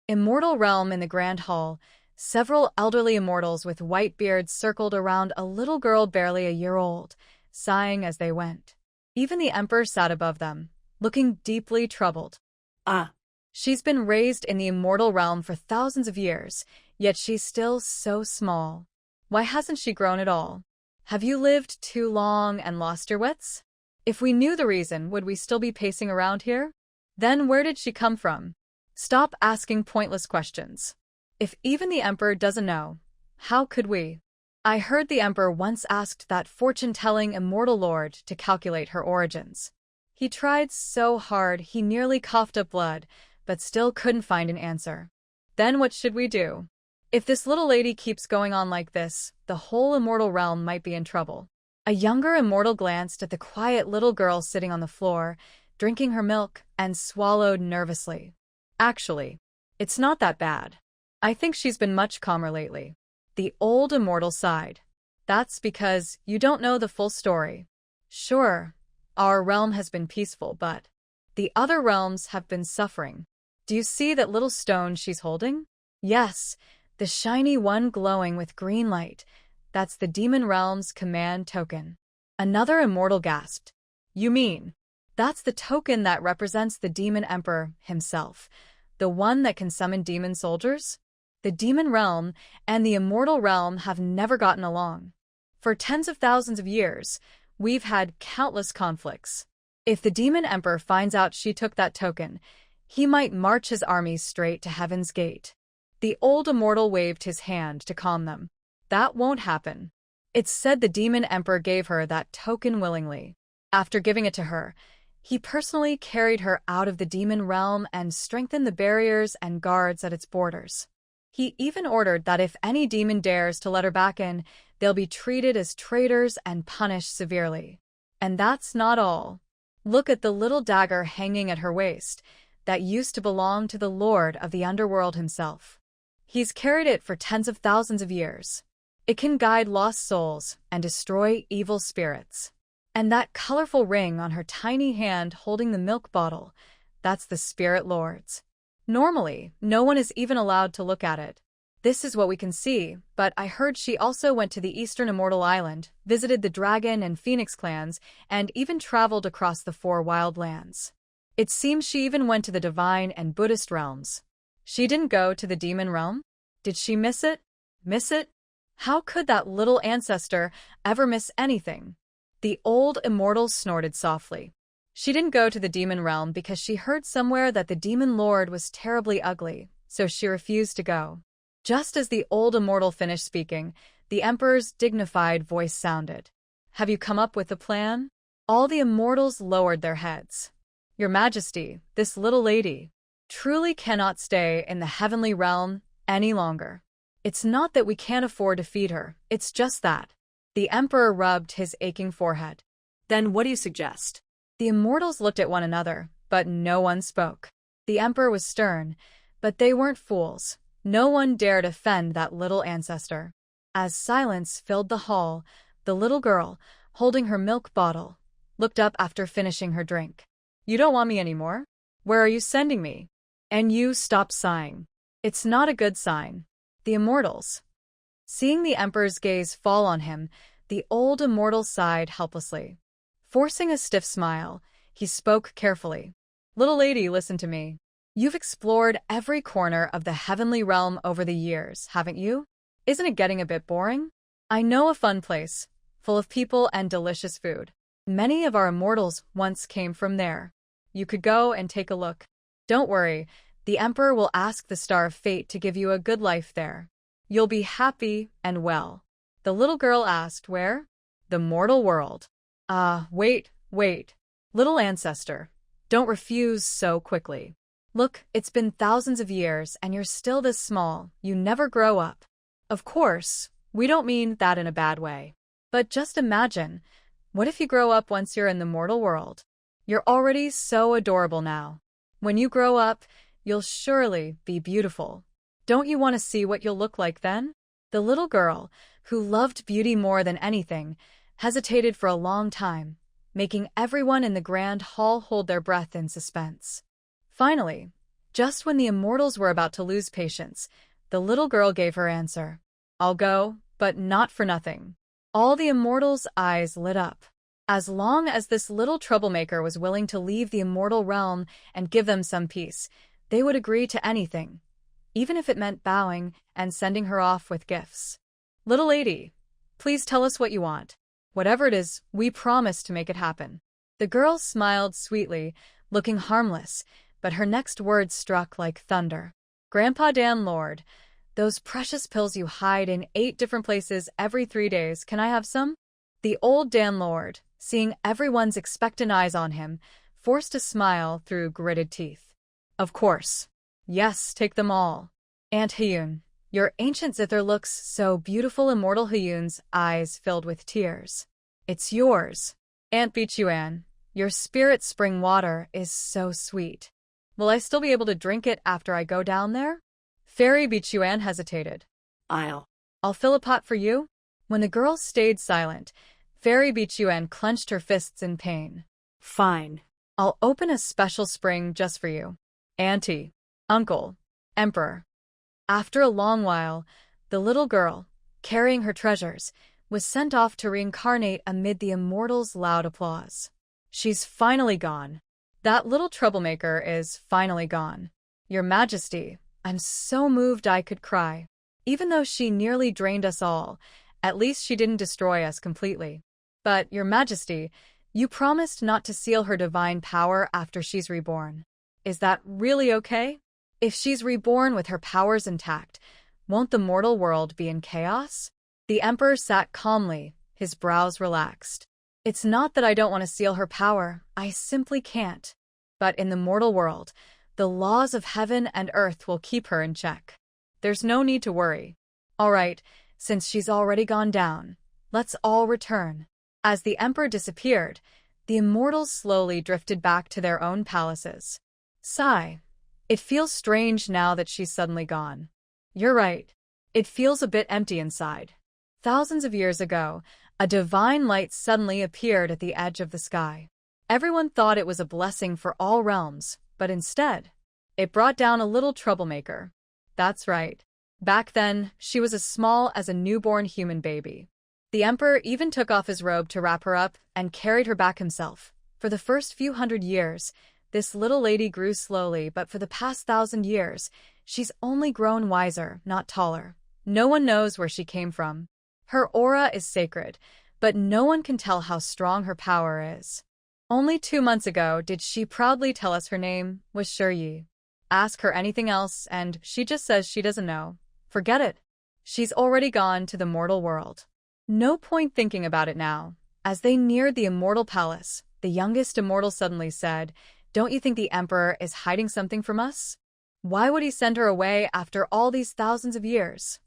Immortal Realm. In the Grand Hall, several elderly immortals with white beards circled around a little girl barely a year old, sighing as they went. Even the Emperor sat above them, looking deeply troubled. Ah, She's been raised in the Immortal Realm for thousands of years, yet she's still so small. Why hasn't she grown at all? Have you lived too long and lost your wits? If we knew the reason, would we still be pacing around here? Then where did she come from? Stop asking pointless questions. If even the Emperor doesn't know, how could we? I heard the Emperor once asked that fortune-telling Immortal Lord to calculate her origins. He tried so hard he nearly coughed up blood, but still couldn't find an answer. Then what should we do? If this little lady keeps going on like this, the whole Immortal Realm might be in trouble. A younger immortal glanced at the quiet little girl sitting on the floor, drinking her milk, and swallowed nervously. Actually, it's not that bad. I think she's been much calmer lately. The old immortal sighed. That's because you don't know the full story. Sure, our realm has been peaceful, but the other realms have been suffering. Do you see that little stone she's holding? Yes, the shiny one glowing with green light. That's the demon realm's command token. Another immortal gasped. You mean, that's the token that represents the demon emperor himself, the one that can summon demon soldiers? The demon realm and the immortal realm have never gotten along. For tens of thousands of years, we've had countless conflicts. If the demon emperor finds out she took that token, he might march his armies straight to Heaven's Gate. The old immortal waved his hand to calm them. That won't happen. It's said the demon emperor gave her that token willingly. After giving it to her, he personally carried her out of the demon realm and strengthened the barriers and guards at its borders. He even ordered that if any demon dares to let her back in, they'll be treated as traitors and punished severely. And that's not all. Look at the little dagger hanging at her waist that used to belong to the Lord of the Underworld himself. He's carried it for tens of thousands of years. It can guide lost souls and destroy evil spirits. And that colorful ring on her tiny hand holding the milk bottle, that's the Spirit Lord's. Normally, no one is even allowed to look at it. This is what we can see, but I heard she also went to the Eastern Immortal Island, visited the Dragon and Phoenix clans, and even traveled across the Four Wild Lands. It seems she even went to the Divine and Buddhist realms. She didn't go to the Demon realm? Did she miss it? Miss it? How could that little ancestor ever miss anything? The old immortal snorted softly. She didn't go to the Demon realm because she heard somewhere that the Demon Lord was terribly ugly, so she refused to go. Just as the old immortal finished speaking, the Emperor's dignified voice sounded. Have you come up with a plan? All the immortals lowered their heads. Your Majesty, this little lady truly cannot stay in the heavenly realm any longer. It's not that we can't afford to feed her, it's just that. The Emperor rubbed his aching forehead. then what do you suggest? The immortals looked at one another, but no one spoke. The Emperor was stern, but they weren't fools. No one dared offend that little ancestor. As silence filled the hall, the little girl, holding her milk bottle, looked up after finishing her drink. You don't want me anymore? Where are you sending me? And you stop sighing. It's not a good sign. The immortals. Seeing the Emperor's gaze fall on him, the old immortal sighed helplessly. Forcing a stiff smile, he spoke carefully. Little lady, listen to me. You've explored every corner of the heavenly realm over the years, haven't you? Isn't it getting a bit boring? I know a fun place, full of people and delicious food. Many of our immortals once came from there. You could go and take a look. Don't worry, the Emperor will ask the Star of Fate to give you a good life there. You'll be happy and well. The little girl asked, where? The mortal world. Wait. Little ancestor, don't refuse so quickly. Look, it's been thousands of years and you're still this small, you never grow up. Of course, we don't mean that in a bad way. But just imagine, what if you grow up once you're in the mortal world? You're already so adorable now. When you grow up, you'll surely be beautiful. Don't you want to see what you'll look like then? The little girl, who loved beauty more than anything, hesitated for a long time, making everyone in the grand hall hold their breath in suspense. Finally, Just when the immortals were about to lose patience, the little girl gave her answer. I'll go, but not for nothing. All the immortals' eyes lit up. As long as this little troublemaker was willing to leave the immortal realm and give them some peace, they would agree to anything, even if it meant bowing and sending her off with gifts. Little lady, please tell us what you want. Whatever it is, we promise to make it happen. The girl smiled sweetly, looking harmless, but her next words struck like thunder. Grandpa Dan Lord, those precious pills you hide in 8 different places every 3 days, can I have some? The old Dan Lord, seeing everyone's expectant eyes on him, forced a smile through gritted teeth. Of course. Yes, take them all. Aunt Hyun, your ancient zither looks so beautiful. Immortal Hyun's eyes filled with tears. It's yours. Aunt Bichuan, your spirit spring water is so sweet. Will I still be able to drink it after I go down there? Fairy Bichuan hesitated. I'll fill a pot for you. When the girl stayed silent, Fairy Bichuan clenched her fists in pain. Fine. I'll open a special spring just for you. Auntie, Uncle, Emperor. After a long while, the little girl, carrying her treasures, was sent off to reincarnate amid the immortals' loud applause. She's finally gone. That little troublemaker is finally gone. Your Majesty, I'm so moved I could cry. Even though she nearly drained us all, at least she didn't destroy us completely. But, Your Majesty, you promised not to seal her divine power after she's reborn. Is that really okay? If she's reborn with her powers intact, won't the mortal world be in chaos? The Emperor sat calmly, his brows relaxed. It's not that I don't want to seal her power, I simply can't. But in the mortal world, the laws of heaven and earth will keep her in check. There's no need to worry. All right, since she's already gone down, let's all return. As the Emperor disappeared, the immortals slowly drifted back to their own palaces. Sigh. It feels strange now that she's suddenly gone. You're right. It feels a bit empty inside. Thousands of years ago, a divine light suddenly appeared at the edge of the sky. Everyone thought it was a blessing for all realms, but instead, it brought down a little troublemaker. That's right. Back then, she was as small as a newborn human baby. The Emperor even took off his robe to wrap her up and carried her back himself. For the first few hundred years, this little lady grew slowly, but for the past 1,000 years, she's only grown wiser, not taller. No one knows where she came from. Her aura is sacred, but no one can tell how strong her power is. Only 2 months ago did she proudly tell us her name was Shuryi. Ask her anything else and she just says she doesn't know. Forget it. She's already gone to the mortal world. No point thinking about it now. As they neared the immortal palace, the youngest immortal suddenly said, "Don't you think the Emperor is hiding something from us? Why would he send her away after all these thousands of years?"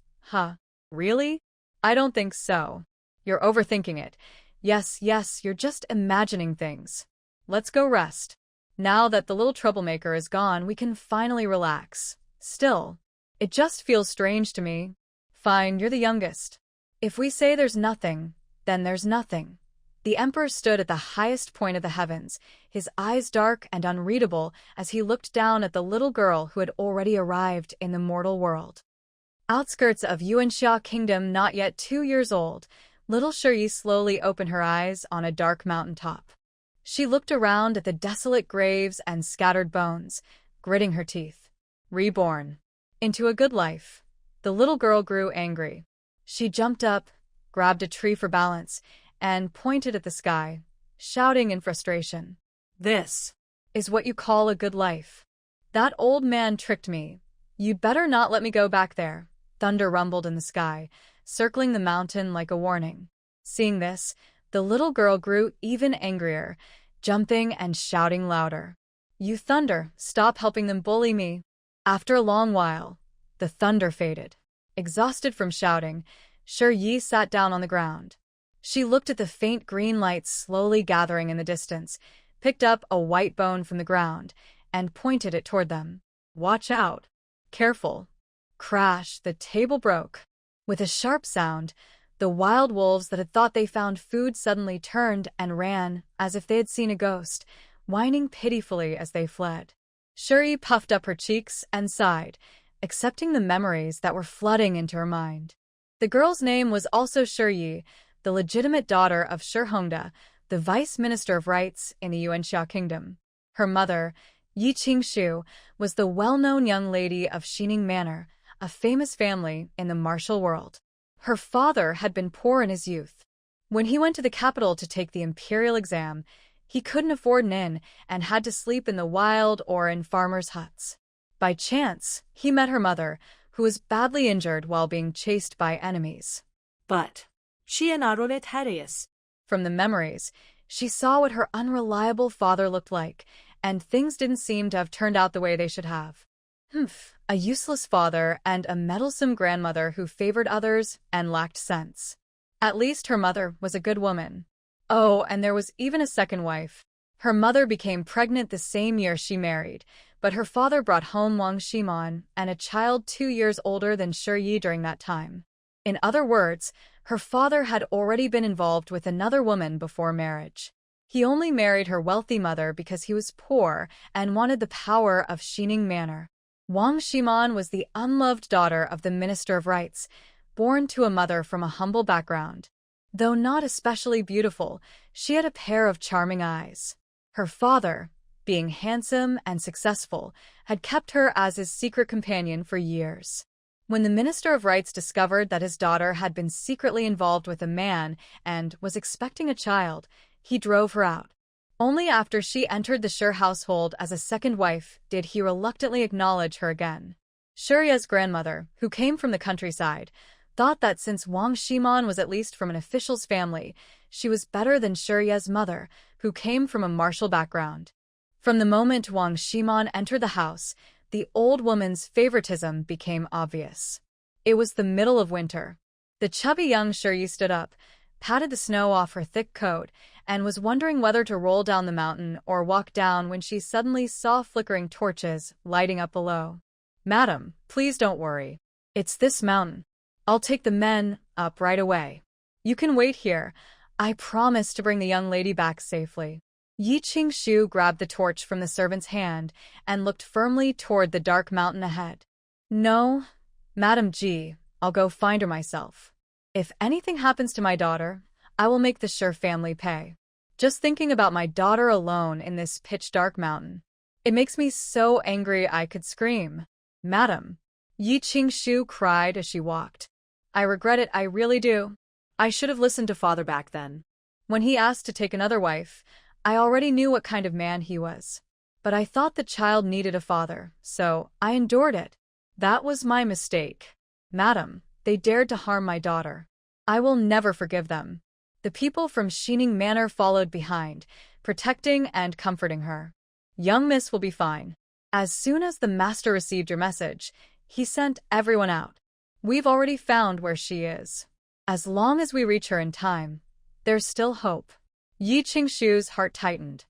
Really? I don't think so. You're overthinking it. Yes, you're just imagining things. Let's go rest. Now that the little troublemaker is gone, we can finally relax. Still, it just feels strange to me. Fine, you're the youngest. If we say there's nothing, then there's nothing. The Emperor stood at the highest point of the heavens, his eyes dark and unreadable as he looked down at the little girl who had already arrived in the mortal world. Outskirts of Yuanxia Kingdom, not yet 2 years old, little Shuryi slowly opened her eyes on a dark mountaintop. She looked around at the desolate graves and scattered bones, gritting her teeth. Reborn. Into a good life. The little girl grew angry. She jumped up, grabbed a tree for balance, and pointed at the sky, shouting in frustration. This is what you call a good life. That old man tricked me. You'd better not let me go back there. Thunder rumbled in the sky, circling the mountain like a warning. Seeing this, the little girl grew even angrier, jumping and shouting louder. You thunder, stop helping them bully me. After a long while, the thunder faded. Exhausted from shouting, Shuryi sat down on the ground. She looked at the faint green lights slowly gathering in the distance, picked up a white bone from the ground, and pointed it toward them. Watch out. Careful. Crash, the table broke. With a sharp sound, the wild wolves that had thought they found food suddenly turned and ran as if they had seen a ghost, whining pitifully as they fled. Shuri puffed up her cheeks and sighed, accepting the memories that were flooding into her mind. The girl's name was also Shuri, the legitimate daughter of Shi Hongda, the vice minister of rights in the Yuanxia kingdom. Her mother, Yi Qingshu, was the well-known young lady of Xining Manor, a famous family in the martial world. Her father had been poor in his youth. When he went to the capital to take the imperial exam, he couldn't afford an inn and had to sleep in the wild or in farmers' huts. By chance, he met her mother, who was badly injured while being chased by enemies. But she and Arore Thaddeus. From the memories, she saw what her unreliable father looked like, and things didn't seem to have turned out the way they should have. A useless father and a meddlesome grandmother who favored others and lacked sense. At least her mother was a good woman. Oh, and there was even a second wife. Her mother became pregnant the same year she married, but her father brought home Wang Shiman and a child 2 years older than Shi Yi during that time. In other words, her father had already been involved with another woman before marriage. He only married her wealthy mother because he was poor and wanted the power of Xining Manor. Wang Shiman was the unloved daughter of the Minister of Rights, born to a mother from a humble background. Though not especially beautiful, she had a pair of charming eyes. Her father, being handsome and successful, had kept her as his secret companion for years. When the Minister of Rights discovered that his daughter had been secretly involved with a man and was expecting a child, he drove her out. Only after she entered the Shi household as a second wife did he reluctantly acknowledge her again. Shuri's grandmother, who came from the countryside, thought that since Wang Shiman was at least from an official's family, she was better than Shuri's mother, who came from a martial background. From the moment Wang Shiman entered the house, the old woman's favoritism became obvious. It was the middle of winter. The chubby young Shuri stood up, patted the snow off her thick coat, and was wondering whether to roll down the mountain or walk down when she suddenly saw flickering torches lighting up below. "Madam, please don't worry. It's this mountain. I'll take the men up right away. You can wait here. I promise to bring the young lady back safely." Yi Qingshu grabbed the torch from the servant's hand and looked firmly toward the dark mountain ahead. "No, Madam Ji, I'll go find her myself. If anything happens to my daughter, I will make the Shi family pay. Just thinking about my daughter alone in this pitch-dark mountain. It makes me so angry I could scream. Madam," Yi Qingshu cried as she walked. "I regret it, I really do. I should have listened to father back then. When he asked to take another wife, I already knew what kind of man he was. But I thought the child needed a father, so I endured it. That was my mistake. Madam, they dared to harm my daughter. I will never forgive them." The people from Xining Manor followed behind, protecting and comforting her. "Young miss will be fine. As soon as the master received your message, he sent everyone out. We've already found where she is. As long as we reach her in time, there's still hope." Yi Qingshu's heart tightened.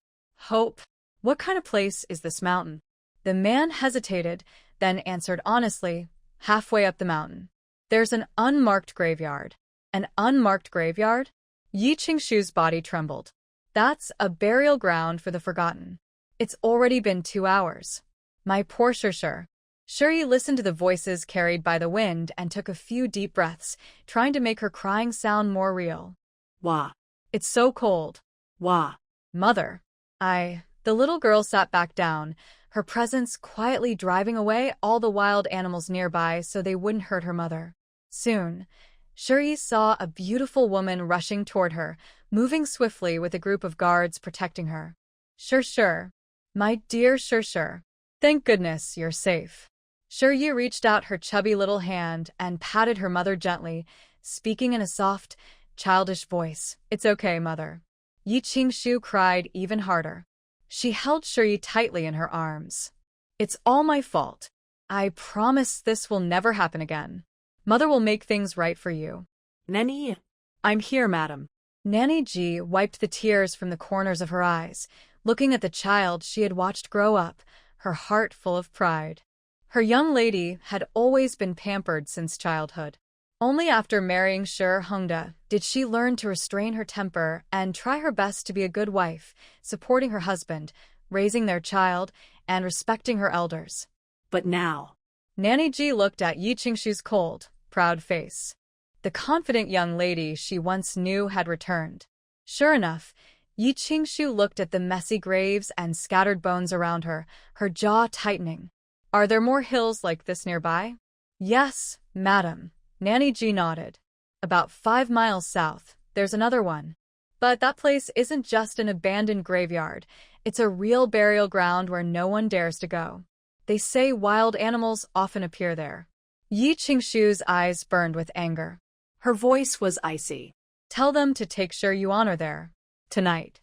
"Hope? What kind of place is this mountain?" The man hesitated, then answered honestly, "Halfway up the mountain. There's an unmarked graveyard." "An unmarked graveyard?" Yi Qingshu's body trembled. "That's a burial ground for the forgotten. It's already been 2 hours. My poor Shuri." Shuri listened to the voices carried by the wind and took a few deep breaths, trying to make her crying sound more real. Wah. "It's so cold." Wah. "Mother." The little girl sat back down, her presence quietly driving away all the wild animals nearby so they wouldn't hurt her mother. Soon, Shuri saw a beautiful woman rushing toward her, moving swiftly with a group of guards protecting her. Shuri. My dear Shuri. Thank goodness you're safe." Shuri reached out her chubby little hand and patted her mother gently, speaking in a soft, childish voice. "It's okay, mother." Yi Qingshu cried even harder. She held Shuri tightly in her arms. "It's all my fault. I promise this will never happen again. Mother will make things right for you." "Nanny, I'm here, madam." Nanny Ji wiped the tears from the corners of her eyes, looking at the child she had watched grow up, her heart full of pride. Her young lady had always been pampered since childhood. Only after marrying Shi Hongda did she learn to restrain her temper and try her best to be a good wife, supporting her husband, raising their child, and respecting her elders. But now, Nanny Ji looked at Yi Qingshu's cold, proud face. The confident young lady she once knew had returned. Sure enough, Yi Qingshu looked at the messy graves and scattered bones around her, her jaw tightening. Are there more hills like this nearby? Yes, madam. Nanny Ji nodded. About 5 miles south, there's another one. But that place isn't just an abandoned graveyard. It's a real burial ground where no one dares to go. They say wild animals often appear there. Yi Qingshu's eyes burned with anger. her voice was icy. Tell them to take Shi Yu honor there. Tonight.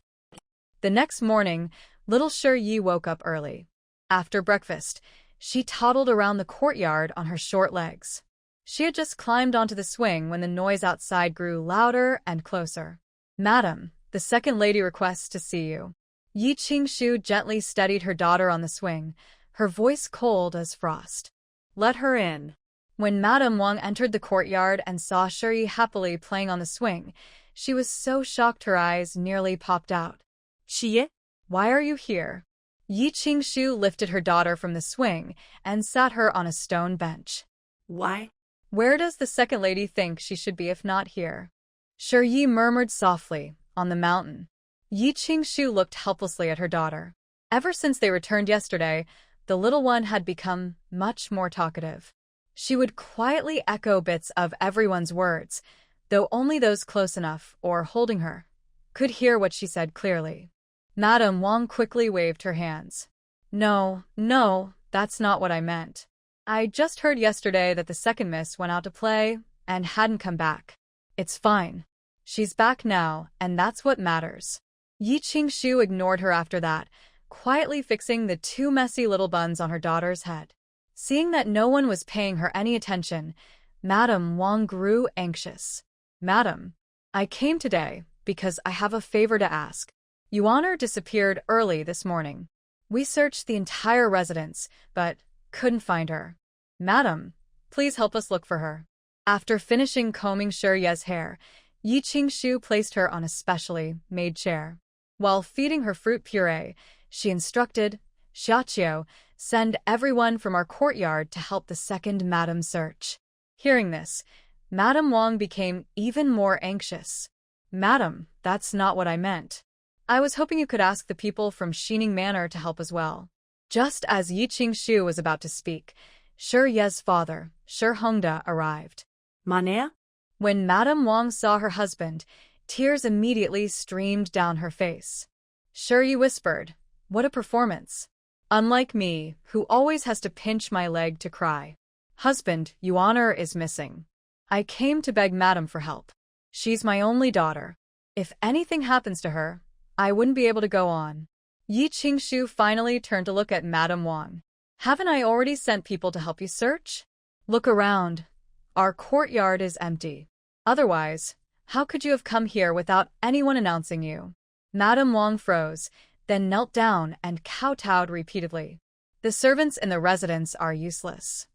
The next morning, little Shi Yi woke up early. After breakfast, she toddled around the courtyard on her short legs. She had just climbed onto the swing when the noise outside grew louder and closer. Madam, the second lady requests to see you. Yi Qingshu gently steadied her daughter on the swing, her voice cold as frost. Let her in. When Madame Wang entered the courtyard and saw Shi Yi happily playing on the swing, she was so shocked her eyes nearly popped out. Xie? Why are you here? Yi Qingshu lifted her daughter from the swing and sat her on a stone bench. Why? Where does the second lady think she should be if not here? Shi Yi murmured softly, on the mountain. Yi Qingshu looked helplessly at her daughter. Ever since they returned yesterday, the little one had become much more talkative. She would quietly echo bits of everyone's words, though only those close enough, or holding her, could hear what she said clearly. Madame Wang quickly waved her hands. No, that's not what I meant. I just heard yesterday that the second miss went out to play and hadn't come back. It's fine. She's back now, and that's what matters. Yi Qingshu ignored her after that, quietly fixing the 2 messy little buns on her daughter's head. Seeing that no one was paying her any attention, Madame Wang grew anxious. Madam, I came today because I have a favor to ask. Yuan'er disappeared early this morning. We searched the entire residence, but couldn't find her. Madam, please help us look for her. After finishing combing Shi Ye's hair, Yi Qingshu placed her on a specially made chair. While feeding her fruit puree, she instructed, Xiaqiu, send everyone from our courtyard to help the second madam search. Hearing this, Madame Wang became even more anxious. Madam, that's not what I meant. I was hoping you could ask the people from Xining Manor to help as well. Just as Yi Qingshu was about to speak, Shi Ye's father, Shi Hongda, arrived. Manhwa? When Madame Wang saw her husband, tears immediately streamed down her face. Shi Yi whispered, "What a performance. Unlike me, who always has to pinch my leg to cry. Husband, Yuan'er is missing. I came to beg Madam for help. She's my only daughter. If anything happens to her, I wouldn't be able to go on." Yi Qingshu finally turned to look at Madame Wang. Haven't I already sent people to help you search? Look around. Our courtyard is empty. Otherwise, how could you have come here without anyone announcing you? Madame Wang froze, then knelt down and kowtowed repeatedly. The servants in the residence are useless.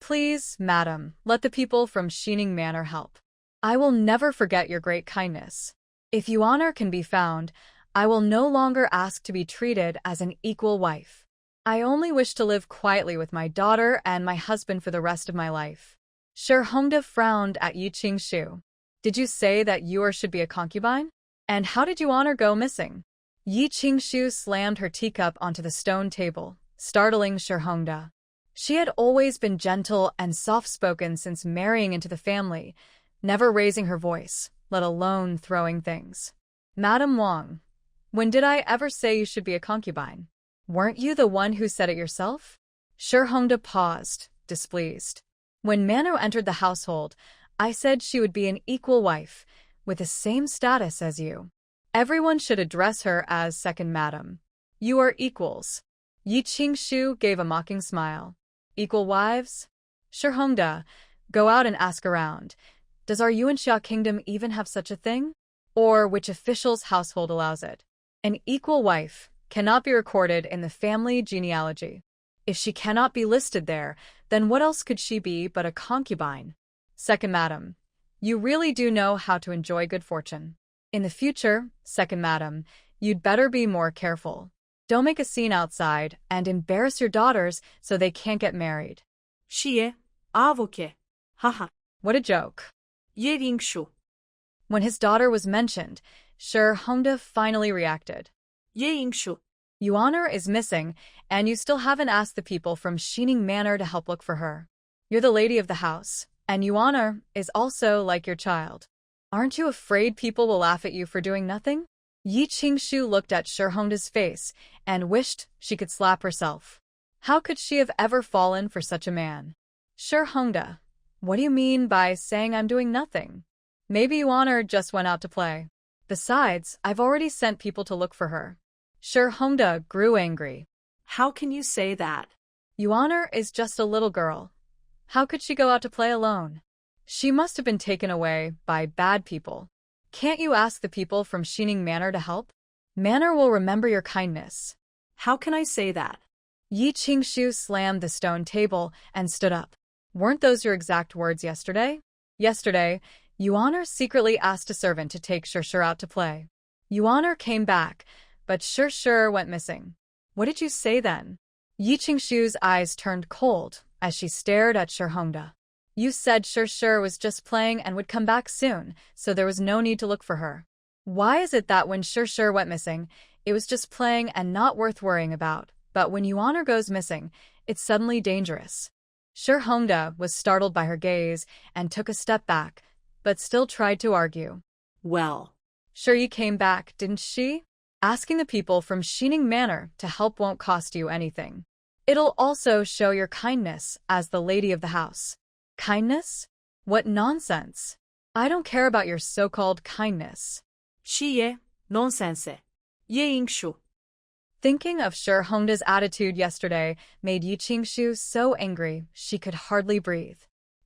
Please, madam, let the people from Xining Manor help. I will never forget your great kindness. If Yuan'er can be found, I will no longer ask to be treated as an equal wife. I only wish to live quietly with my daughter and my husband for the rest of my life. Shi Hongda frowned at Yi Qingshu. Did you say that you should be a concubine? And how did Yuan'er go missing? Yi Qingshu slammed her teacup onto the stone table, startling Shi Hongda. She had always been gentle and soft-spoken since marrying into the family, never raising her voice, let alone throwing things. Madame Wang, when did I ever say you should be a concubine? Weren't you the one who said it yourself? Shi Hongda paused, displeased. When Mano entered the household, I said she would be an equal wife, with the same status as you. Everyone should address her as second madam. You are equals. Yi Qingshu gave a mocking smile. Equal wives? Shi Hongda, go out and ask around. Does our Yuanxia kingdom even have such a thing? Or which official's household allows it? An equal wife cannot be recorded in the family genealogy. If she cannot be listed there, then what else could she be but a concubine? Second madam, you really do know how to enjoy good fortune. In the future, second madam, you'd better be more careful. Don't make a scene outside and embarrass your daughters so they can't get married. 시에 아보케. 하하. What a joke. 예링쇼. When his daughter was mentioned, Sir Hongda finally reacted. 예잉쇼. Yuan'er is missing, and you still haven't asked the people from Xining Manor to help look for her. You're the lady of the house, and Yuan'er is also like your child. Aren't you afraid people will laugh at you for doing nothing? Yi Qingshu looked at Sir Hongda's face and wished she could slap herself. How could she have ever fallen for such a man? Sir Hongda, what do you mean by saying I'm doing nothing? Maybe Yuan'er just went out to play. Besides, I've already sent people to look for her. Sir Hongda grew angry. How can you say that? Yuan'er is just a little girl. How could she go out to play alone? She must have been taken away by bad people. Can't you ask the people from Xining Manor to help? Manor will remember your kindness. How can I say that? Yi Qingshu slammed the stone table and stood up. Weren't those your exact words yesterday? Yesterday, Yuan'er secretly asked a servant to take Shir out to play. Yuan'er came back, but Shir went missing. What did you say then? Yi Qingshu's eyes turned cold as she stared at Sir Hongda. You said Shir was just playing and would come back soon, so there was no need to look for her. Why is it that when Shir went missing, it was just playing and not worth worrying about, but when Yuan'er goes missing, it's suddenly dangerous? Sir Hongda was startled by her gaze and took a step back, but still tried to argue. Well, Yi came back, didn't she? Asking the people from Xining Manor to help won't cost you anything. It'll also show your kindness as the lady of the house. Kindness? What nonsense. I don't care about your so-called kindness. 시에 nonsense. 예잉쇼. Thinking of Sir Hongda's attitude yesterday made Yi Qingshu so angry she could hardly breathe.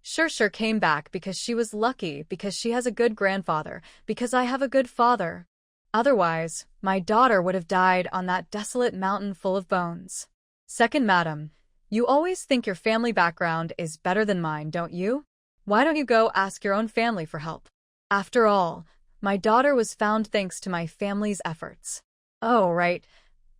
Shir came back because she was lucky, because she has a good grandfather, because I have a good father. Otherwise, my daughter would have died on that desolate mountain full of bones. Second, madam, you always think your family background is better than mine, don't you? Why don't you go ask your own family for help? After all, my daughter was found thanks to my family's efforts. Oh, right.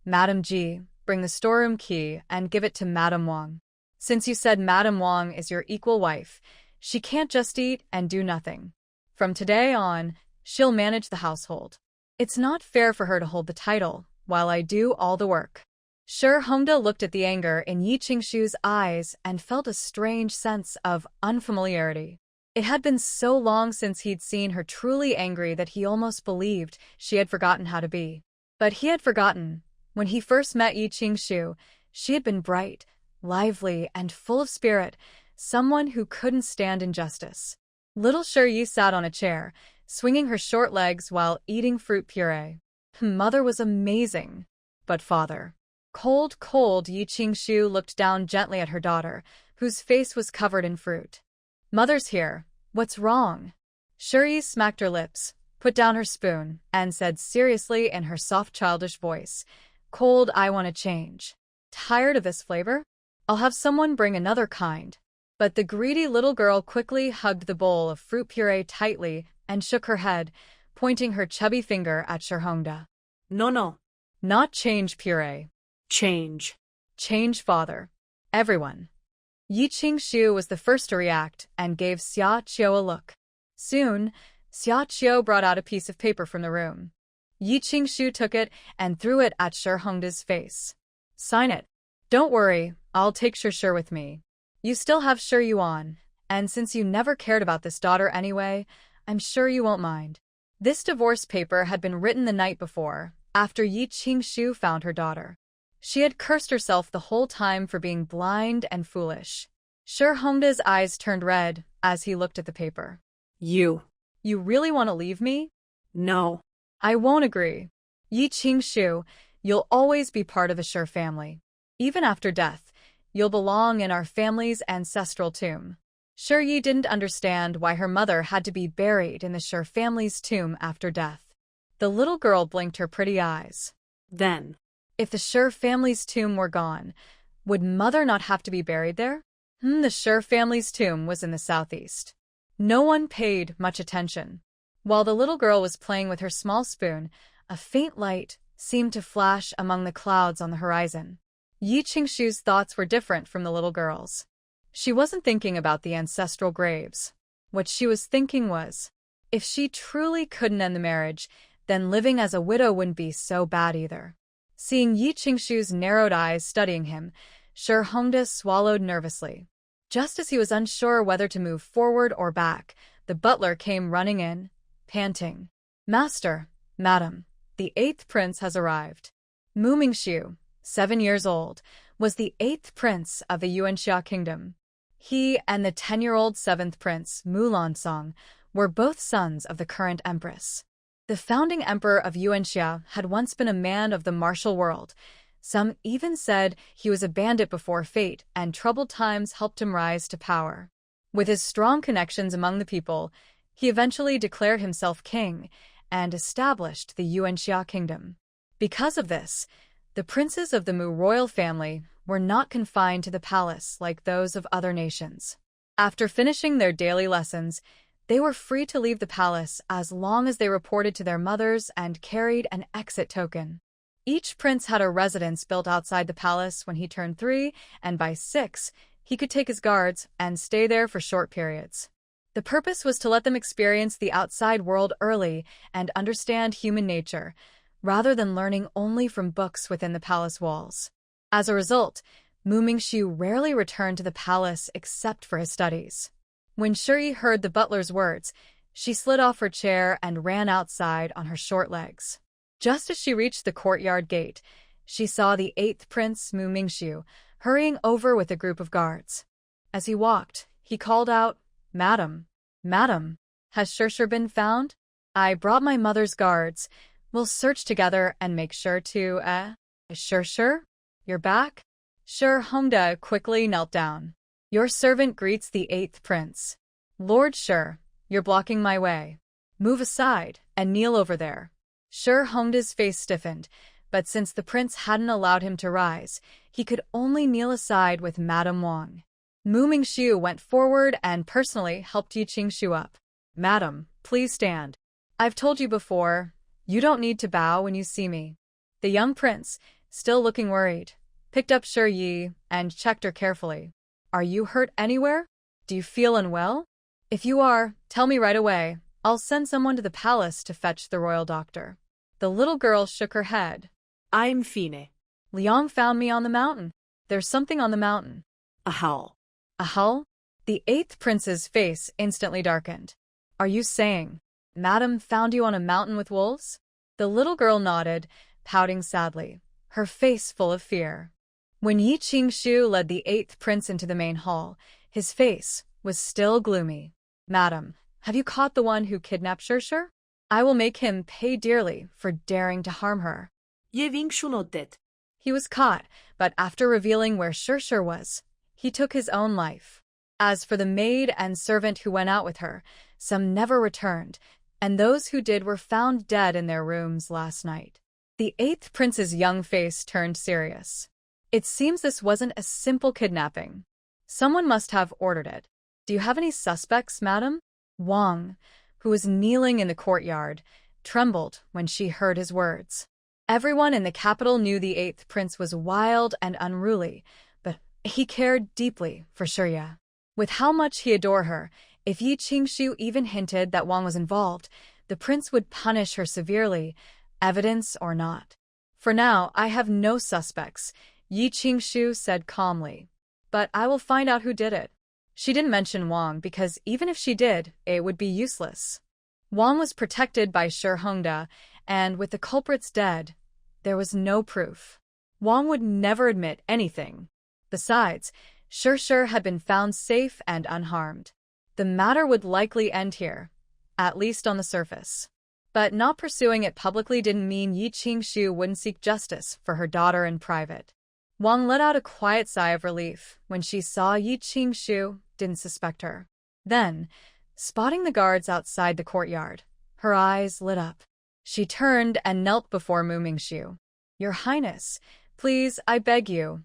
Madam Ji, bring the storeroom key and give it to Madam Wang. Since you said Madam Wang is your equal wife, she can't just eat and do nothing. From today on, she'll manage the household. It's not fair for her to hold the title, while I do all the work. Sir Hongda looked at the anger in Yi Qingshu's eyes and felt a strange sense of unfamiliarity. It had been so long since he'd seen her truly angry that he almost believed she had forgotten how to be. But he had forgotten. When he first met Yi Qingshu, she had been bright, lively, and full of spirit, someone who couldn't stand injustice. Little Yi sat on a chair, swinging her short legs while eating fruit puree. Mother was amazing. But father... Cold Yi Qingshu looked down gently at her daughter, whose face was covered in fruit. Mother's here. What's wrong? Yi smacked her lips, put down her spoon, and said seriously in her soft childish voice, Cold, I want to change. Tired of this flavor? I'll have someone bring another kind. But the greedy little girl quickly hugged the bowl of fruit puree tightly and shook her head, pointing her chubby finger at Sir Hongda. No. Not change puree. Change. Change, father. Everyone. Yi Qingshu was the first to react and gave Xia Qiu a look. Soon, Xia Qiu brought out a piece of paper from the room. Yi Qingshu took it and threw it at Sir Hongda's face. Sign it. Don't worry, I'll take Shir with me. You still have Shir Yuan, and since you never cared about this daughter anyway, I'm sure you won't mind. This divorce paper had been written the night before, after Yi Qingshu found her daughter. She had cursed herself the whole time for being blind and foolish. Sir Hongda's eyes turned red as he looked at the paper. You really want to leave me? No. I won't agree. Yi Qingshu, you'll always be part of the Shir family. Even after death, you'll belong in our family's ancestral tomb. Yi didn't understand why her mother had to be buried in the Shir family's tomb after death. The little girl blinked her pretty eyes. Then, if the Shir family's tomb were gone, would mother not have to be buried there? The Shir family's tomb was in the southeast. No one paid much attention. While the little girl was playing with her small spoon, a faint light seemed to flash among the clouds on the horizon. Yi Qingshu's thoughts were different from the little girl's. She wasn't thinking about the ancestral graves. What she was thinking was, if she truly couldn't end the marriage, then living as a widow wouldn't be so bad either. Seeing Yi Qingshu's narrowed eyes studying him, Shi Hongda swallowed nervously. Just as he was unsure whether to move forward or back, the butler came running in, panting. "Master, madam, the 8th prince has arrived." Mu Mingxiu, 7 years old, was the 8th prince of the Yuanxia kingdom. He and the 10-year-old 7th prince, Mu Lansong, were both sons of the current empress. The founding emperor of Yuanxia had once been a man of the martial world. Some even said he was a bandit before fate, and troubled times helped him rise to power. With his strong connections among the people, he eventually declared himself king and established the Yuanxia kingdom. Because of this, the princes of the Mu royal family were not confined to the palace like those of other nations. After finishing their daily lessons, they were free to leave the palace as long as they reported to their mothers and carried an exit token. Each prince had a residence built outside the palace when he turned 3, and by 6, he could take his guards and stay there for short periods. The purpose was to let them experience the outside world early and understand human nature, rather than learning only from books within the palace walls. As a result, Mu Mingxiu rarely returned to the palace except for his studies. When Shi heard the butler's words, she slid off her chair and ran outside on her short legs. Just as she reached the courtyard gate, she saw the 8th prince, Mu Mingxiu, hurrying over with a group of guards. As he walked, he called out, "Madam, madam, has Shi been found? I brought my mother's guards. We'll search together and make sure to, Shi, you're back?" Shi Hongda quickly knelt down. "Your servant greets the 8th prince." "Lord Shi, you're blocking my way. Move aside and kneel over there." Shi Hongda's face stiffened, but since the prince hadn't allowed him to rise, he could only kneel aside with Madame Wang. Mu Mingxiu went forward and personally helped Yi Qingshu up. "Madam, please stand. I've told you before, you don't need to bow when you see me." The young prince, still looking worried, picked up Shi Yi and checked her carefully. "Are you hurt anywhere? Do you feel unwell? If you are, tell me right away. I'll send someone to the palace to fetch the royal doctor." The little girl shook her head. I'm fine. "Liang found me on the mountain. There's something on the mountain." A howl. "A hull?" The 8th prince's face instantly darkened. "Are you saying Madam found you on a mountain with wolves?" The little girl nodded, pouting sadly, her face full of fear. When Yi Qingshu led the 8th prince into the main hall, his face was still gloomy. "Madam, have you caught the one who kidnapped Shi? I will make him pay dearly for daring to harm her." Ye Wingshun 어땠? He was caught, but after revealing where Shi was, he took his own life. As for the maid and servant who went out with her, some never returned, and those who did were found dead in their rooms last night. The 8th prince's young face turned serious. It seems this wasn't a simple kidnapping. Someone must have ordered it. "Do you have any suspects, madam?" Wang, who was kneeling in the courtyard, trembled when she heard his words. Everyone in the capital knew the 8th prince was wild and unruly, but he cared deeply for Shi. With how much he adored her, if Yi Qingshu even hinted that Wang was involved, the prince would punish her severely, evidence or not. "For now, I have no suspects," Yi Qingshu said calmly. "But I will find out who did it." She didn't mention Wang because even if she did, it would be useless. Wang was protected by Shi Hongda, and with the culprits dead, there was no proof. Wang would never admit anything. Besides, Shi had been found safe and unharmed. The matter would likely end here, at least on the surface. But not pursuing it publicly didn't mean Yi Qingshu wouldn't seek justice for her daughter in private. Wang let out a quiet sigh of relief when she saw Yi Qingshu didn't suspect her. Then, spotting the guards outside the courtyard, her eyes lit up. She turned and knelt before Mu Mingxiu. "Your Highness, please, I beg you,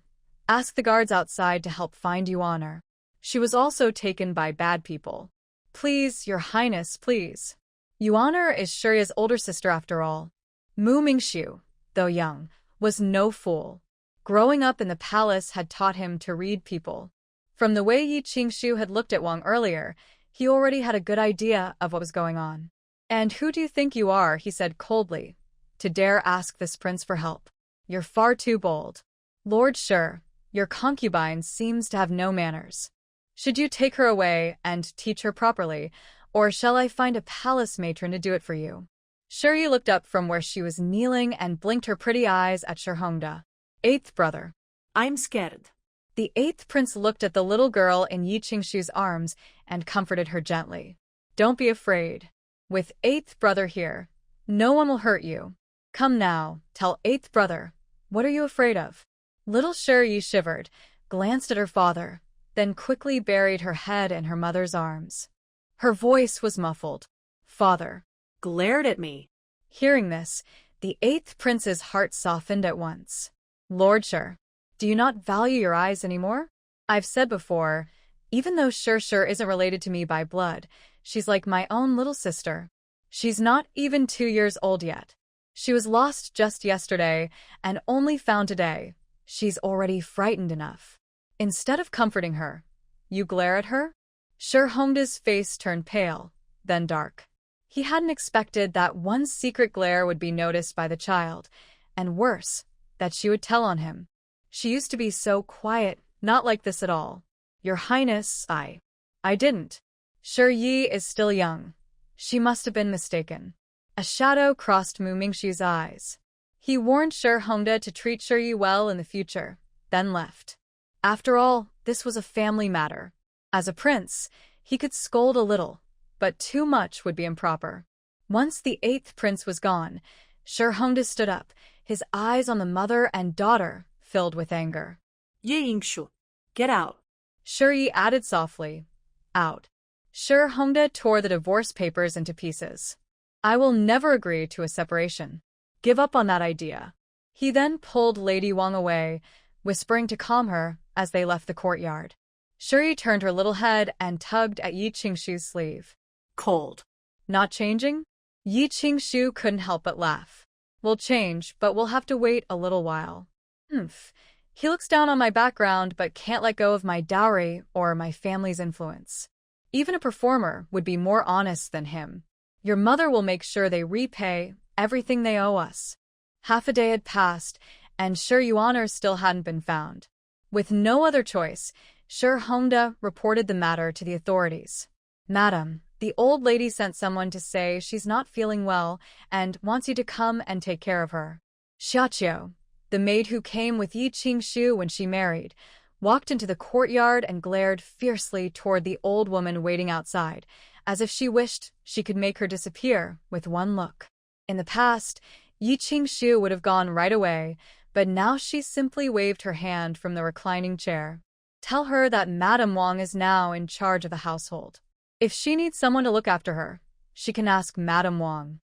ask the guards outside to help find Yuan'er. She was also taken by bad people. Please, Your Highness, please. Yuan'er is Shuria's older sister after all." Mu Mingxiu, though young, was no fool. Growing up in the palace had taught him to read people. From the way Yi Qingshu had looked at Wang earlier, he already had a good idea of what was going on. "And who do you think you are," he said coldly, "to dare ask this prince for help? You're far too bold. Lord Shi, your concubine seems to have no manners. Should you take her away and teach her properly, or shall I find a palace matron to do it for you?" Shi looked up from where she was kneeling and blinked her pretty eyes at Shi Hongda. "Eighth brother." I'm scared. The eighth prince looked at the little girl in Yi Qingshu's arms and comforted her gently. "Don't be afraid. With eighth brother here, no one will hurt you. Come now, tell eighth brother, what are you afraid of?" Little Shi shivered, glanced at her father, then quickly buried her head in her mother's arms. Her voice was muffled. "Father." Glared at me. Hearing this, the eighth prince's heart softened at once. "Lord Shi, do you not value your eyes anymore? I've said before, even though Shi isn't related to me by blood, she's like my own little sister. She's not even 2 years old yet. She was lost just yesterday and only found today. She's already frightened enough. Instead of comforting her, you glare at her?" Shi Hongda's face turned pale, then dark. He hadn't expected that one secret glare would be noticed by the child, and worse, that she would tell on him. She used to be so quiet, not like this at all. "Your Highness, I didn't." Shi Yi is still young. She must have been mistaken. A shadow crossed Mu Mingshu's eyes. He warned Shi Hongda to treat Shi Yi well in the future, then left. After all, this was a family matter. As a prince, he could scold a little, but too much would be improper. Once the eighth prince was gone, Shi Hongda stood up, his eyes on the mother and daughter filled with anger. Yi Qingshu, get out. Shi Yi added softly, "Out." Shi Hongda tore the divorce papers into pieces. "I will never agree to a separation. Give up on that idea." He then pulled Lady Wang away, whispering to calm her as they left the courtyard. Shi Yi turned her little head and tugged at Yi Qingshu's sleeve. Cold. "Not changing?" Yi Qingshu couldn't help but laugh. "We'll change, but we'll have to wait a little while." "Humph. He looks down on my background but can't let go of my dowry or my family's influence. Even a performer would be more honest than him. Your mother will make sure they repay everything they owe us." Half a day had passed, and Shi Yuan'er still hadn't been found. With no other choice, Shi Hongda reported the matter to the authorities. "Madam, the old lady sent someone to say she's not feeling well and wants you to come and take care of her." Xiaqiu, the maid who came with Yi Qingshu when she married, walked into the courtyard and glared fiercely toward the old woman waiting outside, as if she wished she could make her disappear with one look. In the past, Yi Qingshu would have gone right away, but now she simply waved her hand from the reclining chair. "Tell her that Madame Wang is now in charge of the household. If she needs someone to look after her, she can ask Madame Wang."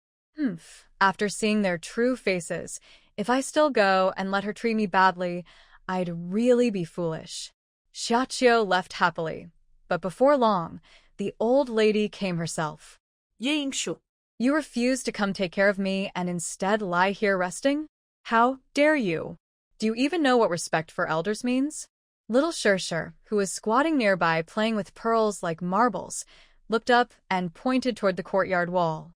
After seeing their true faces, if I still go and let her treat me badly, I'd really be foolish. Xiaqiu left happily, but before long, the old lady came herself. Yi Qingshu. "You refuse to come take care of me and instead lie here resting? How dare you? Do you even know what respect for elders means?" Little Shi, who was squatting nearby playing with pearls like marbles, looked up and pointed toward the courtyard wall.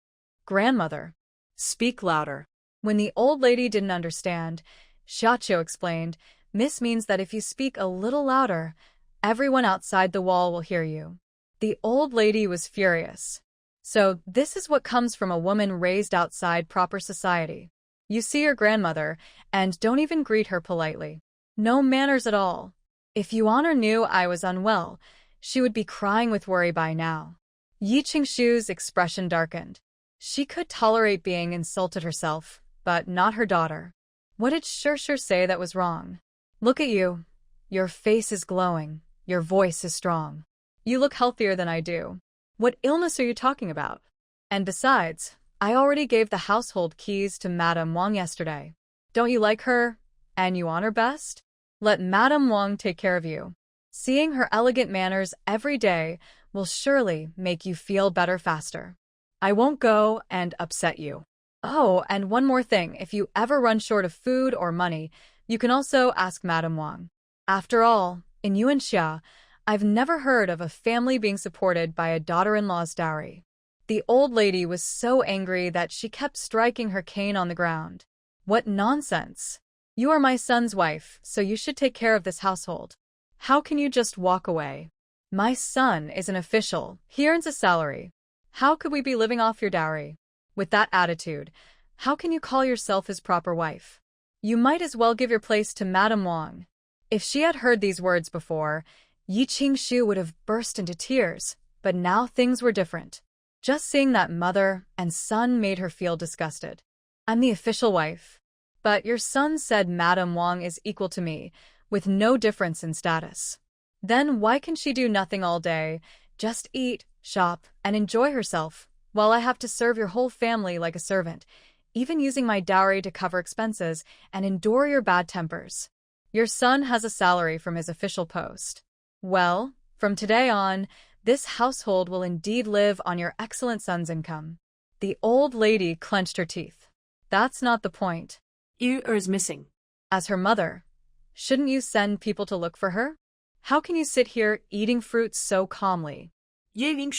"Grandmother." Speak louder. When the old lady didn't understand, Xiaqiu explained, "Miss means that if you speak a little louder, everyone outside the wall will hear you." The old lady was furious. "So this is what comes from a woman raised outside proper society. You see your grandmother, and don't even greet her politely. No manners at all. If Yuan'er knew I was unwell, she would be crying with worry by now." Yi Qingshu's expression darkened. She could tolerate being insulted herself, but not her daughter. What did Shi say that was wrong? "Look at you. Your face is glowing. Your voice is strong. You look healthier than I do. What illness are you talking about? And besides, I already gave the household keys to Madame Wang yesterday. Don't you like her, and Yuan'er best? Let Madame Wang take care of you. Seeing her elegant manners every day will surely make you feel better faster. I won't go and upset you." Oh, and one more thing. If you ever run short of food or money, you can also ask Madame Wang. After all, in Yuanxia, I've never heard of a family being supported by a daughter-in-law's dowry. The old lady was so angry that she kept striking her cane on the ground. What nonsense! You are my son's wife, so you should take care of this household. How can you just walk away? My son is an official. He earns a salary. How could we be living off your dowry? With that attitude, how can you call yourself his proper wife? You might as well give your place to Madame Wang. If she had heard these words before, Yi Qingshu would have burst into tears, but now things were different. Just seeing that mother and son made her feel disgusted. I'm the official wife. But your son said Madame Wang is equal to me, with no difference in status. Then why can she do nothing all day, just eat, shop, and enjoy herself, while I have to serve your whole family like a servant, even using my dowry to cover expenses and endure your bad tempers? Your son has a salary from his official post. Well, from today on, this household will indeed live on your excellent son's income. The old lady clenched her teeth. That's not the point. You is missing. As her mother, shouldn't you send people to look for her? How can you sit here eating fruit so calmly? You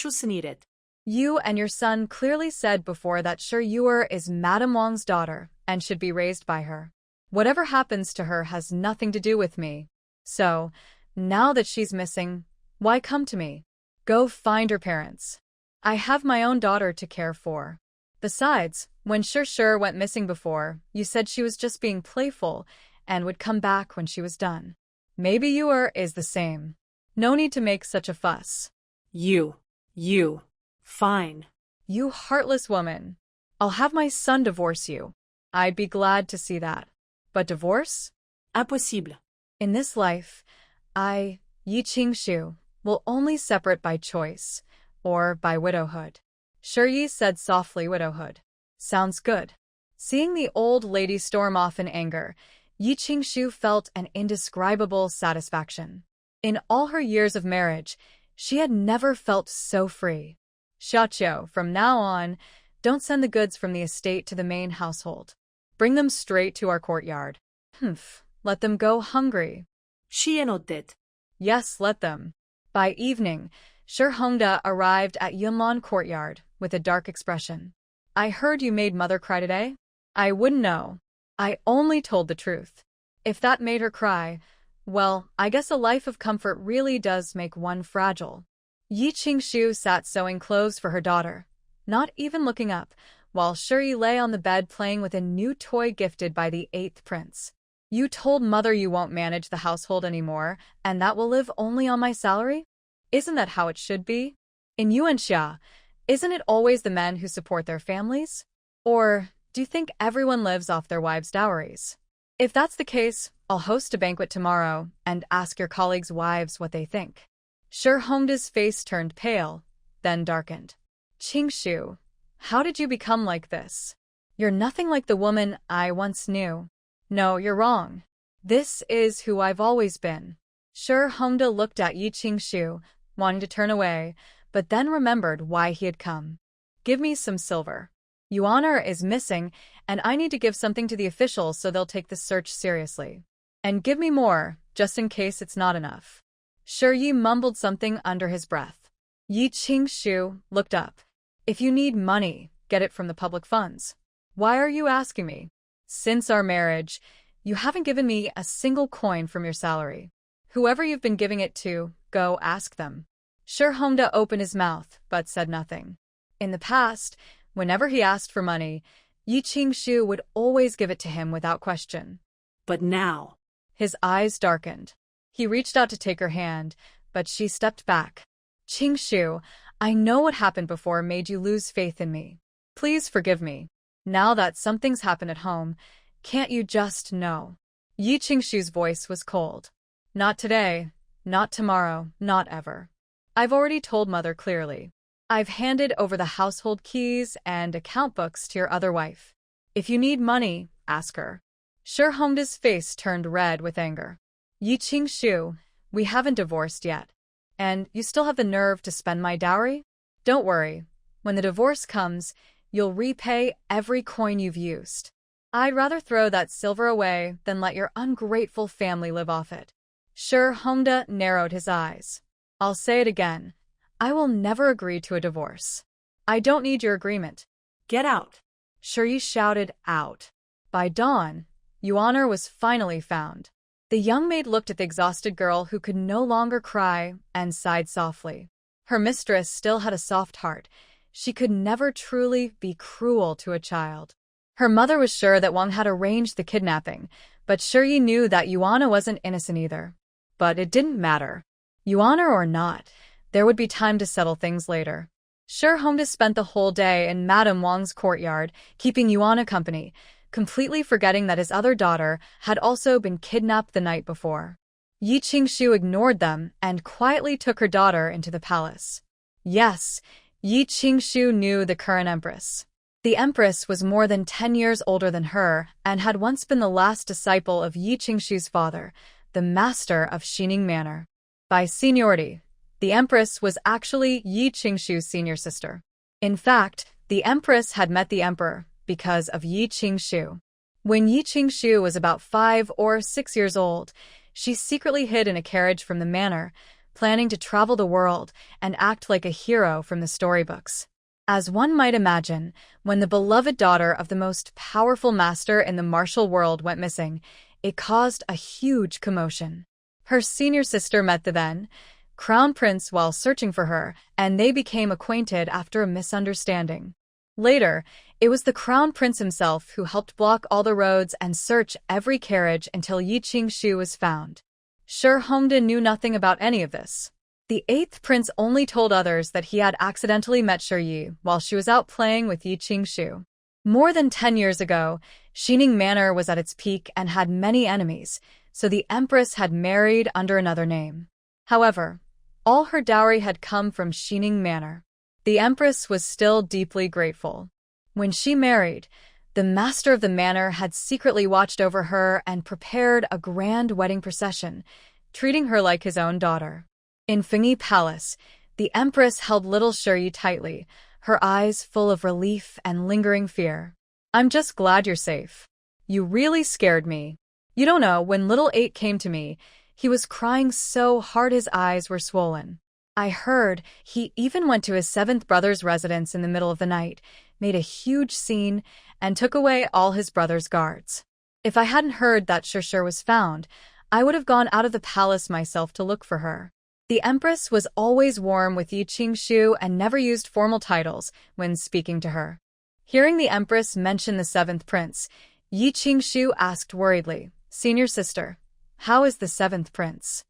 You and your son clearly said before that Shi Yuer is Madame Wang's daughter and should be raised by her. Whatever happens to her has nothing to do with me. So, now that she's missing, why come to me? Go find her parents. I have my own daughter to care for. Besides, when Shi went missing before, you said she was just being playful and would come back when she was done. Maybe Yuer is the same. No need to make such a fuss. You. Fine. You heartless woman. I'll have my son divorce you. I'd be glad to see that. But divorce? Impossible. In this life, I, Yi Qingshu, will only separate by choice, or by widowhood. Shi said softly. Widowhood. Sounds good. Seeing the old lady storm off in anger, Yi Qingshu felt an indescribable satisfaction. In all her years of marriage, she had never felt so free. Xiaqiu, from now on, don't send the goods from the estate to the main household. Bring them straight to our courtyard. Let them go hungry. She did. Yes, let them. By evening, Shi Hongda arrived at Yunlan courtyard with a dark expression. I heard you made mother cry today? I wouldn't know. I only told the truth. If that made her cry, well, I guess a life of comfort really does make one fragile. Yi Qingshu sat sewing clothes for her daughter, not even looking up, while Shi lay on the bed playing with a new toy gifted by the 8th prince. You told mother you won't manage the household anymore, and that will live only on my salary? Isn't that how it should be? In Yuanxia, isn't it always the men who support their families? Or do you think everyone lives off their wives' dowries? If that's the case, I'll host a banquet tomorrow and ask your colleagues' wives what they think. Shi Hongda's face turned pale, then darkened. Qingshu, how did you become like this? You're nothing like the woman I once knew. No, you're wrong. This is who I've always been. Shi Hongda looked at Yi Qingshu, wanting to turn away, but then remembered why he had come. Give me some silver. Yuaner is missing, and I need to give something to the officials so they'll take this search seriously. And give me more, just in case it's not enough. Shi mumbled something under his breath. Yi Qingshu looked up. If you need money, get it from the public funds. Why are you asking me? Since our marriage, you haven't given me a single coin from your salary. Whoever you've been giving it to, go ask them. Shi Hongda opened his mouth, but said nothing. In the past, whenever he asked for money, Yi Qingshu would always give it to him without question. But now... His eyes darkened. He reached out to take her hand, but she stepped back. Qingshu, I know what happened before made you lose faith in me. Please forgive me. Now that something's happened at home, can't you just know? Yi Qingshu's voice was cold. Not today, not tomorrow, not ever. I've already told mother clearly. I've handed over the household keys and account books to your other wife. If you need money, ask her. Shi Hongda's face turned red with anger. Yi Qingshu, we haven't divorced yet. And you still have the nerve to spend my dowry? Don't worry. When the divorce comes, you'll repay every coin you've used. I'd rather throw that silver away than let your ungrateful family live off it. Sure Honda narrowed his eyes. I'll say it again. I will never agree to a divorce. I don't need your agreement. Get out. Shuri shouted out. By dawn, Yuanor was finally found. The young maid looked at the exhausted girl who could no longer cry and sighed softly. Her mistress still had a soft heart. She could never truly be cruel to a child. Her mother was sure that Wang had arranged the kidnapping, but Shuri knew that Yuana wasn't innocent either. But it didn't matter. Yuana or not, there would be time to settle things later. Honda spent the whole day in Madame Wang's courtyard, keeping Yuana company, completely forgetting that his other daughter had also been kidnapped the night before. Yi Qingshu ignored them and quietly took her daughter into the palace. Yes, Yi Qingshu knew the current empress. The empress was more than 10 years older than her and had once been the last disciple of Yi Qingshu's father, the master of Xining Manor. By seniority, the empress was actually Yi Qingshu's senior sister. In fact, the empress had met the emperor because of Yi Qingshu. When Yi Qingshu was about 5 or 6 years old, she secretly hid in a carriage from the manor, planning to travel the world and act like a hero from the storybooks. As one might imagine, when the beloved daughter of the most powerful master in the martial world went missing, it caused a huge commotion. Her senior sister met the then crown prince while searching for her, and they became acquainted after a misunderstanding. Later, it was the crown prince himself who helped block all the roads and search every carriage until Yi Qingshu was found. Honda knew nothing about any of this. The 8th prince only told others that he had accidentally met Yi while she was out playing with Yi Qingshu. More than 10 years ago, Xining Manor was at its peak and had many enemies, so the empress had married under another name. However, all her dowry had come from Xining Manor. The empress was still deeply grateful. When she married, the master of the manor had secretly watched over her and prepared a grand wedding procession, treating her like his own daughter. In Fengyi Palace, the empress held little Shuri tightly, her eyes full of relief and lingering fear. I'm just glad you're safe. You really scared me. You don't know, when little 8 came to me, he was crying so hard his eyes were swollen. I heard he even went to his 7th brother's residence in the middle of the night, made a huge scene, and took away all his brother's guards. If I hadn't heard that Shur was found, I would have gone out of the palace myself to look for her. The empress was always warm with Yi Qingshu and never used formal titles when speaking to her. Hearing the empress mention the 7th prince, Yi Qingshu asked worriedly, "Senior sister, how is the 7th prince?"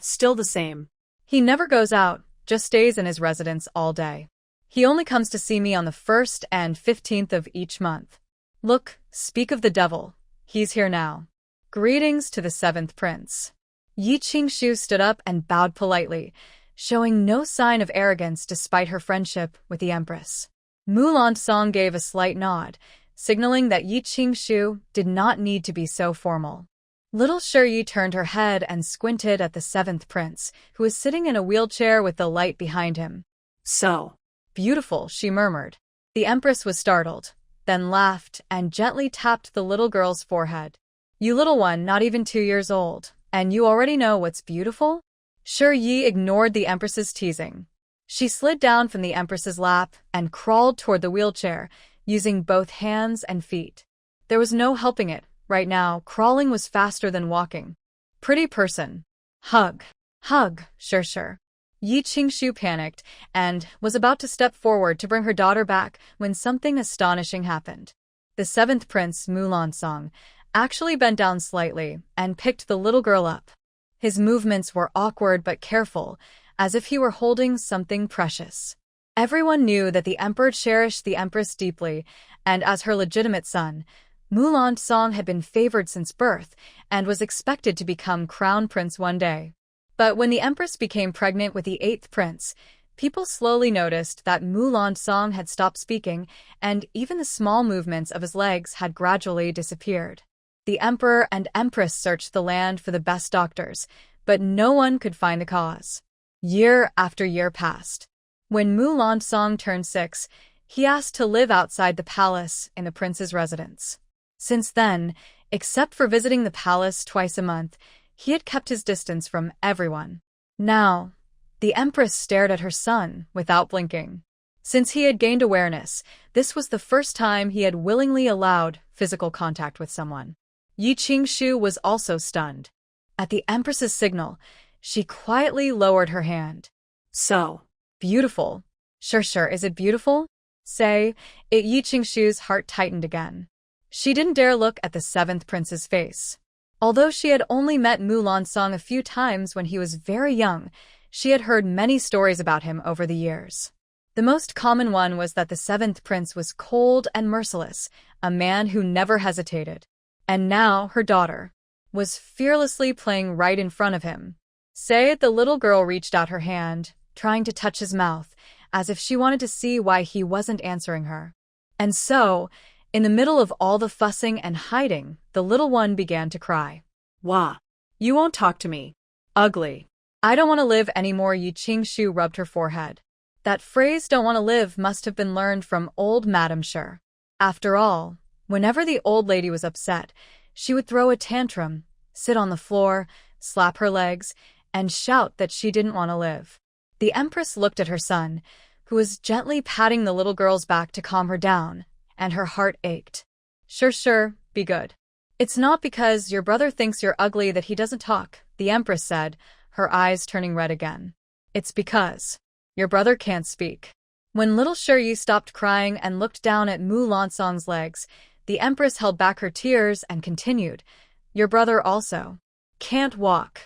Still the same. He never goes out, just stays in his residence all day. He only comes to see me on the 1st and 15th of each month. Look, speak of the devil, he's here now. Greetings to the 7th prince. Yi Qingshu stood up and bowed politely, showing no sign of arrogance despite her friendship with the empress. Mulan Song gave a slight nod, signaling that Yi Qingshu did not need to be so formal. Little Shuri turned her head and squinted at the 7th prince, who was sitting in a wheelchair with the light behind him. So beautiful, she murmured. The empress was startled, then laughed and gently tapped the little girl's forehead. You little one, not even 2 years old, and you already know what's beautiful? Yi ignored the empress's teasing. She slid down from the empress's lap and crawled toward the wheelchair, using both hands and feet. There was no helping it. Right now, crawling was faster than walking. Pretty person. Hug. Hug, sure. Yi Qingshu panicked and was about to step forward to bring her daughter back when something astonishing happened. The 7th prince, Mulan Song, actually bent down slightly and picked the little girl up. His movements were awkward but careful, as if he were holding something precious. Everyone knew that the emperor cherished the empress deeply, and as her legitimate son, Mulan Song had been favored since birth and was expected to become crown prince one day. But when the empress became pregnant with the 8th prince, people slowly noticed that Mulan Song had stopped speaking, and even the small movements of his legs had gradually disappeared. The emperor and empress searched the land for the best doctors, but no one could find the cause. Year after year passed. When Mulan Song turned 6, he asked to live outside the palace in the prince's residence. Since then, except for visiting the palace twice a month, he had kept his distance from everyone. Now, the Empress stared at her son without blinking. Since he had gained awareness, this was the first time he had willingly allowed physical contact with someone. Yi Qingshu was also stunned. At the Empress's signal, she quietly lowered her hand. So. Beautiful. Sure, is it beautiful? Say, Yi Qingshu's heart tightened again. She didn't dare look at the seventh prince's face. Although she had only met Mulan Song a few times when he was very young, she had heard many stories about him over the years. The most common one was that the seventh prince was cold and merciless, a man who never hesitated. And now her daughter was fearlessly playing right in front of him. Say, the little girl reached out her hand, trying to touch his mouth, as if she wanted to see why he wasn't answering her. And so, in the middle of all the fussing and hiding, the little one began to cry. Wah. You won't talk to me. Ugly. I don't want to live anymore. Yi Qingshu rubbed her forehead. That phrase, don't want to live, must have been learned from old Madame Sure. After all, whenever the old lady was upset, she would throw a tantrum, sit on the floor, slap her legs, and shout that she didn't want to live. The Empress looked at her son, who was gently patting the little girl's back to calm her down, and her heart ached. Sure, be good. It's not because your brother thinks you're ugly that he doesn't talk, the Empress said, her eyes turning red again. It's because your brother can't speak. When little Yi stopped crying and looked down at Mulan Song's legs, the Empress held back her tears and continued, your brother also can't walk.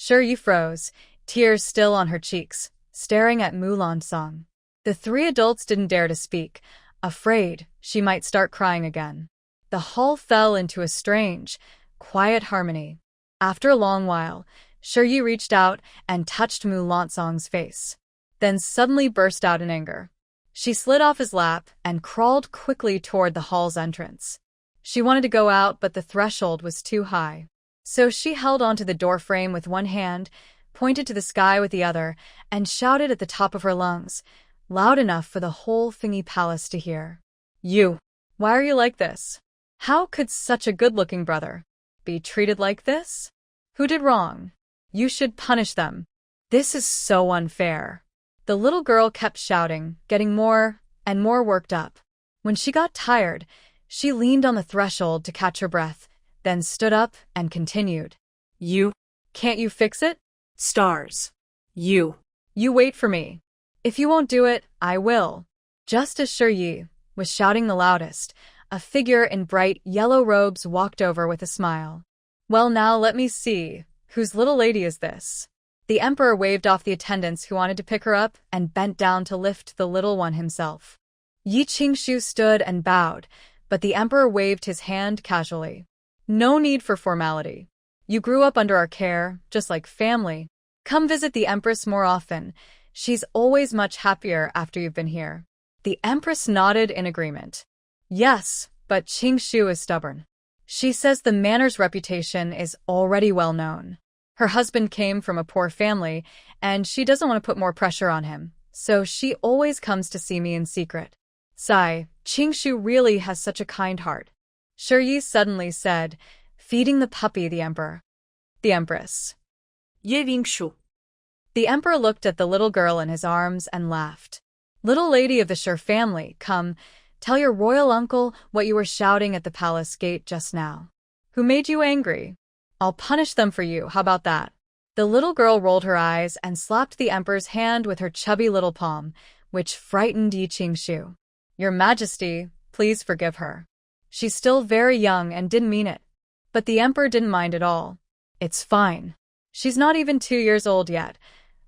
Yi froze, tears still on her cheeks, staring at Mulan Song. The three adults didn't dare to speak, afraid she might start crying again. The hall fell into a strange, quiet harmony. After a long while, Yi reached out and touched Mulan Song's face, then suddenly burst out in anger. She slid off his lap and crawled quickly toward the hall's entrance. She wanted to go out, but the threshold was too high. So she held onto the doorframe with one hand, pointed to the sky with the other, and shouted at the top of her lungs, loud enough for the whole thingy palace to hear. You! Why are you like this? How could such a good-looking brother be treated like this? Who did wrong? You should punish them. This is so unfair. The little girl kept shouting, getting more and more worked up. When she got tired, she leaned on the threshold to catch her breath, then stood up and continued. You. Can't you fix it? Stars. You. You wait for me. If you won't do it, I will. Just as Yi was shouting the loudest, a figure in bright yellow robes walked over with a smile. Well, now let me see. Whose little lady is this? The Emperor waved off the attendants who wanted to pick her up and bent down to lift the little one himself. Yi Qingshu stood and bowed, but the Emperor waved his hand casually. No need for formality. You grew up under our care, just like family. Come visit the Empress more often. She's always much happier after you've been here. The Empress nodded in agreement. Yes, but Qingshu is stubborn. She says the manor's reputation is already well known. Her husband came from a poor family, and she doesn't want to put more pressure on him, so she always comes to see me in secret. Sigh, Qingshu really has such a kind heart. Yi suddenly said, feeding the puppy the Emperor. The Empress. Ye Wingshu. The Emperor looked at the little girl in his arms and laughed. Little lady of the Sure family, come, tell your royal uncle what you were shouting at the palace gate just now. Who made you angry? I'll punish them for you, how about that? The little girl rolled her eyes and slapped the Emperor's hand with her chubby little palm, which frightened Yi Qingshu. Your Majesty, please forgive her. She's still very young and didn't mean it. But the Emperor didn't mind at all. It's fine. She's not even 2 years old yet.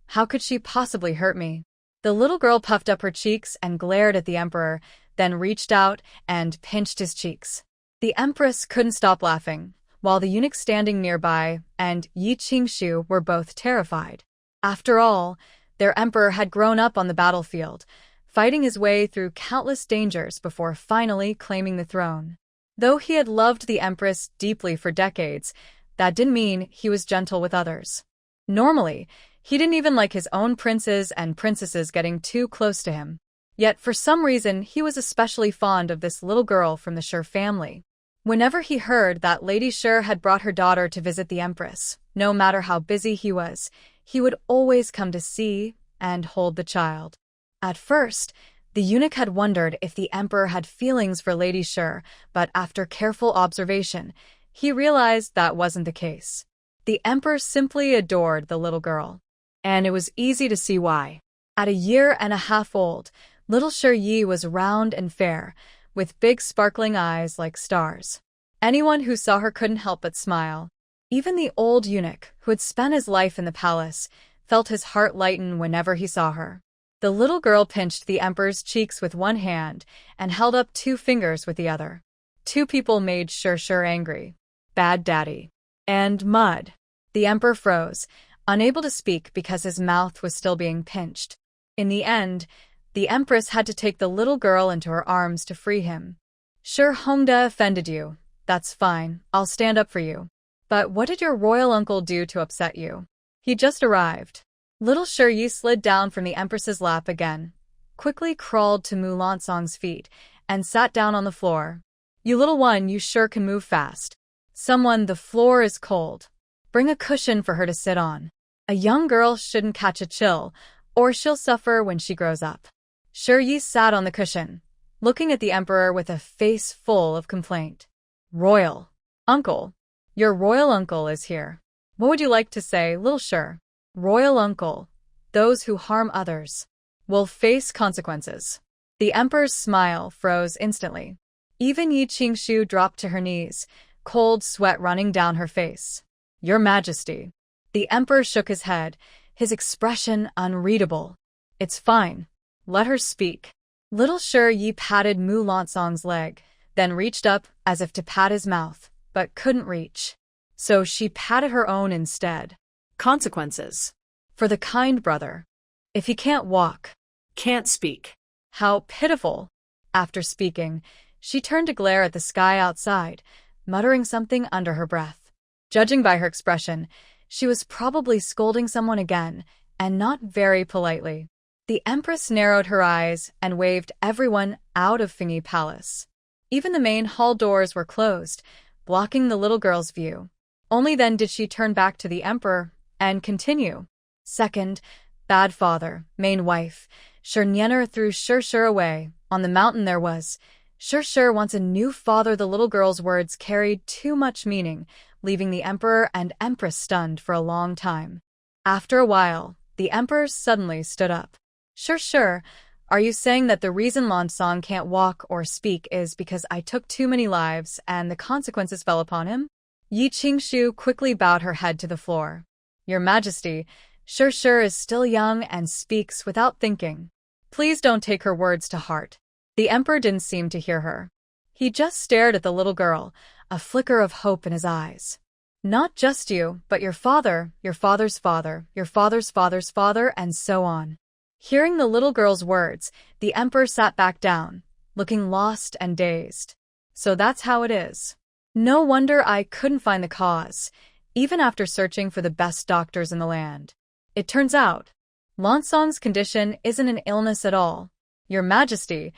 How could she possibly hurt me? The little girl puffed up her cheeks and glared at the Emperor, then reached out and pinched his cheeks. The Empress couldn't stop laughing, while the eunuch standing nearby and Yi Qingshu were both terrified. After all, their emperor had grown up on the battlefield, fighting his way through countless dangers before finally claiming the throne. Though he had loved the Empress deeply for decades, that didn't mean he was gentle with others. Normally, he didn't even like his own princes and princesses getting too close to him. Yet for some reason he was especially fond of this little girl from the Shur family. Whenever he heard that Lady Shur had brought her daughter to visit the Empress, no matter how busy he would always come to see and hold the child. At first, the eunuch had wondered if the Emperor had feelings for Lady Shur, but after careful observation, he realized that wasn't the case. The Emperor simply adored the little girl. And it was easy to see why. At 1.5 years old, little Shur Yi was round and fair, with big sparkling eyes like stars. Anyone who saw her couldn't help but smile. Even the old eunuch, who had spent his life in the palace, felt his heart lighten whenever he saw her. The little girl pinched the Emperor's cheeks with one hand and held up 2 fingers with the other. 2 people made Shur angry. Bad Daddy and Mud. The Emperor froze, unable to speak because his mouth was still being pinched. In the end, the Empress had to take the little girl into her arms to free him. Shur Hongda offended you. That's fine, I'll stand up for you. But what did your royal uncle do to upset you? He just arrived. Little Shur Yi slid down from the Empress's lap again, quickly crawled to Mu Lansong's feet, and sat down on the floor. You little one, you sure can move fast. Someone, the floor is cold. Bring a cushion for her to sit on. A young girl shouldn't catch a chill, or she'll suffer when she grows up. Shur Yi sat on the cushion, looking at the Emperor with a face full of complaint. Royal Uncle. Your royal uncle is here. What would you like to say, little Shur? Royal uncle. Those who harm others will face consequences. The Emperor's smile froze instantly. Even Yi Qingshu dropped to her knees, cold sweat running down her face. Your Majesty. The Emperor shook his head, his expression unreadable. It's fine. Let her speak. Little Shur Yi patted Mu Lansong's leg, then reached up as if to pat his mouth, but couldn't reach. So she patted her own instead. Consequences. For the kind brother. If he can't walk, Can't speak. how pitiful. After speaking, she turned to glare at the sky outside, muttering something under her breath. Judging by her expression, she was probably scolding someone again, and not very politely. The Empress narrowed her eyes and waved everyone out of Fingy Palace. Even the main hall doors were closed, blocking the little girl's view. Only then did she turn back to the Emperor and continue. Second, bad father, main wife. Shur Nyener threw Shur away. On the mountain there was. Shur wants a new father. The little girl's words carried too much meaning, leaving the Emperor and Empress stunned for a long time. After a while, the Emperor suddenly stood up. Shur, are you saying that the reason Lansong can't walk or speak is because I took too many lives and the consequences fell upon him? Yi Qingshu quickly bowed her head to the floor. Your Majesty, Shur is still young and speaks without thinking. Please don't take her words to heart. The Emperor didn't seem to hear her. He just stared at the little girl, a flicker of hope in his eyes. Not just you, but your father, your father's father, your father's father's father, and so on. Hearing the little girl's words, the Emperor sat back down, looking lost and dazed. So that's how it is. No wonder I couldn't find the cause, even after searching for the best doctors in the land. It turns out, Lansong's condition isn't an illness at all. Your Majesty,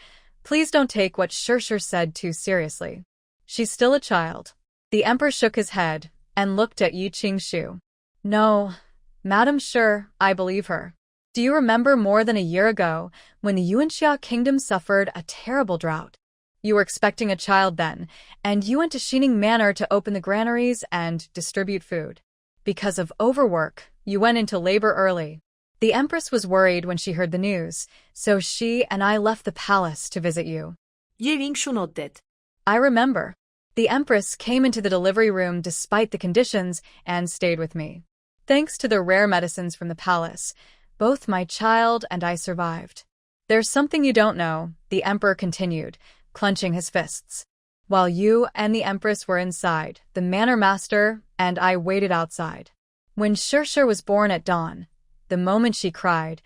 please don't take what Shur said too seriously. She's still a child. The Emperor shook his head and looked at Yi Qingshu. No, Madam Shur, I believe her. Do you remember more than a year ago, when the Yuanxia kingdom suffered a terrible drought? You were expecting a child then, and you went to Xining Manor to open the granaries and distribute food. Because of overwork, you went into labor early. The Empress was worried when she heard the news, so she and I left the palace to visit you. I remember. The Empress came into the delivery room despite the conditions and stayed with me. Thanks to the rare medicines from the palace, both my child and I survived. There's something you don't know, the Emperor continued, clenching his fists. While you and the Empress were inside, the manor master and I waited outside. When Shur was born at dawn, the moment she cried,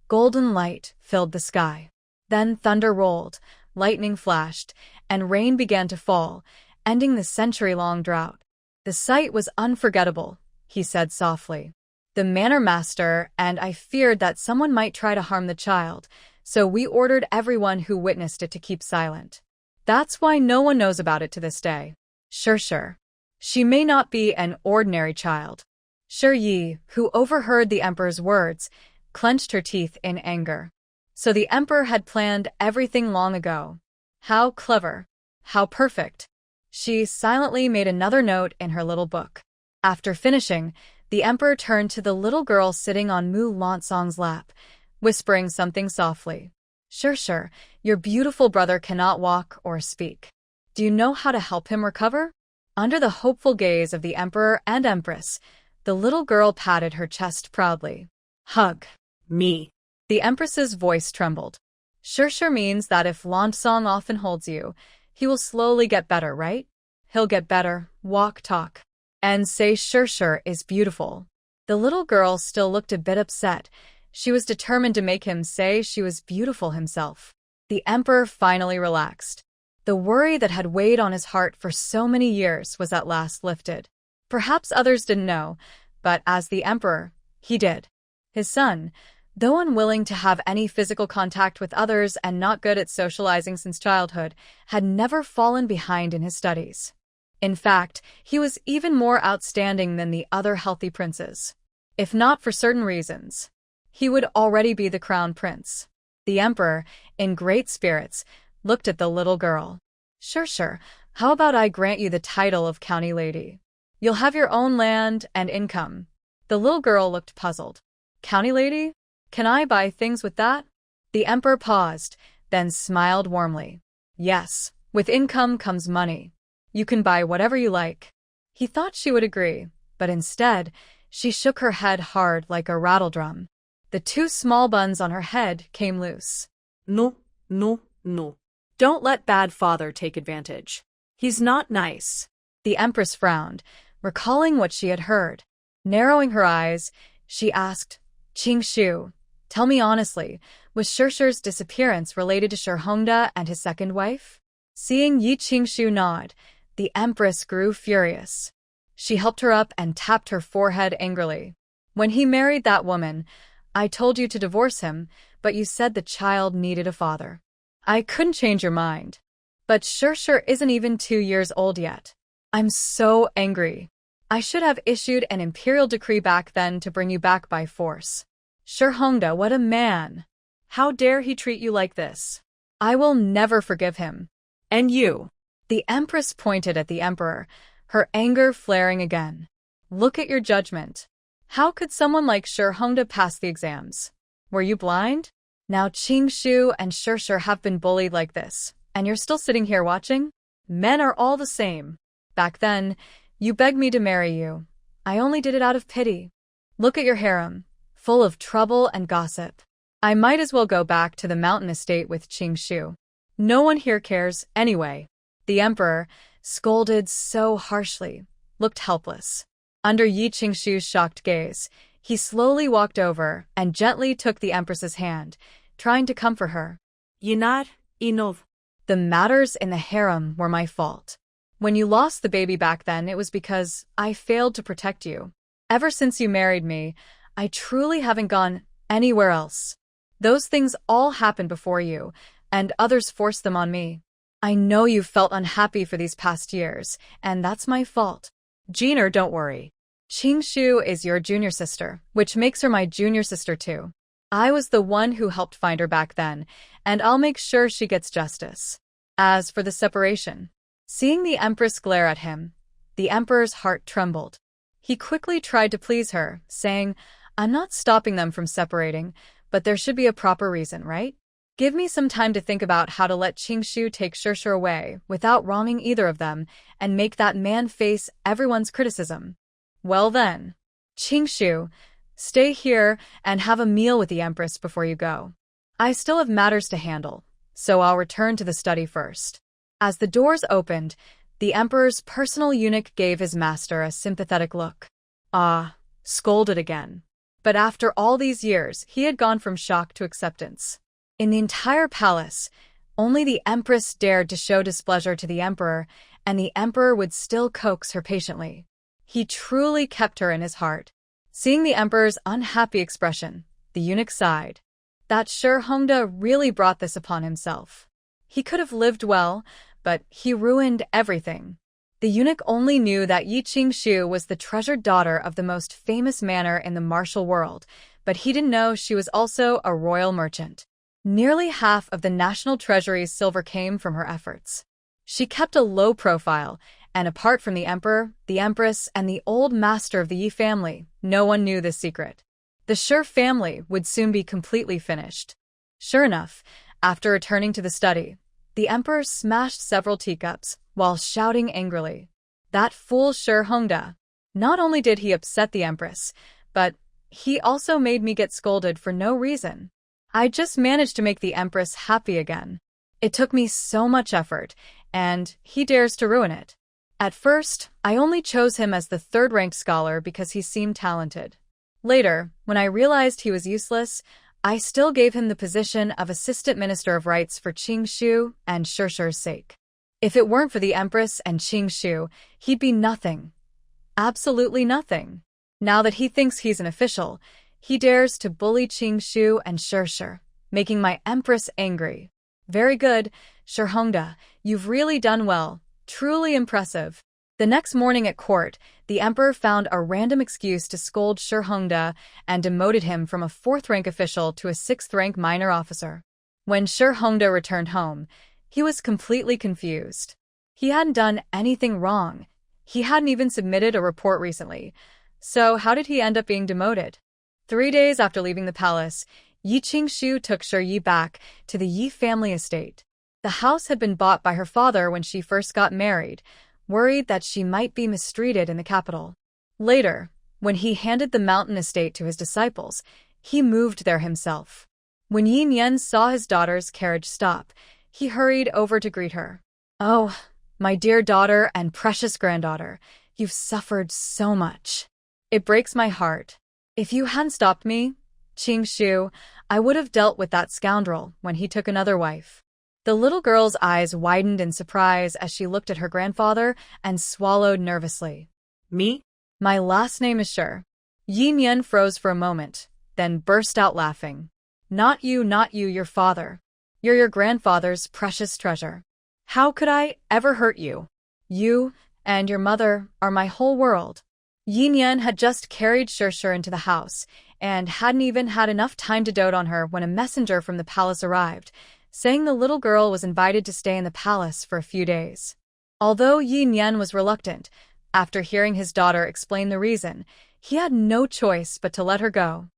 golden light filled the sky. Then thunder rolled, lightning flashed, and rain began to fall, ending the century-long drought. The sight was unforgettable, he said softly. The manor master and I feared that someone might try to harm the child, so we ordered everyone who witnessed it to keep silent. That's why no one knows about it to this day. Sure. She may not be an ordinary child. Yi, who overheard the emperor's words, clenched her teeth in anger. So the emperor had planned everything long ago. How clever. How perfect. She silently made another note in her little book. After finishing, the emperor turned to the little girl sitting on Mu Lansong's lap, whispering something softly. Sure, your beautiful brother cannot walk or speak. Do you know how to help him recover? Under the hopeful gaze of the emperor and empress, the little girl patted her chest proudly. Hug. Me. The empress's voice trembled. Sure means that if Lansong often holds you, he will slowly get better, right? He'll get better, walk, talk, and say sure is beautiful. The little girl still looked a bit upset. She was determined to make him say she was beautiful himself. The emperor finally relaxed. The worry that had weighed on his heart for so many years was at last lifted. Perhaps others didn't know, but as the emperor, he did. His son, though unwilling to have any physical contact with others and not good at socializing since childhood, had never fallen behind in his studies. In fact, he was even more outstanding than the other healthy princes. If not for certain reasons, he would already be the crown prince. The emperor, in great spirits, looked at the little girl. Sure, how about I grant you the title of county lady? You'll have your own land and income. The little girl looked puzzled. County lady? Can I buy things with that? The emperor paused, then smiled warmly. Yes, with income comes money. You can buy whatever you like. He thought she would agree, but instead, she shook her head hard like a rattledrum. The two small buns on her head came loose. No. Don't let bad father take advantage. He's not nice. The empress frowned, recalling what she had heard. Narrowing her eyes, she asked, Qingshu, tell me honestly, was Shurshu's disappearance related to Shurhongda and his second wife? Seeing Yi Qingshu nod, the empress grew furious. She helped her up and tapped her forehead angrily. When he married that woman, I told you to divorce him, but you said the child needed a father. I couldn't change your mind. But Shurshu isn't even 2 years old yet. I'm so angry. I should have issued an imperial decree back then to bring you back by force. Shurhongda, what a man! How dare he treat you like this? I will never forgive him. And you? The empress pointed at the emperor, her anger flaring again. Look at your judgment. How could someone like Shurhongda pass the exams? Were you blind? Now Qingshu and Shurshu have been bullied like this, and you're still sitting here watching? Men are all the same. Back then, you begged me to marry you. I only did it out of pity. Look at your harem, full of trouble and gossip. I might as well go back to the mountain estate with Qingshu. No one here cares, anyway. The emperor, scolded so harshly, looked helpless. Under Yi Qingshu's shocked gaze, he slowly walked over and gently took the empress's hand, trying to comfort her. Yinar, Inov. The matters in the harem were my fault. When you lost the baby back then, it was because I failed to protect you. Ever since you married me, I truly haven't gone anywhere else. Those things all happened before you, and others forced them on me. I know you've felt unhappy for these past years, and that's my fault. Jeaner, don't worry. Qingshu is your junior sister, which makes her my junior sister too. I was the one who helped find her back then, and I'll make sure she gets justice. As for the separation, seeing the empress glare at him, the emperor's heart trembled. He quickly tried to please her, saying, I'm not stopping them from separating, but there should be a proper reason, right? Give me some time to think about how to let Qingshu take Shurshu away without wronging either of them and make that man face everyone's criticism. Well then, Qingshu, stay here and have a meal with the empress before you go. I still have matters to handle, so I'll return to the study first. As the doors opened, the emperor's personal eunuch gave his master a sympathetic look. Scolded again. But after all these years, he had gone from shock to acceptance. In the entire palace, only the empress dared to show displeasure to the emperor, and the emperor would still coax her patiently. He truly kept her in his heart. Seeing the emperor's unhappy expression, the eunuch sighed. that Hongda really brought this upon himself. He could have lived well, but he ruined everything. The eunuch only knew that Yi Qingshu was the treasured daughter of the most famous manor in the martial world, but he didn't know she was also a royal merchant. Nearly half of the national treasury's silver came from her efforts. She kept a low profile, and apart from the emperor, the empress, and the old master of the Yi family, no one knew this secret. The Shi family would soon be completely finished. Sure enough, after returning to the study, the emperor smashed several teacups while shouting angrily, "That fool Shi Hongda! Not only did he upset the empress, but he also made me get scolded for no reason. I just managed to make the empress happy again. It took me so much effort, and he dares to ruin it. At first, I only chose him as the third-ranked scholar because he seemed talented. Later, when I realized he was useless, I still gave him the position of Assistant Minister of Rights for Qingshu and Shi's sake. If it weren't for the Empress and Qingshu, he'd be nothing. Absolutely nothing. Now that he thinks he's an official, he dares to bully Qingshu and Shi, making my Empress angry. Very good, Shi Hongda, you've really done well. Truly impressive." The next morning at court, the emperor found a random excuse to scold Shi Hongda and demoted him from a 4th-rank official to a 6th-rank minor officer. When Shi Hongda returned home, he was completely confused. He hadn't done anything wrong. He hadn't even submitted a report recently. So how did he end up being demoted? 3 days after leaving the palace, Yi Qingshu took Shi Yi back to the Yi family estate. The house had been bought by her father when she first got married, worried that she might be mistreated in the capital. Later, when he handed the mountain estate to his disciples, he moved there himself. When Yin Yan saw his daughter's carriage stop, he hurried over to greet her. "Oh, my dear daughter and precious granddaughter, you've suffered so much. It breaks my heart. If you hadn't stopped me, Qingshu, I would have dealt with that scoundrel when he took another wife." The little girl's eyes widened in surprise as she looked at her grandfather and swallowed nervously. "Me? My last name is Shi." Yin Yan froze for a moment, then burst out laughing. Not you, your father. You're your grandfather's precious treasure. How could I ever hurt you? You and your mother are my whole world." Yin Yan had just carried Shi into the house and hadn't even had enough time to dote on her when a messenger from the palace arrived, saying the little girl was invited to stay in the palace for a few days. Although Yin Yan was reluctant, after hearing his daughter explain the reason, he had no choice but to let her go.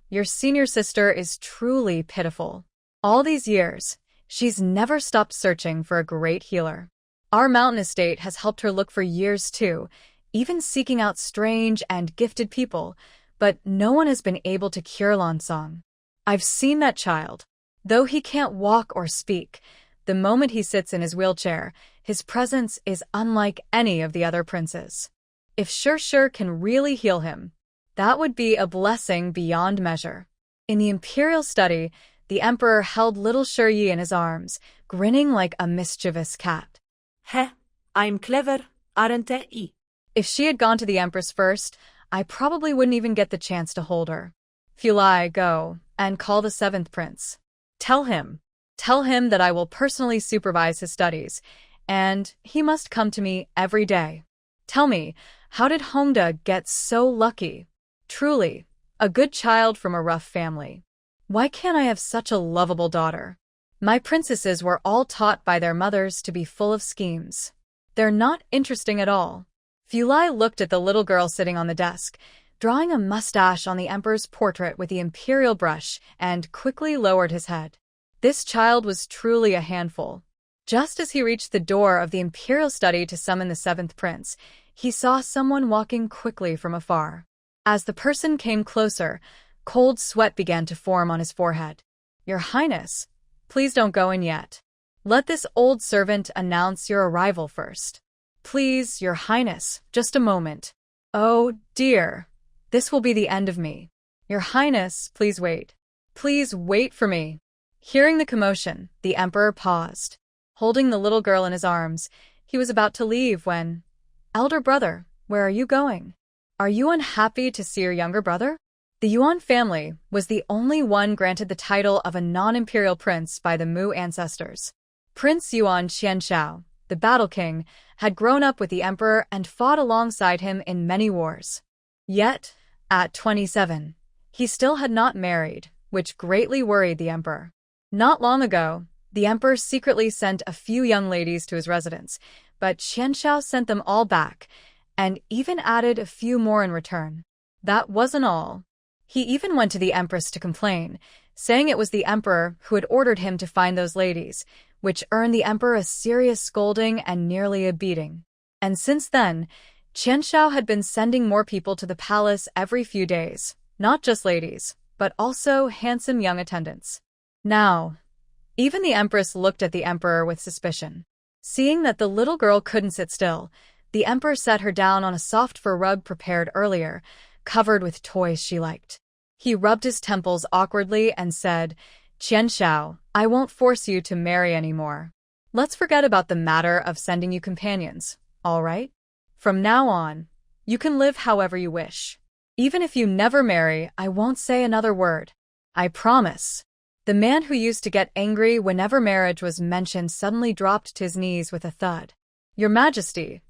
Your senior sister is truly pitiful. All these years, she's never stopped searching for a great healer. Our mountain estate has helped her look for years too, even seeking out strange and gifted people, but no one has been able to cure Lansong. I've seen that child. Though he can't walk or speak, the moment he sits in his wheelchair, his presence is unlike any of the other princes. If Shi can really heal him, that would be a blessing beyond measure. In the imperial study, the emperor held little Shi Yi in his arms, grinning like a mischievous cat. "Heh, I'm clever, aren't I?" If she had gone to the empress first, I probably wouldn't even get the chance to hold her. Fulai, go and call the 7th prince. Tell him that I will personally supervise his studies, and he must come to me every day. Tell me, how did Hongda get so lucky? Truly, a good child from a rough family. Why can't I have such a lovable daughter? My princesses were all taught by their mothers to be full of schemes. They're not interesting at all." Fulai looked at the little girl sitting on the desk, drawing a mustache on the emperor's portrait with the imperial brush, and quickly lowered his head. This child was truly a handful. Just as he reached the door of the imperial study to summon the 7th prince, he saw someone walking quickly from afar. As the person came closer, cold sweat began to form on his forehead. "Your Highness, please don't go in yet. Let this old servant announce your arrival first. Please, Your Highness, just a moment. Oh, dear. This will be the end of me. Your Highness, please wait. Please wait for me." Hearing the commotion, the emperor paused. Holding the little girl in his arms, he was about to leave when, "Elder brother, where are you going? Are you unhappy to see your younger brother?" The Yuan family was the only one granted the title of a non-imperial prince by the Mu ancestors. Prince Yuan Qianshao, the Battle King, had grown up with the emperor and fought alongside him in many wars. Yet, at 27, he still had not married, which greatly worried the emperor. Not long ago, the emperor secretly sent a few young ladies to his residence, but Qianshao sent them all back, and even added a few more in return. That wasn't all. He even went to the empress to complain, saying it was the emperor who had ordered him to find those ladies, which earned the emperor a serious scolding and nearly a beating. And since then, Qianshao had been sending more people to the palace every few days, not just ladies, but also handsome young attendants. Now, even the empress looked at the emperor with suspicion. Seeing that the little girl couldn't sit still, the emperor set her down on a soft fur rug prepared earlier, covered with toys she liked. He rubbed his temples awkwardly and said, "Qianshao, I won't force you to marry anymore. Let's forget about the matter of sending you companions, all right? From now on, you can live however you wish. Even if you never marry, I won't say another word. I promise." The man who used to get angry whenever marriage was mentioned suddenly dropped to his knees with a thud. "Your Majesty,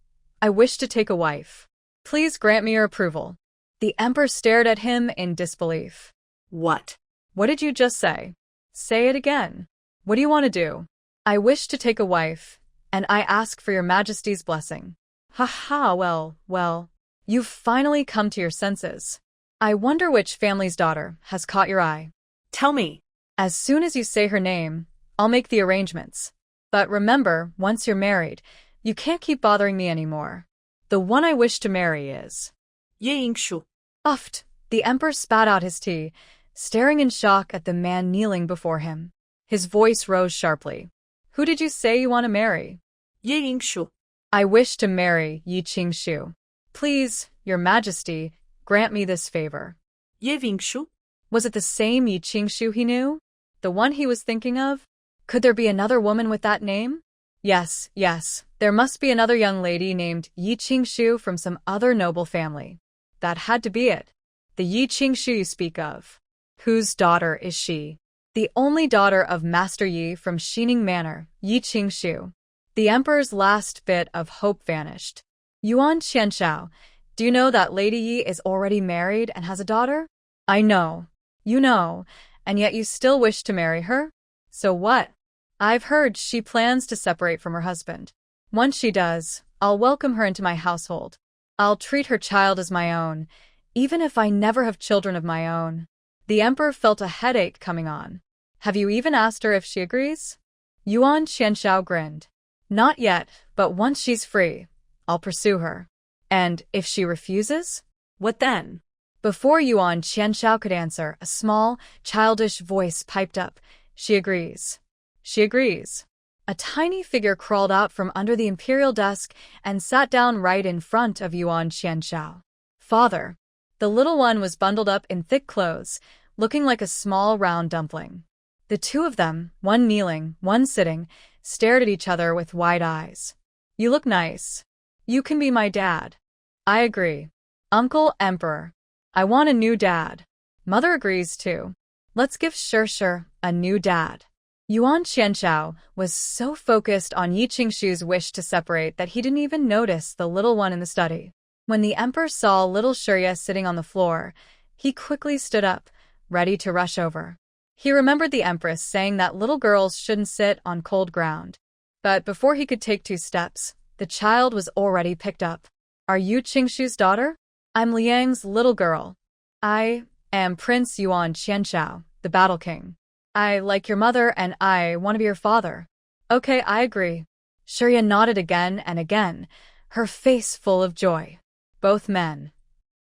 I wish to take a wife. Please grant me your approval." The emperor stared at him in disbelief. What? "What did you just say? Say it again. What do you want to do?" "I wish to take a wife, and I ask for your Majesty's blessing." "Ha ha, well, you've finally come to your senses. I wonder which family's daughter has caught your eye." Tell me. "As soon as you say her name, I'll make the arrangements. But remember, once you're married, you can't keep bothering me anymore. The one I wish to marry is..." Ye Yingshu. Uffed, the emperor spat out his tea, staring in shock at the man kneeling before him. His voice rose sharply. "Who did you say you want to marry?" Ye Yingshu. "I wish to marry Yi Qingshu. Please, your Majesty, grant me this favor." Ye Yingshu. Was it the same Yi Qingshu he knew? The one he was thinking of? Could there be another woman with that name? Yes, there must be another young lady named Yi Qingshu from some other noble family. That had to be it. The Yi Qingshu you speak of. Whose daughter is she? The only daughter of Master Yi from Xining Manor, Yi Qingshu. The emperor's last bit of hope vanished. "Yuan Qianshao, do you know that Lady Yi is already married and has a daughter?" "I know. You know, and yet you still wish to marry her? So what?" "I've heard she plans to separate from her husband. Once she does, I'll welcome her into my household. I'll treat her child as my own, even if I never have children of my own." The emperor felt a headache coming on. "Have you even asked her if she agrees?" Yuan Qianshao grinned. "Not yet, but once she's free, I'll pursue her." "And if she refuses?" What then? Before Yuan Qianshao could answer, a small, childish voice piped up. "She agrees. She agrees." A tiny figure crawled out from under the imperial desk and sat down right in front of Yuan Qianshao. "Father." The little one was bundled up in thick clothes, looking like a small round dumpling. The two of them, one kneeling, one sitting, stared at each other with wide eyes. "You look nice. You can be my dad." "I agree. Uncle Emperor. I want a new dad." "Mother agrees too. Let's give Sure a new dad." Yuan Qianshao was so focused on Yi Qingshu's wish to separate that he didn't even notice the little one in the study. When the emperor saw little Shurya sitting on the floor, he quickly stood up, ready to rush over. He remembered the empress saying that little girls shouldn't sit on cold ground. But before he could take 2 steps, the child was already picked up. "Are you Qingshu's daughter?" "I'm Liang's little girl. I am Prince Yuan Qianshao, the Battle King. I like your mother and I want to be your father." "Okay, I agree." Shurya nodded again and again, her face full of joy. Both men.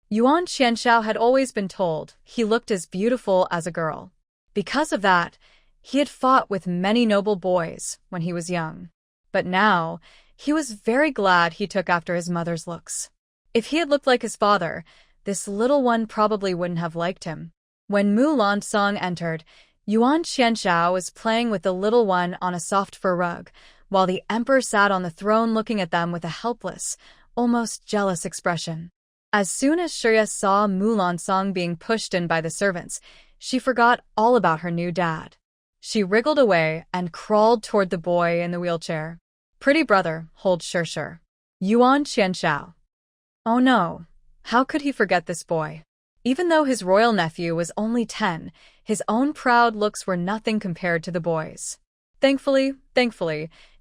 Yuan Qianshao had always been told he looked as beautiful as a girl. Because of that, he had fought with many noble boys when he was young. But now, he was very glad he took after his mother's looks. If he had looked like his father, this little one probably wouldn't have liked him. When Mu Lansong entered, Yuan Qianshao was playing with the little one on a soft fur rug, while the emperor sat on the throne looking at them with a helpless, almost jealous expression. As soon as Shirya saw Mulansang being pushed in by the servants, she forgot all about her new dad. She wriggled away and crawled toward the boy in the wheelchair. Pretty brother, hold Shirshir. Yuan Qianshao. Oh no, how could he forget this boy? Even though his royal nephew was only 10, his own proud looks were nothing compared to the boy's. Thankfully,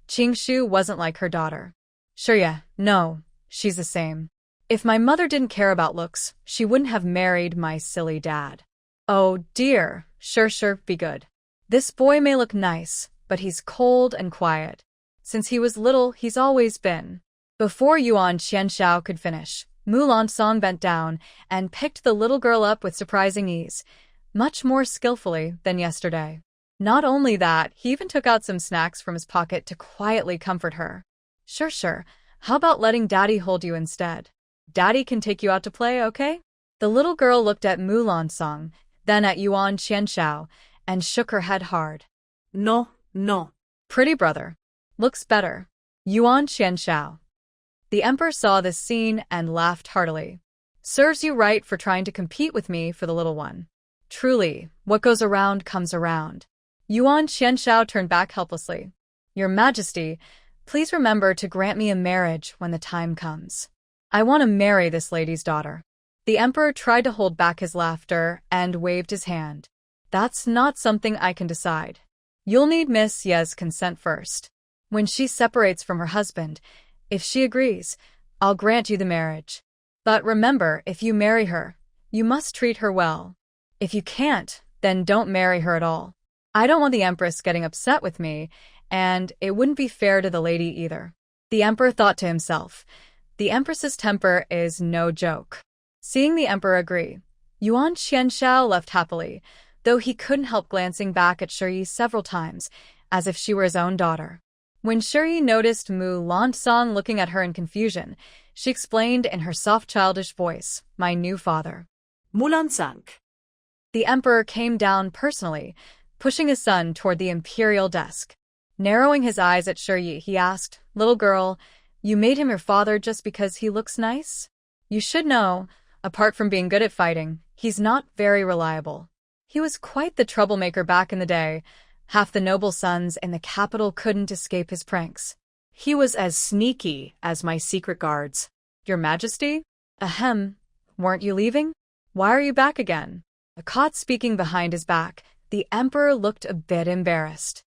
Qingshu wasn't like her daughter. Shirya, no, she's the same. If my mother didn't care about looks, she wouldn't have married my silly dad. Oh dear, Shirshir, be good. This boy may look nice, but he's cold and quiet. Since he was little, he's always been. Before Yuan Qianshao could finish, Mulansang bent down and picked the little girl up with surprising ease, much more skillfully than yesterday. Not only that, he even took out some snacks from his pocket to quietly comfort her. Sure, how about letting Daddy hold you instead? Daddy can take you out to play, okay? The little girl looked at Mulansang, then at Yuan Qianshao, and shook her head hard. No. Pretty brother. Looks better. Yuan Qianshao. The emperor saw this scene and laughed heartily. Serves you right for trying to compete with me for the little one. Truly, what goes around comes around. Yuan Qianshao turned back helplessly. Your Majesty, please remember to grant me a marriage when the time comes. I want to marry this lady's daughter. The emperor tried to hold back his laughter and waved his hand. That's not something I can decide. You'll need Miss Ye's consent first. When she separates from her husband, if she agrees, I'll grant you the marriage. But remember, if you marry her, you must treat her well. If you can't, then don't marry her at all. I don't want the Empress getting upset with me, and it wouldn't be fair to the lady either. The Emperor thought to himself, the Empress's temper is no joke. Seeing the Emperor agree, Yuan Qianshao left happily, though he couldn't help glancing back at Shiyi several times, as if she were his own daughter. When Shiyi noticed Mulansang looking at her in confusion, she explained in her soft childish voice, my new father. Mulansang. The Emperor came down personally, pushing his son toward the imperial desk. Narrowing his eyes at Shiyi, he asked, little girl, you made him your father just because he looks nice? You should know, apart from being good at fighting, he's not very reliable. He was quite the troublemaker back in the day. Half the noble sons in the capital couldn't escape his pranks. He was as sneaky as my secret guards. Your Majesty? Ahem, weren't you leaving? Why are you back again? Caught speaking behind his back, the Emperor looked a bit embarrassed.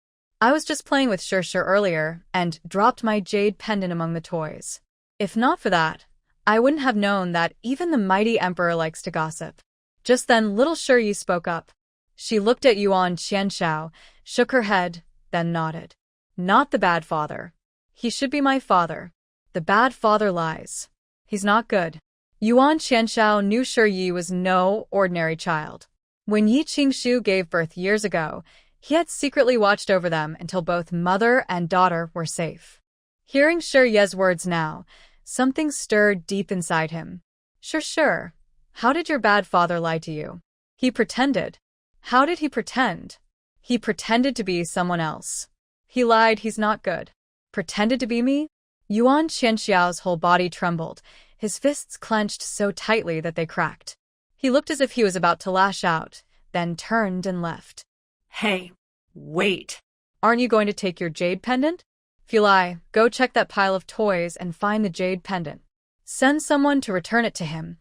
I was just playing with Shirshir earlier and dropped my jade pendant among the toys. If not for that, I wouldn't have known that even the mighty Emperor likes to gossip. Just then little Shiyi spoke up. She looked at Yuan Qianshao, shook her head, then nodded. Not the bad father. He should be my father. The bad father lies. He's not good. Yuan Qianshao knew Shiyi was no ordinary child. When Yi Qingshu gave birth years ago, he had secretly watched over them until both mother and daughter were safe. Hearing Shiyi's words now, something stirred deep inside him. Sure. How did your bad father lie to you? He pretended. How did he pretend? He pretended to be someone else. He lied he's not good. Pretended to be me? Yuan Qianxiao's whole body trembled, his fists clenched so tightly that they cracked. He looked as if he was about to lash out, then turned and left. Hey, wait. Aren't you going to take your jade pendant? Fulai, go check that pile of toys and find the jade pendant. Send someone to return it to him.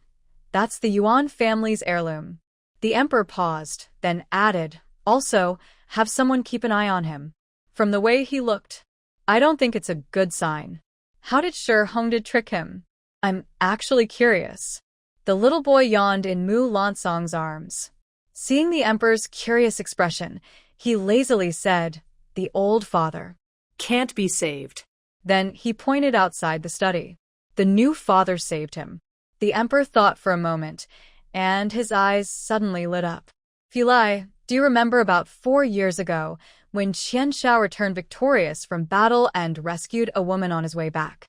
That's the Yuan family's heirloom. The Emperor paused, then added, also, have someone keep an eye on him. From the way he looked, I don't think it's a good sign. How did Shi Hongdid trick him? I'm actually curious. The little boy yawned in Mulansang's arms. Seeing the Emperor's curious expression, he lazily said, the old father. Can't be saved. Then he pointed outside the study. The new father saved him. The Emperor thought for a moment, and his eyes suddenly lit up. Fulai, do you remember about 4 years ago, when Qianshao returned victorious from battle and rescued a woman on his way back?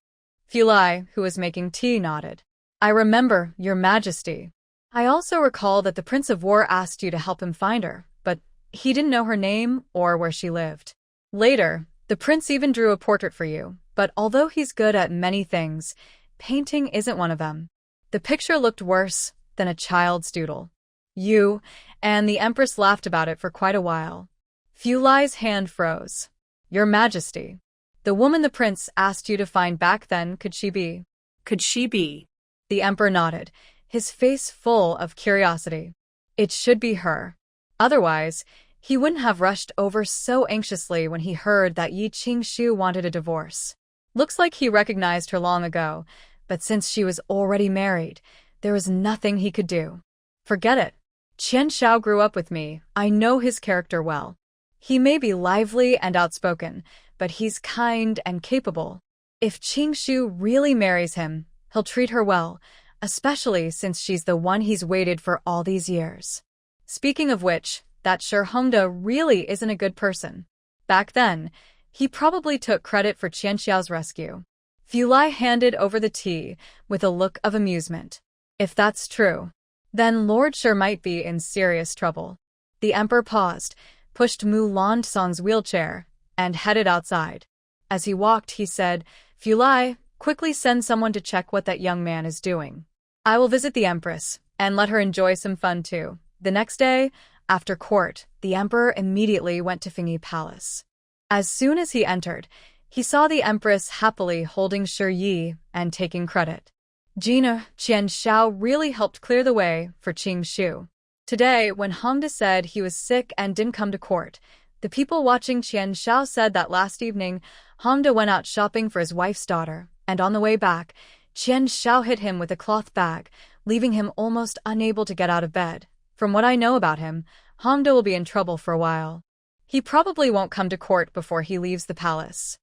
Fulai, who was making tea, nodded. I remember, Your Majesty. I also recall that the Prince of War asked you to help him find her, but he didn't know her name or where she lived. Later, the prince even drew a portrait for you, but although he's good at many things, painting isn't one of them. The picture looked worse than a child's doodle. You and the Empress laughed about it for quite a while. Fulai's hand froze. Your Majesty, the woman the prince asked you to find back then, could she be? Could she be? The Emperor nodded, his face full of curiosity. It should be her. Otherwise, he wouldn't have rushed over so anxiously when he heard that Yi Qingshu wanted a divorce. Looks like he recognized her long ago, but since she was already married, there was nothing he could do. Forget it. Qian Shao grew up with me. I know his character well. He may be lively and outspoken, but he's kind and capable. If Qingshu really marries him, he'll treat her well, especially since she's the one he's waited for all these years. Speaking of which, that Hongda really isn't a good person. Back then, he probably took credit for Qian Xiao's rescue. Fulai handed over the tea with a look of amusement. If that's true, then Lord Shi might be in serious trouble. The Emperor paused, pushed Mu Landsong's wheelchair, and headed outside. As he walked, he said, Fulai, quickly send someone to check what that young man is doing. I will visit the Empress, and let her enjoy some fun too. The next day, after court, the Emperor immediately went to Fingyi Palace. As soon as he entered, he saw the Empress happily holding Shi Yi and taking credit. Gina Qian Shao really helped clear the way for Qingshu. Today, when Hongda said he was sick and didn't come to court, the people watching Qian Shao said that last evening, Hongda went out shopping for his wife's daughter, and on the way back, Qian Shao hit him with a cloth bag, leaving him almost unable to get out of bed. From what I know about him, Hongda will be in trouble for a while. He probably won't come to court before he leaves the palace.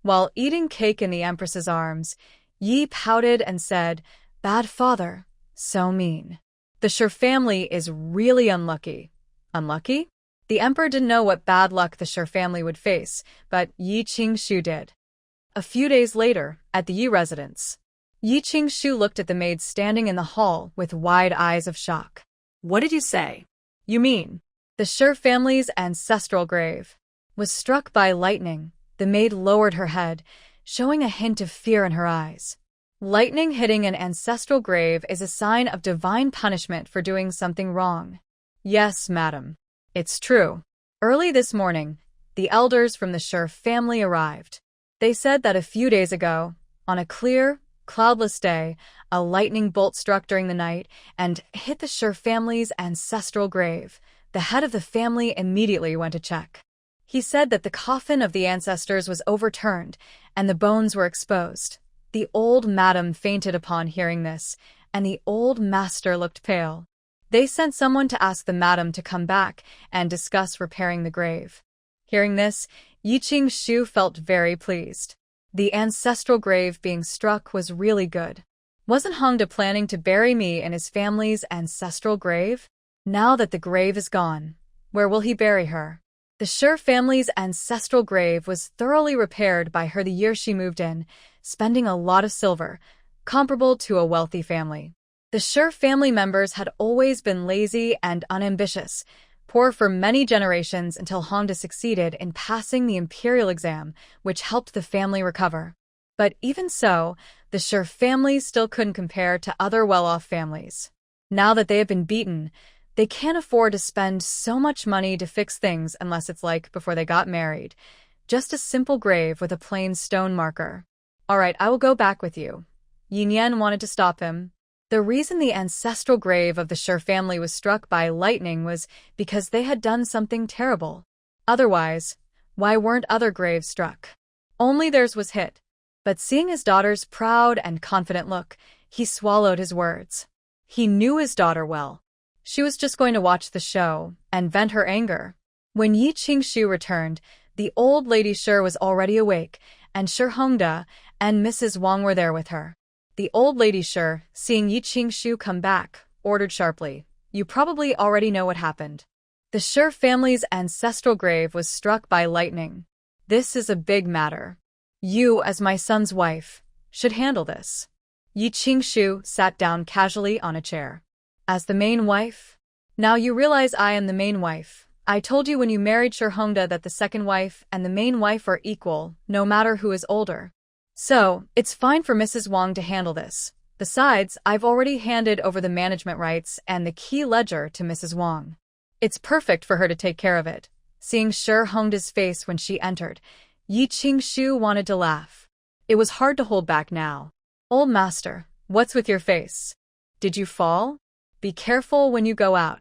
While eating cake in the Empress's arms, Yi pouted and said, Bad father, so mean. The Shi family is really unlucky. Unlucky? The Emperor didn't know what bad luck the Shi family would face, but Yi Qingshu did. A few days later, at the Yi residence, Yi Qingshu looked at the maid standing in the hall with wide eyes of shock. What did you say? You mean, the Shi family's ancestral grave was struck by lightning. The maid lowered her head, showing a hint of fear in her eyes. Lightning hitting an ancestral grave is a sign of divine punishment for doing something wrong. Yes, madam. It's true. Early this morning, the elders from the Shi family arrived. They said that a few days ago, on a clear, cloudless day, a lightning bolt struck during the night and hit the Shi family's ancestral grave. The head of the family immediately went to check. He said that the coffin of the ancestors was overturned and the bones were exposed. The old madam fainted upon hearing this, and the old master looked pale. They sent someone to ask the madam to come back and discuss repairing the grave. Hearing this, Yi Qingshu felt very pleased. The ancestral grave being struck was really good. Wasn't Hongda planning to bury me in his family's ancestral grave? Now that the grave is gone, where will he bury her? The Shi family's ancestral grave was thoroughly repaired by her the year she moved in, spending a lot of silver, comparable to a wealthy family. The Shi family members had always been lazy and unambitious, poor for many generations until Hongda succeeded in passing the imperial exam, which helped the family recover. But even so, the Shi family still couldn't compare to other well-off families. Now that they have been beaten, they can't afford to spend so much money to fix things unless it's like before they got married. Just a simple grave with a plain stone marker. All right, I will go back with you. Yin Yan wanted to stop him. The reason the ancestral grave of the Shi family was struck by lightning was because they had done something terrible. Otherwise, why weren't other graves struck? Only theirs was hit. But seeing his daughter's proud and confident look, he swallowed his words. He knew his daughter well. She was just going to watch the show and vent her anger. When Yi Qingshu returned, the old lady Shi was already awake, and Shi Hongda and Mrs. Wang were there with her. The old lady Shi, seeing Yi Qingshu come back, ordered sharply, You probably already know what happened. The Shi family's ancestral grave was struck by lightning. This is a big matter. You, as my son's wife, should handle this. Yi Qingshu sat down casually on a chair. As the main wife? Now you realize I am the main wife. I told you when you married Shi Hongda that the second wife and the main wife are equal, no matter who is older. So, it's fine for Mrs. Wang to handle this. Besides, I've already handed over the management rights and the key ledger to Mrs. Wang. It's perfect for her to take care of it. Seeing Shi Hongda's face when she entered, Yi Qingshu wanted to laugh. It was hard to hold back now. Old master, what's with your face? Did you fall? Be careful when you go out.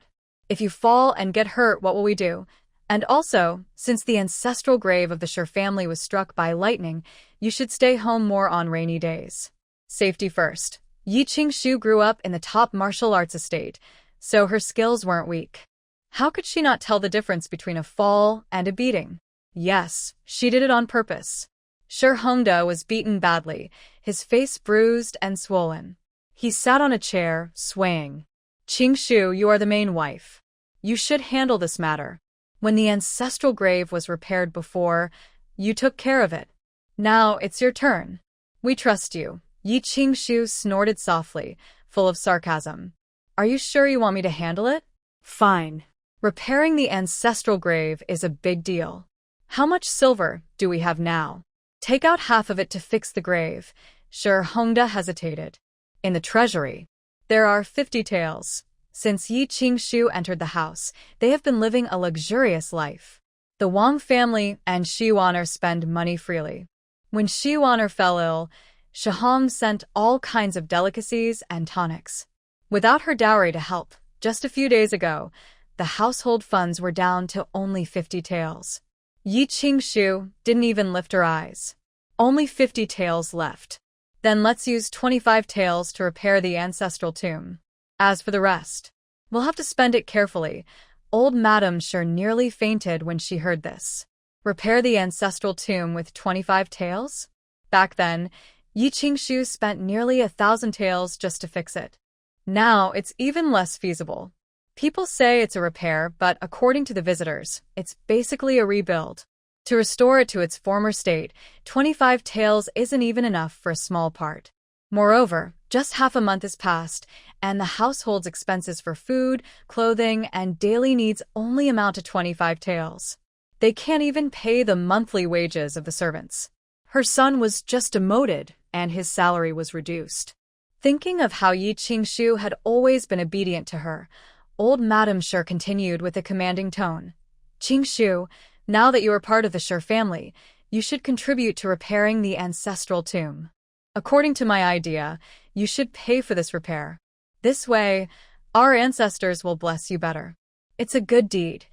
If you fall and get hurt, what will we do? And also, since the ancestral grave of the Shi family was struck by lightning, you should stay home more on rainy days. Safety first. Yi Qingshu grew up in the top martial arts estate, so her skills weren't weak. How could she not tell the difference between a fall and a beating? Yes, she did it on purpose. Shi Hongda was beaten badly, his face bruised and swollen. He sat on a chair, swaying. Qingshu, you are the main wife. You should handle this matter. When the ancestral grave was repaired before, you took care of it. Now it's your turn. We trust you. Yi Qingshu snorted softly, full of sarcasm. Are you sure you want me to handle it? Fine. Repairing the ancestral grave is a big deal. How much silver do we have now? Take out half of it to fix the grave. Shi Hongda hesitated. In the treasury, there are 50 taels. Since Yi Qingshu entered the house, they have been living a luxurious life. The Wang family and Shi Waner spend money freely. When Shi Waner fell ill, Shi Hong sent all kinds of delicacies and tonics. Without her dowry to help, just a few days ago, the household funds were down to only 50 taels. Yi Qingshu didn't even lift her eyes. Only 50 taels left. Then let's use 25 taels to repair the ancestral tomb. As for the rest, we'll have to spend it carefully. Old Madame Shi nearly fainted when she heard this. Repair the ancestral tomb with 25 taels? Back then, Yi Qingshu spent nearly 1,000 taels just to fix it. Now it's even less feasible. People say it's a repair, but according to the visitors, it's basically a rebuild. To restore it to its former state, 25 taels isn't even enough for a small part. Moreover, just half a month has passed, and the household's expenses for food, clothing, and daily needs only amount to 25 taels. They can't even pay the monthly wages of the servants. Her son was just demoted, and his salary was reduced. Thinking of how Yi Qingshu had always been obedient to her, old Madame Shi continued with a commanding tone. Qingshu, now that you are part of the Shi family, you should contribute to repairing the ancestral tomb. According to my idea, you should pay for this repair. This way, our ancestors will bless you better. It's a good deed.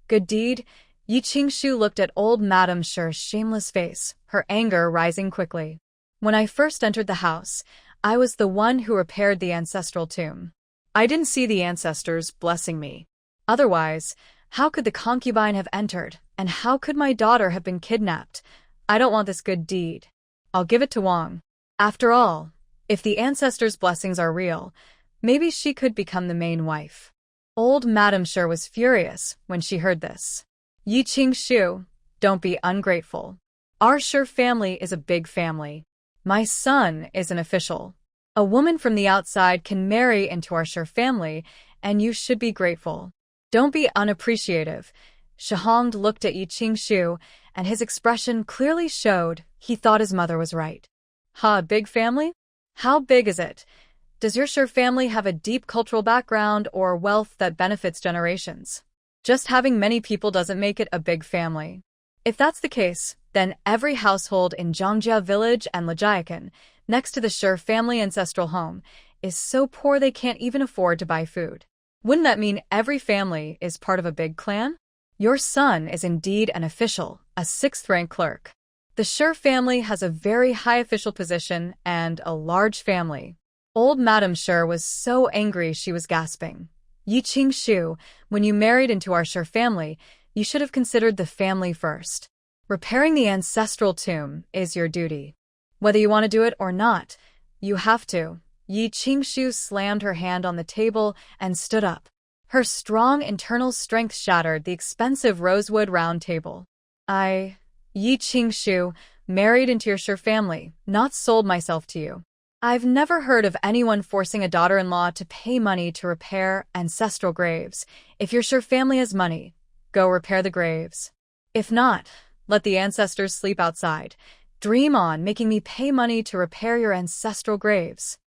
Good deed? Yi Qingshu looked at old Madame Shi's shameless face, her anger rising quickly. When I first entered the house, I was the one who repaired the ancestral tomb. I didn't see the ancestors blessing me. Otherwise, how could the concubine have entered, and how could my daughter have been kidnapped? I don't want this good deed. I'll give it to Wang. After all, if the ancestors' blessings are real, maybe she could become the main wife. Old Madame Shi was furious when she heard this. Yi Qingshu, don't be ungrateful. Our Shi family is a big family. My son is an official. A woman from the outside can marry into our Shi family, and you should be grateful. Don't be unappreciative. Shi Hong looked at Yi Qingshu, and his expression clearly showed he thought his mother was right. Ha, big family? How big is it? Does your Shi family have a deep cultural background or wealth that benefits generations? Just having many people doesn't make it a big family. If that's the case, then every household in Zhongjia village and Lajiakan, next to the Shi family ancestral home, is so poor they can't even afford to buy food. Wouldn't that mean every family is part of a big clan? Your son is indeed an official, a 6th-rank clerk. The Shi family has a very high official position and a large family. Old Madame Shi was so angry she was gasping. Yi Qingshu, when you married into our Shi family, you should have considered the family first. Repairing the ancestral tomb is your duty. Whether you want to do it or not, you have to. Yi Qingshu slammed her hand on the table and stood up. Her strong internal strength shattered the expensive rosewood round table. Yi Qingshu, married into your Shi family, not sold myself to you. I've never heard of anyone forcing a daughter-in-law to pay money to repair ancestral graves. If your Shi family has money, go repair the graves. If not, let the ancestors sleep outside. Dream on making me pay money to repair your ancestral graves.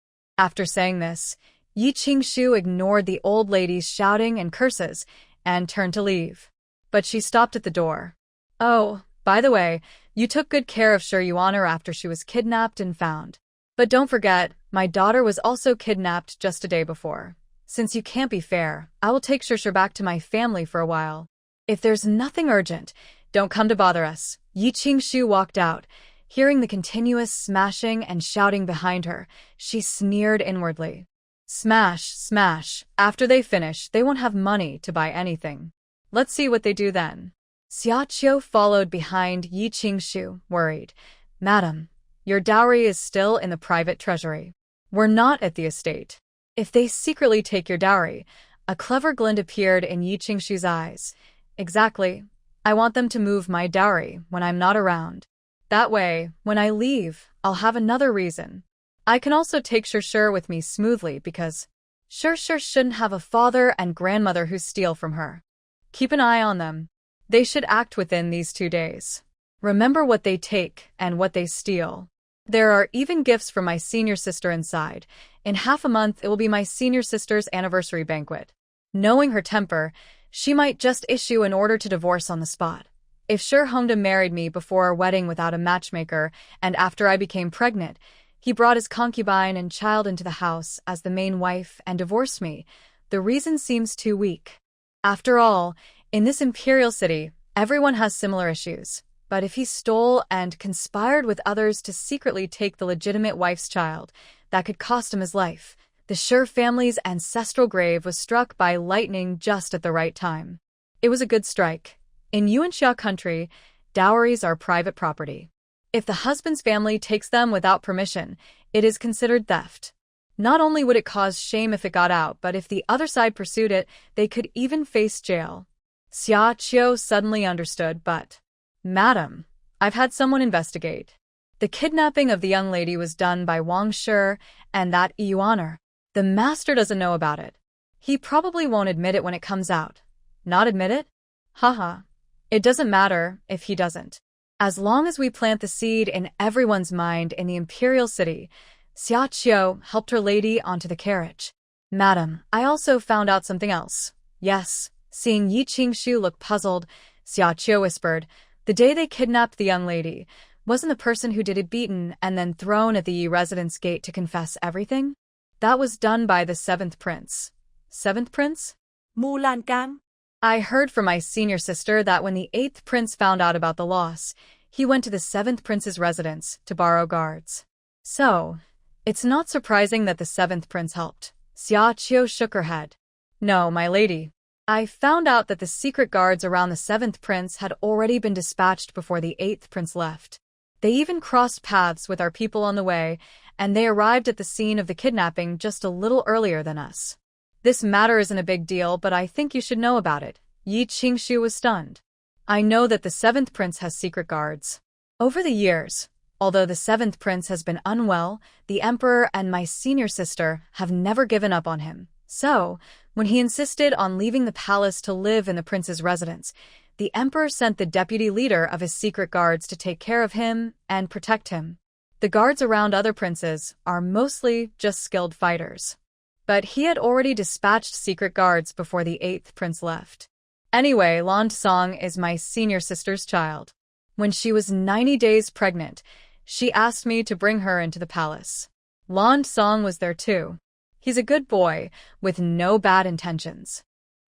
After saying this, Yi Qingshu ignored the old lady's shouting and curses and turned to leave. But she stopped at the door. Oh, by the way, you took good care of Shi Yuan'er after she was kidnapped and found. But don't forget, my daughter was also kidnapped just a day before. Since you can't be fair, I will take Shi back to my family for a while. If there's nothing urgent, don't come to bother us. Yi Qingshu walked out. Hearing the continuous smashing and shouting behind her, she sneered inwardly. Smash, smash. After they finish, they won't have money to buy anything. Let's see what they do then. Xiaqiu followed behind Yi Qingshu, worried. Madam, your dowry is still in the private treasury. We're not at the estate. If they secretly take your dowry, a clever glint appeared in Yi Qingshu's eyes. Exactly. I want them to move my dowry when I'm not around. That way, when I leave, I'll have another reason. I can also take Shi with me smoothly because Shi shouldn't have a father and grandmother who steal from her. Keep an eye on them. They should act within these 2 days. Remember what they take and what they steal. There are even gifts for my senior sister inside. In half a month, it will be my senior sister's anniversary banquet. Knowing her temper, she might just issue an order to divorce on the spot. If Shi Hongda married me before our wedding without a matchmaker, and after I became pregnant, he brought his concubine and child into the house as the main wife and divorced me, the reason seems too weak. After all, in this imperial city, everyone has similar issues. But if he stole and conspired with others to secretly take the legitimate wife's child, that could cost him his life. The Shi family's ancestral grave was struck by lightning just at the right time. It was a good strike. In Yuanxia country, dowries are private property. If the husband's family takes them without permission, it is considered theft. Not only would it cause shame if it got out, but if the other side pursued it, they could even face jail. Xiaqiu suddenly understood, but, Madam, I've had someone investigate. The kidnapping of the young lady was done by Wang Shi and that Yuan'er. The master doesn't know about it. He probably won't admit it when it comes out. Not admit it? Haha. It doesn't matter if he doesn't. As long as we plant the seed in everyone's mind in the imperial city, Xiaqiu helped her lady onto the carriage. Madam, I also found out something else. Yes. Seeing Yi Qingshu look puzzled, Xiaqiu whispered, the day they kidnapped the young lady, wasn't the person who did it beaten and then thrown at the Yi residence gate to confess everything? That was done by the 7th prince. 7th prince? Mu Lan Gang. I heard from my senior sister that when the 8th prince found out about the loss, he went to the 7th prince's residence to borrow guards. So, it's not surprising that the 7th prince helped. Xiaqiu shook her head. No, my lady. I found out that the secret guards around the 7th prince had already been dispatched before the 8th prince left. They even crossed paths with our people on the way, and they arrived at the scene of the kidnapping just a little earlier than us. This matter isn't a big deal, but I think you should know about it. Yi Qingshu was stunned. I know that the 7th prince has secret guards. Over the years, although the 7th prince has been unwell, the emperor and my senior sister have never given up on him. So, when he insisted on leaving the palace to live in the prince's residence, the emperor sent the deputy leader of his secret guards to take care of him and protect him. The guards around other princes are mostly just skilled fighters. But he had already dispatched secret guards before the 8th prince left. Anyway, Lan Song is my senior sister's child. When she was 90 days pregnant, she asked me to bring her into the palace. Lan Song was there too. He's a good boy, with no bad intentions.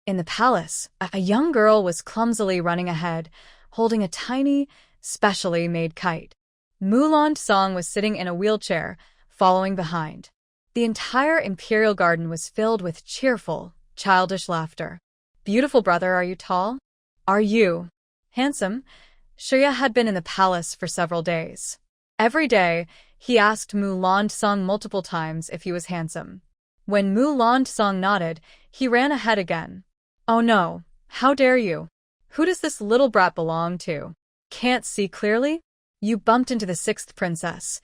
In the palace, a young girl was clumsily running ahead, holding a tiny, specially made kite. Mulan Song was sitting in a wheelchair, following behind. The entire imperial garden was filled with cheerful, childish laughter. Beautiful brother, are you tall? Are you handsome? Shirya had been in the palace for several days. Every day, he asked Mulan Song multiple times if he was handsome. When Mulan Song nodded, he ran ahead again. Oh no, how dare you? Who does this little brat belong to? Can't see clearly? You bumped into the 6th princess.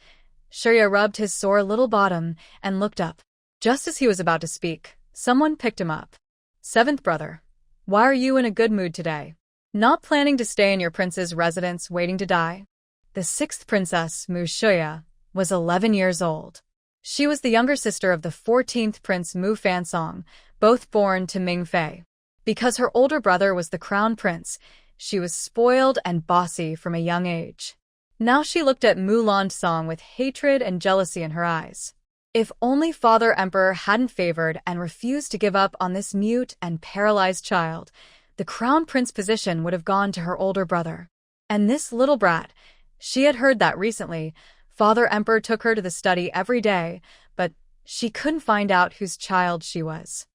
Shirya rubbed his sore little bottom and looked up. Just as he was about to speak, someone picked him up. 7th brother, why are you in a good mood today? Not planning to stay in your prince's residence waiting to die? The 6th princess, Mu Shirya, was 11 years old. She was the younger sister of the 14th Prince Mu Fansong, both born to Ming Fei. Because her older brother was the crown prince, she was spoiled and bossy from a young age. Now she looked at Mu Song with hatred and jealousy in her eyes. If only Father Emperor hadn't favored and refused to give up on this mute and paralyzed child, the crown prince position would have gone to her older brother. And this little brat, she had heard that recently, Father Emperor took her to the study every day, but she couldn't find out whose child she was.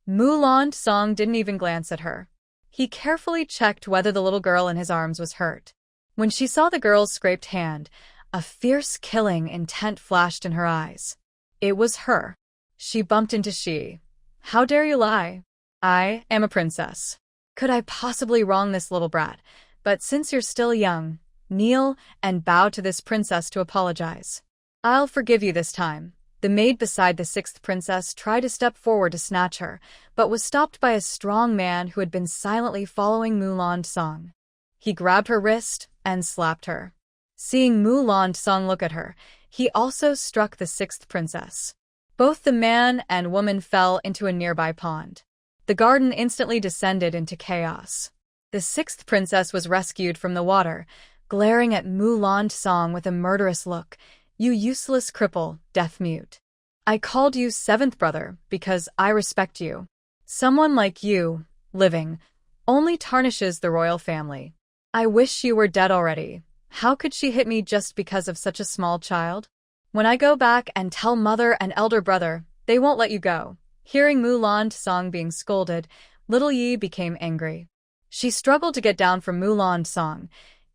Mu Song didn't even glance at her. He carefully checked whether the little girl in his arms was hurt. When she saw the girl's scraped hand, a fierce killing intent flashed in her eyes. It was her. She bumped into she. How dare you lie? I am a princess. Could I possibly wrong this little brat? But since you're still young, kneel and bow to this princess to apologize. I'll forgive you this time. The maid beside the 6th princess tried to step forward to snatch her, but was stopped by a strong man who had been silently following Mu Song. He grabbed her wrist and slapped her. Seeing Mu Song look at her, he also struck the 6th princess. Both the man and woman fell into a nearby pond. The garden instantly descended into chaos. The 6th princess was rescued from the water, glaring at Mu Song with a murderous look. You useless cripple, deaf-mute. I called you 7th brother because I respect you. Someone like you, living, only tarnishes the royal family. I wish you were dead already. How could she hit me just because of such a small child? When I go back and tell mother and elder brother, they won't let you go. Hearing Mu Song being scolded, little Yi became angry. She struggled to get down from Mu Song.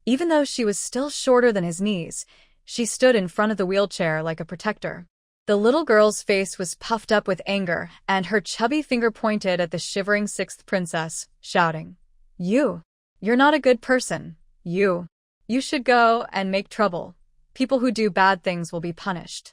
Even though she was still shorter than his knees, she stood in front of the wheelchair like a protector. The little girl's face was puffed up with anger, and her chubby finger pointed at the shivering 6th princess, shouting, You're not a good person. You should go and make trouble. People who do bad things will be punished.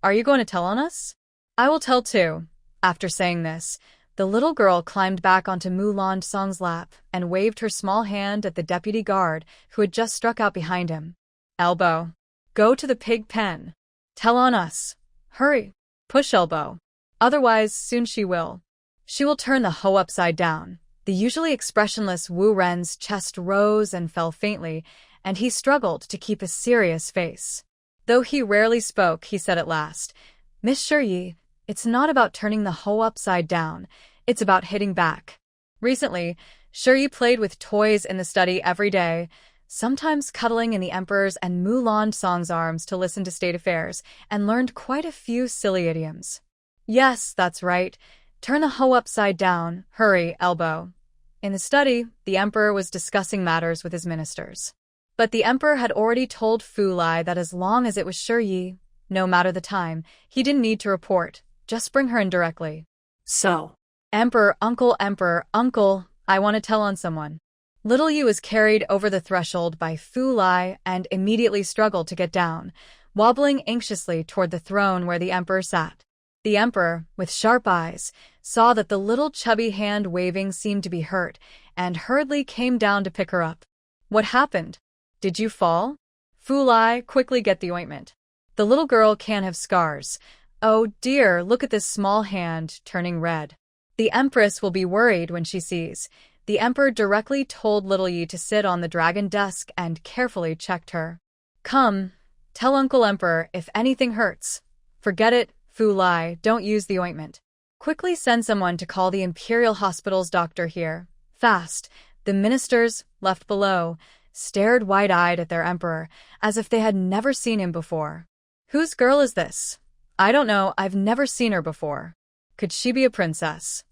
Are you going to tell on us? I will tell too. After saying this, the little girl climbed back onto Mu Song's lap and waved her small hand at the deputy guard who had just struck out behind him. Elbow. Go to the pig pen. Tell on us. Hurry. Push elbow. Otherwise, soon she will. She will turn the hoe upside down. The usually expressionless Wu Ren's chest rose and fell faintly, and he struggled to keep a serious face. Though he rarely spoke, he said at last, Miss Shiyi, it's not about turning the hoe upside down, it's about hitting back. Recently, Shiyi played with toys in the study every day, sometimes cuddling in the Emperor's and Mu Song's arms to listen to state affairs, and learned quite a few silly idioms. Yes, that's right. Turn the hoe upside down, hurry, elbow. In the study, the Emperor was discussing matters with his ministers. But the Emperor had already told Fu Lai that as long as it was Shiyi, no matter the time, he didn't need to report, just bring her in directly. So, Emperor, uncle, I want to tell on someone. Little Yi was carried over the threshold by Fu Lai and immediately struggled to get down, wobbling anxiously toward the throne where the Emperor sat. The Emperor, with sharp eyes, saw that the little chubby hand waving seemed to be hurt, and hurriedly came down to pick her up. What happened? Did you fall? Fu Lai, quickly get the ointment. The little girl can have scars. Oh dear, look at this small hand turning red. The Empress will be worried when she sees. The Emperor directly told little Yi to sit on the dragon desk and carefully checked her. Come, tell Uncle Emperor if anything hurts. Forget it, Fu Lai, don't use the ointment. Quickly send someone to call the Imperial Hospital's doctor here. Fast. The ministers, left below, stared wide-eyed at their Emperor, as if they had never seen him before. Whose girl is this? I don't know, I've never seen her before. Could she be a princess?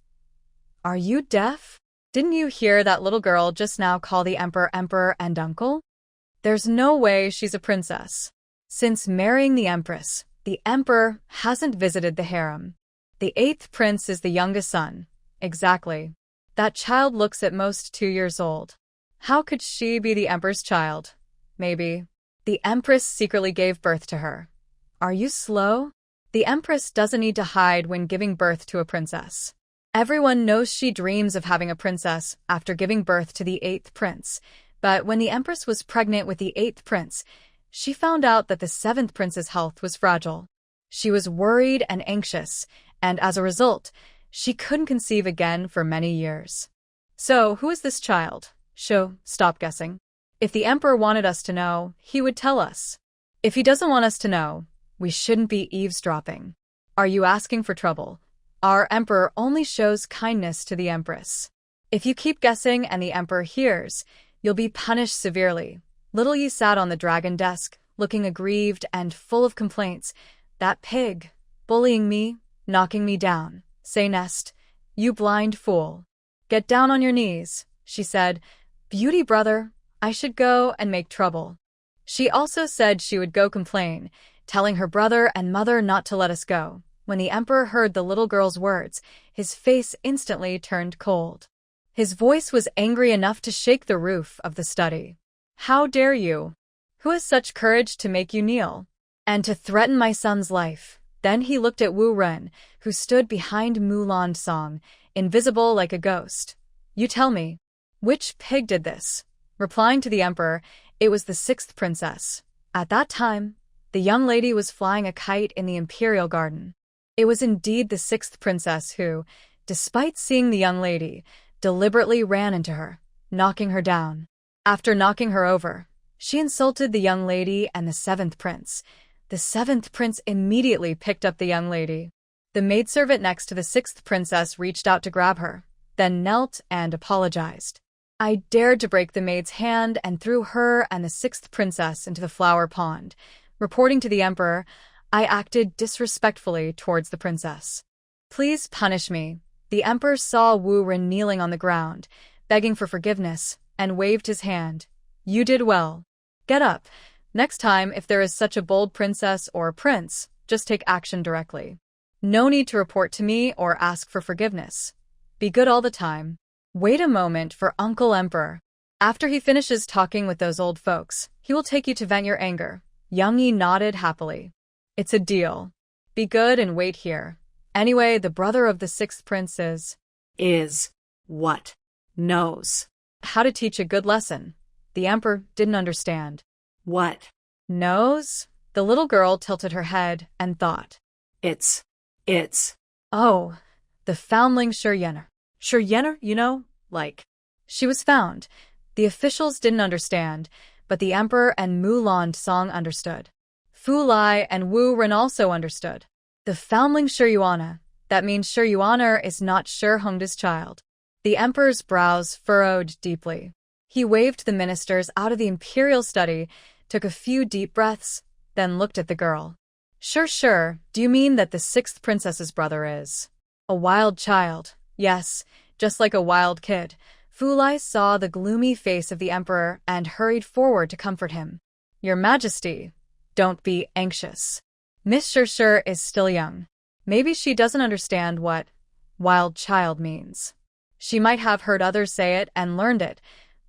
Are you deaf? Didn't you hear that little girl just now call the Emperor and uncle? There's no way she's a princess. Since marrying the Empress, the Emperor hasn't visited the harem. The 8th prince is the youngest son. Exactly. That child looks at most 2 years old. How could she be the Emperor's child? Maybe. The Empress secretly gave birth to her. Are you slow? The Empress doesn't need to hide when giving birth to a princess. Everyone knows she dreams of having a princess after giving birth to the 8th prince, but when the Empress was pregnant with the 8th prince, she found out that the 7th prince's health was fragile. She was worried and anxious, and as a result, she couldn't conceive again for many years. So, who is this child? Stop guessing. If the emperor wanted us to know, he would tell us. If he doesn't want us to know, we shouldn't be eavesdropping. Are you asking for trouble? Our emperor only shows kindness to the empress. If you keep guessing and the emperor hears, you'll be punished severely. Little Yi sat on the dragon desk, looking aggrieved and full of complaints. That pig, bullying me, knocking me down. Say nest, you blind fool. Get down on your knees, she said. Beauty brother, I should go and make trouble. She also said she would go complain, telling her brother and mother not to let us go. When the emperor heard the little girl's words, his face instantly turned cold. His voice was angry enough to shake the roof of the study. How dare you? Who has such courage to make you kneel? And to threaten my son's life? Then he looked at Wu Ren, who stood behind Mulan Song, invisible like a ghost. You tell me, which pig did this? Replying to the emperor, it was the 6th princess. At that time, the young lady was flying a kite in the imperial garden. It was indeed the 6th princess who, despite seeing the young lady, deliberately ran into her, knocking her down. After knocking her over, she insulted the young lady and the 7th prince. The 7th prince immediately picked up the young lady. The maidservant next to the 6th princess reached out to grab her, then knelt and apologized. I dared to break the maid's hand and threw her and the 6th princess into the flower pond. Reporting to the emperor, I acted disrespectfully towards the princess. Please punish me. The emperor saw Wu Ren kneeling on the ground, begging for forgiveness, and waved his hand. You did well. Get up. Next time, if there is such a bold princess or prince, just take action directly. No need to report to me or ask for forgiveness. Be good all the time. Wait a moment for Uncle Emperor. After he finishes talking with those old folks, he will take you to vent your anger. Young Yi nodded happily. It's a deal. Be good and wait here. Anyway, the brother of the 6th prince Is what? Knows. How to teach a good lesson. The emperor didn't understand. What? Knows? The little girl tilted her head and thought. It's. Oh, the foundling Shuryener. Shuryener, you know, like. She was found. The officials didn't understand, but the emperor and Mulan Song understood. Fu Lai and Wu Ren also understood. The foundling Shuryuana. That means Shuryuaner is not Shurhongda's child. The emperor's brows furrowed deeply. He waved the ministers out of the imperial study, took a few deep breaths, then looked at the girl. Sure. Do you mean that the 6th princess's brother is a wild child? Yes, just like a wild kid. Fu Lai saw the gloomy face of the emperor and hurried forward to comfort him. Your Majesty, don't be anxious. Miss Shur is still young. Maybe she doesn't understand what wild child means. She might have heard others say it and learned it.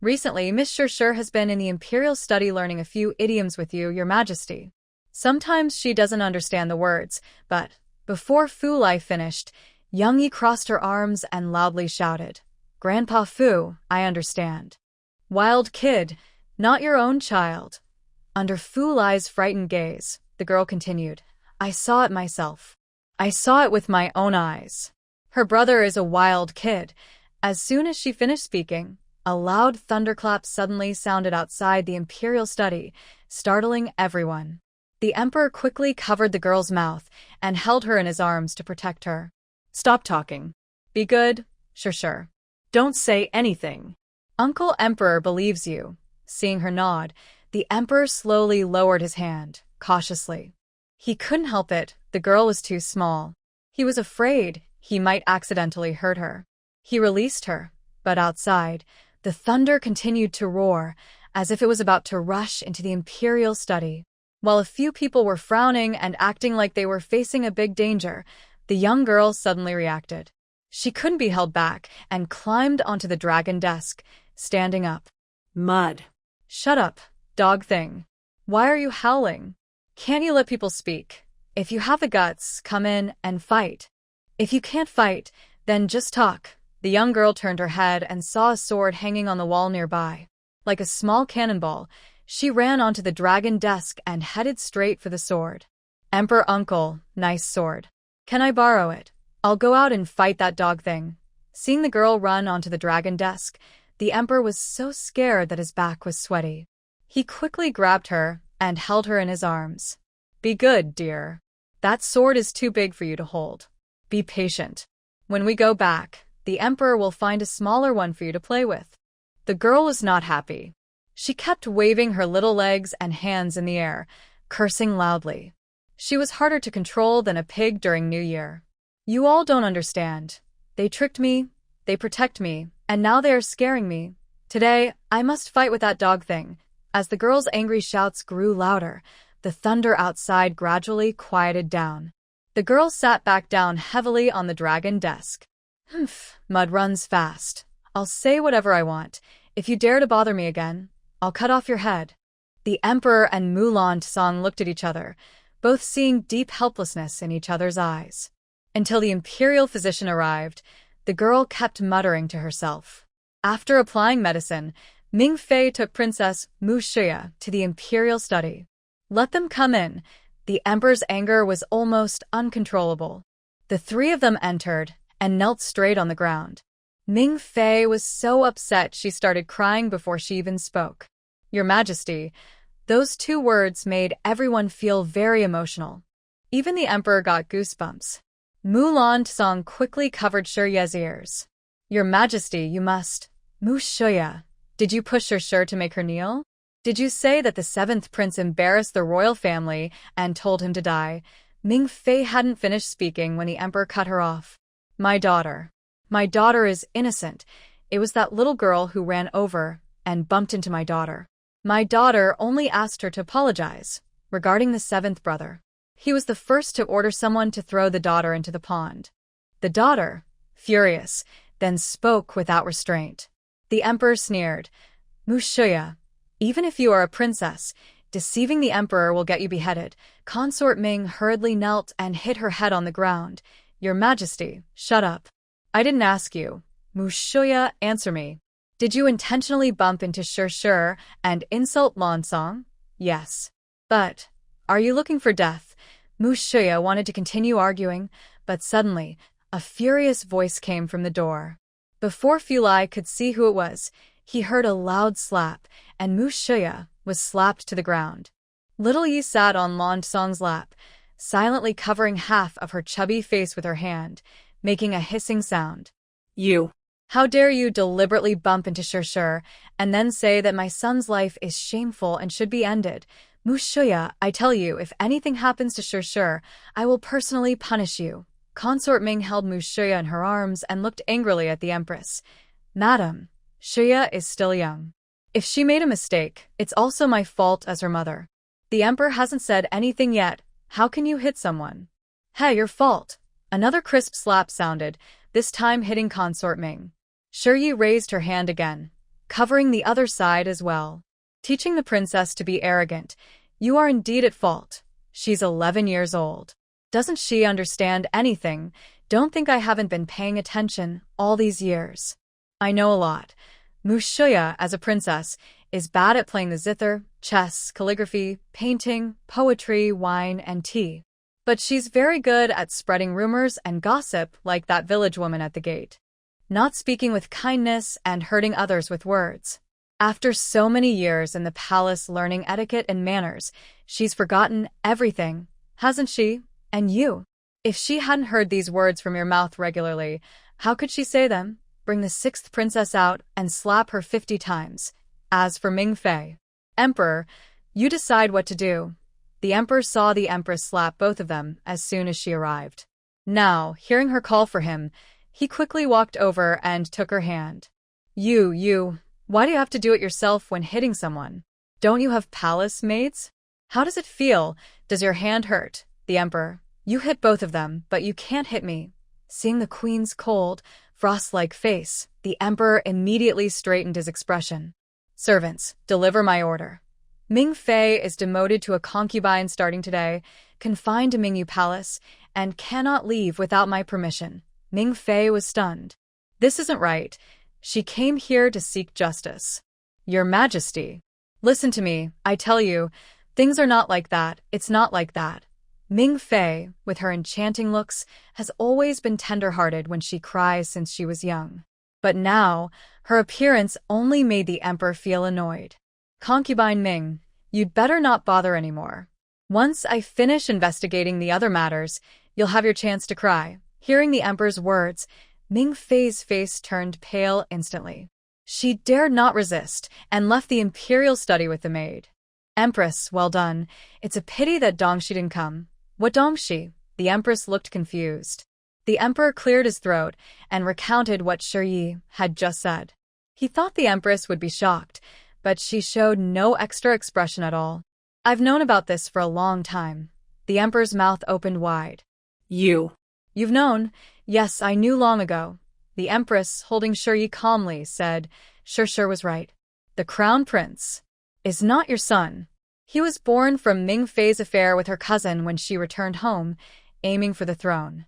Recently, Miss Shur has been in the imperial study learning a few idioms with you, Your Majesty. Sometimes she doesn't understand the words, but before Fu Lai finished, Young Yi crossed her arms and loudly shouted, Grandpa Fu, I understand. Wild kid, not your own child. Under Fu Lai's frightened gaze, the girl continued, I saw it myself. I saw it with my own eyes. Her brother is a wild kid. As soon as she finished speaking, a loud thunderclap suddenly sounded outside the imperial study, startling everyone. The emperor quickly covered the girl's mouth and held her in his arms to protect her. Stop talking. Be good. Sure. Don't say anything. Uncle Emperor believes you. Seeing her nod, the emperor slowly lowered his hand, cautiously. He couldn't help it, the girl was too small. He was afraid he might accidentally hurt her. He released her, but outside, the thunder continued to roar, as if it was about to rush into the imperial study. While a few people were frowning and acting like they were facing a big danger, the young girl suddenly reacted. She couldn't be held back and climbed onto the dragon desk, standing up. Mud. Shut up, dog thing. Why are you howling? Can't you let people speak? If you have the guts, come in and fight. If you can't fight, then just talk. The young girl turned her head and saw a sword hanging on the wall nearby. Like a small cannonball, she ran onto the dragon desk and headed straight for the sword. Emperor uncle, nice sword. Can I borrow it? I'll go out and fight that dog thing. Seeing the girl run onto the dragon desk, the emperor was so scared that his back was sweaty. He quickly grabbed her and held her in his arms. Be good, dear. That sword is too big for you to hold. Be patient. When we go back, the emperor will find a smaller one for you to play with. The girl was not happy. She kept waving her little legs and hands in the air, cursing loudly. She was harder to control than a pig during New Year. You all don't understand. They tricked me, they protect me, and now they are scaring me. Today, I must fight with that dog thing. As the girl's angry shouts grew louder, the thunder outside gradually quieted down. The girl sat back down heavily on the dragon desk. Humph, mud runs fast. I'll say whatever I want. If you dare to bother me again, I'll cut off your head. The emperor and Mulan Song looked at each other, both seeing deep helplessness in each other's eyes. Until the imperial physician arrived, the girl kept muttering to herself. After applying medicine, Ming Fei took Princess Mu Xia to the imperial study. Let them come in. The emperor's anger was almost uncontrollable. The three of them entered and knelt straight on the ground. Ming Fei was so upset she started crying before she even spoke. Your Majesty, those two words made everyone feel very emotional. Even the emperor got goosebumps. Mulan Song quickly covered Shiye's ears. Your Majesty, you must. Mu Xia, did you push Shi to make her kneel? Did you say that the seventh prince embarrassed the royal family and told him to die? Ming Fei hadn't finished speaking when the emperor cut her off. My daughter is innocent. It was that little girl who ran over and bumped into my daughter. My daughter only asked her to apologize regarding the seventh brother. He was the first to order someone to throw the daughter into the pond. The daughter, furious, then spoke without restraint. The emperor sneered. Mu Xia, even if you are a princess, deceiving the emperor will get you beheaded. Consort Ming hurriedly knelt and hit her head on the ground. Your Majesty, shut up. I didn't ask you. Mu Xia, answer me. Did you intentionally bump into Shi and insult Lansong? Yes. But, are you looking for death? Mu Xia wanted to continue arguing, but suddenly, a furious voice came from the door. Before Fulai could see who it was, he heard a loud slap, and Mu Xia was slapped to the ground. Little Yi sat on Lansong's lap, silently covering half of her chubby face with her hand, making a hissing sound. You. How dare you deliberately bump into Shi and then say that my son's life is shameful and should be ended? Mu Xia, I tell you, if anything happens to Shi, I will personally punish you. Consort Ming held Mu Xia in her arms and looked angrily at the empress. Madam, Xia is still young. If she made a mistake, it's also my fault as her mother. The emperor hasn't said anything yet. How can you hit someone? Hey, your fault. Another crisp slap sounded, this time hitting Consort Ming. Shi raised her hand again, covering the other side as well. Teaching the princess to be arrogant. You are indeed at fault. She's 11 years old. Doesn't she understand anything? Don't think I haven't been paying attention all these years. I know a lot. Mu Xia, as a princess, is bad at playing the zither, chess, calligraphy, painting, poetry, wine, and tea. But she's very good at spreading rumors and gossip like that village woman at the gate. Not speaking with kindness and hurting others with words. After so many years in the palace learning etiquette and manners, she's forgotten everything, hasn't she? And you? If she hadn't heard these words from your mouth regularly, how could she say them? Bring the sixth princess out and slap her 50 times. As for Ming Fei, Emperor, you decide what to do. The emperor saw the empress slap both of them as soon as she arrived. Now, hearing her call for him, he quickly walked over and took her hand. You, why do you have to do it yourself when hitting someone? Don't you have palace maids? How does it feel? Does your hand hurt? The emperor, you hit both of them, but you can't hit me. Seeing the queen's cold, frost-like face, the emperor immediately straightened his expression. Servants, deliver my order. Ming Fei is demoted to a concubine starting today, confined to Mingyu Palace, and cannot leave without my permission. Ming Fei was stunned. This isn't right. She came here to seek justice. Your Majesty. Listen to me, I tell you, things are not like that, it's not like that. Ming Fei, with her enchanting looks, has always been tender-hearted when she cries since she was young. But now, her appearance only made the emperor feel annoyed. Concubine Ming, you'd better not bother anymore. Once I finish investigating the other matters, you'll have your chance to cry. Hearing the emperor's words, Ming Fei's face turned pale instantly. She dared not resist and left the imperial study with the maid. Empress, well done. It's a pity that Dongxi didn't come. What Dongxi? The empress looked confused. The emperor cleared his throat and recounted what Shi had just said. He thought the empress would be shocked, but she showed no extra expression at all. I've known about this for a long time. The emperor's mouth opened wide. You've known? Yes, I knew long ago. The empress, holding Shi calmly, said, Shi was right. The crown prince is not your son. He was born from Ming Fei's affair with her cousin when she returned home, aiming for the throne.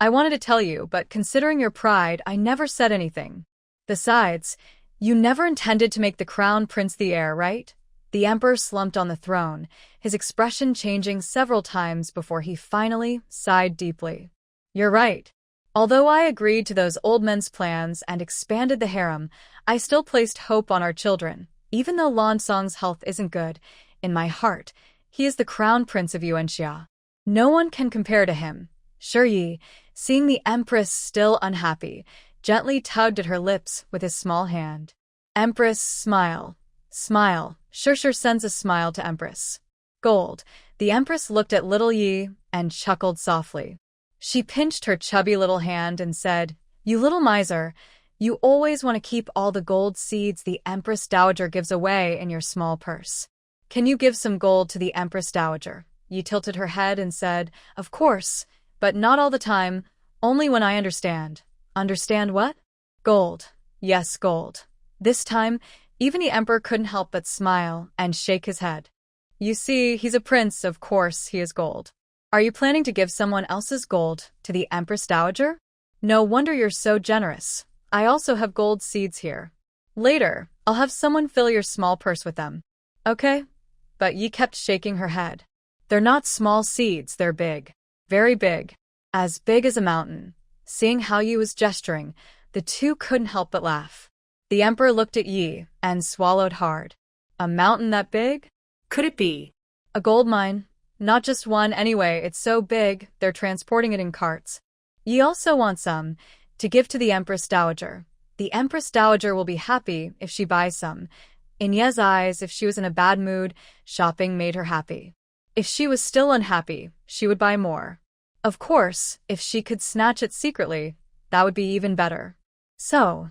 I wanted to tell you, but considering your pride, I never said anything. Besides, you never intended to make the crown prince the heir, right? The emperor slumped on the throne, his expression changing several times before he finally sighed deeply. You're right. Although I agreed to those old men's plans and expanded the harem, I still placed hope on our children. Even though Lan Song's health isn't good, in my heart, he is the crown prince of Yuanxia. No one can compare to him. Shi, seeing the empress still unhappy, gently tugged at her lips with his small hand. Empress, smile. Smile. Shi sends a smile to Empress. Gold. The empress looked at little Yi and chuckled softly. She pinched her chubby little hand and said, You little miser, you always want to keep all the gold seeds the Empress Dowager gives away in your small purse. Can you give some gold to the Empress Dowager? Yi tilted her head and said, Of course, but not all the time, only when I understand. Understand what? Gold. Yes, gold. This time, even the emperor couldn't help but smile and shake his head. You see, he's a prince, of course he is gold. Are you planning to give someone else's gold to the Empress Dowager? No wonder you're so generous. I also have gold seeds here. Later, I'll have someone fill your small purse with them. Okay? But Yi kept shaking her head. They're not small seeds, they're big. Very big. As big as a mountain. Seeing how Yi was gesturing, the two couldn't help but laugh. The emperor looked at Yi and swallowed hard. A mountain that big? Could it be a gold mine? Not just one anyway, it's so big, they're transporting it in carts. Yi also wants some, to give to the Empress Dowager. The Empress Dowager will be happy if she buys some. In Ye's eyes, if she was in a bad mood, shopping made her happy. If she was still unhappy, she would buy more. Of course, if she could snatch it secretly, that would be even better. So,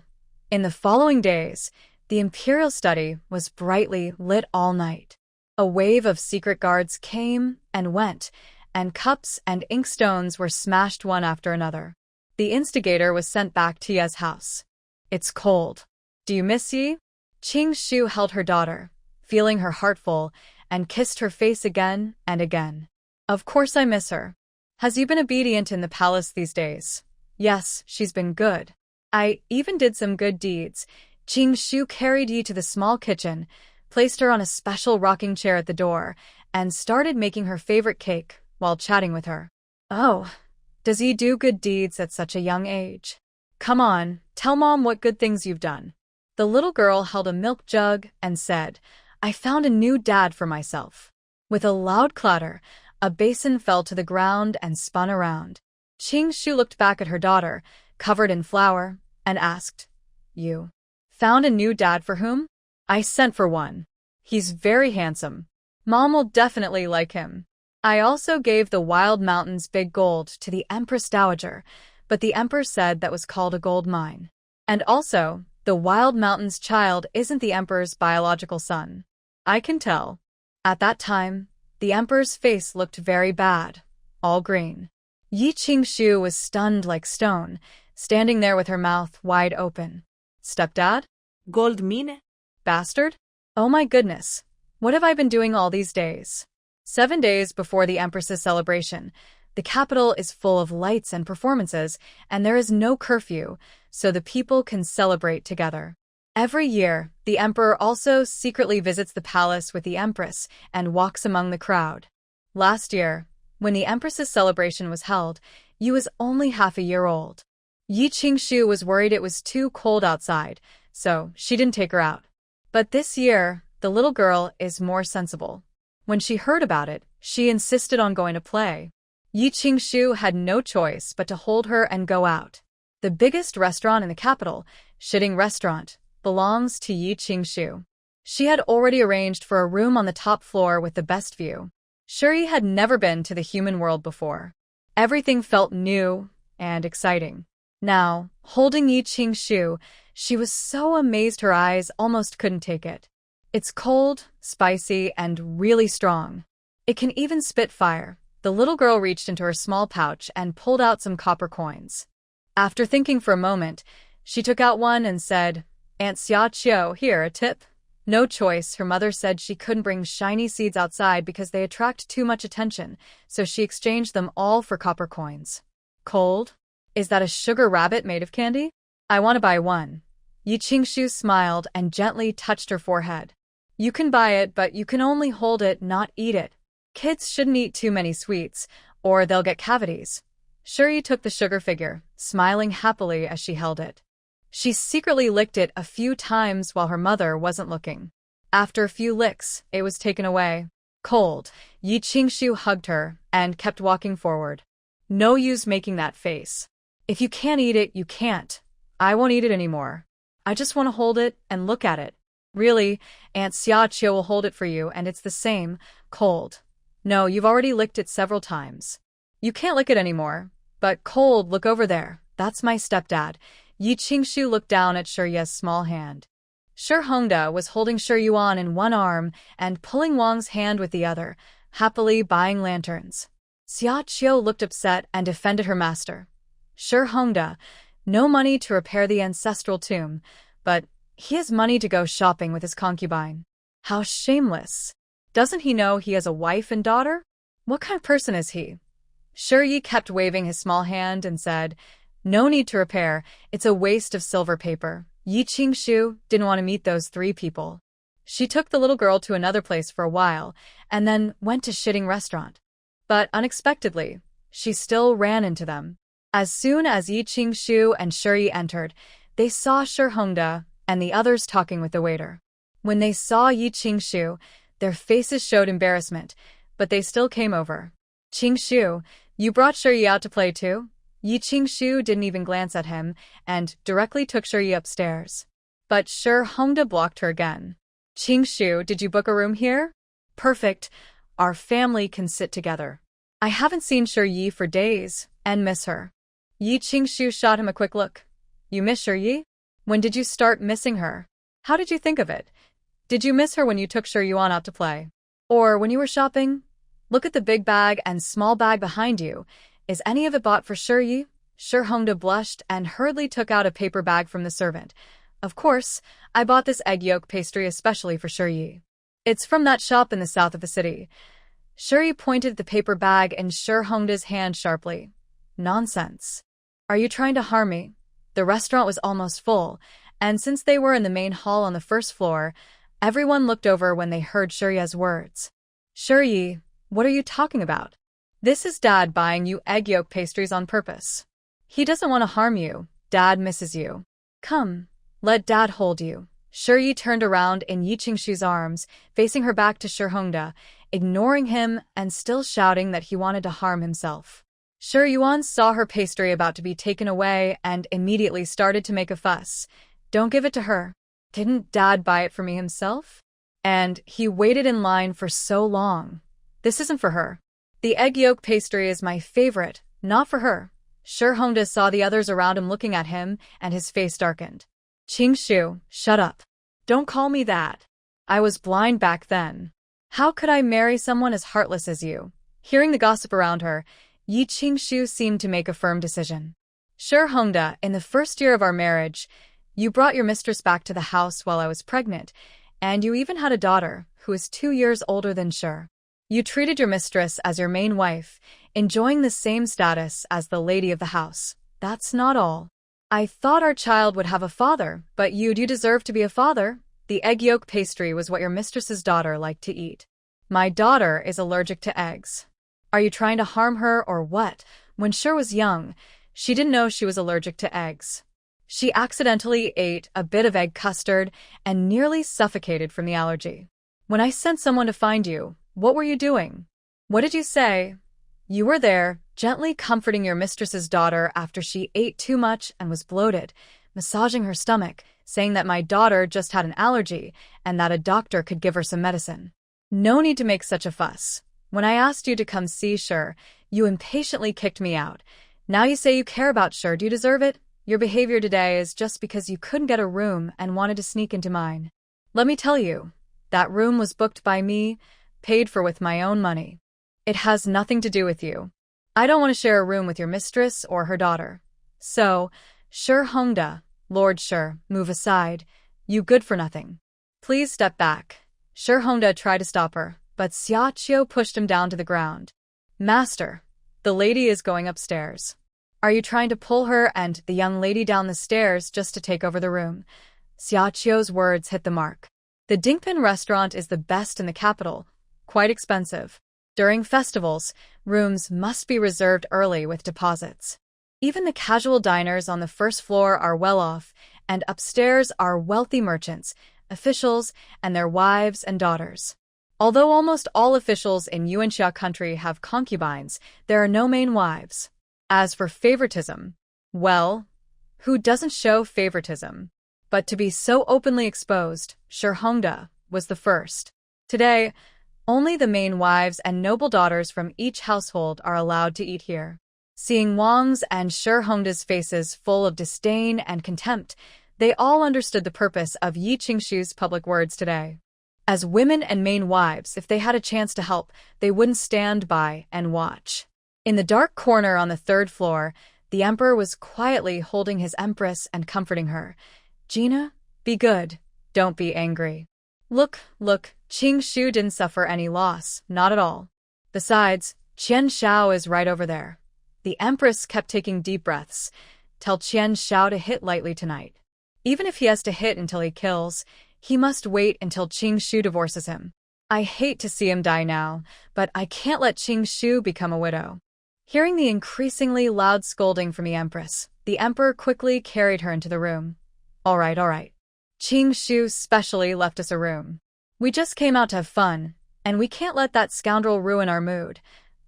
in the following days, the imperial study was brightly lit all night. A wave of secret guards came and went, and cups and inkstones were smashed one after another. The instigator was sent back to Ye's house. It's cold. Do you miss Yi? Qing Shu held her daughter, feeling her heart full, and kissed her face again and again. Of course I miss her. Has Yi been obedient in the palace these days? Yes, she's been good. I even did some good deeds. Qing Shu carried Yi to the small kitchen, placed her on a special rocking chair at the door, and started making her favorite cake while chatting with her. Oh, does Yi do good deeds at such a young age? Come on, tell Mom what good things you've done. The little girl held a milk jug and said, I found a new dad for myself. With a loud clatter, a basin fell to the ground and spun around. Qing Shu looked back at her daughter, covered in flour, and asked, You found a new dad for whom? I sent for one. He's very handsome. Mom will definitely like him. I also gave the Wild Mountain's big gold to the Empress Dowager, but the Emperor said that was called a gold mine. And also, the Wild Mountain's child isn't the Emperor's biological son. I can tell. At that time, the Emperor's face looked very bad, all green. Yi Qingshu was stunned like stone, standing there with her mouth wide open. Stepdad? gold mine? Bastard? Oh my goodness. What have I been doing all these days? 7 days before the Empress's celebration, the capital is full of lights and performances, and there is no curfew, so the people can celebrate together. Every year, the Emperor also secretly visits the palace with the Empress and walks among the crowd. Last year, When the Empress's celebration was held, Yu was only half a year old. Yi Qingshu was worried it was too cold outside, so she didn't take her out. But this year, the little girl is more sensible. When she heard about it, she insisted on going to play. Yi Qingshu had no choice but to hold her and go out. The biggest restaurant in the capital, Shitting Restaurant, belongs to Yi Qingshu. She had already arranged for a room on the top floor with the best view. Shuri had never been to the human world before. Everything felt new and exciting. Now, holding Yi Qingshu, she was so amazed her eyes almost couldn't take it. It's cold, spicy, and really strong. It can even spit fire. The little girl reached into her small pouch and pulled out some copper coins. After thinking for a moment, she took out one and said, "Aunt Xiaoqiu, here, a tip." No choice, her mother said she couldn't bring shiny seeds outside because they attract too much attention, so she exchanged them all for copper coins. Cold? Is that a sugar rabbit made of candy? I want to buy one. Yi Qingshu smiled and gently touched her forehead. You can buy it, but you can only hold it, not eat it. Kids shouldn't eat too many sweets, or they'll get cavities. Shuri took the sugar figure, smiling happily as she held it. She secretly licked it a few times while her mother wasn't looking. After a few licks, it was taken away. Cold, Yi Qingshu hugged her and kept walking forward. No use making that face. If you can't eat it, you can't. I won't eat it anymore. I just want to hold it and look at it. Really, Aunt Xiaoqiu will hold it for you, and it's the same, cold. No, you've already licked it several times. You can't lick it anymore. But cold, look over there. That's my stepdad. Yi Qingshu looked down at Shurye's small hand. Shi Hongda was holding Shi Yuan in one arm and pulling Wang's hand with the other, happily buying lanterns. Xiaoqiu looked upset and defended her master. Shi Hongda, no money to repair the ancestral tomb, but he has money to go shopping with his concubine. How shameless. Doesn't he know he has a wife and daughter? What kind of person is he? Shi kept waving his small hand and said, "No need to repair, it's a waste of silver paper." Yi Qingshu didn't want to meet those three people. She took the little girl to another place for a while, and then went to Shitting Restaurant. But unexpectedly, she still ran into them. As soon as Yi Qingshu and Shuri entered, they saw Shi Hongda and the others talking with the waiter. When they saw Yi Qingshu, their faces showed embarrassment, but they still came over. "Qingshu, you brought Shuri out to play too?" Yi Qingshu didn't even glance at him and directly took Shuri upstairs. But Shi Hongda blocked her again. "Qingshu, did you book a room here?" "Perfect. Our family can sit together. I haven't seen Shuri for days and miss her." Yi Qingshu shot him a quick look. "You miss Shuri? When did you start missing her? How did you think of it? Did you miss her when you took Shi Yuan out to play? Or when you were shopping? Look at the big bag and small bag behind you. Is any of it bought for Shuri?" Shi Hongda blushed and hurriedly took out a paper bag from the servant. "Of course, I bought this egg yolk pastry especially for Shuri. It's from that shop in the south of the city." Shuri pointed at the paper bag in Shi Hongda's hand sharply. "Nonsense. Are you trying to harm me?" The restaurant was almost full, and since they were in the main hall on the first floor, everyone looked over when they heard Shuri's words. "Shuri, what are you talking about? This is Dad buying you egg yolk pastries on purpose. He doesn't want to harm you. Dad misses you. Come, let Dad hold you." Shuri turned around in Yi Qingshu's arms, facing her back to Shi Hongda, ignoring him and still shouting that he wanted to harm himself. Shi Yuan saw her pastry about to be taken away and immediately started to make a fuss. "Don't give it to her. Didn't Dad buy it for me himself? And he waited in line for so long. This isn't for her. The egg yolk pastry is my favorite, not for her." Shi Hongda saw the others around him looking at him, and his face darkened. "Qingshu, shut up. Don't call me that. I was blind back then. How could I marry someone as heartless as you?" Hearing the gossip around her, Yi Qingshu seemed to make a firm decision. "Shi Hongda, in the first year of our marriage, you brought your mistress back to the house while I was pregnant, and you even had a daughter who is 2 years older than Shi. You treated your mistress as your main wife, enjoying the same status as the lady of the house. That's not all. I thought our child would have a father, but you deserve to be a father. The egg yolk pastry was what your mistress's daughter liked to eat. My daughter is allergic to eggs. Are you trying to harm her or what? When Shi was young, she didn't know she was allergic to eggs. She accidentally ate a bit of egg custard and nearly suffocated from the allergy. When I sent someone to find you, what were you doing? What did you say? You were there, gently comforting your mistress's daughter after she ate too much and was bloated, massaging her stomach, saying that my daughter just had an allergy and that a doctor could give her some medicine. No need to make such a fuss. When I asked you to come see Shi, you impatiently kicked me out. Now you say you care about Shi. Do you deserve it? Your behavior today is just because you couldn't get a room and wanted to sneak into mine. Let me tell you, that room was booked by me, paid for with my own money. It has nothing to do with you. I don't want to share a room with your mistress or her daughter. So, Shi Hongda, Lord Shi, move aside. You good for nothing. Please step back. Shi Hongda tried to stop her, but Xiaqiu pushed him down to the ground. Master, the lady is going upstairs. Are you trying to pull her and the young lady down the stairs just to take over the room? Xiaqiu's words hit the mark. The Dingpin restaurant is the best in the capital, quite expensive. During festivals, rooms must be reserved early with deposits. Even the casual diners on the first floor are well off, and upstairs are wealthy merchants, officials, and their wives and daughters. Although almost all officials in Yuanxia country have concubines, there are no main wives. As for favoritism, well, who doesn't show favoritism? But to be so openly exposed, Shi Hongda was the first. Today, only the main wives and noble daughters from each household are allowed to eat here. Seeing Wang's and Shi Hongda's faces full of disdain and contempt, they all understood the purpose of Yi Qingshu's public words today. As women and main wives, if they had a chance to help, they wouldn't stand by and watch. In the dark corner on the third floor, the emperor was quietly holding his empress and comforting her. Gina, be good. Don't be angry. Look, Qingshu didn't suffer any loss, not at all. Besides, Qian Shao is right over there. The empress kept taking deep breaths. Tell Qian Shao to hit lightly tonight. Even if he has to hit until he kills, he must wait until Qingshu divorces him. I hate to see him die now, but I can't let Qingshu become a widow. Hearing the increasingly loud scolding from the empress, the emperor quickly carried her into the room. All right. Qingshu specially left us a room. We just came out to have fun, and we can't let that scoundrel ruin our mood.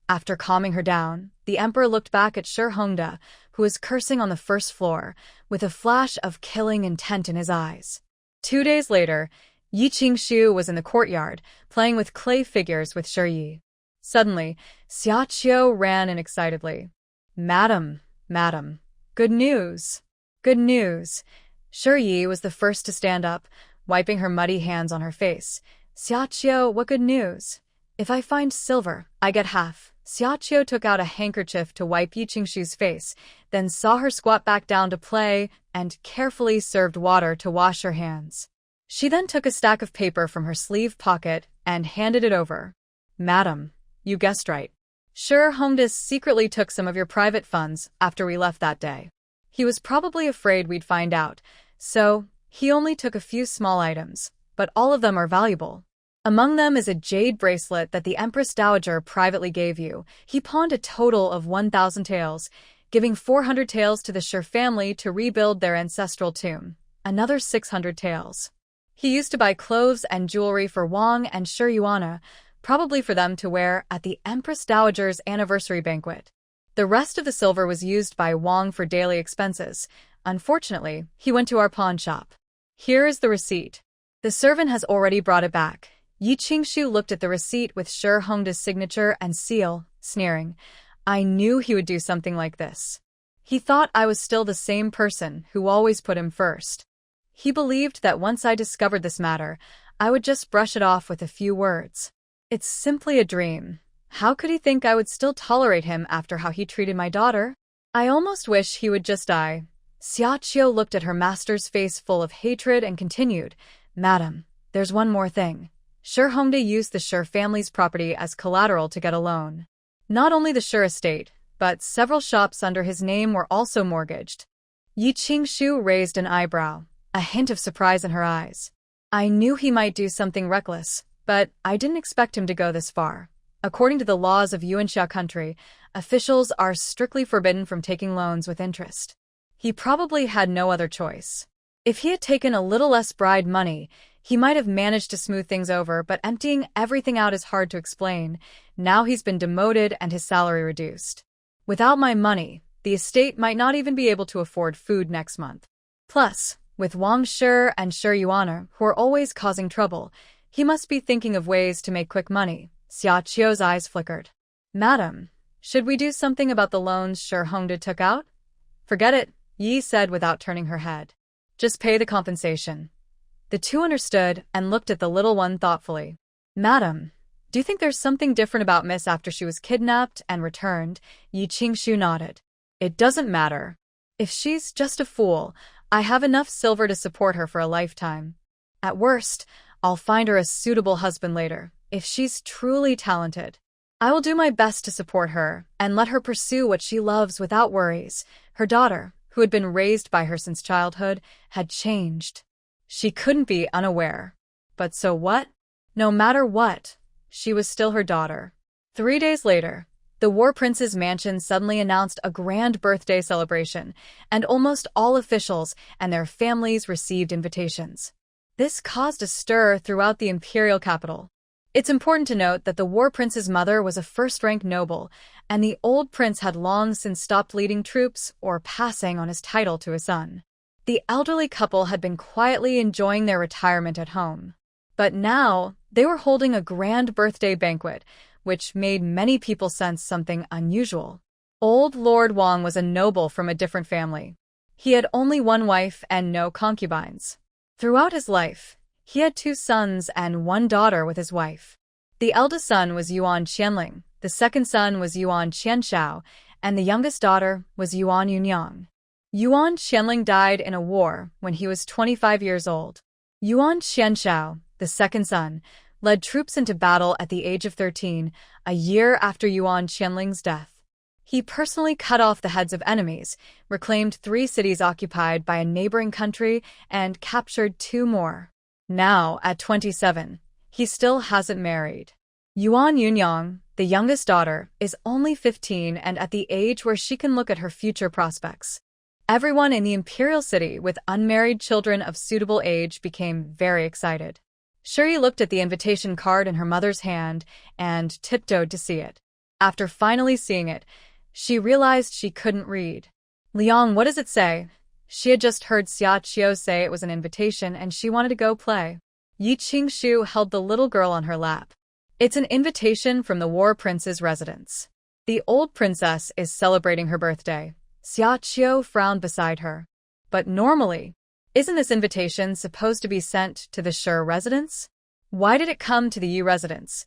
After calming her down, the emperor looked back at Shi Hongda, who was cursing on the first floor, with a flash of killing intent in his eyes. 2 days later, Yi Qingshu was in the courtyard, playing with clay figures with Shi Yi. Suddenly, Xiaqiu ran in excitedly. Madam, good news. Shi Yi was the first to stand up, wiping her muddy hands on her face. Xiaqiu, what good news? If I find silver, I get half. Xiaqiu took out a handkerchief to wipe Yi Qingshu's face, then saw her squat back down to play and carefully served water to wash her hands. She then took a stack of paper from her sleeve pocket and handed it over. Madam, you guessed right. Shi Hongda secretly took some of your private funds after we left that day. He was probably afraid we'd find out, so he only took a few small items, but all of them are valuable. Among them is a jade bracelet that the Empress Dowager privately gave you. He pawned a total of 1,000 taels, giving 400 taels to the Shi family to rebuild their ancestral tomb, another 600 taels. He used to buy clothes and jewelry for Wang and Shi Yuana, probably for them to wear at the Empress Dowager's anniversary banquet. The rest of the silver was used by Wang for daily expenses. Unfortunately, he went to our pawn shop. Here is the receipt. The servant has already brought it back. Yi Qingshu looked at the receipt with Shi Hongda's signature and seal, sneering. I knew he would do something like this. He thought I was still the same person who always put him first. He believed that once I discovered this matter, I would just brush it off with a few words. It's simply a dream. How could he think I would still tolerate him after how he treated my daughter? I almost wish he would just die. Xiaqiu looked at her master's face full of hatred and continued, Madam, there's one more thing. Shi Hongda used the Shi family's property as collateral to get a loan. Not only the Shi estate, but several shops under his name were also mortgaged. Yi Qingshu raised an eyebrow, a hint of surprise in her eyes. I knew he might do something reckless, but I didn't expect him to go this far. According to the laws of Yuanxia country, officials are strictly forbidden from taking loans with interest. He probably had no other choice. If he had taken a little less bride money, he might have managed to smooth things over, but emptying everything out is hard to explain. Now he's been demoted and his salary reduced. Without my money, the estate might not even be able to afford food next month. Plus, with Wang Shi and Shi Yuaner, who are always causing trouble, he must be thinking of ways to make quick money. Xia Qiu's eyes flickered. Madam, should we do something about the loans Shi Hongde took out? Forget it, Yi said without turning her head. Just pay the compensation. The two understood and looked at the little one thoughtfully. Madam, do you think there's something different about Miss after she was kidnapped and returned? Yi Qingshu nodded. It doesn't matter. If she's just a fool, I have enough silver to support her for a lifetime. At worst, I'll find her a suitable husband later, if she's truly talented. I will do my best to support her and let her pursue what she loves without worries. Her daughter, who had been raised by her since childhood, had changed. She couldn't be unaware. But so what? No matter what, she was still her daughter. 3 days later, the War Prince's mansion suddenly announced a grand birthday celebration, and almost all officials and their families received invitations. This caused a stir throughout the imperial capital. It's important to note that the War Prince's mother was a first-rank noble, and the old prince had long since stopped leading troops or passing on his title to his son. The elderly couple had been quietly enjoying their retirement at home. But now, they were holding a grand birthday banquet, which made many people sense something unusual. Old Lord Wang was a noble from a different family. He had only one wife and no concubines. Throughout his life, he had 2 sons and 1 daughter with his wife. The eldest son was Yuan Qianling, the second son was Yuan Qianshao, and the youngest daughter was Yuan Yunyang. Yuan Qianling died in a war when he was 25 years old. Yuan Qianshao, the second son, led troops into battle at the age of 13, a year after Yuan Qianling's death. He personally cut off the heads of enemies, reclaimed 3 cities occupied by a neighboring country, and captured 2 more. Now, at 27, he still hasn't married. Yuan Yunyang, the youngest daughter, is only 15 and at the age where she can look at her future prospects. Everyone in the imperial city with unmarried children of suitable age became very excited. Shuri looked at the invitation card in her mother's hand and tiptoed to see it. After finally seeing it, she realized she couldn't read. Liang, what does it say? She had just heard Xia Qiu say it was an invitation and she wanted to go play. Yi Qingshu held the little girl on her lap. It's an invitation from the War Prince's residence. The old princess is celebrating her birthday. Xia Qiu frowned beside her. But normally, isn't this invitation supposed to be sent to the Shi residence? Why did it come to the Yi residence?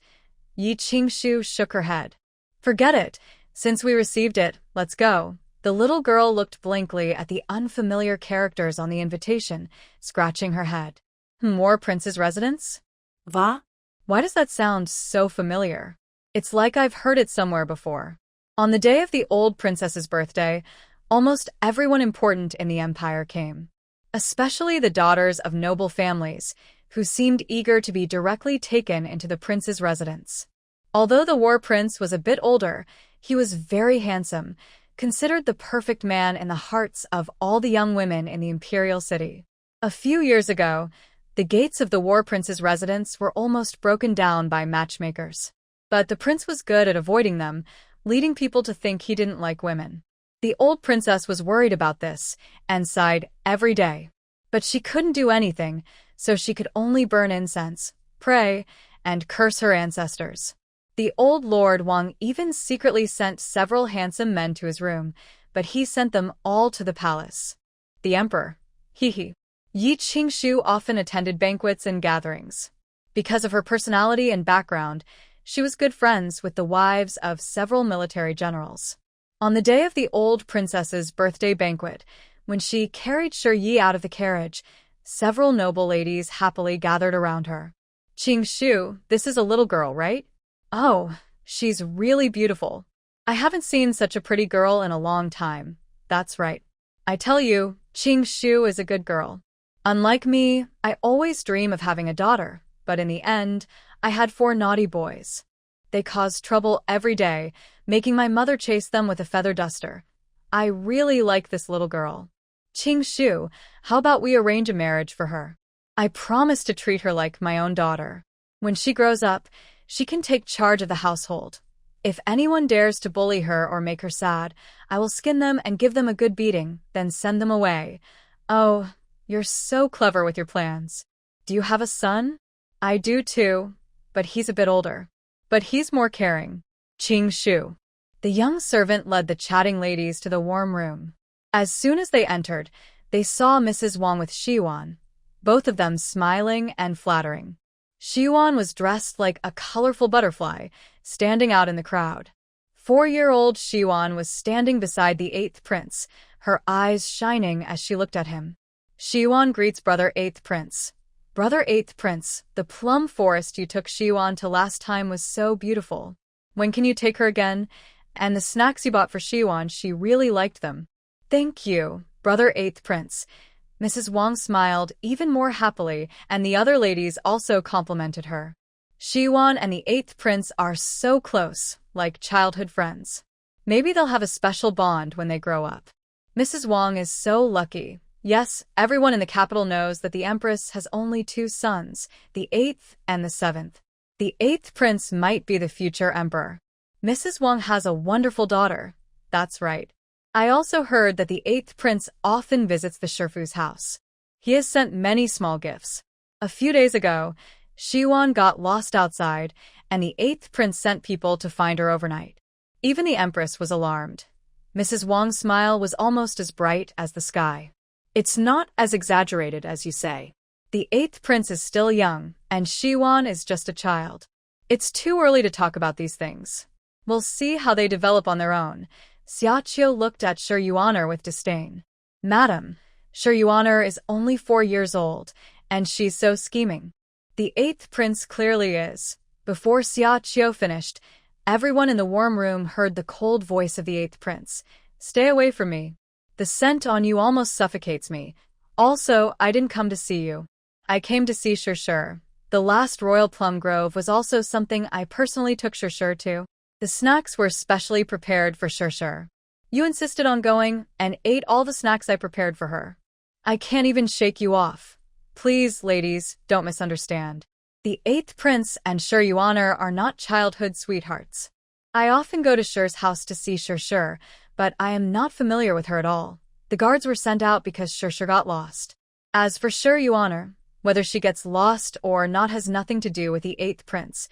Yi Qingshu shook her head. Forget it. Since we received it, let's go. The little girl looked blankly at the unfamiliar characters on the invitation, scratching her head. War Prince's residence? Va? Why does that sound so familiar? It's like I've heard it somewhere before. On the day of the old princess's birthday, almost everyone important in the empire came. Especially the daughters of noble families, who seemed eager to be directly taken into the prince's residence. Although the War Prince was a bit older, he was very handsome, considered the perfect man in the hearts of all the young women in the imperial city. A few years ago, the gates of the War Prince's residence were almost broken down by matchmakers. But the prince was good at avoiding them, leading people to think he didn't like women. The old princess was worried about this and sighed every day. But she couldn't do anything, so she could only burn incense, pray, and curse her ancestors. The old Lord Wang even secretly sent several handsome men to his room, but he sent them all to the palace. The emperor. Yi Qingshu often attended banquets and gatherings. Because of her personality and background, she was good friends with the wives of several military generals. On the day of the old princess's birthday banquet, when she carried Shi Yi out of the carriage, several noble ladies happily gathered around her. Qingshu, this is a little girl, right? Oh, she's really beautiful. I haven't seen such a pretty girl in a long time. That's right. I tell you, Qingshu is a good girl. Unlike me, I always dream of having a daughter, but in the end, I had 4 naughty boys. They cause trouble every day, making my mother chase them with a feather duster. I really like this little girl. Qing Shu, how about we arrange a marriage for her? I promise to treat her like my own daughter. When she grows up, she can take charge of the household. If anyone dares to bully her or make her sad, I will skin them and give them a good beating, then send them away. Oh, you're so clever with your plans. Do you have a son? I do too, but he's a bit older. But he's more caring. Qing Shu. The young servant led the chatting ladies to the warm room. As soon as they entered, they saw Mrs. Wang with Shiwan, both of them smiling and flattering. Shiwan was dressed like a colorful butterfly, standing out in the crowd. 4-year-old Shiwan was standing beside the 8th prince, her eyes shining as she looked at him. Shiwan greets brother 8th prince. Brother 8th prince, the plum forest you took Shiwan to last time was so beautiful. When can you take her again? And the snacks you bought for Shiwan, she really liked them. Thank you, brother 8th prince. Mrs. Wang smiled even more happily, and the other ladies also complimented her. Shiwan and the 8th prince are so close, like childhood friends. Maybe they'll have a special bond when they grow up. Mrs. Wang is so lucky. Yes, everyone in the capital knows that the empress has only 2 sons, the 8th and the 7th. The 8th prince might be the future emperor. Mrs. Wang has a wonderful daughter. That's right. I also heard that the 8th prince often visits the Shifu's house. He has sent many small gifts. A few days ago, Shiwan got lost outside, and the 8th prince sent people to find her overnight. Even the empress was alarmed. Mrs. Wang's smile was almost as bright as the sky. It's not as exaggerated as you say. The 8th prince is still young, and Shiwan is just a child. It's too early to talk about these things. We'll see how they develop on their own. Xiaqiu looked at Shi Yuan'er with disdain. Madam, Shi Yuan'er is only 4 years old, and she's so scheming. The 8th prince clearly is. Before Xiaqiu finished, everyone in the warm room heard the cold voice of the 8th prince. Stay away from me. The scent on you almost suffocates me. Also, I didn't come to see you. I came to see Shir. The last royal plum grove was also something I personally took Shir to. The snacks were specially prepared for Shir. You insisted on going and ate all the snacks I prepared for her. I can't even shake you off. Please, ladies, don't misunderstand. The 8th prince and Shi Yuan'er are not childhood sweethearts. I often go to Shir's house to see Shir, but I am not familiar with her at all. The guards were sent out because Shir got lost. As for Shi Yuan'er, whether she gets lost or not has nothing to do with the 8th prince.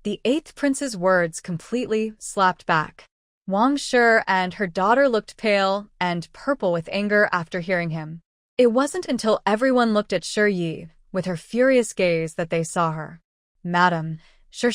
The 8th prince's words completely slapped back. Wang Shi and her daughter looked pale and purple with anger after hearing him. It wasn't until everyone looked at Shi Yi with her furious gaze that they saw her. Madam, Shi,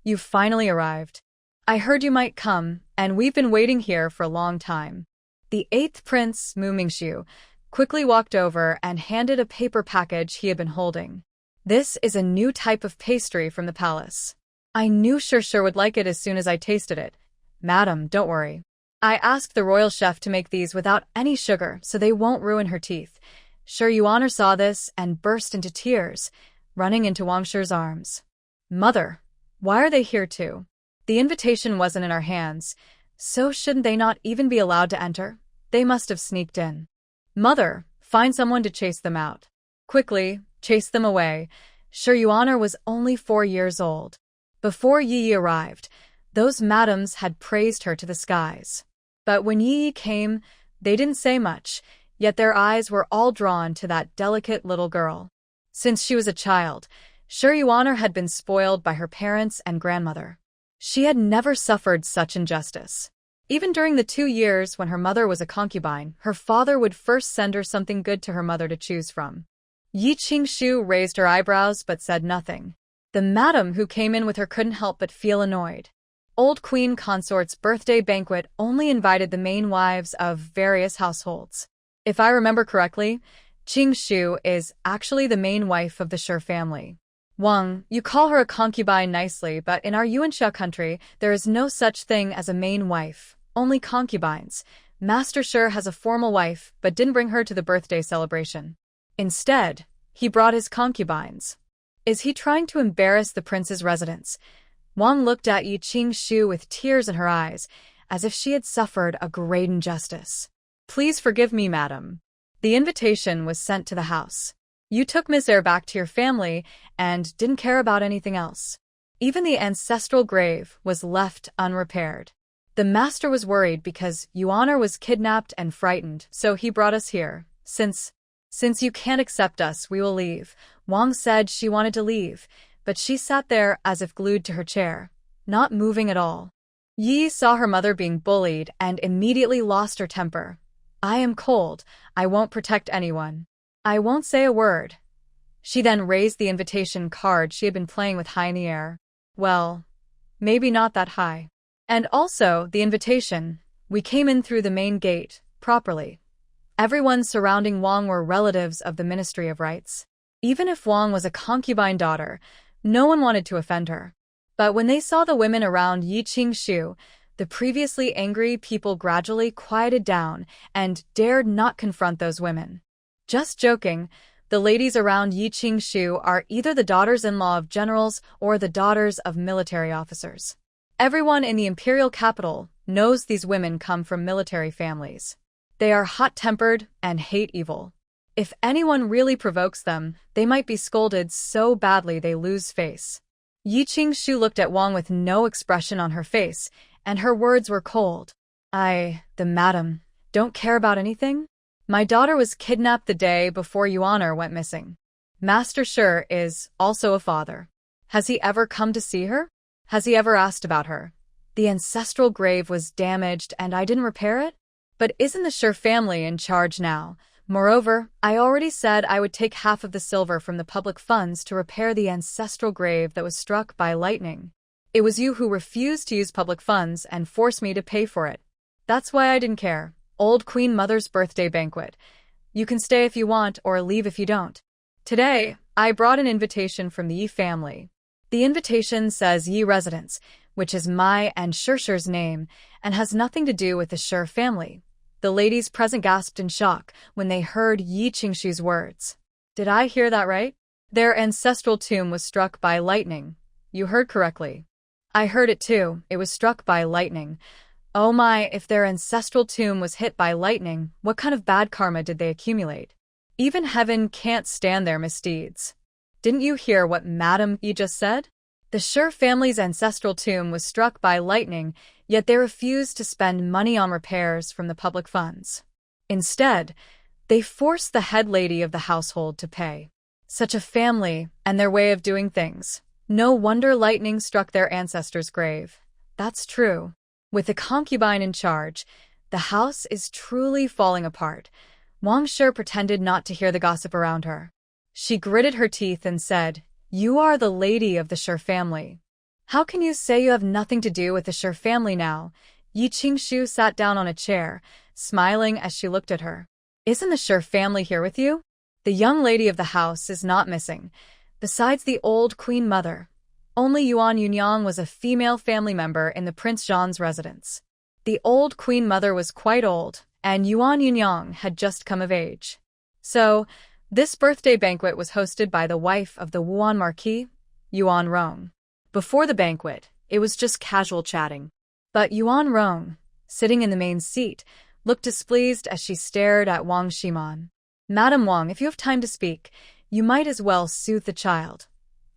you've finally arrived. I heard you might come, and we've been waiting here for a long time. The 8th prince, Mu Mingxiu, quickly walked over and handed a paper package he had been holding. This is a new type of pastry from the palace. I knew Shir would like it as soon as I tasted it. Madam, don't worry. I asked the royal chef to make these without any sugar so they won't ruin her teeth. Shi Yuan'er saw this and burst into tears, running into Wang Shi's arms. Mother, why are they here too? The invitation wasn't in our hands, so shouldn't they not even be allowed to enter? They must have sneaked in. Mother, find someone to chase them out. Quickly, chase them away. Shi Yuan'er was only 4 years old. Before Yi arrived, those madams had praised her to the skies. But when Yi came, they didn't say much, yet their eyes were all drawn to that delicate little girl. Since she was a child, Shi Yuan'er had been spoiled by her parents and grandmother. She had never suffered such injustice. Even during the 2 years when her mother was a concubine, her father would first send her something good to her mother to choose from. Yi Qingshu raised her eyebrows but said nothing. The madam who came in with her couldn't help but feel annoyed. Old Queen Consort's birthday banquet only invited the main wives of various households. If I remember correctly, Qingshu is actually the main wife of the Shi family. Wang, you call her a concubine nicely, but in our Yuansha country, there is no such thing as a main wife, only concubines. Master Shi has a formal wife, but didn't bring her to the birthday celebration. Instead, he brought his concubines. Is he trying to embarrass the prince's residence? Wang looked at Yi Qingxu with tears in her eyes, as if she had suffered a great injustice. Please forgive me, madam. The invitation was sent to the house. You took Miss Eyre back to your family and didn't care about anything else. Even the ancestral grave was left unrepaired. The master was worried because Yuan was kidnapped and frightened, so he brought us here. Since you can't accept us, we will leave. Wang said she wanted to leave, but she sat there as if glued to her chair, not moving at all. Yi saw her mother being bullied and immediately lost her temper. I am cold. I won't protect anyone. I won't say a word. She then raised the invitation card she had been playing with high in the air. Well, maybe not that high. And also, the invitation. We came in through the main gate, properly. Everyone surrounding Wang were relatives of the Ministry of Rights. Even if Wang was a concubine daughter, no one wanted to offend her. But when they saw the women around Yi Qingxu, the previously angry people gradually quieted down and dared not confront those women. Just joking, the ladies around Yi Qingxu are either the daughters-in-law of generals or the daughters of military officers. Everyone in the imperial capital knows these women come from military families. They are hot-tempered and hate evil. If anyone really provokes them, they might be scolded so badly they lose face. Yi Qingxu looked at Wang with no expression on her face, and her words were cold. The madam, don't care about anything? My daughter was kidnapped the day before Yuan went missing. Master Shi is also a father. Has he ever come to see her? Has he ever asked about her? The ancestral grave was damaged and I didn't repair it? But isn't the Shi family in charge now? Moreover, I already said I would take half of the silver from the public funds to repair the ancestral grave that was struck by lightning. It was you who refused to use public funds and forced me to pay for it. That's why I didn't care. Old Queen Mother's birthday banquet. You can stay if you want or leave if you don't. Today, I brought an invitation from the Yi family. The invitation says Yi residence, which is my and Shi's name, and has nothing to do with the Shi family. The ladies present gasped in shock when they heard Yi Qingxu's words. Did I hear that right? Their ancestral tomb was struck by lightning. You heard correctly. I heard it too. It was struck by lightning. Oh my, if their ancestral tomb was hit by lightning, what kind of bad karma did they accumulate? Even heaven can't stand their misdeeds. Didn't you hear what Madam Yi just said? The Shi family's ancestral tomb was struck by lightning, yet they refused to spend money on repairs from the public funds. Instead, they forced the head lady of the household to pay. Such a family and their way of doing things. No wonder lightning struck their ancestor's grave. That's true. With the concubine in charge, the house is truly falling apart. Wang Shi pretended not to hear the gossip around her. She gritted her teeth and said, You are the lady of the Shi family. How can you say you have nothing to do with the Shi family now? Yi Qingxu sat down on a chair, smiling as she looked at her. Isn't the Shi family here with you? The young lady of the house is not missing. Besides the old queen mother, only Yuan Yunyang was a female family member in the Prince Zhan's residence. The old queen mother was quite old, and Yuan Yunyang had just come of age. So, this birthday banquet was hosted by the wife of the Wuan Marquis, Yuan Rong. Before the banquet, it was just casual chatting. But Yuan Rong, sitting in the main seat, looked displeased as she stared at Wang Shiman. Madam Wang, if you have time to speak, you might as well soothe the child.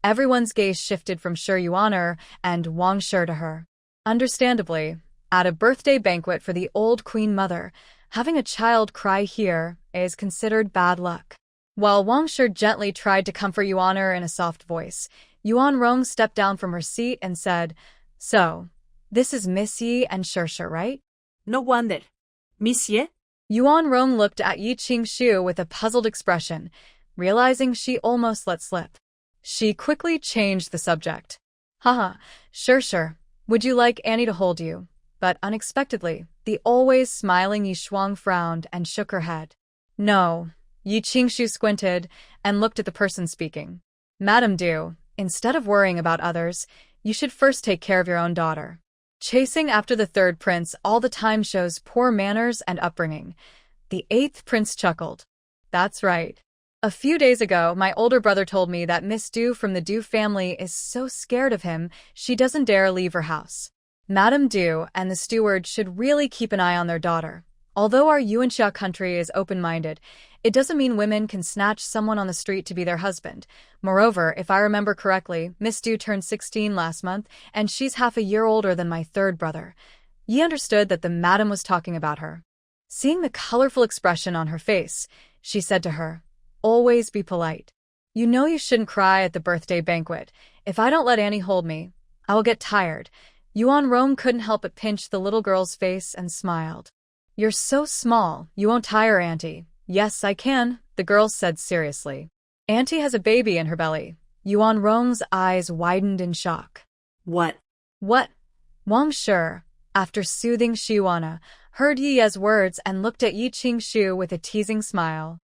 Everyone's gaze shifted from Shi Yuan and Wang Shi to her. Understandably, at a birthday banquet for the old queen mother, having a child cry here is considered bad luck. While Wang Shi gently tried to comfort Yuan in a soft voice, Yuan Rong stepped down from her seat and said, So, this is Miss Yi and Shi, right? No wonder. Miss Yi? Yuan Rong looked at Yi Qingxu with a puzzled expression, realizing she almost let slip. She quickly changed the subject. Haha, Shi, would you like Annie to hold you? But unexpectedly, the always smiling Yi Shuang frowned and shook her head. No. Yi Qingxu squinted and looked at the person speaking. Madam Du, instead of worrying about others, you should first take care of your own daughter. Chasing after the third prince all the time shows poor manners and upbringing. The eighth prince chuckled. That's right. A few days ago, my older brother told me that Miss Du from the Du family is so scared of him, she doesn't dare leave her house. Madame Du and the steward should really keep an eye on their daughter. Although our Yuanxia country is open-minded, it doesn't mean women can snatch someone on the street to be their husband. Moreover, if I remember correctly, Miss Du turned 16 last month, and she's half a year older than my third brother. Yi understood that the madam was talking about her. Seeing the colorful expression on her face, she said to her, "Always be polite. You know you shouldn't cry at the birthday banquet. If I don't let Annie hold me, I will get tired." Yuan Rong couldn't help but pinch the little girl's face and smiled. "You're so small, you won't tire Auntie." "Yes, I can," the girl said seriously. "Auntie has a baby in her belly." Yuan Rong's eyes widened in shock. What? "What?" Wang Shi, after soothing Xiwana, heard Yi Ye's words and looked at Yi Qingshu with a teasing smile.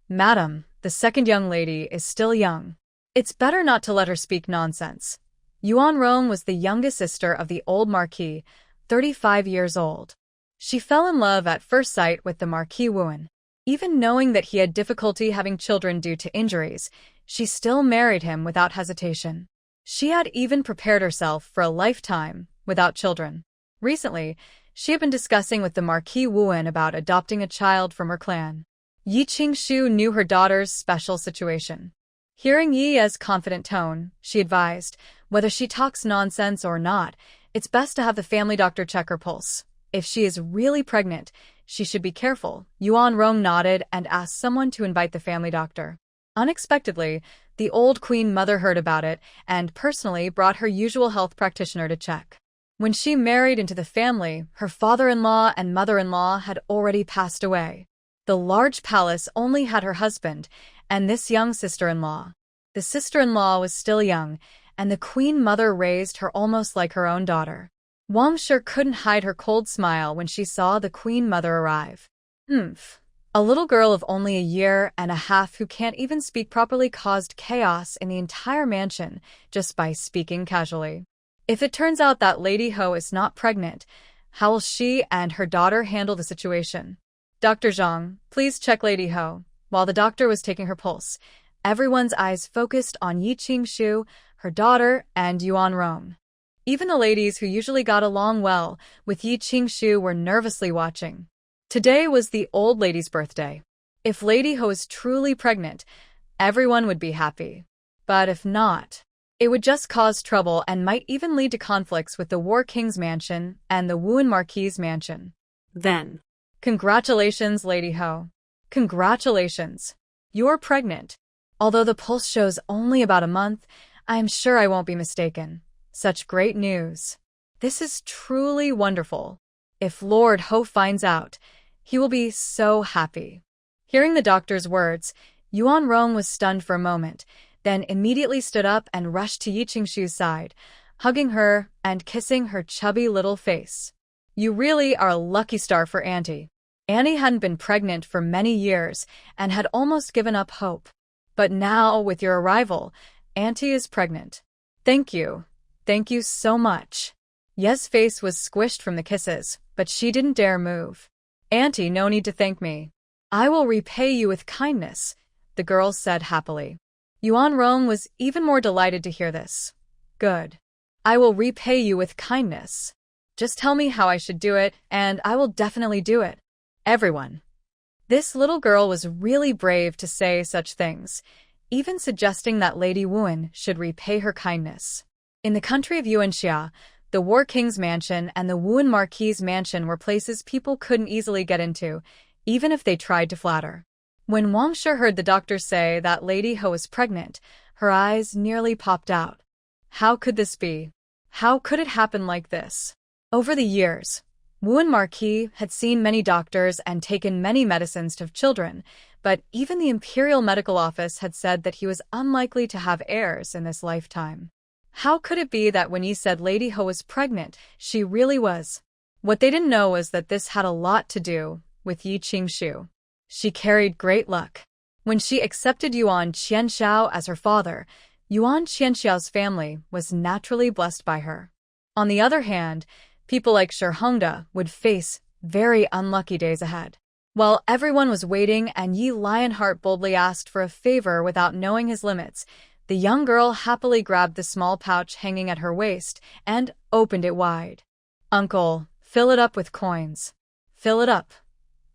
"Madam, the second young lady is still young. It's better not to let her speak nonsense." Yuan Rong was the youngest sister of the old Marquis, 35 years old. She fell in love at first sight with the Marquis Wuan. Even knowing that he had difficulty having children due to injuries, she still married him without hesitation. She had even prepared herself for a lifetime without children. Recently, she had been discussing with the Marquis Wuan about adopting a child from her clan. Yi Qingshu knew her daughter's special situation. Hearing Yi Ye's confident tone, she advised, whether she talks nonsense or not, it's best to have the family doctor check her pulse. If she is really pregnant, she should be careful. Yuan Rong nodded and asked someone to invite the family doctor. Unexpectedly, the old queen mother heard about it and personally brought her usual health practitioner to check. When she married into the family, her father-in-law and mother-in-law had already passed away. The large palace only had her husband and this young sister-in-law. The sister-in-law was still young, and the queen mother raised her almost like her own daughter. Wang Shi couldn't hide her cold smile when she saw the queen mother arrive. A little girl of only a year and a half who can't even speak properly caused chaos in the entire mansion just by speaking casually. If it turns out that Lady Ho is not pregnant, how will she and her daughter handle the situation? "Dr. Zhang, please check Lady Ho." While the doctor was taking her pulse, everyone's eyes focused on Yi Qingshu, her daughter, and Yuan Rong. Even the ladies who usually got along well with Yi Qingshu were nervously watching. Today was the old lady's birthday. If Lady Ho is truly pregnant, everyone would be happy. But if not, it would just cause trouble and might even lead to conflicts with the War King's mansion and the Wuan Marquis' mansion. Then, "Congratulations, Lady Ho. Congratulations. You're pregnant. Although the pulse shows only about a month, I am sure I won't be mistaken. Such great news. This is truly wonderful. If Lord Ho finds out, he will be so happy." Hearing the doctor's words, Yuan Rong was stunned for a moment, then immediately stood up and rushed to Yi Qingshu's side, hugging her and kissing her chubby little face. "You really are a lucky star for Auntie." Annie hadn't been pregnant for many years and had almost given up hope. But now, with your arrival, Auntie is pregnant. "Thank you. Thank you so much." Ye's face was squished from the kisses, but she didn't dare move. "Auntie, no need to thank me. I will repay you with kindness," the girl said happily. Yuan Rong was even more delighted to hear this. "Good. I will repay you with kindness. Just tell me how I should do it, and I will definitely do it." Everyone. This little girl was really brave to say such things, even suggesting that Lady Wuan should repay her kindness. In the country of Yuanxia, the War King's mansion and the Wuan Marquis' mansion were places people couldn't easily get into, even if they tried to flatter. When Wang Shi heard the doctor say that Lady Ho was pregnant, her eyes nearly popped out. How could this be? How could it happen like this? Over the years, Wuan Marquis had seen many doctors and taken many medicines to have children, but even the Imperial Medical Office had said that he was unlikely to have heirs in this lifetime. How could it be that when he said Lady Ho was pregnant, she really was? What they didn't know was that this had a lot to do with Yi Qingshu. She carried great luck. When she accepted Yuan Qianxiao as her father, Yuan Qianxiao's family was naturally blessed by her. On the other hand, people like Shi Hongda would face very unlucky days ahead. While everyone was waiting and Yi Lionheart boldly asked for a favor without knowing his limits, the young girl happily grabbed the small pouch hanging at her waist and opened it wide. "Uncle, fill it up with coins. Fill it up.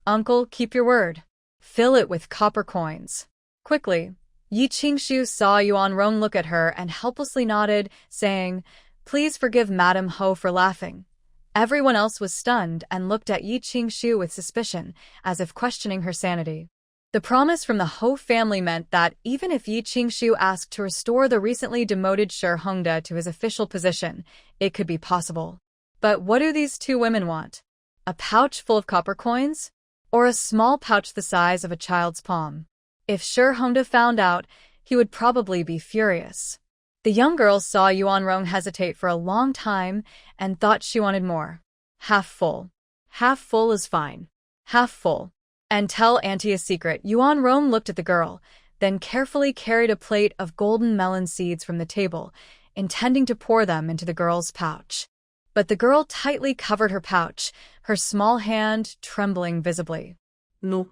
Uncle, keep your word. Fill it with copper coins." Quickly, Yi Qingshu saw Yuan Rong look at her and helplessly nodded, saying, "Please forgive Madame Ho for laughing." Everyone else was stunned and looked at Yi Qingshu with suspicion, as if questioning her sanity. The promise from the Ho family meant that even if Yi Qingshu asked to restore the recently demoted Shi Hongda to his official position, it could be possible. But what do these two women want? A pouch full of copper coins? Or a small pouch the size of a child's palm? If Shi Hongda found out, he would probably be furious. The young girl saw Yuan Rong hesitate for a long time and thought she wanted more. "Half full." "Half full is fine." "Half full. And tell Auntie a secret." Yuan Rong looked at the girl, then carefully carried a plate of golden melon seeds from the table, intending to pour them into the girl's pouch. But the girl tightly covered her pouch, her small hand trembling visibly. No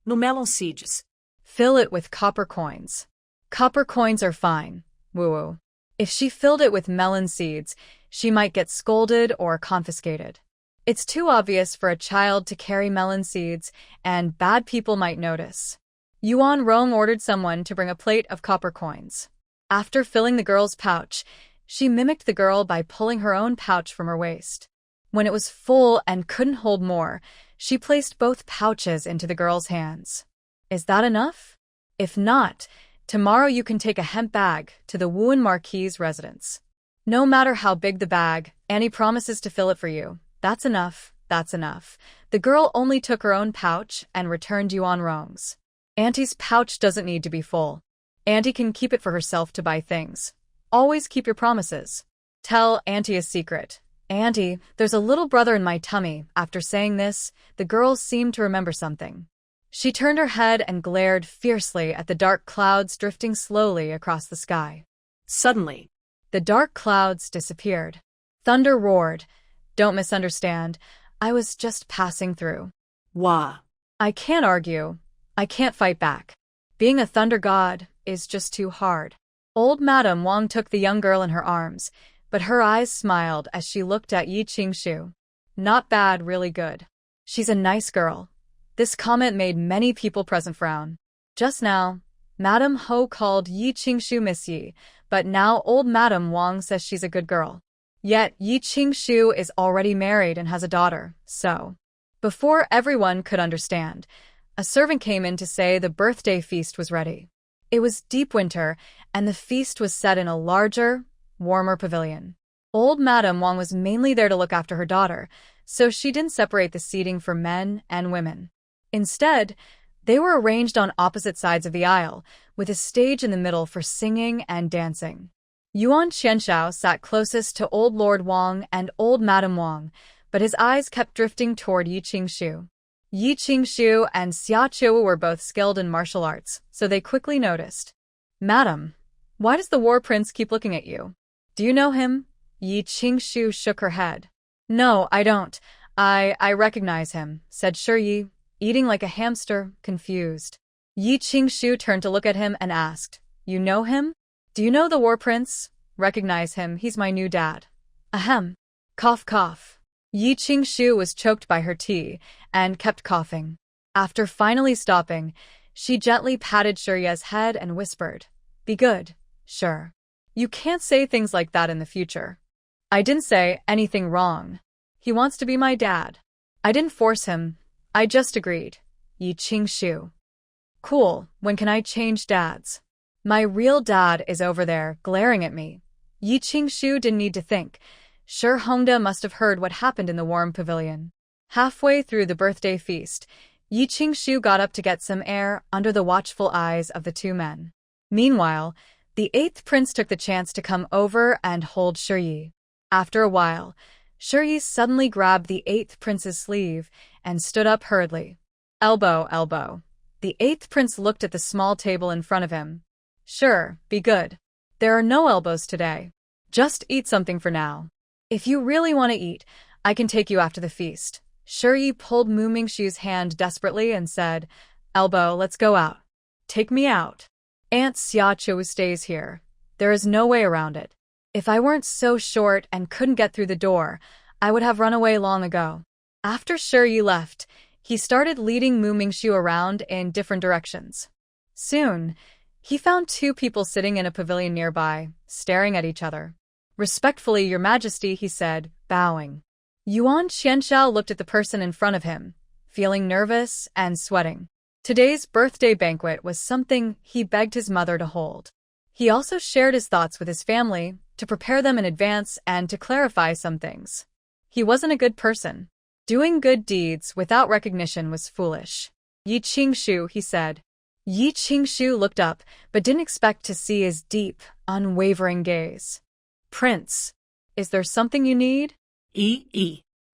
melon seeds. "Fill it with copper coins." "Copper coins are fine, woo-woo." If she filled it with melon seeds, she might get scolded or confiscated. It's too obvious for a child to carry melon seeds, and bad people might notice. Yuan Rong ordered someone to bring a plate of copper coins. After filling the girl's pouch, she mimicked the girl by pulling her own pouch from her waist. When it was full and couldn't hold more, she placed both pouches into the girl's hands. "Is that enough? If not, tomorrow you can take a hemp bag to the Wuan Marquis's residence. No matter how big the bag, Annie promises to fill it for you. That's enough, that's enough." The girl only took her own pouch and returned Yuan Rong's. "Auntie's pouch doesn't need to be full. Auntie can keep it for herself to buy things. Always keep your promises. Tell Auntie a secret. Auntie, there's a little brother in my tummy." After saying this, the girl seemed to remember something. She turned her head and glared fiercely at the dark clouds drifting slowly across the sky. Suddenly, the dark clouds disappeared. Thunder roared. "Don't misunderstand. I was just passing through." Wah. "I can't argue. I can't fight back. Being a thunder god is just too hard." Old Madame Wang took the young girl in her arms, but her eyes smiled as she looked at Yi Qingshu. "Not bad, really good. She's a nice girl." This comment made many people present frown. Just now, Madame Ho called Yi Qingshu Miss Yi, but now old Madame Wang says she's a good girl. Yet Yi Qingshu is already married and has a daughter, so. Before everyone could understand, a servant came in to say the birthday feast was ready. It was deep winter, and the feast was set in a larger, warmer pavilion. Old Madame Wang was mainly there to look after her daughter, so she didn't separate the seating for men and women. Instead, they were arranged on opposite sides of the aisle, with a stage in the middle for singing and dancing. Yuan Qianshao sat closest to Old Lord Wang and Old Madame Wang, but his eyes kept drifting toward Yi Qingshu. Yi Qingshu and Xia Qiu were both skilled in martial arts, so they quickly noticed. "Madam, why does the war prince keep looking at you? Do you know him?" Yi Qingshu shook her head. "No, I don't. I recognize him," said Shi Yi, eating like a hamster, confused. Yi Qingshu turned to look at him and asked, "You know him? Do you know the war prince?" "Recognize him, he's my new dad." "Ahem." Cough cough. Yi Qingshu was choked by her tea and kept coughing. After finally stopping, she gently patted Shurya's head and whispered, "Be good, sure. You can't say things like that in the future." "I didn't say anything wrong. He wants to be my dad. I didn't force him. I just agreed." Yi Qingshu. "Cool, when can I change dads? My real dad is over there, glaring at me." Yi Qingshu didn't need to think. Shi Hongda must have heard what happened in the warm pavilion. Halfway through the birthday feast, Yi Qingshu got up to get some air under the watchful eyes of the two men. Meanwhile, the 8th prince took the chance to come over and hold Shi Yi. After a while, Shi Yi suddenly grabbed the 8th prince's sleeve and stood up hurriedly. "Elbow, elbow." The 8th prince looked at the small table in front of him. "Sure, be good. There are no elbows today. Just eat something for now. If you really want to eat, I can take you after the feast." Yi pulled Mu Mingshu's hand desperately and said, "Elbow, let's go out. Take me out. Aunt Xiaochu stays here. There is no way around it. If I weren't so short and couldn't get through the door, I would have run away long ago." After Yi left, he started leading Mu Mingshu around in different directions. Soon, he found two people sitting in a pavilion nearby, staring at each other. "Respectfully, Your Majesty," he said, bowing. Yuan Qianshao looked at the person in front of him, feeling nervous and sweating. Today's birthday banquet was something he begged his mother to hold. He also shared his thoughts with his family to prepare them in advance and to clarify some things. He wasn't a good person. Doing good deeds without recognition was foolish. "Yi Qingshu," he said. Yi Qingshu looked up, but didn't expect to see his deep, unwavering gaze. "Prince, is there something you need?"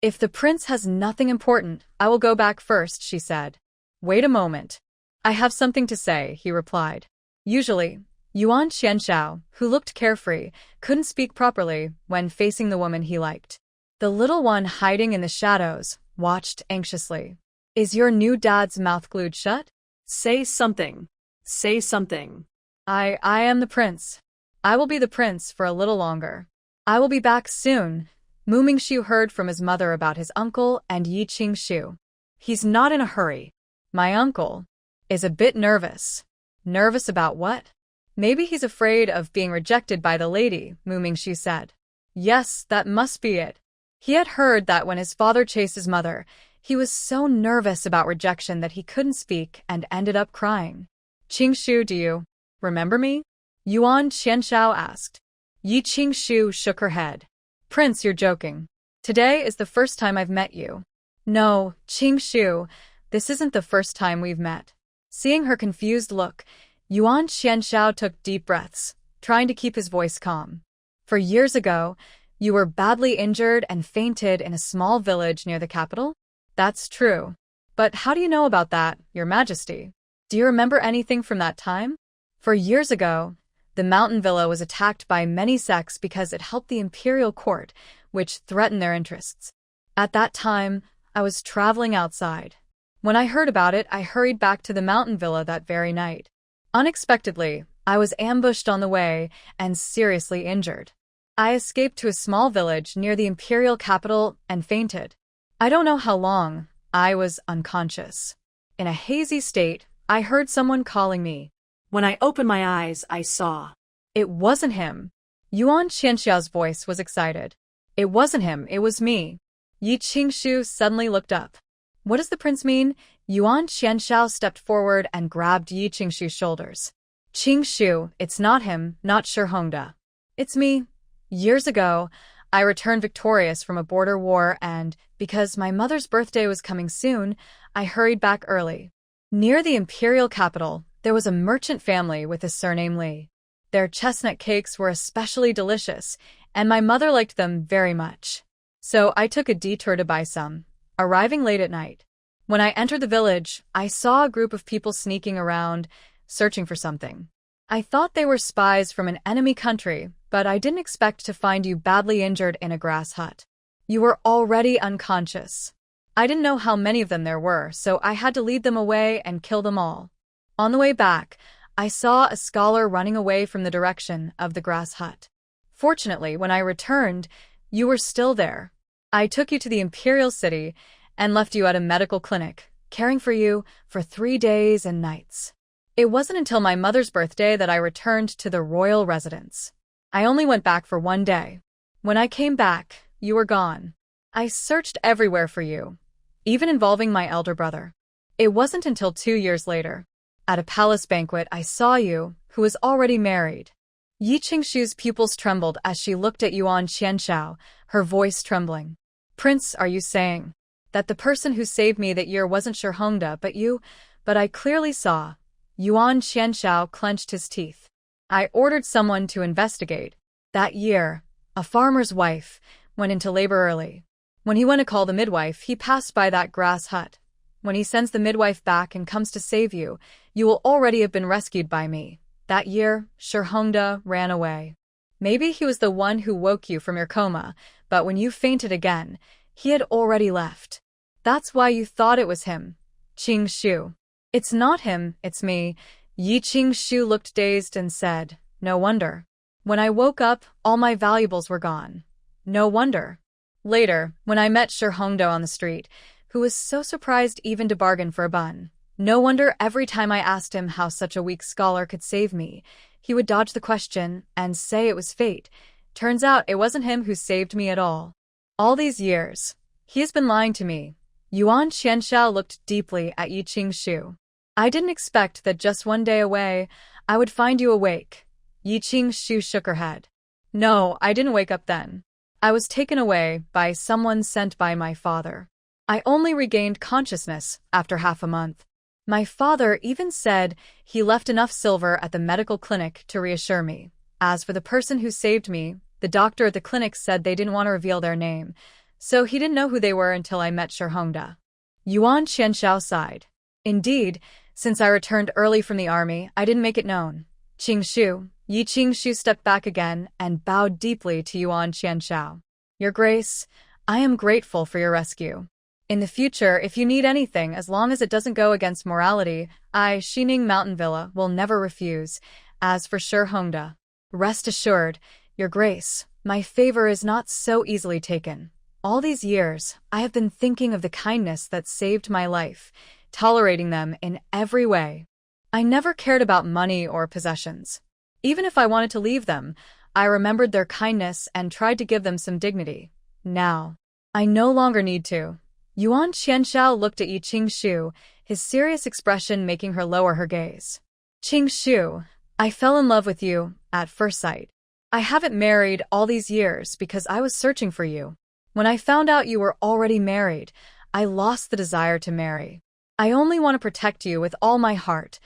"If the prince has nothing important, I will go back first," she said. "Wait a moment. I have something to say," he replied. Usually, Yuan Qianshao, who looked carefree, couldn't speak properly when facing the woman he liked. The little one hiding in the shadows watched anxiously. "Is your new dad's mouth glued shut? Say something. Say something." I am the prince. I will be the prince for a little longer. I will be back soon." Mu Mingshu heard from his mother about his uncle and Yi Qingshu. "He's not in a hurry. My uncle is a bit nervous." "Nervous about what?" "Maybe he's afraid of being rejected by the lady," Mu Mingshu said. Yes, that must be it. He had heard that when his father chased his mother, he was so nervous about rejection that he couldn't speak and ended up crying. "Qingshu, do you remember me?" Yuan Qianshao asked. Yi Qingshu shook her head. "Prince, you're joking. Today is the first time I've met you." "No, Qingshu, this isn't the first time we've met." Seeing her confused look, Yuan Qianshao took deep breaths, trying to keep his voice calm. "For years ago, you were badly injured and fainted in a small village near the capital?" "That's true. But how do you know about that, Your Majesty? Do you remember anything from that time?" "For years ago, the mountain villa was attacked by many sects because it helped the imperial court, which threatened their interests. At that time, I was traveling outside. When I heard about it, I hurried back to the mountain villa that very night. Unexpectedly, I was ambushed on the way and seriously injured. I escaped to a small village near the imperial capital and fainted. I don't know how long. I was unconscious. In a hazy state, I heard someone calling me. When I opened my eyes, I saw. It wasn't him." Yuan Qianshao's voice was excited. "It wasn't him, it was me." Yi Qingshu suddenly looked up. "What does the prince mean?" Yuan Qianshao stepped forward and grabbed Yi Qingshu's shoulders. "Qingshu, it's not him, not Hongda. It's me. Years ago, I returned victorious from a border war and, because my mother's birthday was coming soon, I hurried back early. Near the imperial capital, there was a merchant family with the surname Li. Their chestnut cakes were especially delicious, and my mother liked them very much. So I took a detour to buy some, arriving late at night. When I entered the village, I saw a group of people sneaking around, searching for something. I thought they were spies from an enemy country, but I didn't expect to find you badly injured in a grass hut. You were already unconscious. I didn't know how many of them there were, so I had to lead them away and kill them all. On the way back, I saw a scholar running away from the direction of the grass hut. Fortunately, when I returned, you were still there. I took you to the imperial city and left you at a medical clinic, caring for you for 3 days and nights. It wasn't until my mother's birthday that I returned to the royal residence. I only went back for 1 day. When I came back, you were gone. I searched everywhere for you, even involving my elder brother. It wasn't until 2 years later. At a palace banquet, I saw you, who was already married." Yi Qingshu's pupils trembled as she looked at Yuan Qianshao, her voice trembling. "Prince, are you saying that the person who saved me that year wasn't Hongda, but you? But I clearly saw." Yuan Qianshao clenched his teeth. "I ordered someone to investigate. That year, a farmer's wife went into labor early. When he went to call the midwife, he passed by that grass hut. When he sends the midwife back and comes to save you, you will already have been rescued by me. That year, Hongda ran away. Maybe he was the one who woke you from your coma, but when you fainted again, he had already left. That's why you thought it was him. Qing Shu. It's not him, it's me. Yi Qing Shu looked dazed and said, no wonder. When I woke up, all my valuables were gone. No wonder. Later, when I met Shi Hongdo on the street, who was so surprised even to bargain for a bun. No wonder every time I asked him how such a weak scholar could save me, he would dodge the question and say it was fate. Turns out it wasn't him who saved me at all. All these years, he has been lying to me. Yuan Qianxiao looked deeply at Yi Qing Shu. I didn't expect that just one day away, I would find you awake. Yi Qing Shu shook her head. No, I didn't wake up then. I was taken away by someone sent by my father. I only regained consciousness after half a month. My father even said he left enough silver at the medical clinic to reassure me. As for the person who saved me, the doctor at the clinic said they didn't want to reveal their name, so he didn't know who they were until I met Shi Hongda. Yuan Qianxiao sighed. Indeed, since I returned early from the army, I didn't make it known. Qing Shu. Yi Qing Shu stepped back again and bowed deeply to Yuan Qianxiao. Your Grace, I am grateful for your rescue. In the future, if you need anything, as long as it doesn't go against morality, I, Xining Mountain Villa, will never refuse. As for Shi Hongda, rest assured, Your Grace, my favor is not so easily taken. All these years, I have been thinking of the kindness that saved my life, tolerating them in every way. I never cared about money or possessions. Even if I wanted to leave them, I remembered their kindness and tried to give them some dignity. Now, I no longer need to. Yuan Qianxiao looked at Yi Qing Shu, his serious expression making her lower her gaze. Qing Shu, I fell in love with you at first sight. I haven't married all these years because I was searching for you. When I found out you were already married, I lost the desire to marry. I only want to protect you with all my heart.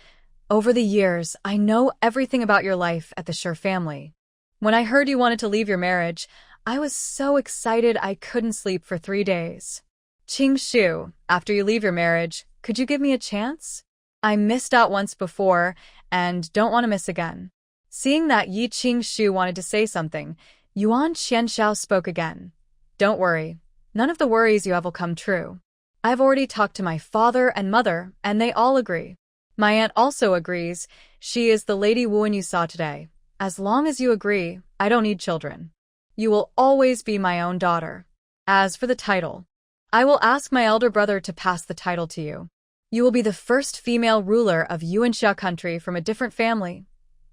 Over the years, I know everything about your life at the Shi family. When I heard you wanted to leave your marriage, I was so excited I couldn't sleep for 3 days. Qing Shu, after you leave your marriage, could you give me a chance? I missed out once before, and don't want to miss again. Seeing that Yi Qing Shu wanted to say something, Yuan Qianxiao spoke again. Don't worry. None of the worries you have will come true. I've already talked to my father and mother, and they all agree. My aunt also agrees. She is the Lady Wuan you saw today. As long as you agree, I don't need children. You will always be my own daughter. As for the title, I will ask my elder brother to pass the title to you. You will be the first female ruler of Yuanxia country from a different family.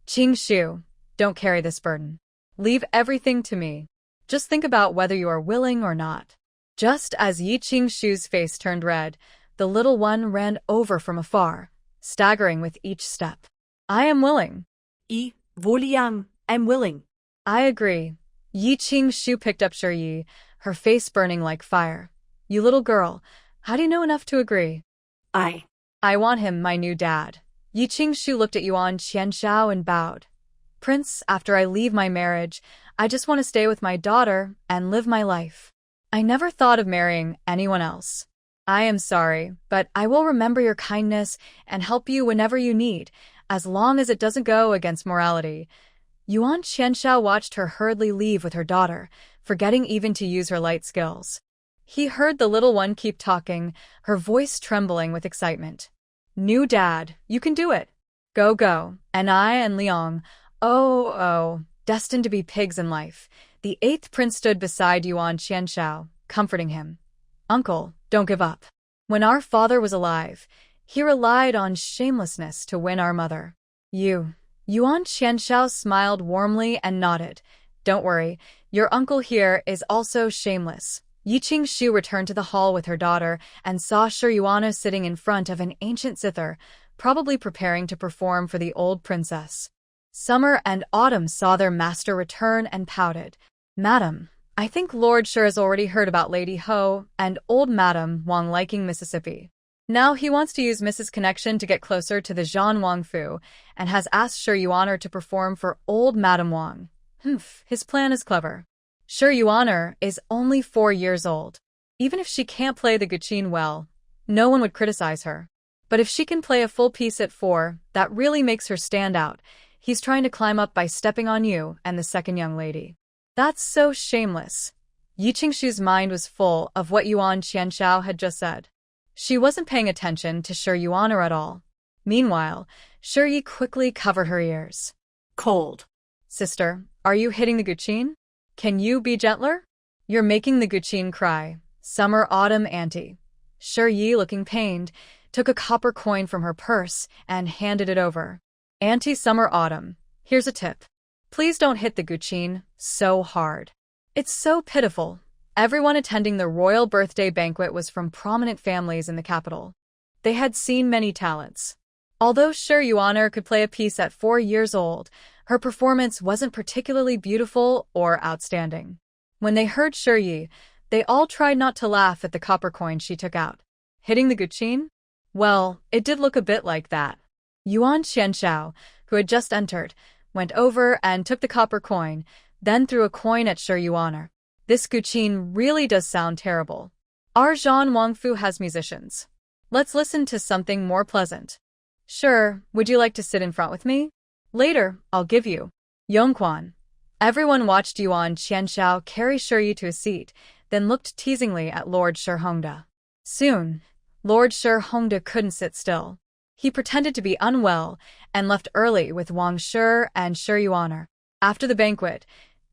Qing Shu, don't carry this burden. Leave everything to me. Just think about whether you are willing or not. Just as Yi Qing Shu's face turned red, the little one ran over from afar, staggering with each step. I am willing. I, Voliang, am willing. I agree. Yi Qing Shu picked up Shi Yi, her face burning like fire. You little girl, how do you know enough to agree? I want him, my new dad. Yi Qing Shu looked at Yuan Qianxiao and bowed. Prince, after I leave my marriage, I just want to stay with my daughter and live my life. I never thought of marrying anyone else. I am sorry, but I will remember your kindness and help you whenever you need, as long as it doesn't go against morality. Yuan Qianxiao watched her hurriedly leave with her daughter, forgetting even to use her light skills. He heard the little one keep talking, her voice trembling with excitement. New dad, you can do it. Go, go. And I and Liang, destined to be pigs in life. The 8th prince stood beside Yuan Qianxiao, comforting him. Uncle, don't give up. When our father was alive, he relied on shamelessness to win our mother. Yuan Qianxiao smiled warmly and nodded. Don't worry, your uncle here is also shameless. Yi Qing Shu returned to the hall with her daughter and saw Shi Yuana sitting in front of an ancient zither, probably preparing to perform for the old princess. Summer and Autumn saw their master return and pouted. Madam, I think Lord Shi has already heard about Lady Ho and old Madam Wang liking Mississippi. Now he wants to use Mrs. Connection to get closer to the Zhan Wang Fu and has asked Shi Yuaner to perform for old Madam Wang. His plan is clever. Shi Yuaner is only 4 years old. Even if she can't play the guqin well, no one would criticize her. But if she can play a full piece at 4, that really makes her stand out. He's trying to climb up by stepping on you and the second young lady. That's so shameless. Yi Qingshu's mind was full of what Yuan Qianshao had just said. She wasn't paying attention to Shi Yuan'er at all. Meanwhile, Shi Yi quickly covered her ears. Cold. Sister, are you hitting the Guqin? Can you be gentler? You're making the Guqin cry. Summer autumn auntie. Shi Yi, looking pained, took a copper coin from her purse and handed it over. Auntie Summer Autumn, here's a tip. Please don't hit the Guqin so hard. It's so pitiful. Everyone attending the royal birthday banquet was from prominent families in the capital. They had seen many talents. Although Shi Yuan'er could play a piece at 4 years old, her performance wasn't particularly beautiful or outstanding. When they heard Shi Yi, they all tried not to laugh at the copper coin she took out. Hitting the Guqin? Well, it did look a bit like that. Yuan Qianshao, who had just entered, went over and took the copper coin, then threw a coin at Shi Yuan'er. This Guqin really does sound terrible. Our Zhan Wangfu has musicians. Let's listen to something more pleasant. Sure, would you like to sit in front with me? Later, I'll give you. Yongquan. Everyone watched Yuan Qianshao carry Shi Yi to a seat, then looked teasingly at Lord Shi Hongda. Soon, Lord Shi Hongda couldn't sit still. He pretended to be unwell and left early with Wang Shi and Shi Yuan'er. After the banquet,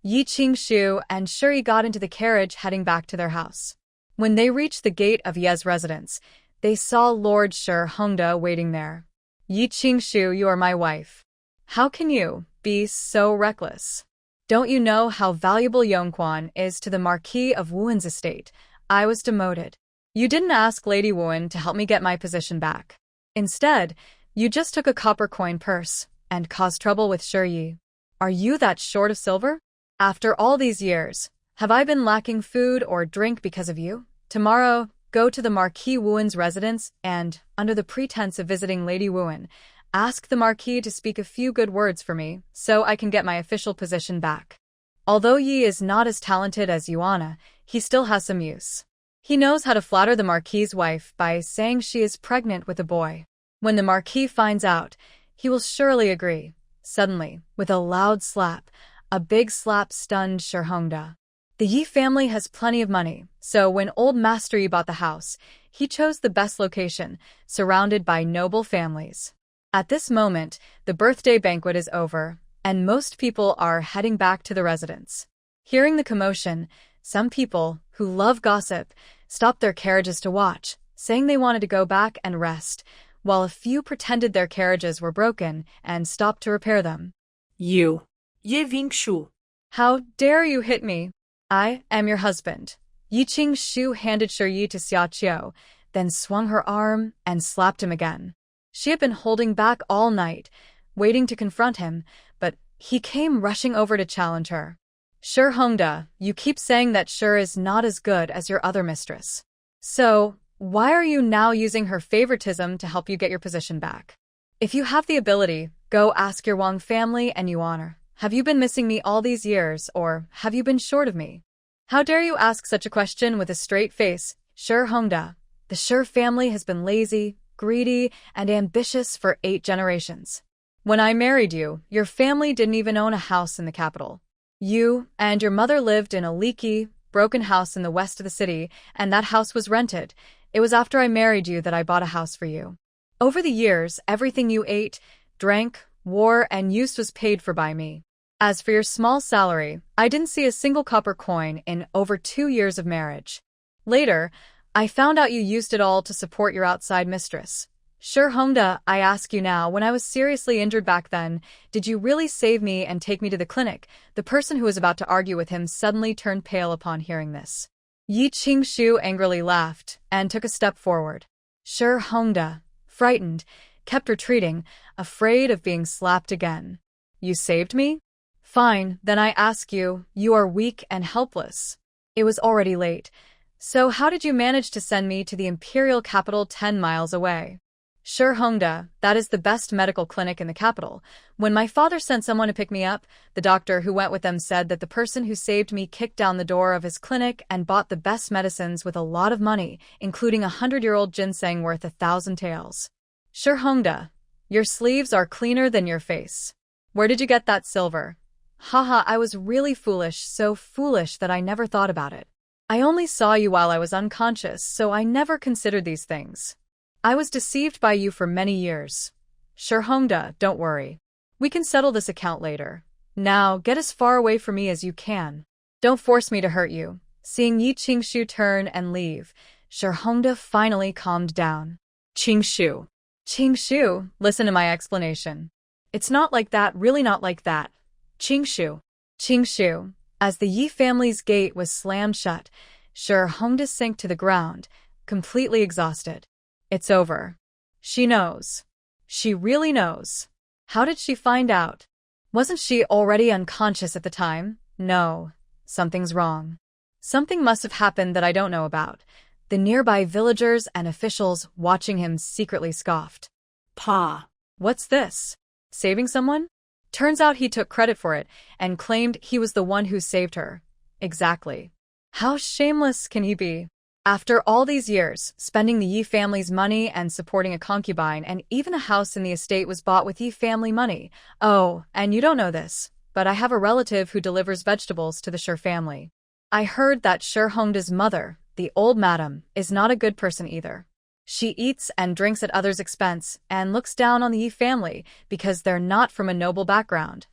Yi Qingshu and Shi Yi got into the carriage heading back to their house. When they reached the gate of Ye's residence, they saw Lord Shi Hongda waiting there. Yi Qingshu, you are my wife. How can you be so reckless? Don't you know how valuable Yongquan is to the Marquis of Wuan's estate? I was demoted. You didn't ask Lady Wuan to help me get my position back. Instead, you just took a copper coin purse and caused trouble with Shi Yi. Are you that short of silver? After all these years, have I been lacking food or drink because of you? Tomorrow, go to the Marquis Wuan's residence and, under the pretense of visiting Lady Wuan, ask the Marquis to speak a few good words for me so I can get my official position back. Although Yi is not as talented as Yuana, he still has some use. He knows how to flatter the Marquis's wife by saying she is pregnant with a boy. When the Marquis finds out, he will surely agree. Suddenly, with a loud slap, a big slap stunned Shi Hongda. The Yi family has plenty of money, so when old Master Yi bought the house, he chose the best location, surrounded by noble families. At this moment, the birthday banquet is over, and most people are heading back to the residence. Hearing the commotion, some people, who love gossip, stopped their carriages to watch, saying they wanted to go back and rest, while a few pretended their carriages were broken and stopped to repair them. You. Ye Vingshu. How dare you hit me? I am your husband. Yi Qingshu handed Shi Yi to Xia Qiu, then swung her arm and slapped him again. She had been holding back all night, waiting to confront him, but he came rushing over to challenge her. Shi Hongda, you keep saying that Shi is not as good as your other mistress. So, why are you now using her favoritism to help you get your position back? If you have the ability, go ask your Wang family and Yuan'er. Have you been missing me all these years, or have you been short of me? How dare you ask such a question with a straight face, Shi Hongda? The Shi family has been lazy, greedy, and ambitious for 8 generations. When I married you, your family didn't even own a house in the capital. You and your mother lived in a leaky, broken house in the west of the city, and that house was rented. It was after I married you that I bought a house for you. Over the years, everything you ate, drank, wore, and used was paid for by me. As for your small salary, I didn't see a single copper coin in over 2 years of marriage. Later, I found out you used it all to support your outside mistress. Shi Hongda, I ask you now, when I was seriously injured back then, did you really save me and take me to the clinic? The person who was about to argue with him suddenly turned pale upon hearing this. Yi Qingshu angrily laughed and took a step forward. Shi Hongda, frightened, kept retreating, afraid of being slapped again. You saved me? Fine, then I ask you, you are weak and helpless. It was already late. So how did you manage to send me to the imperial capital 10 miles away? Shi Hongda, that is the best medical clinic in the capital. When my father sent someone to pick me up, the doctor who went with them said that the person who saved me kicked down the door of his clinic and bought the best medicines with a lot of money, including 100-year-old ginseng worth 1,000 taels. Shi Hongda, your sleeves are cleaner than your face. Where did you get that silver? Haha, I was really foolish, so foolish that I never thought about it. I only saw you while I was unconscious, so I never considered these things. I was deceived by you for many years. Sure, Hongda, don't worry. We can settle this account later. Now, get as far away from me as you can. Don't force me to hurt you. Seeing Yi Qingshu turn and leave, Sure Hongda finally calmed down. Qingshu. Qingshu, listen to my explanation. It's not like that, really not like that. Qingshu. Qingshu. As the Yi family's gate was slammed shut, Sure Hongda sank to the ground, completely exhausted. It's over. She knows. She really knows. How did she find out? Wasn't she already unconscious at the time? No. Something's wrong. Something must have happened that I don't know about. The nearby villagers and officials watching him secretly scoffed. Pa. What's this? Saving someone? Turns out he took credit for it and claimed he was the one who saved her. Exactly. How shameless can he be? After all these years, spending the Yi family's money and supporting a concubine, and even a house in the estate was bought with Yi family money. Oh, and you don't know this, but I have a relative who delivers vegetables to the Sure family. I heard that Sure Hongda's mother, the old madam, is not a good person either. She eats and drinks at others' expense and looks down on the Yi family because they're not from a noble background.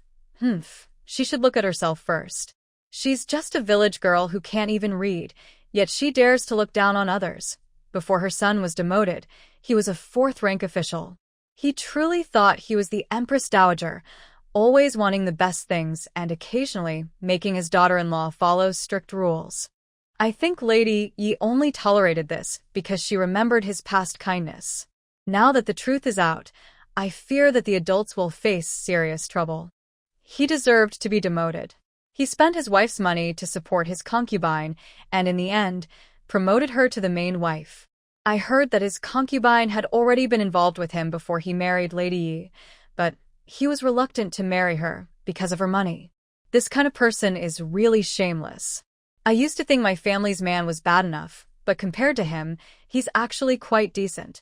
She should look at herself first. She's just a village girl who can't even read, yet she dares to look down on others. Before her son was demoted, he was a fourth-rank official. He truly thought he was the Empress Dowager, always wanting the best things and occasionally making his daughter-in-law follow strict rules. I think Lady Yi only tolerated this because she remembered his past kindness. Now that the truth is out, I fear that the adults will face serious trouble. He deserved to be demoted. He spent his wife's money to support his concubine and, in the end, promoted her to the main wife. I heard that his concubine had already been involved with him before he married Lady Yi, but he was reluctant to marry her because of her money. This kind of person is really shameless. I used to think my family's man was bad enough, but compared to him, he's actually quite decent.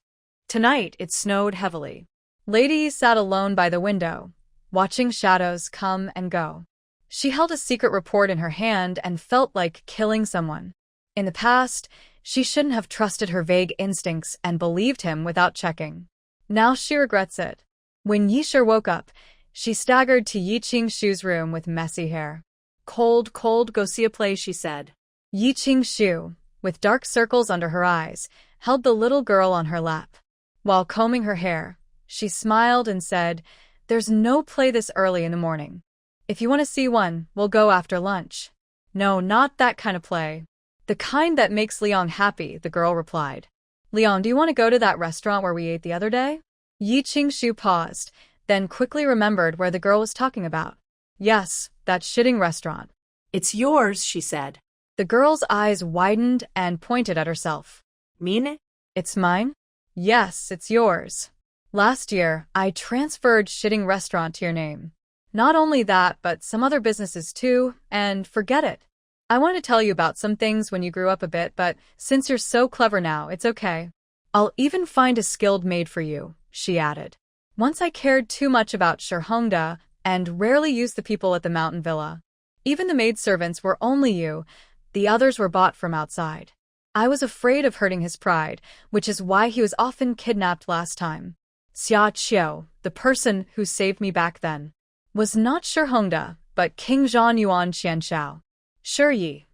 Tonight, it snowed heavily. Lady Yi sat alone by the window, watching shadows come and go. She held a secret report in her hand and felt like killing someone. In the past, she shouldn't have trusted her vague instincts and believed him without checking. Now she regrets it. When Yi Shi woke up, she staggered to Yi Qingshu's room with messy hair. Cold, go see a play, she said. Yi Qingshu, with dark circles under her eyes, held the little girl on her lap. While combing her hair, she smiled and said, "There's no play this early in the morning. If you want to see one, we'll go after lunch." "No, not that kind of play. The kind that makes Liang happy," the girl replied. "Liang, do you want to go to that restaurant where we ate the other day?" Yi Qingshu paused, then quickly remembered where the girl was talking about. "Yes, that shitting restaurant." "It's yours," she said. The girl's eyes widened and pointed at herself. "Mean it?" "It's mine?" "Yes, it's yours. Last year, I transferred shitting restaurant to your name. Not only that, but some other businesses too, and forget it. I want to tell you about some things when you grew up a bit, but since you're so clever now, it's okay. I'll even find a skilled maid for you," she added. "Once I cared too much about Sure Hongda and rarely used the people at the mountain villa. Even the maidservants were only you, the others were bought from outside. I was afraid of hurting his pride, which is why he was often kidnapped last time. Xia Qiu, the person who saved me back then, was not Sure Hongda, but King Zhan Yuan Qianshao. Sure Yi.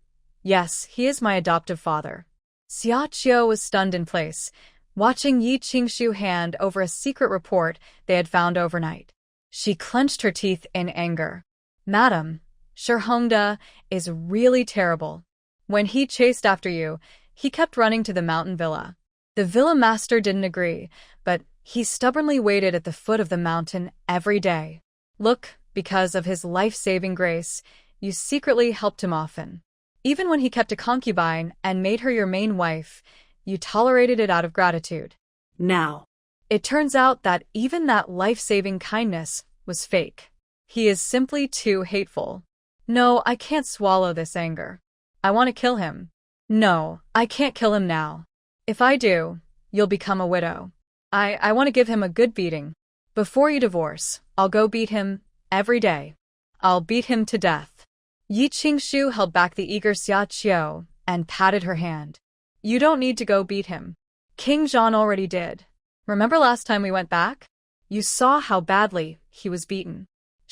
Yes, he is my adoptive father." Xia Qiu was stunned in place, watching Yi Qingshu hand over a secret report they had found overnight. She clenched her teeth in anger. "Madam, Sure Hongda is really terrible. When he chased after you, he kept running to the mountain villa. The villa master didn't agree, but he stubbornly waited at the foot of the mountain every day. Look, because of his life-saving grace, you secretly helped him often. Even when he kept a concubine and made her your main wife, you tolerated it out of gratitude. Now, it turns out that even that life-saving kindness was fake. He is simply too hateful. No, I can't swallow this anger. I want to kill him. No, I can't kill him now. If I do, you'll become a widow. I want to give him a good beating. Before you divorce, I'll go beat him every day. I'll beat him to death." Yi Qingshu held back the eager Xia Qiu and patted her hand. You don't need to go beat him. King Jean already did. Remember last time we went back? You saw how badly he was beaten.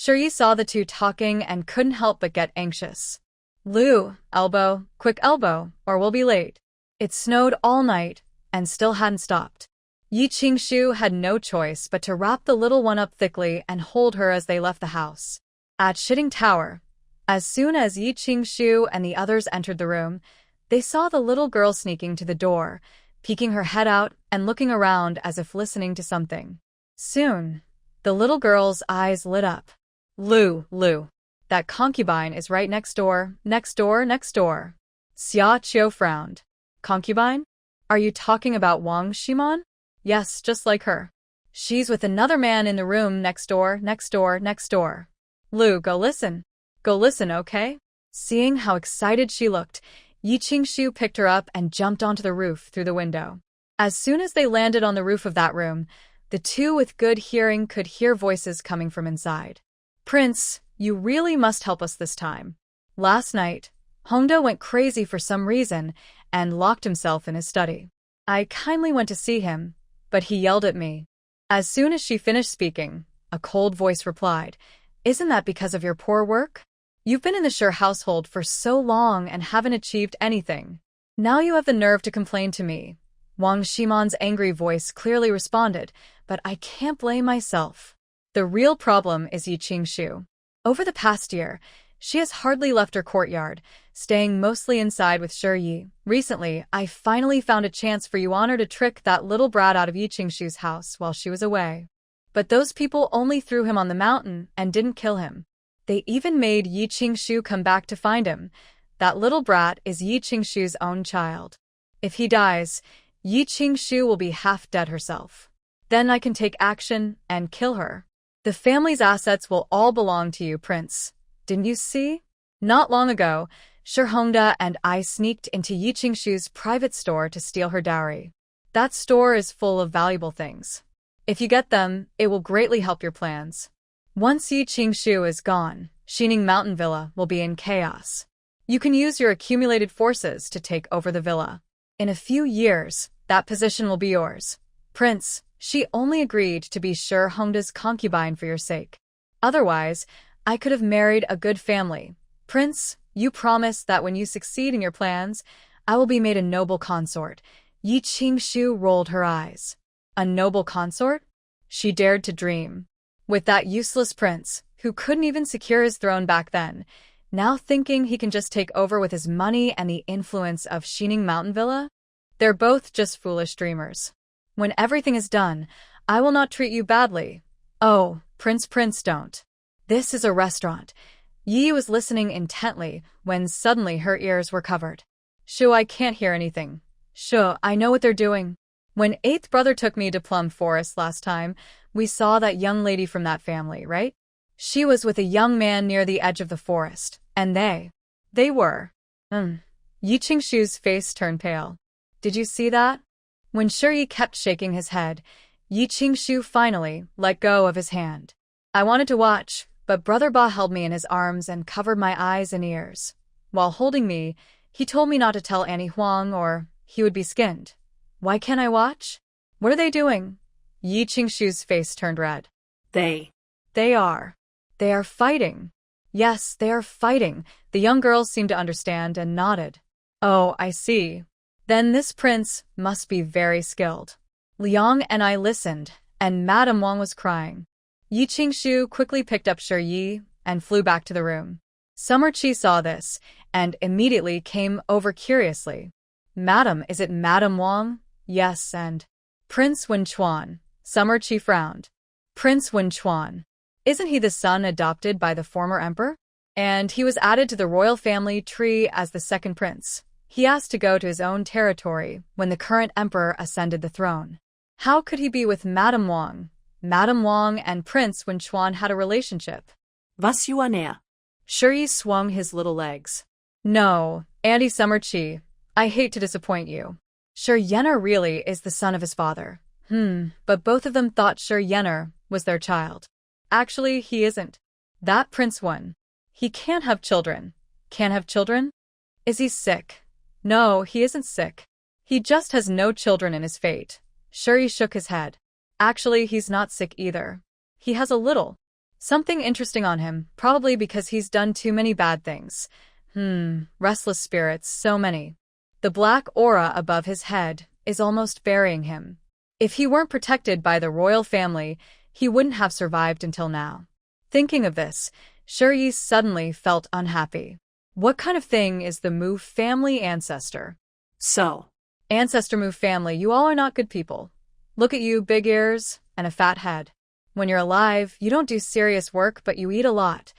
Yi saw the two talking and couldn't help but get anxious. Lu, elbow, quick elbow, or we'll be late. It snowed all night and still hadn't stopped. Yi Qingshu had no choice but to wrap the little one up thickly and hold her as they left the house. At Shitting Tower, as soon as Yi Qingshu and the others entered the room, they saw the little girl sneaking to the door, peeking her head out and looking around as if listening to something. Soon, the little girl's eyes lit up. Lu, that concubine is right next door, next door, next door. Xia Qiu frowned. Concubine? Are you talking about Wang Shimon? Yes, just like her. She's with another man in the room next door, next door, next door. Lu, go listen. Go listen, okay? Seeing how excited she looked, Yi Qingshu picked her up and jumped onto the roof through the window. As soon as they landed on the roof of that room, the two with good hearing could hear voices coming from inside. Prince, you really must help us this time. Last night, Hongda went crazy for some reason and locked himself in his study. I kindly went to see him, but he yelled at me. As soon as she finished speaking, a cold voice replied, Isn't that because of your poor work? You've been in the Shi household for so long and haven't achieved anything. Now you have the nerve to complain to me. Wang Shimon's angry voice clearly responded, but I can't blame myself. The real problem is Yi Qingshu. Over the past year, she has hardly left her courtyard, staying mostly inside with Shi Yi. Recently, I finally found a chance for Yuan to trick that little brat out of Yi Qingshu's house while she was away. But those people only threw him on the mountain and didn't kill him. They even made Yi Qingshu come back to find him. That little brat is Yi Qingshu's own child. If he dies, Yi Qingshu will be half dead herself. Then I can take action and kill her. The family's assets will all belong to you, Prince. Didn't you see? Not long ago, Shi Hongda and I sneaked into Yi Qingshu's private store to steal her dowry. That store is full of valuable things. If you get them, it will greatly help your plans. Once Yi Qingshu is gone, Shining Mountain Villa will be in chaos. You can use your accumulated forces to take over the villa. In a few years, that position will be yours. Prince, she only agreed to be Shi Hongda's concubine for your sake. Otherwise, I could have married a good family. Prince, you promise that when you succeed in your plans, I will be made a noble consort. Yi Qingshu rolled her eyes. A noble consort? She dared to dream. With that useless prince, who couldn't even secure his throne back then, now thinking he can just take over with his money and the influence of Shining Mountain Villa? They're both just foolish dreamers. When everything is done, I will not treat you badly. Oh, Prince, don't. This is a restaurant. Yi was listening intently when suddenly her ears were covered. Shu, I can't hear anything. Shu, I know what they're doing. When eighth brother took me to Plum Forest last time, we saw that young lady from that family, right? She was with a young man near the edge of the forest, and they were. Yi Qingshu's face turned pale. Did you see that? When Shi Yi kept shaking his head, Yi Qingshu finally let go of his hand. I wanted to watch, but Brother Ba held me in his arms and covered my eyes and ears. While holding me, he told me not to tell Annie Huang or he would be skinned. Why can't I watch? What are they doing? Yi Qingshu's face turned red. They are fighting. Yes, they are fighting. The young girl seemed to understand and nodded. Oh, I see. Then this prince must be very skilled. Liang and I listened, and Madame Wang was crying. Yi Qingshu quickly picked up Shi Yi and flew back to the room. Summer Qi saw this, and immediately came over curiously. Madam, is it Madame Wang? Yes, and Prince Wenchuan. Summer Qi frowned. Prince Wenchuan. Isn't he the son adopted by the former emperor? And he was added to the royal family tree as the second prince. He asked to go to his own territory when the current emperor ascended the throne. How could he be with Madame Wang? Madame Wang and Prince Wenchuan had a relationship. Was Yuan er? Shi Yi swung his little legs. No, Auntie Summer Qi, I hate to disappoint you. Shi Yener really is the son of his father. But both of them thought Shi Yener was their child. Actually, he isn't. That Prince Wen. He can't have children. Can't have children? Is he sick? No, he isn't sick. He just has no children in his fate. Shuri shook his head. Actually, he's not sick either. He has a little something interesting on him, probably because he's done too many bad things. Restless spirits, so many. The black aura above his head is almost burying him. If he weren't protected by the royal family, he wouldn't have survived until now. Thinking of this, Shuri suddenly felt unhappy. What kind of thing is the Mu family ancestor? So, Ancestor Mu family, you all are not good people. Look at you, big ears and a fat head. When you're alive, you don't do serious work, but you eat a lot.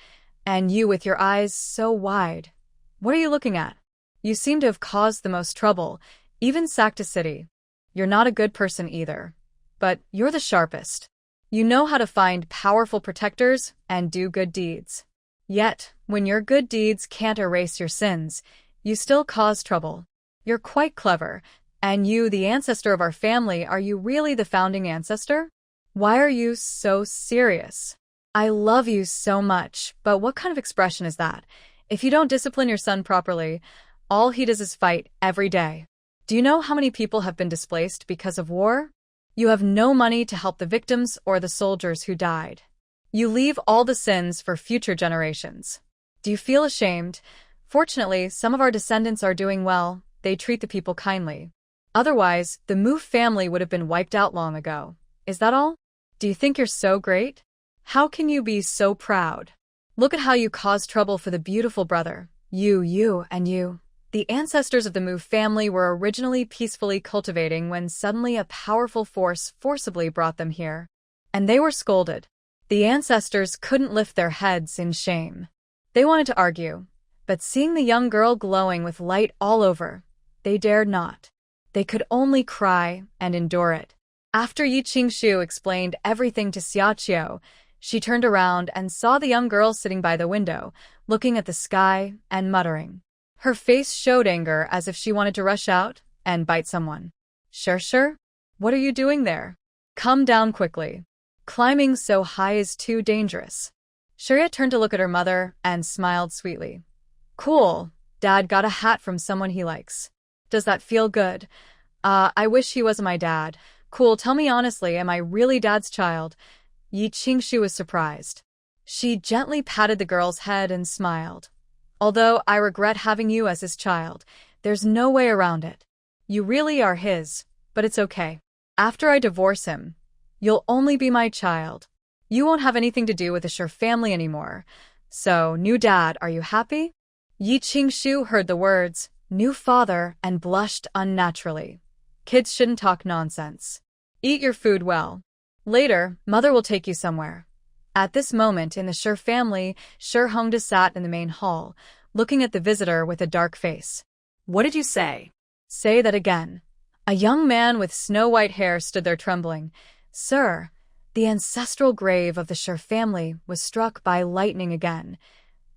And you with your eyes so wide. What are you looking at? You seem to have caused the most trouble, even sacked a city. You're not a good person either. But you're the sharpest. You know how to find powerful protectors and do good deeds. Yet, when your good deeds can't erase your sins, you still cause trouble. You're quite clever. And you, the ancestor of our family, are you really the founding ancestor? Why are you so serious? I love you so much, but what kind of expression is that? If you don't discipline your son properly, all he does is fight every day. Do you know how many people have been displaced because of war? You have no money to help the victims or the soldiers who died. You leave all the sins for future generations. Do you feel ashamed? Fortunately, some of our descendants are doing well. They treat the people kindly. Otherwise, the Mu family would have been wiped out long ago. Is that all? Do you think you're so great? How can you be so proud? Look at how you caused trouble for the beautiful brother. You, and you. The ancestors of the Mu family were originally peacefully cultivating when suddenly a powerful force forcibly brought them here. And they were scolded. The ancestors couldn't lift their heads in shame. They wanted to argue, but seeing the young girl glowing with light all over, they dared not. They could only cry and endure it. After Yi Qingshu explained everything to Xiaoqiu, she turned around and saw the young girl sitting by the window, looking at the sky and muttering. Her face showed anger as if she wanted to rush out and bite someone. Sure. What are you doing there? Come down quickly. Climbing so high is too dangerous. Shuri turned to look at her mother and smiled sweetly. Cool. Dad got a hat from someone he likes. Does that feel good? I wish he was my dad. Cool, tell me honestly, am I really Dad's child? Yi Qingshu was surprised. She gently patted the girl's head and smiled. Although I regret having you as his child, there's no way around it. You really are his, but it's okay. After I divorce him, you'll only be my child. You won't have anything to do with the Shur family anymore. So, new dad, are you happy? Yi Qingshu heard the words, new father, and blushed unnaturally. Kids shouldn't talk nonsense. Eat your food well. Later, mother will take you somewhere. At this moment in the Shur family, Shur Hongda sat in the main hall, looking at the visitor with a dark face. What did you say? Say that again. A young man with snow-white hair stood there trembling. Sir, the ancestral grave of the Shur family was struck by lightning again.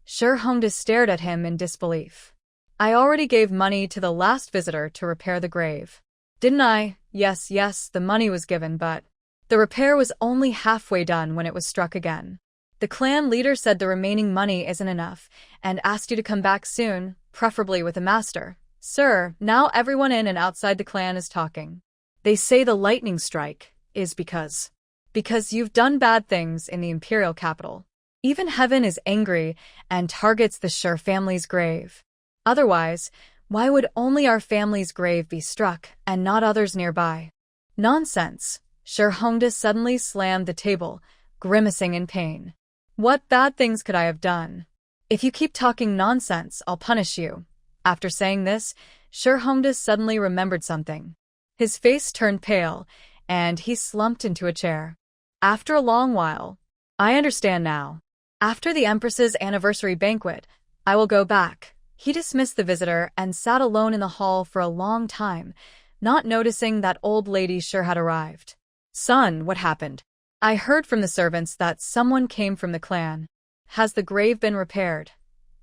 Shur Hongda stared at him in disbelief. I already gave money to the last visitor to repair the grave. Didn't I? Yes, the money was given, but the repair was only halfway done when it was struck again. The clan leader said the remaining money isn't enough and asked you to come back soon, preferably with a master. Sir, now everyone in and outside the clan is talking. They say the lightning strike is because you've done bad things in the imperial capital. Even heaven is angry and targets the Shur family's grave. Otherwise, why would only our family's grave be struck and not others nearby? Nonsense. Shur Hongda suddenly slammed the table, grimacing in pain. What bad things could I have done? If you keep talking nonsense, I'll punish you. After saying this, Shur Hongda suddenly remembered something. His face turned pale, and he slumped into a chair. After a long while, I understand now. After the Empress's anniversary banquet, I will go back. He dismissed the visitor and sat alone in the hall for a long time, not noticing that old lady Shur had arrived. Son, what happened? I heard from the servants that someone came from the clan. Has the grave been repaired?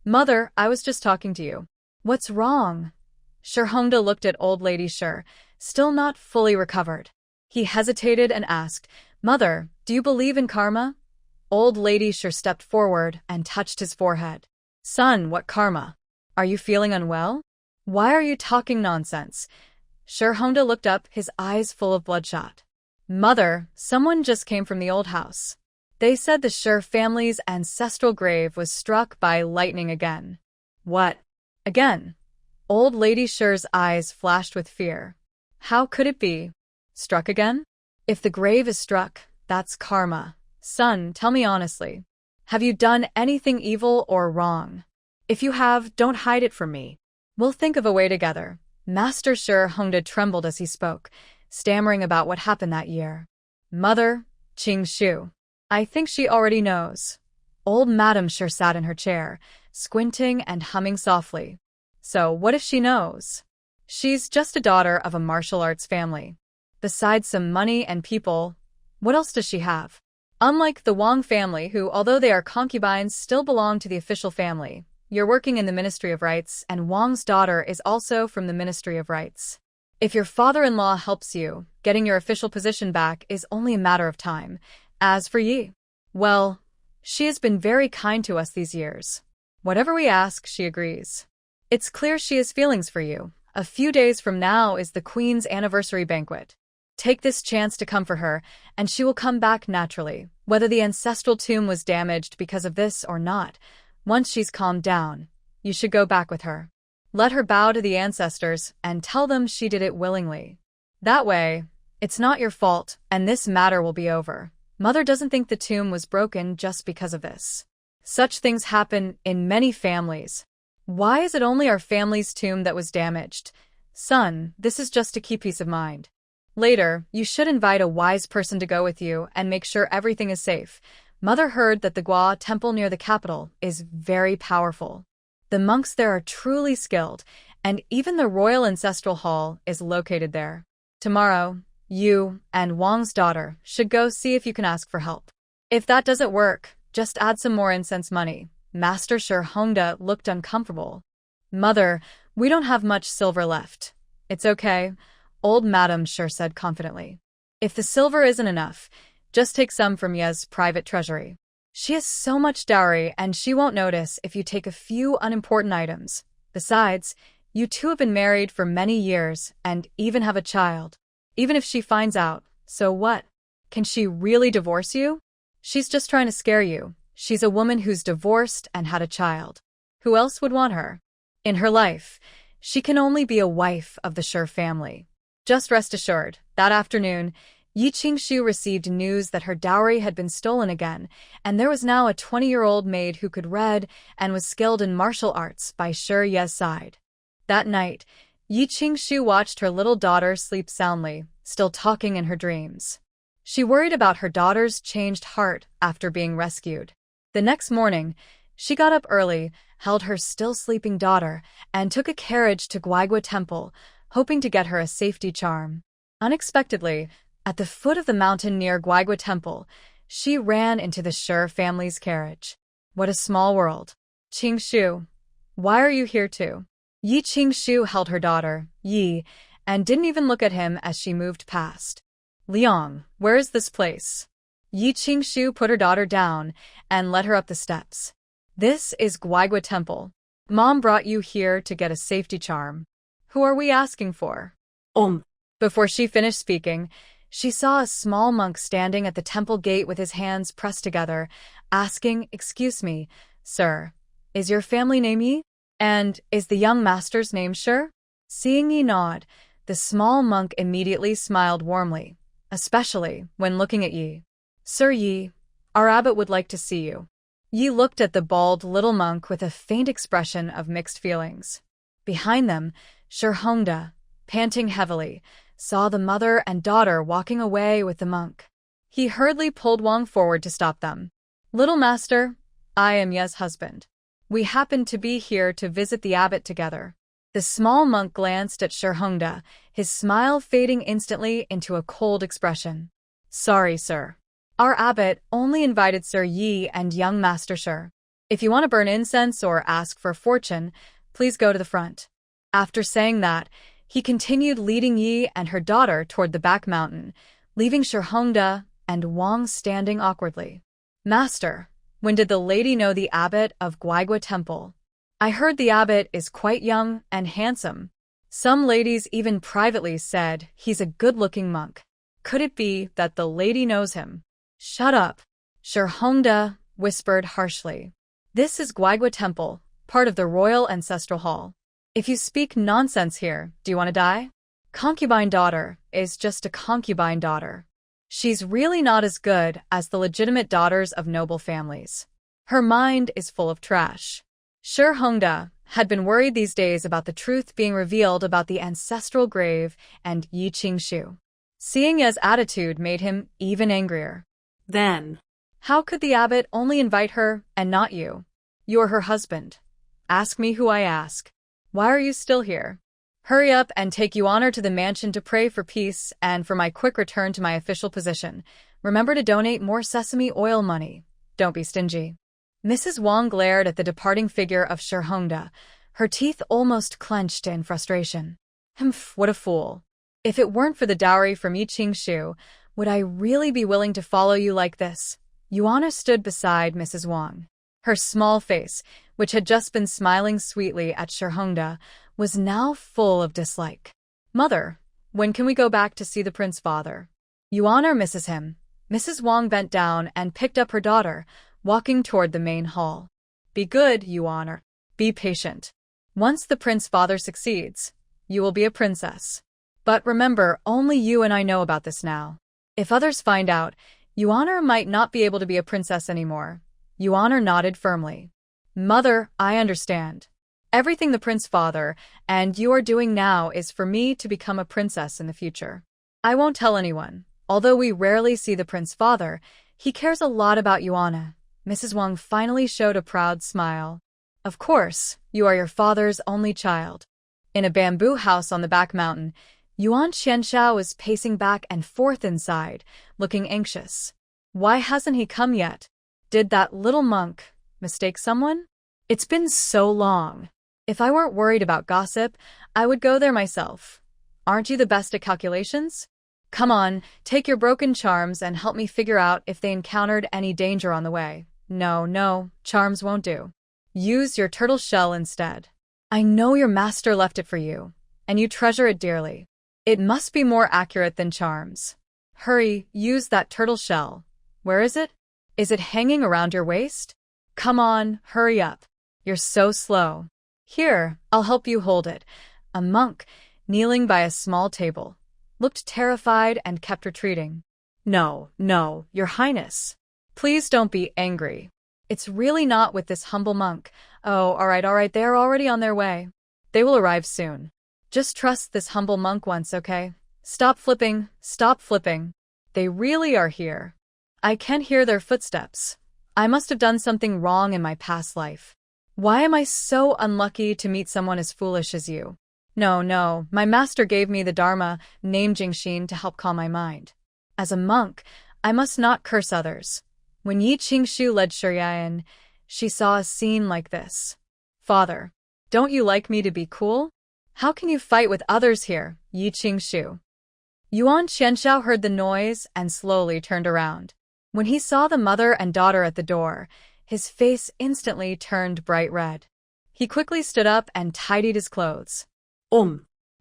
Mother, I was just talking to you. What's wrong? Shur Hongda looked at old lady Shur, still not fully recovered. He hesitated and asked, Mother, do you believe in karma? Old lady Shur stepped forward and touched his forehead. Son, what karma? Are you feeling unwell? Why are you talking nonsense? Sir Honda looked up, his eyes full of bloodshot. Mother, someone just came from the old house. They said the Sher family's ancestral grave was struck by lightning again. What? Again? Old Lady Sher's eyes flashed with fear. How could it be? Struck again? If the grave is struck, that's karma. Son, tell me honestly. Have you done anything evil or wrong? If you have, don't hide it from me. We'll think of a way together. Master Sher Hongda trembled as he spoke, stammering about what happened that year. Mother, Qing Shu. I think she already knows. Old Madam Sher sat in her chair, squinting and humming softly. So what if she knows? She's just a daughter of a martial arts family. Besides some money and people, what else does she have? Unlike the Wang family who, although they are concubines, still belong to the official family. You're working in the Ministry of Rights, and Wang's daughter is also from the Ministry of Rights. If your father-in-law helps you, getting your official position back is only a matter of time. As for Yi, well, she has been very kind to us these years. Whatever we ask, she agrees. It's clear she has feelings for you. A few days from now is the Queen's anniversary banquet. Take this chance to come for her, and she will come back naturally, whether the ancestral tomb was damaged because of this or not. Once she's calmed down, you should go back with her. Let her bow to the ancestors and tell them she did it willingly. That way, it's not your fault, and this matter will be over. Mother doesn't think the tomb was broken just because of this. Such things happen in many families. Why is it only our family's tomb that was damaged? Son, this is just to keep peace of mind. Later, you should invite a wise person to go with you and make sure everything is safe. Mother heard that the Gua temple near the capital is very powerful. The monks there are truly skilled, and even the Royal Ancestral Hall is located there. Tomorrow, you and Wang's daughter should go see if you can ask for help. If that doesn't work, just add some more incense money. Master Sher Hongda looked uncomfortable. Mother, we don't have much silver left. It's okay, old Madam Sher said confidently. If the silver isn't enough, just take some from Ye's private treasury. She has so much dowry and she won't notice if you take a few unimportant items. Besides, you two have been married for many years and even have a child. Even if she finds out, so what? Can she really divorce you? She's just trying to scare you. She's a woman who's divorced and had a child. Who else would want her? In her life, she can only be a wife of the Sher family. Just rest assured, that afternoon, Yi Qingshu received news that her dowry had been stolen again, and there was now a 20-year-old maid who could read and was skilled in martial arts by Sher Ye's side. That night, Yi Qingshu watched her little daughter sleep soundly, still talking in her dreams. She worried about her daughter's changed heart after being rescued. The next morning, she got up early, held her still sleeping daughter, and took a carriage to Guaigua Temple, hoping to get her a safety charm. Unexpectedly, at the foot of the mountain near Guaigua Temple, she ran into the Sher family's carriage. What a small world. Qingshu, why are you here too? Yi Qingshu held her daughter, Yi, and didn't even look at him as she moved past. Liang, where is this place? Yi Qingshu put her daughter down and led her up the steps. This is Guaigua Temple. Mom brought you here to get a safety charm. Who are we asking for? Before she finished speaking, she saw a small monk standing at the temple gate with his hands pressed together, asking, "Excuse me, sir, is your family name Yi? And is the young master's name Sher?" Seeing Yi nod, the small monk immediately smiled warmly, especially when looking at Yi. "Sir Yi, our abbot would like to see you." Yi looked at the bald little monk with a faint expression of mixed feelings. Behind them, Sher Hongda, panting heavily, saw the mother and daughter walking away with the monk. He hurriedly pulled Wang forward to stop them. "Little master, I am Ye's husband. We happen to be here to visit the abbot together." The small monk glanced at Sher Hongda, his smile fading instantly into a cold expression. "Sorry, sir. Our abbot only invited Sir Yi and young Master Sher. If you want to burn incense or ask for a fortune, please go to the front." After saying that, he continued leading Yi and her daughter toward the back mountain, leaving Sher Hongda and Wang standing awkwardly. "Master, when did the lady know the abbot of Guaigua Temple?" I heard the abbot is quite young and handsome. Some ladies even privately said he's a good-looking monk. Could it be that the lady knows him? Shut up, Shurhongda whispered harshly. This is Gwaigwa Temple, part of the royal ancestral hall. If you speak nonsense here, do you want to die? Concubine daughter is just a concubine daughter. She's really not as good as the legitimate daughters of noble families. Her mind is full of trash. Shurhongda had been worried these days about the truth being revealed about the ancestral grave and Yi Qingshu. Seeing Ye's attitude made him even angrier. Then, how could the abbot only invite her and not you? You're her husband. Ask me who I ask. Why are you still here? Hurry up and take you honor to the mansion to pray for peace and for my quick return to my official position. Remember to donate more sesame oil money. Don't be stingy. Mrs. Wang glared at the departing figure of Shurhongda, her teeth almost clenched in frustration. Humph, what a fool. If it weren't for the dowry from Yi Qingshu, would I really be willing to follow you like this? Yuana stood beside Mrs. Wang. Her small face, which had just been smiling sweetly at Shurhongda, was now full of dislike. Mother, when can we go back to see the prince father? Yuana misses him. Mrs. Wang bent down and picked up her daughter, walking toward the main hall. Be good, Yuana. Be patient. Once the prince father succeeds, you will be a princess. But remember, only you and I know about this now. If others find out, Yuana might not be able to be a princess anymore. Yuana nodded firmly. Mother, I understand. Everything the prince father and you are doing now is for me to become a princess in the future. I won't tell anyone. Although we rarely see the prince father, he cares a lot about Yuana. Mrs. Wang finally showed a proud smile. Of course, you are your father's only child. In a bamboo house on the back mountain, Yuan Qianshao was pacing back and forth inside, looking anxious. Why hasn't he come yet? Did that little monk mistake someone? It's been so long. If I weren't worried about gossip, I would go there myself. Aren't you the best at calculations? Come on, take your broken charms and help me figure out if they encountered any danger on the way. No, charms won't do. Use your turtle shell instead. I know your master left it for you, and you treasure it dearly. It must be more accurate than charms. Hurry, use that turtle shell. Where is it? Is it hanging around your waist? Come on, hurry up. You're so slow. Here, I'll help you hold it. A monk, kneeling by a small table, looked terrified and kept retreating. No, your highness. Please don't be angry. It's really not with this humble monk. Oh, all right, they are already on their way. They will arrive soon. Just trust this humble monk once, okay? Stop flipping. They really are here. I can hear their footsteps. I must have done something wrong in my past life. Why am I so unlucky to meet someone as foolish as you? No, my master gave me the Dharma named Jingxin to help calm my mind. As a monk, I must not curse others. When Yi Qingshu led Shuryan, she saw a scene like this. Father, don't you like me to be cool? How can you fight with others here, Yi Qingshu? Yuan Qianshao heard the noise and slowly turned around. When he saw the mother and daughter at the door, his face instantly turned bright red. He quickly stood up and tidied his clothes.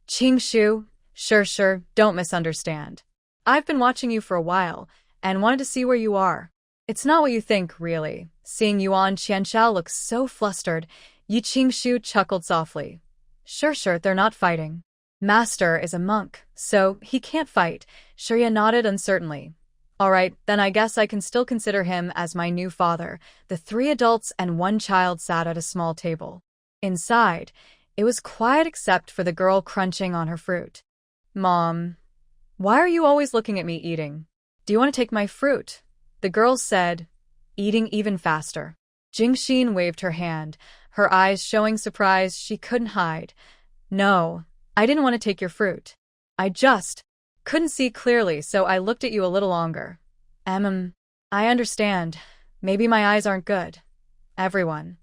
Qingshu, sure, don't misunderstand. I've been watching you for a while and wanted to see where you are. It's not what you think, really. Seeing Yuan Qianshao look so flustered, Yi Qingshu chuckled softly. Sure, they're not fighting. Master is a monk, so he can't fight. Shurya nodded uncertainly. All right, then I guess I can still consider him as my new father. The 3 adults and 1 child sat at a small table. Inside, it was quiet except for the girl crunching on her fruit. Mom, why are you always looking at me eating? Do you want to take my fruit? The girl said, eating even faster. Jingxin waved her hand, her eyes showing surprise she couldn't hide. No, I didn't want to take your fruit. I just couldn't see clearly, so I looked at you a little longer. I understand. Maybe my eyes aren't good. Everyone.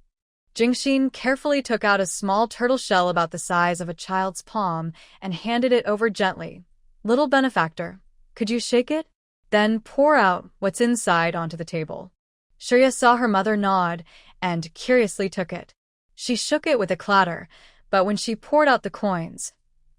Jingxin carefully took out a small turtle shell about the size of a child's palm and handed it over gently. Little benefactor, could you shake it? Then pour out what's inside onto the table. Shurya saw her mother nod and curiously took it. She shook it with a clatter, but when she poured out the coins,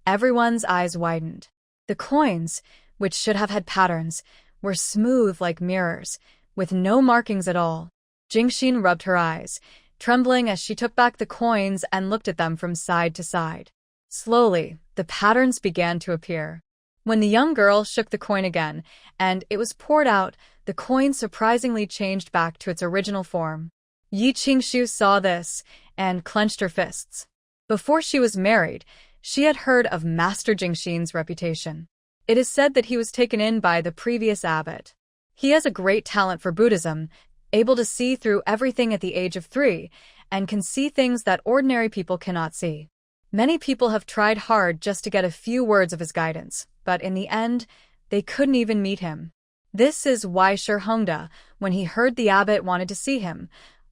everyone's eyes widened. The coins, which should have had patterns, were smooth like mirrors, with no markings at all. Jingxin rubbed her eyes, trembling as she took back the coins and looked at them from side to side. Slowly, the patterns began to appear. When the young girl shook the coin again, and it was poured out, the coin surprisingly changed back to its original form. Yi Qingshu saw this and clenched her fists. Before she was married, she had heard of Master Jingxin's reputation. It is said that he was taken in by the previous abbot. He has a great talent for Buddhism, able to see through everything at the age of 3, and can see things that ordinary people cannot see. Many people have tried hard just to get a few words of his guidance, but in the end, they couldn't even meet him. This is why Shi Hongda, when he heard the abbot wanted to see him,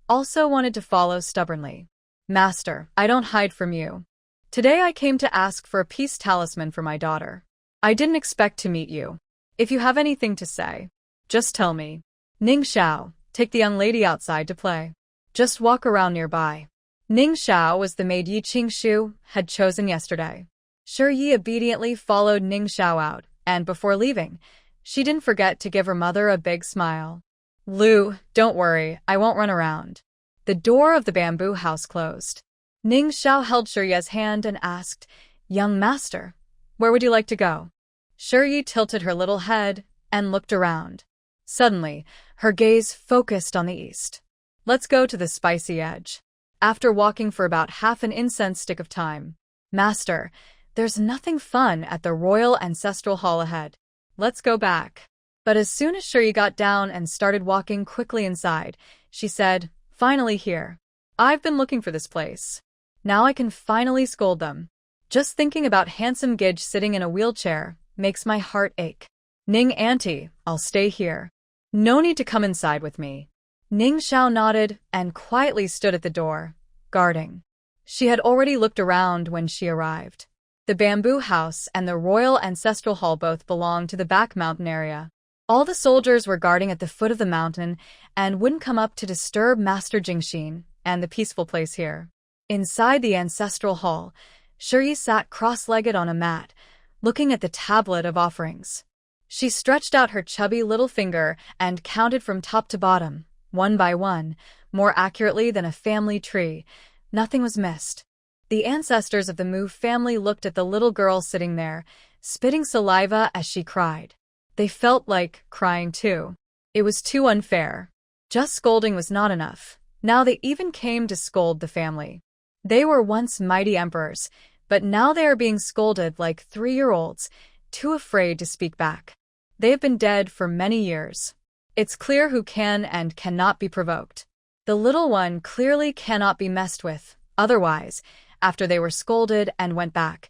also wanted to follow stubbornly. Master, I don't hide from you. Today I came to ask for a peace talisman for my daughter. I didn't expect to meet you. If you have anything to say, just tell me. Ning Xiao, take the young lady outside to play. Just walk around nearby. Ning Xiao was the maid Yi Qingshu had chosen yesterday. Shi Yi obediently followed Ning Xiao out, and before leaving, she didn't forget to give her mother a big smile. Lu, don't worry, I won't run around. The door of the bamboo house closed. Ning Xiao held Shi Yi's hand and asked, Young master, where would you like to go? Shi Yi tilted her little head and looked around. Suddenly, her gaze focused on the east. Let's go to the spicy edge. After walking for about half an incense stick of time, Master, there's nothing fun at the Royal Ancestral Hall ahead. Let's go back. But as soon as Shi Yi got down and started walking quickly inside, she said, Finally here. I've been looking for this place. Now I can finally scold them. Just thinking about handsome Gidge sitting in a wheelchair makes my heart ache. Ning Auntie, I'll stay here. No need to come inside with me. Ning Xiao nodded and quietly stood at the door, guarding. She had already looked around when she arrived. The bamboo house and the Royal Ancestral Hall both belonged to the back mountain area. All the soldiers were guarding at the foot of the mountain and wouldn't come up to disturb Master Jingxin and the peaceful place here. Inside the Ancestral Hall, Shi Yi sat cross-legged on a mat, looking at the tablet of offerings. She stretched out her chubby little finger and counted from top to bottom, one by one, more accurately than a family tree. Nothing was missed. The ancestors of the Mu family looked at the little girl sitting there, spitting saliva as she cried. They felt like crying too. It was too unfair. Just scolding was not enough. Now they even came to scold the family. They were once mighty emperors, but now they are being scolded like 3-year-olds, too afraid to speak back. They have been dead for many years. It's clear who can and cannot be provoked. The little one clearly cannot be messed with. Otherwise, after they were scolded and went back,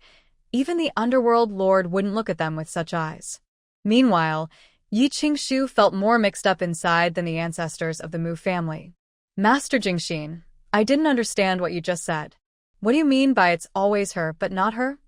even the Underworld Lord wouldn't look at them with such eyes. Meanwhile, Yi Qingshu felt more mixed up inside than the ancestors of the Mu family. Master Jingxin, I didn't understand what you just said. What do you mean by it's always her but not her?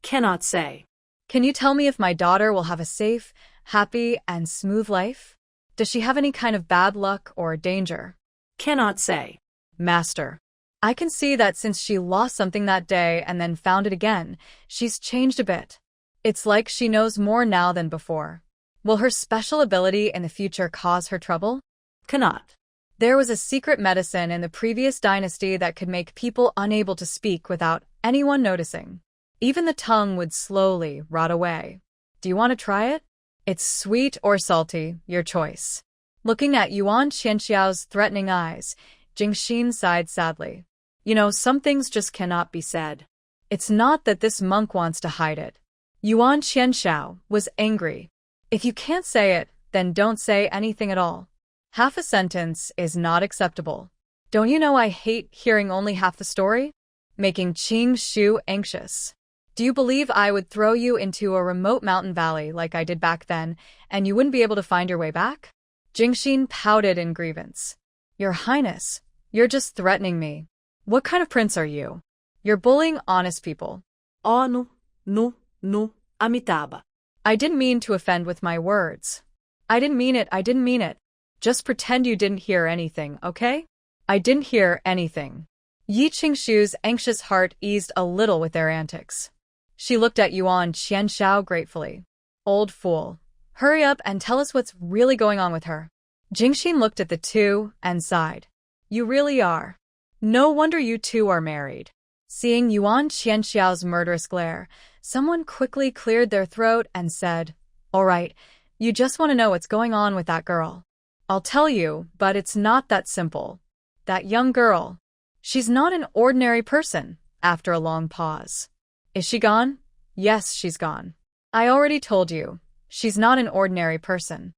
Cannot say. Can you tell me if my daughter will have a safe, happy, and smooth life? Does she have any kind of bad luck or danger? Cannot say. Master, I can see that since she lost something that day and then found it again, she's changed a bit. It's like she knows more now than before. Will her special ability in the future cause her trouble? Cannot. There was a secret medicine in the previous dynasty that could make people unable to speak without anyone noticing. Even the tongue would slowly rot away. Do you want to try it? It's sweet or salty, your choice. Looking at Yuan Qianxiao's threatening eyes, Jingxin sighed sadly. You know, some things just cannot be said. It's not that this monk wants to hide it. Yuan Qianxiao was angry. If you can't say it, then don't say anything at all. Half a sentence is not acceptable. Don't you know I hate hearing only half the story? Making Qing Shu anxious. Do you believe I would throw you into a remote mountain valley like I did back then, and you wouldn't be able to find your way back? Jingxin pouted in grievance. Your Highness, you're just threatening me. What kind of prince are you? You're bullying honest people. Oh no, Amitabha. I didn't mean to offend with my words. I didn't mean it. Just pretend you didn't hear anything, okay? I didn't hear anything. Yi Qingshu's anxious heart eased a little with their antics. She looked at Yuan Qianshao gratefully. Old fool. Hurry up and tell us what's really going on with her. Jingxin looked at the two and sighed. You really are. No wonder you two are married. Seeing Yuan Qianshao's murderous glare, someone quickly cleared their throat and said, All right, you just want to know what's going on with that girl. I'll tell you, but it's not that simple. That young girl. She's not an ordinary person, after a long pause. Is she gone? Yes, she's gone. I already told you. She's not an ordinary person.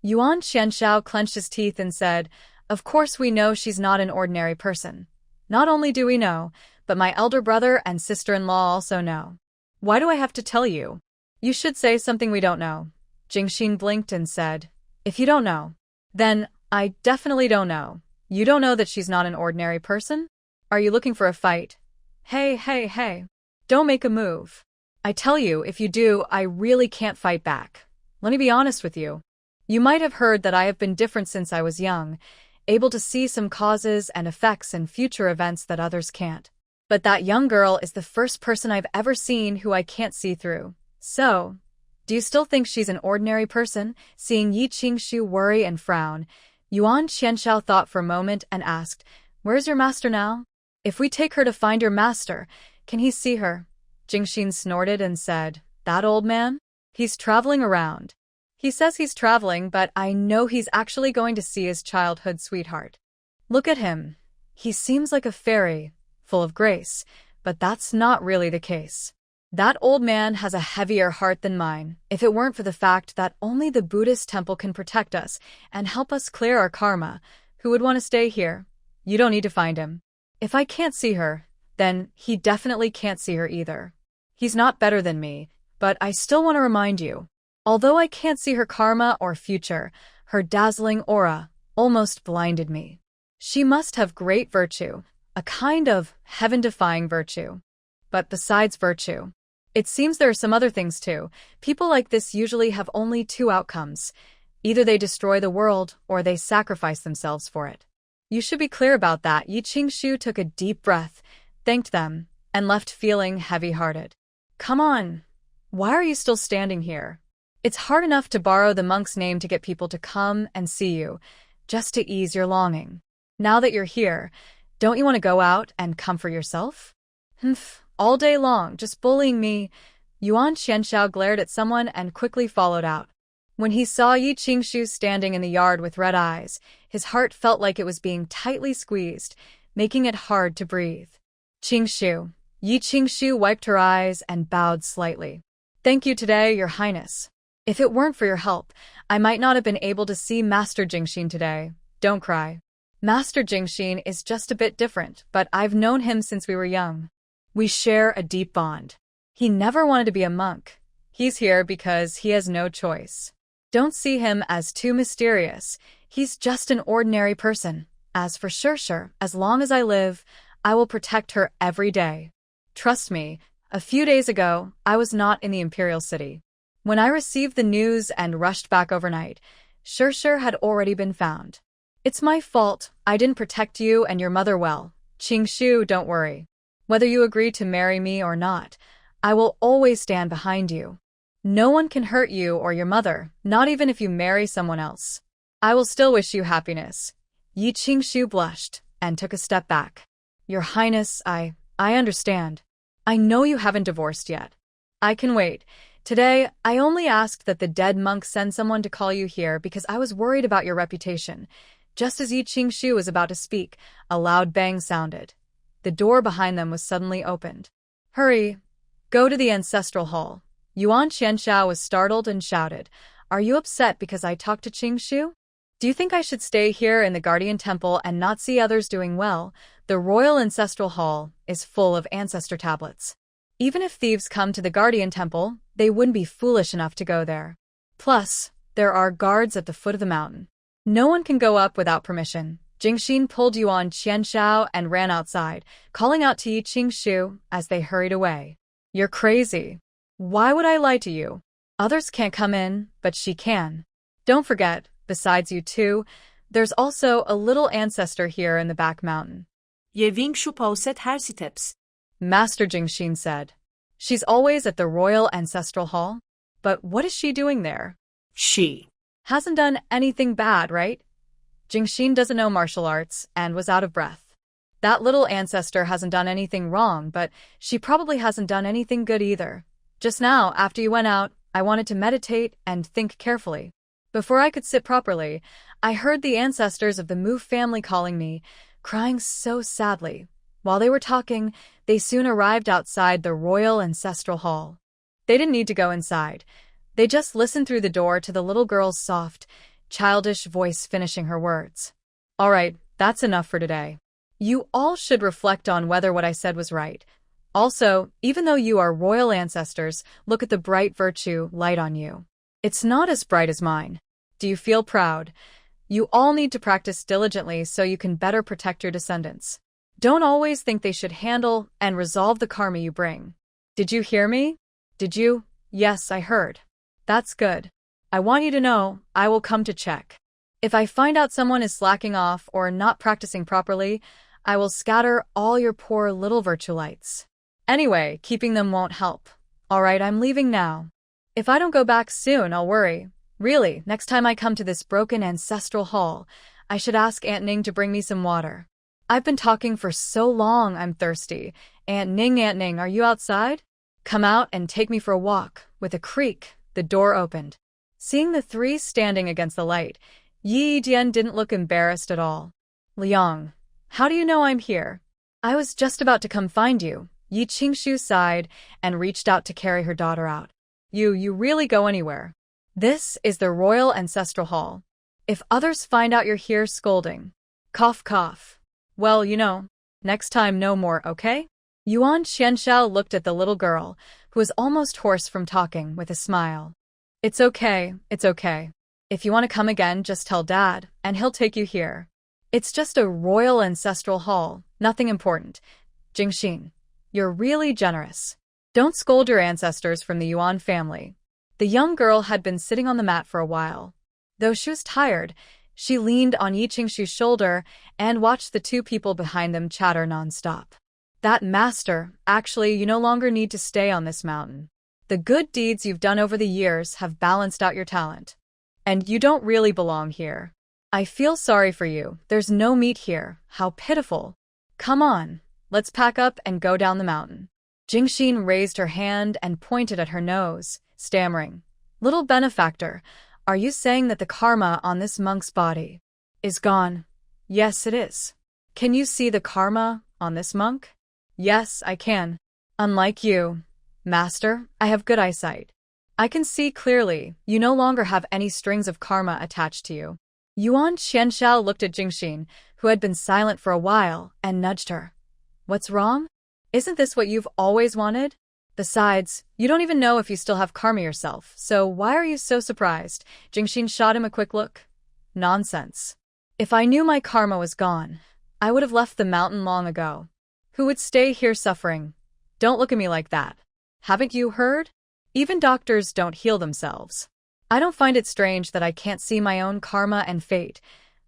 Yuan Qianshao clenched his teeth and said, Of course we know she's not an ordinary person. Not only do we know, but my elder brother and sister-in-law also know. Why do I have to tell you? You should say something we don't know. Jingxin blinked and said, If you don't know, then I definitely don't know. You don't know that she's not an ordinary person? Are you looking for a fight? Hey. Don't make a move. I tell you, if you do, I really can't fight back. Let me be honest with you. You might have heard that I have been different since I was young, able to see some causes and effects in future events that others can't. But that young girl is the first person I've ever seen who I can't see through. So, do you still think she's an ordinary person? Seeing Yi Qingshu worry and frown, Yuan Qianshao thought for a moment and asked, Where's your master now? If we take her to find your master, can he see her? Jingxin snorted and said, That old man? He's traveling around. He says he's traveling, but I know he's actually going to see his childhood sweetheart. Look at him. He seems like a fairy, full of grace, but that's not really the case. That old man has a heavier heart than mine, if it weren't for the fact that only the Buddhist temple can protect us and help us clear our karma. Who would want to stay here? You don't need to find him. If I can't see her, then he definitely can't see her either. He's not better than me, but I still want to remind you. Although I can't see her karma or future, her dazzling aura almost blinded me. She must have great virtue, a kind of heaven-defying virtue. But besides virtue, it seems there are some other things too. People like this usually have only two outcomes. Either they destroy the world or they sacrifice themselves for it. You should be clear about that. Yi Qingshu took a deep breath, thanked them, and left feeling heavy-hearted. Come on. Why are you still standing here? It's hard enough to borrow the monk's name to get people to come and see you, just to ease your longing. Now that you're here, don't you want to go out and comfort yourself? All day long, just bullying me. Yuan Qianshao glared at someone and quickly followed out. When he saw Yi Qingshu standing in the yard with red eyes, his heart felt like it was being tightly squeezed, making it hard to breathe. Qingshu. Yi Qingshu wiped her eyes and bowed slightly. Thank you today, Your Highness. If it weren't for your help, I might not have been able to see Master Jingxin today. Don't cry. Master Jingxin is just a bit different, but I've known him since we were young. We share a deep bond. He never wanted to be a monk. He's here because he has no choice. Don't see him as too mysterious. He's just an ordinary person. As for Shirshir, as long as I live, I will protect her every day. Trust me, a few days ago, I was not in the Imperial City. When I received the news and rushed back overnight, Shirshir had already been found. It's my fault. I didn't protect you and your mother well. Qingshu, don't worry. Whether you agree to marry me or not, I will always stand behind you. No one can hurt you or your mother, not even if you marry someone else. I will still wish you happiness. Yi Qingshu blushed and took a step back. Your Highness, I understand. I know you haven't divorced yet. I can wait. Today, I only asked that the dead monk send someone to call you here because I was worried about your reputation. Just as Yi Qingshu was about to speak, a loud bang sounded. The door behind them was suddenly opened. Hurry! Go to the Ancestral Hall. Yuan Qianshao was startled and shouted, Are you upset because I talked to Qingshu? Do you think I should stay here in the Guardian Temple and not see others doing well? The Royal Ancestral Hall is full of ancestor tablets. Even if thieves come to the Guardian Temple, they wouldn't be foolish enough to go there. Plus, there are guards at the foot of the mountain. No one can go up without permission. Jingxin pulled Yuan Qianshao and ran outside, calling out to Yi Qingshu as they hurried away. You're crazy. Why would I lie to you? Others can't come in, but she can. Don't forget, besides you two, there's also a little ancestor here in the back mountain. Ye wing shu pauset her steps. Master Jingxin said. She's always at the Royal Ancestral Hall? But what is she doing there? She Hasn't done anything bad, right? Jingxin doesn't know martial arts and was out of breath. That little ancestor hasn't done anything wrong, but she probably hasn't done anything good either. Just now, after you went out, I wanted to meditate and think carefully. Before I could sit properly, I heard the ancestors of the Mu family calling me, crying so sadly. While they were talking, they soon arrived outside the Royal Ancestral Hall. They didn't need to go inside. They just listened through the door to the little girl's soft, childish voice finishing her words. All right, that's enough for today. You all should reflect on whether what I said was right. Also, even though you are royal ancestors, look at the bright virtue light on you. It's not as bright as mine. Do you feel proud? You all need to practice diligently so you can better protect your descendants. Don't always think they should handle and resolve the karma you bring. Did you hear me? Did you? Yes, I heard. That's good. I want you to know, I will come to check. If I find out someone is slacking off or not practicing properly, I will scatter all your poor little virtuelites. Anyway, keeping them won't help. Alright, I'm leaving now. If I don't go back soon, I'll worry. Really, next time I come to this broken ancestral hall, I should ask Aunt Ning to bring me some water. I've been talking for so long, I'm thirsty. Aunt Ning, are you outside? Come out and take me for a walk. With a creak, the door opened. Seeing the three standing against the light, Yi Jian didn't look embarrassed at all. Liang, how do you know I'm here? I was just about to come find you. Yi Qingshu sighed and reached out to carry her daughter out. You really go anywhere. This is the Royal Ancestral Hall. If others find out you're here scolding, cough cough. Well, next time no more, okay? Yuan Qianshao looked at the little girl, who was almost hoarse from talking, with a smile. It's okay. If you want to come again, just tell Dad, and he'll take you here. It's just a Royal Ancestral Hall, nothing important. Jingxin, you're really generous. Don't scold your ancestors from the Yuan family. The young girl had been sitting on the mat for a while. Though she was tired, she leaned on Yi Qingshu's shoulder and watched the two people behind them chatter nonstop. That master, actually, you no longer need to stay on this mountain. The good deeds you've done over the years have balanced out your talent. And you don't really belong here. I feel sorry for you. There's no meat here. How pitiful. Come on, let's pack up and go down the mountain. Jingxin raised her hand and pointed at her nose, stammering. Little benefactor, are you saying that the karma on this monk's body is gone? Yes, it is. Can you see the karma on this monk? Yes, I can. Unlike you, Master, I have good eyesight. I can see clearly. You no longer have any strings of karma attached to you. Yuan Qianshao looked at Jingxin, who had been silent for a while, and nudged her. What's wrong? Isn't this what you've always wanted? Besides, you don't even know if you still have karma yourself, so why are you so surprised? Jingxin shot him a quick look. Nonsense. If I knew my karma was gone, I would have left the mountain long ago. Who would stay here suffering? Don't look at me like that. Haven't you heard? Even doctors don't heal themselves. I don't find it strange that I can't see my own karma and fate,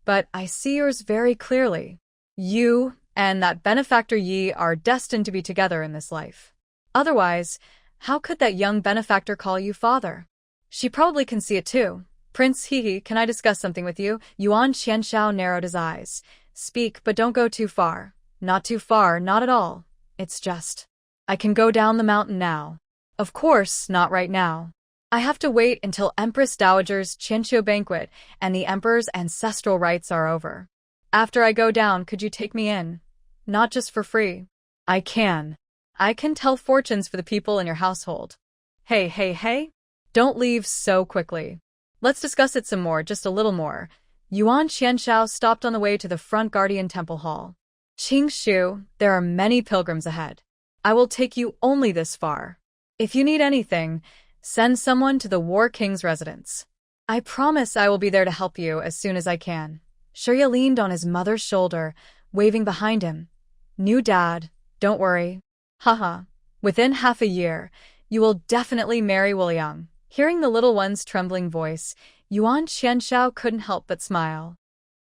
but I see yours very clearly. You and that benefactor Yi are destined to be together in this life. Otherwise, how could that young benefactor call you father? She probably can see it too. Prince Hihi, can I discuss something with you? Yuan Qianshao narrowed his eyes. Speak, but don't go too far. Not too far, not at all. It's just, I can go down the mountain now. Of course, not right now. I have to wait until Empress Dowager's Qianqiu banquet and the Emperor's ancestral rites are over. After I go down, could you take me in? Not just for free. I can. I can tell fortunes for the people in your household. Hey. Don't leave so quickly. Let's discuss it some more, just a little more. Yuan Qianshao stopped on the way to the front guardian temple hall. Qingshu, there are many pilgrims ahead. I will take you only this far. If you need anything, send someone to the War King's residence. I promise I will be there to help you as soon as I can. Shirya leaned on his mother's shoulder, waving behind him. New dad, don't worry. Haha. Within half a year, you will definitely marry Williang. Hearing the little one's trembling voice, Yuan Qianshao couldn't help but smile.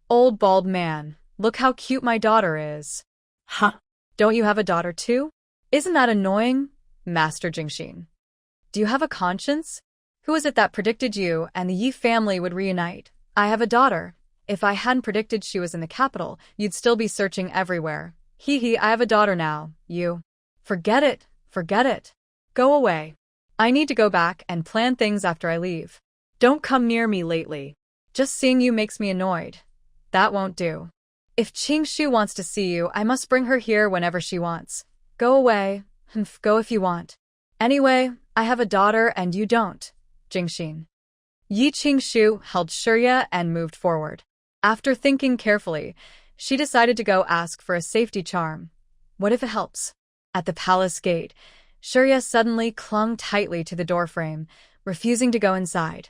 Old bald man, look how cute my daughter is. Ha! Don't you have a daughter too? Isn't that annoying, Master Jingxin? Do you have a conscience? Who is it that predicted you and the Yi family would reunite? I have a daughter. If I hadn't predicted she was in the capital, you'd still be searching everywhere. Hee, I have a daughter now, you. Forget it, forget it. Go away. I need to go back and plan things after I leave. Don't come near me lately. Just seeing you makes me annoyed. That won't do. If Qingshu wants to see you, I must bring her here whenever she wants. Go away. Go if you want. Anyway, I have a daughter and you don't. Jingxin. Yi Qingshu held Shurya and moved forward. After thinking carefully, she decided to go ask for a safety charm. What if it helps? At the palace gate, Shurya suddenly clung tightly to the doorframe, refusing to go inside.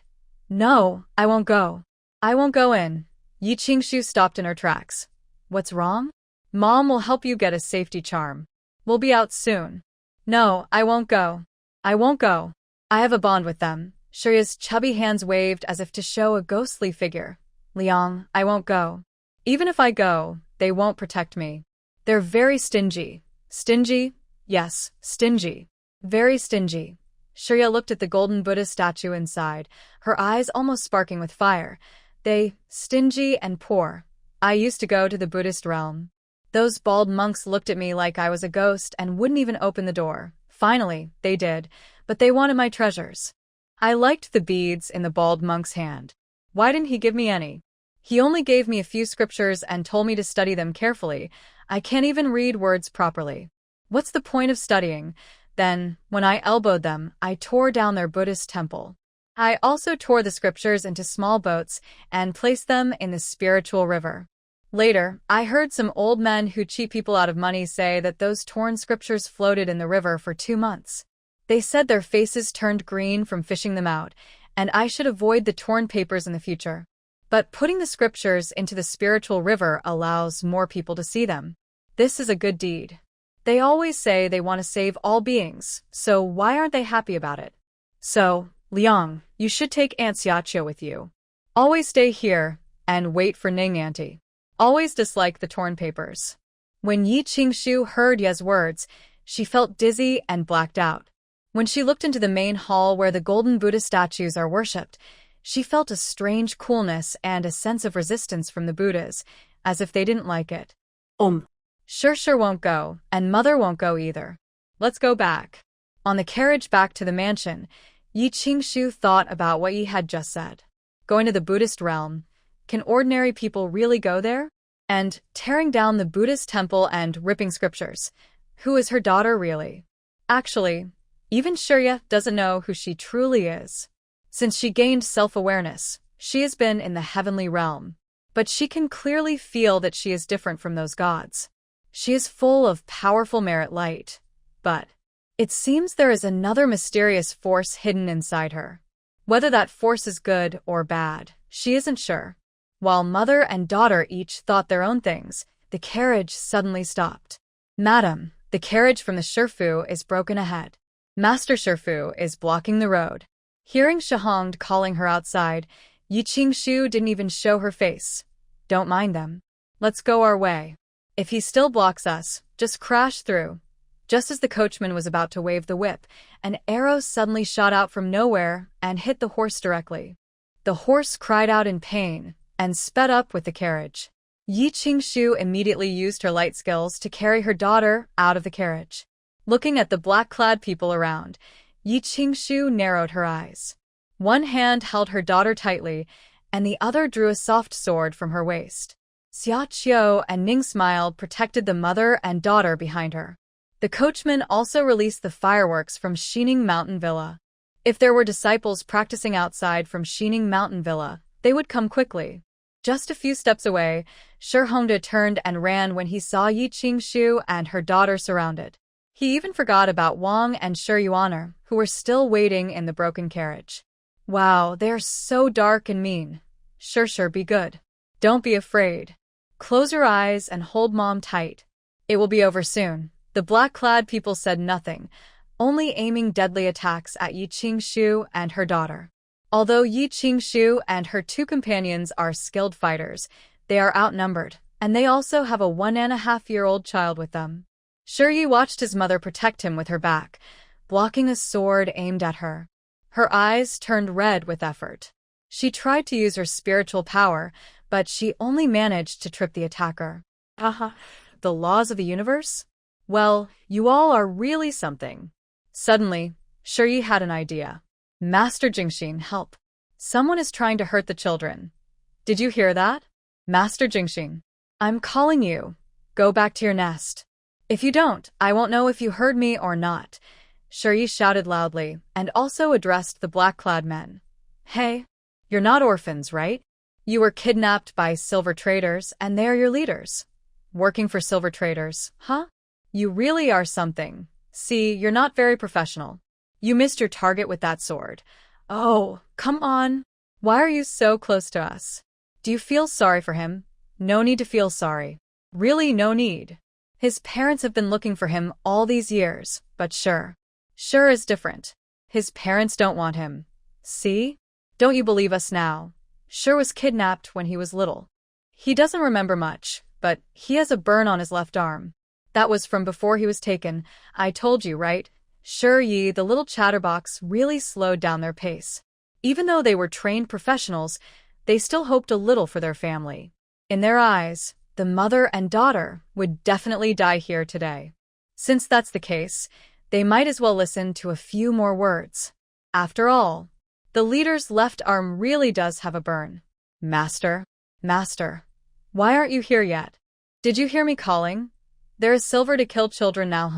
No, I won't go. I won't go in. Yi Qingshu stopped in her tracks. What's wrong? Mom will help you get a safety charm. We'll be out soon. No, I won't go. I won't go. I have a bond with them. Shurya's chubby hands waved as if to show a ghostly figure. Liang, I won't go. Even if I go, they won't protect me. They're very stingy. Stingy? Yes, stingy. Very stingy. Shurya looked at the golden Buddha statue inside, her eyes almost sparking with fire. Stingy and poor. I used to go to the Buddhist realm. Those bald monks looked at me like I was a ghost and wouldn't even open the door. Finally, they did, but they wanted my treasures. I liked the beads in the bald monk's hand. Why didn't he give me any? He only gave me a few scriptures and told me to study them carefully. I can't even read words properly. What's the point of studying? Then, when I elbowed them, I tore down their Buddhist temple. I also tore the scriptures into small boats and placed them in the spiritual river. Later, I heard some old men who cheat people out of money say that those torn scriptures floated in the river for 2 months. They said their faces turned green from fishing them out, and I should avoid the torn papers in the future. But putting the scriptures into the spiritual river allows more people to see them. This is a good deed. They always say they want to save all beings, so why aren't they happy about it? So, Liang, you should take Aunt Xiaoqiu with you. Always stay here and wait for Ning Auntie. Always dislike the torn papers. When Yi Qingshu heard Ye's words, she felt dizzy and blacked out. When she looked into the main hall where the golden Buddha statues are worshipped, she felt a strange coolness and a sense of resistance from the Buddhas, as if they didn't like it. Sure won't go, and Mother won't go either. Let's go back. On the carriage back to the mansion, Yi Qingshu thought about what Yi had just said. Going to the Buddhist realm, can ordinary people really go there? And tearing down the Buddhist temple and ripping scriptures. Who is her daughter really? Actually, even Shurya doesn't know who she truly is. Since she gained self-awareness, she has been in the heavenly realm. But she can clearly feel that she is different from those gods. She is full of powerful merit light. But it seems there is another mysterious force hidden inside her. Whether that force is good or bad, she isn't sure. While mother and daughter each thought their own things, the carriage suddenly stopped. Madam, the carriage from the Shifu is broken ahead. Master Shifu is blocking the road. Hearing Shahongd calling her outside, Yi Qingshu didn't even show her face. Don't mind them. Let's go our way. If he still blocks us, just crash through. Just as the coachman was about to wave the whip, an arrow suddenly shot out from nowhere and hit the horse directly. The horse cried out in pain and sped up with the carriage. Yi Qingshu immediately used her light skills to carry her daughter out of the carriage. Looking at the black-clad people around, Yi Qingshu narrowed her eyes. One hand held her daughter tightly, and the other drew a soft sword from her waist. Xiaoqiu and Ning smiled, protected the mother and daughter behind her. The coachman also released the fireworks from Shining Mountain Villa. If there were disciples practicing outside from Shining Mountain Villa, they would come quickly. Just a few steps away, Shihongde turned and ran when he saw Yi Qingshu and her daughter surrounded. He even forgot about Wang and Shi Yuaner, who were still waiting in the broken carriage. Wow, they're so dark and mean. Sure, be good. Don't be afraid. Close your eyes and hold Mom tight. It will be over soon. The black-clad people said nothing, only aiming deadly attacks at Yi Qingshu and her daughter. Although Yi Qingshu and her 2 companions are skilled fighters, they are outnumbered. And they also have a 1.5-year-old child with them. Yi watched his mother protect him with her back, blocking a sword aimed at her. Her eyes turned red with effort. She tried to use her spiritual power, but she only managed to trip the attacker. The laws of the universe? Well, you all are really something. Suddenly, Yi had an idea. Master Jingxin, help. Someone is trying to hurt the children. Did you hear that? Master Jingxin, I'm calling you. Go back to your nest. If you don't, I won't know if you heard me or not. Yi shouted loudly, and also addressed the black-clad men. Hey, you're not orphans, right? You were kidnapped by silver traders, and they are your leaders. Working for silver traders, huh? You really are something. See, you're not very professional. You missed your target with that sword. Oh, come on. Why are you so close to us? Do you feel sorry for him? No need to feel sorry. Really, no need. His parents have been looking for him all these years, but sure is different. His parents don't want him. See? Don't you believe us now? Was kidnapped when he was little. He doesn't remember much, but he has a burn on his left arm. That was from before he was taken. I told you, right? The little chatterbox really slowed down their pace. Even though they were trained professionals, they still hoped a little for their family. In their eyes, the mother and daughter would definitely die here today. Since that's the case, they might as well listen to a few more words. After all, the leader's left arm really does have a burn. Master, why aren't you here yet? Did you hear me calling? There is silver to kill children now,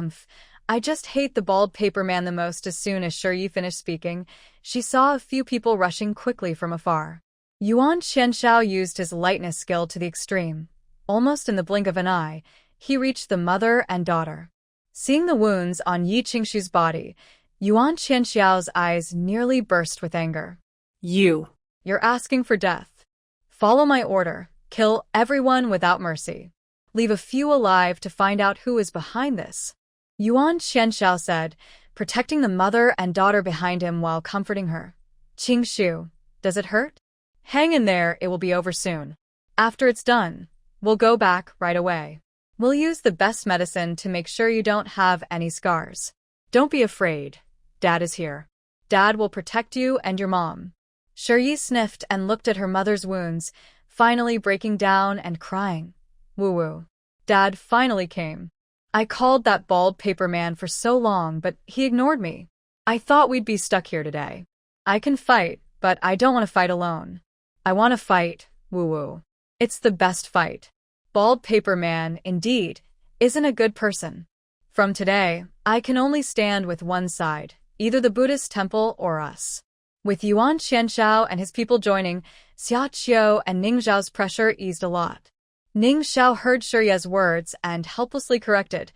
I just hate the bald paper man the most. As soon as Yi finished speaking, she saw a few people rushing quickly from afar. Yuan Qianxiao used his lightness skill to the extreme. Almost in the blink of an eye, he reached the mother and daughter. Seeing the wounds on Yi Qingshu's body, Yuan Qianxiao's eyes nearly burst with anger. You're asking for death. Follow my order. Kill everyone without mercy. Leave a few alive to find out who is behind this. Yuan Qianxiao said, protecting the mother and daughter behind him while comforting her. Qingshu, does it hurt? Hang in there, it will be over soon. After it's done, we'll go back right away. We'll use the best medicine to make sure you don't have any scars. Don't be afraid. Dad is here. Dad will protect you and your mom. Yi sniffed and looked at her mother's wounds, finally breaking down and crying. Woo-woo. Dad finally came. I called that bald paper man for so long, but he ignored me. I thought we'd be stuck here today. I can fight, but I don't want to fight alone. I want to fight, woo-woo. It's the best fight. Bald paper man, indeed, isn't a good person. From today, I can only stand with one side, either the Buddhist temple or us. With Yuan Qianxiao and his people joining, Xia Qiu and Ning Zhao's pressure eased a lot. Ning Zhao heard Yi's words and helplessly corrected,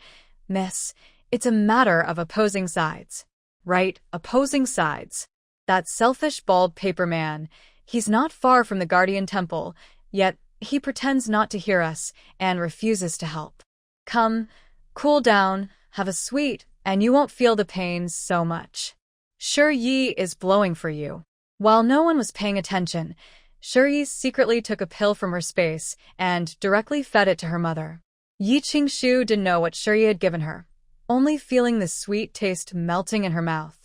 Miss, it's a matter of opposing sides. Right, opposing sides. That selfish bald paper man, he's not far from the Guardian Temple, yet he pretends not to hear us and refuses to help. Come, cool down, have a sweet, and you won't feel the pains so much. Yi is blowing for you. While no one was paying attention, Yi secretly took a pill from her space and directly fed it to her mother. Yi Qingshu didn't know what Yi had given her, only feeling the sweet taste melting in her mouth.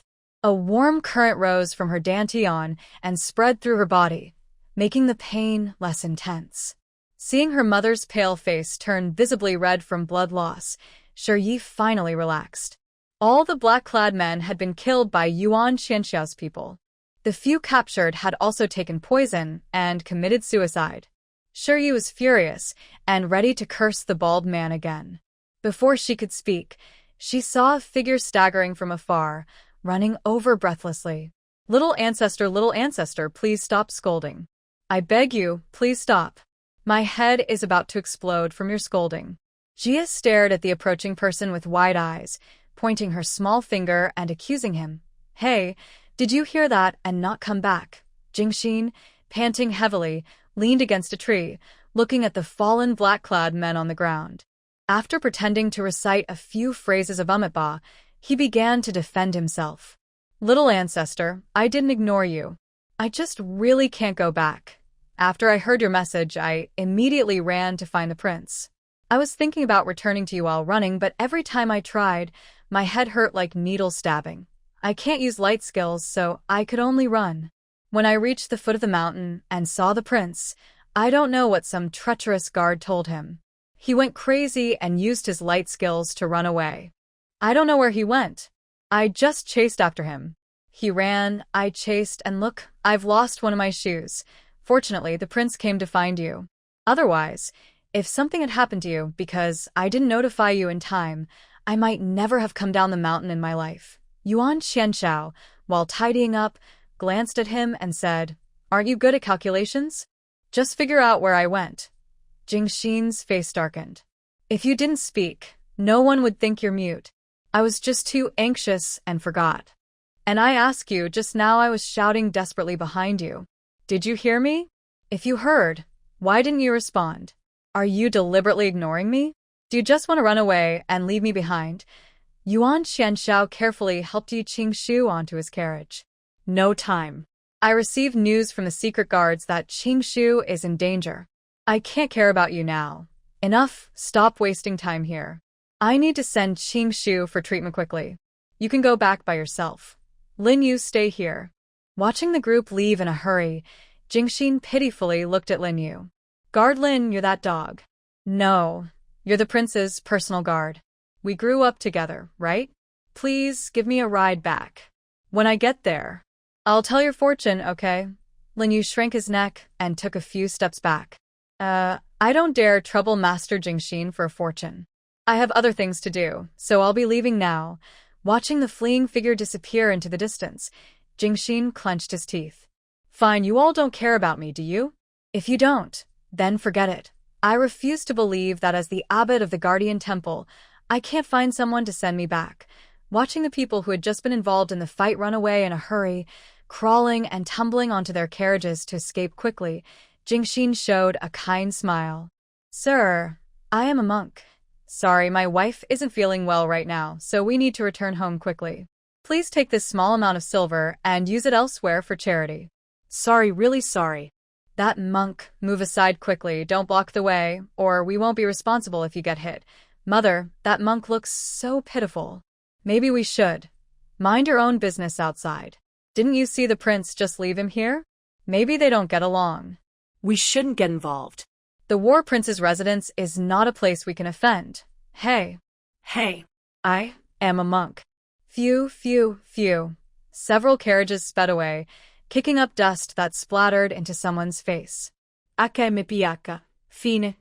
A warm current rose from her dantian and spread through her body, making the pain less intense. Seeing her mother's pale face turn visibly red from blood loss, Yi finally relaxed. All the black-clad men had been killed by Yuan Qianxiao's people. The few captured had also taken poison and committed suicide. Yi was furious and ready to curse the bald man again. Before she could speak, she saw a figure staggering from afar, running over breathlessly. Little ancestor, please stop scolding. I beg you, please stop. My head is about to explode from your scolding. Jia stared at the approaching person with wide eyes, pointing her small finger and accusing him. Hey, did you hear that and not come back? Jingxin, panting heavily, leaned against a tree, looking at the fallen black-clad men on the ground. After pretending to recite a few phrases of Amitabha, he began to defend himself. Little ancestor, I didn't ignore you. I just really can't go back. After I heard your message, I immediately ran to find the prince. I was thinking about returning to you while running, but every time I tried, my head hurt like needle stabbing. I can't use light skills, so I could only run. When I reached the foot of the mountain and saw the prince, I don't know what some treacherous guard told him. He went crazy and used his light skills to run away. I don't know where he went. I just chased after him. He ran, I chased, and look, I've lost one of my shoes. Fortunately, the prince came to find you. Otherwise, if something had happened to you because I didn't notify you in time, I might never have come down the mountain in my life. Yuan Qianshao, while tidying up, glanced at him and said, "Aren't you good at calculations? Just figure out where I went." Jingxin's face darkened. "If you didn't speak, no one would think you're mute. I was just too anxious and forgot. And I ask you, just now I was shouting desperately behind you. Did you hear me? If you heard, why didn't you respond? Are you deliberately ignoring me? Do you just want to run away and leave me behind?" Yuan Qianshao carefully helped Yi Qingshu onto his carriage. "No time. I received news from the secret guards that Qingshu is in danger. I can't care about you now. Enough, stop wasting time here. I need to send Qingshu for treatment quickly. You can go back by yourself. Lin Yu, stay here." Watching the group leave in a hurry, Jingxin pitifully looked at Lin Yu. "Guard Lin, you're that dog." "No, you're the prince's personal guard. We grew up together, right? Please give me a ride back. When I get there, I'll tell your fortune, okay?" Lin Yu shrank his neck and took a few steps back. I don't dare trouble Master Jingxin for a fortune. I have other things to do, so I'll be leaving now." Watching the fleeing figure disappear into the distance, Jingxin clenched his teeth. "Fine, you all don't care about me, do you? If you don't, then forget it. I refuse to believe that as the abbot of the Guardian Temple, I can't find someone to send me back." Watching the people who had just been involved in the fight run away in a hurry, crawling and tumbling onto their carriages to escape quickly, Jingxin showed a kind smile. "Sir, I am a monk. Sorry, my wife isn't feeling well right now, so we need to return home quickly. Please take this small amount of silver and use it elsewhere for charity." "Sorry, really sorry." "That monk, move aside quickly, don't block the way, or we won't be responsible if you get hit. Mother, that monk looks so pitiful. Maybe we should. Mind your own business outside. Didn't you see the prince just leave him here? Maybe they don't get along." "We shouldn't get involved." "The War Prince's residence is not a place we can offend. Hey. I am a monk." Phew, phew, phew. Several carriages sped away, kicking up dust that splattered into someone's face. "Aka me piaka. Fine.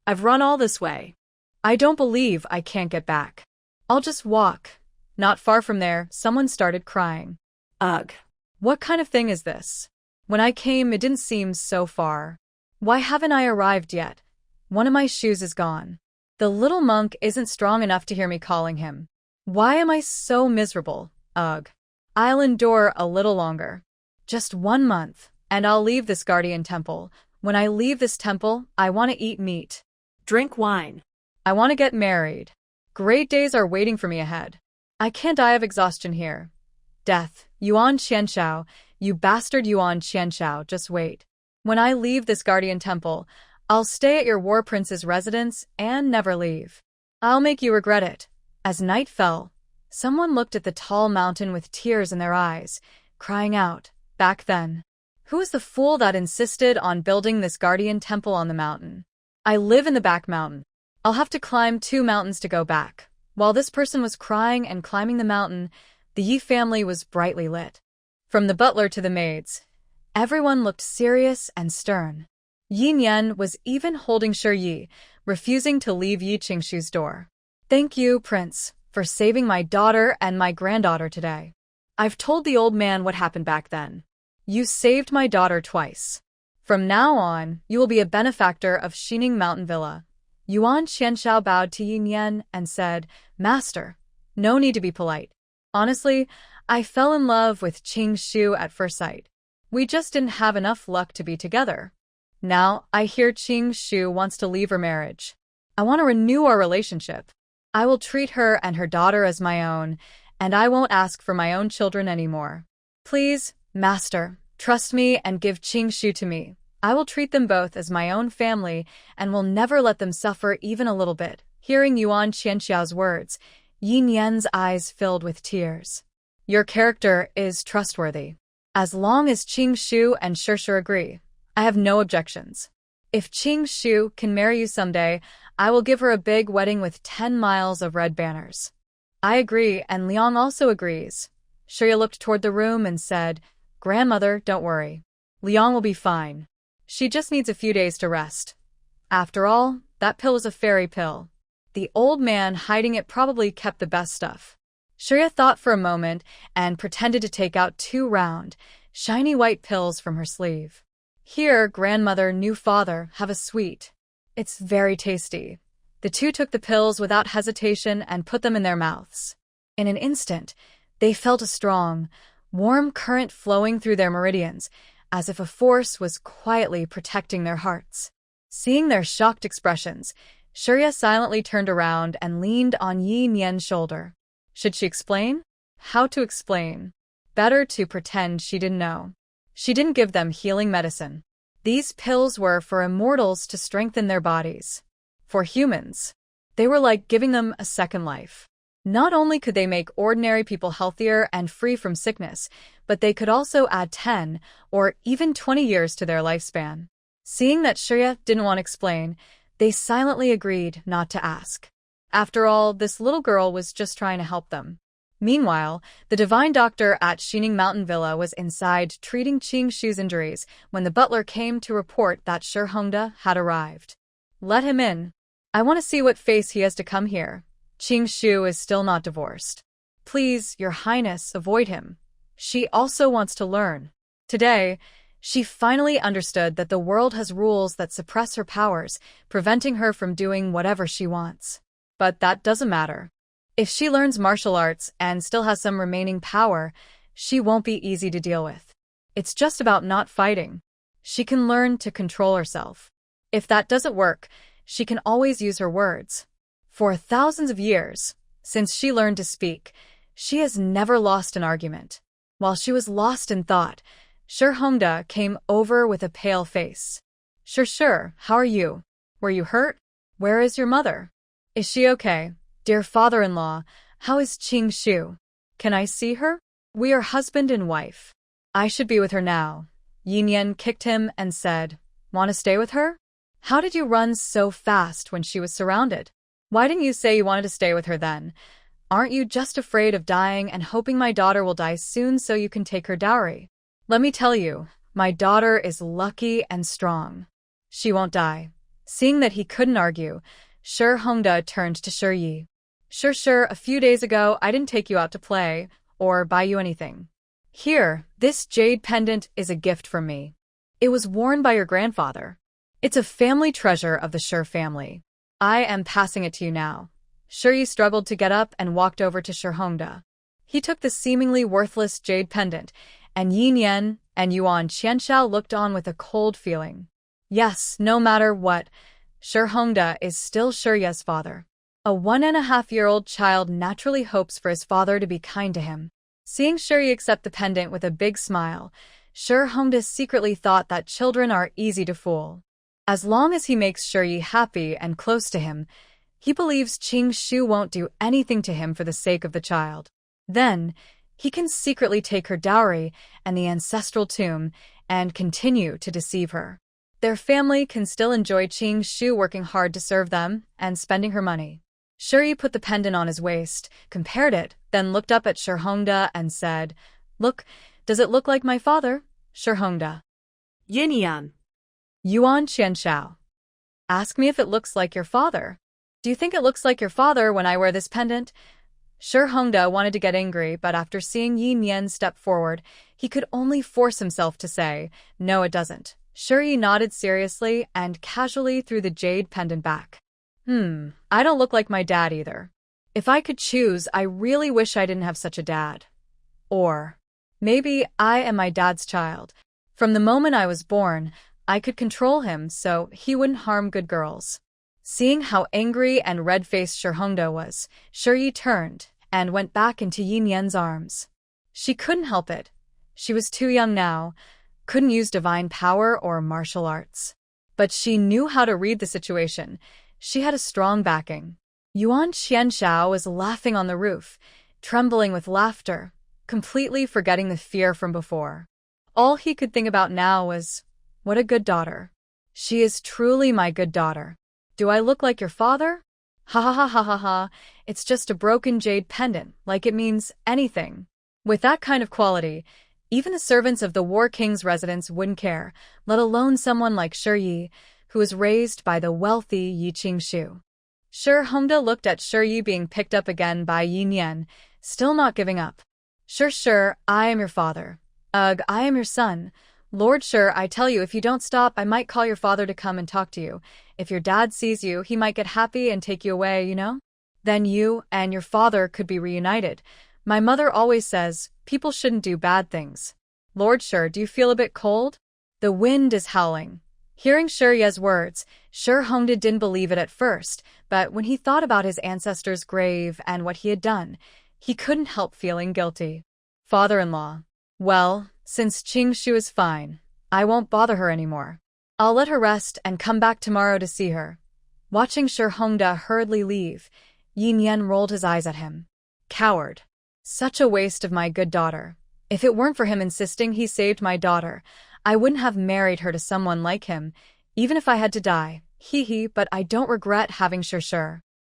I've run all this way. I don't believe I can't get back. I'll just walk." Not far from there, someone started crying. Ugh. What kind of thing is this? When I came, it didn't seem so far. Why haven't I arrived yet? One of my shoes is gone. The little monk isn't strong enough to hear me calling him. Why am I so miserable? Ugh. I'll endure a little longer. Just 1 month, and I'll leave this Guardian Temple. When I leave this temple, I want to eat meat. Drink wine. I want to get married. Great days are waiting for me ahead. I can't die of exhaustion here. Death, Yuan Qianshao, you bastard Yuan Qianshao, just wait. When I leave this Guardian Temple, I'll stay at your War Prince's residence and never leave. I'll make you regret it." As night fell, someone looked at the tall mountain with tears in their eyes, crying out, "Back then, who was the fool that insisted on building this Guardian Temple on the mountain? I live in the back mountain. I'll have to climb 2 mountains to go back." While this person was crying and climbing the mountain, the Yi family was brightly lit. From the butler to the maids, everyone looked serious and stern. Yin Yan was even holding Shi Yi, refusing to leave Yi Qingshu's door. "Thank you, Prince, for saving my daughter and my granddaughter today. I've told the old man what happened back then. You saved my daughter twice. From now on, you will be a benefactor of Xining Mountain Villa." Yuan Qianshao bowed to Yin Yan and said, "Master, no need to be polite. Honestly, I fell in love with Qingshu at first sight. We just didn't have enough luck to be together. Now, I hear Qingshu wants to leave her marriage. I want to renew our relationship. I will treat her and her daughter as my own, and I won't ask for my own children anymore. Please, Master, Trust me and give Qing to me. I will treat them both as my own family and will never let them suffer even a little bit. Hearing Yuan Qianxiao's words, Yin Yan's eyes filled with tears. Your character is trustworthy. As long as Qing and Shi agree, I have no objections. If Qing can marry you someday, I will give her a big wedding with 10 miles of red banners. I agree, and Liang also agrees. Shi looked toward the room and said, Grandmother, don't worry. Liang will be fine. She just needs a few days to rest. After all, that pill is a fairy pill. The old man hiding it probably kept the best stuff. Shi thought for a moment and pretended to take out 2 round, shiny white pills from her sleeve. Here, grandmother, new father, have a sweet. It's very tasty. The 2 took the pills without hesitation and put them in their mouths. In an instant, they felt a strong, warm current flowing through their meridians, as if a force was quietly protecting their hearts. Seeing their shocked expressions, Shi silently turned around and leaned on Yin Yan's shoulder. Should she explain? How to explain? Better to pretend she didn't know. She didn't give them healing medicine. These pills were for immortals to strengthen their bodies. For humans, they were like giving them a second life. Not only could they make ordinary people healthier and free from sickness, but they could also add 10 or even 20 years to their lifespan. Seeing that Shi didn't want to explain, they silently agreed not to ask. After all, this little girl was just trying to help them. Meanwhile, the divine doctor at Xining Mountain Villa was inside treating Qing injuries when the butler came to report that Shi Hongda had arrived. Let him in. I want to see what face he has to come here. Qing is still not divorced. Please, your highness, avoid him. She also wants to learn. Today, she finally understood that the world has rules that suppress her powers, preventing her from doing whatever she wants. But that doesn't matter. If she learns martial arts and still has some remaining power, she won't be easy to deal with. It's just about not fighting. She can learn to control herself. If that doesn't work, she can always use her words. For thousands of years, since she learned to speak, she has never lost an argument. While she was lost in thought, Shi Hongda came over with a pale face. Shi, how are you? Were you hurt? Where is your mother? Is she okay? Dear father-in-law, how is Qing? Can I see her? We are husband and wife. I should be with her now. Yin Yan kicked him and said, Want to stay with her? How did you run so fast when she was surrounded? Why didn't you say you wanted to stay with her then? Aren't you just afraid of dying and hoping my daughter will die soon so you can take her dowry? Let me tell you, my daughter is lucky and strong. She won't die. Seeing that he couldn't argue, Shi Hongda turned to Shi Yi. Shi, a few days ago I didn't take you out to play or buy you anything. Here, this jade pendant is a gift from me. It was worn by your grandfather. It's a family treasure of the Shi family. I am passing it to you now. Shi Yi struggled to get up and walked over to Shi Hongda. He took the seemingly worthless jade pendant, and Yin Yan and Yuan Qianxiao looked on with a cold feeling. Yes, no matter what, Shi Hongda is still Shi Yi's father. A 1.5-year-old child naturally hopes for his father to be kind to him. Seeing Shi Yi accept the pendant with a big smile, Shi Hongda secretly thought that children are easy to fool. As long as he makes Shi Yi happy and close to him, he believes Qing won't do anything to him for the sake of the child. Then, he can secretly take her dowry and the ancestral tomb and continue to deceive her. Their family can still enjoy Qing working hard to serve them and spending her money. Shi Yi put the pendant on his waist, compared it, then looked up at Shi Hongda and said, Look, does it look like my father? Shi Hongda. Yin Yan. Yuan Qianxiao. Ask me if it looks like your father. Do you think it looks like your father when I wear this pendant? Shi Hongda wanted to get angry, but after seeing Yin Yan step forward, he could only force himself to say, No, it doesn't. Shi Yi nodded seriously and casually threw the jade pendant back. I don't look like my dad either. If I could choose, I really wish I didn't have such a dad. Or maybe I am my dad's child. From the moment I was born, I could control him so he wouldn't harm good girls. Seeing how angry and red-faced Shi Hongda was, Shi Yi turned and went back into Yin Yan's arms. She couldn't help it. She was too young now, couldn't use divine power or martial arts. But she knew how to read the situation. She had a strong backing. Yuan Qianshao was laughing on the roof, trembling with laughter, completely forgetting the fear from before. All he could think about now was, what a good daughter. She is truly my good daughter. Do I look like your father? Ha ha ha ha ha ha, it's just a broken jade pendant, like it means anything. With that kind of quality, even the servants of the War King's residence wouldn't care, let alone someone like Shi Yi, who was raised by the wealthy Yi Qingshu. Shi Hongda looked at Shi Yi being picked up again by Yin Yan, still not giving up. Shi, I am your father. Ugh, I am your son. Lord Shi, I tell you, if you don't stop, I might call your father to come and talk to you. If your dad sees you, he might get happy and take you away, you know? Then you and your father could be reunited. My mother always says, people shouldn't do bad things. Lord Shi, do you feel a bit cold? The wind is howling. Hearing Shi Ye's words, Shi Hongda didn't believe it at first, but when he thought about his ancestor's grave and what he had done, he couldn't help feeling guilty. Father-in-law. Well, since Qingshu is fine, I won't bother her anymore. I'll let her rest and come back tomorrow to see her. Watching Shi Hongda hurriedly leave, Yin Yan rolled his eyes at him. Coward. Such a waste of my good daughter. If it weren't for him insisting he saved my daughter, I wouldn't have married her to someone like him, even if I had to die. Hee, but I don't regret having Shi.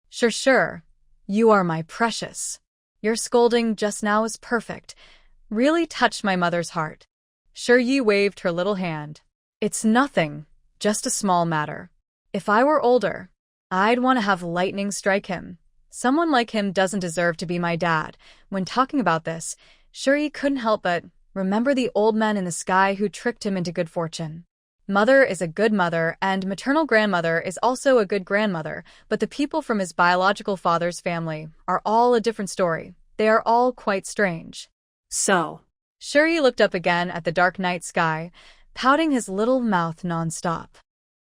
Shi, you are my precious. Your scolding just now is perfect. Really touched my mother's heart. Shi Yi waved her little hand. It's nothing, just a small matter. If I were older, I'd want to have lightning strike him. Someone like him doesn't deserve to be my dad. When talking about this, Shi Yi couldn't help but remember the old man in the sky who tricked him into good fortune. Mother is a good mother, and maternal grandmother is also a good grandmother, but the people from his biological father's family are all a different story. They are all quite strange. So, Shi Yi looked up again at the dark night sky, pouting his little mouth non-stop.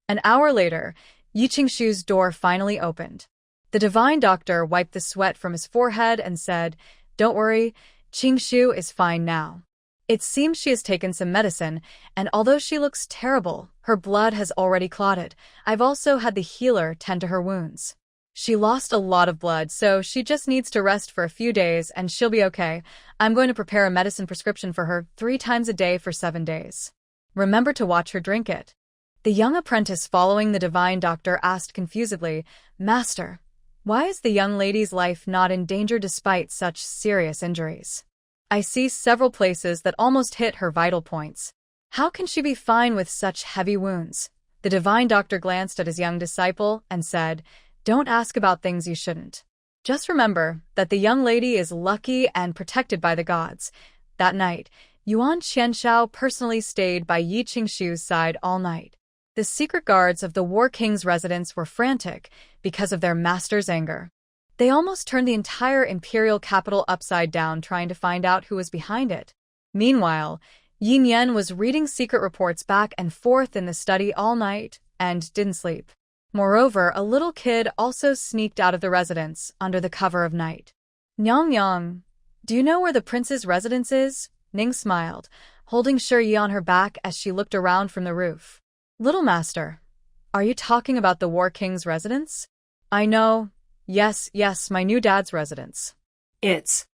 An hour later, Yi Qingshu's door finally opened. The divine doctor wiped the sweat from his forehead and said, "Don't worry, Qingshu is fine now. It seems she has taken some medicine, and although she looks terrible, her blood has already clotted. I've also had the healer tend to her wounds. She lost a lot of blood, so she just needs to rest for a few days and she'll be okay. I'm going to prepare a medicine prescription for her 3 times a day for 7 days. Remember to watch her drink it." The young apprentice following the divine doctor asked confusedly, "Master, why is the young lady's life not in danger despite such serious injuries? I see several places that almost hit her vital points. How can she be fine with such heavy wounds?" The divine doctor glanced at his young disciple and said, "Don't ask about things you shouldn't. Just remember that the young lady is lucky and protected by the gods." That night, Yuan Qianshao personally stayed by Yi Qingshu's side all night. The secret guards of the War King's residence were frantic because of their master's anger. They almost turned the entire imperial capital upside down trying to find out who was behind it. Meanwhile, Yin Yan was reading secret reports back and forth in the study all night and didn't sleep. Moreover, a little kid also sneaked out of the residence under the cover of night. "Nyang, do you know where the prince's residence is?" Ning smiled, holding Shi Yi on her back as she looked around from the roof. "Little master, are you talking about the War King's residence?" "I know. Yes, my new dad's residence." It's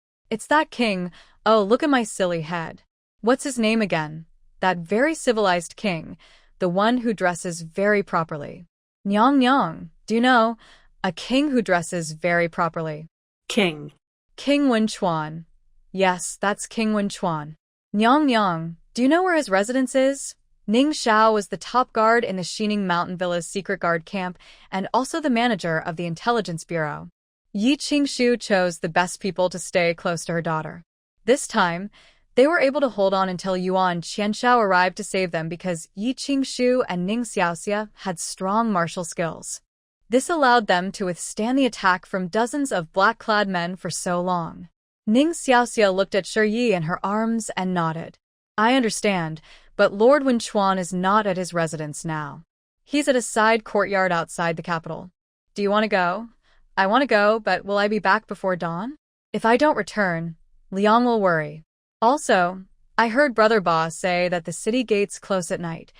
that king. Oh, look at my silly head. What's his name again? That very civilized king, the one who dresses very properly." Nyang, do you know? A king who dresses very properly. King Wenquan. Yes, that's King Wenquan. Nyang, do you know where his residence is? Ning Xiao was the top guard in the Xining Mountain Villa's secret guard camp and also the manager of the intelligence bureau. Yi Qingshu chose the best people to stay close to her daughter. This time, they were able to hold on until Yuan Qianshao arrived to save them because Yi Qingshu and Ning Xiaoxia had strong martial skills. This allowed them to withstand the attack from dozens of black-clad men for so long. Ning Xiaoxia looked at Shi Yi in her arms and nodded. "I understand, but Lord Wenquan is not at his residence now. He's at a side courtyard outside the capital. Do you want to go?" "I want to go, but will I be back before dawn? If I don't return, Liang will worry. Also, I heard Brother Ba say that the city gates close at night.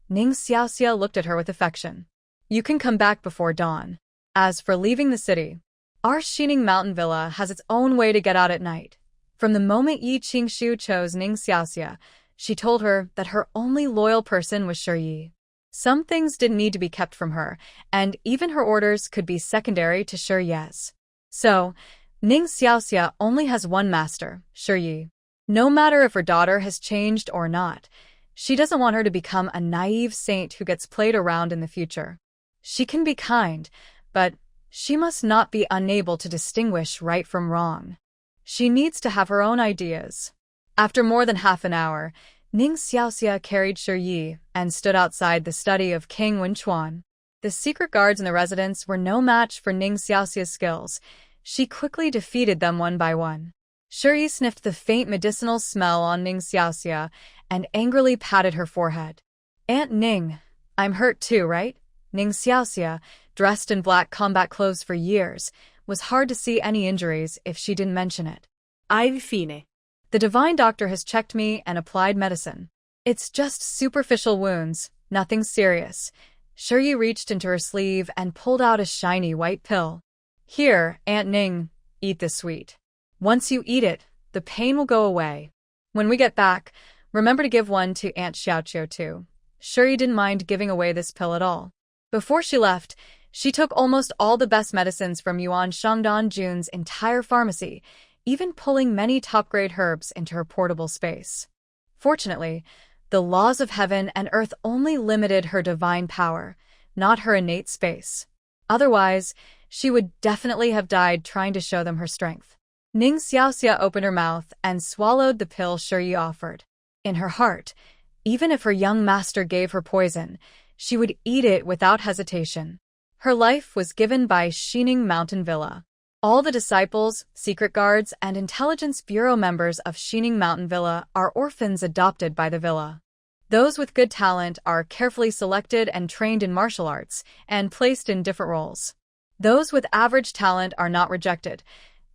Ning Xiaoxia looked at her with affection. You can come back before dawn. As for leaving the city, our Xining Mountain Villa has its own way to get out at night. From the moment Yi Qingshu chose Ning Xiaoxia, she told her that her only loyal person was Shi Yi. Some things didn't need to be kept from her, and even her orders could be secondary to Shi Yi's. So, Ning Xiaoxia only has one master, Shi Yi. No matter if her daughter has changed or not, she doesn't want her to become a naive saint who gets played around in the future. She can be kind, but she must not be unable to distinguish right from wrong. She needs to have her own ideas. After more than half an hour, Ning Xiaoxia carried Shi Yi and stood outside the study of King Wenquan. The secret guards in the residence were no match for Ning Xiaoxia's skills. She quickly defeated them one by one. Shi Yi sniffed the faint medicinal smell on Ning Xiaoxia and angrily patted her forehead. Aunt Ning, I'm hurt too, right? Ning Xiaoxia, dressed in black combat clothes for years, was hard to see any injuries if she didn't mention it. I've fine. The divine doctor has checked me and applied medicine. It's just superficial wounds, nothing serious. Shi Yi reached into her sleeve and pulled out a shiny white pill. Here, Aunt Ning, eat this sweet. Once you eat it, the pain will go away. When we get back, remember to give one to Aunt Xiaoqiu too. Shi Yi didn't mind giving away this pill at all. Before she left, she took almost all the best medicines from Yuan Shangdan Jun's entire pharmacy, even pulling many top-grade herbs into her portable space. Fortunately, the laws of heaven and earth only limited her divine power, not her innate space. Otherwise, she would definitely have died trying to show them her strength. Ning Xiaoxia opened her mouth and swallowed the pill Shi Yi offered. In her heart, even if her young master gave her poison, she would eat it without hesitation. Her life was given by Xining Mountain Villa. All the disciples, secret guards, and intelligence bureau members of Xining Mountain Villa are orphans adopted by the villa. Those with good talent are carefully selected and trained in martial arts and placed in different roles. Those with average talent are not rejected.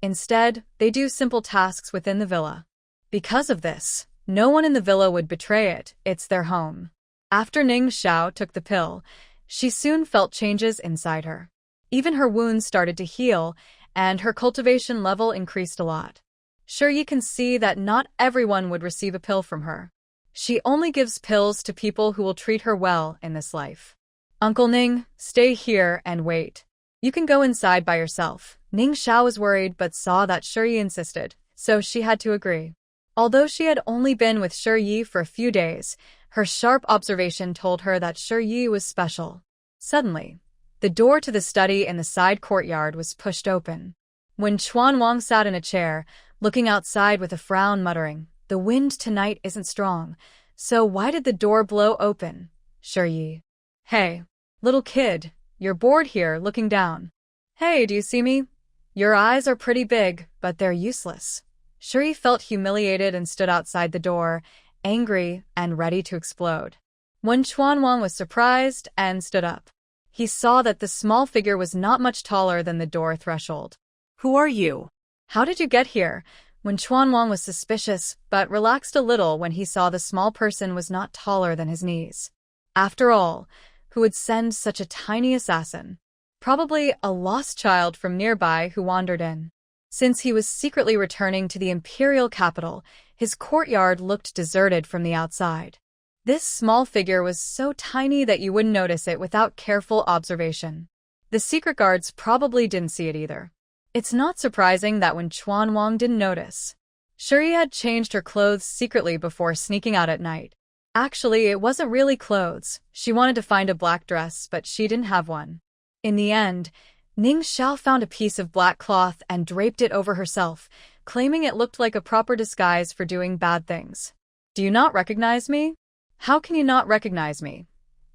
Instead, they do simple tasks within the villa. Because of this, no one in the villa would betray it. It's their home. After Ning Xiao took the pill, she soon felt changes inside her. Even her wounds started to heal, and her cultivation level increased a lot. Sure, you can see that not everyone would receive a pill from her. She only gives pills to people who will treat her well in this life. Uncle Ning, stay here and wait. You can go inside by yourself. Ning Xiao was worried but saw that Shi Yi insisted, so she had to agree. Although she had only been with Shi Yi for a few days, her sharp observation told her that Shi Yi was special. Suddenly, the door to the study in the side courtyard was pushed open. When Chuan Wang sat in a chair, looking outside with a frown, muttering, "The wind tonight isn't strong, so why did the door blow open?" Shi Yi. "Hey, little kid, you're bored here looking down. Hey, do you see me? Your eyes are pretty big, but they're useless." Shi Yi felt humiliated and stood outside the door, angry and ready to explode. When Chuan Wang was surprised and stood up, he saw that the small figure was not much taller than the door threshold. Who are you? How did you get here? When Chuan Wang was suspicious, but relaxed a little when he saw the small person was not taller than his knees. After all, who would send such a tiny assassin? Probably a lost child from nearby who wandered in. Since he was secretly returning to the imperial capital, his courtyard looked deserted from the outside. This small figure was so tiny that you wouldn't notice it without careful observation. The secret guards probably didn't see it either. It's not surprising that when Chuan Wang didn't notice. Shi Yi had changed her clothes secretly before sneaking out at night. Actually, it wasn't really clothes. She wanted to find a black dress, but she didn't have one. In the end, Ning Xiao found a piece of black cloth and draped it over herself, claiming it looked like a proper disguise for doing bad things. "Do you not recognize me? How can you not recognize me?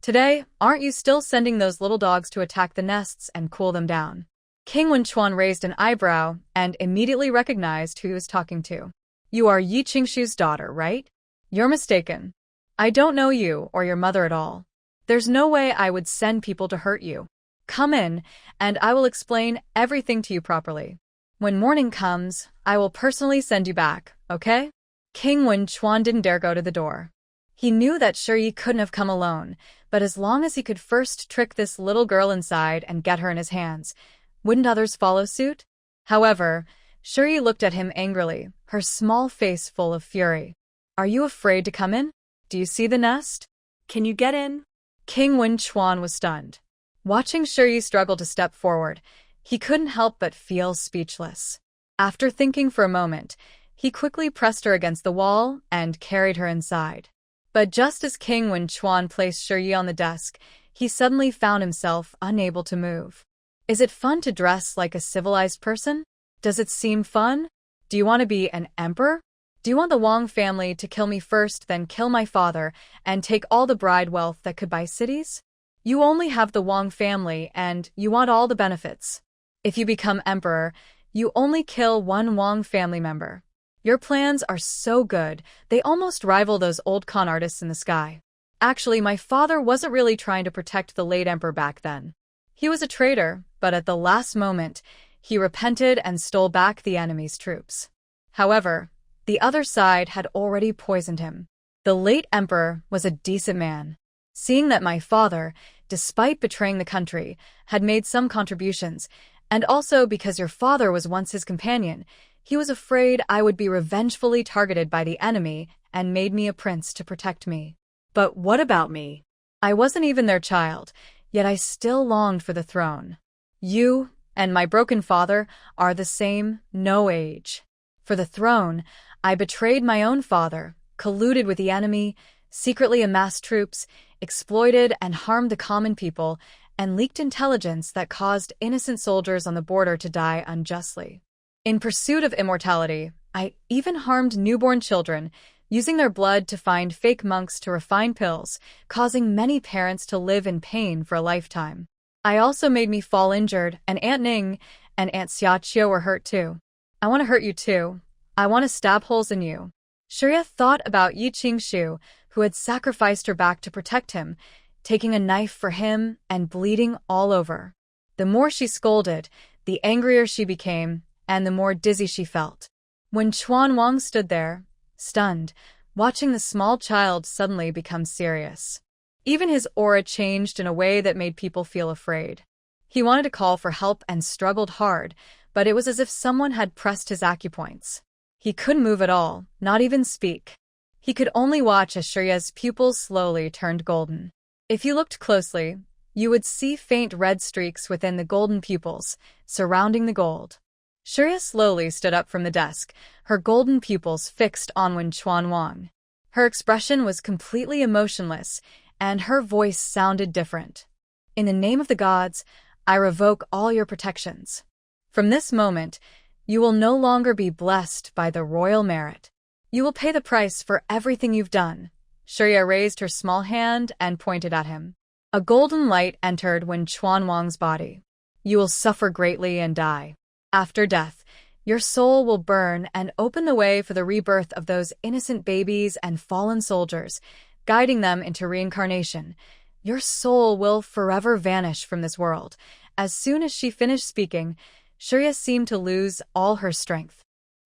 Today, aren't you still sending those little dogs to attack the nests and cool them down?" King Wenquan raised an eyebrow and immediately recognized who he was talking to. "You are Yi Qingshu's daughter, right? You're mistaken. I don't know you or your mother at all. There's no way I would send people to hurt you. Come in, and I will explain everything to you properly. When morning comes, I will personally send you back, okay?" King Wen Chuan didn't dare go to the door. He knew that Shi couldn't have come alone, but as long as he could first trick this little girl inside and get her in his hands, wouldn't others follow suit? However, Shi looked at him angrily, her small face full of fury. Are you afraid to come in? Do you see the nest? Can you get in? King Wen Chuan was stunned. Watching Shi struggle to step forward, he couldn't help but feel speechless. After thinking for a moment, he quickly pressed her against the wall and carried her inside. But just as King Wen Chuan placed Shi on the desk, he suddenly found himself unable to move. Is it fun to dress like a civilized person? Does it seem fun? Do you want to be an emperor? Do you want the Wang family to kill me first, then kill my father, and take all the bride wealth that could buy cities? You only have the Wang family, and you want all the benefits. If you become emperor, you only kill one Wang family member. Your plans are so good, they almost rival those old con artists in the sky. Actually, my father wasn't really trying to protect the late emperor back then. He was a traitor, but at the last moment, he repented and stole back the enemy's troops. However, the other side had already poisoned him. The late emperor was a decent man. Seeing that my father, despite betraying the country, had made some contributions, and also because your father was once his companion, he was afraid I would be revengefully targeted by the enemy and made me a prince to protect me. But what about me? I wasn't even their child, yet I still longed for the throne. You and my broken father are the same, no age. For the throne, I betrayed my own father, colluded with the enemy, secretly amassed troops, exploited and harmed the common people, and leaked intelligence that caused innocent soldiers on the border to die unjustly. In pursuit of immortality, I even harmed newborn children, using their blood to find fake monks to refine pills, causing many parents to live in pain for a lifetime. I also made me fall injured, and Aunt Ning and Aunt Xiaqiu were hurt too. I want to hurt you too. I want to stab holes in you. Shi thought about Yi Qingshu, who had sacrificed her back to protect him, taking a knife for him and bleeding all over. The more she scolded, the angrier she became, and the more dizzy she felt. When Chuan Wang stood there, stunned, watching the small child suddenly become serious. Even his aura changed in a way that made people feel afraid. He wanted to call for help and struggled hard, but it was as if someone had pressed his acupoints. He couldn't move at all, not even speak. He could only watch as Shi's pupils slowly turned golden. If you looked closely, you would see faint red streaks within the golden pupils, surrounding the gold. Shi slowly stood up from the desk, her golden pupils fixed on Wen Chuan Wang. Her expression was completely emotionless, and her voice sounded different. In the name of the gods, I revoke all your protections. From this moment, you will no longer be blessed by the royal merit. You will pay the price for everything you've done. Shi raised her small hand and pointed at him. A golden light entered Wen Chuan Wang's body. You will suffer greatly and die. After death, your soul will burn and open the way for the rebirth of those innocent babies and fallen soldiers, guiding them into reincarnation. Your soul will forever vanish from this world. As soon as she finished speaking, Shi seemed to lose all her strength.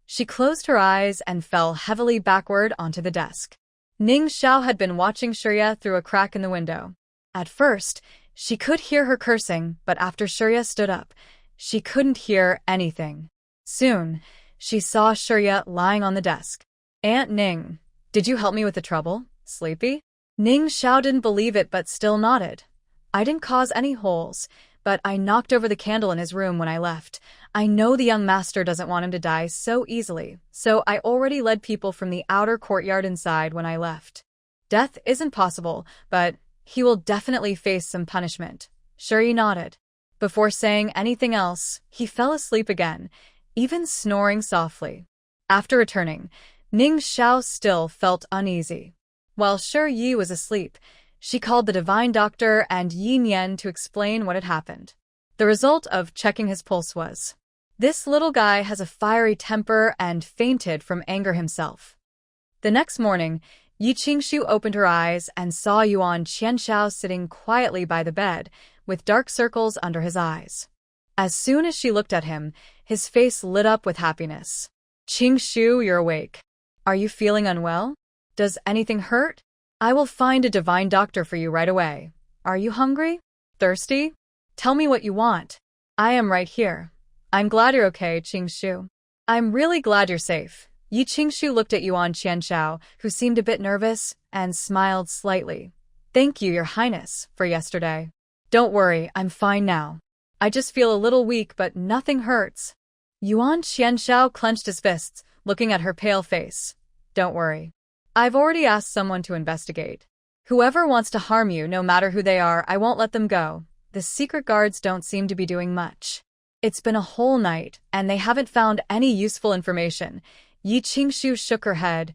She closed her eyes and fell heavily backward onto the desk. Ning Xiao had been watching Shi through a crack in the window. At first, she could hear her cursing, but after Shi stood up, she couldn't hear anything. Soon, she saw Shi lying on the desk. Aunt Ning, did you help me with the trouble? Sleepy? Ning Xiao didn't believe it but still nodded. I didn't cause any holes, but I knocked over the candle in his room when I left. I know the young master doesn't want him to die so easily, so I already led people from the outer courtyard inside when I left. Death isn't possible, but he will definitely face some punishment. Shi nodded. Before saying anything else, he fell asleep again, even snoring softly. After returning, Ning Xiao still felt uneasy. While Shi Yi was asleep, she called the divine doctor and Yin Yan to explain what had happened. The result of checking his pulse was, this little guy has a fiery temper and fainted from anger himself. The next morning, Yi Qingshu opened her eyes and saw Yuan Qianshao sitting quietly by the bed, with dark circles under his eyes. As soon as she looked at him, his face lit up with happiness. Qingshu, you're awake. Are you feeling unwell? Does anything hurt? I will find a divine doctor for you right away. Are you hungry? Thirsty? Tell me what you want. I am right here. I'm glad you're okay, Qingshu. I'm really glad you're safe. Yi Qingshu looked at Yuan Qianshao, who seemed a bit nervous, and smiled slightly. Thank you, Your Highness, for yesterday. Don't worry, I'm fine now. I just feel a little weak, but nothing hurts. Yuan Qianshao clenched his fists, looking at her pale face. Don't worry. I've already asked someone to investigate. Whoever wants to harm you, no matter who they are, I won't let them go. The secret guards don't seem to be doing much. It's been a whole night, and they haven't found any useful information. Yi Qingshu shook her head.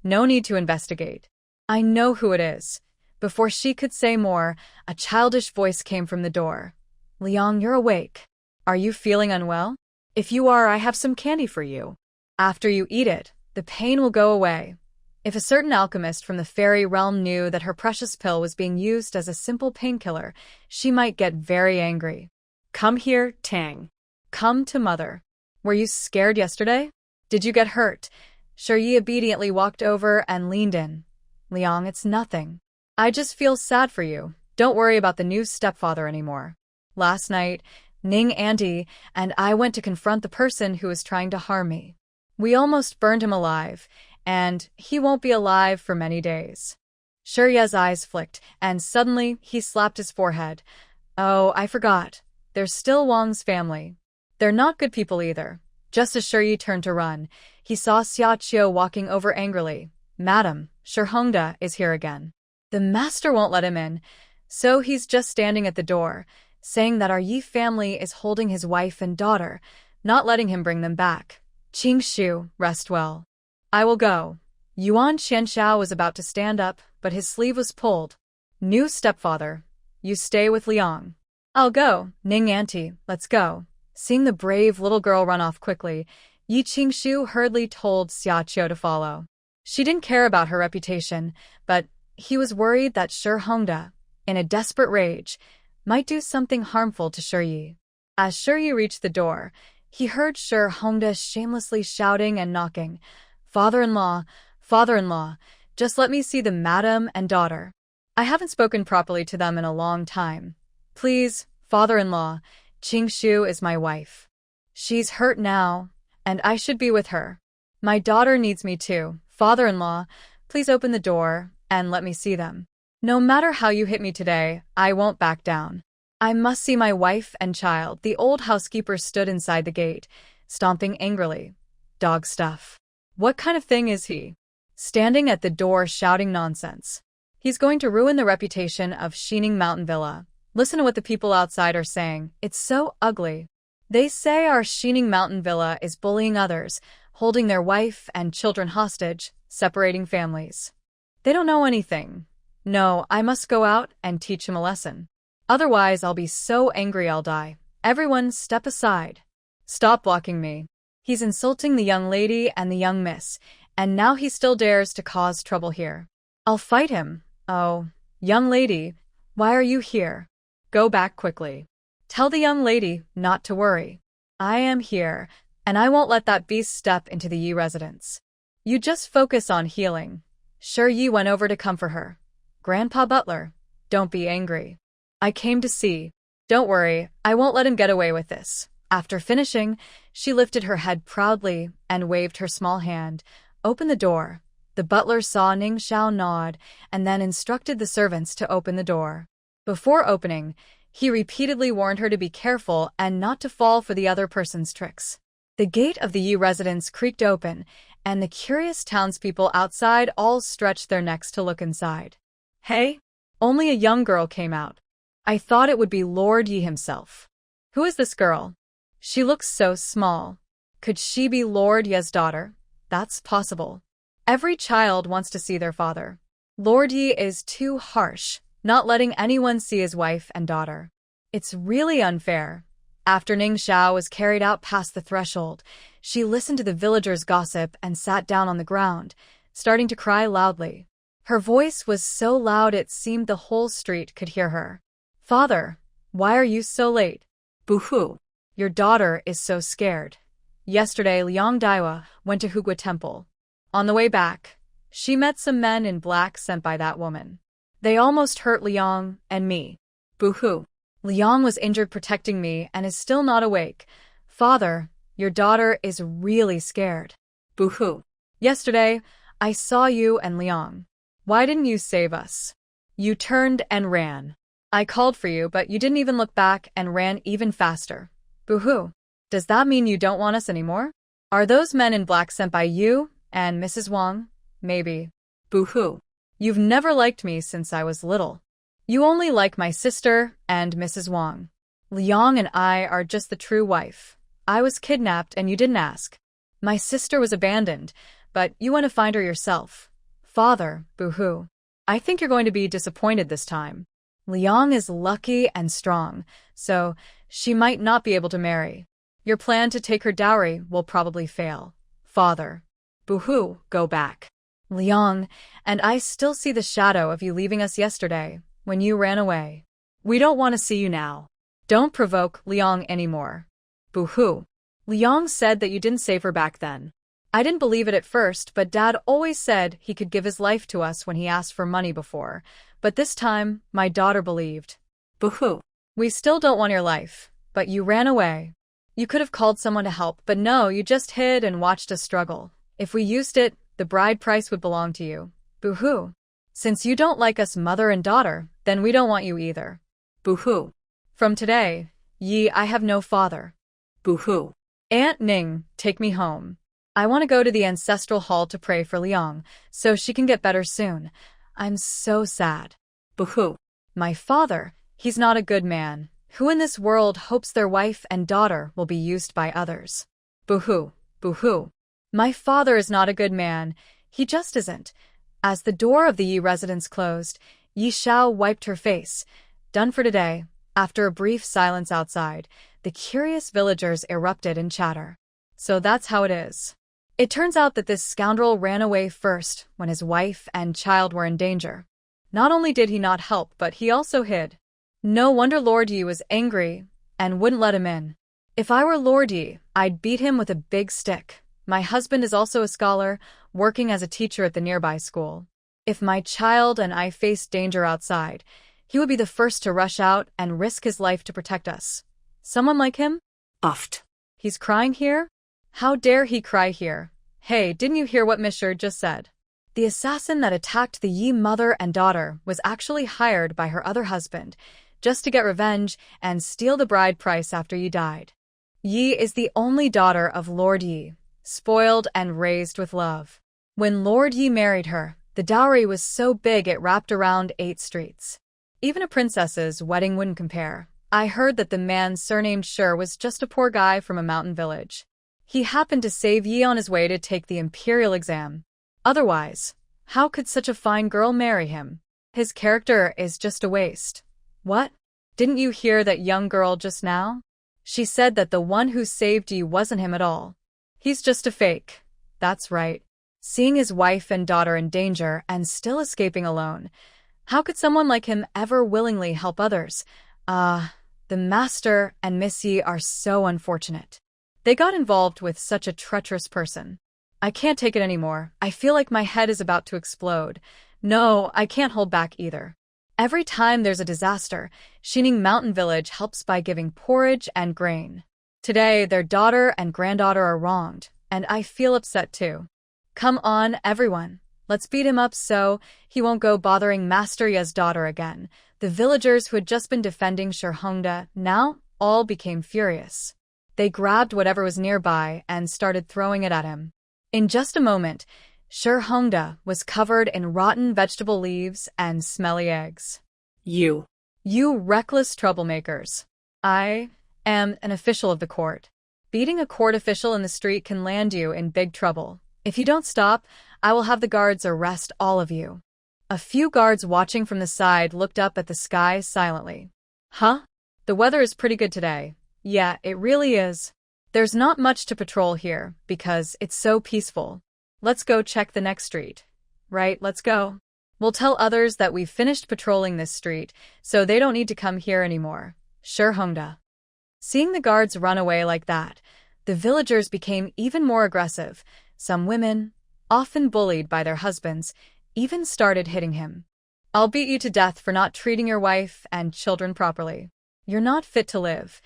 No need to investigate. I know who it is. Before she could say more, a childish voice came from the door. Liang, you're awake. Are you feeling unwell? If you are, I have some candy for you. After you eat it, the pain will go away. If a certain alchemist from the fairy realm knew that her precious pill was being used as a simple painkiller, she might get very angry. Come here, Tang. Come to Mother. Were you scared yesterday? Did you get hurt? Shi obediently walked over and leaned in. Liang, it's nothing. I just feel sad for you. Don't worry about the new stepfather anymore. Last night, Ning Auntie and I went to confront the person who was trying to harm me. We almost burned him alive, and he won't be alive for many days. Shi's eyes flicked, and suddenly he slapped his forehead. Oh, I forgot. There's still Wang's family. They're not good people either. Just as Shi turned to run, he saw Xiaqiu walking over angrily. Madam, Shi Hongda is here again. The master won't let him in, so he's just standing at the door, saying that our Yi family is holding his wife and daughter, not letting him bring them back. Qingshu, rest well. I will go. Yuan Qianshao was about to stand up, but his sleeve was pulled. New stepfather, you stay with Liang. I'll go, Ning Auntie, let's go. Seeing the brave little girl run off quickly, Yi Qingshu hurriedly told Xiaqiu to follow. She didn't care about her reputation, but he was worried that Shi Hongda, in a desperate rage, might do something harmful to Shi. As Shi reached the door, he heard Shi Hongda shamelessly shouting and knocking. Father-in-law, father-in-law, just let me see the madam and daughter. I haven't spoken properly to them in a long time. Please, father-in-law, Qingshu is my wife. She's hurt now, and I should be with her. My daughter needs me too. Father-in-law, please open the door and let me see them. No matter how you hit me today, I won't back down. I must see my wife and child. The old housekeeper stood inside the gate, stomping angrily. Dog stuff. What kind of thing is he? Standing at the door shouting nonsense. He's going to ruin the reputation of Shining Mountain Villa. Listen to what the people outside are saying. It's so ugly. They say our Shining Mountain Villa is bullying others, holding their wife and children hostage, separating families. They don't know anything. No, I must go out and teach him a lesson. Otherwise, I'll be so angry I'll die. Everyone step aside. Stop blocking me. He's insulting the young lady and the young miss, and now he still dares to cause trouble here. I'll fight him. Oh, young lady, why are you here? Go back quickly. Tell the young lady not to worry. I am here, and I won't let that beast step into the Yi residence. You just focus on healing. Yi went over to comfort her. Grandpa Butler, don't be angry. I came to see. Don't worry, I won't let him get away with this. After finishing, she lifted her head proudly and waved her small hand. Open the door. The butler saw Ning Xiao nod and then instructed the servants to open the door. Before opening, he repeatedly warned her to be careful and not to fall for the other person's tricks. The gate of the Yi residence creaked open, and the curious townspeople outside all stretched their necks to look inside. Hey? Only a young girl came out. I thought it would be Lord Yi himself. Who is this girl? She looks so small. Could she be Lord Yi's daughter? That's possible. Every child wants to see their father. Lord Yi is too harsh, not letting anyone see his wife and daughter. It's really unfair. After Ning Xiao was carried out past the threshold, she listened to the villagers' gossip and sat down on the ground, starting to cry loudly. Her voice was so loud it seemed the whole street could hear her. Father, why are you so late? Boo-hoo. Your daughter is so scared. Yesterday, Liang Daiwa went to Hugua Temple. On the way back, she met some men in black sent by that woman. They almost hurt Liang and me. Boo-hoo. Liang was injured protecting me and is still not awake. Father, your daughter is really scared. Boo-hoo. Yesterday, I saw you and Liang. Why didn't you save us? You turned and ran. I called for you, but you didn't even look back and ran even faster. Boo-hoo. Does that mean you don't want us anymore? Are those men in black sent by you and Mrs. Wang? Maybe. Boo-hoo. You've never liked me since I was little. You only like my sister and Mrs. Wang. Liang and I are just the true wife. I was kidnapped and you didn't ask. My sister was abandoned, but you want to find her yourself. Father, boo-hoo. I think you're going to be disappointed this time. Liang is lucky and strong, so she might not be able to marry. Your plan to take her dowry will probably fail. Father. Boo-hoo, go back. Liang, and I still see the shadow of you leaving us yesterday, when you ran away. We don't want to see you now. Don't provoke Liang anymore. Boo-hoo. Liang said that you didn't save her back then. I didn't believe it at first, but Dad always said he could give his life to us when he asked for money before. But this time, my daughter believed. Boo-hoo. We still don't want your life, but you ran away. You could have called someone to help, but no, you just hid and watched us struggle. If we used it, the bride price would belong to you. Boo-hoo. Since you don't like us mother and daughter, then we don't want you either. Boo-hoo. From today, I have no father. Boo-hoo. Aunt Ning, take me home. I want to go to the Ancestral Hall to pray for Liang, so she can get better soon. I'm so sad. Boo-hoo. My father, he's not a good man. Who in this world hopes their wife and daughter will be used by others? Boo-hoo. Boo-hoo. My father is not a good man. He just isn't. As the door of the Yi residence closed, Yi Xiao wiped her face. Done for today. After a brief silence outside, the curious villagers erupted in chatter. So that's how it is. It turns out that this scoundrel ran away first when his wife and child were in danger. Not only did he not help, but he also hid. No wonder Lord Yi was angry and wouldn't let him in. If I were Lord Yi, I'd beat him with a big stick. My husband is also a scholar, working as a teacher at the nearby school. If my child and I faced danger outside, he would be the first to rush out and risk his life to protect us. Someone like him? Uffed. He's crying here? How dare he cry here? Hey, didn't you hear what Mr. just said? The assassin that attacked the Yi mother and daughter was actually hired by her other husband, just to get revenge and steal the bride price after Yi died. Yi is the only daughter of Lord Yi, spoiled and raised with love. When Lord Yi married her, the dowry was so big it wrapped around 8 streets. Even a princess's wedding wouldn't compare. I heard that the man surnamed Sher was just a poor guy from a mountain village. He happened to save Yi on his way to take the imperial exam. Otherwise, how could such a fine girl marry him? His character is just a waste. What? Didn't you hear that young girl just now? She said that the one who saved Yi wasn't him at all. He's just a fake. That's right. Seeing his wife and daughter in danger and still escaping alone. How could someone like him ever willingly help others? The master and Miss Yi are so unfortunate. They got involved with such a treacherous person. I can't take it anymore. I feel like my head is about to explode. No, I can't hold back either. Every time there's a disaster, Xining Mountain Village helps by giving porridge and grain. Today, their daughter and granddaughter are wronged, and I feel upset too. Come on, everyone. Let's beat him up so he won't go bothering Master Ye's daughter again. The villagers who had just been defending Shihongda now all became furious. They grabbed whatever was nearby and started throwing it at him. In just a moment, Shihongda was covered in rotten vegetable leaves and smelly eggs. You reckless troublemakers. I am an official of the court. Beating a court official in the street can land you in big trouble. If you don't stop, I will have the guards arrest all of you. A few guards watching from the side looked up at the sky silently. Huh? The weather is pretty good today. Yeah, it really is. There's not much to patrol here, because it's so peaceful. Let's go check the next street. Right, let's go. We'll tell others that we've finished patrolling this street, so they don't need to come here anymore. Shihongda. Seeing the guards run away like that, the villagers became even more aggressive. Some women, often bullied by their husbands, even started hitting him. I'll beat you to death for not treating your wife and children properly. You're not fit to live.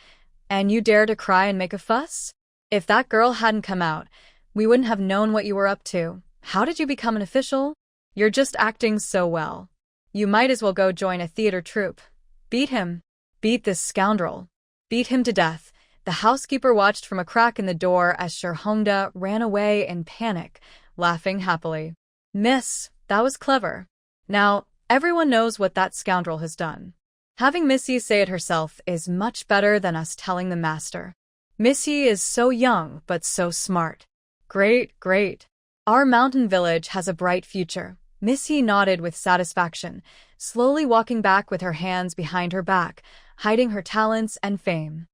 And you dare to cry and make a fuss? If that girl hadn't come out, we wouldn't have known what you were up to. How did you become an official? You're just acting so well. You might as well go join a theater troupe. Beat him. Beat this scoundrel. Beat him to death. The housekeeper watched from a crack in the door as Sir Hongda ran away in panic, laughing happily. Miss, that was clever. Now, everyone knows what that scoundrel has done. Having Missy say it herself is much better than us telling the master. Missy is so young, but so smart. Great, great. Our mountain village has a bright future. Missy nodded with satisfaction, slowly walking back with her hands behind her back, hiding her talents and fame.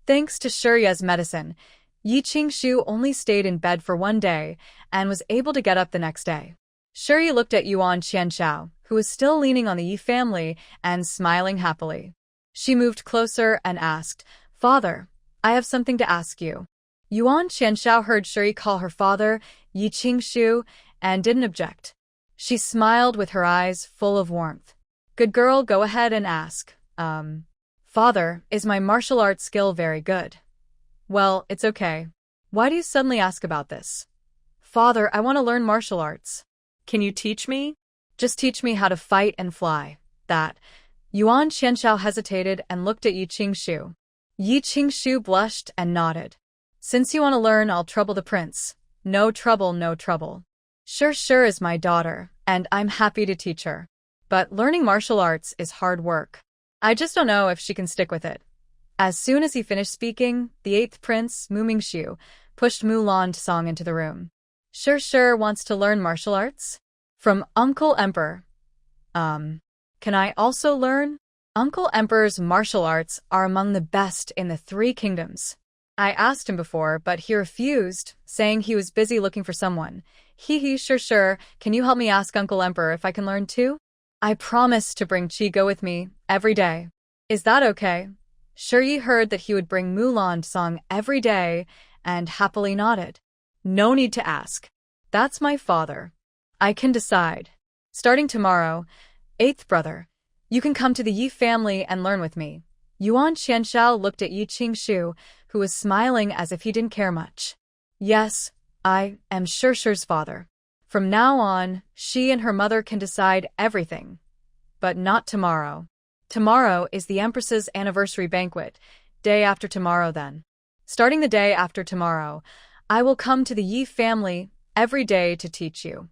Thanks to Shurya's medicine, Yi Qingshu only stayed in bed for 1 day and was able to get up the next day. Shurya looked at Yuan Qianshao, who was still leaning on the Yi family and smiling happily. She moved closer and asked, Father, I have something to ask you. Yuan Qianshao heard Shurya call her father Yi Qingshu and didn't object. She smiled with her eyes full of warmth. Good girl, go ahead and ask. Father, is my martial arts skill very good? Well, it's okay. Why do you suddenly ask about this? Father, I want to learn martial arts. Can you teach me? Just teach me how to fight and fly. That. Yuan Qianshao hesitated and looked at Yi Qingshu. Yi Qingshu blushed and nodded. Since you want to learn, I'll trouble the prince. No trouble, no trouble. Sure is my daughter, and I'm happy to teach her. But learning martial arts is hard work. I just don't know if she can stick with it. As soon as he finished speaking, the 8th prince, Mu Mingxiu, pushed Mulan Song into the room. Sure wants to learn martial arts? From Uncle Emperor. Can I also learn? Uncle Emperor's martial arts are among the best in the 3 kingdoms. I asked him before, but he refused, saying he was busy looking for someone. Sure. Can you help me ask Uncle Emperor if I can learn too? I promised to bring Chi Go with me every day. Is that okay? Shuryi heard that he would bring Mulan Song every day and happily nodded. No need to ask. That's my father. I can decide. Starting tomorrow, 8th brother, you can come to the Yi family and learn with me. Yuan Qianshao looked at Yi Qingshu, who was smiling as if he didn't care much. Yes, I am Shure's father. From now on, she and her mother can decide everything. But not tomorrow. Tomorrow is the Empress's anniversary banquet, day after tomorrow then. Starting the day after tomorrow, I will come to the Yi family every day to teach you.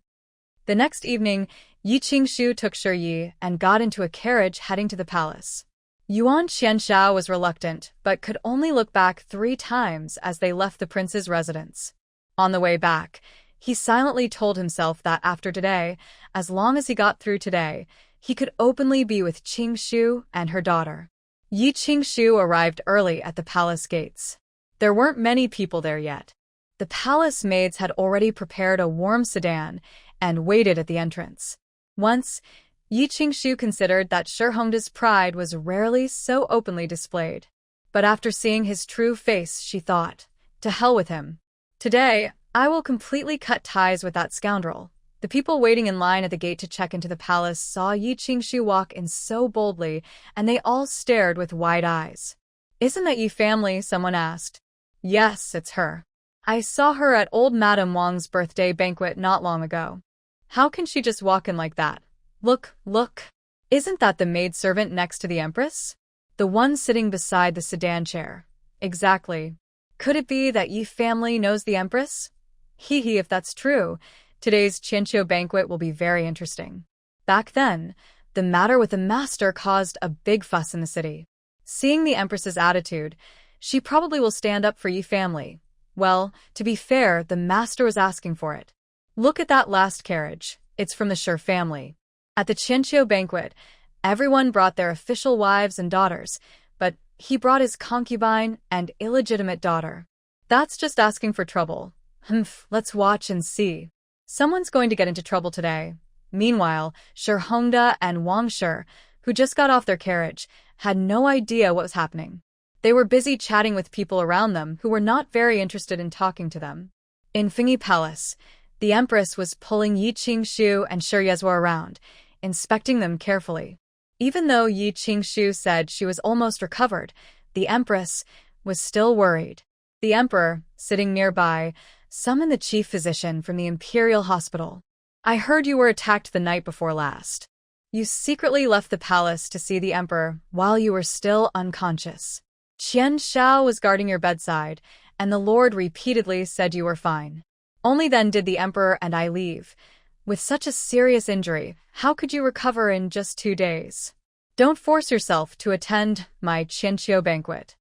The next evening, Yi Qingshu took Shuryi and got into a carriage heading to the palace. Yuan Qianshao was reluctant, but could only look back 3 times as they left the prince's residence. On the way back, he silently told himself that after today, as long as he got through today, he could openly be with Qingshu and her daughter. Yi Qingshu arrived early at the palace gates. There weren't many people there yet. The palace maids had already prepared a warm sedan and waited at the entrance. Once, Yi Qingshu considered that Sir Hongda's pride was rarely so openly displayed. But after seeing his true face, she thought, to hell with him. Today, I will completely cut ties with that scoundrel. The people waiting in line at the gate to check into the palace saw Yi Qingshu walk in so boldly, and they all stared with wide eyes. Isn't that Yi family? Someone asked. Yes, it's her. I saw her at old Madame Wang's birthday banquet not long ago. How can she just walk in like that? Look. Isn't that the maidservant next to the Empress? The one sitting beside the sedan chair. Exactly. Could it be that Yi family knows the Empress? If that's true, today's Qianqiu banquet will be very interesting. Back then, the matter with the master caused a big fuss in the city. Seeing the Empress's attitude, she probably will stand up for Yi family. Well, to be fair, the master was asking for it. Look at that last carriage. It's from the Sure family. At the Qianqiu banquet, everyone brought their official wives and daughters, but he brought his concubine and illegitimate daughter. That's just asking for trouble. Let's watch and see. Someone's going to get into trouble today. Meanwhile, Sir Hongda and Wang Shi, who just got off their carriage, had no idea what was happening. They were busy chatting with people around them who were not very interested in talking to them. In Fingyi Palace, The Empress was pulling Yi Qingshu and Shi Yezhuo around, inspecting them carefully. Even though Yi Qingshu said she was almost recovered, the Empress was still worried. The Emperor, sitting nearby, summoned the chief physician from the Imperial Hospital. I heard you were attacked the night before last. You secretly left the palace to see the Emperor while you were still unconscious. Qian Shao was guarding your bedside, and the Lord repeatedly said you were fine. Only then did the Emperor and I leave. With such a serious injury, how could you recover in just 2 days? Don't force yourself to attend my Qianqiu banquet.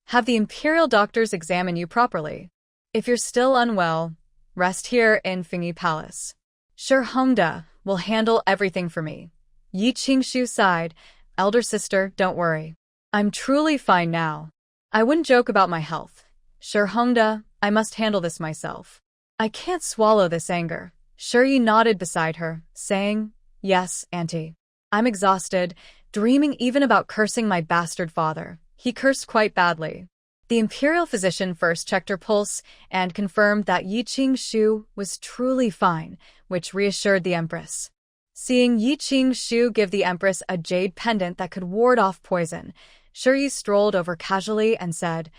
Have the Imperial doctors examine you properly. If you're still unwell, rest here in Fingyi Palace. Shi Hongda will handle everything for me. Yi Qingshu sighed. Elder sister, don't worry. I'm truly fine now. I wouldn't joke about my health. Shi Hongda, I must handle this myself. I can't swallow this anger. Shi Yi nodded beside her, saying, Yes, Auntie. I'm exhausted, dreaming even about cursing my bastard father. He cursed quite badly. The Imperial physician first checked her pulse and confirmed that Yi Qingshu was truly fine, which reassured the Empress. Seeing Yi Qingshu give the Empress a jade pendant that could ward off poison, Shi Yi strolled over casually and said,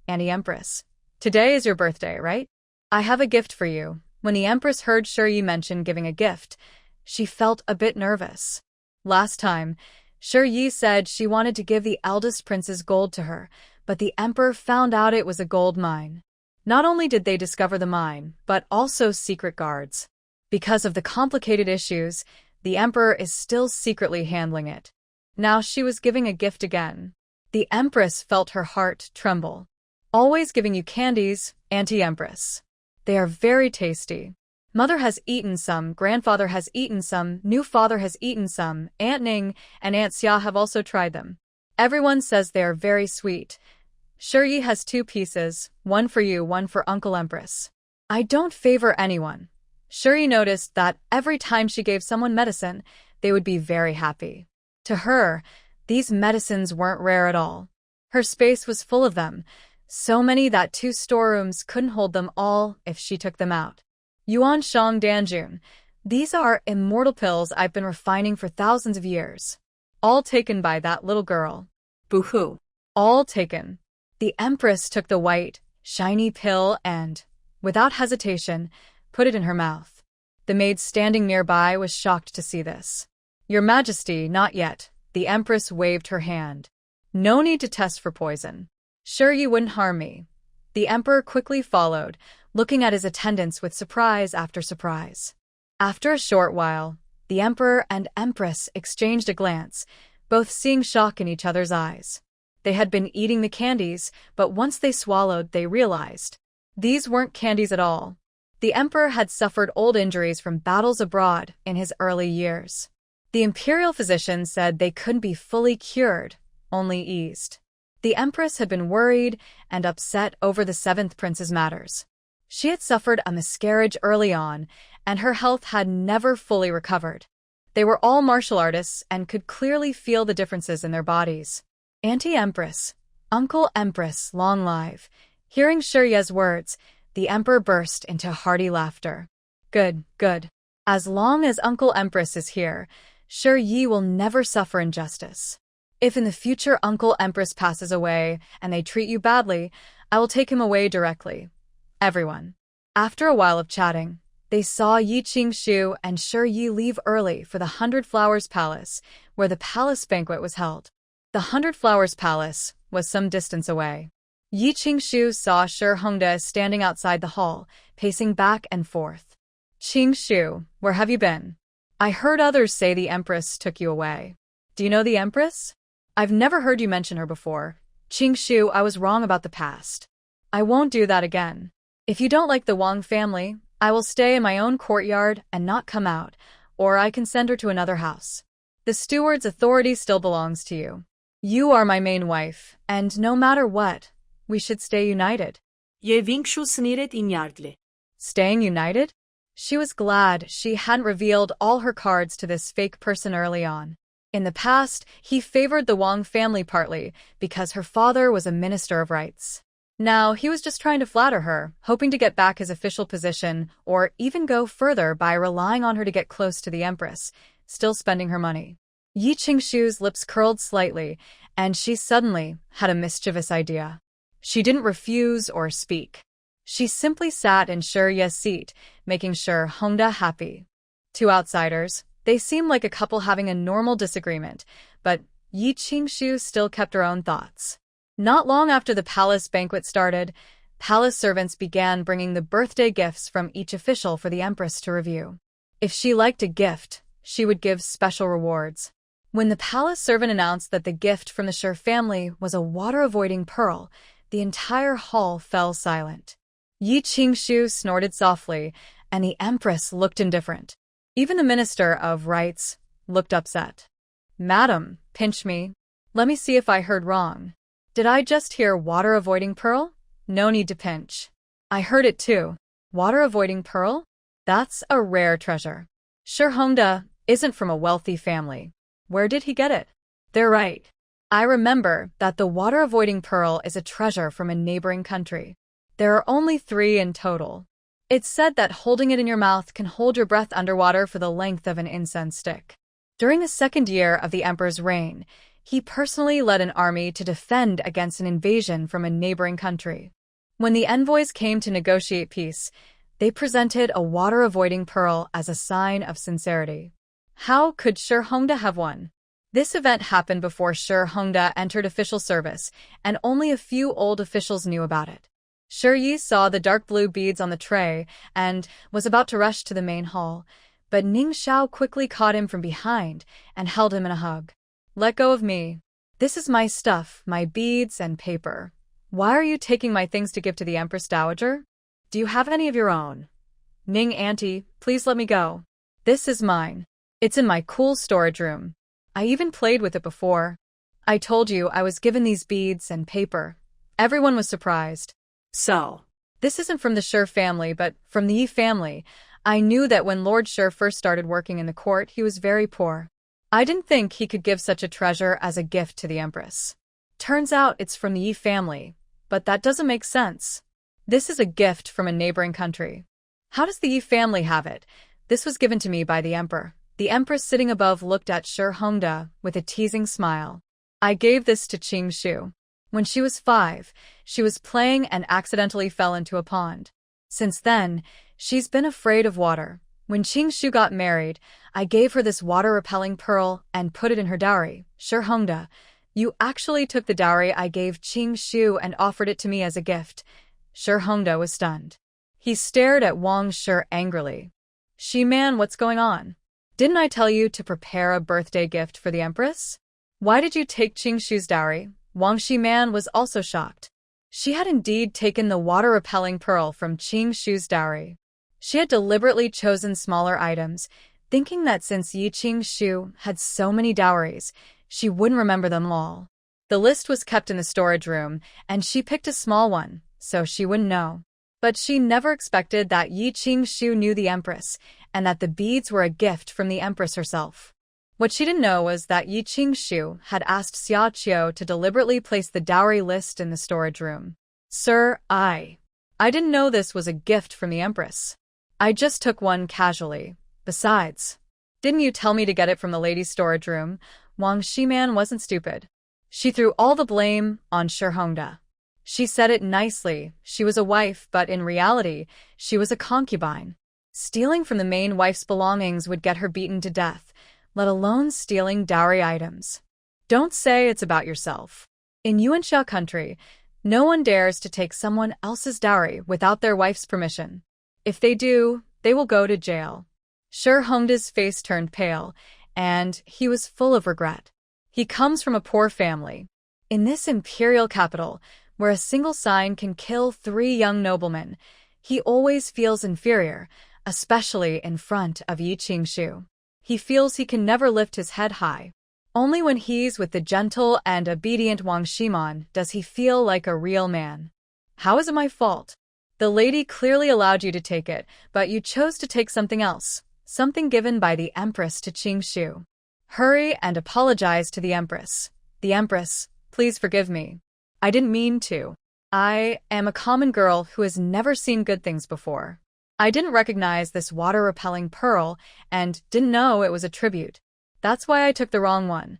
Auntie Empress, today is your birthday, right? I have a gift for you. When the Empress heard Shi Yi mention giving a gift, she felt a bit nervous. Last time, Shi Yi said she wanted to give the eldest prince's gold to her, but the Emperor found out it was a gold mine. Not only did they discover the mine, but also secret guards. Because of the complicated issues, the Emperor is still secretly handling it. Now she was giving a gift again. The Empress felt her heart tremble. Always giving you candies, Auntie Empress. They are very tasty. Mother has eaten some, grandfather has eaten some, new father has eaten some, Aunt Ning and Aunt Xia have also tried them. Everyone says they are very sweet. Shi Yi has 2 pieces, one for you, one for Uncle Empress. I don't favor anyone. Shi Yi noticed that every time she gave someone medicine, they would be very happy. To her, these medicines weren't rare at all. Her space was full of them, so many that 2 storerooms couldn't hold them all if she took them out. Yuan Shang Danjun. These are immortal pills I've been refining for thousands of years. All taken by that little girl. Boo-hoo. All taken. The Empress took the white, shiny pill and, without hesitation, put it in her mouth. The maid standing nearby was shocked to see this. Your Majesty, not yet. The Empress waved her hand. No need to test for poison. Sure you wouldn't harm me. The Emperor quickly followed, looking at his attendants with surprise after surprise. After a short while, the Emperor and Empress exchanged a glance, both seeing shock in each other's eyes. They had been eating the candies, but once they swallowed, they realized. These weren't candies at all. The Emperor had suffered old injuries from battles abroad in his early years. The Imperial physician said they couldn't be fully cured, only eased. The Empress had been worried and upset over the 7th Prince's matters. She had suffered a miscarriage early on, and her health had never fully recovered. They were all martial artists and could clearly feel the differences in their bodies. Auntie Empress, Uncle Empress, long live. Hearing Shi Ye's words, the Emperor burst into hearty laughter. Good, good. As long as Uncle Empress is here, Shi Yi will never suffer injustice. If in the future Uncle Empress passes away and they treat you badly, I will take him away directly. Everyone. After a while of chatting, they saw Yi Qingshu and Shi Yi leave early for the 100 Flowers Palace, where the palace banquet was held. The 100 Flowers Palace was some distance away. Yi Qingshu saw Shi Hongda standing outside the hall, pacing back and forth. Qingshu, where have you been? I heard others say the Empress took you away. Do you know the Empress? I've never heard you mention her before. Qingshu, I was wrong about the past. I won't do that again. If you don't like the Wang family, I will stay in my own courtyard and not come out, or I can send her to another house. The steward's authority still belongs to you. You are my main wife, and no matter what, we should stay united. Staying united? She was glad she hadn't revealed all her cards to this fake person early on. In the past, he favored the Wang family partly because her father was a minister of rights. Now, he was just trying to flatter her, hoping to get back his official position, or even go further by relying on her to get close to the Empress, still spending her money. Yi Qingshu's lips curled slightly, and she suddenly had a mischievous idea. She didn't refuse or speak. She simply sat in Shi Ye's seat, making Shi Hongda happy. To outsiders, they seemed like a couple having a normal disagreement, but Yi Qingshu still kept her own thoughts. Not long after the palace banquet started, palace servants began bringing the birthday gifts from each official for the Empress to review. If she liked a gift, she would give special rewards. When the palace servant announced that the gift from the Shi family was a water-avoiding pearl, the entire hall fell silent. Yi Qingshu snorted softly, and the Empress looked indifferent. Even the Minister of Rites looked upset. "Madam, pinch me. Let me see if I heard wrong. Did I just hear water-avoiding pearl? No need to pinch. I heard it too. Water-avoiding pearl? That's a rare treasure. Shi Hongda isn't from a wealthy family. Where did he get it? They're right. I remember that the water-avoiding pearl is a treasure from a neighboring country. There are only 3 in total. It's said that holding it in your mouth can hold your breath underwater for the length of an incense stick." During the 2nd year of the emperor's reign, he personally led an army to defend against an invasion from a neighboring country. When the envoys came to negotiate peace, they presented a water-avoiding pearl as a sign of sincerity. How could Shi Hongda have one? This event happened before Shi Hongda entered official service, and only a few old officials knew about it. Shi Yi saw the dark blue beads on the tray and was about to rush to the main hall, but Ning Xiao quickly caught him from behind and held him in a hug. "Let go of me. This is my stuff, my beads and paper. Why are you taking my things to give to the Empress Dowager? Do you have any of your own? Ning Auntie, please let me go. This is mine. It's in my cool storage room. I even played with it before. I told you I was given these beads and paper." Everyone was surprised. "So, this isn't from the Shi family, but from the Yi family. I knew that when Lord Shi first started working in the court, he was very poor. I didn't think he could give such a treasure as a gift to the Empress. Turns out it's from the Yi family, but that doesn't make sense. This is a gift from a neighboring country. How does the Yi family have it? This was given to me by the Emperor." The Empress sitting above looked at Shi Hongda with a teasing smile. "I gave this to Qingshu. When she was 5, she was playing and accidentally fell into a pond. Since then, she's been afraid of water. When Qingshu got married, I gave her this water-repelling pearl and put it in her dowry. Shi Hongda, you actually took the dowry I gave Qingshu and offered it to me as a gift." Shi Hongda was stunned. He stared at Wang Shi angrily. "Shi-man, what's going on? Didn't I tell you to prepare a birthday gift for the Empress? Why did you take Qingshu's dowry?" Wang Shi-man was also shocked. She had indeed taken the water-repelling pearl from Qingshu's dowry. She had deliberately chosen smaller items, thinking that since Yi Qingshu had so many dowries, she wouldn't remember them all. The list was kept in the storage room, and she picked a small one, so she wouldn't know. But she never expected that Yi Qingshu knew the Empress, and that the beads were a gift from the Empress herself. What she didn't know was that Yi Qingshu had asked Xia Qiu to deliberately place the dowry list in the storage room. "Sir, I didn't know this was a gift from the Empress. I just took one casually. Besides, didn't you tell me to get it from the ladies' storage room?" Wang Shi-man wasn't stupid. She threw all the blame on Shi Hongda. She said it nicely, she was a wife, but in reality, she was a concubine. Stealing from the main wife's belongings would get her beaten to death, let alone stealing dowry items. Don't say it's about yourself. In Yuanxia country, no one dares to take someone else's dowry without their wife's permission. If they do, they will go to jail. Shi Hongda's face turned pale, and he was full of regret. He comes from a poor family. In this imperial capital, where a single sign can kill 3 young noblemen, he always feels inferior, especially in front of Yi Qingshu. He feels he can never lift his head high. Only when he's with the gentle and obedient Wang Shiman does he feel like a real man. "How is it my fault? The lady clearly allowed you to take it, but you chose to take something else, something given by the Empress to Qingshu. Hurry and apologize to the Empress. The Empress, please forgive me. I didn't mean to." I am a common girl who has never seen good things before. I didn't recognize this water-repelling pearl and didn't know it was a tribute. That's why I took the wrong one.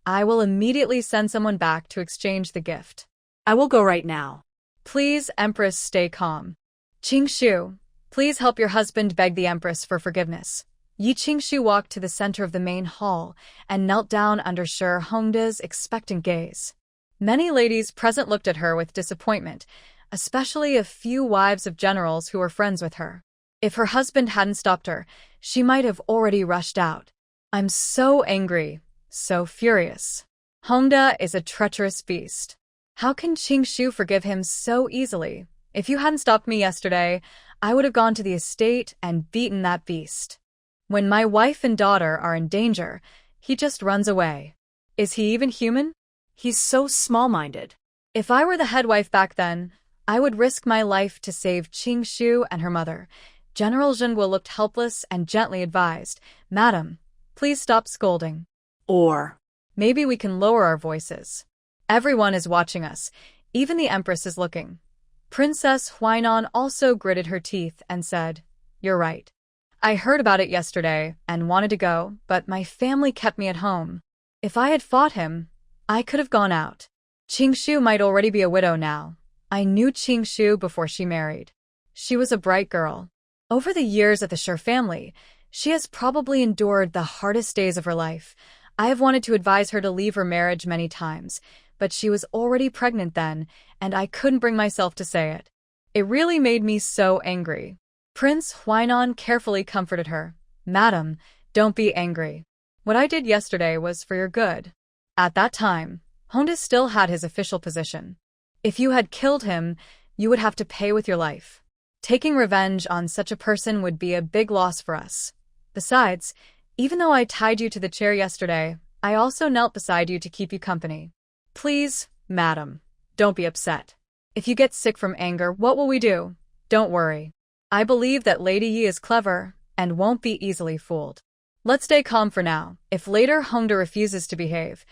I will immediately send someone back to exchange the gift. I will go right now. Please, Empress, stay calm. Qingshu, please help your husband beg the Empress for forgiveness. Yi Qingshu walked to the center of the main hall and knelt down under Shi Hongda's expectant gaze. Many ladies present looked at her with disappointment, especially a few wives of generals who were friends with her. If her husband hadn't stopped her, she might have already rushed out. I'm so angry, so furious. Hongda is a treacherous beast. How can Qingshu forgive him so easily? If you hadn't stopped me yesterday, I would have gone to the estate and beaten that beast. When my wife and daughter are in danger, he just runs away. Is he even human? He's so small-minded. If I were the head wife back then, I would risk my life to save Qingshu and her mother. General Zhenguo looked helpless and gently advised, Madam, please stop scolding. Or maybe we can lower our voices. Everyone is watching us. Even the Empress is looking. Princess Huainan also gritted her teeth and said, You're right. I heard about it yesterday and wanted to go, but my family kept me at home. If I had fought him, I could have gone out. Qingshu might already be a widow now. I knew Qingshu before she married. She was a bright girl. Over the years at the Shi family, she has probably endured the hardest days of her life. I have wanted to advise her to leave her marriage many times, but she was already pregnant then, and I couldn't bring myself to say it. It really made me so angry. Prince Huainan carefully comforted her. Madam, don't be angry. What I did yesterday was for your good. At that time, Hongda still had his official position. If you had killed him, you would have to pay with your life. Taking revenge on such a person would be a big loss for us. Besides, even though I tied you to the chair yesterday, I also knelt beside you to keep you company. Please, madam, don't be upset. If you get sick from anger, what will we do? Don't worry. I believe that Lady Yi is clever and won't be easily fooled. Let's stay calm for now. If later Hongda refuses to behave,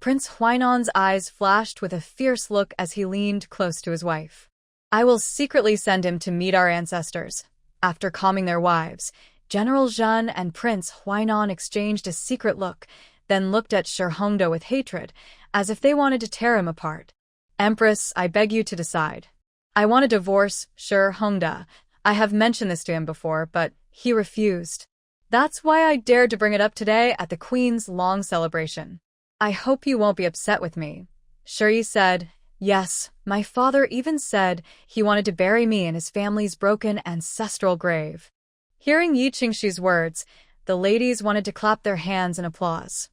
Prince Huainan's eyes flashed with a fierce look as he leaned close to his wife. I will secretly send him to meet our ancestors. After calming their wives, General Zhen and Prince Huainan exchanged a secret look, then looked at Shi Hongda with hatred, as if they wanted to tear him apart. Empress, I beg you to decide. I want to divorce Shi Hongda. I have mentioned this to him before, but he refused. That's why I dared to bring it up today at the Queen's long celebration. I hope you won't be upset with me. Shi said, Yes, my father even said he wanted to bury me in his family's broken ancestral grave. Hearing Yi Qingshu's words, the ladies wanted to clap their hands in applause.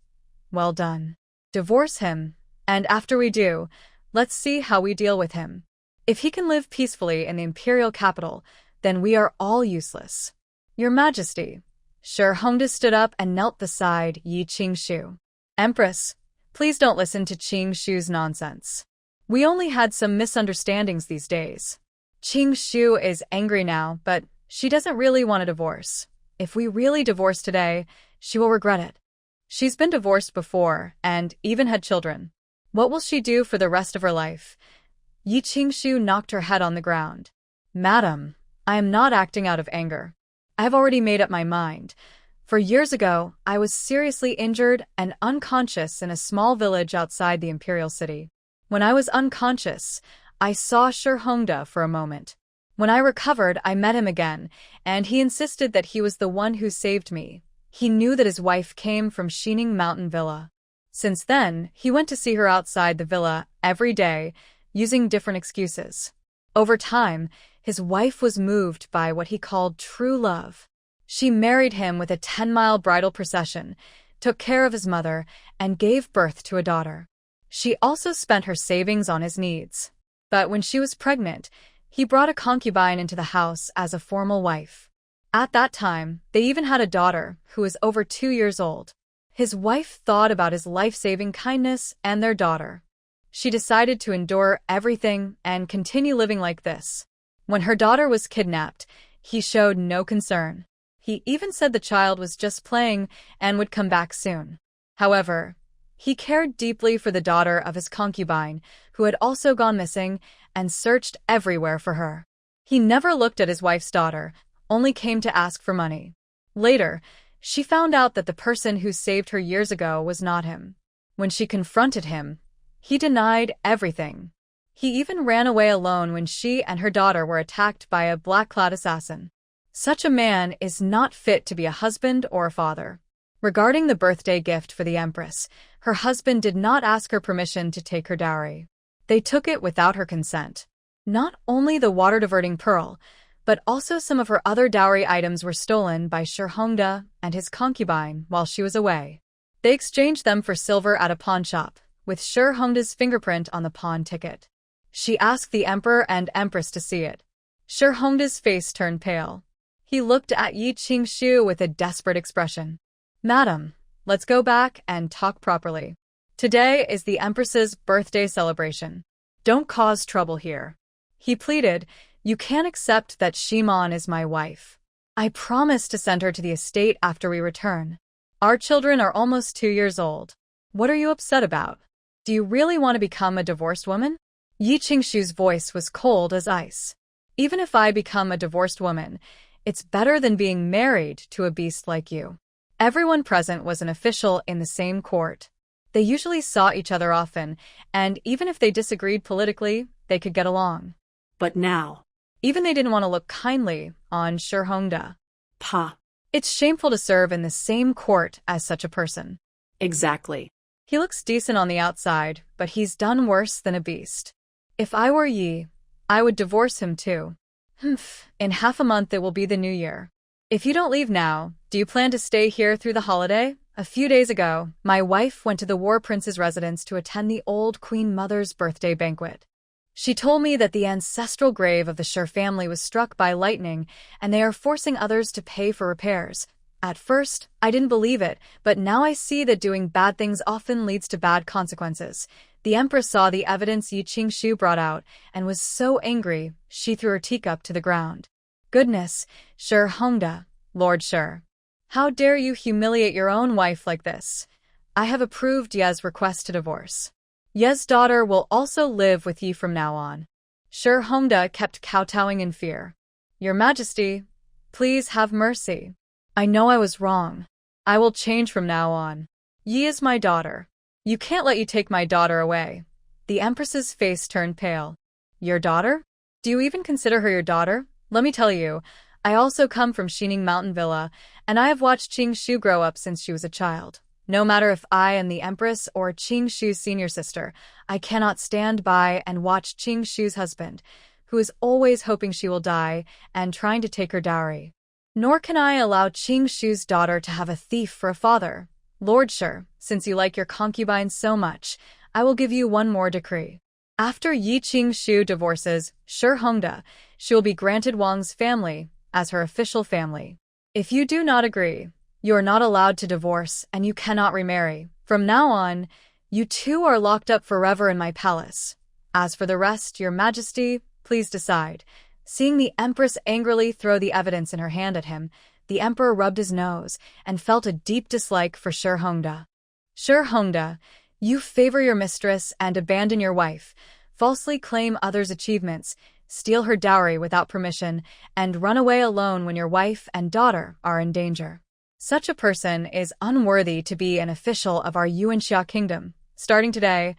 Well done. Divorce him, and after we do, let's see how we deal with him. If he can live peacefully in the imperial capital, then we are all useless. Your Majesty. Shi Hongda stood up and knelt beside Yi Qingshu. Empress, please don't listen to Qingshu's nonsense. We only had some misunderstandings these days. Qingshu is angry now, but she doesn't really want a divorce. If we really divorce today, she will regret it. She's been divorced before, and even had children. What will she do for the rest of her life? Yi Qingshu knocked her head on the ground. Madam, I am not acting out of anger. I have already made up my mind. For years ago, I was seriously injured and unconscious in a small village outside the imperial city. When I was unconscious, I saw Shi Hongda for a moment. When I recovered, I met him again, and he insisted that he was the one who saved me. He knew that his wife came from Xining Mountain Villa. Since then, he went to see her outside the villa every day, using different excuses. Over time, his wife was moved by what he called true love. She married him with a 10-mile bridal procession, took care of his mother, and gave birth to a daughter. She also spent her savings on his needs. But when she was pregnant, he brought a concubine into the house as a formal wife. At that time, they even had a daughter who was over 2 years old. His wife thought about his life-saving kindness and their daughter. She decided to endure everything and continue living like this. When her daughter was kidnapped, he showed no concern. He even said the child was just playing and would come back soon. However, He cared deeply for the daughter of his concubine, who had also gone missing, and searched everywhere for her. He never looked at his wife's daughter, only came to ask for money. Later, she found out that the person who saved her years ago was not him. When she confronted him, he denied everything. He even ran away alone when she and her daughter were attacked by a black-clad assassin. Such a man is not fit to be a husband or a father. Regarding the birthday gift for the Empress, her husband did not ask her permission to take her dowry. They took it without her consent. Not only the water-diverting pearl, but also some of her other dowry items were stolen by Shir Hongda and his concubine while she was away. They exchanged them for silver at a pawn shop, with Shir Hongda's fingerprint on the pawn ticket. She asked the Emperor and Empress to see it. Shir Hongda's face turned pale. He looked at Yi Qingshu with a desperate expression. "Madam, let's go back and talk properly. Today is the Empress's birthday celebration. Don't cause trouble here." He pleaded, "You can't accept that Shimon is my wife. I promised to send her to the estate after we return. Our children are almost 2 years old. What are you upset about? Do you really want to become a divorced woman?" Yi Qingshu's voice was cold as ice. "Even if I become a divorced woman, it's better than being married to a beast like you." Everyone present was an official in the same court. They usually saw each other often, and even if they disagreed politically, they could get along. But now, even they didn't want to look kindly on Shir Hongda. Pa. It's shameful to serve in the same court as such a person. Exactly. He looks decent on the outside, but he's done worse than a beast. If I were Yi, I would divorce him too. In half a month it will be the new year. If you don't leave now, do you plan to stay here through the holiday? A few days ago, my wife went to the War Prince's residence to attend the old Queen Mother's birthday banquet. She told me that the ancestral grave of the Shir family was struck by lightning, and they are forcing others to pay for repairs. At first, I didn't believe it, but now I see that doing bad things often leads to bad consequences. The Empress saw the evidence Yi Qingshu brought out, and was so angry, she threw her teacup to the ground. "Goodness, Shir Hongda, Lord Shir. How dare you humiliate your own wife like this? I have approved Ye's request to divorce. Ye's daughter will also live with Yi from now on." Shir Hongda kept kowtowing in fear. "Your Majesty, please have mercy. I know I was wrong. I will change from now on. Yi is my daughter. You can't let you take my daughter away." The Empress's face turned pale. "Your daughter? Do you even consider her your daughter? Let me tell you, I also come from Xining Mountain Villa, and I have watched Qingshu grow up since she was a child. No matter if I am the Empress or Qingshu's senior sister, I cannot stand by and watch Qingshu's husband, who is always hoping she will die and trying to take her dowry. Nor can I allow Qingshu's daughter to have a thief for a father. Lord Shir, since you like your concubine so much, I will give you one more decree. After Yi Qingshu divorces Shir Hongda, she will be granted Wang's family as her official family. If you do not agree, you are not allowed to divorce and you cannot remarry. From now on, you two are locked up forever in my palace. As for the rest, Your Majesty, please decide." Seeing the Empress angrily throw the evidence in her hand at him, the Emperor rubbed his nose and felt a deep dislike for Shir Hongda. "Shir Hongda, you favor your mistress and abandon your wife, falsely claim others' achievements, steal her dowry without permission, and run away alone when your wife and daughter are in danger. Such a person is unworthy to be an official of our Yuanxia kingdom. Starting today,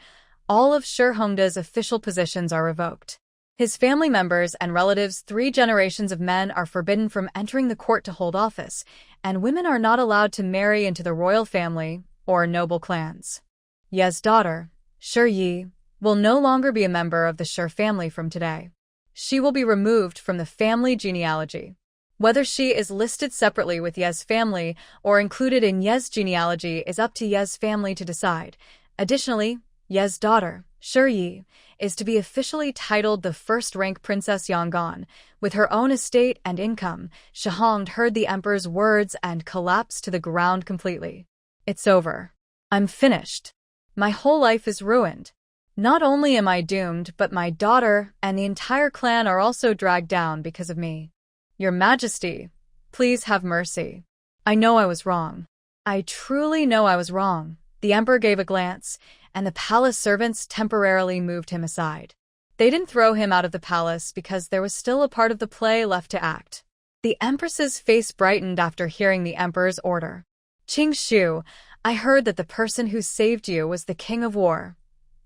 all of Shir Hongda's official positions are revoked. His family members and relatives, 3 generations of men, are forbidden from entering the court to hold office, and women are not allowed to marry into the royal family or noble clans. Ye's daughter, Shir Yi, will no longer be a member of the Shir family from today. She will be removed from the family genealogy. Whether she is listed separately with Ye's family or included in Ye's genealogy is up to Ye's family to decide. Additionally, Ye's daughter, Shir Yi, is to be officially titled the first-rank Princess Yangon. With her own estate and income, Shihongd heard the Emperor's words and collapsed to the ground completely. "It's over. I'm finished. My whole life is ruined. Not only am I doomed, but my daughter and the entire clan are also dragged down because of me. Your Majesty, please have mercy. I know I was wrong. I truly know I was wrong. The emperor gave a glance, and the palace servants temporarily moved him aside. They didn't throw him out of the palace because there was still a part of the play left to act. The empress's face brightened after hearing the emperor's order. Qing Shu, I heard that the person who saved you was the king of war.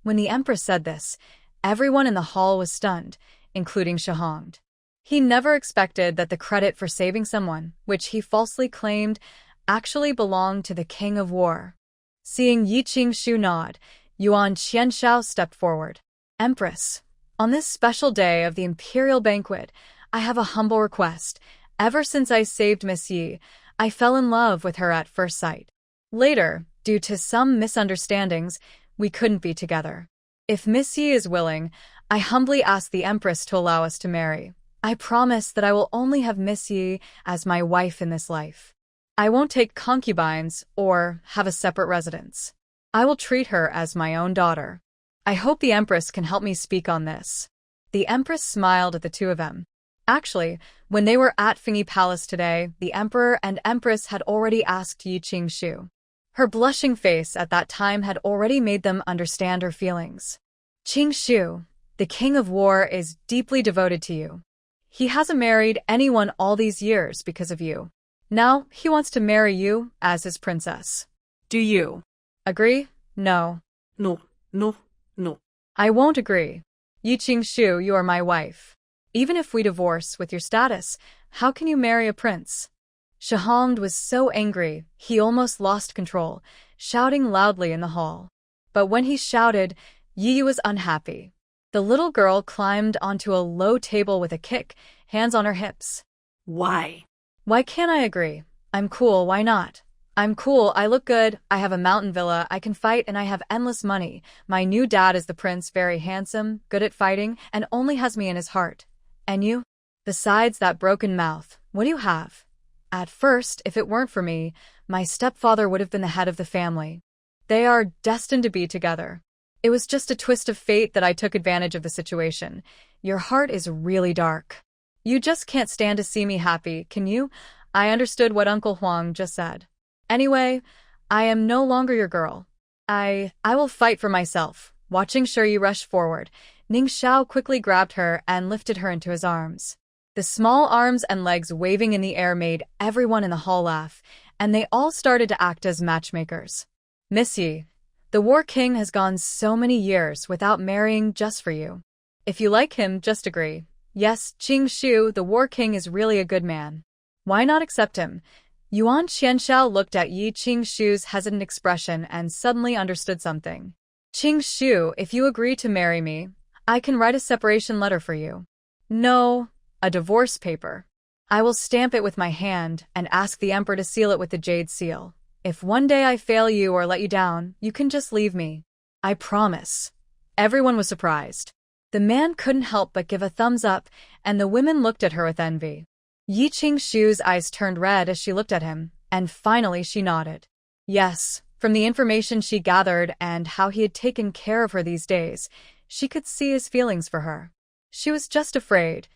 When the empress said this, everyone in the hall was stunned, including Shahongd. He never expected that the credit for saving someone, which he falsely claimed, actually belonged to the king of war. Seeing Yi Qing Shu nod, Yuan Qianshao stepped forward. Empress, on this special day of the imperial banquet, I have a humble request. Ever since I saved Miss Yi, I fell in love with her at first sight. Later, due to some misunderstandings, we couldn't be together. If Miss Yi is willing, I humbly ask the Empress to allow us to marry. I promise that I will only have Miss Yi as my wife in this life. I won't take concubines or have a separate residence. I will treat her as my own daughter. I hope the Empress can help me speak on this. The Empress smiled at the two of them. Actually, when they were at Fingyi Palace today, the Emperor and Empress had already asked Yi Qing Shu. Her blushing face at that time had already made them understand her feelings. Qing Shu, the king of war, is deeply devoted to you. He hasn't married anyone all these years because of you. Now, he wants to marry you as his princess. Do you agree? No. No. I won't agree. Yi Qing Shu, you are my wife. Even if we divorce with your status, how can you marry a prince? Shahongd was so angry, he almost lost control, shouting loudly in the hall. But when he shouted, Yi was unhappy. The little girl climbed onto a low table with a kick, hands on her hips. Why? Why can't I agree? I'm cool, why not? I'm cool, I look good, I have a mountain villa, I can fight, and I have endless money. My new dad is the prince, very handsome, good at fighting, and only has me in his heart. And you? Besides that broken mouth, what do you have? At first, if it weren't for me, my stepfather would have been the head of the family. They are destined to be together. It was just a twist of fate that I took advantage of the situation. Your heart is really dark. You just can't stand to see me happy, can you? I understood what Uncle Huang just said. Anyway, I am no longer your girl. I will fight for myself. Watching Yi rush forward, Ning Xiao quickly grabbed her and lifted her into his arms. The small arms and legs waving in the air made everyone in the hall laugh, and they all started to act as matchmakers. Miss Yi, the War King has gone so many years without marrying just for you. If you like him, just agree. Yes, Qing Shu, the War King is really a good man. Why not accept him? Yuan Qianshao looked at Yi Qing Shu's hesitant expression and suddenly understood something. Qing Shu, if you agree to marry me, I can write a separation letter for you. No, a divorce paper. I will stamp it with my hand and ask the emperor to seal it with the jade seal. If one day I fail you or let you down, you can just leave me. I promise. Everyone was surprised. The man couldn't help but give a thumbs up, and the women looked at her with envy. Yi Qing Shu's eyes turned red as she looked at him, and finally she nodded. Yes, from the information she gathered and how he had taken care of her these days, she could see his feelings for her. She was just afraid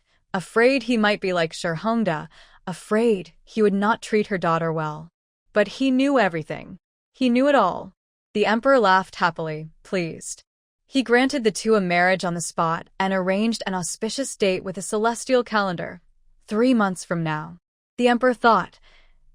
he might be like Shahongda, afraid he would not treat her daughter well. But he knew everything. He knew it all. The emperor laughed happily, pleased. He granted the two a marriage on the spot and arranged an auspicious date with a celestial calendar. 3 months from now. The emperor thought,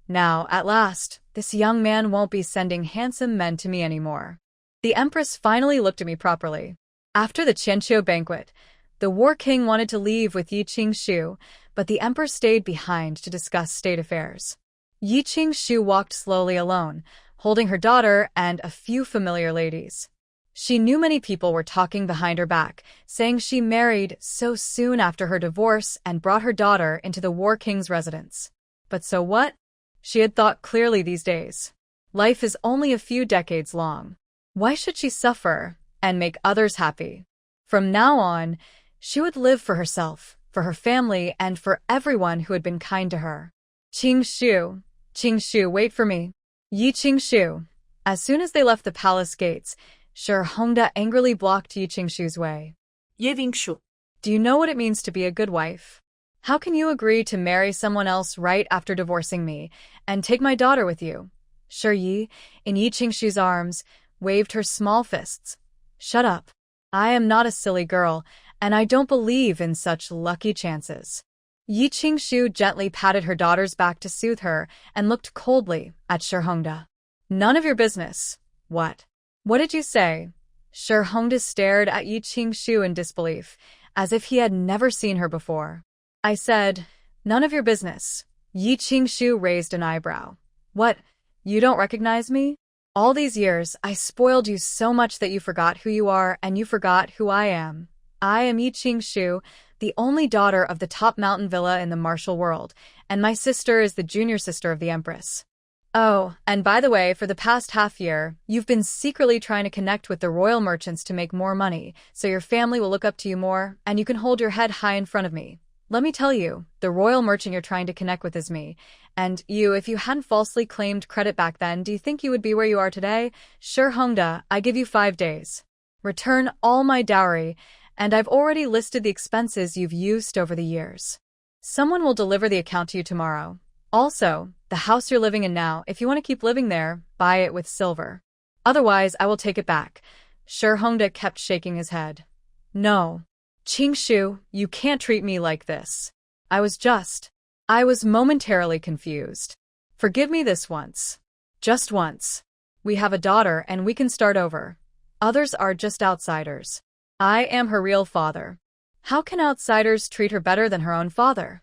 now, at last, this young man won't be sending handsome men to me anymore. The empress finally looked at me properly. After the Qianqiu banquet, the War King wanted to leave with Yi Qing Shu, but the emperor stayed behind to discuss state affairs. Yi Qing Shu walked slowly alone, holding her daughter and a few familiar ladies. She knew many people were talking behind her back, saying she married so soon after her divorce and brought her daughter into the War King's residence. But so what? She had thought clearly these days. Life is only a few decades long. Why should she suffer and make others happy? From now on, she would live for herself, for her family, and for everyone who had been kind to her. Qing Shu, wait for me. Yi Qing Shu. As soon as they left the palace gates, Shahongda angrily blocked Yi Qing Shu's way. Ye Ving Shu. Do you know what it means to be a good wife? How can you agree to marry someone else right after divorcing me, and take my daughter with you? Yi, in Yi Qingshu's arms, waved her small fists. Shut up. I am not a silly girl, and I don't believe in such lucky chances. Yi Qingshu gently patted her daughter's back to soothe her and looked coldly at Hongda. None of your business. What? What did you say? Hongda stared at Yi Qingshu in disbelief, as if he had never seen her before. I said, none of your business. Yi Qingshu raised an eyebrow. What? You don't recognize me? All these years, I spoiled you so much that you forgot who you are and you forgot who I am. I am Yi Qingshu, the only daughter of the top mountain villa in the martial world, and my sister is the junior sister of the Empress. Oh, and by the way, for the past half year, you've been secretly trying to connect with the royal merchants to make more money, so your family will look up to you more, and you can hold your head high in front of me. Let me tell you, the royal merchant you're trying to connect with is me. And you, if you hadn't falsely claimed credit back then, do you think you would be where you are today? Sure, Hongda, I give you 5 days. Return all my dowry, and I've already listed the expenses you've used over the years. Someone will deliver the account to you tomorrow. Also, the house you're living in now, if you want to keep living there, buy it with silver. Otherwise, I will take it back. Sure, Hongda kept shaking his head. No. Qingshu, you can't treat me like this. I was momentarily confused. Forgive me this once. Just once. We have a daughter and we can start over. Others are just outsiders. I am her real father. How can outsiders treat her better than her own father?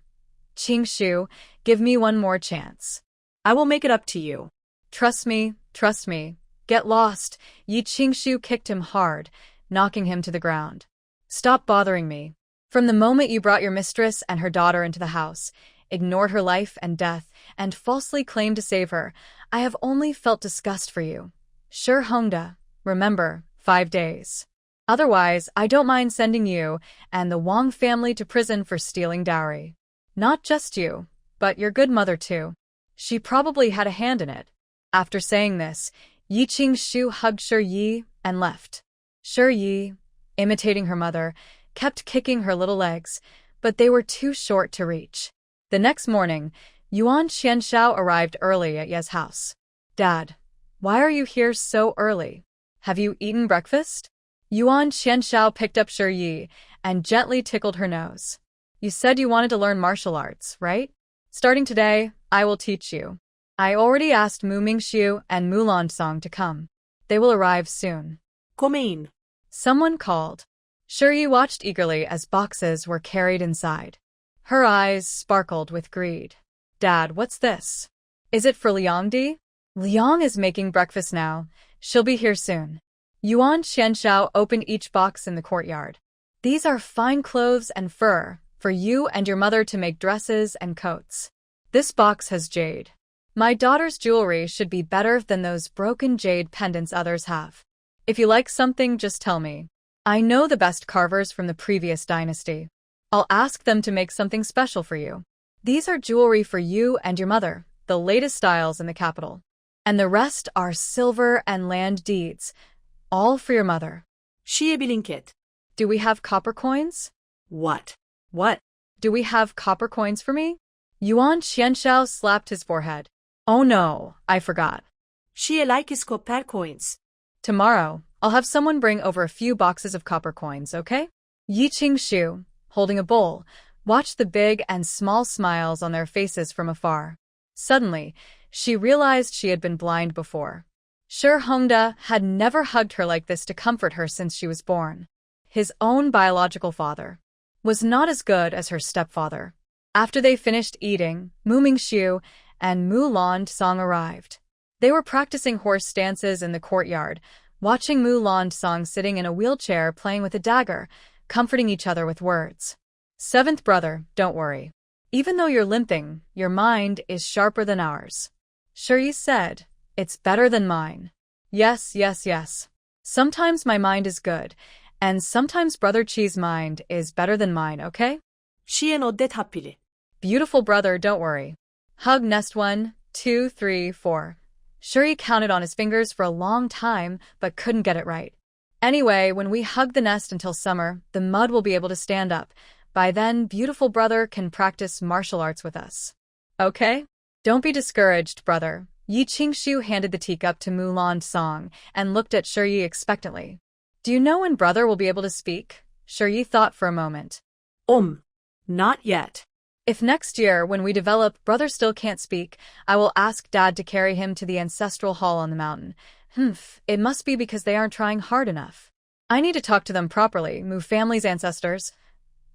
Qingshu, give me one more chance. I will make it up to you. Trust me. Get lost. Yi Qingshu kicked him hard, knocking him to the ground. Stop bothering me. From the moment you brought your mistress and her daughter into the house, ignored her life and death, and falsely claimed to save her, I have only felt disgust for you. Sure, Hongda, remember, 5 days. Otherwise, I don't mind sending you and the Wang family to prison for stealing dowry. Not just you, but your good mother too. She probably had a hand in it. After saying this, Yi Qingshu hugged Yi and left. Yi, imitating her mother, kept kicking her little legs, but they were too short to reach. The next morning, Yuan Qianshao arrived early at Ye's house. Dad, why are you here so early? Have you eaten breakfast? Yuan Qianshao picked up Yi and gently tickled her nose. You said you wanted to learn martial arts, right? Starting today, I will teach you. I already asked Mu Mingxiu and Mu Landsong to come. They will arrive soon. Come in. Someone called. Yi watched eagerly as boxes were carried inside. Her eyes sparkled with greed. Dad, what's this? Is it for Liangdi? Liang is making breakfast now. She'll be here soon. Yuan Qianshao opened each box in the courtyard. These are fine clothes and fur, for you and your mother to make dresses and coats. This box has jade. My daughter's jewelry should be better than those broken jade pendants others have. If you like something, just tell me. I know the best carvers from the previous dynasty. I'll ask them to make something special for you. These are jewelry for you and your mother, the latest styles in the capital. And the rest are silver and land deeds, all for your mother. Shiye bilinket. Do we have copper coins? What? Do we have copper coins for me? Yuan Qianshao slapped his forehead. Oh no, I forgot. Shiye likes copper coins. Tomorrow, I'll have someone bring over a few boxes of copper coins, okay? Yi Qingshu, holding a bowl, watched the big and small smiles on their faces from afar. Suddenly, she realized she had been blind before. Hongda had never hugged her like this to comfort her since she was born. His own biological father was not as good as her stepfather. After they finished eating, Mu Mingxiu and Mu Landsong arrived. They were practicing horse dances in the courtyard, watching Mu Landsong sitting in a wheelchair playing with a dagger, comforting each other with words. Seventh brother, don't worry. Even though you're limping, your mind is sharper than ours. Yi said, it's better than mine. Yes. Sometimes my mind is good, and sometimes Brother Chi's mind is better than mine, okay? Shiyen 어때 하필? Beautiful brother, don't worry. Hug nest 1, 2, 3, 4. Yi counted on his fingers for a long time, but couldn't get it right. Anyway, when we hug the nest until summer, the mud will be able to stand up. By then, beautiful brother can practice martial arts with us. Okay? Don't be discouraged, brother. Yi Qingshu handed the teacup to Mulan Song and looked at Shiyi expectantly. Do you know when brother will be able to speak? Shiyi thought for a moment. Not yet. If next year, when we develop, brother still can't speak, I will ask Dad to carry him to the Ancestral Hall on the mountain. It must be because they aren't trying hard enough. I need to talk to them properly, Mu family's ancestors.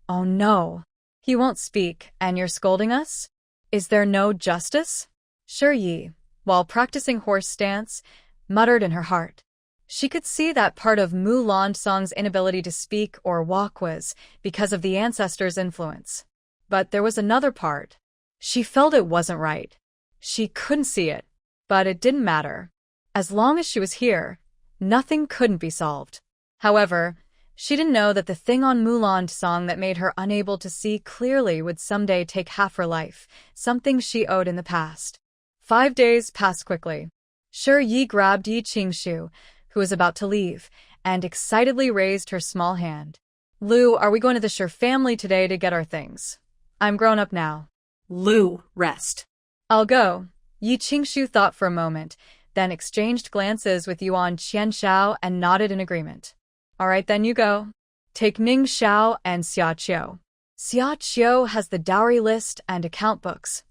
Oh no. He won't speak, and you're scolding us? Is there no justice? Shiyi, while practicing horse stance, muttered in her heart. She could see that part of Mulan Song's inability to speak or walk was because of the ancestors' influence. But there was another part. She felt it wasn't right. She couldn't see it, but it didn't matter. As long as she was here, nothing couldn't be solved. However, she didn't know that the thing on Mulan Song that made her unable to see clearly would someday take half her life, something she owed in the past. 5 days passed quickly. Shiyi grabbed Yi Qingshu, who was about to leave, and excitedly raised her small hand. Lu, are we going to the Shi family today to get our things? I'm grown up now. Lu, rest. I'll go. Yi Qingshu thought for a moment, then exchanged glances with Yuan Qianshao and nodded in agreement. All right, then you go. Take Ning Xiao and Xia Qiu. Xia Qiu has the dowry list and account books.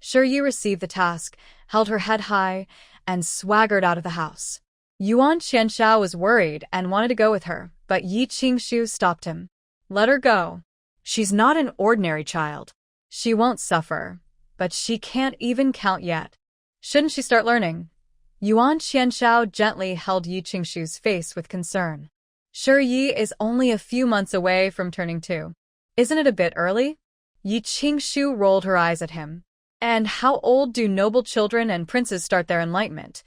Shiyi received the task, held her head high, and swaggered out of the house. Yuan Qianshao was worried and wanted to go with her, but Yi Qingshu stopped him. Let her go. She's not an ordinary child. She won't suffer, but she can't even count yet. Shouldn't she start learning? Yuan Qianshao gently held Yi Qingshu's face with concern. Shiyi is only a few months away from turning 2. Isn't it a bit early? Yi Qingshu rolled her eyes at him. And how old do noble children and princes start their enlightenment?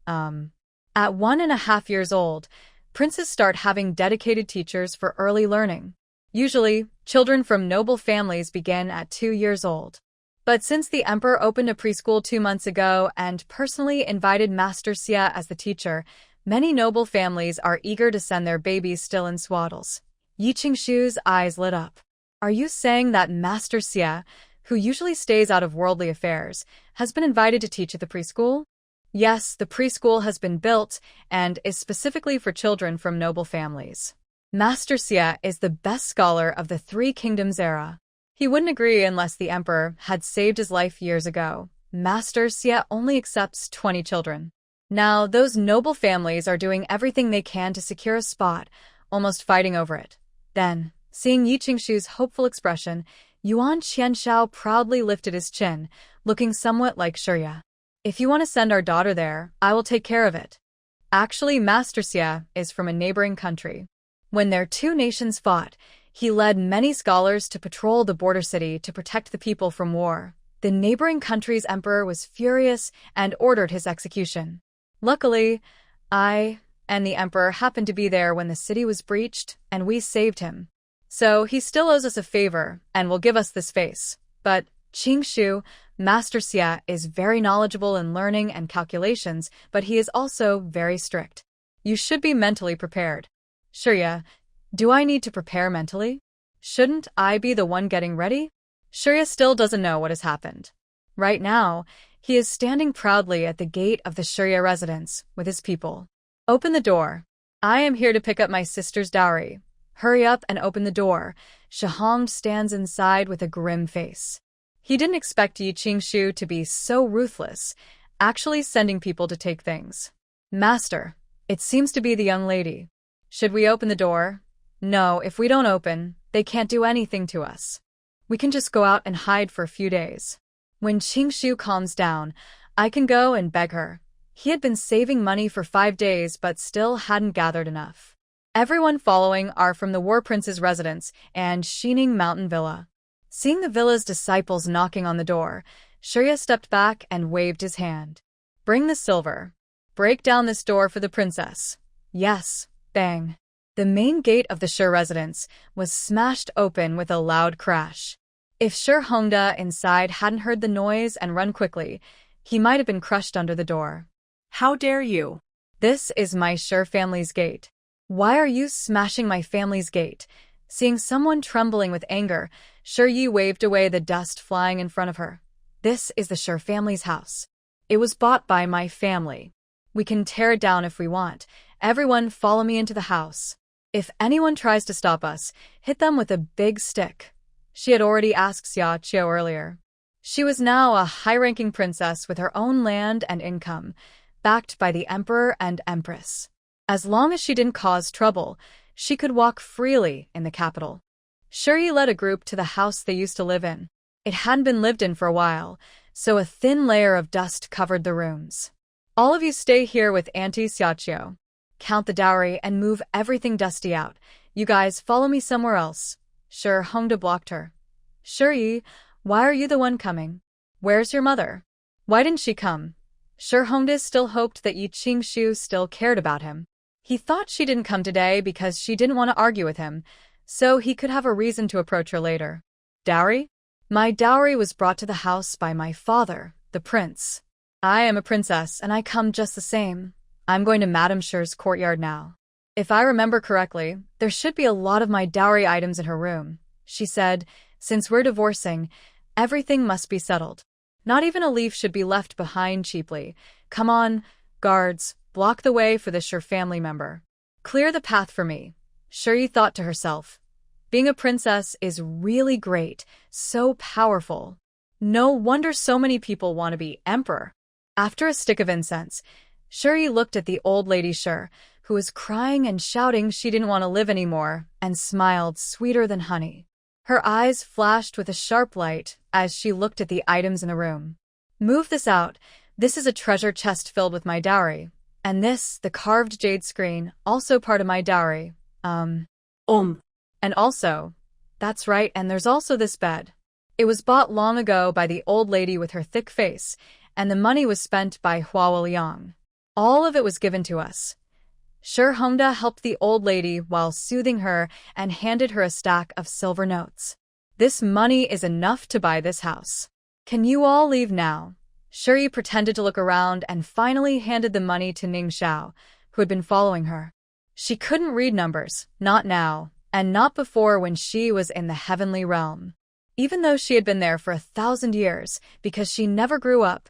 At 1.5 years old, princes start having dedicated teachers for early learning. Usually, children from noble families begin at 2 years old. But since the emperor opened a preschool 2 months ago and personally invited Master Xia as the teacher, many noble families are eager to send their babies still in swaddles. Yi Qingshu's eyes lit up. Are you saying that Master Xia, who usually stays out of worldly affairs, has been invited to teach at the preschool? Yes, the preschool has been built and is specifically for children from noble families. Master Xia is the best scholar of the Three Kingdoms era. He wouldn't agree unless the emperor had saved his life years ago. Master Xia only accepts 20 children. Now, those noble families are doing everything they can to secure a spot, almost fighting over it. Then, seeing Yi Qingshu's hopeful expression, Yuan Qianshao proudly lifted his chin, looking somewhat like Shiyi. If you want to send our daughter there, I will take care of it. Actually, Master Xia is from a neighboring country. When their 2 nations fought, he led many scholars to patrol the border city to protect the people from war. The neighboring country's emperor was furious and ordered his execution. Luckily, I and the emperor happened to be there when the city was breached, and we saved him. So he still owes us a favor and will give us this face. But Qingshu, Master Xia, is very knowledgeable in learning and calculations, but he is also very strict. You should be mentally prepared. Shiyi, do I need to prepare mentally? Shouldn't I be the one getting ready? Shiyi still doesn't know what has happened. Right now, he is standing proudly at the gate of the Shiyi residence with his people. Open the door. I am here to pick up my sister's dowry. Hurry up and open the door. Shihong stands inside with a grim face. He didn't expect Yi Qingshu to be so ruthless, actually sending people to take things. Master, it seems to be the young lady. Should we open the door? No, if we don't open, they can't do anything to us. We can just go out and hide for a few days. When Qingshu calms down, I can go and beg her. He had been saving money for 5 days but still hadn't gathered enough. Everyone following are from the War Prince's residence and Shining Mountain Villa. Seeing the villa's disciples knocking on the door, Shiyi stepped back and waved his hand. Bring the silver. Break down this door for the princess. Yes. Bang. The main gate of the Shi residence was smashed open with a loud crash. If Shi Hongda inside hadn't heard the noise and run quickly, he might have been crushed under the door. How dare you? This is my Shi family's gate. Why are you smashing my family's gate? Seeing someone trembling with anger, Shiyi waved away the dust flying in front of her. This is the Shi family's house. It was bought by my family. We can tear it down if we want. Everyone follow me into the house. If anyone tries to stop us, hit them with a big stick. She had already asked Xiaoqiu earlier. She was now a high-ranking princess with her own land and income, backed by the emperor and empress. As long as she didn't cause trouble, she could walk freely in the capital. Shiyi led a group to the house they used to live in. It hadn't been lived in for a while, so a thin layer of dust covered the rooms. All of you stay here with Auntie Xiaoqiu. Count the dowry and move everything dusty out. You guys follow me somewhere else. Shi Hongda blocked her. Shiyi, why are you the one coming? Where's your mother? Why didn't she come? Shi Hongda still hoped that Yi Qingshu still cared about him. He thought she didn't come today because she didn't want to argue with him, so he could have a reason to approach her later. Dowry? My dowry was brought to the house by my father, the prince. I am a princess, and I come just the same. I'm going to Madame Shi's courtyard now. If I remember correctly, there should be a lot of my dowry items in her room. She said, since we're divorcing, everything must be settled. Not even a leaf should be left behind cheaply. Come on, guards, block the way for this Shi family member. Clear the path for me. Shiyi thought to herself. Being a princess is really great, so powerful. No wonder so many people want to be emperor. After a stick of incense, Shiyi looked at the old lady Shi, who was crying and shouting she didn't want to live anymore, and smiled sweeter than honey. Her eyes flashed with a sharp light as she looked at the items in the room. Move this out. This is a treasure chest filled with my dowry. And this, the carved jade screen, also part of my dowry. And also, that's right, and there's also this bed. It was bought long ago by the old lady with her thick face, and the money was spent by Hua Liang. All of it was given to us. Shi Hongda helped the old lady while soothing her and handed her a stack of silver notes. This money is enough to buy this house. Can you all leave now? Shiyi pretended to look around and finally handed the money to Ning Xiao, who had been following her. She couldn't read numbers, not now, and not before when she was in the heavenly realm. Even though she had been there for 1,000 years, because she never grew up,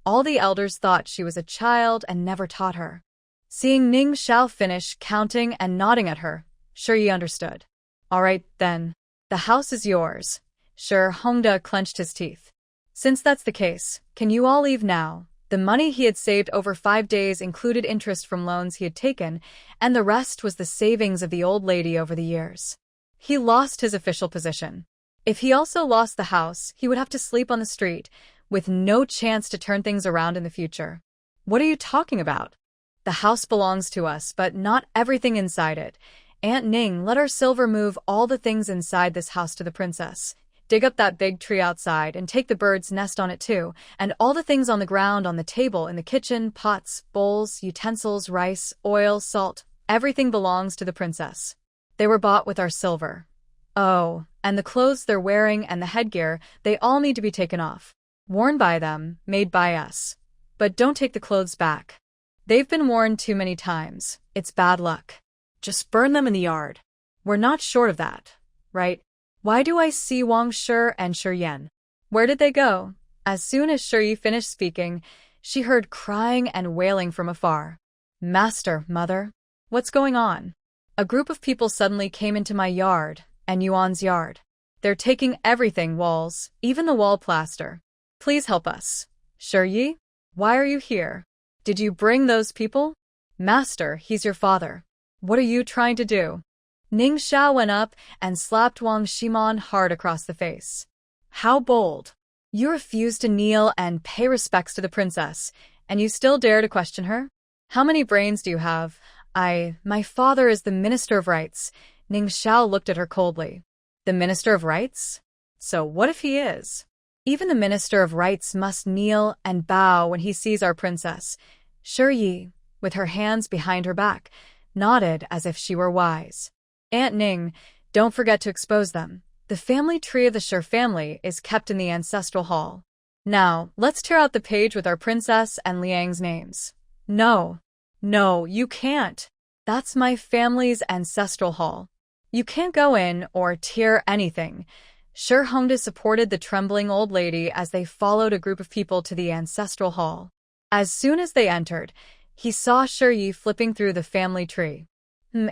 all the elders thought she was a child and never taught her. Seeing Ning Xiao finish counting and nodding at her, Shiyi understood. All right, then. The house is yours. Shi Hongda clenched his teeth. Since that's the case, can you all leave now? The money he had saved over 5 days included interest from loans he had taken, and the rest was the savings of the old lady over the years. He lost his official position. If he also lost the house, he would have to sleep on the street, with no chance to turn things around in the future. What are you talking about? The house belongs to us, but not everything inside it. Aunt Ning, let our silver move all the things inside this house to the princess. Dig up that big tree outside and take the bird's nest on it too, and all the things on the ground, on the table, in the kitchen, pots, bowls, utensils, rice, oil, salt. Everything belongs to the princess. They were bought with our silver. Oh, and the clothes they're wearing and the headgear, they all need to be taken off. Worn by them, made by us. But don't take the clothes back. They've been worn too many times. It's bad luck. Just burn them in the yard. We're not short of that, right? Why do I see Wang Shi and Shi Yan? Where did they go? As soon as Shiyi finished speaking, she heard crying and wailing from afar. Master, mother, what's going on? A group of people suddenly came into my yard, and Yuan's yard. They're taking everything, walls, even the wall plaster. Please help us. Shiyi, why are you here? Did you bring those people? Master, he's your father. What are you trying to do? Ning Xiao went up and slapped Wang Shimon hard across the face. How bold! You refuse to kneel and pay respects to the princess, and you still dare to question her? How many brains do you have? My father is the Minister of Rights. Ning Xiao looked at her coldly. The Minister of Rights? So what if he is? Even the Minister of Rights must kneel and bow when he sees our princess. Shiyi, with her hands behind her back, nodded as if she were wise. Aunt Ning, don't forget to expose them. The family tree of the Shi family is kept in the Ancestral Hall. Now, let's tear out the page with our princess and Liang's names. No, you can't. That's my family's Ancestral Hall. You can't go in or tear anything. Shi Hongda supported the trembling old lady as they followed a group of people to the Ancestral Hall. As soon as they entered, he saw Shi flipping through the family tree.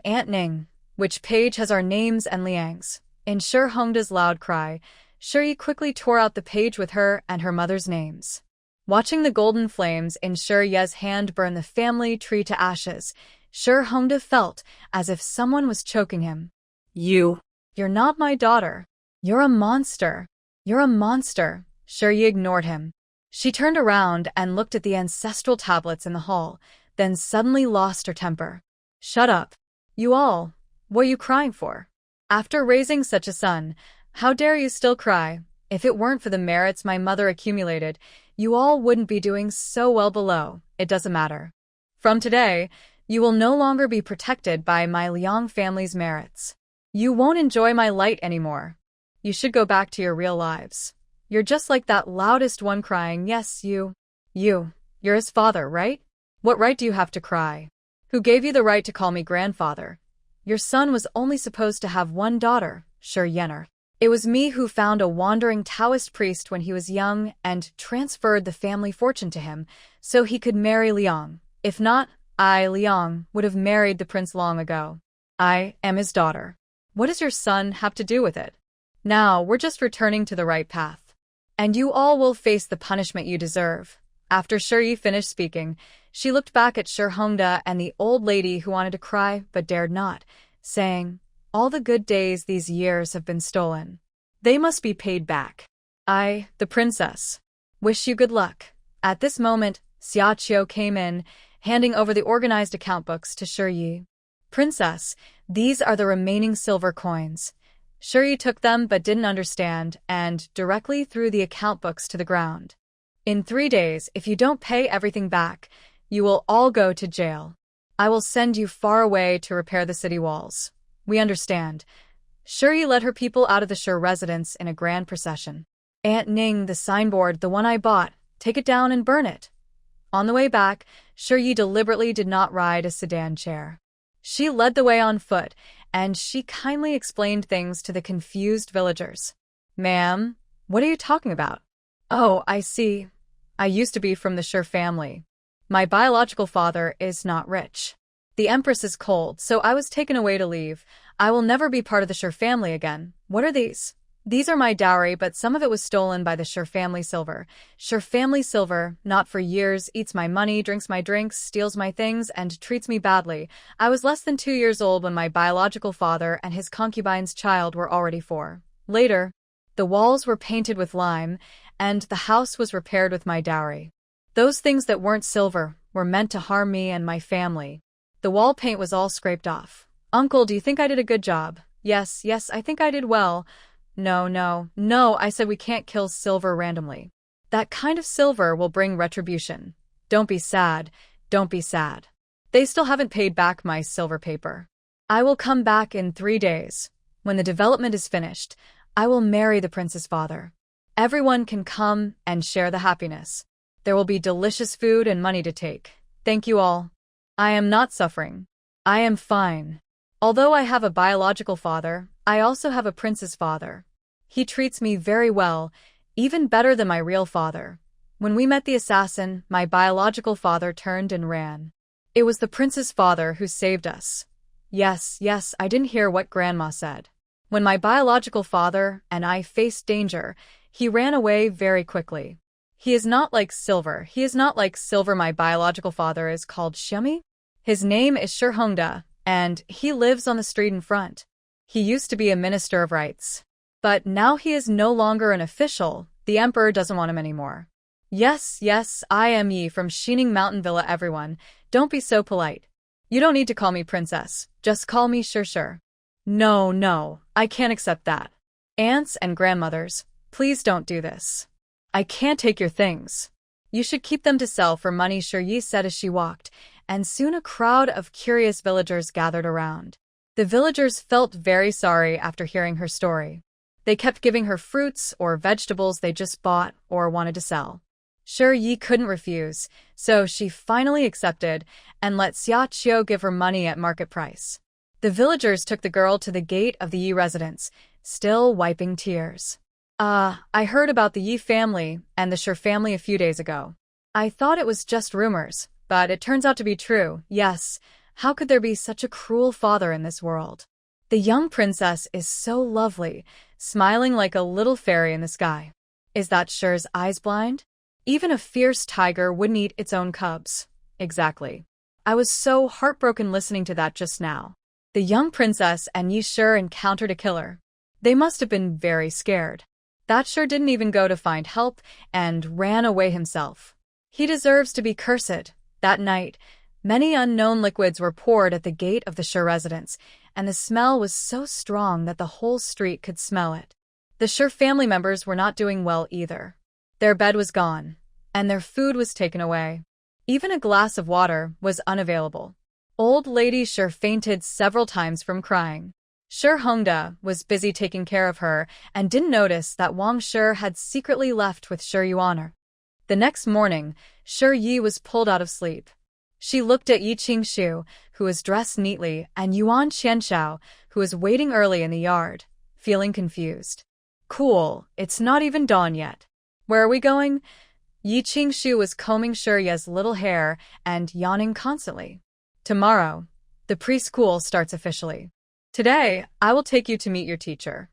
Aunt Ning, which page has our names and Liang's? In Shi Hongda's loud cry, Shi quickly tore out the page with her and her mother's names. Watching the golden flames in Shi Ye's hand burn the family tree to ashes, Shi Hongda felt as if someone was choking him. You're not my daughter. You're a monster. You're a monster. Shi ignored him. She turned around and looked at the ancestral tablets in the hall, then suddenly lost her temper. Shut up. You all. What are you crying for? After raising such a son, how dare you still cry? If it weren't for the merits my mother accumulated, you all wouldn't be doing so well below. It doesn't matter. From today, you will no longer be protected by my Liang family's merits. You won't enjoy my light anymore. You should go back to your real lives. You're just like that loudest one crying. Yes, you're his father, right? What right do you have to cry? Who gave you the right to call me grandfather? Your son was only supposed to have one daughter, Shi Yener. It was me who found a wandering Taoist priest when he was young and transferred the family fortune to him so he could marry Liang. If not, Liang, would have married the prince long ago. I am his daughter. What does your son have to do with it? Now, we're just returning to the right path. And you all will face the punishment you deserve. After Shi finished speaking, she looked back at Shi Hongda and the old lady who wanted to cry but dared not, saying, all the good days these years have been stolen. They must be paid back. I, the princess, wish you good luck. At this moment, Xia Qiu came in, handing over the organized account books to Shi. Princess, these are the remaining silver coins. Shi took them but didn't understand and directly threw the account books to the ground. In 3 days, if you don't pay everything back, you will all go to jail. I will send you far away to repair the city walls. We understand. Shi led her people out of the Shi residence in a grand procession. Aunt Ning, the signboard, the one I bought, take it down and burn it. On the way back, Shi deliberately did not ride a sedan chair. She led the way on foot, and she kindly explained things to the confused villagers. Ma'am, what are you talking about? Oh, I see. I used to be from the Shi family. My biological father is not rich. The Empress is cold, so I was taken away to leave. I will never be part of the Shi family again. What are these? These are my dowry, but some of it was stolen by the Shi family silver. Shi family silver, not for years, eats my money, drinks my drinks, steals my things, and treats me badly. I was less than 2 years old when my biological father and his concubine's child were already 4. Later, the walls were painted with lime, and the house was repaired with my dowry. Those things that weren't silver were meant to harm me and my family. The wall paint was all scraped off. Uncle, do you think I did a good job? Yes, I think I did well. No, I said we can't kill silver randomly. That kind of silver will bring retribution. Don't be sad. They still haven't paid back my silver paper. I will come back in 3 days. When the development is finished, I will marry the prince's father. Everyone can come and share the happiness. There will be delicious food and money to take. Thank you all. I am not suffering. I am fine. Although I have a biological father, I also have a prince's father. He treats me very well, even better than my real father. When we met the assassin, my biological father turned and ran. It was the prince's father who saved us. Yes, I didn't hear what Grandma said. When my biological father and I faced danger, he ran away very quickly. He is not like Silver. My biological father is called Shumi. His name is Shi Hongda, and he lives on the street in front. He used to be a minister of rights. But now he is no longer an official. The emperor doesn't want him anymore. Yes, I am Yi from Shining Mountain Villa. Everyone, don't be so polite. You don't need to call me princess. Just call me Shi. No, I can't accept that. Aunts and grandmothers, please don't do this. I can't take your things. You should keep them to sell for money, Shi said as she walked, and soon a crowd of curious villagers gathered around. The villagers felt very sorry after hearing her story. They kept giving her fruits or vegetables they just bought or wanted to sell. Shi couldn't refuse, so she finally accepted and let Xia Qiu give her money at market price. The villagers took the girl to the gate of the Yi residence, still wiping tears. I heard about the Yi family and the Shi family a few days ago. I thought it was just rumors, but it turns out to be true. Yes, how could there be such a cruel father in this world? The young princess is so lovely, smiling like a little fairy in the sky. Is that Sher's eyes blind? Even a fierce tiger wouldn't eat its own cubs. Exactly. I was so heartbroken listening to that just now. The young princess and Yi Shi encountered a killer. They must have been very scared. That Shi didn't even go to find help and ran away himself. He deserves to be cursed. That night, many unknown liquids were poured at the gate of the Shi residence, and the smell was so strong that the whole street could smell it. The Shi family members were not doing well either. Their bed was gone, and their food was taken away. Even a glass of water was unavailable. Old Lady Shi fainted several times from crying. Shi Hongda was busy taking care of her and didn't notice that Wang Shi had secretly left with Shi Yuaner. The next morning, Shi Yi was pulled out of sleep. She looked at Yi Qingshu, who was dressed neatly, and Yuan Qianshao, who was waiting early in the yard, feeling confused. Cool, it's not even dawn yet. Where are we going? Yi Qingshu was combing Shi Ye's little hair and yawning constantly. Tomorrow, the preschool starts officially. Today, I will take you to meet your teacher.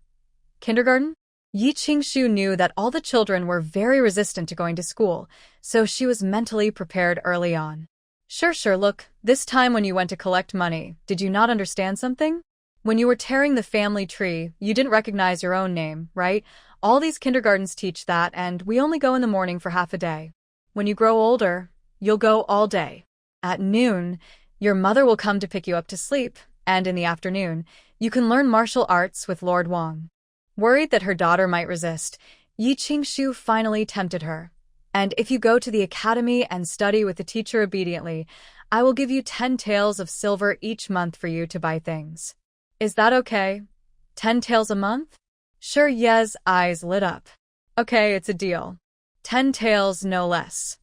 Kindergarten? Yi Qingshu knew that all the children were very resistant to going to school, so she was mentally prepared early on. Sure, look, this time when you went to collect money, did you not understand something? When you were tearing the family tree, you didn't recognize your own name, right? All these kindergartens teach that, and we only go in the morning for half a day. When you grow older, you'll go all day. At noon, your mother will come to pick you up to sleep, and in the afternoon, you can learn martial arts with Lord Wang. Worried that her daughter might resist, Yi Qingshu finally tempted her. And if you go to the academy and study with the teacher obediently, I will give you 10 taels of silver each month for you to buy things. Is that okay? 10 taels a month? Shi Ye's eyes lit up. Okay, it's a deal. 10 taels, no less.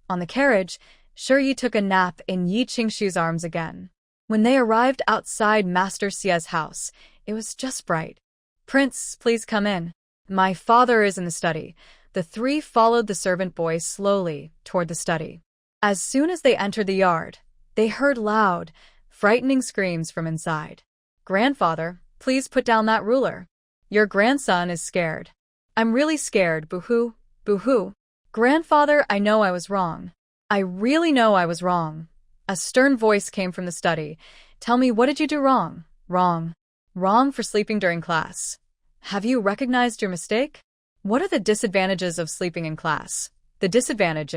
On the carriage, Shi Yi took a nap in Yi Qingshu's arms again. When they arrived outside Master Xia's house, it was just bright. Prince, please come in. My father is in the study. The three followed the servant boy slowly toward the study. As soon as they entered the yard, they heard loud, frightening screams from inside. Grandfather, please put down that ruler. Your grandson is scared. I'm really scared, boo-hoo, boo-hoo. Grandfather, I know I was wrong. I really know I was wrong. A stern voice came from the study. Tell me, what did you do wrong? Wrong. Wrong for sleeping during class. Have you recognized your mistake? What are the disadvantages of sleeping in class? The disadvantage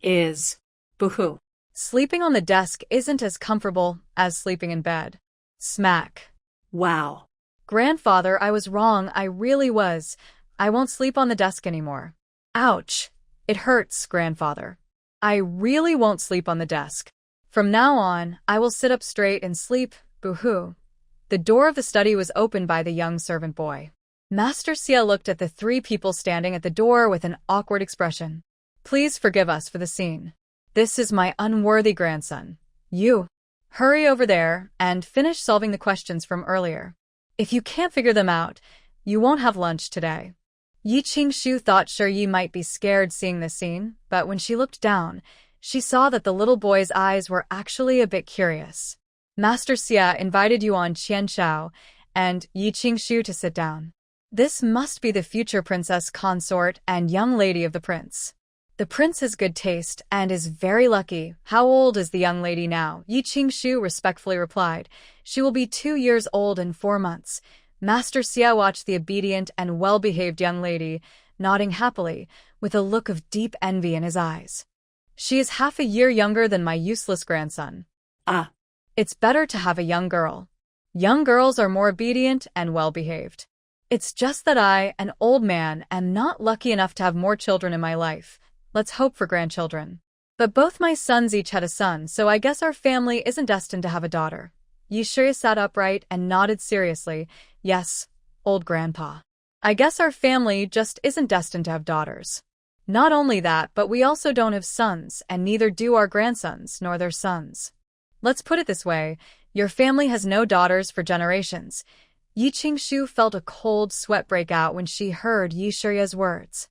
is boo-hoo. Sleeping on the desk isn't as comfortable as sleeping in bed. Smack. Wow. Grandfather, I was wrong. I really was. I won't sleep on the desk anymore. Ouch. It hurts, grandfather. I really won't sleep on the desk. From now on, I will sit up straight and sleep, boo-hoo. The door of the study was opened by the young servant boy. Master Xia looked at the three people standing at the door with an awkward expression. Please forgive us for the scene. This is my unworthy grandson. You. Hurry over there and finish solving the questions from earlier. If you can't figure them out, you won't have lunch today. Yi Qingshu thought Shi Yi might be scared seeing this scene, but when she looked down, she saw that the little boy's eyes were actually a bit curious. Master Xia invited Yuan Qianshao and Yi Qingshu to sit down. This must be the future princess consort and young lady of the prince. The prince has good taste and is very lucky. How old is the young lady now? Yi Qingshu respectfully replied. She will be 2 years old in 4 months. Master Xia watched the obedient and well-behaved young lady, nodding happily, with a look of deep envy in his eyes. She is half a year younger than my useless grandson. Ah. It's better to have a young girl. Young girls are more obedient and well-behaved. It's just that I, an old man, am not lucky enough to have more children in my life. Let's hope for grandchildren. But both my sons each had a son, so I guess our family isn't destined to have a daughter. Yi Shi sat upright and nodded seriously. Yes, old grandpa. I guess our family just isn't destined to have daughters. Not only that, but we also don't have sons, and neither do our grandsons nor their sons. Let's put it this way, your family has no daughters for generations. Yi Qingshu felt a cold sweat break out when she heard Yi Shi's words.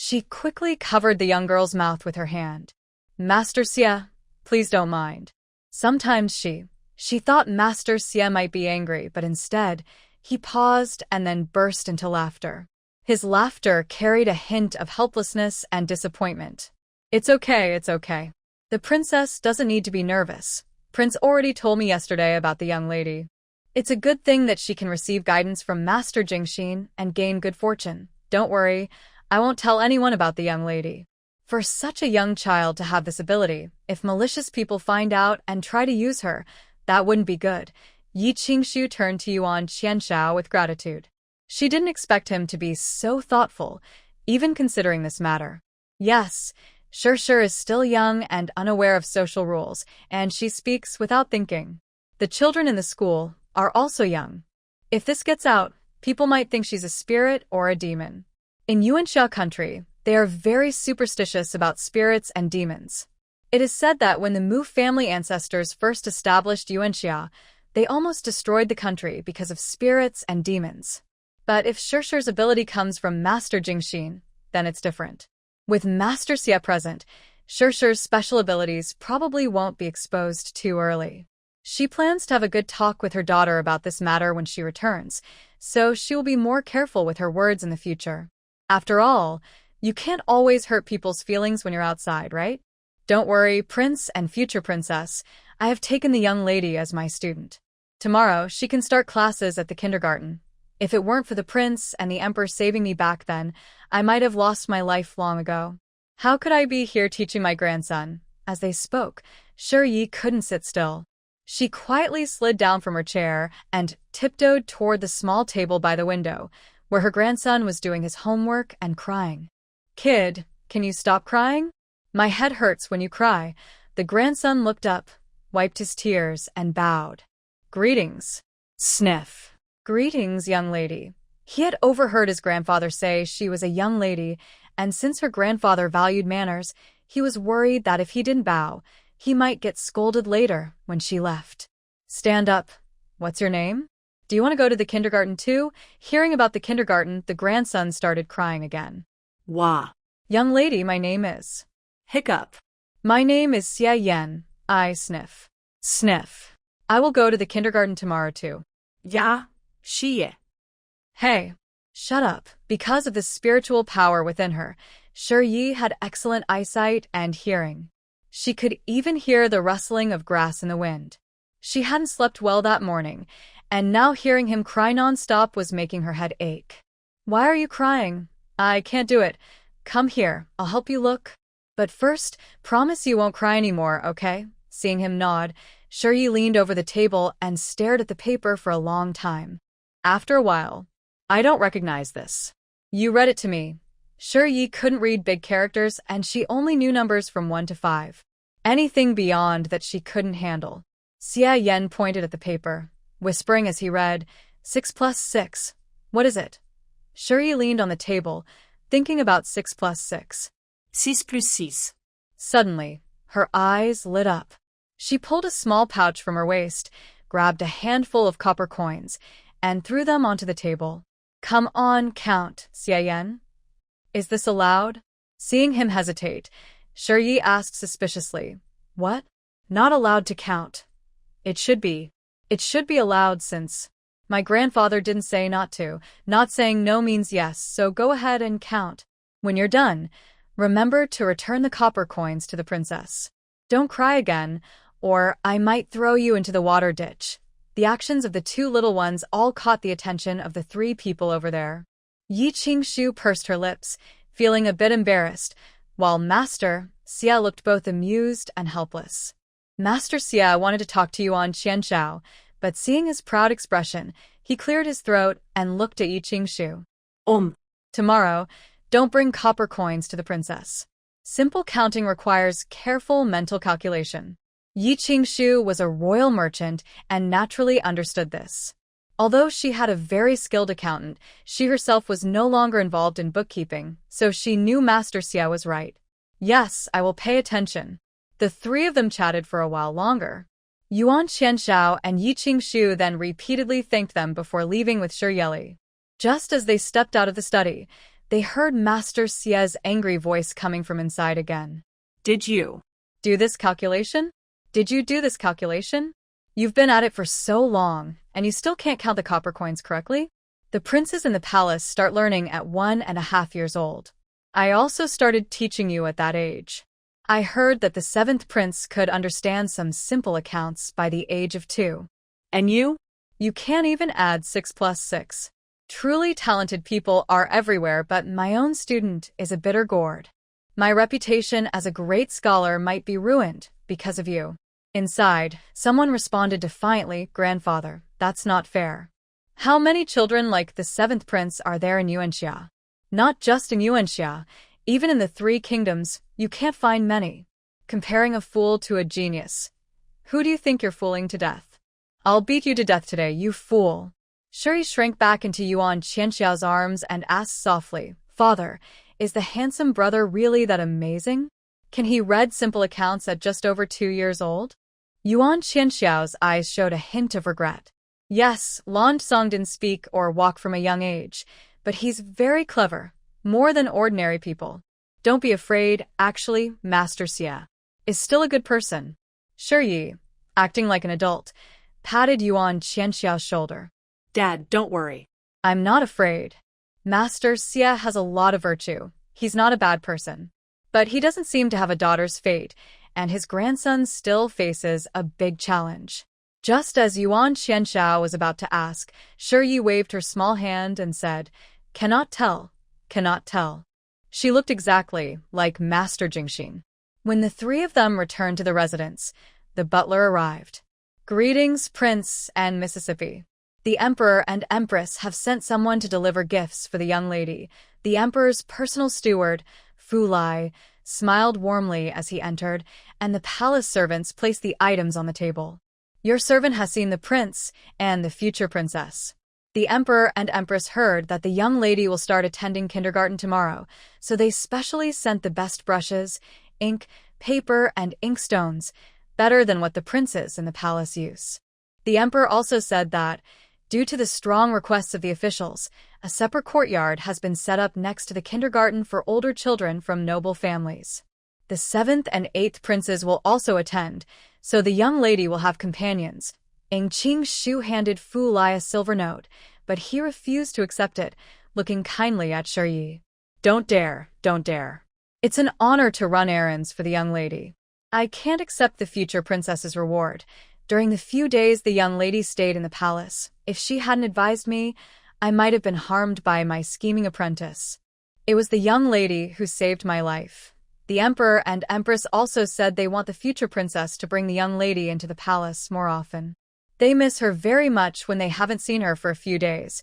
She quickly covered the young girl's mouth with her hand. Master Xie, please don't mind. Sometimes she thought Master Xie might be angry, but instead, he paused and then burst into laughter. His laughter carried a hint of helplessness and disappointment. It's okay, it's okay. The princess doesn't need to be nervous. Prince already told me yesterday about the young lady. It's a good thing that she can receive guidance from Master Jingxin and gain good fortune. Don't worry, I won't tell anyone about the young lady. For such a young child to have this ability, if malicious people find out and try to use her, that wouldn't be good. Yi Qingshu turned to Yuan Qianshao with gratitude. She didn't expect him to be so thoughtful, even considering this matter. Yes, Shir is still young and unaware of social rules, and she speaks without thinking. The children in the school are also young. If this gets out, people might think she's a spirit or a demon. In Yuanxia country, they are very superstitious about spirits and demons. It is said that when the Mu family ancestors first established Yuanxia, they almost destroyed the country because of spirits and demons. But if Shir's ability comes from Master Jingxin, then it's different. With Master Xie present, Shir's special abilities probably won't be exposed too early. She plans to have a good talk with her daughter about this matter when she returns, so she will be more careful with her words in the future. After all, you can't always hurt people's feelings when you're outside, right? Don't worry, Prince and future princess, I have taken the young lady as my student. Tomorrow, she can start classes at the kindergarten. If it weren't for the prince and the emperor saving me back then, I might have lost my life long ago. How could I be here teaching my grandson? As they spoke, Shi Yi couldn't sit still. She quietly slid down from her chair and tiptoed toward the small table by the window, where her grandson was doing his homework and crying. Kid, can you stop crying? My head hurts when you cry. The grandson looked up, wiped his tears, and bowed. Greetings. Sniff. Greetings, young lady. He had overheard his grandfather say she was a young lady, and since her grandfather valued manners, he was worried that if he didn't bow, he might get scolded later when she left. Stand up. What's your name? Do you want to go to the kindergarten too? Hearing about the kindergarten, the grandson started crying again. Wah. Young lady, my name is. Hiccup. My name is Xie Yan. I sniff. Sniff. I will go to the kindergarten tomorrow too. Ya. Xie. Hey. Shut up. Because of the spiritual power within her, Shi Yi had excellent eyesight and hearing. She could even hear the rustling of grass in the wind. She hadn't slept well that morning, and now hearing him cry non-stop was making her head ache. Why are you crying? I can't do it. Come here, I'll help you look. But first, promise you won't cry anymore, okay? Seeing him nod, Shi Yi leaned over the table and stared at the paper for a long time. After a while, I don't recognize this. You read it to me. Shi Yi couldn't read big characters and she only knew numbers from 1 to 5. Anything beyond that she couldn't handle. Xie Yan pointed at the paper, whispering as he read, 6 plus 6. What is it? Shi Yi leaned on the table, thinking about 6 plus 6. 6 plus 6. Suddenly, her eyes lit up. She pulled a small pouch from her waist, grabbed a handful of copper coins, and threw them onto the table. Come on, Count, Xie Yan. Is this allowed? Seeing him hesitate, Shi Yi asked suspiciously, What? Not allowed to count. It should be. It should be allowed since my grandfather didn't say not to. Not saying no means yes, so go ahead and count. When you're done, remember to return the copper coins to the princess. Don't cry again, or I might throw you into the water ditch. The actions of the two little ones all caught the attention of the 3 people over there. Yi Qingshu pursed her lips, feeling a bit embarrassed, while Master Xie looked both amused and helpless. Master Xie wanted to talk to Yuan Qianshao, but seeing his proud expression, he cleared his throat and looked at Yi Qingshu. Tomorrow, don't bring copper coins to the princess. Simple counting requires careful mental calculation. Yi Qingshu was a royal merchant and naturally understood this. Although she had a very skilled accountant, she herself was no longer involved in bookkeeping, so she knew Master Xie was right. Yes, I will pay attention. The 3 of them chatted for a while longer. Yuan Qianshao and Yi Qingshu then repeatedly thanked them before leaving with Shi Yeli. Just as they stepped out of the study, They heard Master Xie's angry voice coming from inside again. Did you Do this calculation? Did you do this calculation? You've been at it for so long, and you still can't count the copper coins correctly? The princes in the palace start learning at 1.5 years old. I also started teaching you at that age. I heard that the 7th prince could understand some simple accounts by the age of 2. And you? You can't even add 6 plus 6. Truly talented people are everywhere, but my own student is a bitter gourd. My reputation as a great scholar might be ruined because of you. Inside, someone responded defiantly, Grandfather, that's not fair. How many children like the 7th prince are there in Yuanxia? Not just in Yuanxia, even in the 3 kingdoms, you can't find many. Comparing a fool to a genius. Who do you think you're fooling to death? I'll beat you to death today, you fool. Shuri shrank back into Yuan Qianxiao's arms and asked softly, Father, is the handsome brother really that amazing? Can he read simple accounts at just over 2 years old? Yuan Qianxiao's eyes showed a hint of regret. Yes, Lan Song didn't speak or walk from a young age, but he's very clever, more than ordinary people. Don't be afraid, actually, Master Xie is still a good person. Shuri, acting like an adult, patted Yuan Qianxiao's shoulder. Dad, don't worry. I'm not afraid. Master Xie has a lot of virtue. He's not a bad person. But he doesn't seem to have a daughter's fate, and his grandson still faces a big challenge. Just as Yuan Qianxiao was about to ask, Shuri waved her small hand and said, Cannot tell, cannot tell. She looked exactly like Master Jingxin. When the 3 of them returned to the residence, the butler arrived. Greetings, Prince and Mississippi. The Emperor and Empress have sent someone to deliver gifts for the young lady. The Emperor's personal steward, Fu Lai, smiled warmly as he entered, and the palace servants placed the items on the table. Your servant has seen the prince and the future princess. The Emperor and Empress heard that the young lady will start attending kindergarten tomorrow, so they specially sent the best brushes, ink, paper, and inkstones, better than what the princes in the palace use. The Emperor also said that, due to the strong requests of the officials, a separate courtyard has been set up next to the kindergarten for older children from noble families. The 7th and 8th princes will also attend, so the young lady will have companions. Qing Shu handed Fu Lai a silver note, but he refused to accept it, looking kindly at Shuri. Don't dare, don't dare. It's an honor to run errands for the young lady. I can't accept the future princess's reward. During the few days the young lady stayed in the palace, if she hadn't advised me, I might have been harmed by my scheming apprentice. It was the young lady who saved my life. The Emperor and Empress also said they want the future princess to bring the young lady into the palace more often. They miss her very much when they haven't seen her for a few days.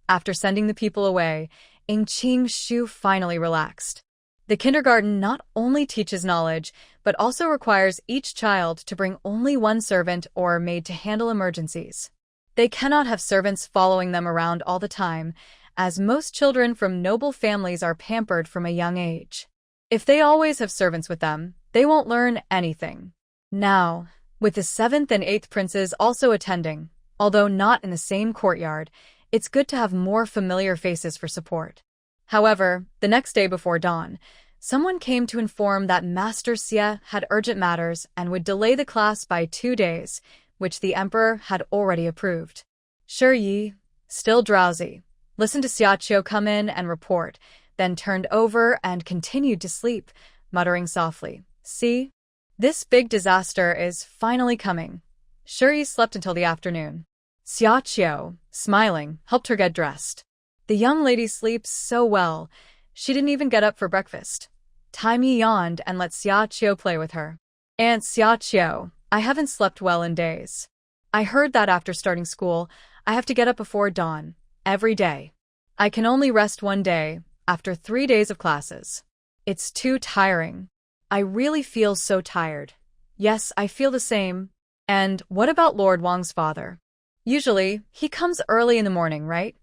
After sending the people away, Qing Shu finally relaxed. The kindergarten not only teaches knowledge, but also requires each child to bring only one servant or maid to handle emergencies. They cannot have servants following them around all the time, as most children from noble families are pampered from a young age. If they always have servants with them, they won't learn anything. Now, with the 7th and 8th princes also attending, although not in the same courtyard, it's good to have more familiar faces for support. However, the next day before dawn, someone came to inform that Master Xie had urgent matters and would delay the class by 2 days, which the Emperor had already approved. Shuri, still drowsy, listened to Xiaqiu come in and report, then turned over and continued to sleep, muttering softly, See? This big disaster is finally coming. Shuri slept until the afternoon. Xiaqiu, smiling, helped her get dressed. The young lady sleeps so well, she didn't even get up for breakfast. Taimi yawned and let Xiaqiu play with her. Aunt Xiaqiu, I haven't slept well in days. I heard that after starting school, I have to get up before dawn, every day. I can only rest 1 day, after 3 days of classes. It's too tiring. I really feel so tired. Yes, I feel the same. And what about Lord Wang's father? Usually, he comes early in the morning, right?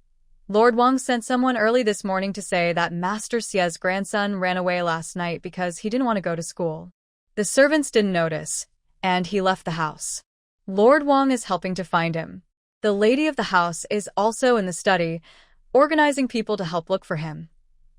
Lord Wang sent someone early this morning to say that Master Xie's grandson ran away last night because he didn't want to go to school. The servants didn't notice, and he left the house. Lord Wang is helping to find him. The lady of the house is also in the study, organizing people to help look for him.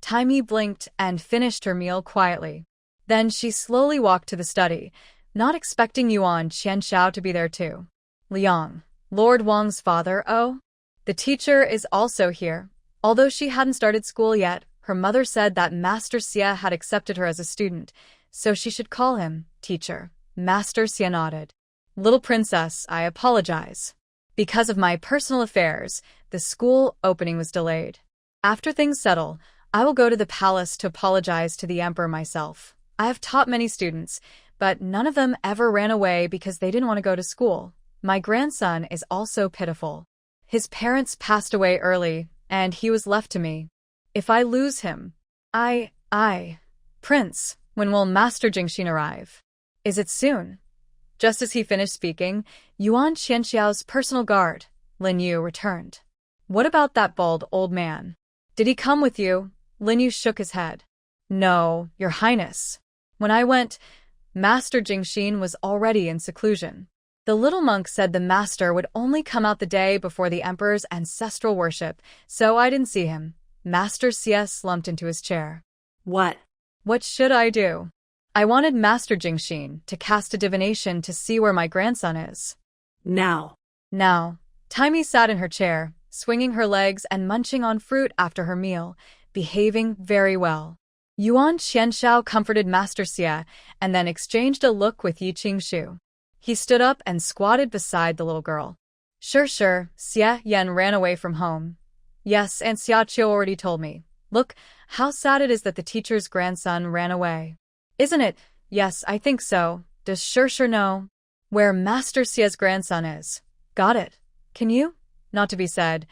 Taimi blinked and finished her meal quietly. Then she slowly walked to the study, not expecting Yuan Qianxiao to be there too. Liang, Lord Wang's father, oh? The teacher is also here. Although she hadn't started school yet, her mother said that Master Xie had accepted her as a student, so she should call him teacher. Master Xie nodded. Little princess, I apologize. Because of my personal affairs, the school opening was delayed. After things settle, I will go to the palace to apologize to the emperor myself. I have taught many students, but none of them ever ran away because they didn't want to go to school. My grandson is also pitiful. His parents passed away early, and he was left to me. If I lose him, Prince, when will Master Jingxin arrive? Is it soon? Just as he finished speaking, Yuan Qianxiao's personal guard, Lin Yu, returned. What about that bald old man? Did he come with you? Lin Yu shook his head. No, Your Highness. When I went, Master Jingxin was already in seclusion. The little monk said the master would only come out the day before the emperor's ancestral worship, so I didn't see him. Master Xie slumped into his chair. What? What should I do? I wanted Master Jingxin to cast a divination to see where my grandson is. Now. Taimi sat in her chair, swinging her legs and munching on fruit after her meal, behaving very well. Yuan Qianxiao comforted Master Xie and then exchanged a look with Yi Qingshu. He stood up and squatted beside the little girl. Sure, Xie Yan ran away from home. Yes, and Xiaqiu already told me. Look, how sad it is that the teacher's grandson ran away. Isn't it? Yes, I think so. Does Sure know where Master Xie's grandson is? Got it. Can you? Not to be said.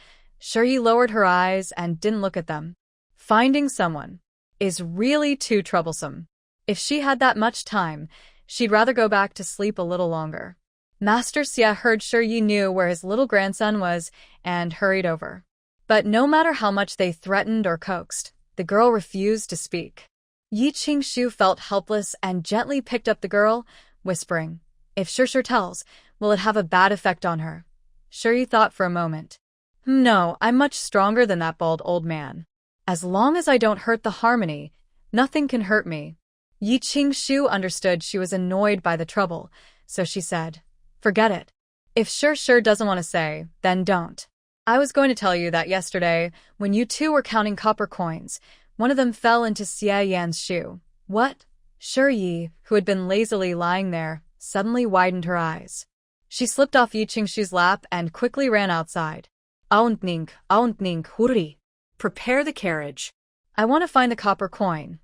Yi lowered her eyes and didn't look at them. Finding someone is really too troublesome. If she had that much time, she'd rather go back to sleep a little longer. Master Xie heard Yi knew where his little grandson was and hurried over. But no matter how much they threatened or coaxed, the girl refused to speak. Yi Qingshu felt helpless and gently picked up the girl, whispering, If Sure tells, will it have a bad effect on her? Yi thought for a moment. No, I'm much stronger than that bald old man. As long as I don't hurt the harmony, nothing can hurt me. Yi Qingshu understood she was annoyed by the trouble, so she said, Forget it. If Sure doesn't want to say, then don't. I was going to tell you that yesterday, when you two were counting copper coins, one of them fell into Xie Yan's shoe. What? Yi, who had been lazily lying there, suddenly widened her eyes. She slipped off Yi Qingshu's lap and quickly ran outside. Aontning, hurry. Prepare the carriage. I want to find the copper coin.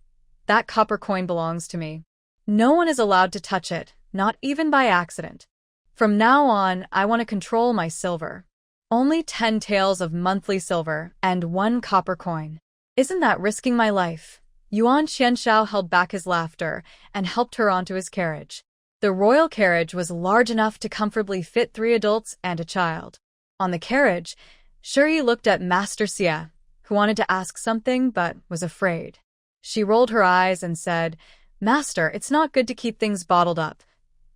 That copper coin belongs to me. No one is allowed to touch it, not even by accident. From now on, I want to control my silver. Only 10 taels of monthly silver and 1 copper coin. Isn't that risking my life? Yuan Qianxiao held back his laughter and helped her onto his carriage. The royal carriage was large enough to comfortably fit 3 adults and a child. On the carriage, Yi looked at Master Xie, who wanted to ask something but was afraid. She rolled her eyes and said, Master, it's not good to keep things bottled up.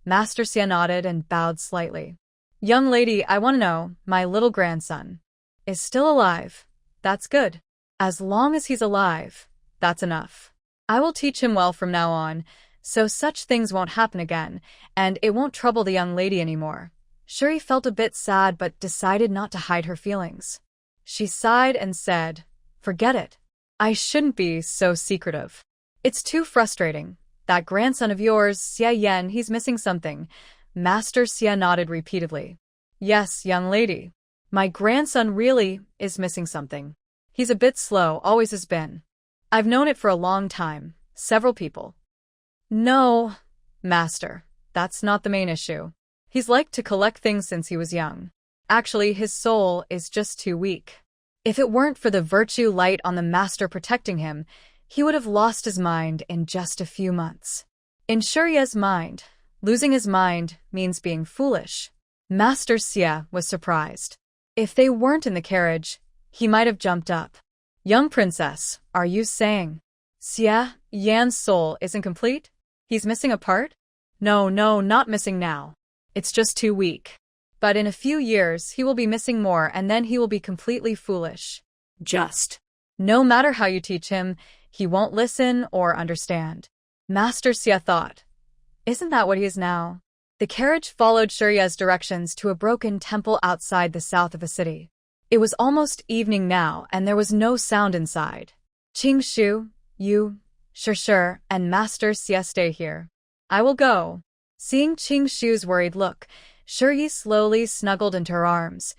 Master Xie nodded and bowed slightly. Young lady, I want to know, my little grandson is still alive. That's good. As long as he's alive, that's enough. I will teach him well from now on, so such things won't happen again, and it won't trouble the young lady anymore. Yi felt a bit sad but decided not to hide her feelings. She sighed and said, Forget it. I shouldn't be so secretive. It's too frustrating. That grandson of yours, Xie Yan, he's missing something. Master Xie nodded repeatedly. Yes, young lady. My grandson really is missing something. He's a bit slow, always has been. I've known it for a long time. Several people. No, Master, that's not the main issue. He's liked to collect things since he was young. Actually, his soul is just too weak. If it weren't for the virtue light on the Master protecting him, he would have lost his mind in just a few months. In Yi's mind, losing his mind means being foolish. Master Xie was surprised. If they weren't in the carriage, he might have jumped up. Young princess, are you saying Xie Yan's soul isn't complete? He's missing a part? No, not missing now. It's just too weak. But in a few years he will be missing more and then he will be completely foolish. Just. No matter how you teach him, he won't listen or understand. Master Xie thought. Isn't that what he is now? The carriage followed Shurye's directions to a broken temple outside the south of the city. It was almost evening now, and there was no sound inside. Qing Shu, you, Sure, and Master Xie stay here. I will go. Seeing Qing Shu's worried look, Shurye slowly snuggled into her arms.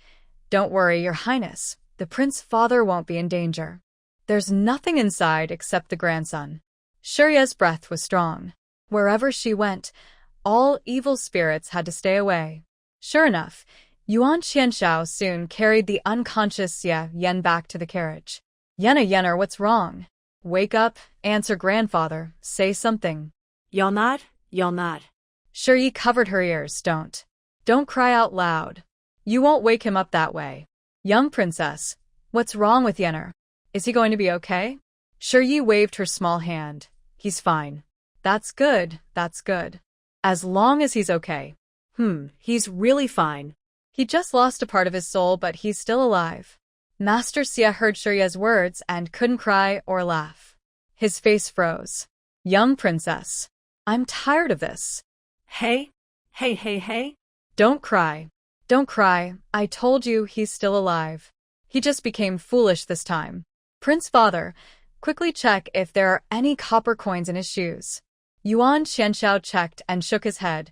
Don't worry, Your Highness. The prince's father won't be in danger. There's nothing inside except the grandson. Shurye's breath was strong. Wherever she went, all evil spirits had to stay away. Sure enough, Yuan Qianshao soon carried the unconscious Xie Yan back to the carriage. Yenner, what's wrong? Wake up, answer grandfather, say something. You'll not. Shurye covered her ears. Don't cry out loud. You won't wake him up that way. Young princess, what's wrong with Yenner? Is he going to be okay? Shurye waved her small hand. He's fine. That's good. As long as he's okay. He's really fine. He just lost a part of his soul, but he's still alive. Master Xie heard Shurye's words and couldn't cry or laugh. His face froze. Young princess, I'm tired of this. Hey. Don't cry. I told you he's still alive. He just became foolish this time. Prince Father, quickly check if there are any copper coins in his shoes. Yuan Qianshao checked and shook his head.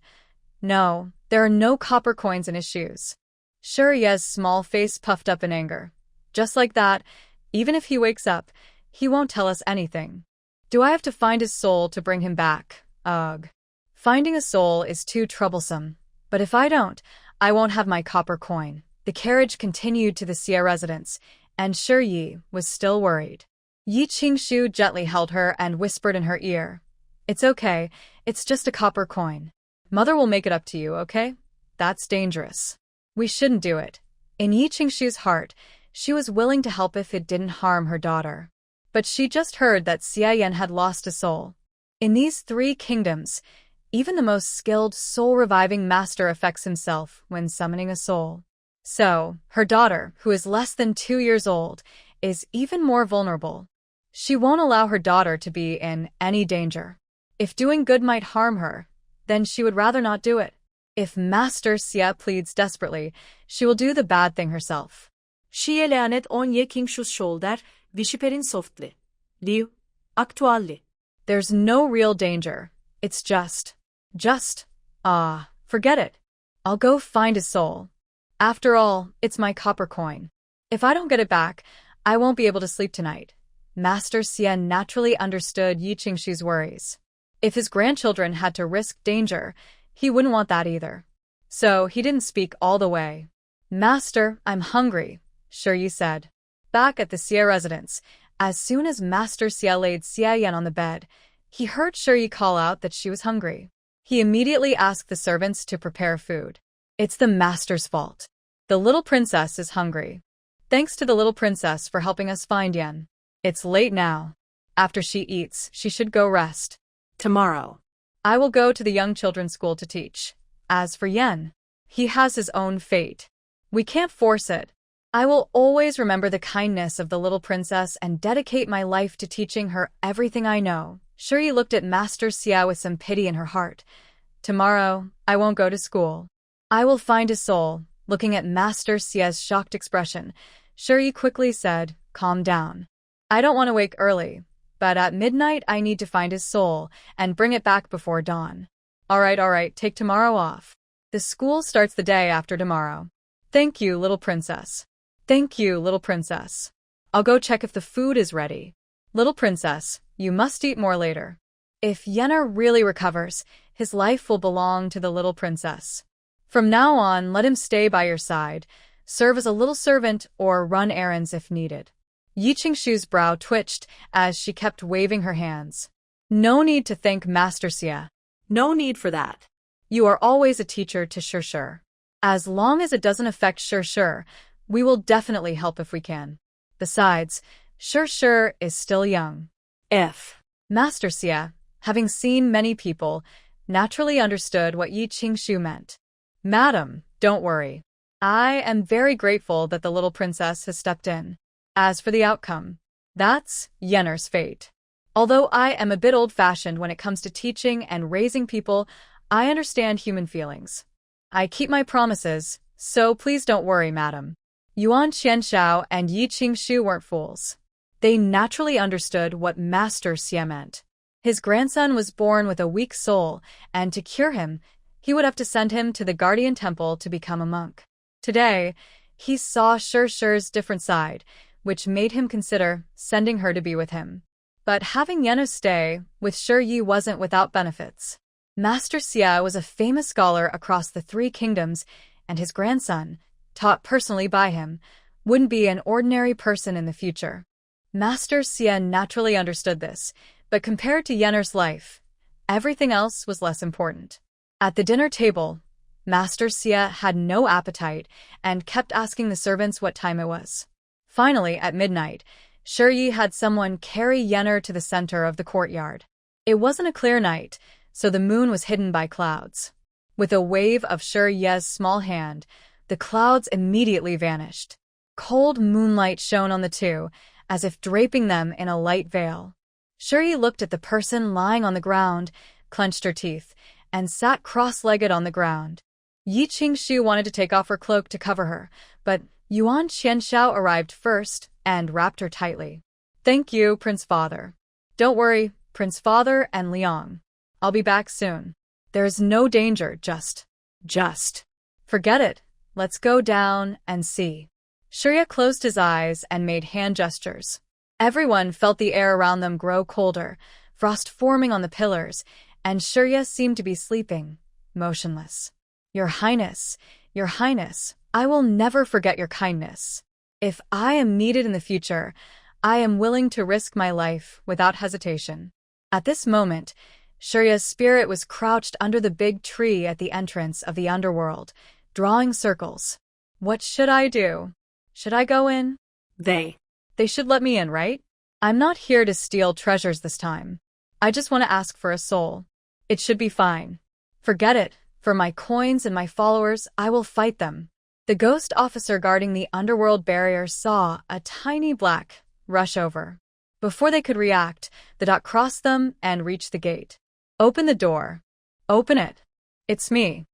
No, there are no copper coins in his shoes. Shurye's small face puffed up in anger. Just like that, even if he wakes up, he won't tell us anything. Do I have to find his soul to bring him back? Ugh. Finding a soul is too troublesome. But if I don't, I won't have my copper coin. The carriage continued to the Xie residence, and Shurye was still worried. Yi Qingshu gently held her and whispered in her ear. It's okay, it's just a copper coin. Mother will make it up to you, okay? That's dangerous. We shouldn't do it. In Yi Qingshu's heart, she was willing to help if it didn't harm her daughter. But she just heard that Xie Yan had lost a soul. In these 3 kingdoms, even the most skilled soul-reviving master affects himself when summoning a soul. So, her daughter, who is less than 2 years old, is even more vulnerable. She won't allow her daughter to be in any danger. If doing good might harm her, then she would rather not do it. If Master Xie pleads desperately, she will do the bad thing herself. Şiye lanet on ye Kingshus shoulder, vishiperin softly. Liu, actually. There's no real danger. It's just, forget it. I'll go find his soul. After all, it's my copper coin. If I don't get it back, I won't be able to sleep tonight. Master Xie naturally understood Yi Qingshu's worries. If his grandchildren had to risk danger, he wouldn't want that either. So he didn't speak all the way. Master, I'm hungry, Shurye said. Back at the Xie residence, as soon as Master Xie laid Xie Yan on the bed, he heard Shurye call out that she was hungry. He immediately asked the servants to prepare food. It's the master's fault. The little princess is hungry. Thanks to the little princess for helping us find Yan. It's late now. After she eats, she should go rest. Tomorrow. I will go to the young children's school to teach. As for Yan, he has his own fate. We can't force it. I will always remember the kindness of the little princess and dedicate my life to teaching her everything I know. Shurye looked at Master Xie with some pity in her heart. Tomorrow, I won't go to school. I will find his soul. Looking at Master Xie's shocked expression, Shurye quickly said, calm down. I don't want to wake early, but at midnight I need to find his soul and bring it back before dawn. All right, take tomorrow off. The school starts the day after tomorrow. Thank you, little princess. I'll go check if the food is ready. Little princess, you must eat more later. If Yenner really recovers, his life will belong to the little princess. From now on, let him stay by your side, serve as a little servant, or run errands if needed. Yi Qingshu's brow twitched as she kept waving her hands. No need to thank Master Xie. No need for that. You are always a teacher to Sure. As long as it doesn't affect Sure, we will definitely help if we can. Besides, Sure is still young. Master Xie, having seen many people, naturally understood what Yi Qingshu meant. Madam, don't worry. I am very grateful that the little princess has stepped in. As for the outcome, That's Yenner's fate. Although I am a bit old-fashioned when it comes to teaching and raising people, I understand human feelings. I keep my promises, so please don't worry, madam. Yuan Qianshao and Yi Qingshu weren't fools. They naturally understood what Master Xie meant. His grandson was born with a weak soul, and to cure him, he would have to send him to the Guardian Temple to become a monk. Today, he saw Shi's different side, which made him consider sending her to be with him. But having Yenna stay with Shi Yi wasn't without benefits. Master Xie was a famous scholar across the 3 kingdoms, and his grandson, taught personally by him, wouldn't be an ordinary person in the future. Master Xie naturally understood this, but compared to Yenner's life, everything else was less important. At the dinner table, Master Xie had no appetite and kept asking the servants what time it was. Finally, at midnight, Shi Yi had someone carry Yenner to the center of the courtyard. It wasn't a clear night, so the moon was hidden by clouds. With a wave of Shi Yi's small hand, the clouds immediately vanished. Cold moonlight shone on the two, as if draping them in a light veil. Shi Yi looked at the person lying on the ground, clenched her teeth, and sat cross-legged on the ground. Yi Qingshu wanted to take off her cloak to cover her, but Yuan Qianshao arrived first and wrapped her tightly. "Thank you, Prince Father." "Don't worry, Prince Father and Liang. I'll be back soon. There's no danger, just. Forget it. Let's go down and see." Shi closed his eyes and made hand gestures. Everyone felt the air around them grow colder, frost forming on the pillars, and Shi seemed to be sleeping, motionless. Your Highness, I will never forget your kindness. If I am needed in the future, I am willing to risk my life without hesitation." At this moment, Shi's spirit was crouched under the big tree at the entrance of the Underworld, drawing circles. What should I do? Should I go in? They should let me in, right? I'm not here to steal treasures this time. I just want to ask for a soul. It should be fine. Forget it. For my coins and my followers, I will fight them. The ghost officer guarding the Underworld barrier saw a tiny black rush over. Before they could react, the dot crossed them and reached the gate. "Open the door. Open it. It's me.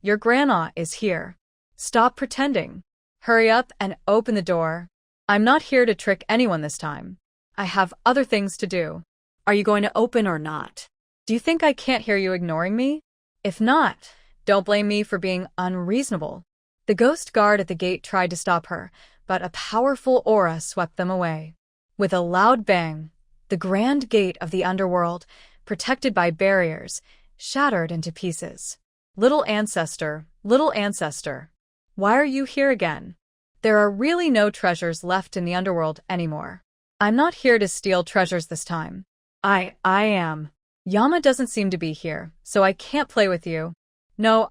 Your grandma is here. Stop pretending. Hurry up and open the door. I'm not here to trick anyone this time. I have other things to do." "Are you going to open or not?" "Do you think I can't hear you ignoring me? If not, don't blame me for being unreasonable." The ghost guard at the gate tried to stop her, but a powerful aura swept them away. With a loud bang, the grand gate of the Underworld, protected by barriers, shattered into pieces. Little ancestor, why are you here again? There are really no treasures left in the Underworld anymore. I'm not here to steal treasures this time. I am. Yama doesn't seem to be here, so I can't play with you. No,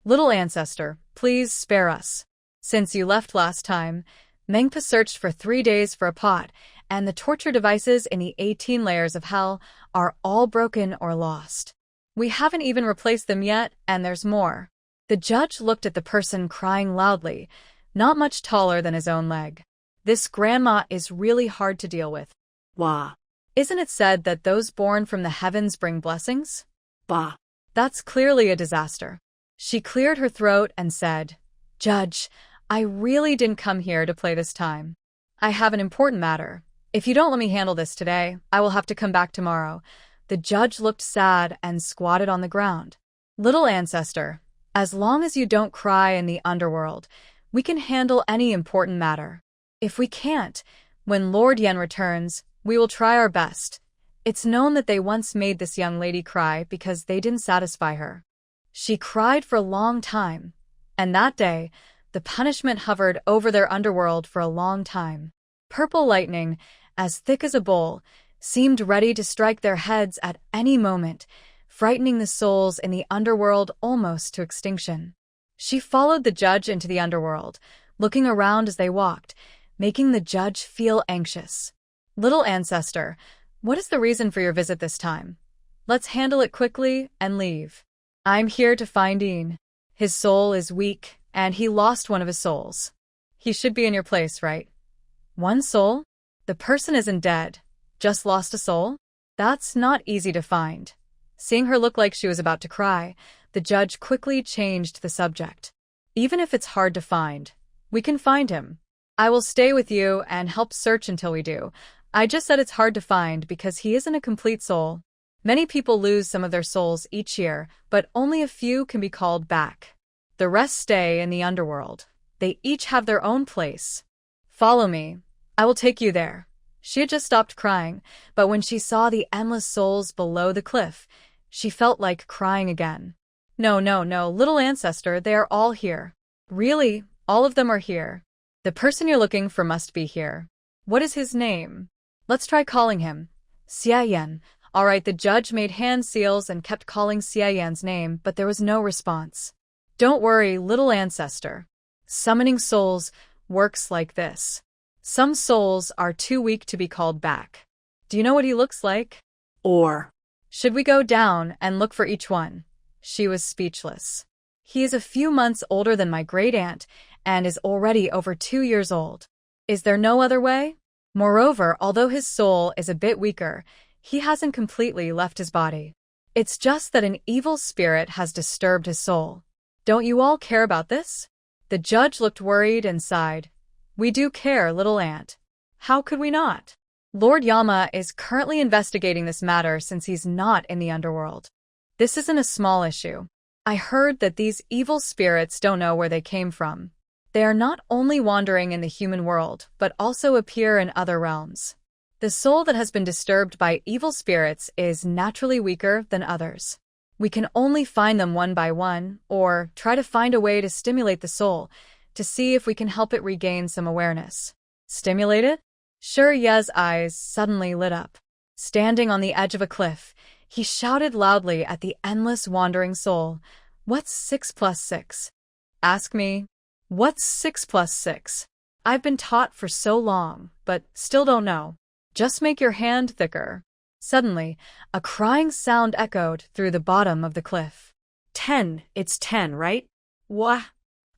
Little ancestor, please spare us. Since you left last time, Mengpa searched for 3 days for a pot, and the torture devices in the 18 layers of hell are all broken or lost. We haven't even replaced them yet, and there's more. The judge looked at the person crying loudly, not much taller than his own leg. This grandma is really hard to deal with. Wah. Isn't it said that those born from the heavens bring blessings? Bah. That's clearly a disaster. She cleared her throat and said, "Judge, I really didn't come here to play this time. I have an important matter. If you don't let me handle this today, I will have to come back tomorrow." The judge looked sad and squatted on the ground. "Little ancestor, as long as you don't cry in the Underworld, we can handle any important matter. If we can't, when Lord Yen returns, we will try our best. It's known that they once made this young lady cry because they didn't satisfy her. She cried for a long time, and that day, the punishment hovered over their Underworld for a long time. Purple lightning, as thick as a bowl, seemed ready to strike their heads at any moment, frightening the souls in the Underworld almost to extinction. She followed the judge into the Underworld, looking around as they walked, making the judge feel anxious. "Little ancestor, what is the reason for your visit this time? Let's handle it quickly and leave. I'm here to find Ian. His soul is weak, and he lost one of his souls. He should be in your place, right?" "One soul? The person isn't dead, just lost a soul? That's not easy to find. Seeing her look like she was about to cry, the judge quickly changed the subject. Even if it's hard to find, we can find him. I will stay with you and help search until we do. I just said it's hard to find because he isn't a complete soul. Many people lose some of their souls each year, but only a few can be called back. The rest stay in the underworld. They each have their own place. Follow me. I will take you there. She had just stopped crying, but when she saw the endless souls below the cliff, she felt like crying again. No, little ancestor, they are all here. Really, all of them are here. The person you're looking for must be here. What is his name? Let's try calling him. Xia Yan. All right, the judge made hand seals and kept calling Xia Yan's name, but there was no response. Don't worry, little ancestor. Summoning souls works like this. Some souls are too weak to be called back. Do you know what he looks like? Or should we go down and look for each one? She was speechless. He is a few months older than my great-aunt and is already over 2 years old. Is there no other way? Moreover, although his soul is a bit weaker, he hasn't completely left his body. It's just that an evil spirit has disturbed his soul. Don't you all care about this? The judge looked worried and sighed. We do care, little aunt. How could we not? Lord Yama is currently investigating this matter since he's not in the underworld. This isn't a small issue. I heard that these evil spirits don't know where they came from. They are not only wandering in the human world, but also appear in other realms. The soul that has been disturbed by evil spirits is naturally weaker than others. We can only find them one by one, or try to find a way to stimulate the soul, to see if we can help it regain some awareness. Stimulate it? Sure Ye's eyes suddenly lit up. Standing on the edge of a cliff, he shouted loudly at the endless wandering soul, "What's 6 plus 6? Ask me. What's 6 plus 6? I've been taught for so long, but still don't know. Just make your hand thicker." Suddenly, a crying sound echoed through the bottom of the cliff. 10, it's 10, right? Wha?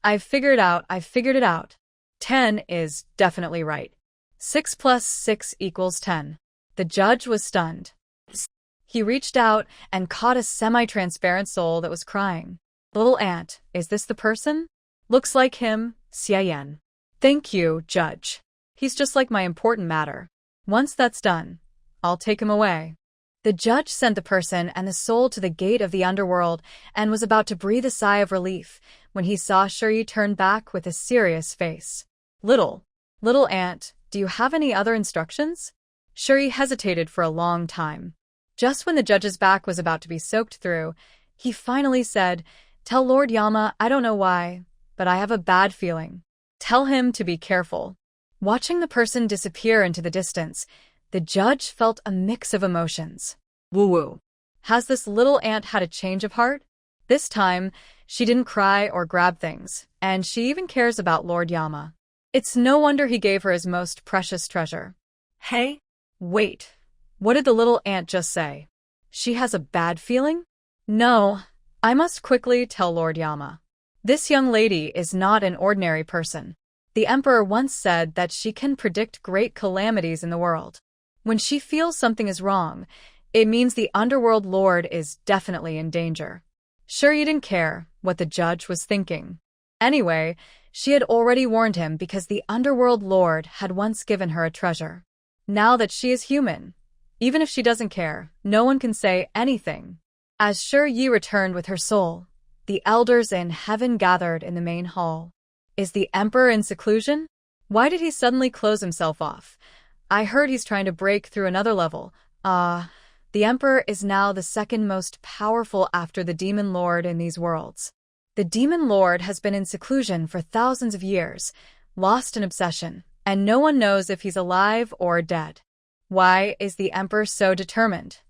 I've figured it out. 10 is definitely right. 6 plus 6 equals 10. The judge was stunned. He reached out and caught a semi-transparent soul that was crying. Little aunt, is this the person? Looks like him, Xia Yan. Thank you, judge. He's just like my important matter. Once that's done, I'll take him away. The judge sent the person and the soul to the gate of the underworld and was about to breathe a sigh of relief when he saw Shuri turn back with a serious face. Little aunt, do you have any other instructions? Shuri hesitated for a long time. Just when the judge's back was about to be soaked through, he finally said, "Tell Lord Yama, I don't know why, but I have a bad feeling. Tell him to be careful." Watching the person disappear into the distance, the judge felt a mix of emotions. Woo-woo. Has this little aunt had a change of heart? This time, she didn't cry or grab things, and she even cares about Lord Yama. It's no wonder he gave her his most precious treasure. Hey? Wait, what did the little aunt just say? She has a bad feeling? No, I must quickly tell Lord Yama. This young lady is not an ordinary person. The emperor once said that she can predict great calamities in the world. When she feels something is wrong, it means the Underworld Lord is definitely in danger. Sure, you didn't care what the judge was thinking. Anyway, she had already warned him because the Underworld Lord had once given her a treasure. Now that she is human, even if she doesn't care, no one can say anything. As Shuri Yi returned with her soul, the elders in heaven gathered in the main hall. Is the emperor in seclusion? Why did he suddenly close himself off? I heard he's trying to break through another level. The emperor is now the second most powerful after the demon lord in these worlds. The demon lord has been in seclusion for thousands of years, lost in obsession, and no one knows if he's alive or dead. Why is the emperor so determined?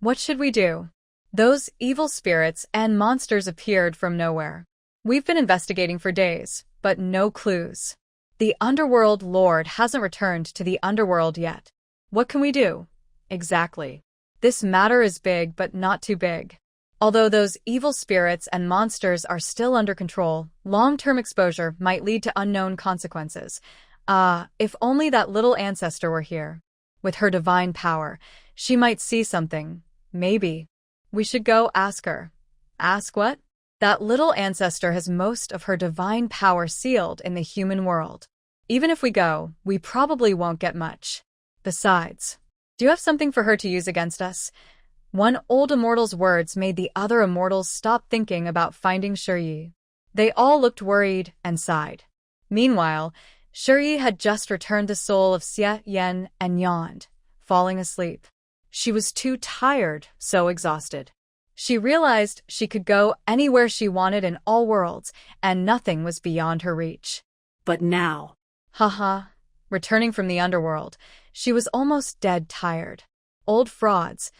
What should we do? Those evil spirits and monsters appeared from nowhere. We've been investigating for days, but no clues. The Underworld Lord hasn't returned to the underworld yet. What can we do? Exactly. This matter is big, but not too big. Although those evil spirits and monsters are still under control, long-term exposure might lead to unknown consequences. Ah, if only that little ancestor were here. With her divine power, she might see something. Maybe. We should go ask her. Ask what? That little ancestor has most of her divine power sealed in the human world. Even if we go, we probably won't get much. Besides, do you have something for her to use against us? One old immortal's words made the other immortals stop thinking about finding Shiyi. They all looked worried and sighed. Meanwhile, Shiyi had just returned the soul of Xie, Yen, and yawned, falling asleep. She was too tired, so exhausted. She realized she could go anywhere she wanted in all worlds, and nothing was beyond her reach. But now... Haha. Returning from the underworld, she was almost dead tired. Old frauds.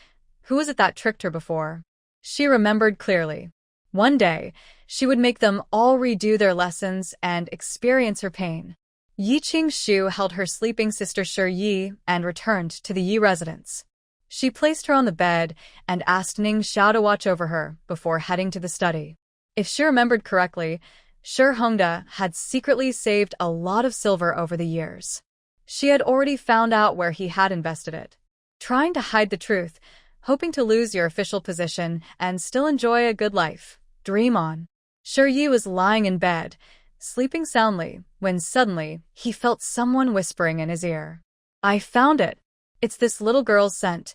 Who was it that tricked her before? She remembered clearly. One day, she would make them all redo their lessons and experience her pain. Yiqing Shu held her sleeping sister Shiyi and returned to the Yi residence. She placed her on the bed and asked Ning Xiao to watch over her before heading to the study. If she remembered correctly, Shi Hongda had secretly saved a lot of silver over the years. She had already found out where he had invested it. Trying to hide the truth, hoping to lose your official position and still enjoy a good life. Dream on. Shiyi was lying in bed, sleeping soundly, when suddenly he felt someone whispering in his ear. I found it. It's this little girl's scent.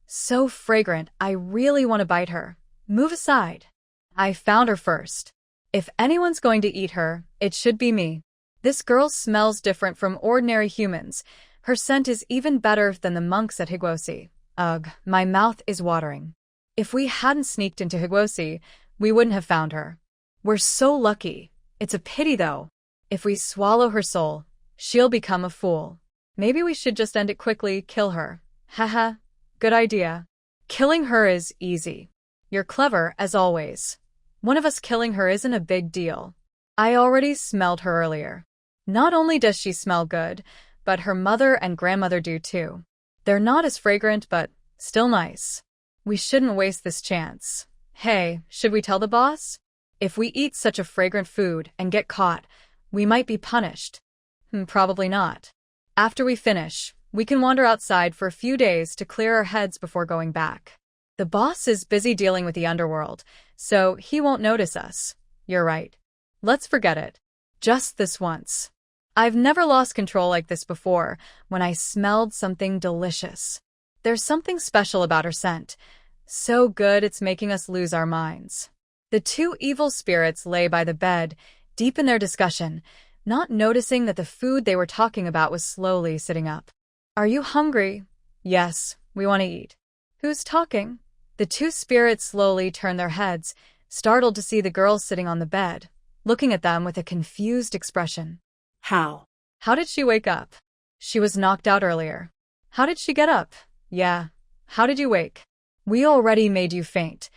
So fragrant, I really want to bite her. Move aside. I found her first. If anyone's going to eat her, it should be me. This girl smells different from ordinary humans. Her scent is even better than the monks at Higuosi. Ugh, my mouth is watering. If we hadn't sneaked into Higuosi, we wouldn't have found her. We're so lucky. It's a pity, though. If we swallow her soul, she'll become a fool. Maybe we should just end it quickly, kill her. Haha, good idea. Killing her is easy. You're clever, as always. One of us killing her isn't a big deal. I already smelled her earlier. Not only does she smell good, but her mother and grandmother do too. They're not as fragrant, but still nice. We shouldn't waste this chance. Hey, should we tell the boss? If we eat such a fragrant food and get caught, we might be punished. Probably not. After we finish, we can wander outside for a few days to clear our heads before going back. The boss is busy dealing with the underworld, so he won't notice us. You're right. Let's forget it. Just this once. I've never lost control like this before when I smelled something delicious. There's something special about her scent. So good it's making us lose our minds. The two evil spirits lay by the bed, deep in their discussion, not noticing that the food they were talking about was slowly sitting up. Are you hungry? Yes, we want to eat. Who's talking? The two spirits slowly turned their heads, startled to see the girl sitting on the bed, looking at them with a confused expression. How? How did she wake up? She was knocked out earlier. How did she get up? Yeah. How did you wake? We already made you faint.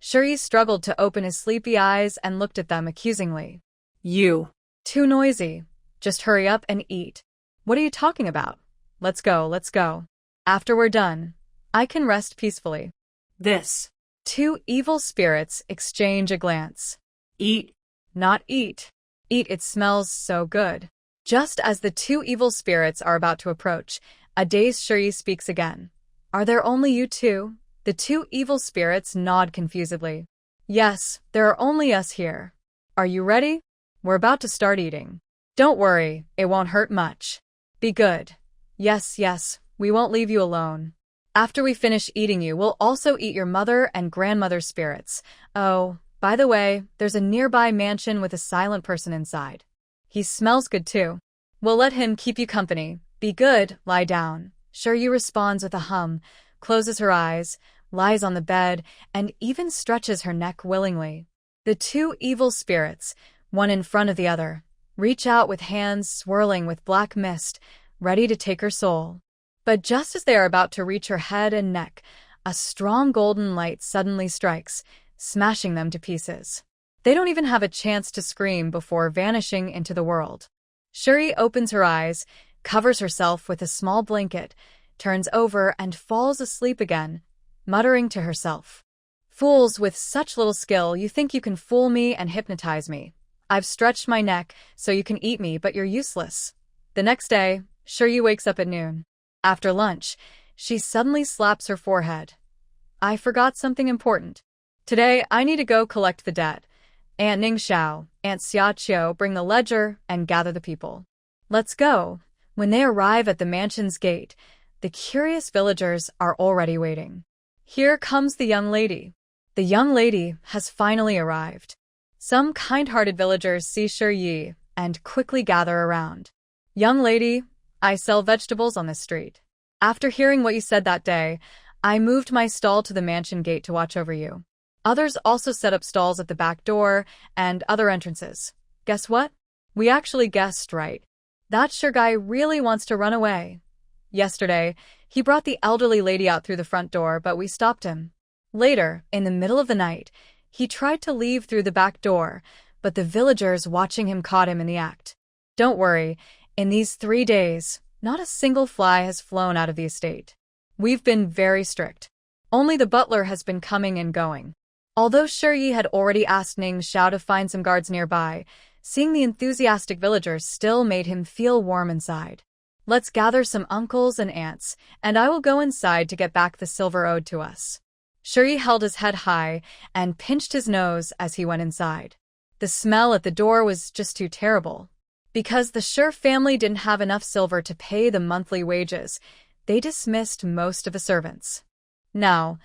Shiyi struggled to open his sleepy eyes and looked at them accusingly. You. Too noisy. Just hurry up and eat. What are you talking about? Let's go, let's go. After we're done, I can rest peacefully. This. Two evil spirits exchange a glance. Eat. Not eat. Eat, it smells so good. Just as the two evil spirits are about to approach, a dazed Shiyi speaks again. Are there only you two? The two evil spirits nod confusedly. Yes, there are only us here. Are you ready? We're about to start eating. Don't worry, it won't hurt much. Be good. Yes, yes, we won't leave you alone. After we finish eating you, we'll also eat your mother and grandmother's spirits. Oh, by the way, there's a nearby mansion with a silent person inside. He smells good too. We'll let him keep you company. Be good, lie down. Shiyi responds with a hum, closes her eyes, lies on the bed, and even stretches her neck willingly. The two evil spirits, one in front of the other, reach out with hands swirling with black mist, ready to take her soul. But just as they are about to reach her head and neck, a strong golden light suddenly strikes, smashing them to pieces. They don't even have a chance to scream before vanishing into the world. Shiyi opens her eyes, covers herself with a small blanket, turns over and falls asleep again, muttering to herself. Fools with such little skill, you think you can fool me and hypnotize me. I've stretched my neck so you can eat me, but you're useless. The next day, Shi wakes up at noon. After lunch, she suddenly slaps her forehead. I forgot something important. Today, I need to go collect the debt. Aunt Ning Xiao, Aunt Xiaqiu bring the ledger and gather the people. Let's go. When they arrive at the mansion's gate, the curious villagers are already waiting. Here comes the young lady. The young lady has finally arrived. Some kind-hearted villagers see Shi and quickly gather around. Young lady, I sell vegetables on this street. After hearing what you said that day, I moved my stall to the mansion gate to watch over you. Others also set up stalls at the back door and other entrances. Guess what? We actually guessed right. That sure guy really wants to run away. Yesterday, he brought the elderly lady out through the front door, but we stopped him. Later, in the middle of the night, he tried to leave through the back door, but the villagers watching him caught him in the act. Don't worry, in these 3 days, not a single fly has flown out of the estate. We've been very strict. Only the butler has been coming and going. Although Shi had already asked Ning Xiao to find some guards nearby, seeing the enthusiastic villagers still made him feel warm inside. Let's gather some uncles and aunts, and I will go inside to get back the silver owed to us. Shi held his head high and pinched his nose as he went inside. The smell at the door was just too terrible. Because the Shi family didn't have enough silver to pay the monthly wages, they dismissed most of the servants. Now,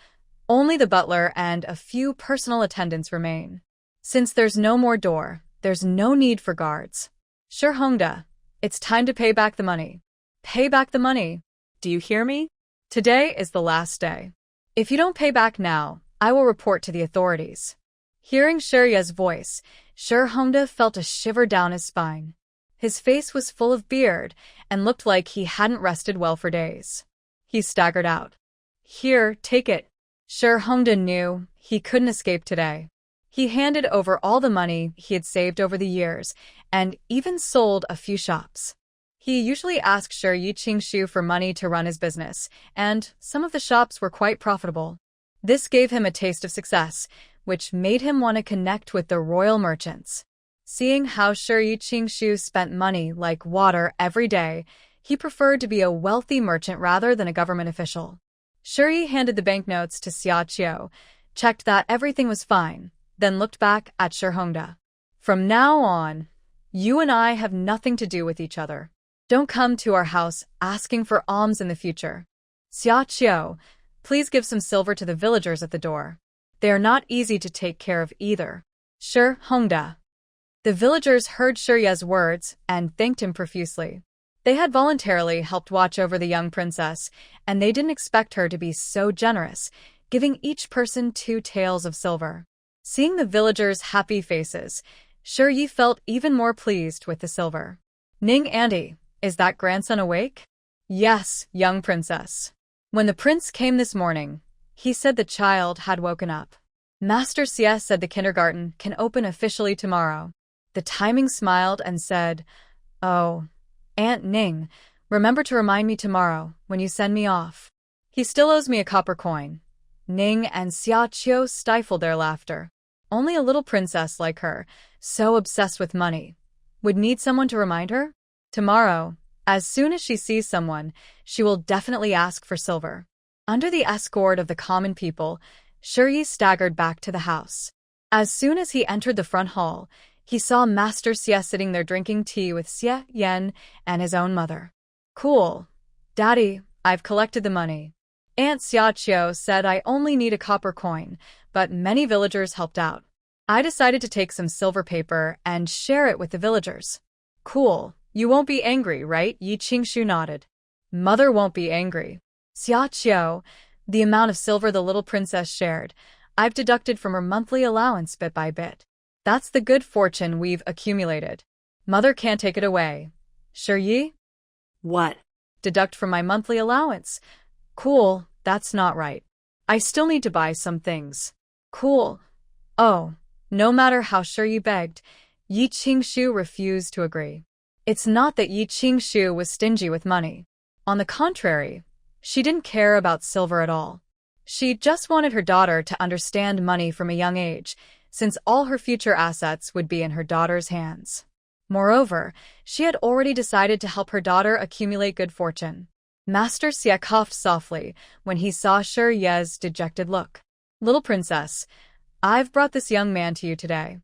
only the butler and a few personal attendants remain. Since there's no more door, there's no need for guards. Shi Hongda, it's time to pay back the money. Pay back the money. Do you hear me? Today is the last day. If you don't pay back now, I will report to the authorities. Hearing Shi's voice, Shi Hongda felt a shiver down his spine. His face was full of beard and looked like he hadn't rested well for days. He staggered out. Here, take it. Shi Hongda knew he couldn't escape today. He handed over all the money he had saved over the years and even sold a few shops. He usually asked Shi Yiqingshu for money to run his business, and some of the shops were quite profitable. This gave him a taste of success, which made him want to connect with the royal merchants. Seeing how Shi Yiqingshu spent money like water every day, he preferred to be a wealthy merchant rather than a government official. Shi handed the banknotes to Xiaqiu, checked that everything was fine, then looked back at Shi Hongda. From now on, you and I have nothing to do with each other. Don't come to our house asking for alms in the future. Xiaqiu, please give some silver to the villagers at the door. They are not easy to take care of either. Shi Hongda. The villagers heard Shi's words and thanked him profusely. They had voluntarily helped watch over the young princess, and they didn't expect her to be so generous, giving each person 2 taels of silver. Seeing the villagers' happy faces, Shi felt even more pleased with the silver. Ning Auntie, is that grandson awake? Yes, young princess. When the prince came this morning, he said the child had woken up. Master Xie said the kindergarten can open officially tomorrow. The timing smiled and said, Oh, Aunt Ning, remember to remind me tomorrow when you send me off. He still owes me a copper coin. Ning and Xiaqiu stifled their laughter. Only a little princess like her, so obsessed with money, would need someone to remind her? Tomorrow, as soon as she sees someone, she will definitely ask for silver. Under the escort of the common people, Shi staggered back to the house. As soon as he entered the front hall, he saw Master Xie sitting there drinking tea with Xie Yan and his own mother. Cool. Daddy, I've collected the money. Aunt Xiaqiu said I only need a copper coin, but many villagers helped out. I decided to take some silver paper and share it with the villagers. Cool. You won't be angry, right? Yiqingshu nodded. Mother won't be angry. Xiaqiu, the amount of silver the little princess shared, I've deducted from her monthly allowance bit by bit. That's the good fortune we've accumulated. Mother can't take it away. Shi? What? Deduct from my monthly allowance. Cool, that's not right. I still need to buy some things. Cool. Oh, no matter how Shi begged, Yiqingshu refused to agree. It's not that Yiqingshu was stingy with money. On the contrary, she didn't care about silver at all. She just wanted her daughter to understand money from a young age, since all her future assets would be in her daughter's hands. Moreover, she had already decided to help her daughter accumulate good fortune. Master Xie coughed softly when he saw Shi Ye's dejected look. Little princess, I've brought this young man to you today.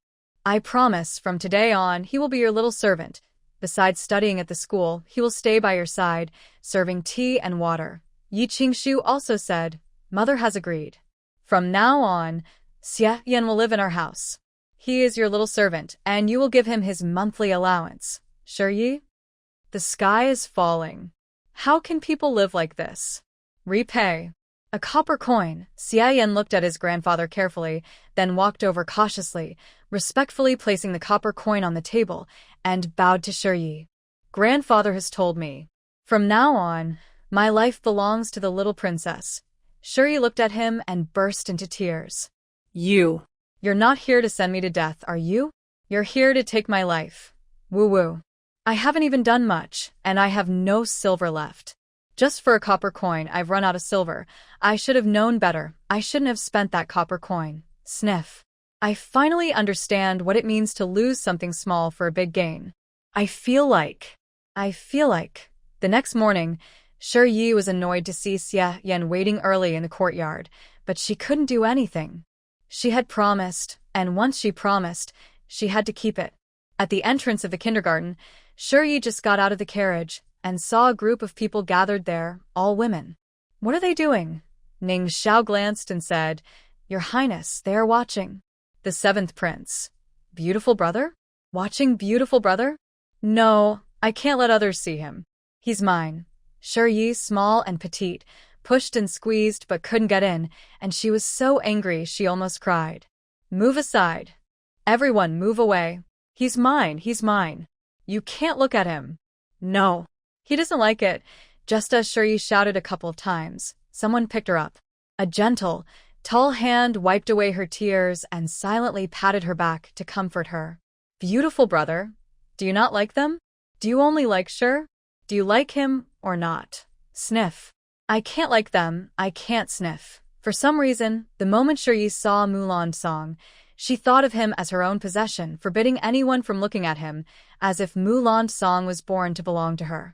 I promise from today on he will be your little servant. Besides studying at the school, he will stay by your side, serving tea and water. Yi Qingshu also said, Mother has agreed. From now on, Xie Yan will live in our house. He is your little servant, and you will give him his monthly allowance. Shi Yi? The sky is falling. How can people live like this? Repay. A copper coin. Xie Yan looked at his grandfather carefully, then walked over cautiously, respectfully placing the copper coin on the table, and bowed to Shi Yi. Grandfather has told me. From now on, my life belongs to the little princess. Shi Yi looked at him and burst into tears. You're not here to send me to death, are you? You're here to take my life. Woo-woo. I haven't even done much, and I have no silver left. Just for a copper coin, I've run out of silver. I should have known better. I shouldn't have spent that copper coin. Sniff. I finally understand what it means to lose something small for a big gain. I feel like. The next morning, Shi Yi was annoyed to see Xie Yan waiting early in the courtyard, but she couldn't do anything. She had promised, and once she promised, she had to keep it. At the entrance of the kindergarten, Shi Yi just got out of the carriage and saw a group of people gathered there, all women. What are they doing? Ning Xiao glanced and said, Your Highness, they are watching. The seventh prince. Beautiful brother? Watching beautiful brother? No, I can't let others see him. He's mine. Shi Yi, small and petite, pushed and squeezed but couldn't get in, and she was so angry she almost cried. Move aside. Everyone move away. He's mine. You can't look at him. No. He doesn't like it. Just as Shi Yi shouted a couple of times, someone picked her up. A gentle, tall hand wiped away her tears and silently patted her back to comfort her. Beautiful brother. Do you not like them? Do you only like Shi? Do you like him or not? Sniff. I can't like them, I can't sniff. For some reason, the moment Shi Yi saw Mulan Song, she thought of him as her own possession, forbidding anyone from looking at him, as if Mulan Song was born to belong to her.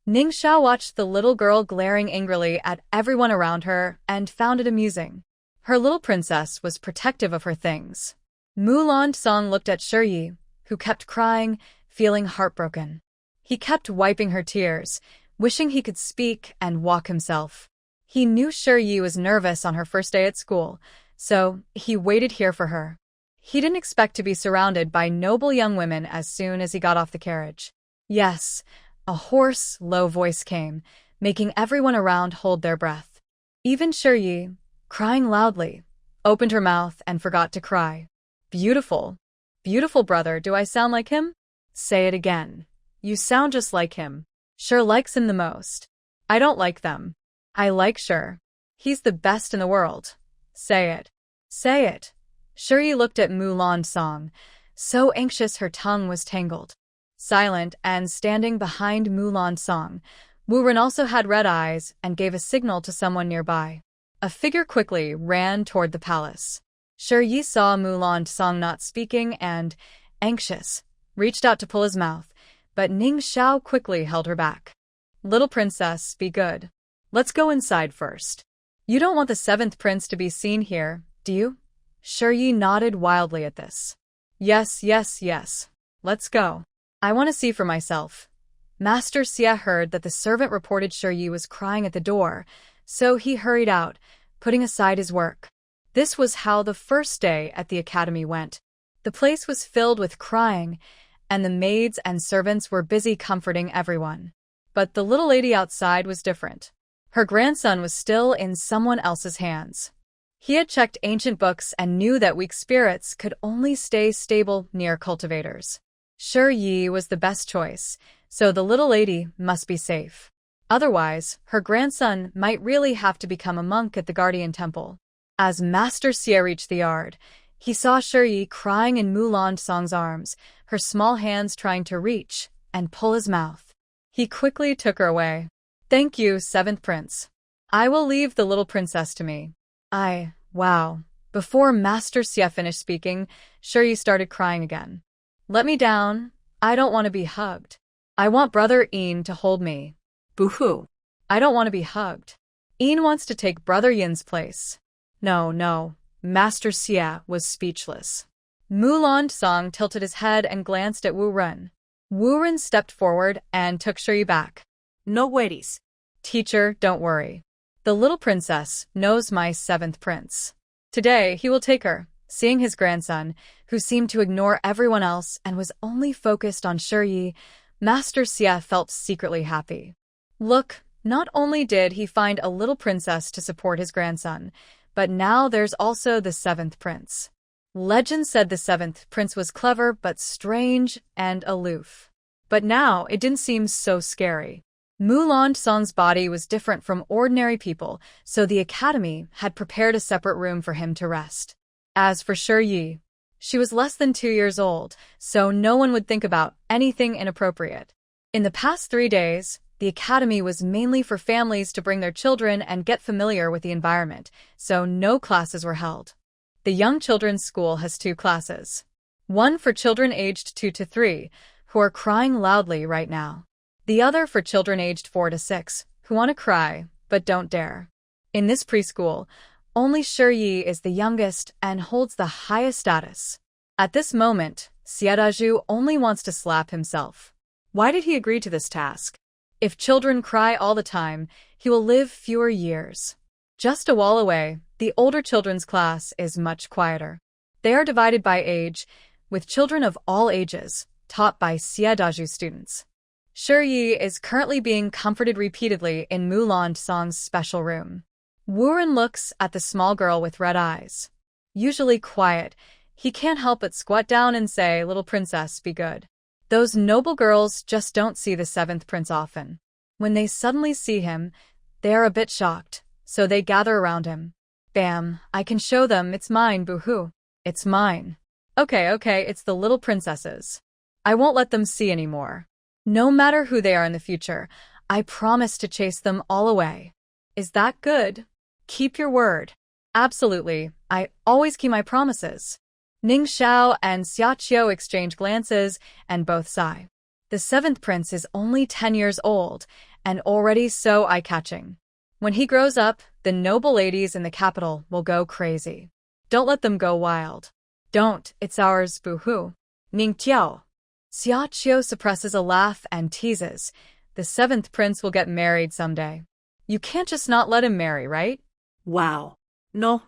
Ning Xiao watched the little girl glaring angrily at everyone around her and found it amusing. Her little princess was protective of her things. Mulan Song looked at Shi Yi, who kept crying, feeling heartbroken. He kept wiping her tears, wishing he could speak and walk himself. He knew Shi Yi was nervous on her first day at school, so he waited here for her. He didn't expect to be surrounded by noble young women as soon as he got off the carriage. Yes, a hoarse, low voice came, making everyone around hold their breath. Even Shi Yi, crying loudly, opened her mouth and forgot to cry. Beautiful. Beautiful brother, do I sound like him? Say it again. You sound just like him. Shi likes him the most. I don't like them. I like Shi. He's the best in the world. Say it. Say it. Shi looked at Mulan Song, so anxious her tongue was tangled. Silent and standing behind Mulan Song, Wu Ren also had red eyes and gave a signal to someone nearby. A figure quickly ran toward the palace. Shi saw Mulan Song not speaking and, anxious, reached out to pull his mouth, but Ning Xiao quickly held her back. Little princess, be good. Let's go inside first. You don't want the seventh prince to be seen here, do you? Shi nodded wildly at this. Yes. Let's go. I want to see for myself. Master Xie heard that the servant reported Shi was crying at the door, so he hurried out, putting aside his work. This was how the first day at the academy went. The place was filled with crying, and the maids and servants were busy comforting everyone. But the little lady outside was different. Her grandson was still in someone else's hands. He had checked ancient books and knew that weak spirits could only stay stable near cultivators. Shi Yi was the best choice, so the little lady must be safe. Otherwise, her grandson might really have to become a monk at the Guardian Temple. As Master Xie reached the yard, he saw Shi Yi crying in Mulan Song's arms, her small hands trying to reach and pull his mouth. He quickly took her away. Thank you, seventh prince. I will leave the little princess to me. Wow. Before Master Xie finished speaking, Shi Yi started crying again. Let me down. I don't want to be hugged. I want Brother Ian to hold me. Boo-hoo. I don't want to be hugged. Ian wants to take Brother Yin's place. No. Master Xia was speechless. Mulan Song tilted his head and glanced at Wu Ren. Wu Ren stepped forward and took Shiyi back. No worries. Teacher, don't worry. The little princess knows my 7th prince. Today, he will take her. Seeing his grandson, who seemed to ignore everyone else and was only focused on Shiyi, Master Xia felt secretly happy. Look, not only did he find a little princess to support his grandson, but now there's also the 7th prince. Legend said the 7th prince was clever but strange and aloof. But now it didn't seem so scary. Mulan Song's body was different from ordinary people, so the academy had prepared a separate room for him to rest. As for Shiyi, she was less than 2 years old, so no one would think about anything inappropriate. In the past 3 days, the academy was mainly for families to bring their children and get familiar with the environment, so no classes were held. The Young Children's School has 2 classes. One for children aged 2 to 3, who are crying loudly right now. The other for children aged 4 to 6, who want to cry, but don't dare. In this preschool, only Shiyi is the youngest and holds the highest status. At this moment, Xiadaju only wants to slap himself. Why did he agree to this task? If children cry all the time, he will live fewer years. Just a wall away, the older children's class is much quieter. They are divided by age, with children of all ages, taught by Xiadaju students. Shiyi is currently being comforted repeatedly in Mulan Song's special room. Wu Ren looks at the small girl with red eyes. Usually quiet, he can't help but squat down and say, "Little princess, be good." Those noble girls just don't see the 7th prince often. When they suddenly see him, they are a bit shocked, so they gather around him. Bam, I can show them, it's mine, boo-hoo. It's mine. Okay, it's the little princesses. I won't let them see anymore. No matter who they are in the future, I promise to chase them all away. Is that good? Keep your word. Absolutely, I always keep my promises. Ning Xiao and Xiaqiu exchange glances, and both sigh. The 7th prince is only 10 years old, and already so eye-catching. When he grows up, the noble ladies in the capital will go crazy. Don't let them go wild. Don't, it's ours, boo-hoo. Ning Tiao. Xiaqiu suppresses a laugh and teases. The 7th prince will get married someday. You can't just not let him marry, right? Wow. No.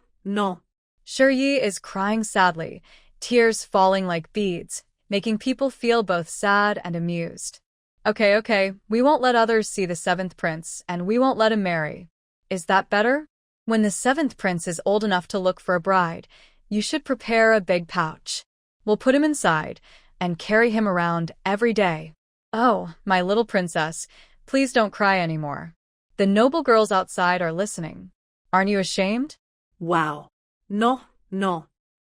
Shiyi is crying sadly, tears falling like beads, making people feel both sad and amused. Okay, we won't let others see the 7th prince, and we won't let him marry. Is that better? When the 7th prince is old enough to look for a bride, you should prepare a big pouch. We'll put him inside and carry him around every day. Oh, my little princess, please don't cry anymore. The noble girls outside are listening. Aren't you ashamed? Wow. No.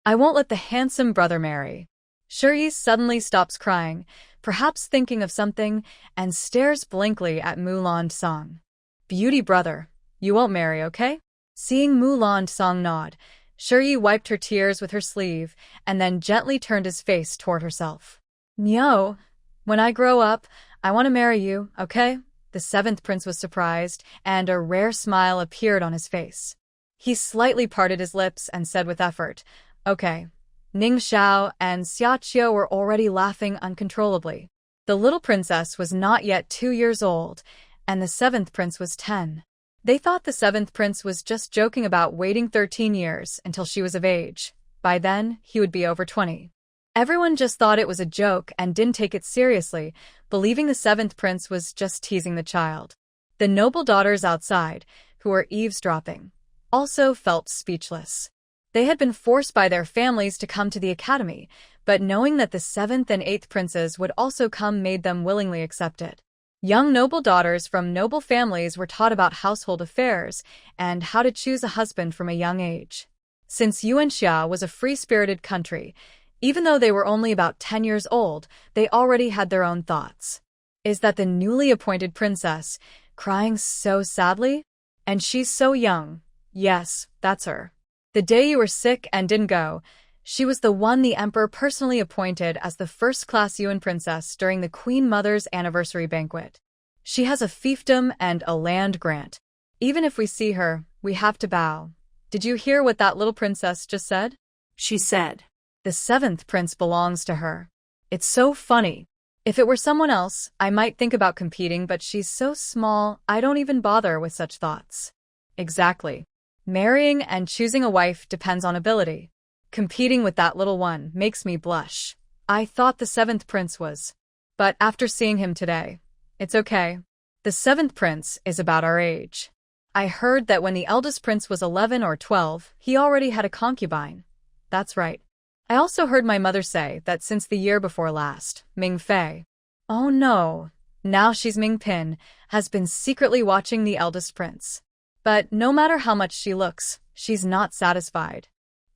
I won't let the handsome brother marry. Shiyi suddenly stops crying, perhaps thinking of something, and stares blankly at Mulan Song. Beauty brother, you won't marry, okay? Seeing Mulan Song nod, Shiyi wiped her tears with her sleeve and then gently turned his face toward herself. No, when I grow up, I want to marry you, okay? The 7th prince was surprised, and a rare smile appeared on his face. He slightly parted his lips and said with effort, "Okay." Ning Xiao and Xiaqiu were already laughing uncontrollably. The little princess was not yet 2 years old, and the 7th prince was 10. They thought the 7th prince was just joking about waiting 13 years until she was of age. By then, he would be over 20. Everyone just thought it was a joke and didn't take it seriously, believing the 7th prince was just teasing the child. The noble daughters outside, who were eavesdropping, also felt speechless. They had been forced by their families to come to the academy, but knowing that the 7th and 8th princes would also come made them willingly accept it. Young noble daughters from noble families were taught about household affairs and how to choose a husband from a young age. Since Yuanxia was a free-spirited country, even though they were only about 10 years old, they already had their own thoughts. Is that the newly appointed princess, crying so sadly? And she's so young. Yes, that's her. The day you were sick and didn't go, She was the one the emperor personally appointed as the first-class Yuan princess during the Queen Mother's anniversary banquet. She has a fiefdom and a land grant. Even if we see her, we have to bow. Did you hear what that little princess just said? She said, The 7th prince belongs to her. It's so funny. If it were someone else, I might think about competing, but she's so small, I don't even bother with such thoughts. Exactly. Marrying and choosing a wife depends on ability. Competing with that little one makes me blush. I thought the 7th prince was. But after seeing him today, it's okay. The 7th prince is about our age. I heard that when the eldest prince was 11 or 12, he already had a concubine. That's right. I also heard my mother say that since the year before last, Ming Fei, oh no, now she's Ming Pin, has been secretly watching the eldest prince. But no matter how much she looks, she's not satisfied.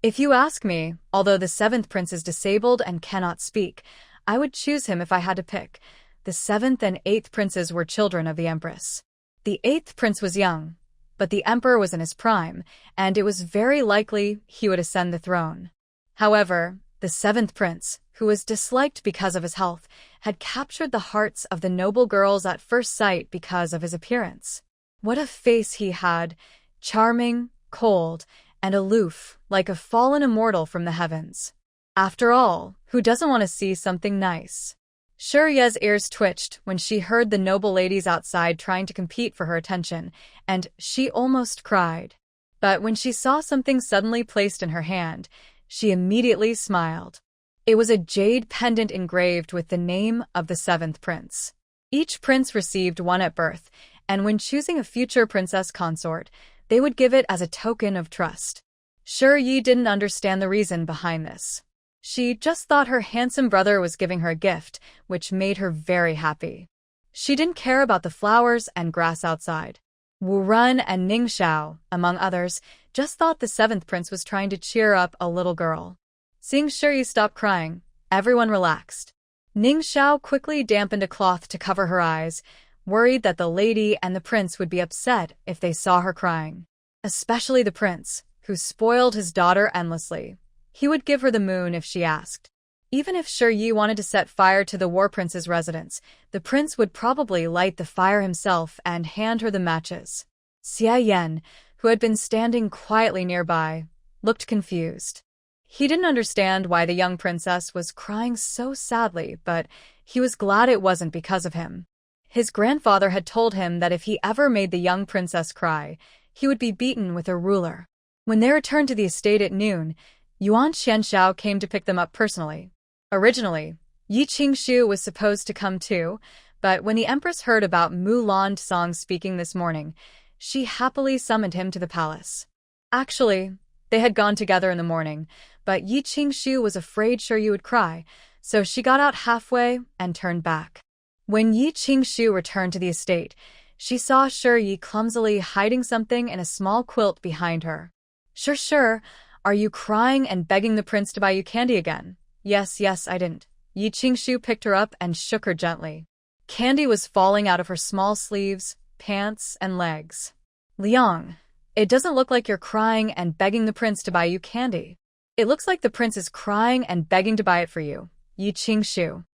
If you ask me, although the 7th prince is disabled and cannot speak, I would choose him if I had to pick. The 7th and 8th princes were children of the empress. The 8th prince was young, but the emperor was in his prime, and it was very likely he would ascend the throne. However, the 7th prince, who was disliked because of his health, had captured the hearts of the noble girls at first sight because of his appearance. What a face he had, charming, cold, and aloof, like a fallen immortal from the heavens. After all, who doesn't want to see something nice? Ye's ears twitched when she heard the noble ladies outside trying to compete for her attention, and she almost cried. But when she saw something suddenly placed in her hand, she immediately smiled. It was a jade pendant engraved with the name of the 7th prince. Each prince received one at birth, and when choosing a future princess consort, they would give it as a token of trust. Yi didn't understand the reason behind this. She just thought her handsome brother was giving her a gift, which made her very happy. She didn't care about the flowers and grass outside. Wu Run and Ning Xiao, among others, just thought the 7th prince was trying to cheer up a little girl. Seeing Yi stop crying, everyone relaxed. Ning Xiao quickly dampened a cloth to cover her eyes, worried that the lady and the prince would be upset if they saw her crying. Especially the prince, who spoiled his daughter endlessly. He would give her the moon if she asked. Even if Yi wanted to set fire to the war prince's residence, the prince would probably light the fire himself and hand her the matches. Xia Yan, who had been standing quietly nearby, looked confused. He didn't understand why the young princess was crying so sadly, but he was glad it wasn't because of him. His grandfather had told him that if he ever made the young princess cry, he would be beaten with a ruler. When they returned to the estate at noon, Yuan Xianxiao came to pick them up personally. Originally, Yi Qingshu was supposed to come too, but when the empress heard about Mu Lan Song's speaking this morning, she happily summoned him to the palace. Actually, they had gone together in the morning, but Yi Qingshu was afraid Yi would cry, so she got out halfway and turned back. When Yi Qingshu returned to the estate, she saw Yi clumsily hiding something in a small quilt behind her. Sure, are you crying and begging the prince to buy you candy again? Yes, I didn't. Yi Qingshu picked her up and shook her gently. Candy was falling out of her small sleeves, pants, and legs. Liang, it doesn't look like you're crying and begging the prince to buy you candy. It looks like the prince is crying and begging to buy it for you. Yi Qingshu.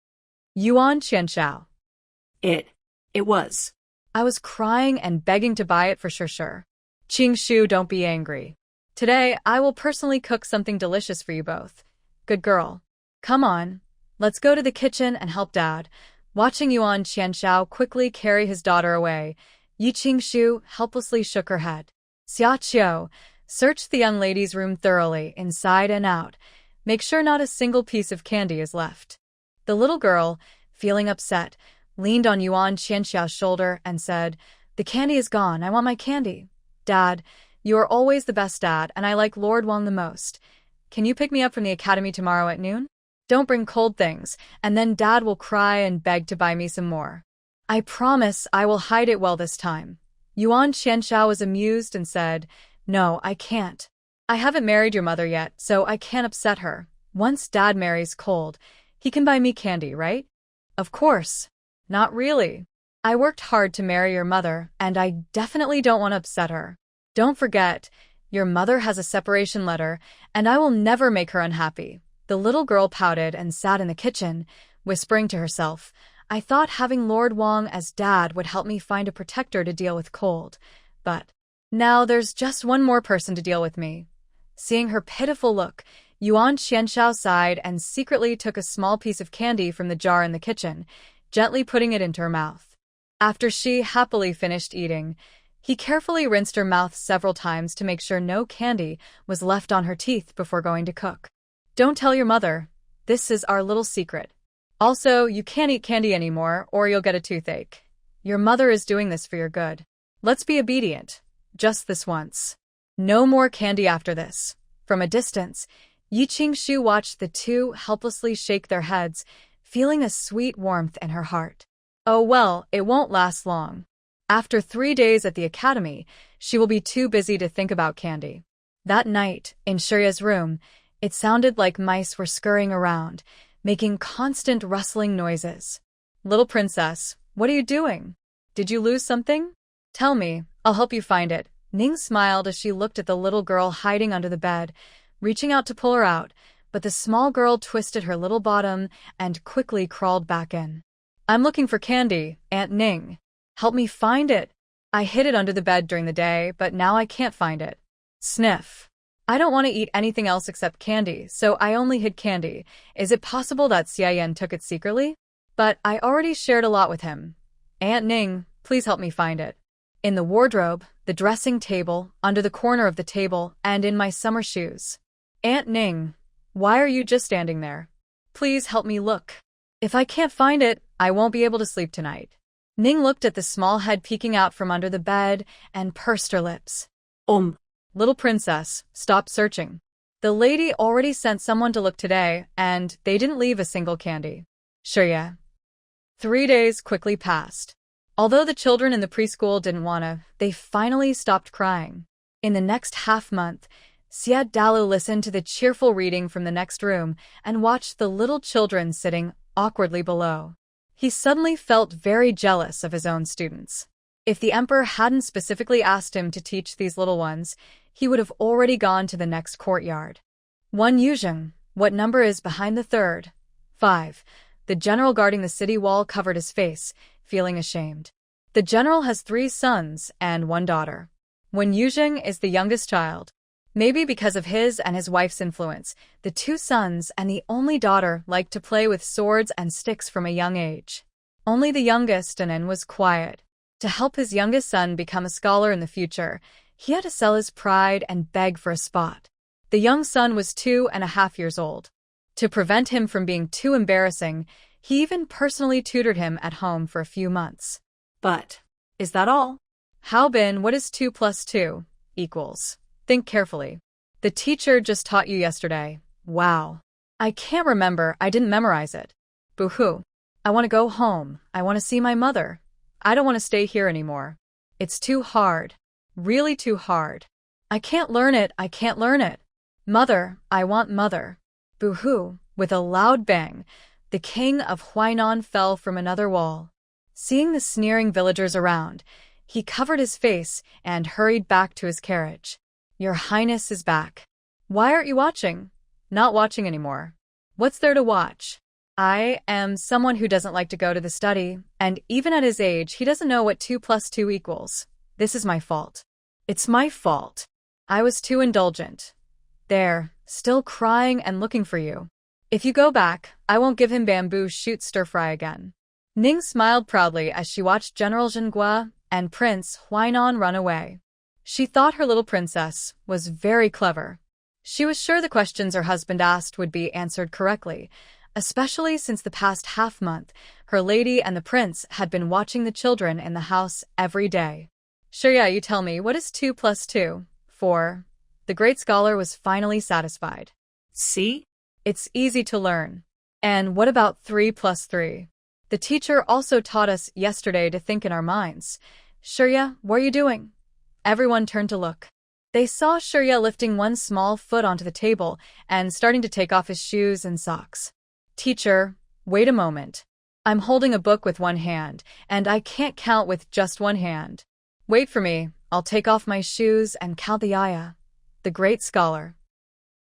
Yuan Qianxiao. It was. I was crying and begging to buy it for sure. Qingshu, don't be angry. Today, I will personally cook something delicious for you both. Good girl. Come on. Let's go to the kitchen and help Dad. Watching Yuan Qianxiao quickly carry his daughter away, Yi Qingshu helplessly shook her head. Xia Qiu, search the young lady's room thoroughly, inside and out. Make sure not a single piece of candy is left. The little girl, feeling upset, leaned on Yuan Qianxiao's shoulder and said, The candy is gone. I want my candy. Dad, you are always the best dad, and I like Lord Wang the most. Can you pick me up from the academy tomorrow at noon? Don't bring cold things, and then Dad will cry and beg to buy me some more. I promise I will hide it well this time. Yuan Qianxiao was amused and said, No, I can't. I haven't married your mother yet, so I can't upset her. Once Dad marries cold, he can buy me candy, right? Of course. Not really. I worked hard to marry your mother, and I definitely don't want to upset her. Don't forget, Your mother has a separation letter, and I will never make her unhappy. The little girl pouted and sat in the kitchen, whispering to herself, I thought having Lord Wong as dad would help me find a protector to deal with cold, but now there's just one more person to deal with me. Seeing her pitiful look, Yuan Xianxiao sighed and secretly took a small piece of candy from the jar in the kitchen, gently putting it into her mouth. After she happily finished eating, he carefully rinsed her mouth several times to make sure no candy was left on her teeth before going to cook. Don't tell your mother. This is our little secret. Also, you can't eat candy anymore or you'll get a toothache. Your mother is doing this for your good. Let's be obedient. Just this once. No more candy after this. From a distance, Yi Qingshu watched the two helplessly shake their heads, feeling a sweet warmth in her heart. Oh well, it won't last long. After 3 days at the academy, she will be too busy to think about candy. That night, in Shurya's room, it sounded like mice were scurrying around, making constant rustling noises. Little princess, what are you doing? Did you lose something? Tell me, I'll help you find it. Ning smiled as she looked at the little girl hiding under the bed, reaching out to pull her out, but the small girl twisted her little bottom and quickly crawled back in. I'm looking for candy, Aunt Ning. Help me find it. I hid it under the bed during the day, but now I can't find it. Sniff. I don't want to eat anything else except candy, so I only hid candy. Is it possible that Xiaoyan took it secretly? But I already shared a lot with him. Aunt Ning, please help me find it. In the wardrobe, the dressing table, under the corner of the table, and in my summer shoes. Aunt Ning, why are you just standing there? Please help me look. If I can't find it, I won't be able to sleep tonight. Ning looked at the small head peeking out from under the bed and pursed her lips. Little princess, stop searching. The lady already sent someone to look today, and they didn't leave a single candy. Shurya. 3 days quickly passed. Although the children in the preschool didn't wanna, they finally stopped crying. In the next half-month, Xia Dalu listened to the cheerful reading from the next room and watched the little children sitting awkwardly below. He suddenly felt very jealous of his own students. If the emperor hadn't specifically asked him to teach these little ones, he would have already gone to the next courtyard. 1 Yuzheng, what number is behind the third? 5. The general guarding the city wall covered his face, feeling ashamed. The general has 3 sons and 1 daughter. 1 Yuzheng is the youngest child. Maybe because of his and his wife's influence, the 2 sons and the only daughter liked to play with swords and sticks from a young age. Only the youngest, Anen, was quiet. To help his youngest son become a scholar in the future, he had to sell his pride and beg for a spot. The young son was 2.5 years old. To prevent him from being too embarrassing, he even personally tutored him at home for a few months. But, is that all? How Bin, what is 2 plus 2 equals? Think carefully. The teacher just taught you yesterday. Wow. I can't remember, I didn't memorize it. Boo-hoo. I want to go home, I want to see my mother. I don't want to stay here anymore. It's too hard. Really too hard. I can't learn it, I can't learn it. Mother, I want mother. Boo-hoo. With a loud bang, the king of Huainan fell from another wall. Seeing the sneering villagers around, he covered his face and hurried back to his carriage. Your Highness is back. Why aren't you watching? Not watching anymore. What's there to watch? I am someone who doesn't like to go to the study, and even at his age, he doesn't know what 2 plus 2 equals. This is my fault. It's my fault. I was too indulgent. There, still crying and looking for you. If you go back, I won't give him bamboo shoot stir-fry again. Ning smiled proudly as she watched General Zhenghua and Prince Huainan run away. She thought her little princess was very clever. She was sure the questions her husband asked would be answered correctly, especially since the past half-month, her lady and the prince had been watching the children in the house every day. Shurya, you tell me, what is 2 plus 2? 4. The great scholar was finally satisfied. See? It's easy to learn. And what about 3 plus 3? The teacher also taught us yesterday to think in our minds. Shurya, what are you doing? Everyone turned to look. They saw Shurya lifting one small foot onto the table and starting to take off his shoes and socks. Teacher, wait a moment. I'm holding a book with one hand, and I can't count with just one hand. Wait for me, I'll take off my shoes and count the ayah. the great scholar.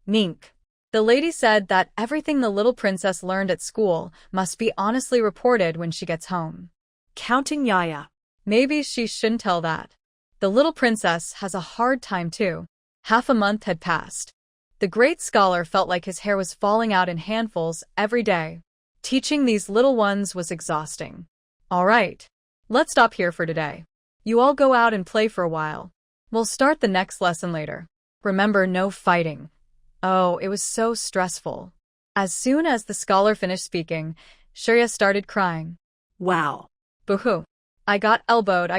Mink. The lady said that everything the little princess learned at school must be honestly reported when she gets home. Counting Yaya. Maybe she shouldn't tell that. The little princess has a hard time too. Half a month had passed. The great scholar felt like his hair was falling out in handfuls every day. Teaching these little ones was exhausting. All right. Let's stop here for today. You all go out and play for a while. We'll start the next lesson later. Remember, no fighting. Oh, it was so stressful. As soon as the scholar finished speaking, Shurya started crying. Wow. Boo-hoo. I got elbowed.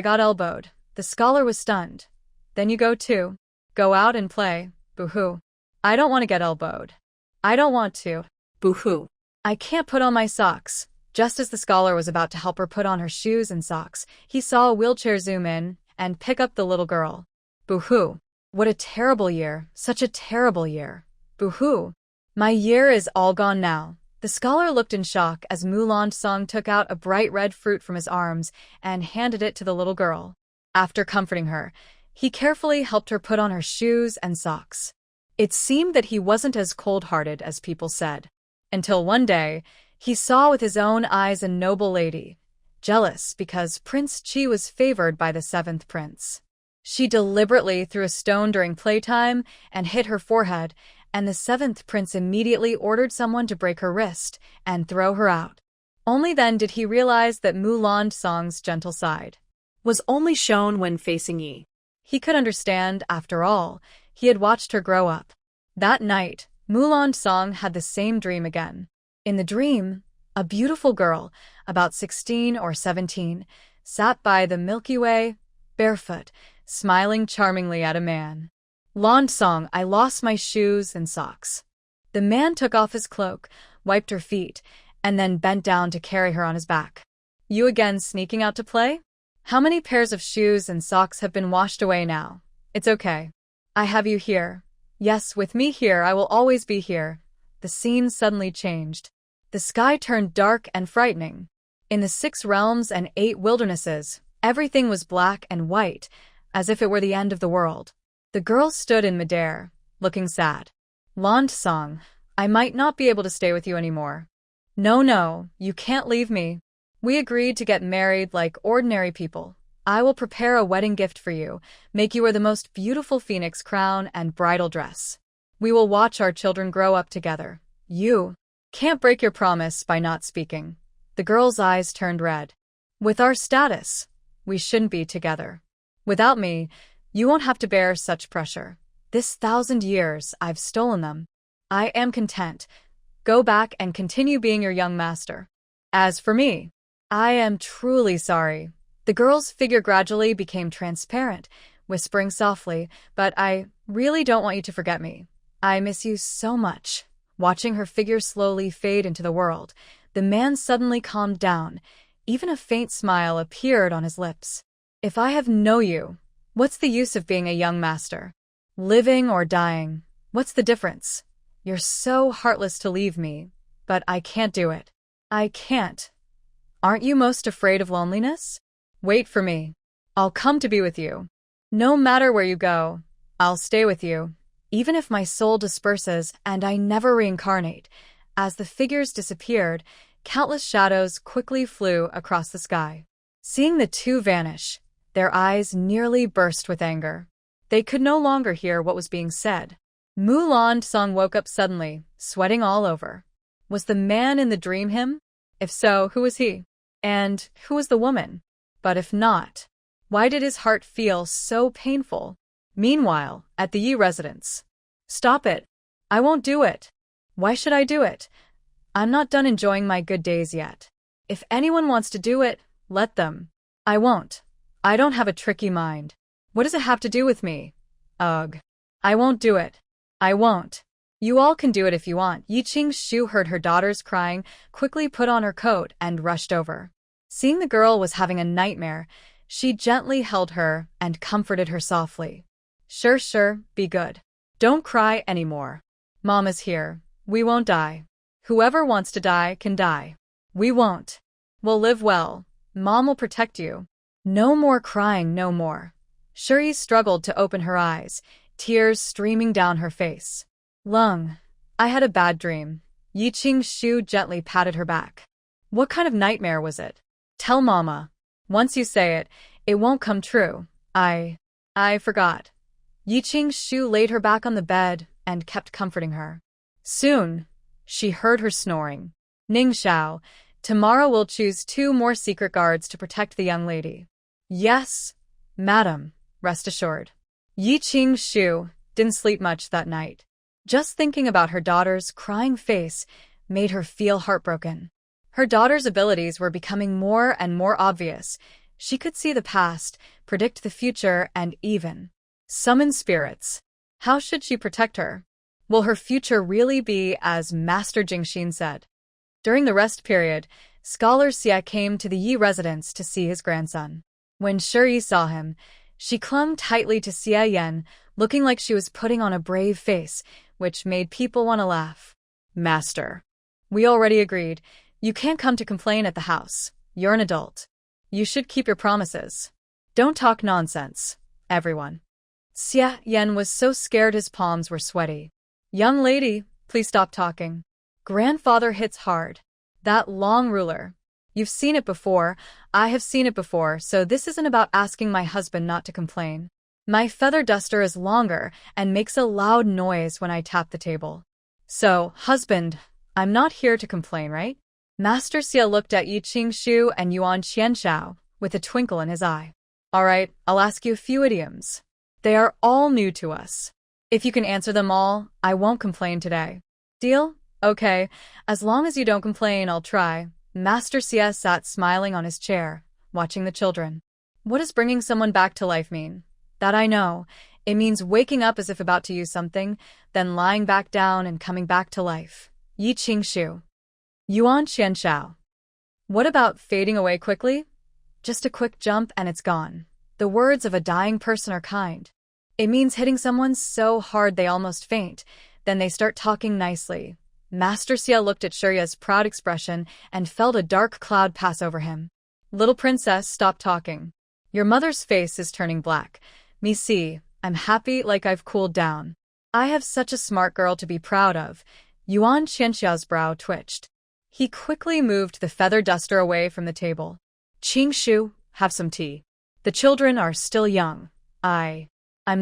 The scholar was stunned. Then you go too. Go out and play. Boo-hoo. I don't want to get elbowed. I don't want to. Boo-hoo. I can't put on my socks. Just as the scholar was about to help her put on her shoes and socks, he saw a wheelchair zoom in and pick up the little girl. Boo-hoo. What a terrible year. Such a terrible year. Boo-hoo. My year is all gone now. The scholar looked in shock as Mulan Song took out a bright red fruit from his arms and handed it to the little girl. After comforting her, he carefully helped her put on her shoes and socks. It seemed that he wasn't as cold-hearted as people said. Until one day, he saw with his own eyes a noble lady, jealous because Prince Chi was favored by the seventh prince. She deliberately threw a stone during playtime and hit her forehead, and the seventh prince immediately ordered someone to break her wrist and throw her out. Only then did he realize that Mulan Song's gentle side Was only shown when facing Yi. He could understand, after all, he had watched her grow up. That night, Mulan Song had the same dream again. In the dream, a beautiful girl, about 16 or 17, sat by the Milky Way, barefoot, smiling charmingly at a man. Lan Song, I lost my shoes and socks. The man took off his cloak, wiped her feet, and then bent down to carry her on his back. You again sneaking out to play? How many pairs of shoes and socks have been washed away now? It's okay. I have you here. Yes, with me here, I will always be here. The scene suddenly changed. The sky turned dark and frightening. In the 6 realms and 8 wildernesses, everything was black and white, as if it were the end of the world. The girl stood in midair, looking sad. Lan Song, I might not be able to stay with you anymore. No, you can't leave me. We agreed to get married like ordinary people. I will prepare a wedding gift for you, make you wear the most beautiful phoenix crown and bridal dress. We will watch our children grow up together. You can't break your promise by not speaking. The girl's eyes turned red. With our status, we shouldn't be together. Without me, you won't have to bear such pressure. This 1,000 years, I've stolen them. I am content. Go back and continue being your young master. As for me, I am truly sorry. The girl's figure gradually became transparent, whispering softly, but I really don't want you to forget me. I miss you so much. Watching her figure slowly fade into the world, the man suddenly calmed down. Even a faint smile appeared on his lips. If I have know you, what's the use of being a young master? Living or dying, what's the difference? You're so heartless to leave me, but I can't do it. I can't. Aren't you most afraid of loneliness? Wait for me. I'll come to be with you. No matter where you go, I'll stay with you, even if my soul disperses and I never reincarnate. As the figures disappeared, countless shadows quickly flew across the sky. Seeing the two vanish, their eyes nearly burst with anger. They could no longer hear what was being said. Mulan Song woke up suddenly, sweating all over. Was the man in the dream him? If so, who was he? And who was the woman? But if not, why did his heart feel so painful? Meanwhile, at the Yi residence. Stop it. I won't do it. Why should I do it? I'm not done enjoying my good days yet. If anyone wants to do it, let them. I won't. I don't have a tricky mind. What does it have to do with me? Ugh. I won't do it. I won't. You all can do it if you want. Yi Qing-shu heard her daughters crying, quickly put on her coat and rushed over. Seeing the girl was having a nightmare, she gently held her and comforted her softly. Sure, be good. Don't cry anymore. Mom is here. We won't die. Whoever wants to die can die. We won't. We'll live well. Mom will protect you. No more crying, no more. Shuri struggled to open her eyes, tears streaming down her face. Lung, I had a bad dream. Yi Qingshu gently patted her back. What kind of nightmare was it? Tell Mama. Once you say it, it won't come true. I forgot. Yi Qingshu laid her back on the bed and kept comforting her. Soon, she heard her snoring. Ningxiao, tomorrow we'll choose 2 more secret guards to protect the young lady. Yes, madam, rest assured. Yi Qingshu didn't sleep much that night. Just thinking about her daughter's crying face made her feel heartbroken. Her daughter's abilities were becoming more and more obvious. She could see the past, predict the future, and even summon spirits. How should she protect her? Will her future really be as Master Jingxin said? During the rest period, Scholar Xie came to the Yi residence to see his grandson. When Shi saw him, she clung tightly to Xie Yan, looking like she was putting on a brave face, which made people want to laugh. Master, we already agreed. You can't come to complain at the house. You're an adult. You should keep your promises. Don't talk nonsense, everyone. Xie Yan was so scared his palms were sweaty. Young lady, please stop talking. Grandfather hits hard. That long ruler. You've seen it before, I have seen it before, so this isn't about asking my husband not to complain. My feather duster is longer and makes a loud noise when I tap the table. So, husband, I'm not here to complain, right? Master Xie looked at Yi Qingshu and Yuan Qianshao with a twinkle in his eye. All right, I'll ask you a few idioms. They are all new to us. If you can answer them all, I won't complain today. Deal? Okay, as long as you don't complain, I'll try. Master Xie sat smiling on his chair, watching the children. What does bringing someone back to life mean? That I know. It means waking up as if about to use something, then lying back down and coming back to life. Yi Qingshu. Yuan Qianshao. What about fading away quickly? Just a quick jump and it's gone. The words of a dying person are kind. It means hitting someone so hard they almost faint, then they start talking nicely. Master Xie looked at Shurya's proud expression and felt a dark cloud pass over him. Little princess, stop talking. Your mother's face is turning black. Me see, I'm happy like I've cooled down. I have such a smart girl to be proud of. Yuan Qianxiao's brow twitched. He quickly moved the feather duster away from the table. Qingshu, have some tea. The children are still young. I'm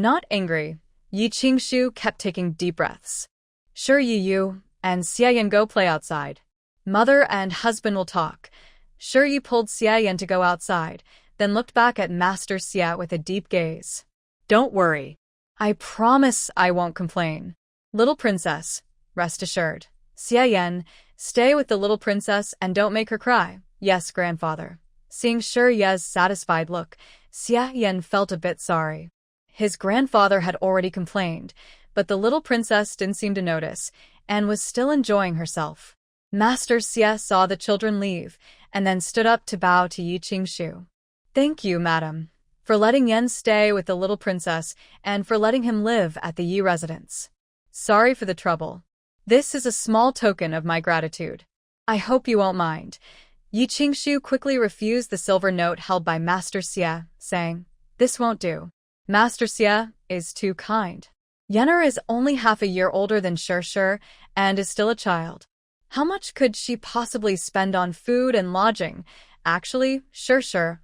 not angry. Yi Qingshu kept taking deep breaths. Sure, Yu and Xie Yan go play outside. Mother and husband will talk. Sure, Yi pulled Xie Yan to go outside, then looked back at Master Xie with a deep gaze. Don't worry. I promise I won't complain. Little princess, rest assured. Xie Yan, stay with the little princess and don't make her cry. Yes, grandfather. Seeing Shi Ye's satisfied look, Xie Yan felt a bit sorry. His grandfather had already complained, but the little princess didn't seem to notice, and was still enjoying herself. Master Xie saw the children leave, and then stood up to bow to Yi Qingshu. Thank you, madam, for letting Yan stay with the little princess, and for letting him live at the Yi residence. Sorry for the trouble. This is a small token of my gratitude. I hope you won't mind. Yi Qingshu quickly refused the silver note held by Master Xie, saying, This won't do. Master Xie is too kind. Yenner is only half a year older than Shi and is still a child. How much could she possibly spend on food and lodging? Actually, Shi,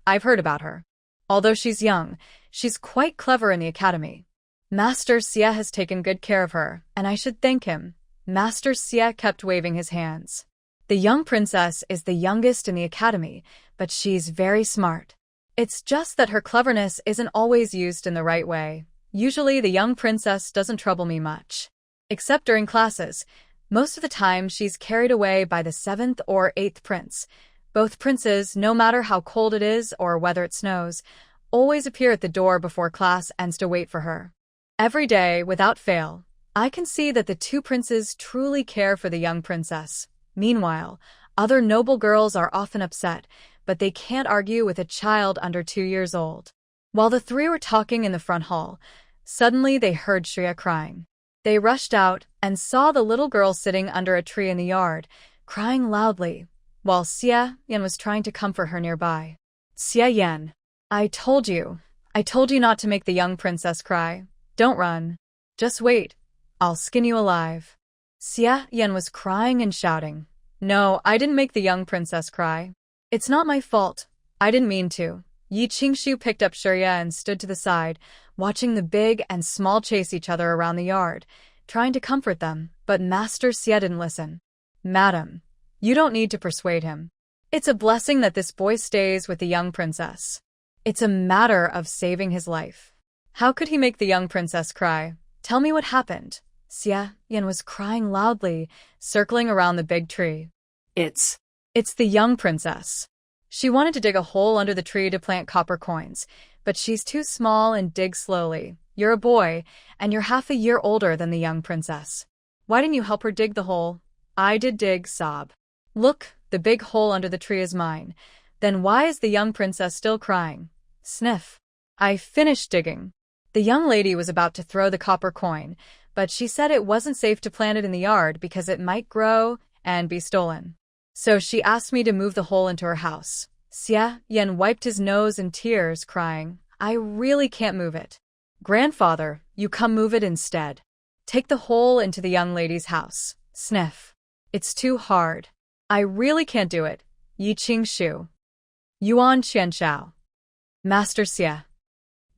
I've heard about her. Although she's young, she's quite clever in the academy. Master Xie has taken good care of her, and I should thank him. Master Xie kept waving his hands. The young princess is the youngest in the academy, but she's very smart. It's just that her cleverness isn't always used in the right way. Usually the young princess doesn't trouble me much. Except during classes. Most of the time she's carried away by the 7th or 8th prince. Both princes, no matter how cold it is or whether it snows, always appear at the door before class and to wait for her. Every day, without fail, I can see that the 2 princes truly care for the young princess. Meanwhile, other noble girls are often upset, but they can't argue with a child under 2 years old. While the 3 were talking in the front hall, suddenly they heard Shreya crying. They rushed out and saw the little girl sitting under a tree in the yard, crying loudly, while Xie Yan was trying to comfort her nearby. Xie Yan, I told you not to make the young princess cry. Don't run. Just wait. I'll skin you alive. Xia Yan was crying and shouting. No, I didn't make the young princess cry. It's not my fault. I didn't mean to. Yi Qingshu picked up Shurya and stood to the side, watching the big and small chase each other around the yard, trying to comfort them, but Master Xia didn't listen. Madam, you don't need to persuade him. It's a blessing that this boy stays with the young princess. It's a matter of saving his life. How could he make the young princess cry? Tell me what happened. Xia Yan was crying loudly, circling around the big tree. It's the young princess. She wanted to dig a hole under the tree to plant copper coins, but she's too small and digs slowly. You're a boy, and you're half a year older than the young princess. Why didn't you help her dig the hole? I did dig, sob. Look, the big hole under the tree is mine. Then why is the young princess still crying? Sniff. I finished digging. The young lady was about to throw the copper coin, but she said it wasn't safe to plant it in the yard because it might grow and be stolen. So she asked me to move the hole into her house. Xia Yan wiped his nose in tears, crying, I really can't move it. Grandfather, you come move it instead. Take the hole into the young lady's house. Sniff. It's too hard. I really can't do it. Yi Qingshu. Yuan Qianshao. Master Xia.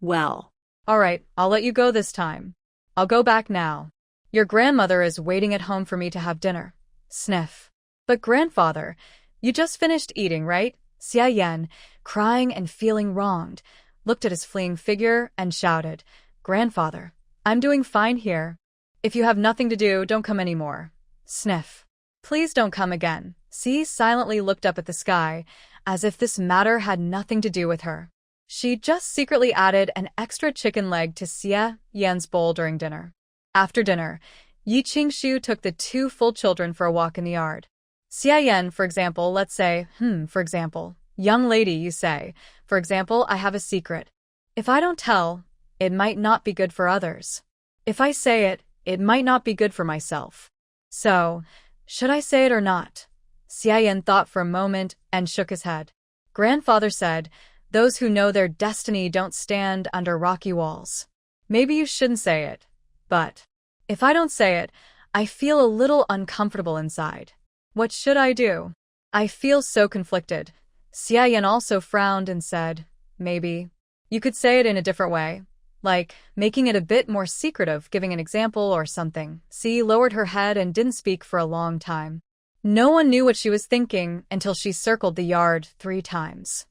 Well. All right, I'll let you go this time. I'll go back now. Your grandmother is waiting at home for me to have dinner. Sniff. But grandfather, you just finished eating, right? Xia Yan, crying and feeling wronged, looked at his fleeing figure and shouted, Grandfather, I'm doing fine here. If you have nothing to do, don't come anymore. Sniff. Please don't come again. Xi silently looked up at the sky, as if this matter had nothing to do with her. She just secretly added an extra chicken leg to Xia Yan's bowl during dinner. After dinner, Yi Qingshu took the two full children for a walk in the yard. Xia Yan, for example, let's say, for example, young lady, you say, for example, I have a secret. If I don't tell, it might not be good for others. If I say it, it might not be good for myself. So, should I say it or not? Xia Yan thought for a moment and shook his head. Grandfather said, those who know their destiny don't stand under rocky walls. Maybe you shouldn't say it, but if I don't say it, I feel a little uncomfortable inside. What should I do? I feel so conflicted. Xia Yan also frowned and said, maybe you could say it in a different way, like making it a bit more secretive, giving an example or something. Xi lowered her head and didn't speak for a long time. No one knew what she was thinking until she circled the yard 3 times.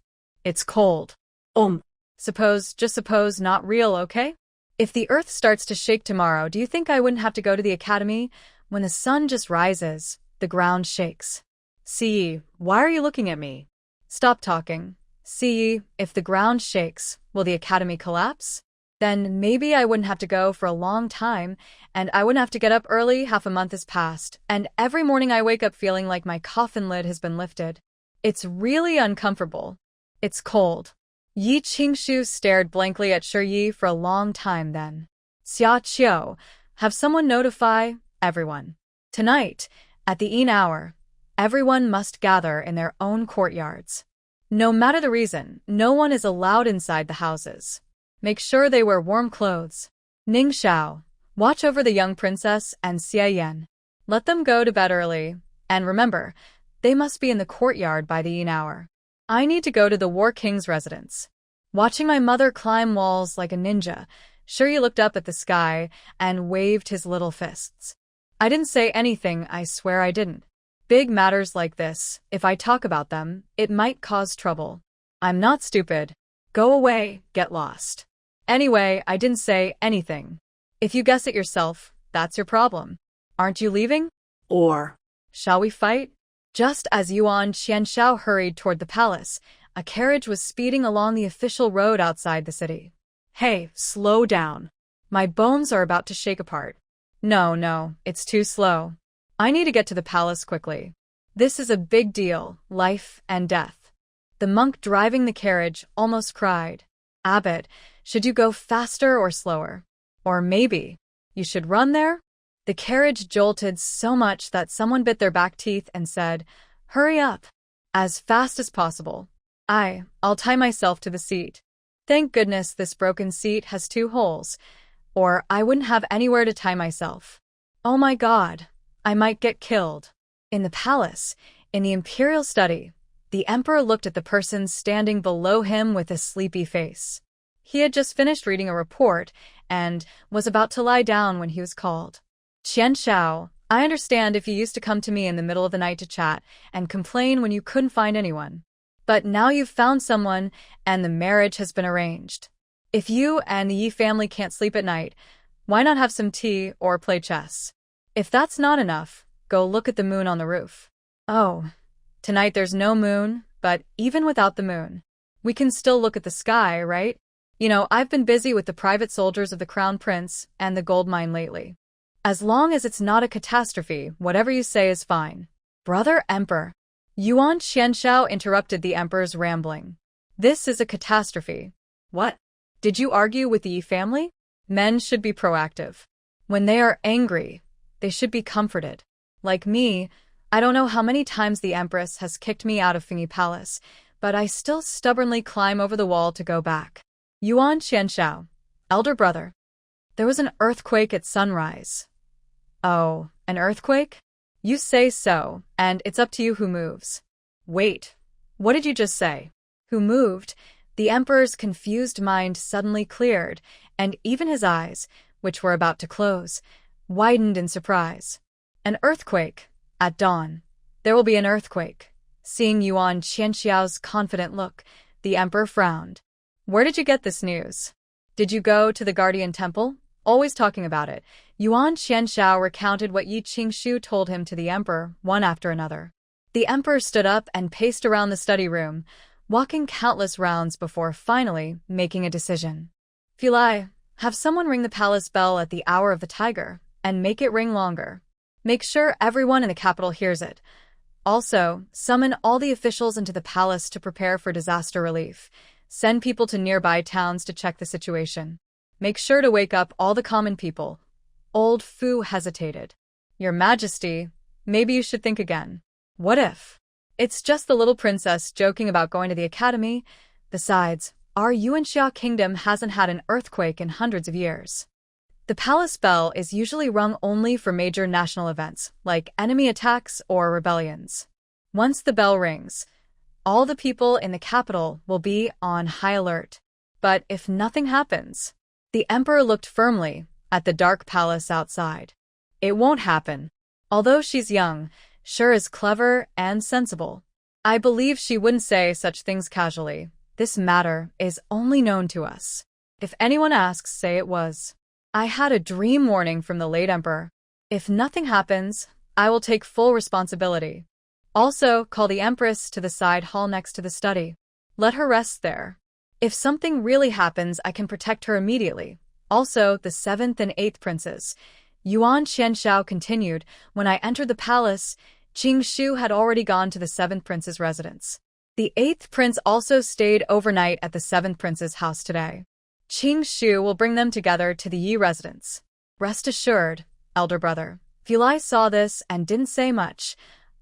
It's cold. Just suppose not real, okay? If the earth starts to shake tomorrow, do you think I wouldn't have to go to the academy? When the sun just rises, the ground shakes. See, why are you looking at me? Stop talking. See, if the ground shakes, will the academy collapse? Then maybe I wouldn't have to go for a long time, and I wouldn't have to get up early. Half a month has passed, and every morning I wake up feeling like my coffin lid has been lifted. It's really uncomfortable. It's cold. Yi Qingshu stared blankly at Shi for a long time then. Xia Qiu, have someone notify everyone. Tonight, at the Yin hour, everyone must gather in their own courtyards. No matter the reason, no one is allowed inside the houses. Make sure they wear warm clothes. Ning Xiao, watch over the young princess and Xia Yan. Let them go to bed early, and remember, they must be in the courtyard by the Yin hour. I need to go to the War King's residence. Watching my mother climb walls like a ninja, Shuri looked up at the sky and waved his little fists. I didn't say anything, I swear I didn't. Big matters like this, if I talk about them, it might cause trouble. I'm not stupid. Go away, get lost. Anyway, I didn't say anything. If you guess it yourself, that's your problem. Aren't you leaving? Or shall we fight? Just as Yuan Qianshao hurried toward the palace, a carriage was speeding along the official road outside the city. Hey, slow down. My bones are about to shake apart. No, it's too slow. I need to get to the palace quickly. This is a big deal, life and death. The monk driving the carriage almost cried. Abbot, should you go faster or slower? Or maybe you should run there? The carriage jolted so much that someone bit their back teeth and said, hurry up. As fast as possible. I'll tie myself to the seat. Thank goodness this broken seat has 2 holes. or I wouldn't have anywhere to tie myself. Oh my god, I might get killed. In the palace, in the imperial study, the emperor looked at the person standing below him with a sleepy face. He had just finished reading a report and was about to lie down when he was called. Qian Shao, I understand if you used to come to me in the middle of the night to chat and complain when you couldn't find anyone. But now you've found someone and the marriage has been arranged. If you and the Yi family can't sleep at night, why not have some tea or play chess? If that's not enough, go look at the moon on the roof. Oh, tonight there's no moon, but even without the moon, we can still look at the sky, right? I've been busy with the private soldiers of the Crown Prince and the gold mine lately. As long as it's not a catastrophe, whatever you say is fine. Brother Emperor. Yuan Qianshao interrupted the emperor's rambling. This is a catastrophe. What? Did you argue with the Yi family? Men should be proactive. When they are angry, they should be comforted. Like me, I don't know how many times the Empress has kicked me out of Fengyi Palace, but I still stubbornly climb over the wall to go back. Yuan Qianshao, elder brother. There was an earthquake at sunrise. Oh, an earthquake? You say so, and it's up to you who moves. Wait, what did you just say? Who moved? The emperor's confused mind suddenly cleared, and even his eyes, which were about to close, widened in surprise. An earthquake. At dawn. There will be an earthquake. Seeing Yuan Qianshao's confident look, the emperor frowned. Where did you get this news? Did you go to the Guardian Temple? Always talking about it, Yuan Qianshao recounted what Yi Qingshu told him to the emperor, one after another. The emperor stood up and paced around the study room, walking countless rounds before finally making a decision. Filai, have someone ring the palace bell at the hour of the tiger, and make it ring longer. Make sure everyone in the capital hears it. Also, summon all the officials into the palace to prepare for disaster relief. Send people to nearby towns to check the situation. Make sure to wake up all the common people. Old Fu hesitated. Your Majesty, maybe you should think again. What if? It's just the little princess joking about going to the academy. Besides, our Yuanxia kingdom hasn't had an earthquake in hundreds of years. The palace bell is usually rung only for major national events, like enemy attacks or rebellions. Once the bell rings, all the people in the capital will be on high alert. But if nothing happens, the emperor looked firmly at the dark palace outside. It won't happen. Although she's young, sure is clever and sensible. I believe she wouldn't say such things casually. This matter is only known to us. If anyone asks, say it was. I had a dream warning from the late emperor. If nothing happens, I will take full responsibility. Also, call the empress to the side hall next to the study. Let her rest there. If something really happens, I can protect her immediately. Also, the 7th and 8th princes. Yuan Qianshao continued, when I entered the palace, Jing Shu had already gone to the 7th prince's residence. The 8th prince also stayed overnight at the 7th prince's house today. Qing Shu will bring them together to the Yi residence. Rest assured, elder brother. Filai saw this and didn't say much,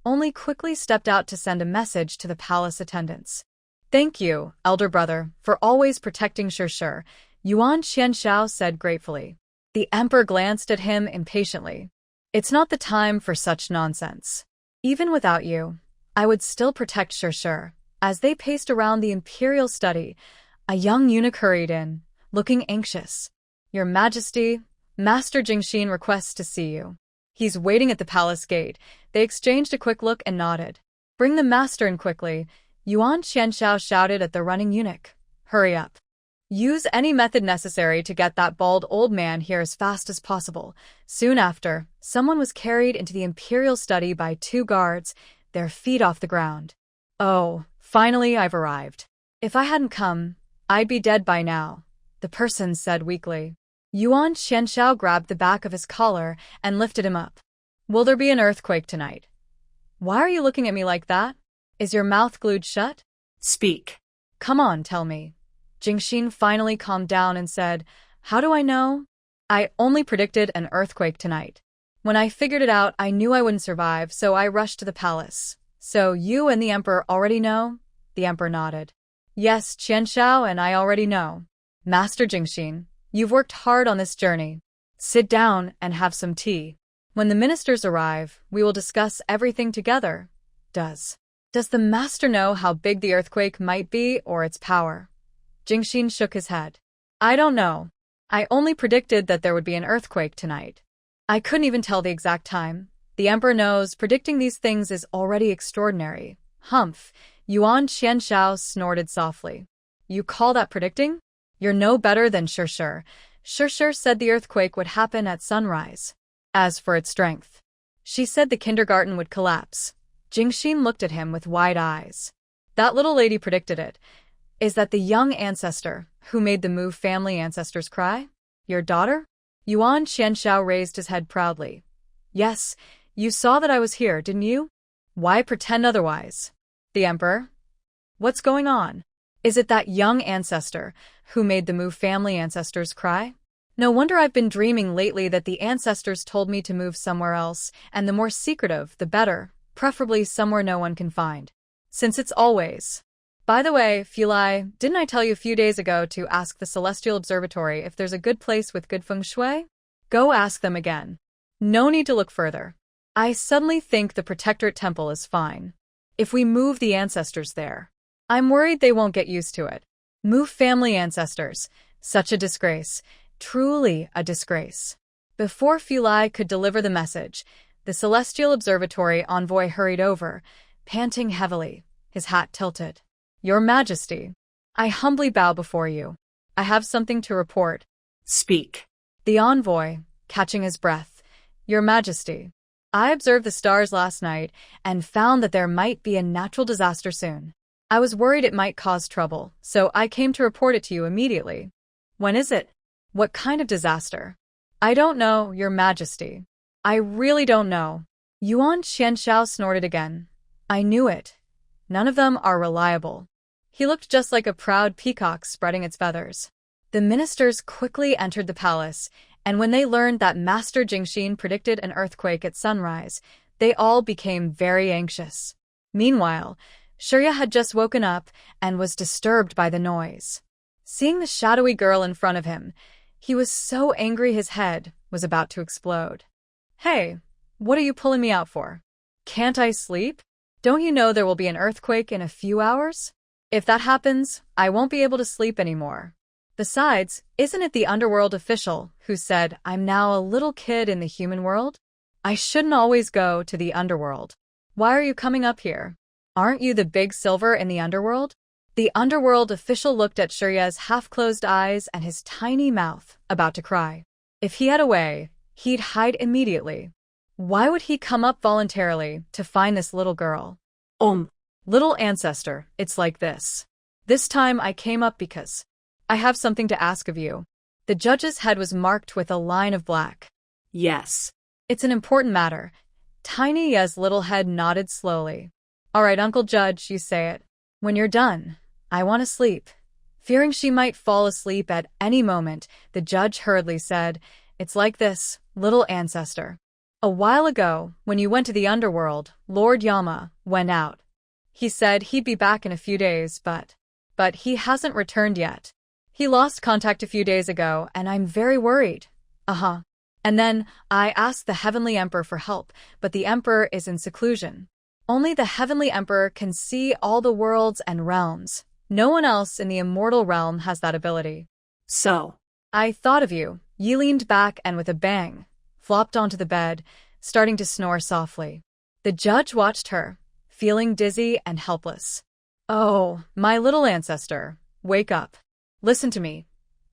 only quickly stepped out to send a message to the palace attendants. Thank you, elder brother, for always protecting Shishir, Yuan Qianshao said gratefully. The emperor glanced at him impatiently. It's not the time for such nonsense. Even without you, I would still protect Shishir. As they paced around the imperial study, a young eunuch hurried in, looking anxious. Your Majesty, Master Jingxin requests to see you. He's waiting at the palace gate. They exchanged a quick look and nodded. Bring the master in quickly, Yuan Qianshao shouted at the running eunuch. Hurry up. Use any method necessary to get that bald old man here as fast as possible. Soon after, someone was carried into the imperial study by 2 guards, their feet off the ground. Oh, finally I've arrived. If I hadn't come, I'd be dead by now, the person said weakly. Yuan Qianshao grabbed the back of his collar and lifted him up. Will there be an earthquake tonight? Why are you looking at me like that? Is your mouth glued shut? Speak. Come on, tell me. Jingxin finally calmed down and said, How do I know? I only predicted an earthquake tonight. When I figured it out, I knew I wouldn't survive, so I rushed to the palace. So you and the emperor already know? The emperor nodded. Yes, Qianshao and I already know. Master Jingxin, You've worked hard on this journey. Sit down and have some tea. When the ministers arrive, we will discuss everything together. Does the master know how big the earthquake might be or its power? Jingxin shook his head. I don't know. I only predicted that there would be an earthquake tonight. I couldn't even tell the exact time. The emperor knows predicting these things is already extraordinary. Humph. Yuan Qianshao snorted softly. You call that predicting? You're no better than Shishir. Shishir said the earthquake would happen at sunrise. As for its strength, she said the kindergarten would collapse. Jingxin looked at him with wide eyes. That little lady predicted it. Is that the young ancestor who made the Mu family ancestors cry? Your daughter? Yuan Qianshao raised his head proudly. Yes, you saw that I was here, didn't you? Why pretend otherwise? The emperor? What's going on? Is it that young ancestor who made the Mu family ancestors cry? No wonder I've been dreaming lately that the ancestors told me to move somewhere else, and the more secretive, the better, preferably somewhere no one can find. Since it's always. By the way, Fulai, didn't I tell you a few days ago to ask the Celestial Observatory if there's a good place with good feng shui? Go ask them again. No need to look further. I suddenly think the Protectorate Temple is fine. If we move the ancestors there, I'm worried they won't get used to it. Mu family ancestors. Such a disgrace. Truly a disgrace. Before Fulai could deliver the message, the Celestial Observatory envoy hurried over, panting heavily, his hat tilted. Your Majesty, I humbly bow before you. I have something to report. Speak. The envoy, catching his breath. Your Majesty, I observed the stars last night and found that there might be a natural disaster soon. I was worried it might cause trouble, so I came to report it to you immediately. When is it? What kind of disaster? I don't know, Your Majesty. I really don't know. Yuan Qianshao snorted again. I knew it. None of them are reliable. He looked just like a proud peacock spreading its feathers. The ministers quickly entered the palace, and when they learned that Master Jingxin predicted an earthquake at sunrise, they all became very anxious. Meanwhile, Shirya had just woken up and was disturbed by the noise. Seeing the shadowy girl in front of him, he was so angry his head was about to explode. Hey, what are you pulling me out for? Can't I sleep? Don't you know there will be an earthquake in a few hours? If that happens, I won't be able to sleep anymore. Besides, isn't it the Underworld official who said I'm now a little kid in the human world? I shouldn't always go to the Underworld. Why are you coming up here? Aren't you the big silver in the Underworld? The Underworld official looked at Shirya's half-closed eyes and his tiny mouth, about to cry. If he had a way, he'd hide immediately. Why would he come up voluntarily to find this little girl? Little ancestor, it's like this. This time I came up because I have something to ask of you. The judge's head was marked with a line of black. Yes. It's an important matter. Tiny Ye's little head nodded slowly. All right, Uncle Judge, you say it. When you're done, I want to sleep. Fearing she might fall asleep at any moment, the judge hurriedly said, It's like this, little ancestor. A while ago, when you went to the Underworld, Lord Yama went out. He said he'd be back in a few days, but he hasn't returned yet. He lost contact a few days ago, and I'm very worried. And then I asked the Heavenly Emperor for help, but the Emperor is in seclusion. Only the Heavenly Emperor can see all the worlds and realms. No one else in the Immortal Realm has that ability. So, I thought of you. Yi leaned back and with a bang, flopped onto the bed, starting to snore softly. The judge watched her, feeling dizzy and helpless. Oh, my little ancestor, wake up. Listen to me.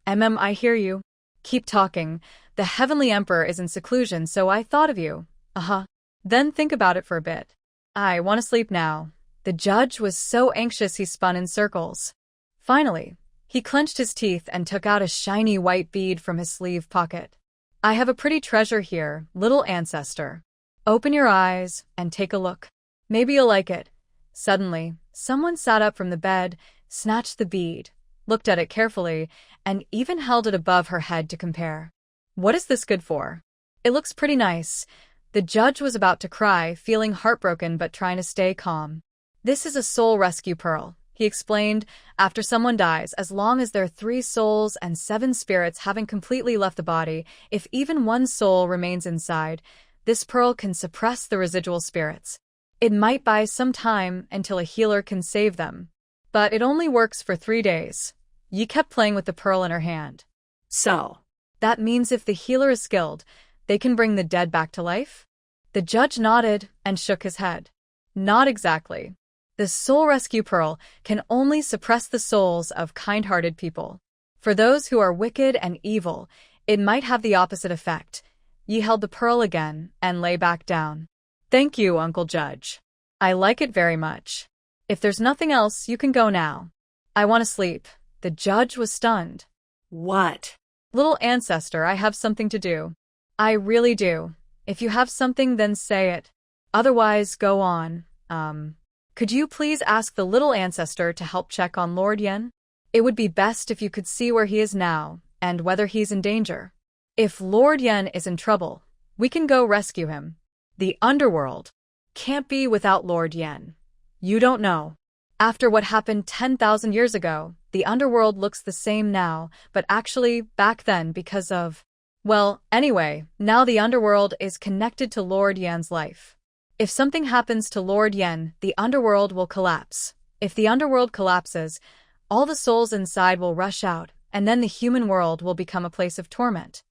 I hear you. Keep talking. The Heavenly Emperor is in seclusion, so I thought of you. Then think about it for a bit. I want to sleep now. The judge was so anxious he spun in circles. Finally, he clenched his teeth and took out a shiny white bead from his sleeve pocket. I have a pretty treasure here, little ancestor. Open your eyes and take a look. Maybe you'll like it. Suddenly, someone sat up from the bed, snatched the bead, looked at it carefully, and even held it above her head to compare. What is this good for? It looks pretty nice. The judge was about to cry, feeling heartbroken but trying to stay calm. This is a soul rescue pearl. he explained. After someone dies, as long as their 3 souls and 7 spirits haven't completely left the body, if even one soul remains inside, this pearl can suppress the residual spirits. It might buy some time until a healer can save them, but it only works for 3 days. Yi kept playing with the pearl in her hand. So, That means if the healer is skilled, they can bring the dead back to life? The judge nodded and shook his head. Not exactly. The soul rescue pearl can only suppress the souls of kind-hearted people. For those who are wicked and evil, it might have the opposite effect. Yi held the pearl again and lay back down. Thank you, Uncle Judge. I like it very much. If there's nothing else, you can go now. I want to sleep. The judge was stunned. what? Little ancestor, I have something to do. I really do. If you have something, then say it. Otherwise, go on. Could you please ask the little ancestor to help check on Lord Yen? It would be best if you could see where he is now, and whether he's in danger. If Lord Yen is in trouble, we can go rescue him. The Underworld can't be without Lord Yen. You don't know. After what happened 10,000 years ago, the Underworld looks the same now, but actually, back then because of... Well, anyway, now the Underworld is connected to Lord Yan's life. If something happens to Lord Yen, the Underworld will collapse. If the Underworld collapses, all the souls inside will rush out, and then the human world will become a place of torment.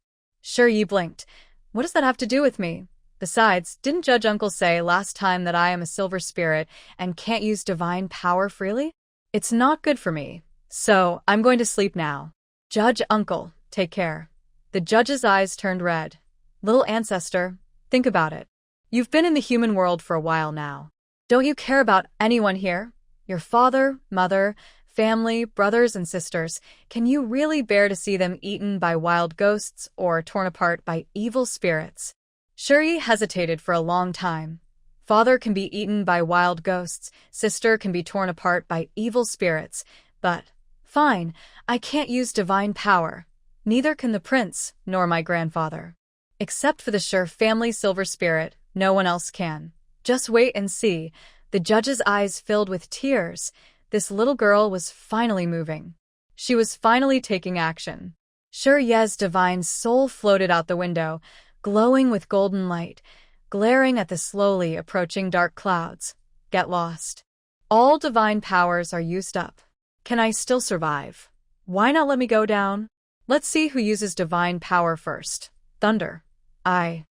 Sure, Yi blinked. What does that have to do with me? Besides, didn't Judge Uncle say last time that I am a silver spirit and can't use divine power freely? It's not good for me. So, I'm going to sleep now. Judge Uncle, take care. The judge's eyes turned red. Little ancestor, think about it. You've been in the human world for a while now. Don't you care about anyone here? Your father, mother, family, brothers and sisters. Can you really bear to see them eaten by wild ghosts or torn apart by evil spirits? Shuri hesitated for a long time. Father can be eaten by wild ghosts, sister can be torn apart by evil spirits, but... Fine, I can't use divine power. Neither can the prince, nor my grandfather. Except for the Sure family silver spirit, no one else can. Just wait and see. The judge's eyes filled with tears. This little girl was finally moving. She was finally taking action. Sure Ye's divine soul floated out the window, glowing with golden light, glaring at the slowly approaching dark clouds. Get lost. All divine powers are used up. Can I still survive? Why not let me go down? Let's see who uses divine power first. Thunder. I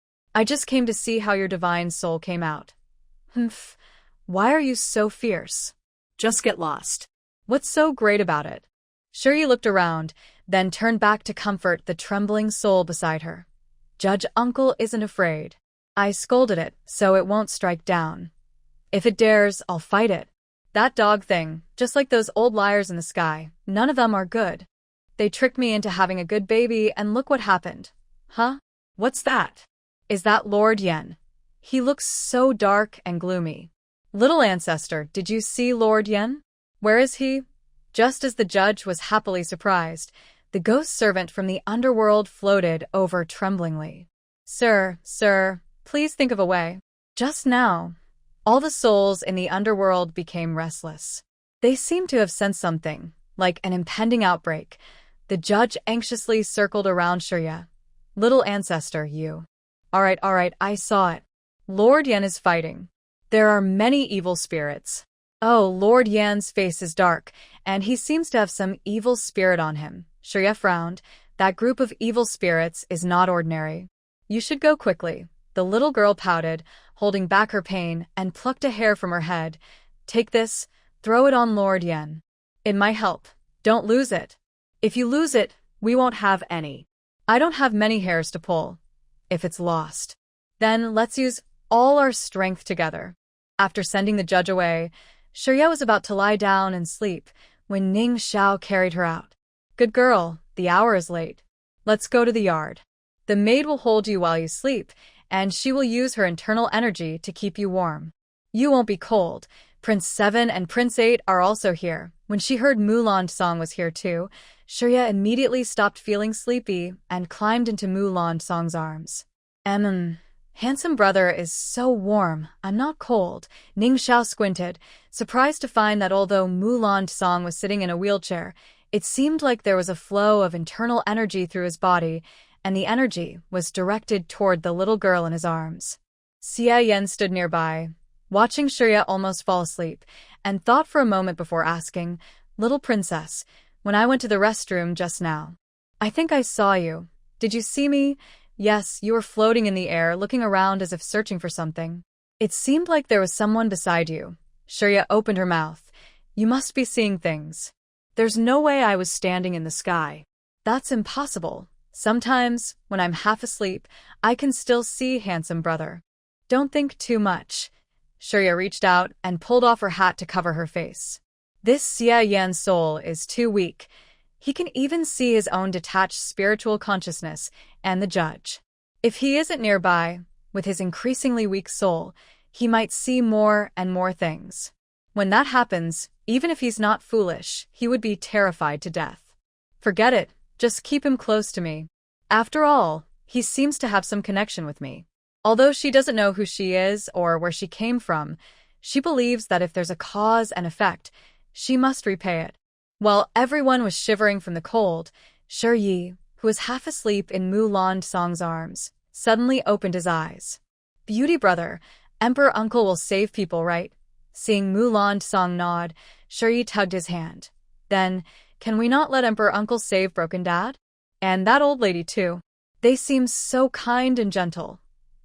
just came to see how your divine soul came out. Humph. Why are you so fierce? Just get lost. What's so great about it? Shuri looked around, then turned back to comfort the trembling soul beside her. Judge Uncle isn't afraid. I scolded it, so it won't strike down. If it dares, I'll fight it. That dog thing, just like those old liars in the sky, none of them are good. They tricked me into having a good baby, and look what happened. Huh? What's that? Is that Lord Yen? He looks so dark and gloomy. Little ancestor, did you see Lord Yen? Where is he? Just as the judge was happily surprised, the ghost servant from the underworld floated over tremblingly. Sir, please think of a way. Just now, all the souls in the underworld became restless. They seemed to have sensed something, like an impending outbreak. The judge anxiously circled around Shurya. Little ancestor, you. All right, I saw it. Lord Yen is fighting. There are many evil spirits. Oh, Lord Yan's face is dark, and he seems to have some evil spirit on him. Shurya frowned. That group of evil spirits is not ordinary. You should go quickly. The little girl pouted, holding back her pain, and plucked a hair from her head. Take this, throw it on Lord Yen. It might help. Don't lose it. If you lose it, we won't have any. I don't have many hairs to pull. If it's lost, then let's use all our strength together. After sending the judge away, Shurya was about to lie down and sleep when Ning Xiao carried her out. Good girl, the hour is late. Let's go to the yard. The maid will hold you while you sleep, and she will use her internal energy to keep you warm. You won't be cold. Prince 7 and Prince 8 are also here. When she heard Mulan Song was here too, Shurya immediately stopped feeling sleepy and climbed into Mulan Song's arms. Handsome brother is so warm, I'm not cold. Ning Xiao squinted, surprised to find that although Mulan Song was sitting in a wheelchair, it seemed like there was a flow of internal energy through his body, and the energy was directed toward the little girl in his arms. Xia Yan stood nearby, watching Shirya almost fall asleep, and thought for a moment before asking, "Little princess, when I went to the restroom just now, I think I saw you. Did you see me?" "Yes, you were floating in the air, looking around as if searching for something. It seemed like there was someone beside you." Shirya opened her mouth. "You must be seeing things." "There's no way I was standing in the sky." "That's impossible. Sometimes, when I'm half asleep, I can still see handsome brother." "Don't think too much." Shirya reached out and pulled off her hat to cover her face. "This Xia Yan's soul is too weak. He can even see his own detached spiritual consciousness and the judge. If he isn't nearby, with his increasingly weak soul, he might see more and more things. When that happens, even if he's not foolish, he would be terrified to death." "Forget it, just keep him close to me. After all, he seems to have some connection with me." Although she doesn't know who she is or where she came from, she believes that if there's a cause and effect, she must repay it. While everyone was shivering from the cold, Shi Yi, who was half asleep in Mulan Song's arms, suddenly opened his eyes. "Beauty brother, Emperor Uncle will save people, right?" Seeing Mulan Song nod, Shi Yi tugged his hand. "Then, can we not let Emperor Uncle save Broken Dad? And that old lady too. They seem so kind and gentle."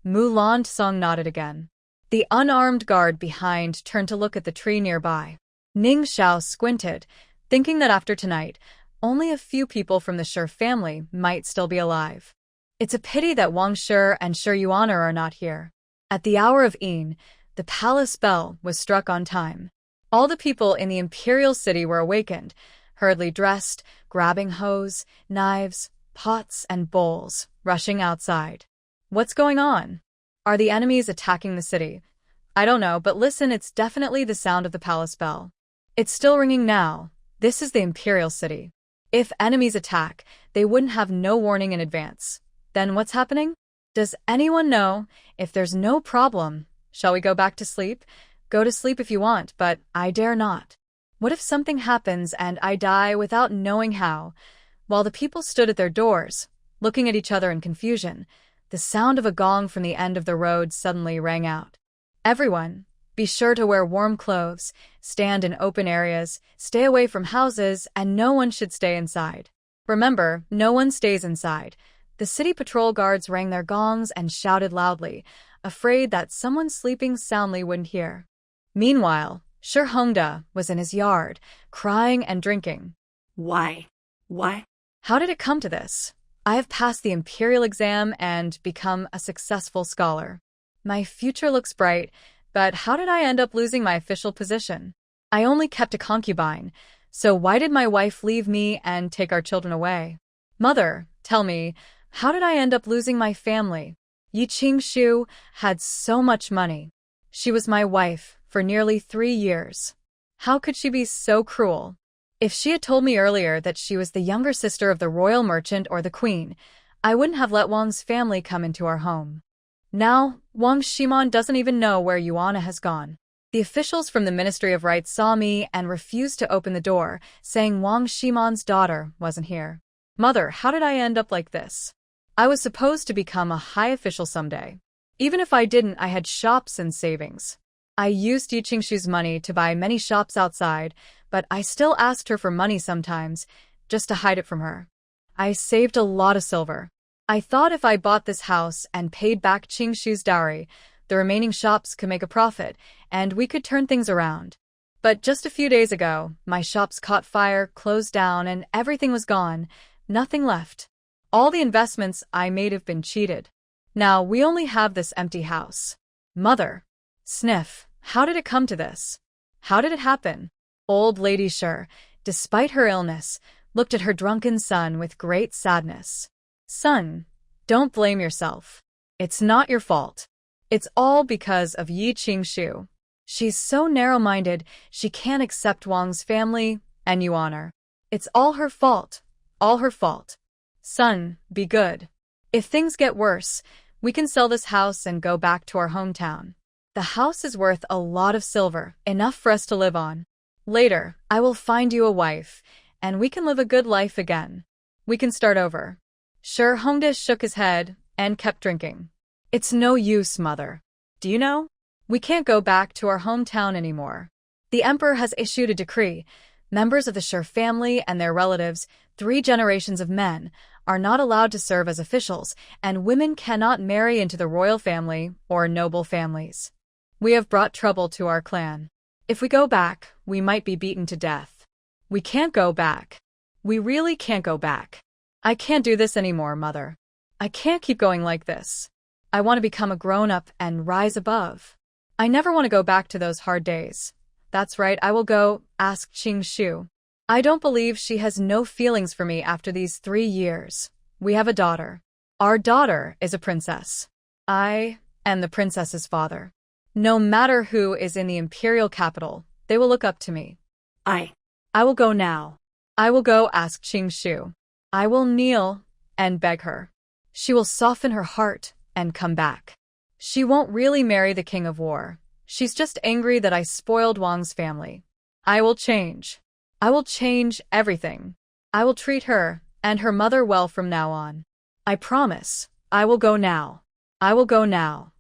Mulan Song nodded again. The unarmed guard behind turned to look at the tree nearby. Ning Xiao squinted, thinking that after tonight, only a few people from the Shi family might still be alive. It's a pity that Wang Shi and Shi Yuan'er are not here. At the hour of Yin, the palace bell was struck on time. All the people in the imperial city were awakened, hurriedly dressed, grabbing hose, knives, pots, and bowls, rushing outside. "What's going on? Are the enemies attacking the city?" "I don't know, but listen, it's definitely the sound of the palace bell. It's still ringing now. This is the imperial city. If enemies attack, they wouldn't have no warning in advance. Then what's happening? Does anyone know? If there's no problem, shall we go back to sleep?" "Go to sleep if you want, but I dare not. What if something happens and I die without knowing how?" While the people stood at their doors, looking at each other in confusion, the sound of a gong from the end of the road suddenly rang out. "Everyone, be sure to wear warm clothes, stand in open areas, stay away from houses, and no one should stay inside. Remember, no one stays inside." The city patrol guards rang their gongs and shouted loudly, afraid that someone sleeping soundly wouldn't hear. Meanwhile, Shi Hongda was in his yard, crying and drinking. Why? "How did it come to this? I have passed the imperial exam and become a successful scholar. My future looks bright, but how did I end up losing my official position? I only kept a concubine, so why did my wife leave me and take our children away? Mother, tell me, how did I end up losing my family? Yi Qingshu had so much money. She was my wife for nearly 3 years. How could she be so cruel? If she had told me earlier that she was the younger sister of the royal merchant or the queen, I wouldn't have let Wang's family come into our home. Now, Wang Shimon doesn't even know where Yuana has gone. The officials from the Ministry of Rights saw me and refused to open the door, saying Wang Shimon's daughter wasn't here. Mother, how did I end up like this? I was supposed to become a high official someday. Even if I didn't, I had shops and savings. I used Yi Qingshu's money to buy many shops outside, but I still asked her for money sometimes, just to hide it from her. I saved a lot of silver. I thought if I bought this house and paid back Qingshu's dowry, the remaining shops could make a profit, and we could turn things around. But just a few days ago, my shops caught fire, closed down, and everything was gone. Nothing left. All the investments I made have been cheated. Now we only have this empty house. Mother. Sniff. How did it come to this? How did it happen? Old Lady Shi, despite her illness, looked at her drunken son with great sadness. Son, don't blame yourself. It's not your fault. It's all because of Yi Qingshu. She's so narrow-minded, she can't accept Wang's family and Yuan'er. It's all her fault. All her fault. Son, be good. If things get worse, We can sell this house and go back to our hometown. The house is worth a lot of silver, enough for us to live on. Later, I will find you a wife, and we can live a good life again. We can start over. Sure, Hongdae shook his head and kept drinking. It's no use, mother. Do you know? We can't go back to our hometown anymore. The emperor has issued a decree. Members of the Sher family and their relatives, 3 generations of men, are not allowed to serve as officials, and women cannot marry into the royal family or noble families. We have brought trouble to our clan. If we go back, we might be beaten to death. We can't go back. We really can't go back. I can't do this anymore, mother. I can't keep going like this. I want to become a grown-up and rise above. I never want to go back to those hard days. That's right, I will go, asked Qing Shu. I don't believe she has no feelings for me after these 3 years. We have a daughter. Our daughter is a princess. I am the princess's father. No matter who is in the imperial capital, they will look up to me. I will go now. I will go, asked Qing Shu. I will kneel and beg her. She will soften her heart and come back. She won't really marry the king of war. She's just angry that I spoiled Wang's family. I will change. I will change everything. I will treat her and her mother well from now on. I promise. I will go now. I will go now.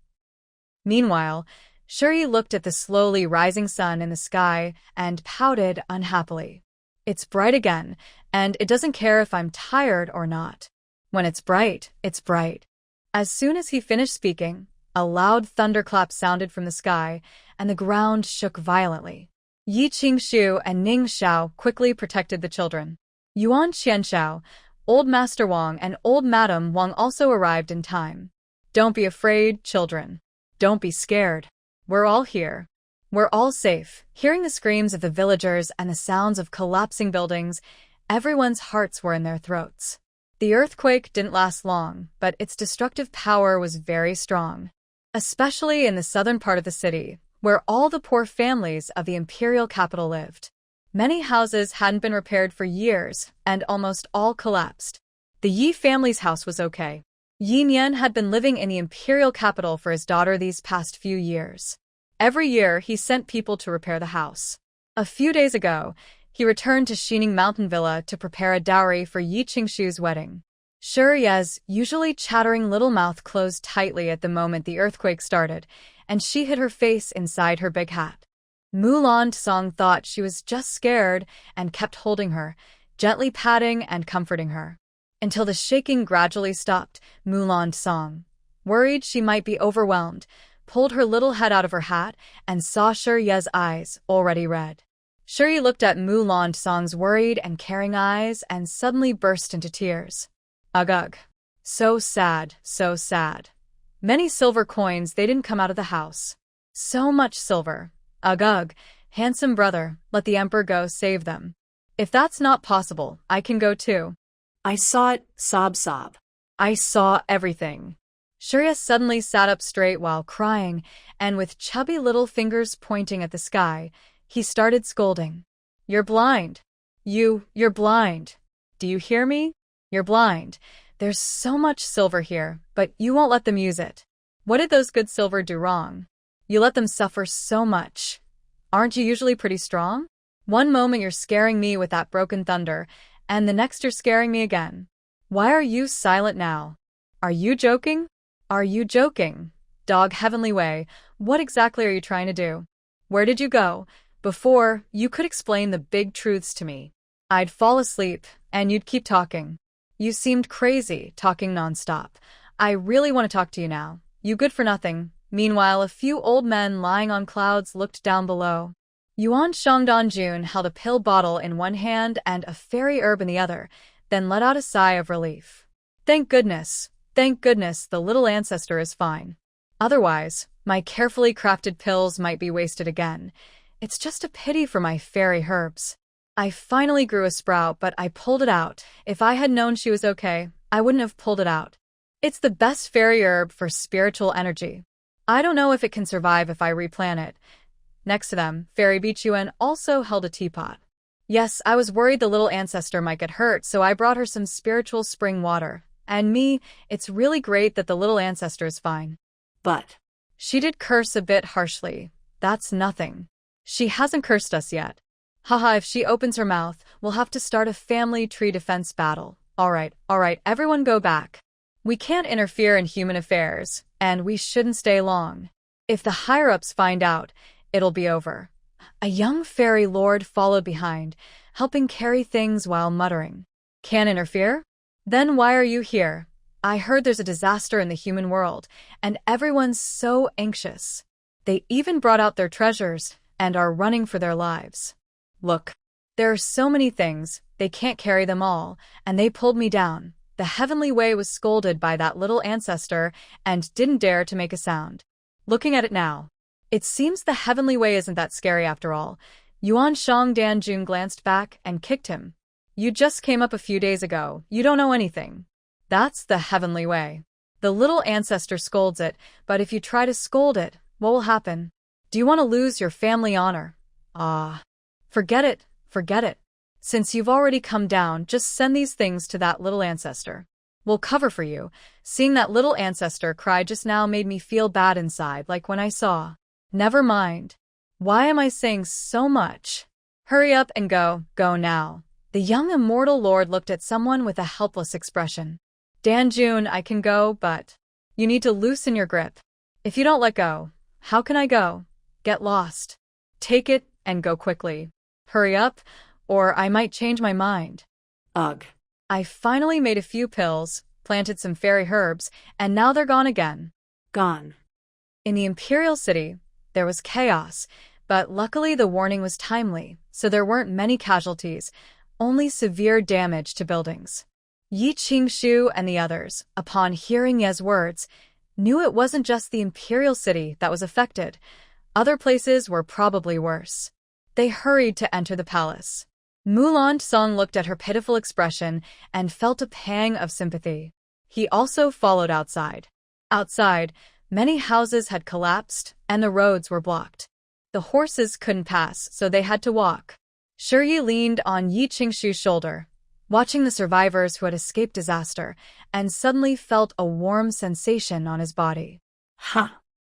Meanwhile, Shuri looked at the slowly rising sun in the sky and pouted unhappily. It's bright again, and it doesn't care if I'm tired or not. When it's bright, it's bright. As soon as he finished speaking, a loud thunderclap sounded from the sky, and the ground shook violently. Yi Qingshu and Ning Xiao quickly protected the children. Yuan Qianshao, Old Master Wang, and Old Madam Wang also arrived in time. Don't be afraid, children. Don't be scared. We're all here. We're all safe. Hearing the screams of the villagers and the sounds of collapsing buildings, everyone's hearts were in their throats. The earthquake didn't last long, but its destructive power was very strong, especially in the southern part of the city, where all the poor families of the imperial capital lived. Many houses hadn't been repaired for years, and almost all collapsed. The Yi family's house was okay. Yi Nian had been living in the imperial capital for his daughter these past few years. Every year, he sent people to repair the house. A few days ago, he returned to Xining Mountain Villa to prepare a dowry for Yi Qingshu's wedding. Shuri's usually chattering little mouth closed tightly at the moment the earthquake started, and she hid her face inside her big hat. Mulan Song thought she was just scared and kept holding her, gently patting and comforting her. Until the shaking gradually stopped, Mulan Song, worried she might be overwhelmed, pulled her little head out of her hat and saw Shuri's eyes, already red. Shuri looked at Mulan Song's worried and caring eyes and suddenly burst into tears. Ugh. So sad, so sad. Many silver coins, they didn't come out of the house. So much silver. Ugh. Handsome brother, let the emperor go save them. If that's not possible, I can go too. I saw it, sob. I saw everything. Shuri suddenly sat up straight while crying, and with chubby little fingers pointing at the sky, he started scolding. You're blind. You're blind. Do you hear me? You're blind. There's so much silver here, but you won't let them use it. What did those good silver do wrong? You let them suffer so much. Aren't you usually pretty strong? One moment you're scaring me with that broken thunder, and the next you're scaring me again. Why are you silent now? Are you joking? Are you joking? Dog Heavenly Way, what exactly are you trying to do? Where did you go? Before, you could explain the big truths to me. I'd fall asleep, and you'd keep talking. You seemed crazy, talking nonstop. I really want to talk to you now. You good for nothing. Meanwhile, a few old men lying on clouds looked down below. Yuan Shangdanjun held a pill bottle in one hand and a fairy herb in the other, then let out a sigh of relief. Thank goodness the little ancestor is fine. Otherwise, my carefully crafted pills might be wasted again. It's just a pity for my fairy herbs. I finally grew a sprout, but I pulled it out. If I had known she was okay, I wouldn't have pulled it out. It's the best fairy herb for spiritual energy. I don't know if it can survive if I replant it. Next to them, Fairy Bichuan also held a teapot. Yes, I was worried the little ancestor might get hurt, so I brought her some spiritual spring water. And me, it's really great that the little ancestor's fine. But She did curse a bit harshly. That's nothing. She hasn't cursed us yet. Haha, if she opens her mouth, we'll have to start a family tree defense battle. Alright, everyone go back. We can't interfere in human affairs, and we shouldn't stay long. If the higher-ups find out, it'll be over. A young fairy lord followed behind, helping carry things while muttering. Can't interfere? Then why are you here? I heard there's a disaster in the human world, and everyone's so anxious. They even brought out their treasures and are running for their lives. Look, there are so many things, they can't carry them all, and they pulled me down. The heavenly way was scolded by that little ancestor and didn't dare to make a sound. Looking at it now, it seems the heavenly way isn't that scary after all. Yuan Shang Danjun glanced back and kicked him. You just came up a few days ago, you don't know anything. That's the heavenly way. The little ancestor scolds it, but if you try to scold it, what will happen? Do you want to lose your family honor? Forget it. Since you've already come down, just send these things to that little ancestor. We'll cover for you. Seeing that little ancestor cry just now made me feel bad inside, like when I saw. Never mind. Why am I saying so much? Hurry up and go now. The young Immortal Lord looked at someone with a helpless expression. Danjun, I can go, but you need to loosen your grip. If you don't let go, how can I go? Get lost. Take it and go quickly. Hurry up, or I might change my mind. Ugh. I finally made a few pills, planted some fairy herbs, and now they're gone again. Gone. In the Imperial City, there was chaos, but luckily the warning was timely, so there weren't many casualties, only severe damage to buildings. Yi Qingshu and the others, upon hearing Ye's words, knew it wasn't just the Imperial City that was affected. Other places were probably worse. They hurried to enter the palace. Mulan Song looked at her pitiful expression and felt a pang of sympathy. He also followed outside. Outside, many houses had collapsed and the roads were blocked. The horses couldn't pass, so they had to walk. Shiyi leaned on Yi Qingshu's shoulder, watching the survivors who had escaped disaster, and suddenly felt a warm sensation on his body.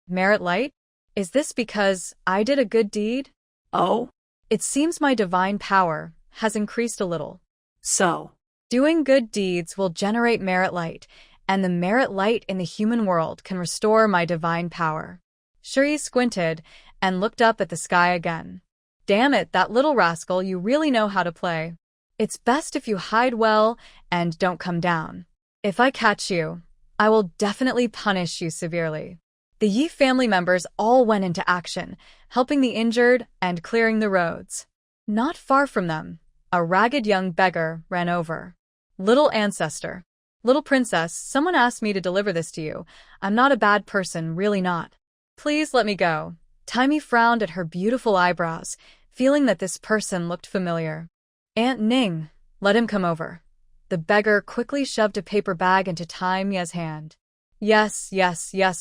Merit light? Is this because I did a good deed? Oh? It seems my divine power has increased a little. So? Doing good deeds will generate merit light, and the merit light in the human world can restore my divine power. Shiyi squinted and looked up at the sky again. Damn it, that little rascal, you really know how to play. It's best if you hide well and don't come down. If I catch you, I will definitely punish you severely. The Yi family members all went into action, helping the injured and clearing the roads. Not far from them, a ragged young beggar ran over. Little ancestor. Little princess, someone asked me to deliver this to you. I'm not a bad person, really not. Please let me go. Taimi frowned at her beautiful eyebrows, feeling that this person looked familiar. Aunt Ning, let him come over. The beggar quickly shoved a paper bag into Taimi's hand. Yes,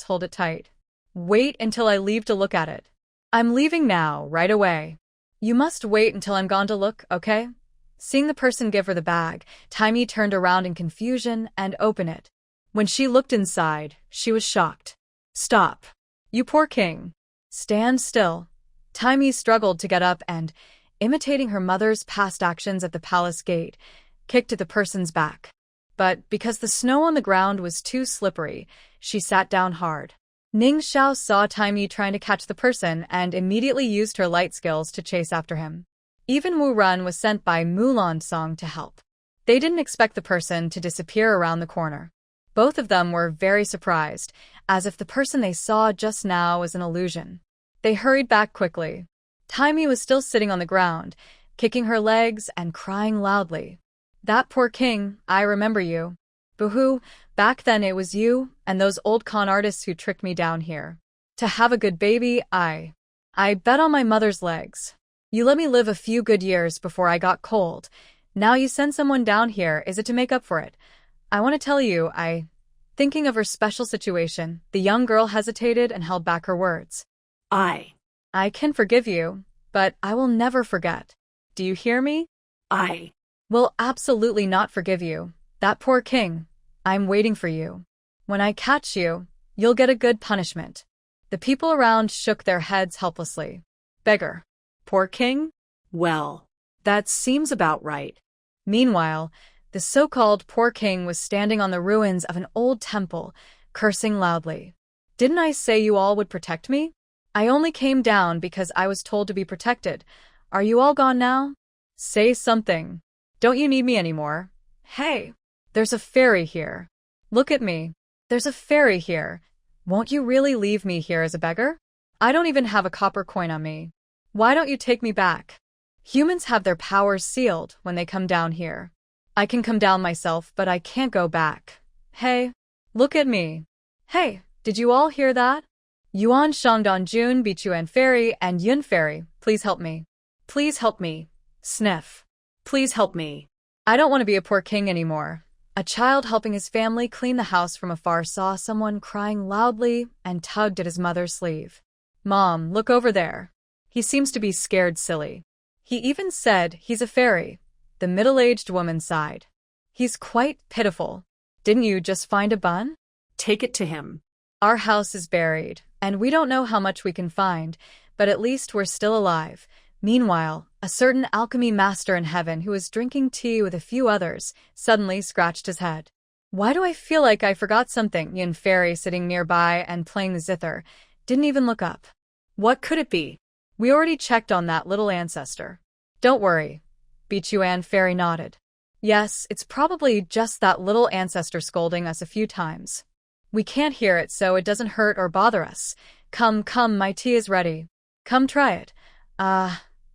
hold it tight. Wait until I leave to look at it. I'm leaving now, right away. You must wait until I'm gone to look, okay? Seeing the person give her the bag, Taimi turned around in confusion and opened it. When she looked inside, she was shocked. Stop. You poor king. Stand still. Taimi struggled to get up and, imitating her mother's past actions at the palace gate, kicked at the person's back. But because the snow on the ground was too slippery, she sat down hard. Ning Xiao saw Taimi trying to catch the person and immediately used her light skills to chase after him. Even Wu Run was sent by Mulan Song to help. They didn't expect the person to disappear around the corner. Both of them were very surprised, as if the person they saw just now was an illusion. They hurried back quickly. Taimi was still sitting on the ground, kicking her legs and crying loudly. That poor king, I remember you. Boo-hoo, back then it was you and those old con artists who tricked me down here. To have a good baby, I bet on my mother's legs. You let me live a few good years before I got cold. Now you send someone down here, is it to make up for it? I want to tell you, Thinking of her special situation, the young girl hesitated and held back her words. I can forgive you, but I will never forget. Do you hear me? I will absolutely not forgive you. That poor king. I'm waiting for you. When I catch you, you'll get a good punishment." The people around shook their heads helplessly. Beggar. Poor king? Well, that seems about right. Meanwhile, the so-called poor king was standing on the ruins of an old temple, cursing loudly. "Didn't I say you all would protect me? I only came down because I was told to be protected. Are you all gone now? Say something. Don't you need me anymore? Hey, there's a fairy here. Look at me. There's a fairy here. Won't you really leave me here as a beggar? I don't even have a copper coin on me. Why don't you take me back? Humans have their powers sealed when they come down here. I can come down myself, but I can't go back. Hey, look at me. Hey, did you all hear that? Yuan Shangdan Jun Bichuan Fairy and Yun Fairy, please help me. Please help me. Sniff. Please help me. I don't want to be a poor king anymore." A child helping his family clean the house from afar saw someone crying loudly and tugged at his mother's sleeve. "Mom, look over there. He seems to be scared silly. He even said he's a fairy." The middle-aged woman sighed. "He's quite pitiful. Didn't you just find a bun? Take it to him." Our house is buried, and we don't know how much we can find, but at least we're still alive. Meanwhile, a certain alchemy master in heaven who was drinking tea with a few others suddenly scratched his head. "Why do I feel like I forgot something?" Yin Fairy, sitting nearby and playing the zither, didn't even look up. "What could it be? We already checked on that little ancestor." "Don't worry." Bichuan Fairy nodded. "Yes, it's probably just that little ancestor scolding us a few times. We can't hear it, so it doesn't hurt or bother us. Come, my tea is ready. Come try it.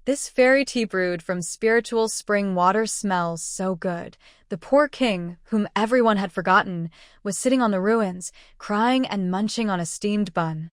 This fairy tea brewed from spiritual spring water smells so good." The poor king, whom everyone had forgotten, was sitting on the ruins, crying and munching on a steamed bun.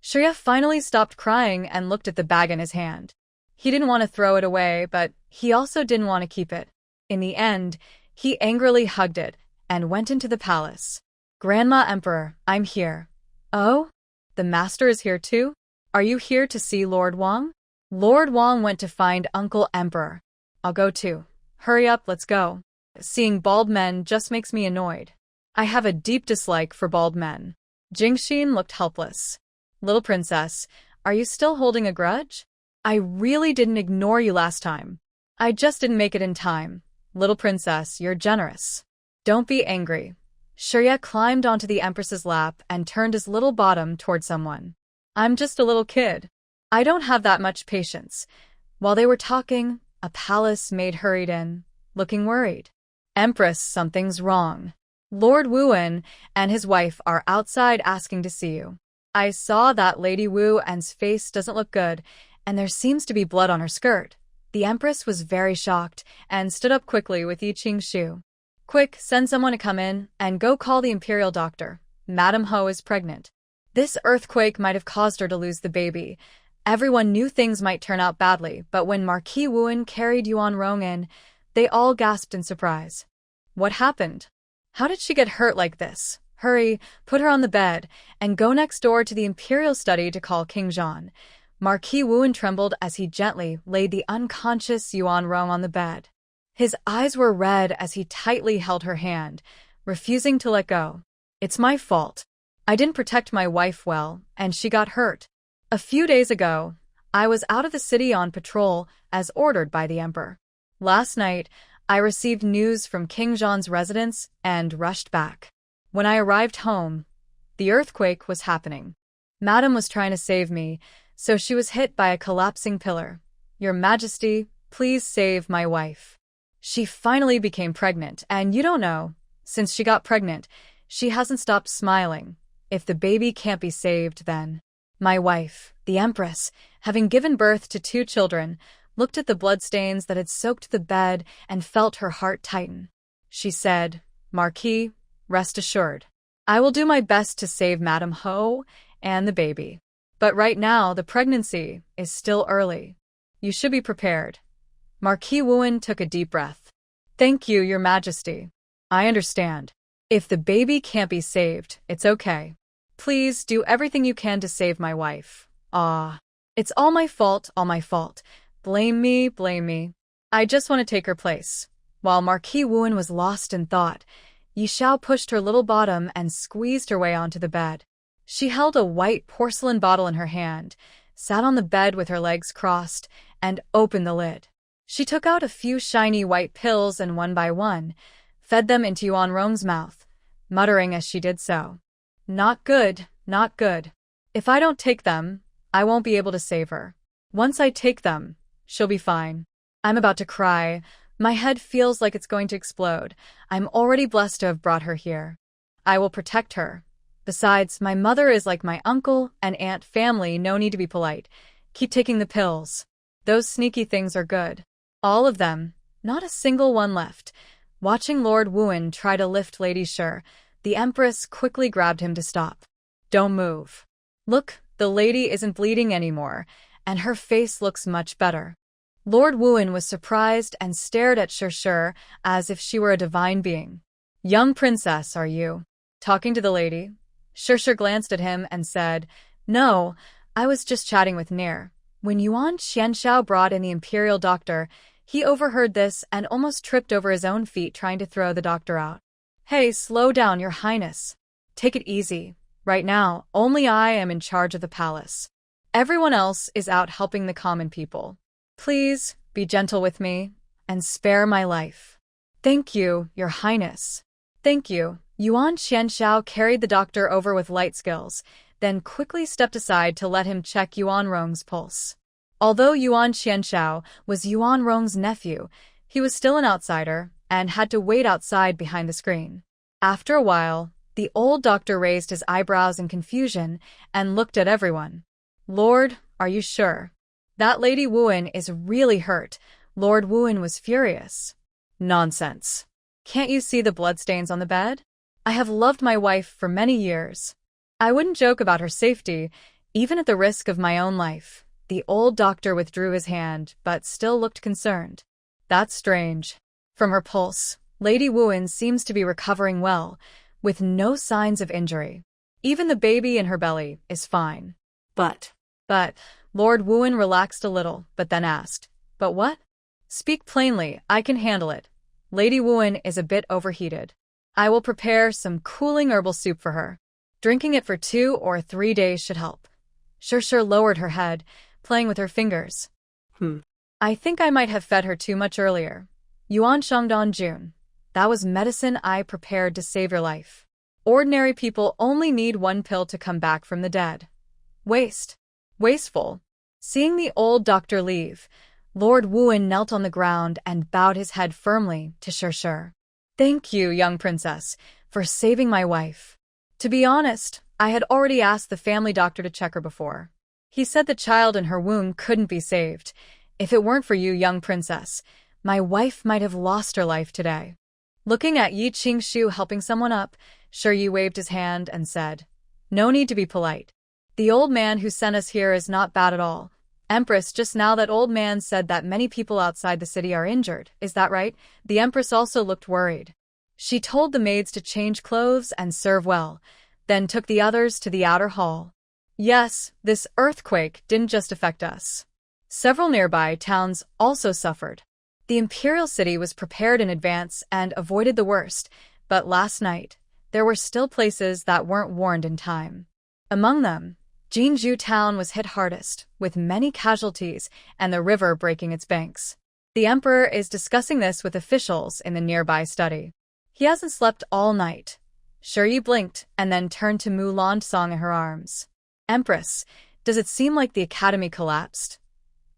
Shurya finally stopped crying and looked at the bag in his hand. He didn't want to throw it away, but he also didn't want to keep it. In the end, he angrily hugged it and went into the palace. "Grandma Emperor, I'm here." "Oh? The master is here too? Are you here to see Lord Wang?" Lord Wang went to find Uncle Emperor. "I'll go too. Hurry up, let's go. Seeing bald men just makes me annoyed. I have a deep dislike for bald men." Jingxin looked helpless. "Little princess, are you still holding a grudge? I really didn't ignore you last time. I just didn't make it in time. Little princess, you're generous. Don't be angry." Shurya climbed onto the Empress's lap and turned his little bottom toward someone. "I'm just a little kid. I don't have that much patience." While they were talking, a palace maid hurried in, looking worried. "Empress, something's wrong. Lord Wuan and his wife are outside asking to see you. I saw that Lady Wu An's face doesn't look good, and there seems to be blood on her skirt." The Empress was very shocked and stood up quickly with Yi Qingshu. "Quick, send someone to come in and go call the imperial doctor. Madame Ho is pregnant. This earthquake might have caused her to lose the baby." Everyone knew things might turn out badly, but when Marquis Wuan carried Yuan Rong in, they all gasped in surprise. "What happened? How did she get hurt like this? Hurry, put her on the bed, and go next door to the imperial study to call King Zhan." Marquis Wuan trembled as he gently laid the unconscious Yuan Rong on the bed. His eyes were red as he tightly held her hand, refusing to let go. "It's my fault. I didn't protect my wife well, and she got hurt. A few days ago, I was out of the city on patrol as ordered by the emperor. Last night, I received news from King Zhan's residence and rushed back. When I arrived home, the earthquake was happening. Madame was trying to save me, so she was hit by a collapsing pillar. Your Majesty, please save my wife. She finally became pregnant, and you don't know, since she got pregnant, she hasn't stopped smiling. If the baby can't be saved, then..." My wife, the Empress, having given birth to 2 children, looked at the bloodstains that had soaked the bed and felt her heart tighten. She said, "Marquis, rest assured. I will do my best to save Madame Ho and the baby. But right now, the pregnancy is still early. You should be prepared." Marquis Wuan took a deep breath. "Thank you, Your Majesty. I understand. If the baby can't be saved, it's okay. Please do everything you can to save my wife. It's all my fault, all my fault. Blame me, blame me. I just want to take her place." While Marquis Wuan was lost in thought, Yi Xiao pushed her little bottom and squeezed her way onto the bed. She held a white porcelain bottle in her hand, sat on the bed with her legs crossed, and opened the lid. She took out a few shiny white pills and one by one, fed them into Yuan Rong's mouth, muttering as she did so. Not good, not good. If I don't take them, I won't be able to save her. Once I take them, she'll be fine. I'm about to cry. My head feels like it's going to explode. I'm already blessed to have brought her here. I will protect her. Besides, my mother is like my uncle and aunt family, no need to be polite. Keep taking the pills. Those sneaky things are good. All of them, not a single one left. Watching Lord Wuan try to lift Lady Shi, the Empress quickly grabbed him to stop. Don't move. Look, the lady isn't bleeding anymore, and her face looks much better. Lord Wuan was surprised and stared at Shi as if she were a divine being. Young princess, are you talking to the lady? Shi glanced at him and said, No, I was just chatting with Nir. When Yuan Xianxiao brought in the imperial doctor, he overheard this and almost tripped over his own feet trying to throw the doctor out. Hey, slow down, your highness. Take it easy. Right now, only I am in charge of the palace. Everyone else is out helping the common people. Please, be gentle with me, and spare my life. Thank you, your highness. Thank you. Yuan Xianxiao carried the doctor over with light skills, then quickly stepped aside to let him check Yuan Rong's pulse. Although Yuan Xianxiao was Yuan Rong's nephew, he was still an outsider and had to wait outside behind the screen. After a while, the old doctor raised his eyebrows in confusion and looked at everyone. Lord, are you sure? That Lady Wuan is really hurt. Lord Wuan was furious. Nonsense. Can't you see the bloodstains on the bed? I have loved my wife for many years. I wouldn't joke about her safety, even at the risk of my own life. The old doctor withdrew his hand, but still looked concerned. That's strange. From her pulse, Lady Wuan seems to be recovering well, with no signs of injury. Even the baby in her belly is fine. But, Lord Wuan relaxed a little, but then asked, But what? Speak plainly, I can handle it. Lady Wuan is a bit overheated. I will prepare some cooling herbal soup for her. Drinking it for 2 or 3 days should help. Shi lowered her head, playing with her fingers. I think I might have fed her too much earlier. Yuan Shangdan Jun. That was medicine I prepared to save your life. Ordinary people only need 1 pill to come back from the dead. Wasteful. Seeing the old doctor leave, Lord Wuan knelt on the ground and bowed his head firmly to Shi. Thank you, young princess, for saving my wife. To be honest, I had already asked the family doctor to check her before. He said the child in her womb couldn't be saved. If it weren't for you, young princess, my wife might have lost her life today. Looking at Yi Qingshu helping someone up, Shi waved his hand and said, No need to be polite. The old man who sent us here is not bad at all. Empress, just now that old man said that many people outside the city are injured, is that right? The Empress also looked worried. She told the maids to change clothes and serve well, then took the others to the outer hall. Yes, this earthquake didn't just affect us. Several nearby towns also suffered. The imperial city was prepared in advance and avoided the worst, but last night, there were still places that weren't warned in time. Among them, Jinzhou town was hit hardest, with many casualties and the river breaking its banks. The emperor is discussing this with officials in the nearby study. He hasn't slept all night. Shi blinked and then turned to Mulan Song in her arms. Empress, does it seem like the academy collapsed?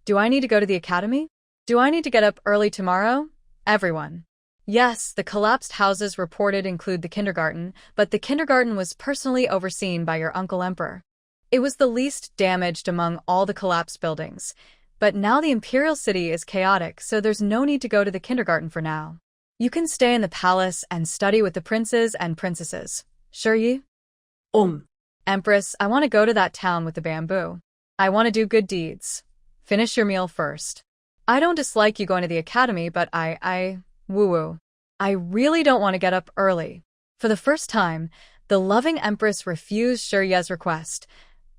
Do I need to go to the academy? Do I need to get up early tomorrow? Everyone. Yes, the collapsed houses reported include the kindergarten, but the kindergarten was personally overseen by your uncle emperor. It was the least damaged among all the collapsed buildings, but now the imperial city is chaotic, so there's no need to go to the kindergarten for now. You can stay in the palace and study with the princes and princesses. Shi? Empress, I want to go to that town with the bamboo. I want to do good deeds. Finish your meal first. I don't dislike you going to the academy, but woo-woo. I really don't want to get up early. For the first time, the loving empress refused Shi's request.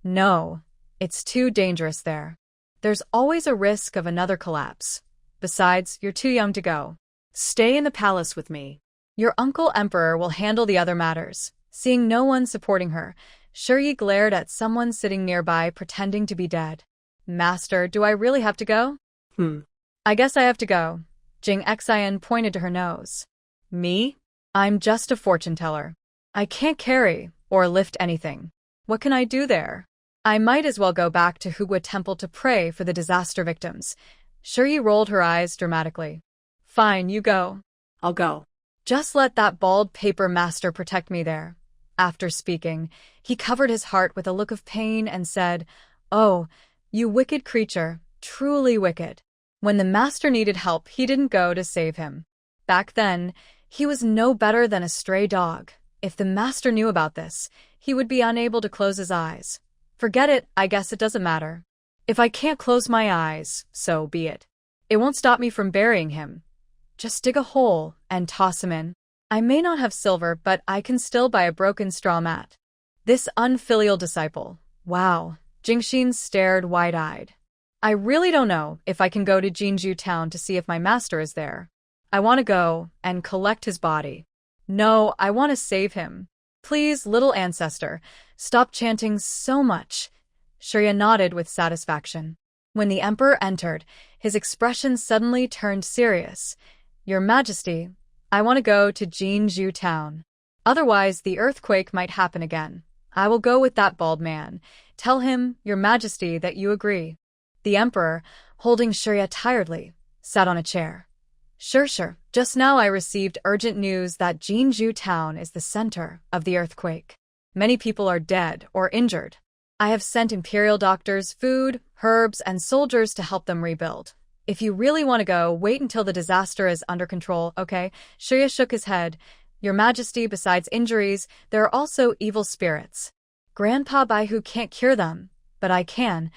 No, it's too dangerous there. There's always a risk of another collapse. Besides, you're too young to go. Stay in the palace with me. Your uncle Emperor will handle the other matters. Seeing no one supporting her, Shuri glared at someone sitting nearby pretending to be dead. Master, do I really have to go? I guess I have to go. Jing Xian pointed to her nose. Me? I'm just a fortune teller. I can't carry or lift anything. What can I do there? I might as well go back to Hugua Temple to pray for the disaster victims. Shuri rolled her eyes dramatically. Fine, you go. I'll go. Just let that bald paper master protect me there. After speaking, he covered his heart with a look of pain and said, Oh, you wicked creature, truly wicked. When the master needed help, he didn't go to save him. Back then, he was no better than a stray dog. If the master knew about this, he would be unable to close his eyes. Forget it, I guess it doesn't matter. If I can't close my eyes, so be it. It won't stop me from burying him. Just dig a hole and toss him in. I may not have silver, but I can still buy a broken straw mat. This unfilial disciple. Wow. Jingxin stared wide-eyed. I really don't know if I can go to Jinju town to see if my master is there. I want to go and collect his body. No, I want to save him. Please, little ancestor, stop chanting so much. Shurya nodded with satisfaction. When the emperor entered, his expression suddenly turned serious. Your Majesty, I want to go to Jinju town. Otherwise, the earthquake might happen again. I will go with that bald man. Tell him, Your Majesty, that you agree. The emperor, holding Shurya tiredly, sat on a chair. Sure. Just now I received urgent news that Jinju town is the center of the earthquake. Many people are dead or injured. I have sent imperial doctors, food, herbs, and soldiers to help them rebuild. If you really want to go, wait until the disaster is under control, okay? Shurya shook his head. Your Majesty, besides injuries, there are also evil spirits. Grandpa Baihu can't cure them, but I can.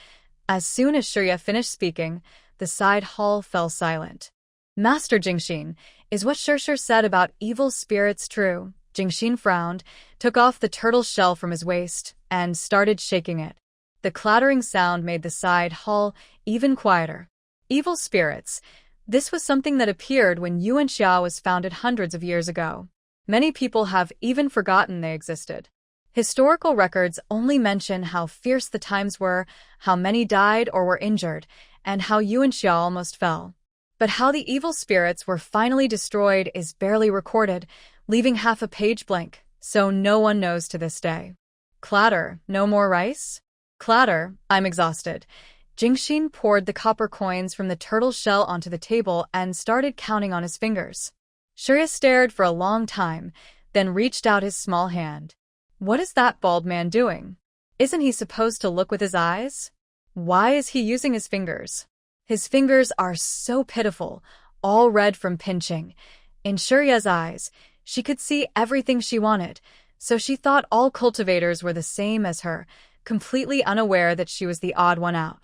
As soon as Shurya finished speaking, the side hall fell silent. Master Jingxin, is what Shurshur said about evil spirits true? Jingxin frowned, took off the turtle shell from his waist, and started shaking it. The clattering sound made the side hall even quieter. Evil spirits. This was something that appeared when Yuanxia was founded hundreds of years ago. Many people have even forgotten they existed. Historical records only mention how fierce the times were, how many died or were injured, and how Yuanxia almost fell. But how the evil spirits were finally destroyed is barely recorded, leaving half a page blank, so no one knows to this day. Clatter, no more rice? Clatter, I'm exhausted. Jingxin poured the copper coins from the turtle shell onto the table and started counting on his fingers. Shurya stared for a long time, then reached out his small hand. What is that bald man doing? Isn't he supposed to look with his eyes? Why is he using his fingers? His fingers are so pitiful, all red from pinching. In Shurya's eyes, she could see everything she wanted, so she thought all cultivators were the same as her, completely unaware that she was the odd one out.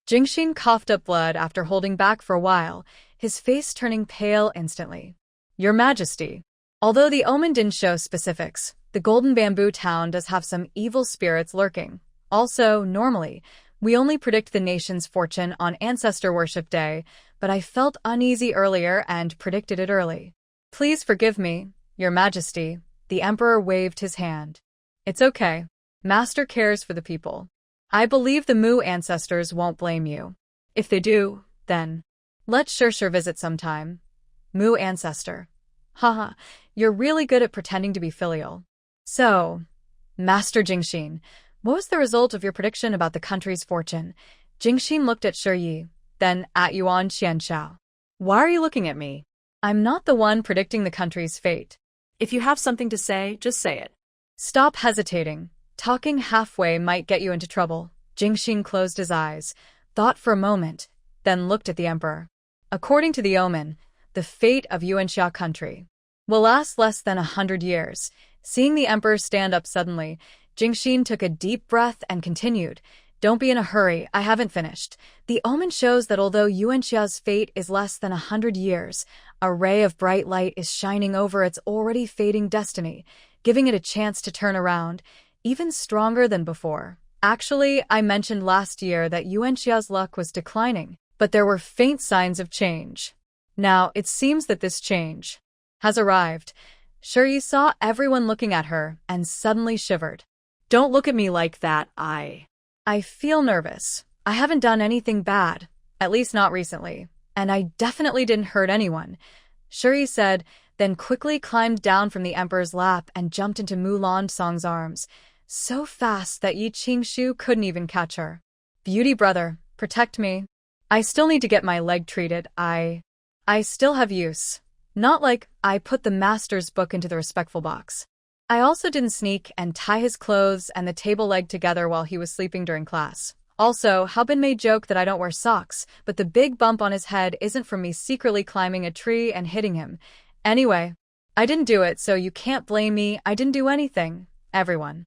Jingxin coughed up blood after holding back for a while, his face turning pale instantly. Your Majesty. Although the omen didn't show specifics, the Golden Bamboo Town does have some evil spirits lurking. Also, normally, we only predict the nation's fortune on Ancestor Worship Day, but I felt uneasy earlier and predicted it early. Please forgive me, Your Majesty. The Emperor waved his hand. It's okay. Master cares for the people. I believe the Mu ancestors won't blame you. If they do, then let Shurshur visit sometime. Mu ancestor. Haha, you're really good at pretending to be filial. So, Master Jingxin, what was the result of your prediction about the country's fortune? Jingxin looked at Shi, then at Yuan Qianshao. Why are you looking at me? I'm not the one predicting the country's fate. If you have something to say, just say it. Stop hesitating. Talking halfway might get you into trouble. Jingxin closed his eyes, thought for a moment, then looked at the emperor. According to the omen, the fate of Yuanxia country will last less than 100 years. Seeing the emperor stand up suddenly, Jingxin took a deep breath and continued. Don't be in a hurry, I haven't finished. The omen shows that although Yuanxia's fate is less than 100 years, a ray of bright light is shining over its already fading destiny, giving it a chance to turn around, even stronger than before. Actually, I mentioned last year that Yuanxia's luck was declining, but there were faint signs of change. Now, it seems that this change has arrived. Yi saw everyone looking at her and suddenly shivered. Don't look at me like that, I feel nervous. I haven't done anything bad, at least not recently, and I definitely didn't hurt anyone, Yi said, then quickly climbed down from the emperor's lap and jumped into Mulan Song's arms, so fast that Yi Qingshu couldn't even catch her. Beauty brother, protect me. I still need to get my leg treated. I still have use. Not like I put the master's book into the respectful box. I also didn't sneak and tie his clothes and the table leg together while he was sleeping during class. Also, Haobin may joke that I don't wear socks, but the big bump on his head isn't from me secretly climbing a tree and hitting him. Anyway, I didn't do it, so you can't blame me. I didn't do anything, everyone.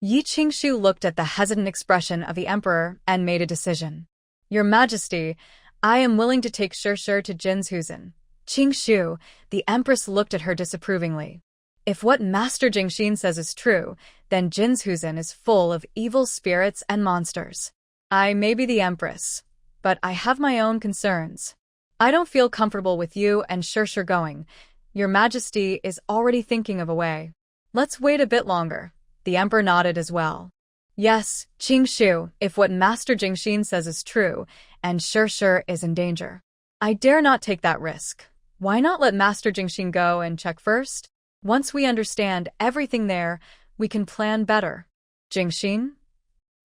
Yi Qingshu looked at the hesitant expression of the emperor and made a decision. Your Majesty, I am willing to take Shi to Jinzhusen. Qingshu, the empress looked at her disapprovingly. If what Master Jingxin says is true, then Jinzhusen is full of evil spirits and monsters. I may be the empress, but I have my own concerns. I don't feel comfortable with you and Shi going. Your Majesty is already thinking of a way. Let's wait a bit longer. The emperor nodded as well. Yes, Qingshu, if what Master Jingxin says is true, and Shi is in danger, I dare not take that risk. Why not let Master Jingxin go and check first? Once we understand everything there, we can plan better. Jingxin?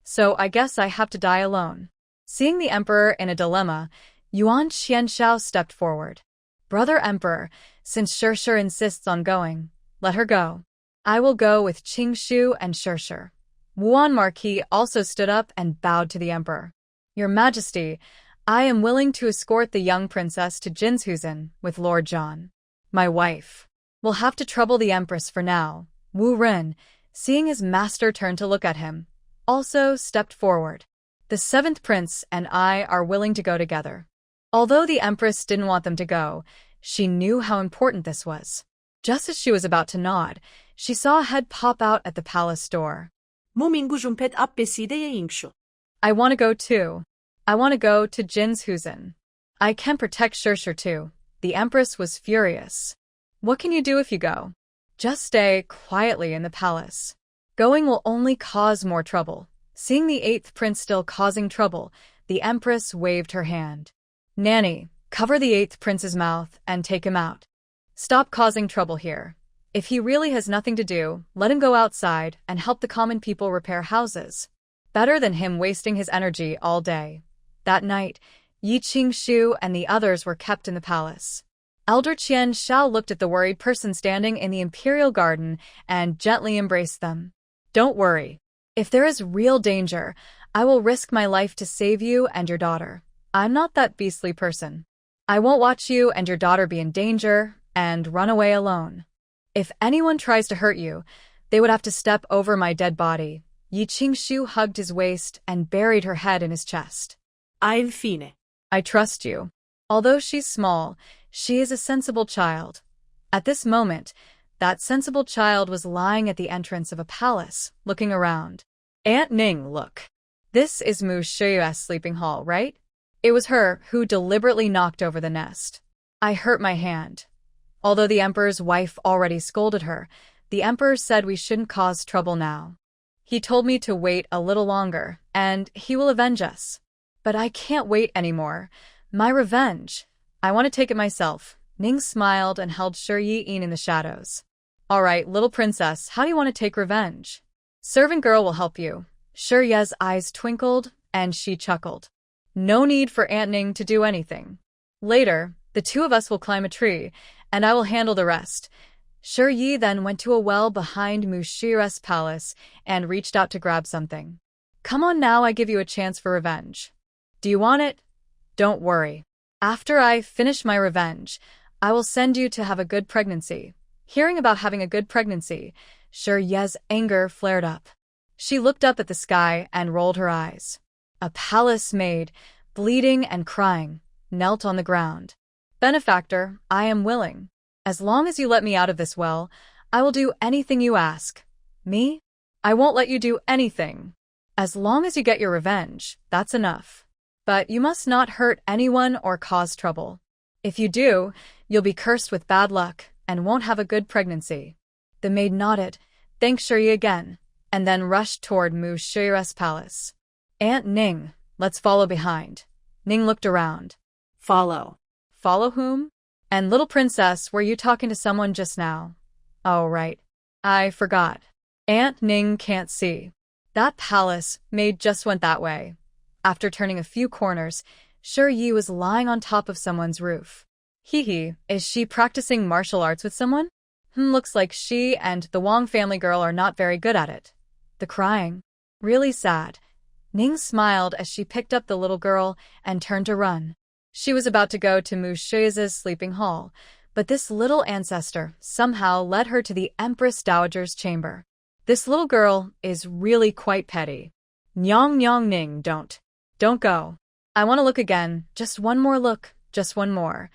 So I guess I have to die alone. Seeing the emperor in a dilemma, Yuan Xianshao stepped forward. Brother Emperor, since Shi insists on going, let her go. I will go with Qingshu and Shi. Wuan Marquis also stood up and bowed to the emperor. Your Majesty, I am willing to escort the young princess to Jinzhusen with Lord John. My wife. We'll have to trouble the empress for now. Wu Ren, seeing his master turn to look at him, also stepped forward. The seventh prince and I are willing to go together. Although the empress didn't want them to go, she knew how important this was. Just as she was about to nod, she saw a head pop out at the palace door. I want to go too. I want to go to Jinzhusen. I can protect Shi too. The empress was furious. What can you do if you go? Just stay quietly in the palace. Going will only cause more trouble. Seeing the eighth prince still causing trouble, the empress waved her hand. Nanny, cover the eighth prince's mouth and take him out. Stop causing trouble here. If he really has nothing to do, let him go outside and help the common people repair houses. Better than him wasting his energy all day. That night, Yi Qingshu and the others were kept in the palace. Elder Qian Shao looked at the worried person standing in the imperial garden and gently embraced them. Don't worry. If there is real danger, I will risk my life to save you and your daughter. I'm not that beastly person. I won't watch you and your daughter be in danger and run away alone. If anyone tries to hurt you, they would have to step over my dead body. Yi Qingshu hugged his waist and buried her head in his chest. Infine. I trust you. Although she's small, she is a sensible child. At this moment, that sensible child was lying at the entrance of a palace, looking around. Aunt Ning, look. This is Mu Shiyue's sleeping hall, right? It was her who deliberately knocked over the nest. I hurt my hand. Although the emperor's wife already scolded her, the emperor said we shouldn't cause trouble now. He told me to wait a little longer, and he will avenge us. But I can't wait anymore. My revenge. I want to take it myself. Ning smiled and held Shi Yi in the shadows. All right, little princess, how do you want to take revenge? Servant girl will help you. Shi Ye's eyes twinkled, and she chuckled. No need for Aunt Ning to do anything. Later, the two of us will climb a tree, and I will handle the rest. Shi Yi then went to a well behind Mu Shiyue's palace and reached out to grab something. Come on now, I give you a chance for revenge. Do you want it? Don't worry. After I finish my revenge, I will send you to have a good pregnancy. Hearing about having a good pregnancy, Shi Ye's anger flared up. She looked up at the sky and rolled her eyes. A palace maid, bleeding and crying, knelt on the ground. Benefactor, I am willing. As long as you let me out of this well, I will do anything you ask. Me? I won't let you do anything. As long as you get your revenge, that's enough. But you must not hurt anyone or cause trouble. If you do, you'll be cursed with bad luck, and won't have a good pregnancy. The maid nodded, thanked Shiyi again, and then rushed toward Mu Shiyi's palace. Aunt Ning, let's follow behind. Ning looked around. Follow. Follow whom? And little princess, were you talking to someone just now? Oh, right. I forgot. Aunt Ning can't see. That palace maid just went that way. After turning a few corners, Shiyi was lying on top of someone's roof. Hee, is she practicing martial arts with someone? Looks like she and the Wang family girl are not very good at it. The crying. Really sad. Ning smiled as she picked up the little girl and turned to run. She was about to go to Mu Shiyi's sleeping hall, but this little ancestor somehow led her to the Empress Dowager's chamber. This little girl is really quite petty. Nyong Ning, don't go. I want to look again, just one more look, just one more.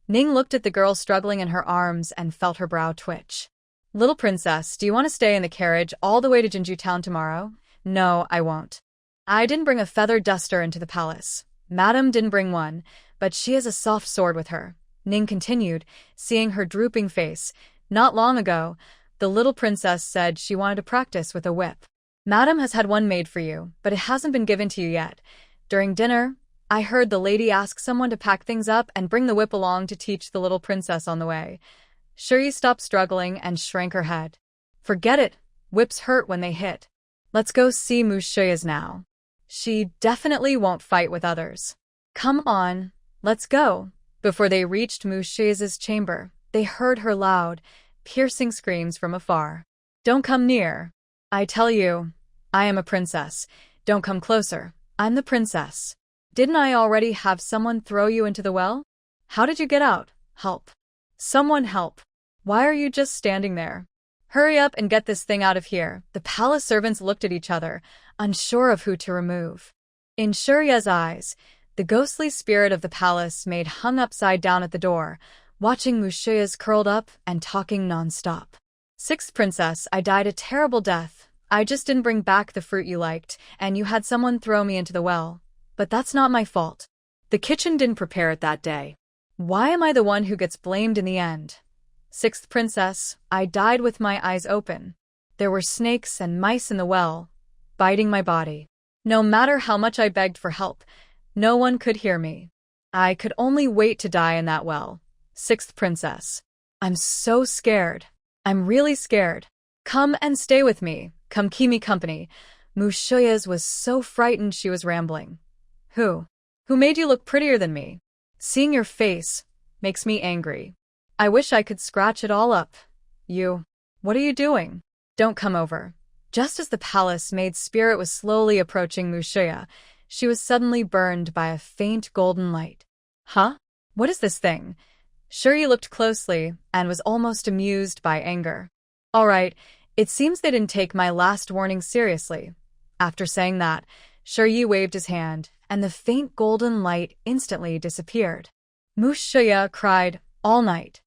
Ning looked at the girl struggling in her arms and felt her brow twitch. Little princess, do you want to stay in the carriage all the way to Jinju Town tomorrow? No, I won't. I didn't bring a feather duster into the palace. Madam didn't bring one, but she has a soft sword with her. Ning continued, seeing her drooping face. Not long ago, the little princess said she wanted to practice with a whip. Madam has had one made for you, but it hasn't been given to you yet. During dinner, I heard the lady ask someone to pack things up and bring the whip along to teach the little princess on the way. Shiyi stopped struggling and shrank her head. Forget it. Whips hurt when they hit. Let's go see Mu Shiyi's now. She definitely won't fight with others. Come on, let's go. Before they reached Mu Shiyi's chamber, they heard her loud, piercing screams from afar. Don't come near. I tell you, I am a princess. Don't come closer. I'm the princess. Didn't I already have someone throw you into the well? How did you get out? Help. Someone help. Why are you just standing there? Hurry up and get this thing out of here. The palace servants looked at each other, unsure of who to remove. In Shiyi's eyes, the ghostly spirit of the palace maid hung upside down at the door, watching Mu Shiyi's curled up and talking non-stop. Sixth princess, I died a terrible death. I just didn't bring back the fruit you liked, and you had someone throw me into the well. But that's not my fault. The kitchen didn't prepare it that day. Why am I the one who gets blamed in the end? Sixth princess, I died with my eyes open. There were snakes and mice in the well, biting my body. No matter how much I begged for help, no one could hear me. I could only wait to die in that well. Sixth princess. I'm so scared. I'm really scared. Come and stay with me. Come keep me company. Mu Shiyi was so frightened she was rambling. Who made you look prettier than me? Seeing your face makes me angry. I wish I could scratch it all up. What are you doing? Don't come over. Just as the palace maid's spirit was slowly approaching Mu Shiyi, she was suddenly burned by a faint golden light. Huh? What is this thing? Shiyi looked closely and was almost amused by anger. All right, it seems they didn't take my last warning seriously. After saying that, Shiyi waved his hand, and the faint golden light instantly disappeared. Mu Shiyi cried all night.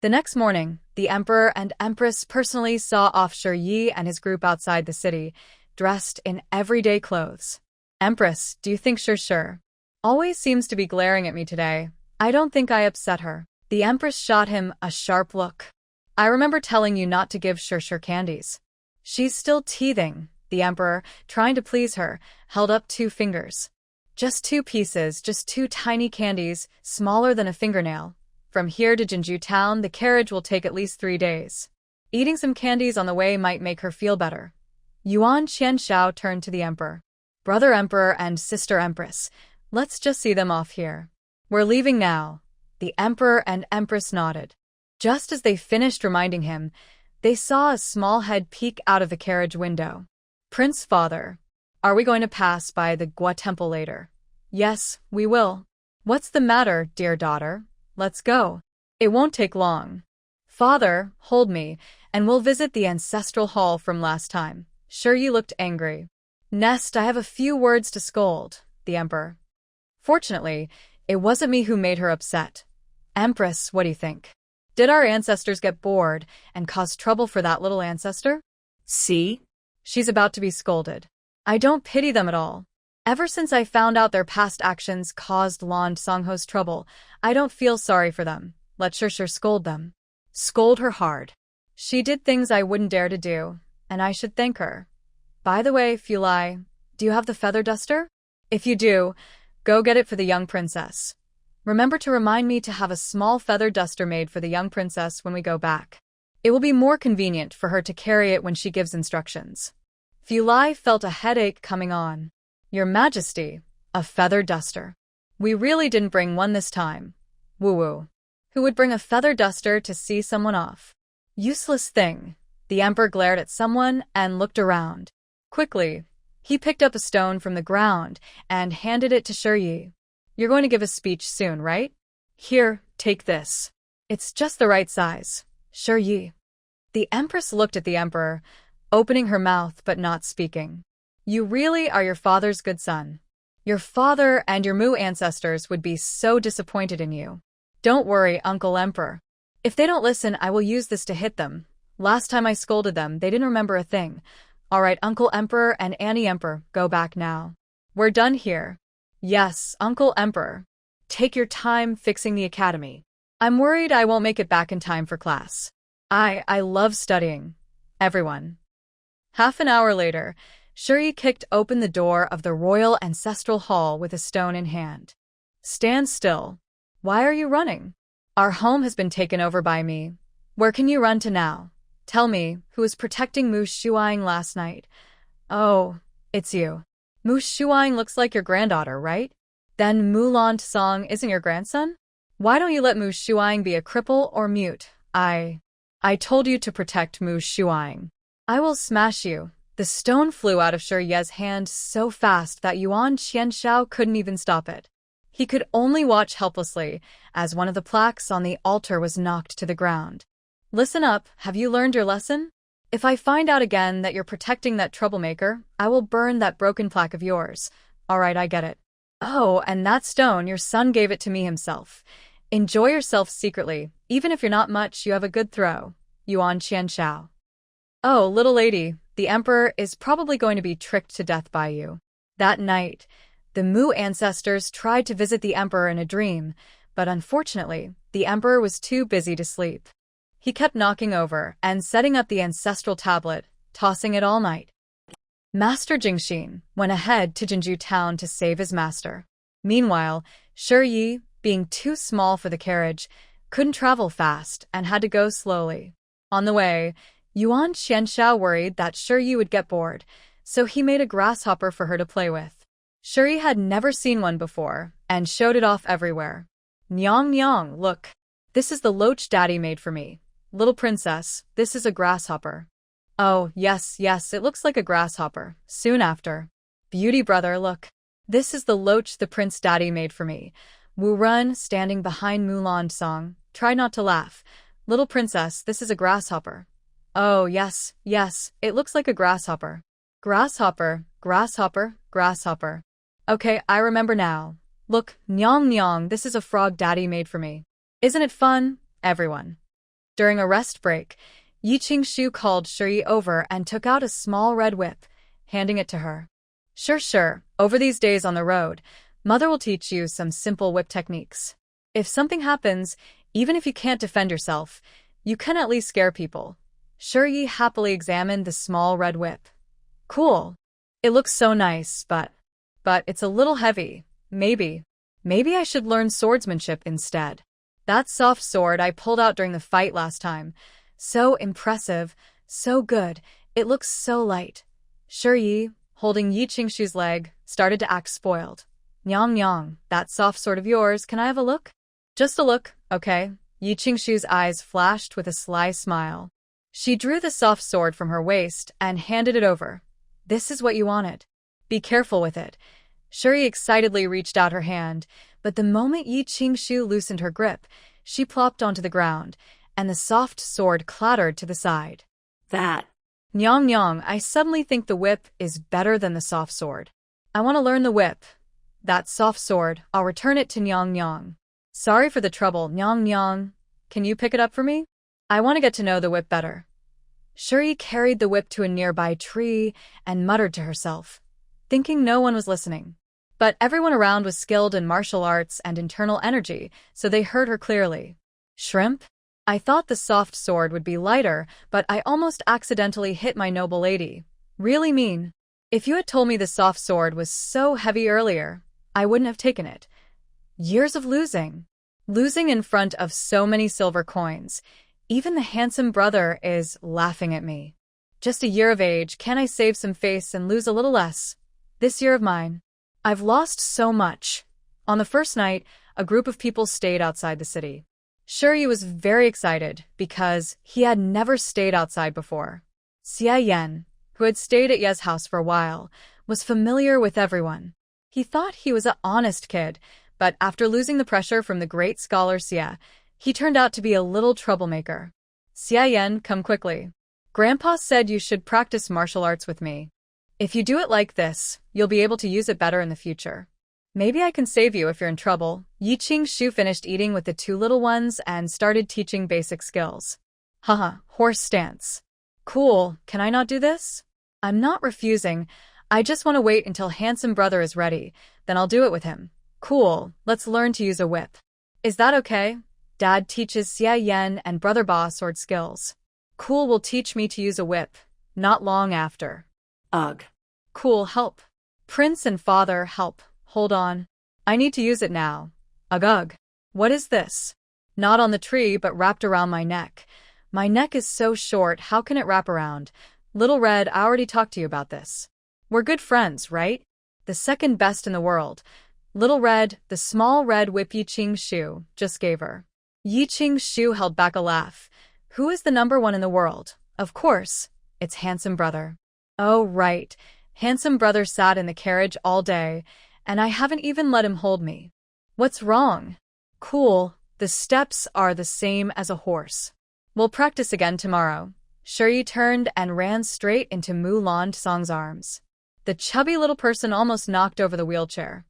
The next morning, the emperor and empress personally saw off Shiyi and his group outside the city, dressed in everyday clothes. Empress, do you think Shir always seems to be glaring at me today? I don't think I upset her. The empress shot him a sharp look. I remember telling you not to give Shir candies. She's still teething. The emperor, trying to please her, held up 2 fingers. Just 2 pieces, just 2 tiny candies, smaller than a fingernail. From here to Jinju Town, the carriage will take at least 3 days. Eating some candies on the way might make her feel better. Yuan Qianshao turned to the emperor. Brother emperor and sister empress, let's just see them off here. We're leaving now. The emperor and empress nodded. Just as they finished reminding him, they saw a small head peek out of the carriage window. Prince Father, are we going to pass by the Gua Temple later? Yes, we will. What's the matter, dear daughter? Let's go. It won't take long. Father, hold me, and we'll visit the Ancestral Hall from last time. Shiyi looked angry. Nest, I have a few words to scold, the emperor. Fortunately, it wasn't me who made her upset. Empress, what do you think? Did our ancestors get bored and cause trouble for that little ancestor? See? She's about to be scolded. I don't pity them at all. Ever since I found out their past actions caused Lan Songho's trouble, I don't feel sorry for them. Let Shir scold them. Scold her hard. She did things I wouldn't dare to do, and I should thank her. By the way, Fulai, do you have the feather duster? If you do, go get it for the young princess. Remember to remind me to have a small feather duster made for the young princess when we go back. It will be more convenient for her to carry it when she gives instructions. Fulai felt a headache coming on. Your Majesty, a feather duster. We really didn't bring one this time. Woo-woo. Who would bring a feather duster to see someone off? Useless thing. The Emperor glared at someone and looked around. Quickly, he picked up a stone from the ground and handed it to Shi. You're going to give a speech soon, right? Here, take this. It's just the right size. Shi. The Empress looked at the Emperor, opening her mouth but not speaking. You really are your father's good son. Your father and your Mu ancestors would be so disappointed in you. Don't worry, Uncle Emperor. If they don't listen, I will use this to hit them. Last time I scolded them, they didn't remember a thing. All right, Uncle Emperor and Annie Emperor, go back now. We're done here. Yes, Uncle Emperor. Take your time fixing the academy. I'm worried I won't make it back in time for class. I love studying. Everyone. Half an hour later, Shi kicked open the door of the royal ancestral hall with a stone in hand. Stand still. Why are you running? Our home has been taken over by me. Where can you run to now? Tell me, who was protecting Mu Shuang last night? Oh, it's you. Mu Shuang looks like your granddaughter, right? Then Mulan Song isn't your grandson? Why don't you let Mu Shuang be a cripple or mute? I told you to protect Mu Shuang. I will smash you. The stone flew out of Shi Ye's hand so fast that Yuan Qianshao couldn't even stop it. He could only watch helplessly as one of the plaques on the altar was knocked to the ground. Listen up, have you learned your lesson? If I find out again that you're protecting that troublemaker, I will burn that broken plaque of yours. All right, I get it. Oh, and that stone, your son gave it to me himself. Enjoy yourself secretly. Even if you're not much, you have a good throw. Yuan Qianshao. Oh, little lady, the Emperor is probably going to be tricked to death by you. That night, the Mu ancestors tried to visit the Emperor in a dream, but unfortunately, the Emperor was too busy to sleep. He kept knocking over and setting up the ancestral tablet, tossing it all night. Master Jingxin went ahead to Jinju town to save his master. Meanwhile, Shi, being too small for the carriage, couldn't travel fast and had to go slowly. On the way, Yuan Qianshao worried that Shi would get bored, so he made a grasshopper for her to play with. Shi had never seen one before and showed it off everywhere. Nyang Nyang, look. This is the loach daddy made for me. Little princess, this is a grasshopper. Oh, yes, it looks like a grasshopper. Soon after. Beauty brother, look. This is the loach the prince daddy made for me. Wu Run, standing behind Mulan Song, try not to laugh. Little princess, this is a grasshopper. Oh, yes, it looks like a grasshopper. Grasshopper, grasshopper, grasshopper. Okay, I remember now. Look, Nyang Nyang, this is a frog daddy made for me. Isn't it fun, everyone? During a rest break, Yi Qingshu called Shi over and took out a small red whip, handing it to her. Sure, over these days on the road, Mother will teach you some simple whip techniques. If something happens, even if you can't defend yourself, you can at least scare people. Shi happily examined the small red whip. Cool. It looks so nice, but it's a little heavy. Maybe I should learn swordsmanship instead. That soft sword I pulled out during the fight last time. So impressive, so good, it looks so light. Shi, holding Yi Qingshu's leg, started to act spoiled. Nyang Nyang, that soft sword of yours, can I have a look? Just a look, okay. Yi Qingshu's eyes flashed with a sly smile. She drew the soft sword from her waist and handed it over. This is what you wanted. Be careful with it. Shi excitedly reached out her hand, but the moment Yi Qingshu loosened her grip, she plopped onto the ground, and the soft sword clattered to the side. That. Nyang Nyang, I suddenly think the whip is better than the soft sword. I want to learn the whip. That soft sword, I'll return it to Nyang Nyang. Sorry for the trouble, Nyang Nyang. Can you pick it up for me? I want to get to know the whip better. Shi carried the whip to a nearby tree and muttered to herself, thinking no one was listening. But everyone around was skilled in martial arts and internal energy, so they heard her clearly. Shrimp? I thought the soft sword would be lighter, but I almost accidentally hit my noble lady. Really mean. If you had told me the soft sword was so heavy earlier, I wouldn't have taken it. Years of losing. Losing in front of so many silver coins. Even the handsome brother is laughing at me. Just a year of age, can I save some face and lose a little less? This year of mine. I've lost so much. On the first night, a group of people stayed outside the city. Shuri was very excited because he had never stayed outside before. Xia Yan, who had stayed at Ye's house for a while, was familiar with everyone. He thought he was an honest kid, but after losing the pressure from the great scholar Xia, he turned out to be a little troublemaker. Xia Yan, come quickly. Grandpa said you should practice martial arts with me. If you do it like this, you'll be able to use it better in the future. Maybe I can save you if you're in trouble. Yi Qing-shu finished eating with the two little ones and started teaching basic skills. Haha, horse stance. Cool, can I not do this? I'm not refusing. I just want to wait until handsome brother is ready, then I'll do it with him. Cool, let's learn to use a whip. Is that okay? Dad teaches Xia Yan and brother Ba sword skills. Cool will teach me to use a whip. Not long after. Ugh. Cool, help. Prince and father, help. Hold on. I need to use it now. Ugh. What is this? Not on the tree, but wrapped around my neck. My neck is so short, how can it wrap around? Little Red, I already talked to you about this. We're good friends, right? The second best in the world. Little Red, the small red whip Yi Qing-shu just gave her. Yi Qing-shu held back a laugh. Who is the number one in the world? Of course, it's handsome brother. Oh, right. Handsome brother sat in the carriage all day, and I haven't even let him hold me. What's wrong? Cool, the steps are the same as a horse. We'll practice again tomorrow. Shuri turned and ran straight into Mulan Song's arms. The chubby little person almost knocked over the wheelchair.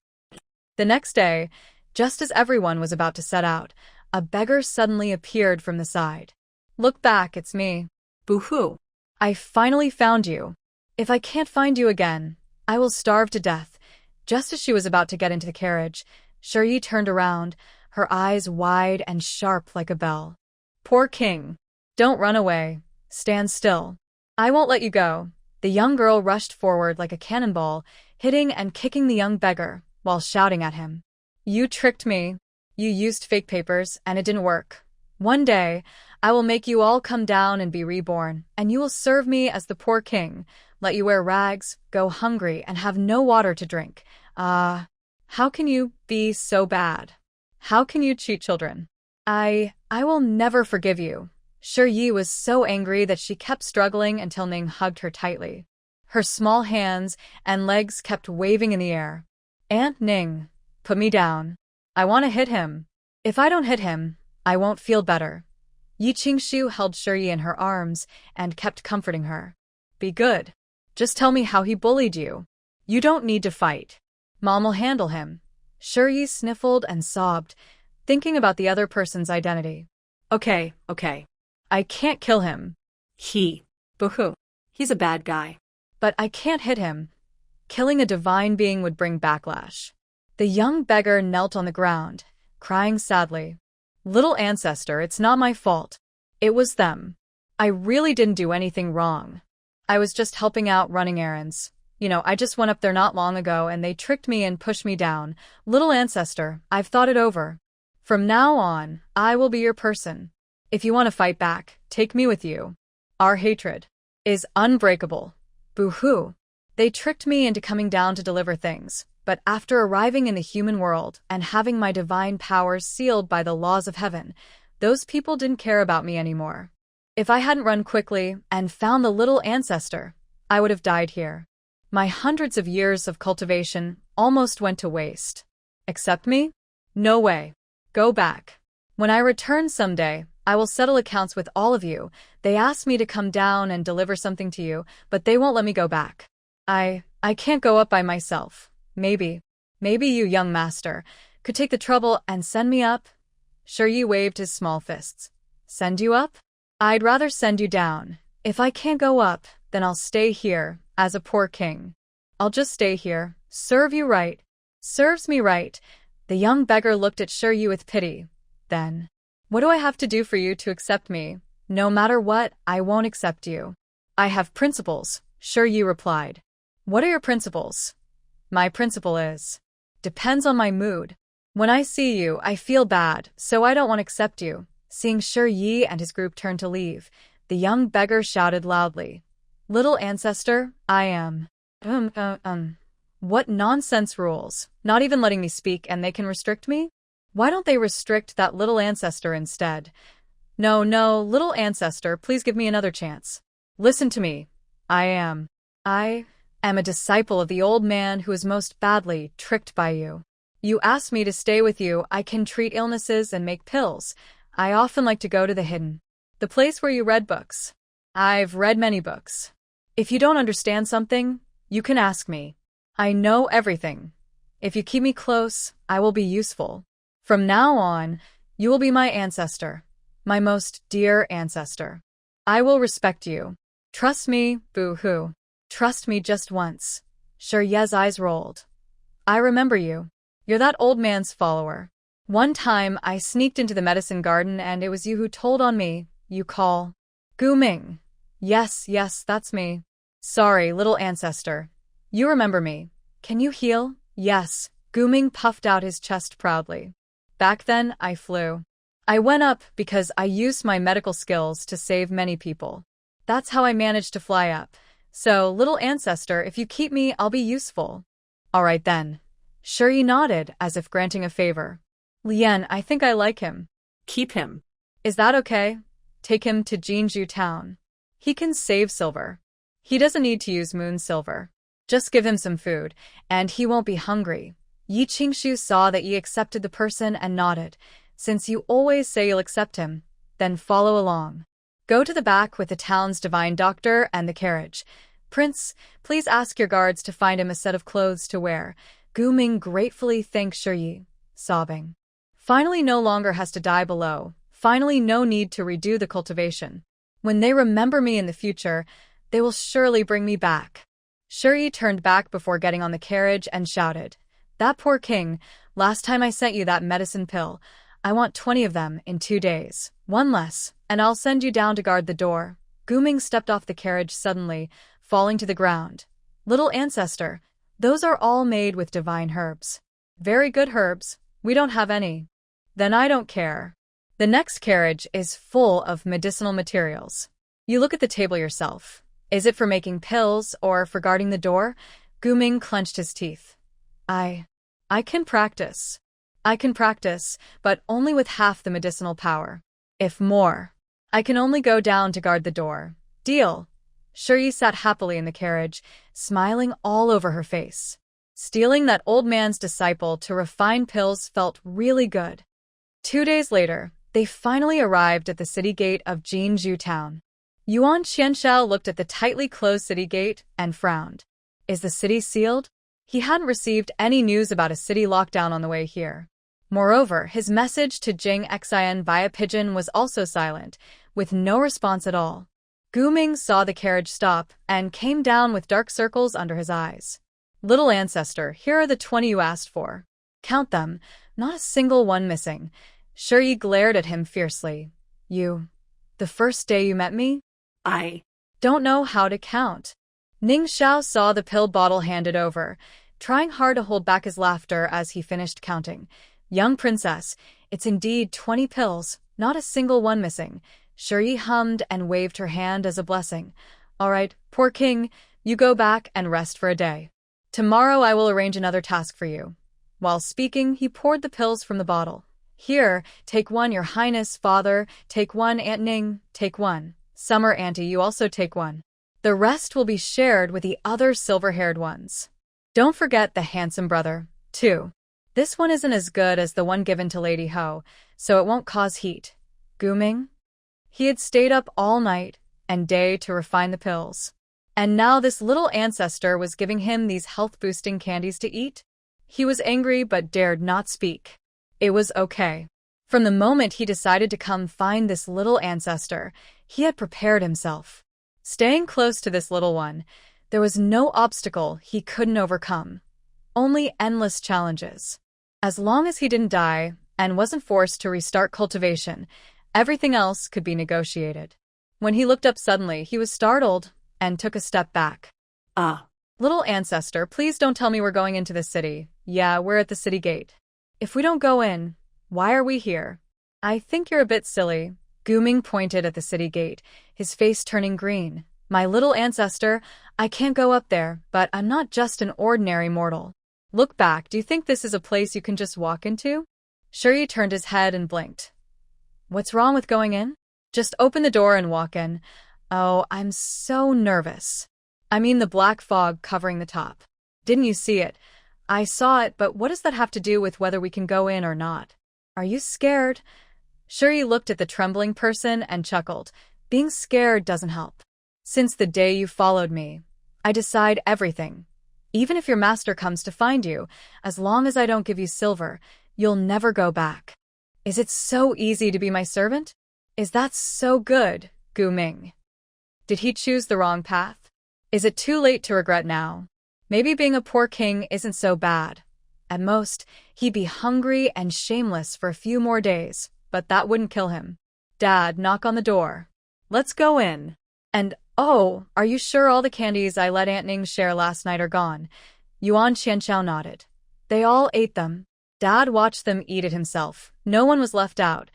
The next day, just as everyone was about to set out, a beggar suddenly appeared from the side. Look back, it's me. Boo-hoo. I finally found you. If I can't find you again, I will starve to death. Just as she was about to get into the carriage, Shuri turned around, her eyes wide and sharp like a bell. Poor king. Don't run away. Stand still. I won't let you go. The young girl rushed forward like a cannonball, hitting and kicking the young beggar, while shouting at him. You tricked me. You used fake papers, and it didn't work. One day, I will make you all come down and be reborn, and you will serve me as the poor king, let you wear rags, go hungry, and have no water to drink. How can you be so bad? How can you cheat children? I will never forgive you. Shuri was so angry that she kept struggling until Ning hugged her tightly. Her small hands and legs kept waving in the air. Aunt Ning, put me down. I want to hit him. If I don't hit him, I won't feel better. Yi Qing-shu held Shuri in her arms and kept comforting her. Be good. Just tell me how he bullied you. You don't need to fight. Mom will handle him. Shuri sniffled and sobbed, thinking about the other person's identity. Okay. I can't kill him. Boo-hoo. He's a bad guy. But I can't hit him. Killing a divine being would bring backlash. The young beggar knelt on the ground, crying sadly. Little ancestor, it's not my fault. It was them. I really didn't do anything wrong. I was just helping out running errands. I just went up there not long ago and they tricked me and pushed me down. Little ancestor, I've thought it over. From now on, I will be your person. If you want to fight back, take me with you. Our hatred is unbreakable. Boo-hoo. They tricked me into coming down to deliver things, but after arriving in the human world and having my divine powers sealed by the laws of heaven, those people didn't care about me anymore. If I hadn't run quickly and found the little ancestor, I would have died here. My hundreds of years of cultivation almost went to waste. Accept me? No way. Go back. When I return someday, I will settle accounts with all of you. They asked me to come down and deliver something to you, but they won't let me go back. I can't go up by myself. Maybe you, young master, could take the trouble and send me up? Shuri waved his small fists. Send you up? I'd rather send you down. If I can't go up, then I'll stay here, as a poor king. I'll just stay here. Serve you right. Serves me right. The young beggar looked at Shuri with pity. Then, What do I have to do for you to accept me? No matter what, I won't accept you. I have principles, Sure Yi replied. What are your principles? My principle is, depends on my mood. When I see you, I feel bad, so I don't want to accept you. Seeing Sure Yi and his group turn to leave, the young beggar shouted loudly, Little ancestor, I am. What nonsense rules? Not even letting me speak and they can restrict me? Why don't they restrict that little ancestor instead? No, little ancestor, please give me another chance. Listen to me. I am a disciple of the old man who is most badly tricked by you. You asked me to stay with you. I can treat illnesses and make pills. I often like to go to the hidden, the place where you read books. I've read many books. If you don't understand something, you can ask me. I know everything. If you keep me close, I will be useful. From now on, you will be my ancestor, my most dear ancestor. I will respect you. Trust me, boo-hoo. Trust me just once. Sure Ye's eyes rolled. I remember you. You're that old man's follower. One time, I sneaked into the medicine garden and it was you who told on me. You call Gu Ming. Yes, that's me. Sorry, little ancestor. You remember me. Can you heal? Yes. Gu Ming puffed out his chest proudly. Back then, I flew. I went up because I used my medical skills to save many people. That's how I managed to fly up. So, little ancestor, if you keep me, I'll be useful. All right then. Sure Yi nodded, as if granting a favor. Lian, I think I like him. Keep him. Is that okay? Take him to Jinju town. He can save silver. He doesn't need to use moon silver. Just give him some food, and he won't be hungry. Yi Qingshu saw that Yi accepted the person and nodded. Since you always say you'll accept him, then follow along. Go to the back with the town's divine doctor and the carriage. Prince, please ask your guards to find him a set of clothes to wear. Gu Ming gratefully thanked Sure Yi, sobbing. Finally no longer has to die below. Finally no need to redo the cultivation. When they remember me in the future, they will surely bring me back. Sure Yi turned back before getting on the carriage and shouted, That poor king, last time I sent you that medicine pill. I want 20 of them in 2 days. One less, and I'll send you down to guard the door. Gu Ming stepped off the carriage suddenly, falling to the ground. Little ancestor, those are all made with divine herbs. Very good herbs. We don't have any. Then I don't care. The next carriage is full of medicinal materials. You look at the table yourself. Is it for making pills or for guarding the door? Gu Ming clenched his teeth. I can practice. I can practice, but only with half the medicinal power. If more. I can only go down to guard the door. Deal. Sure Yi sat happily in the carriage, smiling all over her face. Stealing that old man's disciple to refine pills felt really good. 2 days later, they finally arrived at the city gate of Jinju town. Yuan Qianshao looked at the tightly closed city gate and frowned. Is the city sealed? He hadn't received any news about a city lockdown on the way here. Moreover, his message to Jing Xian via pigeon was also silent, with no response at all. Gu Ming saw the carriage stop and came down with dark circles under his eyes. Little ancestor, here are the 20 you asked for. Count them, not a single one missing. Sure Yi glared at him fiercely. You. The first day you met me? I don't know how to count. Ning Xiao saw the pill bottle handed over, trying hard to hold back his laughter as he finished counting. Young princess, it's indeed 20 pills, not a single one missing. Sure Yi hummed and waved her hand as a blessing. All right, poor king, you go back and rest for a day. Tomorrow I will arrange another task for you. While speaking, he poured the pills from the bottle. Here, take one, your highness, father, take one, Aunt Ning, take one. Summer auntie, you also take one. The rest will be shared with the other silver-haired ones. Don't forget the handsome brother, too. This one isn't as good as the one given to Lady Ho, so it won't cause heat. Gu Ming? He had stayed up all night and day to refine the pills. And now this little ancestor was giving him these health-boosting candies to eat? He was angry but dared not speak. It was okay. From the moment he decided to come find this little ancestor, he had prepared himself. Staying close to this little one, there was no obstacle he couldn't overcome. Only endless challenges. As long as he didn't die, and wasn't forced to restart cultivation. Everything else could be negotiated. When he looked up suddenly, he was startled and took a step back. Ah, Little ancestor, please don't tell me we're going into the city. Yeah, we're at the city gate. If we don't go in, why are we here? I think you're a bit silly. Guming pointed at the city gate, his face turning green. My little ancestor, I can't go up there, but I'm not just an ordinary mortal. Look back, do you think this is a place you can just walk into? Shuri turned his head and blinked. What's wrong with going in? Just open the door and walk in. Oh, I'm so nervous. I mean the black fog covering the top. Didn't you see it? I saw it, but what does that have to do with whether we can go in or not? Are you scared? Shuri looked at the trembling person and chuckled. Being scared doesn't help. Since the day you followed me, I decide everything. Even if your master comes to find you, as long as I don't give you silver, you'll never go back. Is it so easy to be my servant? Is that so good, Gu Ming? Did he choose the wrong path? Is it too late to regret now? Maybe being a poor king isn't so bad. At most, he'd be hungry and shameless for a few more days, but that wouldn't kill him. Dad, knock on the door. Let's go in. And, oh, are you sure all the candies I let Aunt Ning share last night are gone? Yuan Qianxiao nodded. They all ate them. Dad watched them eat it himself. No one was left out.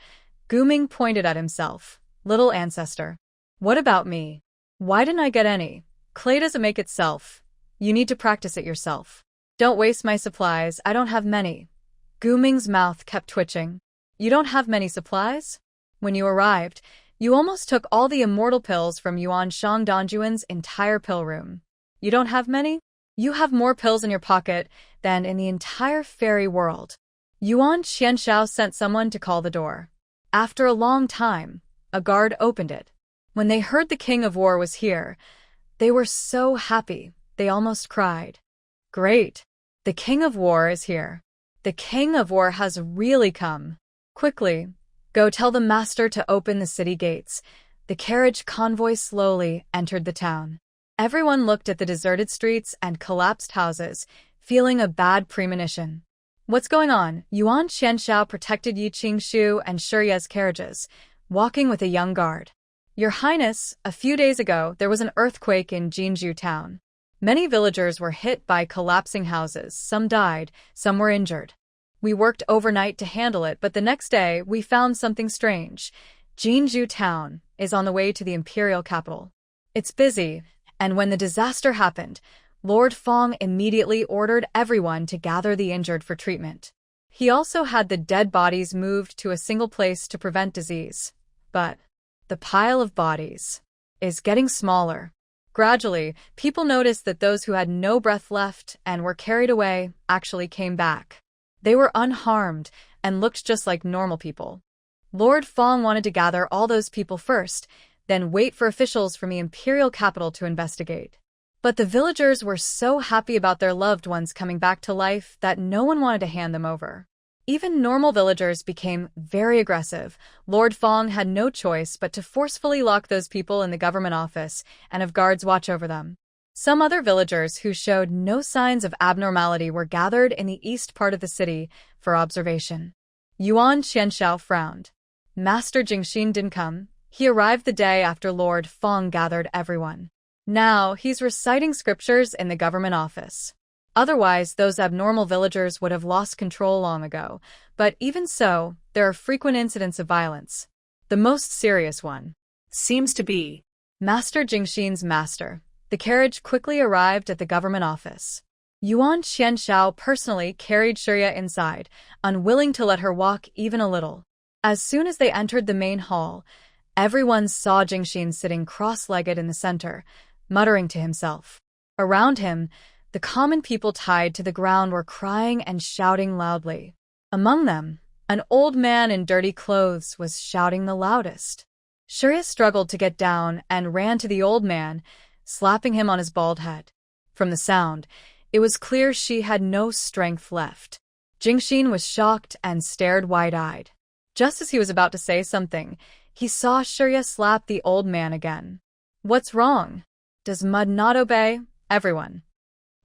Gu Ming pointed at himself. Little ancestor. What about me? Why didn't I get any? Clay doesn't make itself. You need to practice it yourself. Don't waste my supplies, I don't have many. Gu Ming's mouth kept twitching. You don't have many supplies? When you arrived, you almost took all the immortal pills from Yuan Shang Donjuan's entire pill room. You don't have many? You have more pills in your pocket than in the entire fairy world. Yuan Qianxiao sent someone to call the door. After a long time, a guard opened it. When they heard the King of War was here, they were so happy, they almost cried. Great! The King of War is here. The King of War has really come. Quickly, go tell the master to open the city gates. The carriage convoy slowly entered the town. Everyone looked at the deserted streets and collapsed houses, feeling a bad premonition. What's going on? Yuan Qianxiao protected Yi Qingshu and Shuri's carriages, walking with a young guard. Your Highness, a few days ago, there was an earthquake in Jinju town. Many villagers were hit by collapsing houses. Some died, some were injured. We worked overnight to handle it, but the next day, we found something strange. Jinju town is on the way to the imperial capital. It's busy, and when the disaster happened, Lord Fong immediately ordered everyone to gather the injured for treatment. He also had the dead bodies moved to a single place to prevent disease. But the pile of bodies is getting smaller. Gradually, people noticed that those who had no breath left and were carried away actually came back. They were unharmed and looked just like normal people. Lord Fong wanted to gather all those people first, then wait for officials from the imperial capital to investigate. But the villagers were so happy about their loved ones coming back to life that no one wanted to hand them over. Even normal villagers became very aggressive. Lord Fong had no choice but to forcefully lock those people in the government office and have guards watch over them. Some other villagers who showed no signs of abnormality were gathered in the east part of the city for observation. Yuan Qianxiao frowned. Master Jingxin didn't come. He arrived the day after Lord Fong gathered everyone. Now he's reciting scriptures in the government office. Otherwise, those abnormal villagers would have lost control long ago. But even so, there are frequent incidents of violence. The most serious one seems to be Master Jingxin's master. The carriage quickly arrived at the government office. Yuan Qianxiao personally carried Shuriya inside, unwilling to let her walk even a little. As soon as they entered the main hall, everyone saw Jingxin sitting cross-legged in the center, muttering to himself. Around him, the common people tied to the ground were crying and shouting loudly. Among them, an old man in dirty clothes was shouting the loudest. Shuriya struggled to get down and ran to the old man, slapping him on his bald head. From the sound, it was clear she had no strength left. Jingxin was shocked and stared wide-eyed. Just as he was about to say something, he saw Shuriya slap the old man again. What's wrong? Does mud not obey? Everyone.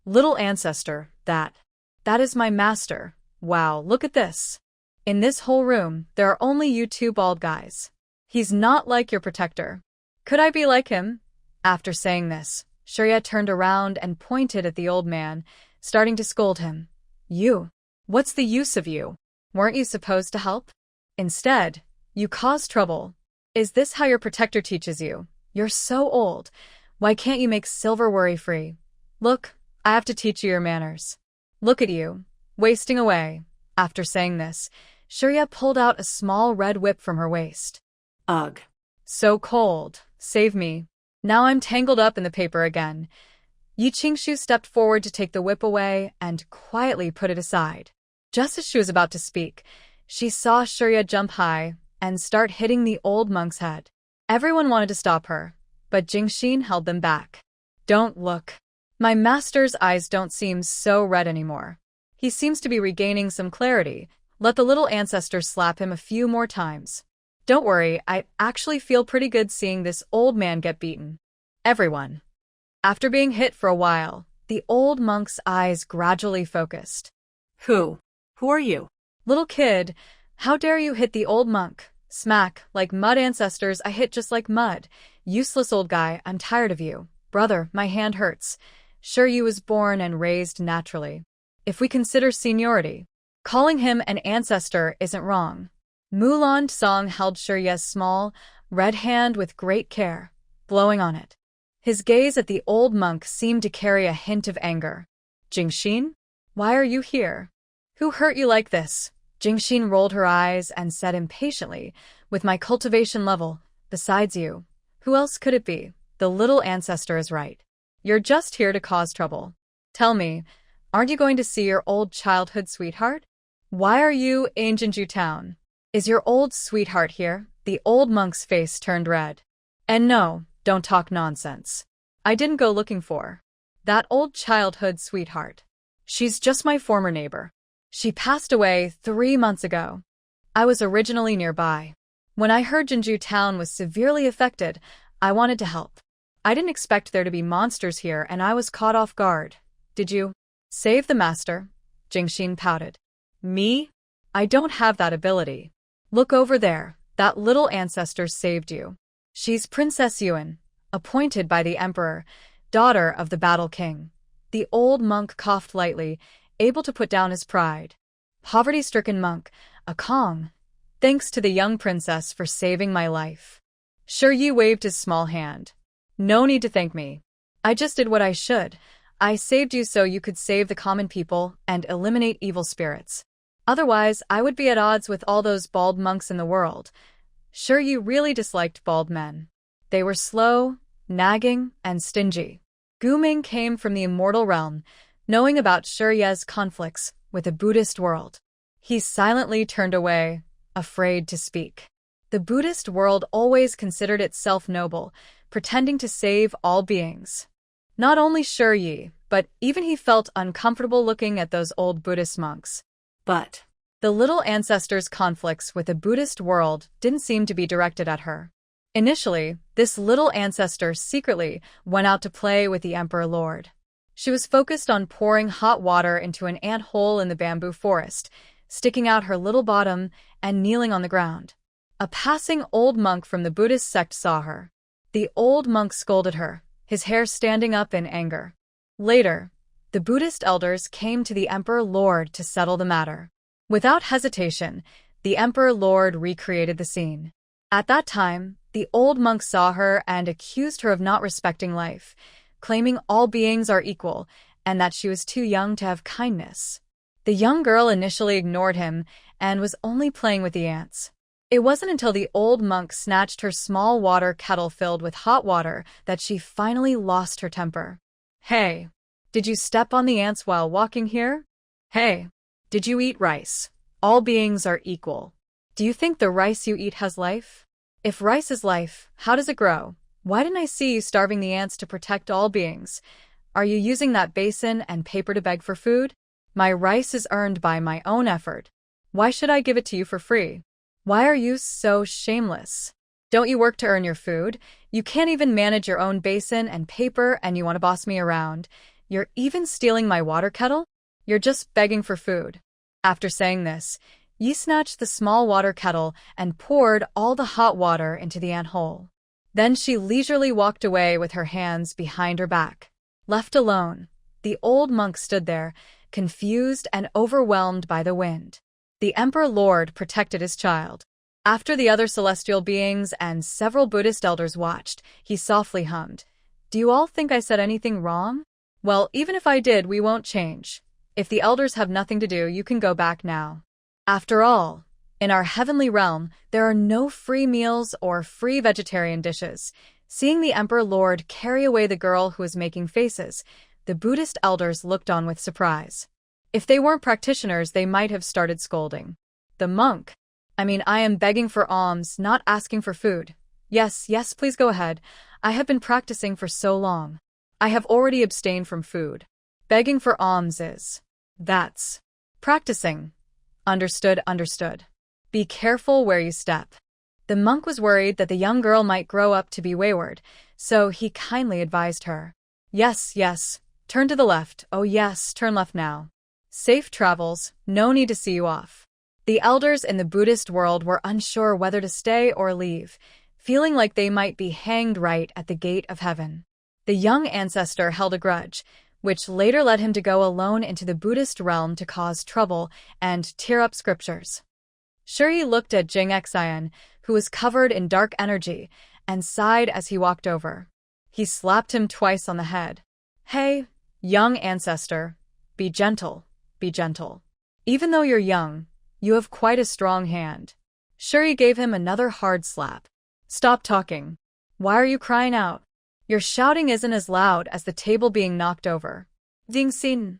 Little ancestor, that is my master. Wow, look at this. In this whole room, there are only you two bald guys. He's not like your protector. Could I be like him? After saying this, Shurya turned around and pointed at the old man, starting to scold him. You. What's the use of you? Weren't you supposed to help? Instead, you cause trouble. Is this how your protector teaches you? You're so old. Why can't you make silver worry-free? Look, I have to teach you your manners. Look at you, wasting away. After saying this, Shurya pulled out a small red whip from her waist. Ugh. So cold. Save me. Now I'm tangled up in the paper again. Yi Qingshu stepped forward to take the whip away and quietly put it aside. Just as she was about to speak, she saw Shurya jump high and start hitting the old monk's head. Everyone wanted to stop her, but Jingxin held them back. Don't look. My master's eyes don't seem so red anymore. He seems to be regaining some clarity. Let the little ancestor slap him a few more times. Don't worry, I actually feel pretty good seeing this old man get beaten. Everyone. After being hit for a while, the old monk's eyes gradually focused. Who are you? Little kid, how dare you hit the old monk? Smack, like mud ancestors, I hit just like mud. Useless old guy, I'm tired of you. Brother, my hand hurts. Sure, you was born and raised naturally. If we consider seniority, calling him an ancestor isn't wrong. Mulan Song held Shurya's small, red hand with great care, blowing on it. His gaze at the old monk seemed to carry a hint of anger. Jingxin? Why are you here? Who hurt you like this? Jingxin rolled her eyes and said impatiently, with my cultivation level, besides you. Who else could it be? The little ancestor is right. You're just here to cause trouble. Tell me, aren't you going to see your old childhood sweetheart? Why are you in Jinju Town? Is your old sweetheart here? The old monk's face turned red. And no, don't talk nonsense. I didn't go looking for that old childhood sweetheart. She's just my former neighbor. She passed away 3 months ago. I was originally nearby. When I heard Jinju Town was severely affected, I wanted to help. I didn't expect there to be monsters here and I was caught off guard. Did you save the master? Jingxin pouted. Me? I don't have that ability. Look over there, that little ancestor saved you. She's Princess Yuan, appointed by the emperor, daughter of the battle king. The old monk coughed lightly, able to put down his pride. Poverty-stricken monk, a Kong. Thanks to the young princess for saving my life. Sure, Yi waved his small hand. No need to thank me. I just did what I should. I saved you so you could save the common people and eliminate evil spirits. Otherwise, I would be at odds with all those bald monks in the world. Sure, you really disliked bald men. They were slow, nagging, and stingy. Guming came from the Immortal Realm, knowing about Shurya's conflicts with the Buddhist world. He silently turned away, afraid to speak. The Buddhist world always considered itself noble, pretending to save all beings. Not only Shuryi, but even he felt uncomfortable looking at those old Buddhist monks. But the little ancestor's conflicts with the Buddhist world didn't seem to be directed at her. Initially, this little ancestor secretly went out to play with the Emperor Lord. She was focused on pouring hot water into an ant hole in the bamboo forest, sticking out her little bottom and kneeling on the ground. A passing old monk from the Buddhist sect saw her. The old monk scolded her, his hair standing up in anger. Later, the Buddhist elders came to the Emperor Lord to settle the matter. Without hesitation, the Emperor Lord recreated the scene. At that time, the old monk saw her and accused her of not respecting life, claiming all beings are equal and that she was too young to have kindness. The young girl initially ignored him and was only playing with the ants. It wasn't until the old monk snatched her small water kettle filled with hot water that she finally lost her temper. Hey, did you step on the ants while walking here? Hey, did you eat rice? All beings are equal. Do you think the rice you eat has life? If rice is life, how does it grow? Why didn't I see you starving the ants to protect all beings? Are you using that basin and paper to beg for food? My rice is earned by my own effort. Why should I give it to you for free? Why are you so shameless? Don't you work to earn your food? You can't even manage your own basin and paper and you want to boss me around. You're even stealing my water kettle? You're just begging for food. After saying this, Yi snatched the small water kettle and poured all the hot water into the ant-hole. Then she leisurely walked away with her hands behind her back. Left alone, the old monk stood there, confused and overwhelmed by the wind. The Emperor Lord protected his child. After the other celestial beings and several Buddhist elders watched, he softly hummed, "Do you all think I said anything wrong? Well, even if I did, we won't change. If the elders have nothing to do, you can go back now. After all, in our heavenly realm, there are no free meals or free vegetarian dishes." Seeing the Emperor Lord carry away the girl who was making faces, the Buddhist elders looked on with surprise. If they weren't practitioners, they might have started scolding. The monk, I am begging for alms, not asking for food. Yes, yes, please go ahead. I have been practicing for so long. I have already abstained from food. Begging for alms that's practicing. Understood, understood. Be careful where you step. The monk was worried that the young girl might grow up to be wayward, so he kindly advised her. Yes, yes, turn to the left. Oh yes, turn left now. Safe travels, no need to see you off. The elders in the Buddhist world were unsure whether to stay or leave, feeling like they might be hanged right at the gate of heaven. The young ancestor held a grudge, which later led him to go alone into the Buddhist realm to cause trouble and tear up scriptures. Shuri looked at Jing Xian, who was covered in dark energy, and sighed as he walked over. He slapped him twice on the head. Hey, young ancestor, be gentle, be gentle. Even though you're young, you have quite a strong hand. Shuri gave him another hard slap. Stop talking. Why are you crying out? Your shouting isn't as loud as the table being knocked over. Ding xin.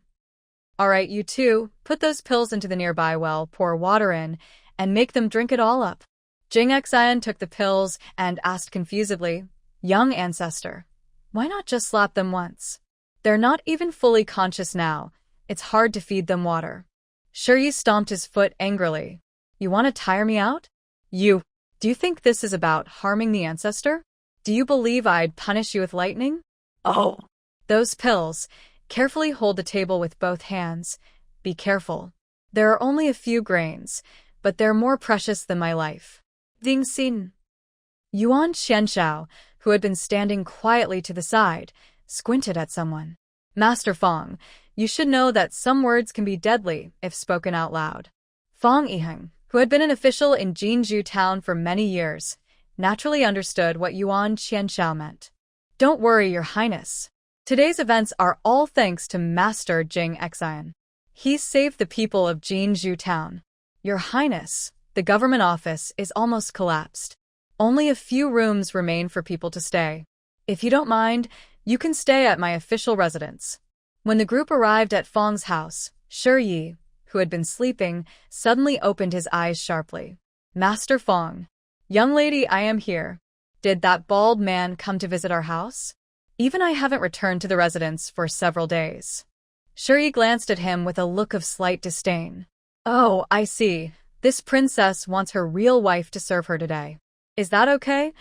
All right, you two, put those pills into the nearby well, pour water in, and make them drink it all up. Jing Xian took the pills and asked confusedly, Young ancestor, why not just slap them once? They're not even fully conscious now. It's hard to feed them water. Shuri stomped his foot angrily. You want to tire me out? Do you think this is about harming the ancestor? Do you believe I'd punish you with lightning? Oh. Those pills. Carefully hold the table with both hands. Be careful. There are only a few grains, but they're more precious than my life. Ding xin. Yuan Xianshao, who had been standing quietly to the side, squinted at someone. Master Fong, you should know that some words can be deadly if spoken out loud. Fong Yiheng, who had been an official in Jinzhou town for many years, naturally understood what Yuan Xianshao meant. Don't worry, Your Highness. Today's events are all thanks to Master Jing Xian. He saved the people of Jinzhou town. Your Highness, the government office is almost collapsed. Only a few rooms remain for people to stay. If you don't mind, you can stay at my official residence. When the group arrived at Fong's house, Shi, who had been sleeping, suddenly opened his eyes sharply. Master Fong. Young lady, I am here. Did that bald man come to visit our house? Even I haven't returned to the residence for several days. Shuri glanced at him with a look of slight disdain. Oh, I see. This princess wants her real wife to serve her today. Is that okay?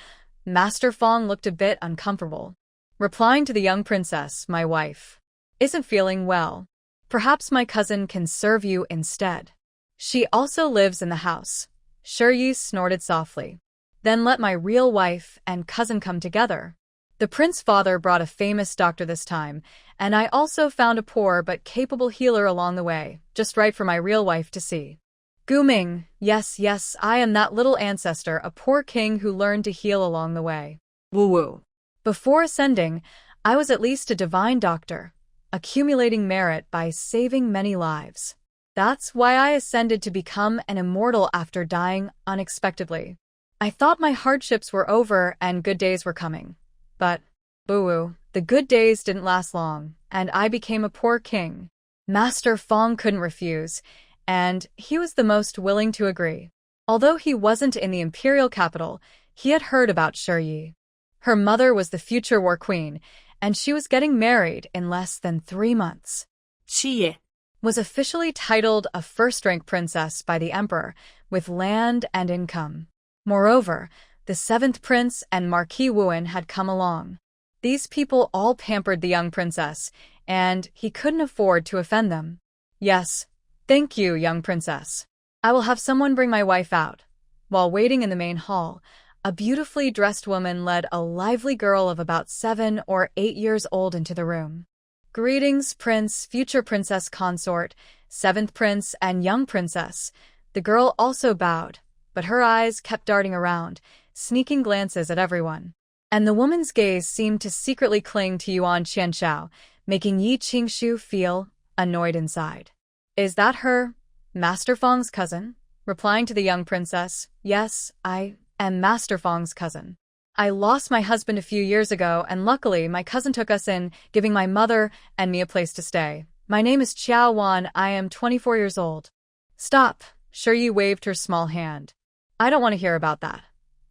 Master Fong looked a bit uncomfortable. Replying to the young princess, my wife isn't feeling well. Perhaps my cousin can serve you instead. She also lives in the house. Shuri snorted softly. Then let my real wife and cousin come together. The prince's father brought a famous doctor this time, and I also found a poor but capable healer along the way, just right for my real wife to see. Guming, yes, yes, I am that little ancestor, a poor king who learned to heal along the way. Woo-woo. Before ascending, I was at least a divine doctor, accumulating merit by saving many lives. That's why I ascended to become an immortal after dying unexpectedly. I thought my hardships were over and good days were coming. But, boo-woo, the good days didn't last long, and I became a poor king. Master Fong couldn't refuse, and he was the most willing to agree. Although he wasn't in the imperial capital, he had heard about Shuri. Her mother was the future war queen, and she was getting married in less than 3 months. She was officially titled a first-rank princess by the emperor, with land and income. Moreover, the 7th prince and Marquis Wuan had come along. These people all pampered the young princess, and he couldn't afford to offend them. Yes, thank you, young princess. I will have someone bring my wife out. While waiting in the main hall, a beautifully dressed woman led a lively girl of about 7 or 8 years old into the room. Greetings, Prince, future princess consort, 7th prince, and young princess. The girl also bowed, but her eyes kept darting around, sneaking glances at everyone. And the woman's gaze seemed to secretly cling to Yuan Qianshao, making Yi Qingshu feel annoyed inside. Is that her, Master Feng's cousin? Replying to the young princess, yes, I am Master Feng's cousin. I lost my husband a few years ago, and luckily my cousin took us in, giving my mother and me a place to stay. My name is Qiao Wan, I am 24 years old. Stop, Shiyi waved her small hand. I don't want to hear about that.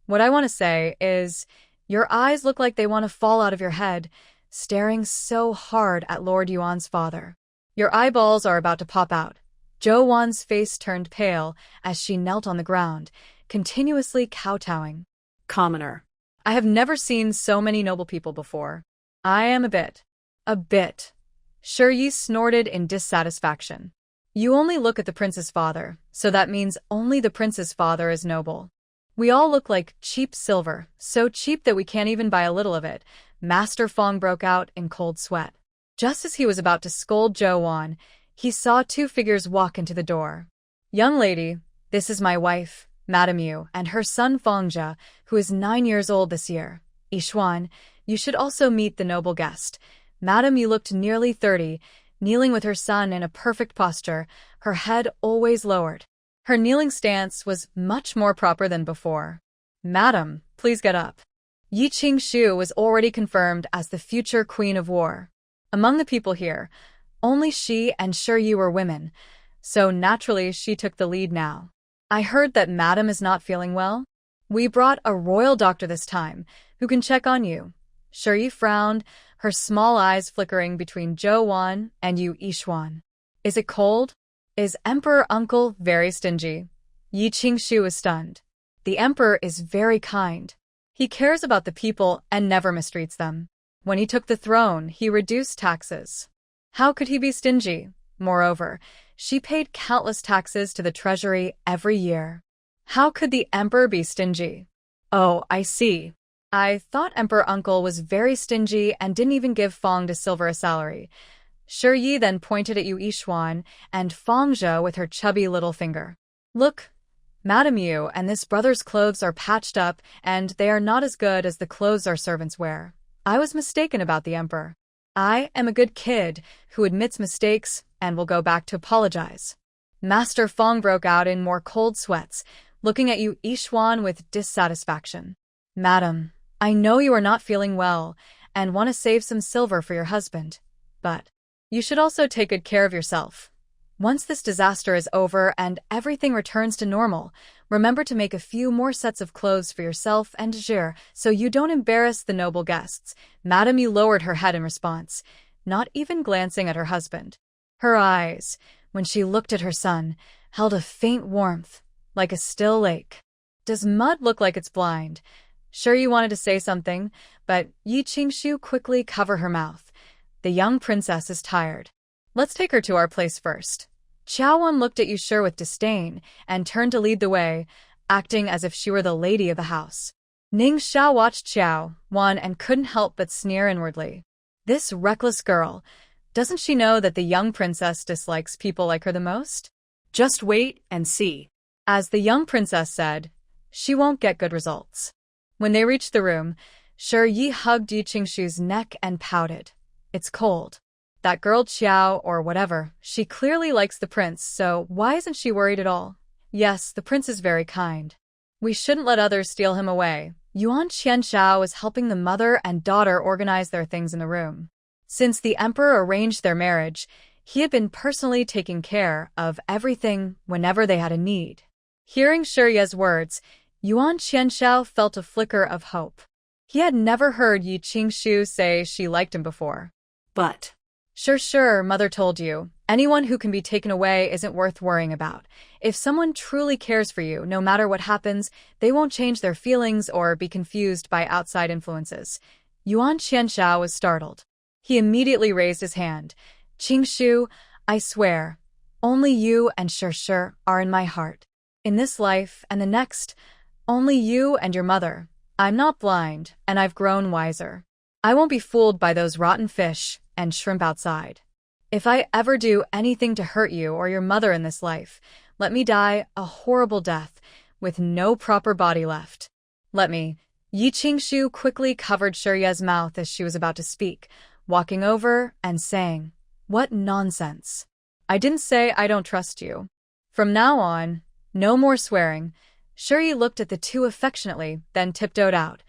What I want to say is, your eyes look like they want to fall out of your head, staring so hard at Lord Yuan's father. Your eyeballs are about to pop out. Zhou Wan's face turned pale as she knelt on the ground, continuously kowtowing. Commoner. I have never seen so many noble people before. I am a bit. Shiyi snorted in dissatisfaction. You only look at the prince's father, so that means only the prince's father is noble. We all look like cheap silver, so cheap that we can't even buy a little of it. Master Feng broke out in cold sweat. Just as he was about to scold Zhou Wan, he saw 2 figures walk into the door. Young lady, this is my wife, Madame Yu, and her son Fengzhe, who is 9 years old this year. Yixuan, you should also meet the noble guest. Madame Yu looked nearly 30, kneeling with her son in a perfect posture, her head always lowered. Her kneeling stance was much more proper than before. Madam, please get up. Yi Qingshu was already confirmed as the future Queen of War. Among the people here, only she and Shiyi were women, so naturally she took the lead now. I heard that Madam is not feeling well. We brought a royal doctor this time, who can check on you. Shiyi frowned, her small eyes flickering between Zhou Wan and Yu Yixuan. Is it cold? Is Emperor Uncle very stingy? Yi Qingshu was stunned. The Emperor is very kind. He cares about the people and never mistreats them. When he took the throne, he reduced taxes. How could he be stingy? Moreover, she paid countless taxes to the treasury every year. How could the Emperor be stingy? Oh, I see. I thought Emperor Uncle was very stingy and didn't even give Feng de Silver a salary. Shiyi then pointed at Yu Yixuan and Fengzhe with her chubby little finger. Look, Madame Yu and this brother's clothes are patched up and they are not as good as the clothes our servants wear. I was mistaken about the Emperor. I am a good kid who admits mistakes and will go back to apologize. Master Feng broke out in more cold sweats, looking at Yu Yixuan with dissatisfaction. Madam, I know you are not feeling well and want to save some silver for your husband, but you should also take good care of yourself. Once this disaster is over and everything returns to normal, remember to make a few more sets of clothes for yourself and Zhir so you don't embarrass the noble guests. Madame Yu lowered her head in response, not even glancing at her husband. Her eyes, when she looked at her son, held a faint warmth, like a still lake. Does mud look like it's blind? Sure you wanted to say something, but Yi Qingshu quickly covered her mouth. The young princess is tired. Let's take her to our place first. Qiao Wan looked at Yushir with disdain and turned to lead the way, acting as if she were the lady of the house. Ning Xiao watched Qiao Wan and couldn't help but sneer inwardly. This reckless girl, doesn't she know that the young princess dislikes people like her the most? Just wait and see. As the young princess said, she won't get good results. When they reached the room, Shiyi hugged Yi Qingshu's neck and pouted. It's cold. That girl Qiao or whatever, she clearly likes the prince, so why isn't she worried at all? Yes, the prince is very kind. We shouldn't let others steal him away. Yuan Qianshao was helping the mother and daughter organize their things in the room. Since the emperor arranged their marriage, he had been personally taking care of everything whenever they had a need. Hearing Shiyi's words, Yuan Qianshao felt a flicker of hope. He had never heard Yi Qingshu say she liked him before. But Sure, mother told you. Anyone who can be taken away isn't worth worrying about. If someone truly cares for you, no matter what happens, they won't change their feelings or be confused by outside influences. Yuan Qianshao was startled. He immediately raised his hand. Qingshu, I swear, Only you and Sure are in my heart. In this life and the next, only you and your mother. I'm not blind, and I've grown wiser. I won't be fooled by those rotten fish and shrimp outside. If I ever do anything to hurt you or your mother in this life, let me die a horrible death with no proper body left. Let me. Yi Qingshu quickly covered Shurya's mouth as she was about to speak, walking over and saying, "What nonsense. I didn't say I don't trust you. From now on, no more swearing." Shuryi looked at the two affectionately, then tiptoed out.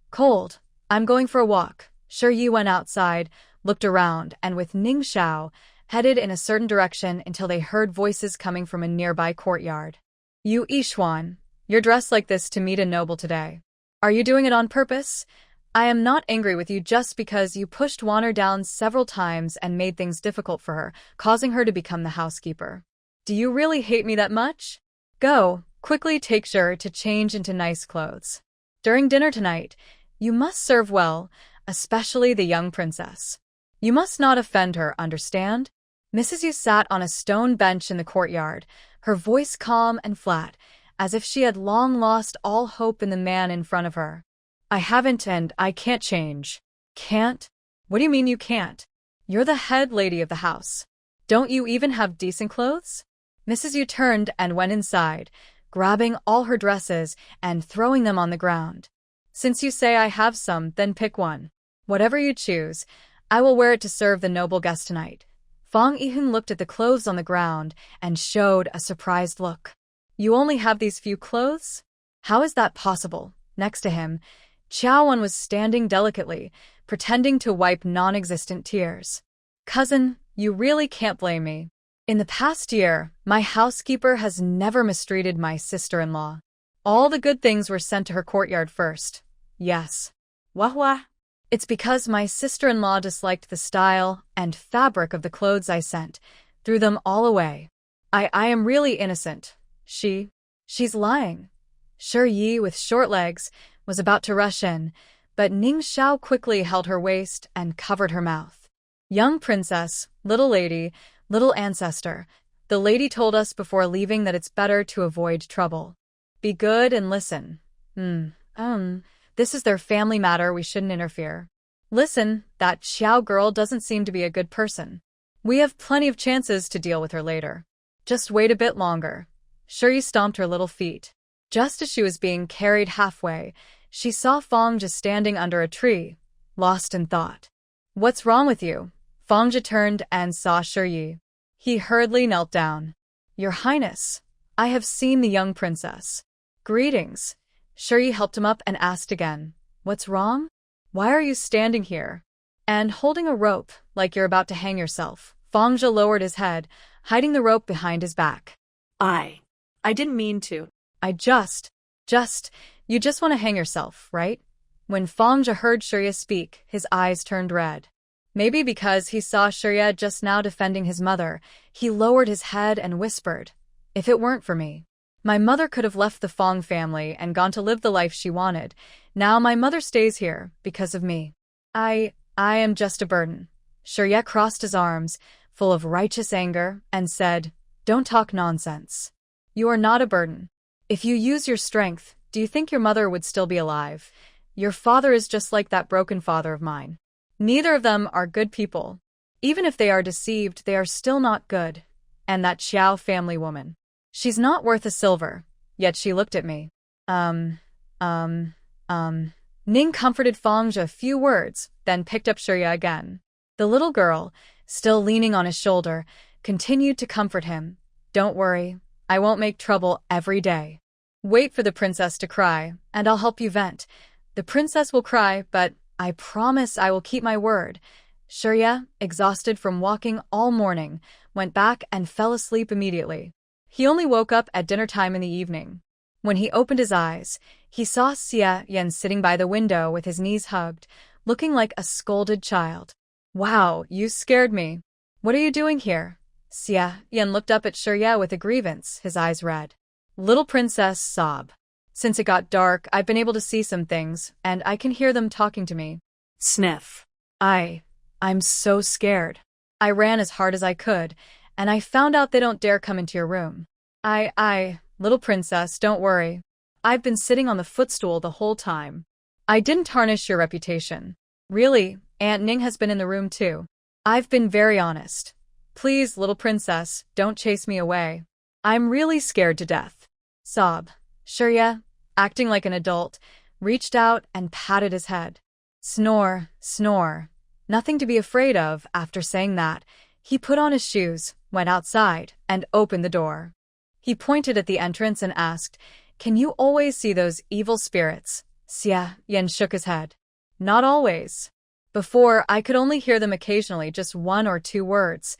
"Cold. I'm going for a walk." Shuryi went outside, looked around, and with Ning Xiao, headed in a certain direction until they heard voices coming from a nearby courtyard. "You Yixuan, you're dressed like this to meet a noble today. Are you doing it on purpose? I am not angry with you just because you pushed Wanner down several times and made things difficult for her, causing her to become the housekeeper. Do you really hate me that much? Go, quickly take Shur to change into nice clothes. During dinner tonight, you must serve well, especially the young princess. You must not offend her, understand?" Mrs. Yu sat on a stone bench in the courtyard, her voice calm and flat, as if she had long lost all hope in the man in front of her. "I haven't and I can't change." "Can't? What do you mean you can't? You're the head lady of the house. Don't you even have decent clothes?" Mrs. Yu turned and went inside, grabbing all her dresses and throwing them on the ground. "Since you say I have some, then pick one. Whatever you choose, I will wear it to serve the noble guest tonight." Fang Yihun looked at the clothes on the ground and showed a surprised look. "You only have these few clothes? How is that possible?" Next to him, Qiaowan was standing delicately, pretending to wipe non-existent tears. "Cousin, you really can't blame me. In the past year, my housekeeper has never mistreated my sister-in-law. All the good things were sent to her courtyard first. Yes. Wah. It's because my sister-in-law disliked the style and fabric of the clothes I sent, threw them all away. I am really innocent. She's lying." Yi, with short legs, was about to rush in, but Ning Xiao quickly held her waist and covered her mouth. "Young princess, little lady, little ancestor, the lady told us before leaving that it's better to avoid trouble. Be good and listen. This is their family matter, we shouldn't interfere. Listen, that Xiao girl doesn't seem to be a good person. We have plenty of chances to deal with her later. Just wait a bit longer." Shuri stomped her little feet. Just as she was being carried halfway, she saw Fangja standing under a tree, lost in thought. "What's wrong with you?" Fangja turned and saw Shuri. He hurriedly knelt down. "Your Highness, I have seen the young princess." "Greetings." Shuri helped him up and asked again, "What's wrong? Why are you standing here?" And holding a rope, like you're about to hang yourself. Fangja lowered his head, hiding the rope behind his back. I didn't mean to. You just want to hang yourself, right?" When Fangja heard Shurya speak, his eyes turned red. Maybe because he saw Shurya just now defending his mother, he lowered his head and whispered, "If it weren't for me, my mother could have left the Fang family and gone to live the life she wanted. Now my mother stays here because of me. I am just a burden." Shurya crossed his arms, full of righteous anger, and said, "Don't talk nonsense. You are not a burden. If you use your strength, do you think your mother would still be alive? Your father is just like that broken father of mine. Neither of them are good people. Even if they are deceived, they are still not good. And that Xiao family woman. She's not worth a silver." Yet she looked at me. Ning comforted Fangja a few words, then picked up Shurya again. The little girl, still leaning on his shoulder, continued to comfort him. "Don't worry, I won't make trouble every day. Wait for the princess to cry, and I'll help you vent. The princess will cry, but I promise I will keep my word." Shurya, exhausted from walking all morning, went back and fell asleep immediately. He only woke up at dinner time in the evening. When he opened his eyes, he saw Xia Yan sitting by the window with his knees hugged, looking like a scolded child. "Wow, you scared me. What are you doing here?" Xia Yan looked up at Shurya with a grievance, his eyes red. "Little princess, sob. Since it got dark, I've been able to see some things, and I can hear them talking to me." Sniff. I'm so scared. I ran as hard as I could, and I found out they don't dare come into your room. Little princess, don't worry. I've been sitting on the footstool the whole time. I didn't tarnish your reputation. Really, Aunt Ning has been in the room too. I've been very honest. Please, little princess, don't chase me away. I'm really scared to death. Sob. Shurya, acting like an adult, reached out and patted his head. Snore, snore. Nothing to be afraid of. After saying that, he put on his shoes, went outside, and opened the door. He pointed at the entrance and asked, "Can you always see those evil spirits?" Xia Yan shook his head. Not always. Before, I could only hear them occasionally, just 1 or 2 words.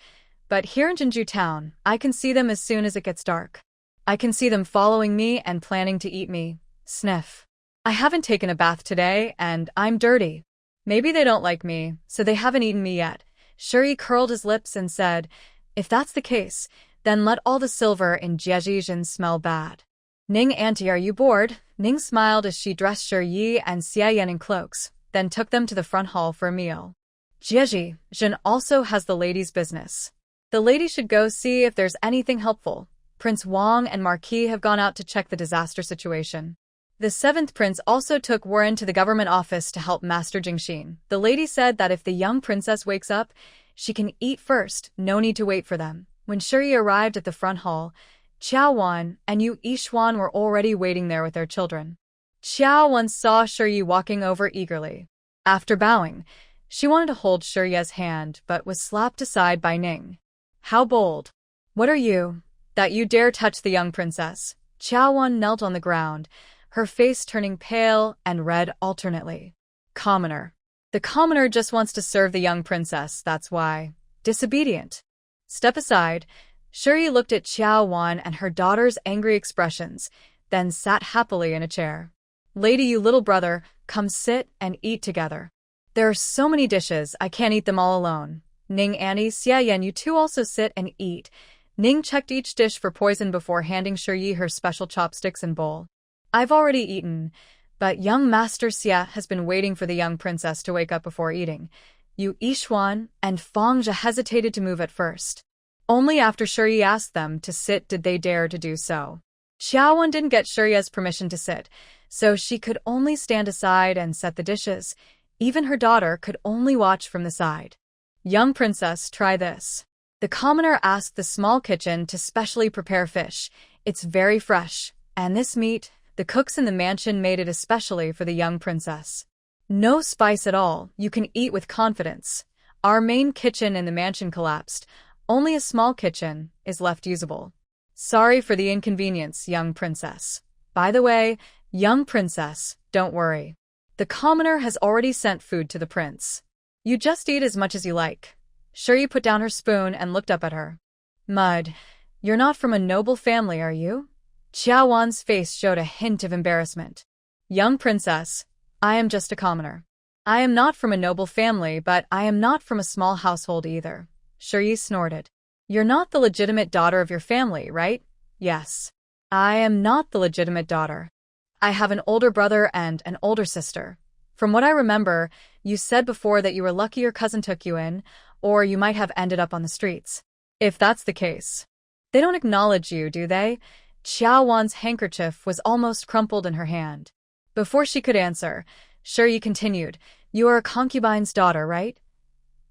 But here in Jinju Town, I can see them as soon as it gets dark. I can see them following me and planning to eat me. Sniff. I haven't taken a bath today, and I'm dirty. Maybe they don't like me, so they haven't eaten me yet. Shuri curled his lips and said, "If that's the case, then let all the silver in Jiejijin smell bad." Ning, auntie, are you bored? Ning smiled as she dressed Shuri and Xia Yan in cloaks, then took them to the front hall for a meal. Jiejijin also has the ladies' business. The lady should go see if there's anything helpful. Prince Wang and Marquis have gone out to check the disaster situation. The 7th prince also took Warren to the government office to help Master Jingxin. The lady said that if the young princess wakes up, she can eat first, no need to wait for them. When Shuri arrived at the front hall, Qiao Wan and Yu Yixuan were already waiting there with their children. Qiao Wan saw Shuri walking over eagerly. After bowing, she wanted to hold Shuri's hand but was slapped aside by Ning. How bold! What are you, that you dare touch the young princess? Qiao Wan knelt on the ground, her face turning pale and red alternately. Commoner. The commoner just wants to serve the young princess, that's why. Disobedient. Step aside. Shuri looked at Qiao Wan and her daughter's angry expressions, then sat happily in a chair. Lady, you little brother, come sit and eat together. There are so many dishes, I can't eat them all alone. Ning, Annie, Xia Yan, you two also sit and eat. Ning checked each dish for poison before handing Shuri her special chopsticks and bowl. I've already eaten, but young Master Xia has been waiting for the young princess to wake up before eating. Yu Yixuan and Fangzhe hesitated to move at first. Only after Shuri asked them to sit did they dare to do so. Xiaowan didn't get Shuri's permission to sit, so she could only stand aside and set the dishes. Even her daughter could only watch from the side. Young princess, try this. The commoner asked the small kitchen to specially prepare fish. It's very fresh, and this meat, the cooks in the mansion made it especially for the young princess. No spice at all, you can eat with confidence. Our main kitchen in the mansion collapsed. Only a small kitchen is left usable. Sorry for the inconvenience, young princess. By the way, young princess, don't worry. The commoner has already sent food to the prince. You just eat as much as you like. Shuri put down her spoon and looked up at her. Mud, you're not from a noble family, are you? Qiao Wan's face showed a hint of embarrassment. Young princess, I am just a commoner. I am not from a noble family, but I am not from a small household either. Shuri snorted. You're not the legitimate daughter of your family, right? Yes. I am not the legitimate daughter. I have an older brother and an older sister. From what I remember, you said before that you were lucky your cousin took you in, or you might have ended up on the streets. If that's the case. They don't acknowledge you, do they? Qiao Wan's handkerchief was almost crumpled in her hand. Before she could answer, Shuri continued, You are a concubine's daughter, right?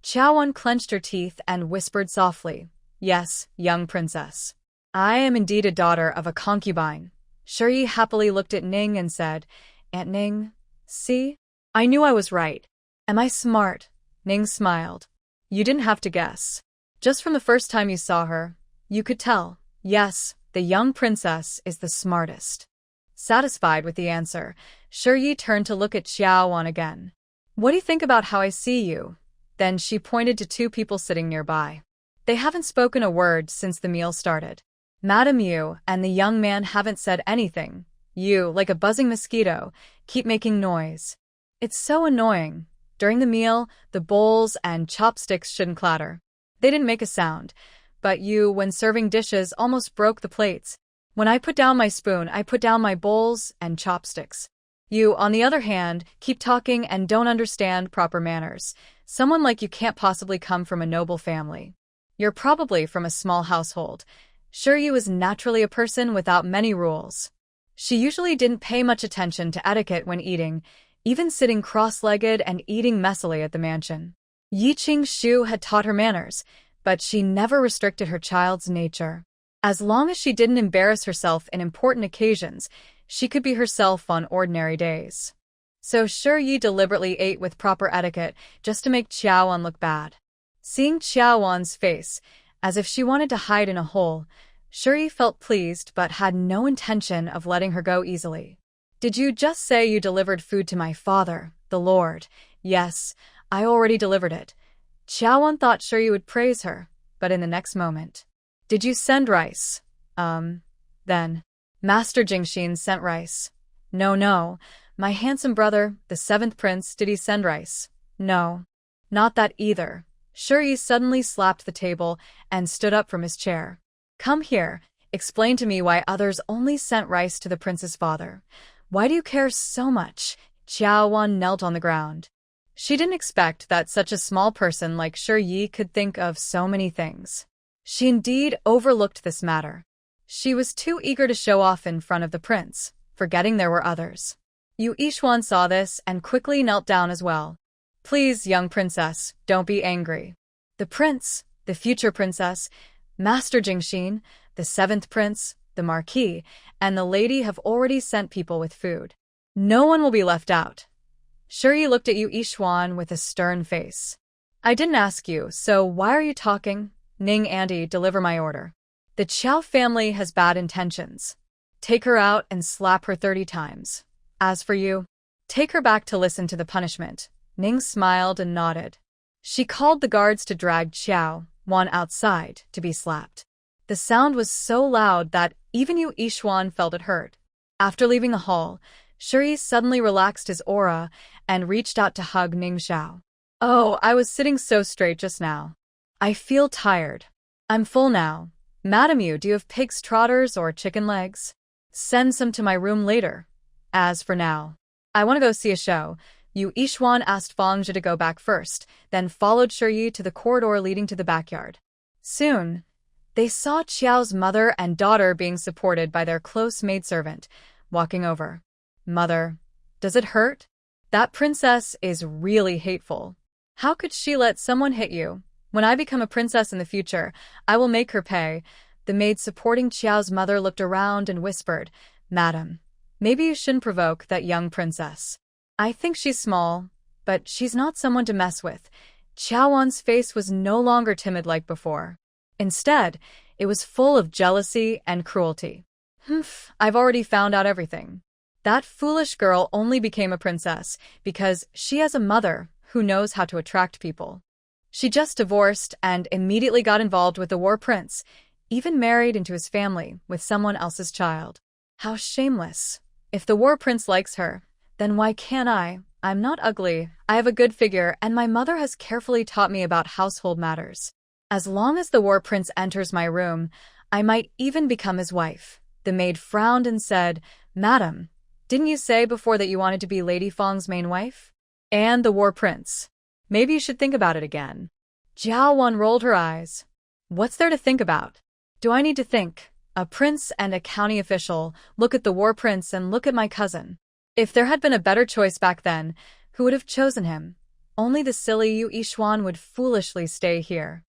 Qiao Wan clenched her teeth and whispered softly, Yes, young princess. I am indeed a daughter of a concubine. Shuri happily looked at Ning and said, Aunt Ning, see? I knew I was right. Am I smart? Ning smiled. You didn't have to guess. Just from the first time you saw her, you could tell. Yes, the young princess is the smartest. Satisfied with the answer, Shuri turned to look at Qiao Wan again. What do you think about how I see you? Then she pointed to 2 people sitting nearby. They haven't spoken a word since the meal started. Madam Yu and the young man haven't said anything. You, like a buzzing mosquito, keep making noise. It's so annoying. During the meal, the bowls and chopsticks shouldn't clatter. They didn't make a sound, but you, when serving dishes, almost broke the plates. When I put down my spoon, I put down my bowls and chopsticks. You, on the other hand, keep talking and don't understand proper manners. Someone like you can't possibly come from a noble family. You're probably from a small household. Shiryu was naturally a person without many rules. She usually didn't pay much attention to etiquette when eating, even sitting cross-legged and eating messily at the mansion. Yi Qing-shu had taught her manners, but she never restricted her child's nature. As long as she didn't embarrass herself in important occasions, she could be herself on ordinary days. So Shiryu deliberately ate with proper etiquette just to make Qiaowan look bad. Seeing Qiaowan's face, as if she wanted to hide in a hole, Shiryu felt pleased but had no intention of letting her go easily. Did you just say you delivered food to my father, the Lord? Yes, I already delivered it. Qiaowan thought Shiryu would praise her, but in the next moment. Did you send rice? Then. Master Jingxin sent rice. No. My handsome brother, the 7th prince, did he send rice? No. Not that either. Shiryu suddenly slapped the table and stood up from his chair. Come here, explain to me why others only sent rice to the prince's father. Why do you care so much? Qiaowan knelt on the ground. She didn't expect that such a small person like Shiryu could think of so many things. She indeed overlooked this matter. She was too eager to show off in front of the prince, forgetting there were others. Yu Yixuan saw this and quickly knelt down as well. Please, young princess, don't be angry. The prince, the future princess, Master Jingxin, the 7th prince, the marquis, and the lady have already sent people with food. No one will be left out. Shiryu looked at Yu Yixuan with a stern face. I didn't ask you, so why are you talking? Ning Auntie, deliver my order. The Qiao family has bad intentions. Take her out and slap her 30 times. As for you, take her back to listen to the punishment. Ning smiled and nodded. She called the guards to drag Qiaowan outside to be slapped. The sound was so loud that even Yu Yixuan felt it hurt. After leaving the hall, Shiryu suddenly relaxed his aura and reached out to hug Ning Xiao. Oh, I was sitting so straight just now. I feel tired. I'm full now. Madam Yu, do you have pig's trotters or chicken legs? Send some to my room later. As for now, I want to go see a show. Yu Yixuan asked Fangzhe to go back first, then followed Shiryu to the corridor leading to the backyard. Soon, they saw Qiao's mother and daughter being supported by their close maidservant, walking over. Mother, does it hurt? That princess is really hateful. How could she let someone hit you? When I become a princess in the future, I will make her pay. The maid supporting Qiao's mother looked around and whispered, Madam, maybe you shouldn't provoke that young princess. I think she's small, but she's not someone to mess with. Qiaowan's face was no longer timid like before. Instead, it was full of jealousy and cruelty. I've already found out everything. That foolish girl only became a princess because she has a mother who knows how to attract people. She just divorced and immediately got involved with the war prince, even married into his family with someone else's child. How shameless. If the war prince likes her, then why can't I? I'm not ugly, I have a good figure, and my mother has carefully taught me about household matters. As long as the war prince enters my room, I might even become his wife. The maid frowned and said, Madam, didn't you say before that you wanted to be Lady Fang's main wife? And the war prince. Maybe you should think about it again. Qiaowan rolled her eyes. What's there to think about? Do I need to think? A prince and a county official, look at the war prince and look at my cousin. If there had been a better choice back then, who would have chosen him? Only the silly Yu Yixuan would foolishly stay here.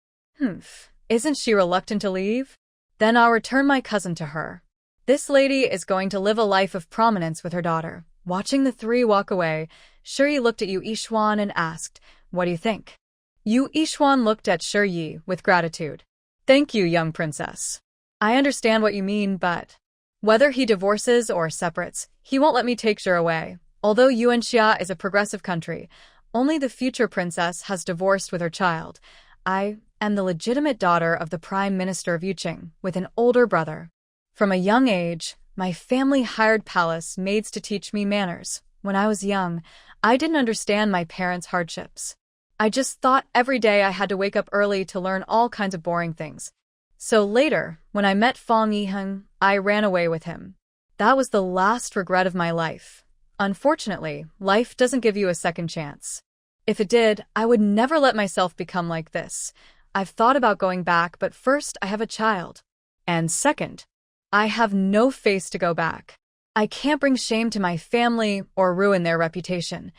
Isn't she reluctant to leave? Then I'll return my cousin to her. This lady is going to live a life of prominence with her daughter. Watching the three walk away, Shiryu looked at Yu Yixuan and asked, What do you think? Yu Yixuan looked at Shiryu with gratitude. Thank you, young princess. I understand what you mean, but whether he divorces or separates, he won't let me take Shir away. Although Yuanxia is a progressive country, only the future princess has divorced with her child. I am the legitimate daughter of the Prime Minister of Yuqing, with an older brother. From a young age, my family hired palace maids to teach me manners. When I was young, I didn't understand my parents' hardships. I just thought every day I had to wake up early to learn all kinds of boring things. So later, when I met Fang Yiheng, I ran away with him. That was the last regret of my life. Unfortunately, life doesn't give you a second chance. If it did, I would never let myself become like this. I've thought about going back, but first I have a child. And second, I have no face to go back. I can't bring shame to my family or ruin their reputation.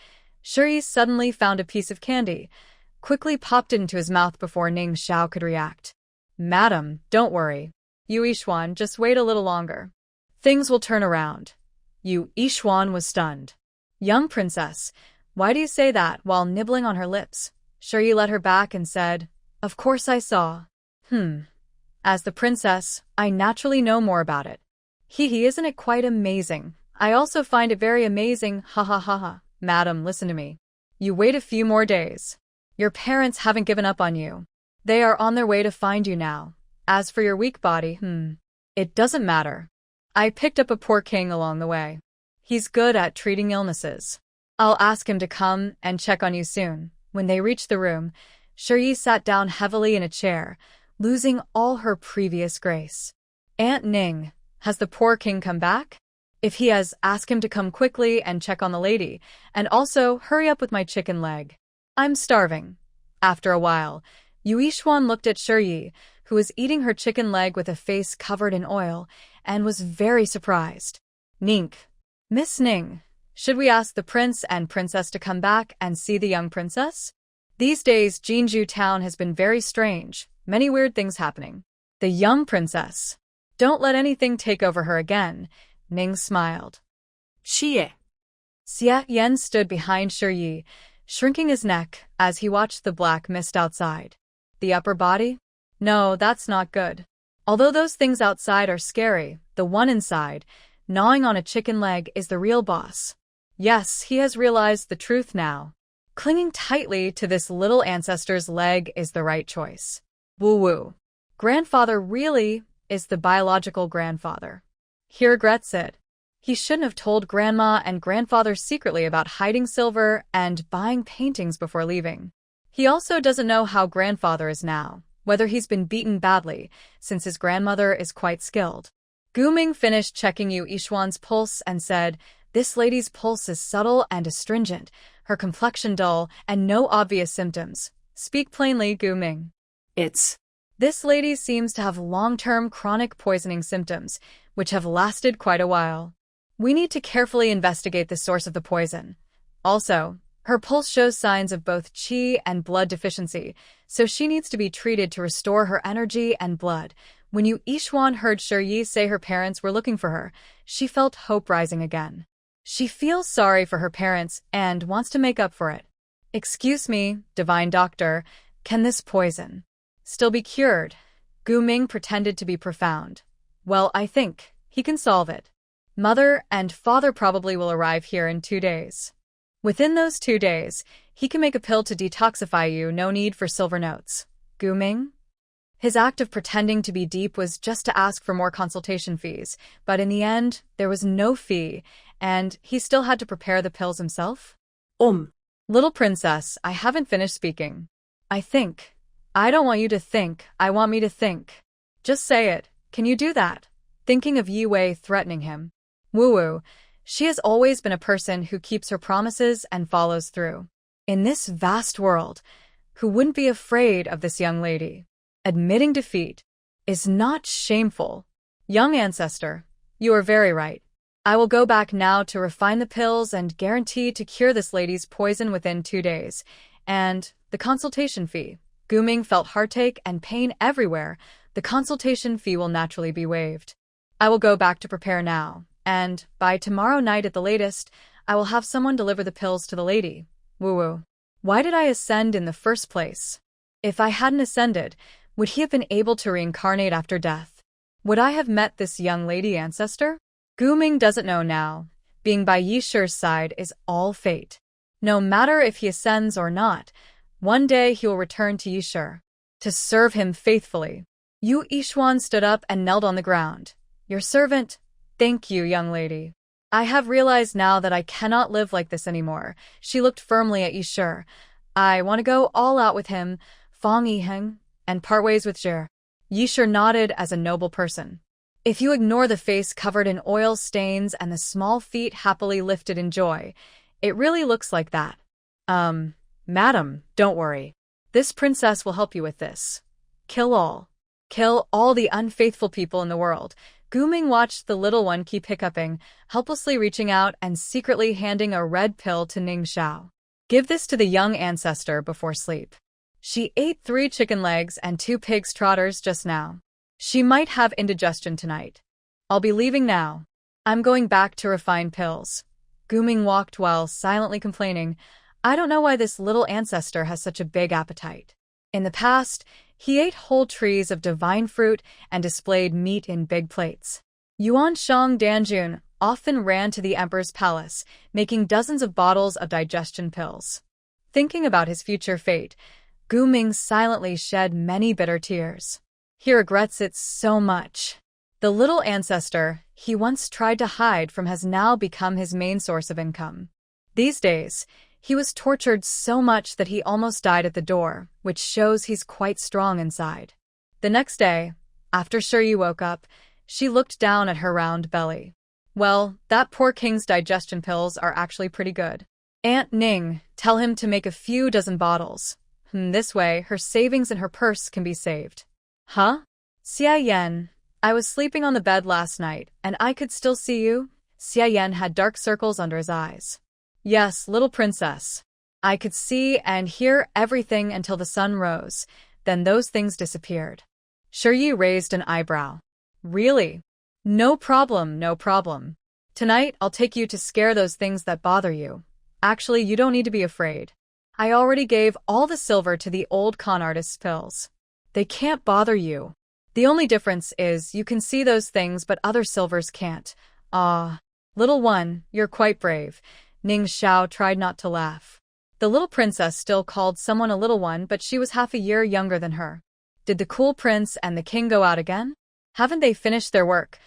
Shuyi suddenly found a piece of candy, quickly popped it into his mouth before Ning Xiao could react. Madam, don't worry. Yu Yixuan, just wait a little longer. Things will turn around. Yu Yixuan was stunned. Young princess, why do you say that while nibbling on her lips? Shuyi led her back and said, Of course I saw. As the princess, I naturally know more about it. Isn't it quite amazing? I also find it very amazing, ha ha ha ha. Madam, listen to me. You wait a few more days. Your parents haven't given up on you. They are on their way to find you now. As for your weak body, it doesn't matter. I picked up a poor king along the way. He's good at treating illnesses. I'll ask him to come and check on you soon. When they reached the room, Shuyi sat down heavily in a chair, losing all her previous grace. Aunt Ning, has the poor king come back? If he has, ask him to come quickly and check on the lady, and also hurry up with my chicken leg. I'm starving. After a while, Yu Yixuan looked at Shuyi, who was eating her chicken leg with a face covered in oil, and was very surprised. Nink. Miss Ning, should we ask the prince and princess to come back and see the young princess? These days, Jinju town has been very strange, many weird things happening. The young princess. Don't let anything take over her again, Ning smiled. Xie. Xie Yan stood behind Shuyi, shrinking his neck as he watched the black mist outside. The upper body? No, that's not good. Although those things outside are scary, the one inside, gnawing on a chicken leg, is the real boss. Yes, he has realized the truth now. Clinging tightly to this little ancestor's leg is the right choice. Woo-woo. Grandfather really is the biological grandfather. He regrets it. He shouldn't have told grandma and grandfather secretly about hiding silver and buying paintings before leaving. He also doesn't know how grandfather is now, whether he's been beaten badly, since his grandmother is quite skilled. Guming finished checking Yu Yixuan's pulse and said, This lady's pulse is subtle and astringent, her complexion dull, and no obvious symptoms. Speak plainly, Guming. This lady seems to have long-term chronic poisoning symptoms, which have lasted quite a while. We need to carefully investigate the source of the poison. Also, her pulse shows signs of both qi and blood deficiency, so she needs to be treated to restore her energy and blood. When Yu Yixuan heard Shuyi say her parents were looking for her, she felt hope rising again. She feels sorry for her parents and wants to make up for it. Excuse me, divine doctor, can this poison still be cured? Gu Ming pretended to be profound. Well, I think he can solve it. Mother and father probably will arrive here in 2 days. Within those 2 days, he can make a pill to detoxify you, no need for silver notes. Gu Ming? His act of pretending to be deep was just to ask for more consultation fees, but in the end, there was no fee, and he still had to prepare the pills himself? Little princess, I haven't finished speaking. I don't want you to think, I want me to think. Just say it, can you do that? Thinking of Yi Wei threatening him. Woo-woo, she has always been a person who keeps her promises and follows through. In this vast world, who wouldn't be afraid of this young lady? Admitting defeat is not shameful. Young ancestor, you are very right. I will go back now to refine the pills and guarantee to cure this lady's poison within 2 days. And the consultation fee. Guming felt heartache and pain everywhere. The consultation fee will naturally be waived. I will go back to prepare now, and by tomorrow night at the latest, I will have someone deliver the pills to the lady. Woo-woo. Why did I ascend in the first place? If I hadn't ascended, would he have been able to reincarnate after death? Would I have met this young lady ancestor? Guming doesn't know now. Being by Yishu's side is all fate. No matter if he ascends or not, one day he will return to Yishu to serve him faithfully. Yu Yixuan stood up and knelt on the ground. Your servant. Thank you, young lady. I have realized now that I cannot live like this anymore. She looked firmly at Yishu. I want to go all out with him, Fang Yiheng, and part ways with Zhe. Yishu nodded as a noble person. If you ignore the face covered in oil stains and the small feet happily lifted in joy, it really looks like that. Madam, don't worry. This princess will help you with this. Kill all. Kill all the unfaithful people in the world. Guming watched the little one keep hiccuping, helplessly reaching out and secretly handing a red pill to Ning Xiao. Give this to the young ancestor before sleep. She ate 3 chicken legs and 2 pig's trotters just now. She might have indigestion tonight. I'll be leaving now. I'm going back to refine pills. Guming walked while silently complaining, I don't know why this little ancestor has such a big appetite. In the past, he ate whole trees of divine fruit and displayed meat in big plates. Yuan Shang Danjun often ran to the emperor's palace, making dozens of bottles of digestion pills. Thinking about his future fate, Gu Ming silently shed many bitter tears. He regrets it so much. The little ancestor he once tried to hide from has now become his main source of income. These days, he was tortured so much that he almost died at the door, which shows he's quite strong inside. The next day, after Shiyi woke up, she looked down at her round belly. Well, that poor king's digestion pills are actually pretty good. Aunt Ning, tell him to make a few dozen bottles. This way, her savings in her purse can be saved. Huh? Xia Yan, I was sleeping on the bed last night, and I could still see you. Xia Yan had dark circles under his eyes. Yes, little princess. I could see and hear everything until the sun rose, then those things disappeared. Shiyi raised an eyebrow. Really? No problem, no problem. Tonight, I'll take you to scare those things that bother you. Actually, you don't need to be afraid. I already gave all the silver to the old con artist's pills. They can't bother you. The only difference is you can see those things but other silvers can't. Ah, little one, you're quite brave. Ning Xiao tried not to laugh. The little princess still called someone a little one, but she was half a year younger than her. Did the cool prince and the king go out again? Haven't they finished their work?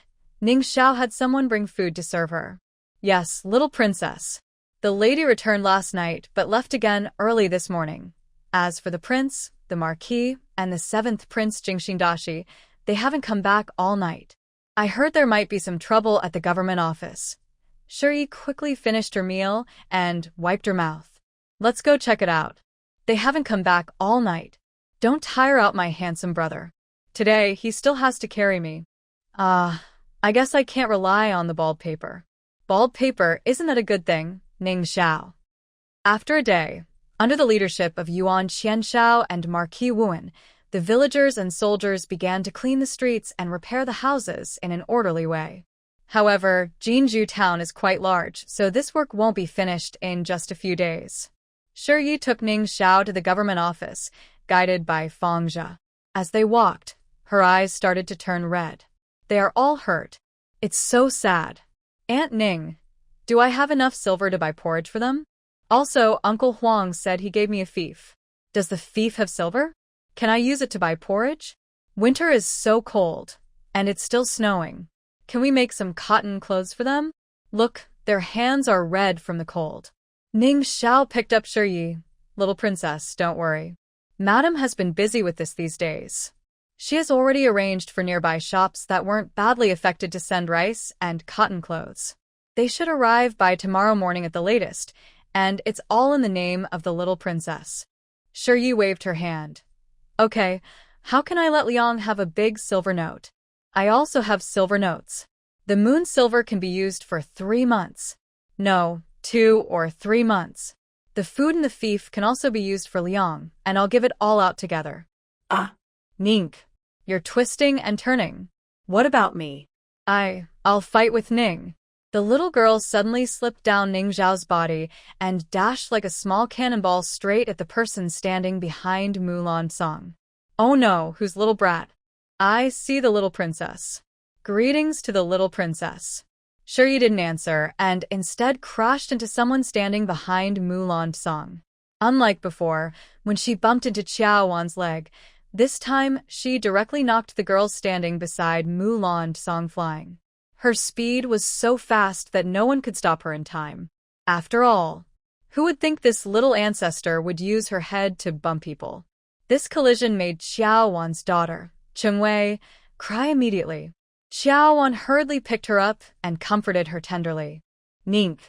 Ning Xiao had someone bring food to serve her. Yes, little princess. The lady returned last night, but left again early this morning. As for the prince, the marquis, and the 7th prince Jingxingdashi, they haven't come back all night. I heard there might be some trouble at the government office. Shiyi quickly finished her meal and wiped her mouth. Let's go check it out. They haven't come back all night. Don't tire out my handsome brother. Today, he still has to carry me. I guess I can't rely on the bald paper. Bald paper, isn't that a good thing? Ning Xiao. After a day, under the leadership of Yuan Qianshao and Marquis Wuan, the villagers and soldiers began to clean the streets and repair the houses in an orderly way. However, Jinju town is quite large, so this work won't be finished in just a few days. Shiyi took Ning Xiao to the government office, guided by Feng Zhe. As they walked, her eyes started to turn red. They are all hurt. It's so sad. Aunt Ning, do I have enough silver to buy porridge for them? Also, Uncle Huang said he gave me a fief. Does the fief have silver? Can I use it to buy porridge? Winter is so cold, and it's still snowing. Can we make some cotton clothes for them? Look, their hands are red from the cold. Ning Xiao picked up Shiyi. Little princess, don't worry. Madam has been busy with this these days. She has already arranged for nearby shops that weren't badly affected to send rice and cotton clothes. They should arrive by tomorrow morning at the latest, and it's all in the name of the little princess. Shiyi waved her hand. Okay, how can I let Liang have a big silver note? I also have silver notes. The moon silver can be used for 3 months. No, 2 or 3 months. The food in the fief can also be used for Liang, and I'll give it all out together. Nink, you're twisting and turning. What about me? I'll fight with Ning. The little girl suddenly slipped down Ning Zhao's body and dashed like a small cannonball straight at the person standing behind Mulan Song. Oh no, whose little brat? I see the little princess. Greetings to the little princess. Shiyi didn't answer and instead crashed into someone standing behind Mulan Song. Unlike before, when she bumped into Qiao Wan's leg, this time she directly knocked the girl standing beside Mulan Song flying. Her speed was so fast that no one could stop her in time. After all, who would think this little ancestor would use her head to bump people? This collision made Qiao Wan's daughter, Chengwei, cry immediately. Qiao Wan hurriedly picked her up and comforted her tenderly. Nink,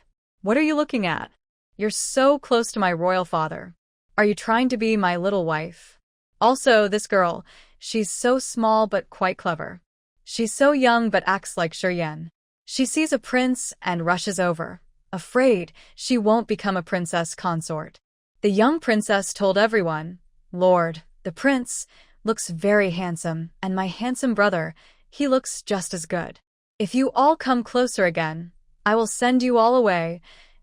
what are you looking at? You're so close to my royal father. Are you trying to be my little wife? Also, this girl, she's so small but quite clever. She's so young but acts like Shiryen. She sees a prince and rushes over, afraid she won't become a princess consort. The young princess told everyone, Lord, the prince, looks very handsome, and my handsome brother, he looks just as good. If you all come closer again, I will send you all away.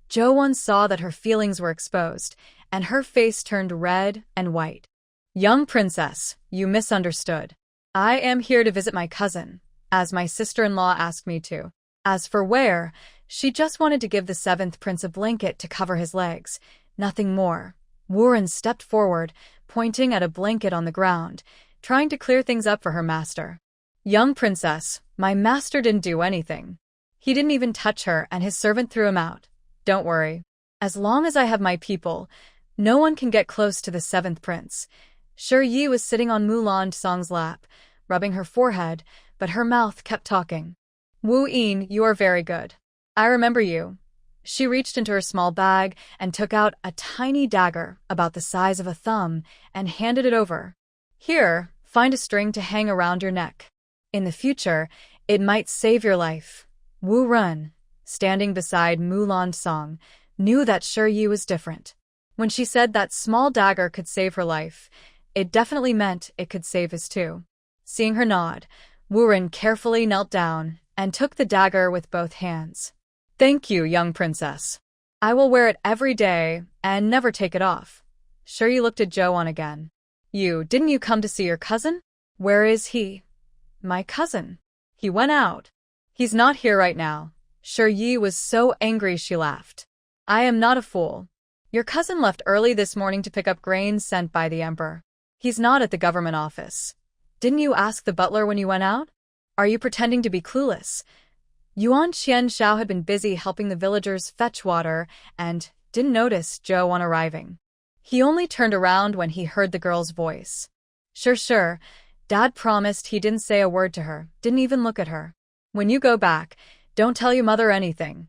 Jo-won saw that her feelings were exposed, and her face turned red and white. Young princess, you misunderstood. I am here to visit my cousin, as my sister-in-law asked me to. As for where, she just wanted to give the seventh prince a blanket to cover his legs, nothing more. Warren stepped forward, pointing at a blanket on the ground, trying to clear things up for her master. Young princess, my master didn't do anything. He didn't even touch her, and his servant threw him out. Don't worry. As long as I have my people, no one can get close to the seventh prince. Yi was sitting on Mulan Song's lap, rubbing her forehead, but her mouth kept talking. Wu Yin, you are very good. I remember you. She reached into her small bag and took out a tiny dagger about the size of a thumb and handed it over. Here, find a string to hang around your neck. In the future, it might save your life. Wu Run, standing beside Mulan Song, knew that Yi was different. When she said that small dagger could save her life, it definitely meant it could save his too. Seeing her nod, Wu Ren carefully knelt down and took the dagger with both hands. Thank you, young princess. I will wear it every day and never take it off. Yi looked at Jo-won again. Didn't you come to see your cousin? Where is he? My cousin. He went out. He's not here right now. Yi was so angry she laughed. I am not a fool. Your cousin left early this morning to pick up grains sent by the emperor. He's not at the government office. Didn't you ask the butler when you went out? Are you pretending to be clueless? Yuan Qianshao had been busy helping the villagers fetch water and didn't notice Jo-won arriving. He only turned around when he heard the girl's voice. Sure. Dad promised he didn't say a word to her, didn't even look at her. When you go back, don't tell your mother anything.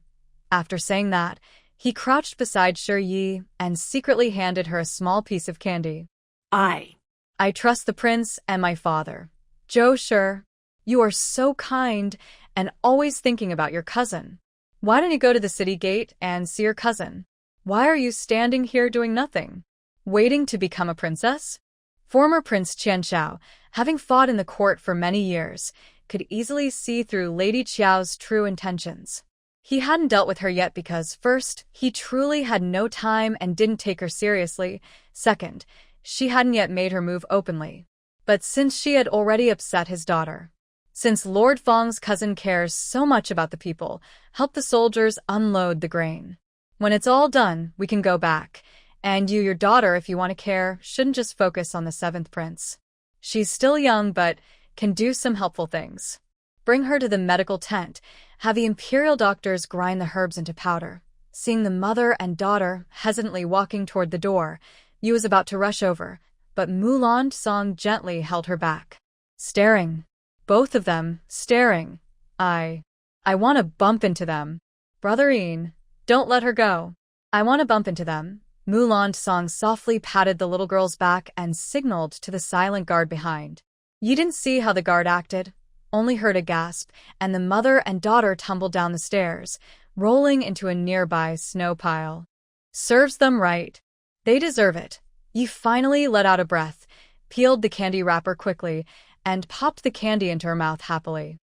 After saying that, he crouched beside Yi and secretly handed her a small piece of candy. I trust the prince and my father. Sure. You are so kind and always thinking about your cousin. Why don't you go to the city gate and see your cousin? Why are you standing here doing nothing? Waiting to become a princess? Former Prince Qianshao, having fought in the court for many years, could easily see through Lady Qiao's true intentions. He hadn't dealt with her yet because, first, he truly had no time and didn't take her seriously. Second, she hadn't yet made her move openly. But since she had already upset his daughter, since Lord Feng's cousin cares so much about the people, help the soldiers unload the grain. When it's all done, we can go back. And you, your daughter, if you want to care, shouldn't just focus on the seventh prince. She's still young, but can do some helpful things. Bring her to the medical tent, have the imperial doctors grind the herbs into powder. Seeing the mother and daughter hesitantly walking toward the door, Yu was about to rush over, but Mulan Song gently held her back. Staring. Both of them, staring. I want to bump into them. Brother Yin, don't let her go. I want to bump into them. Mulan Song softly patted the little girl's back and signaled to the silent guard behind. You didn't see how the guard acted, only heard a gasp, and the mother and daughter tumbled down the stairs, rolling into a nearby snow pile. Serves them right. They deserve it. Yi finally let out a breath, peeled the candy wrapper quickly, and popped the candy into her mouth happily.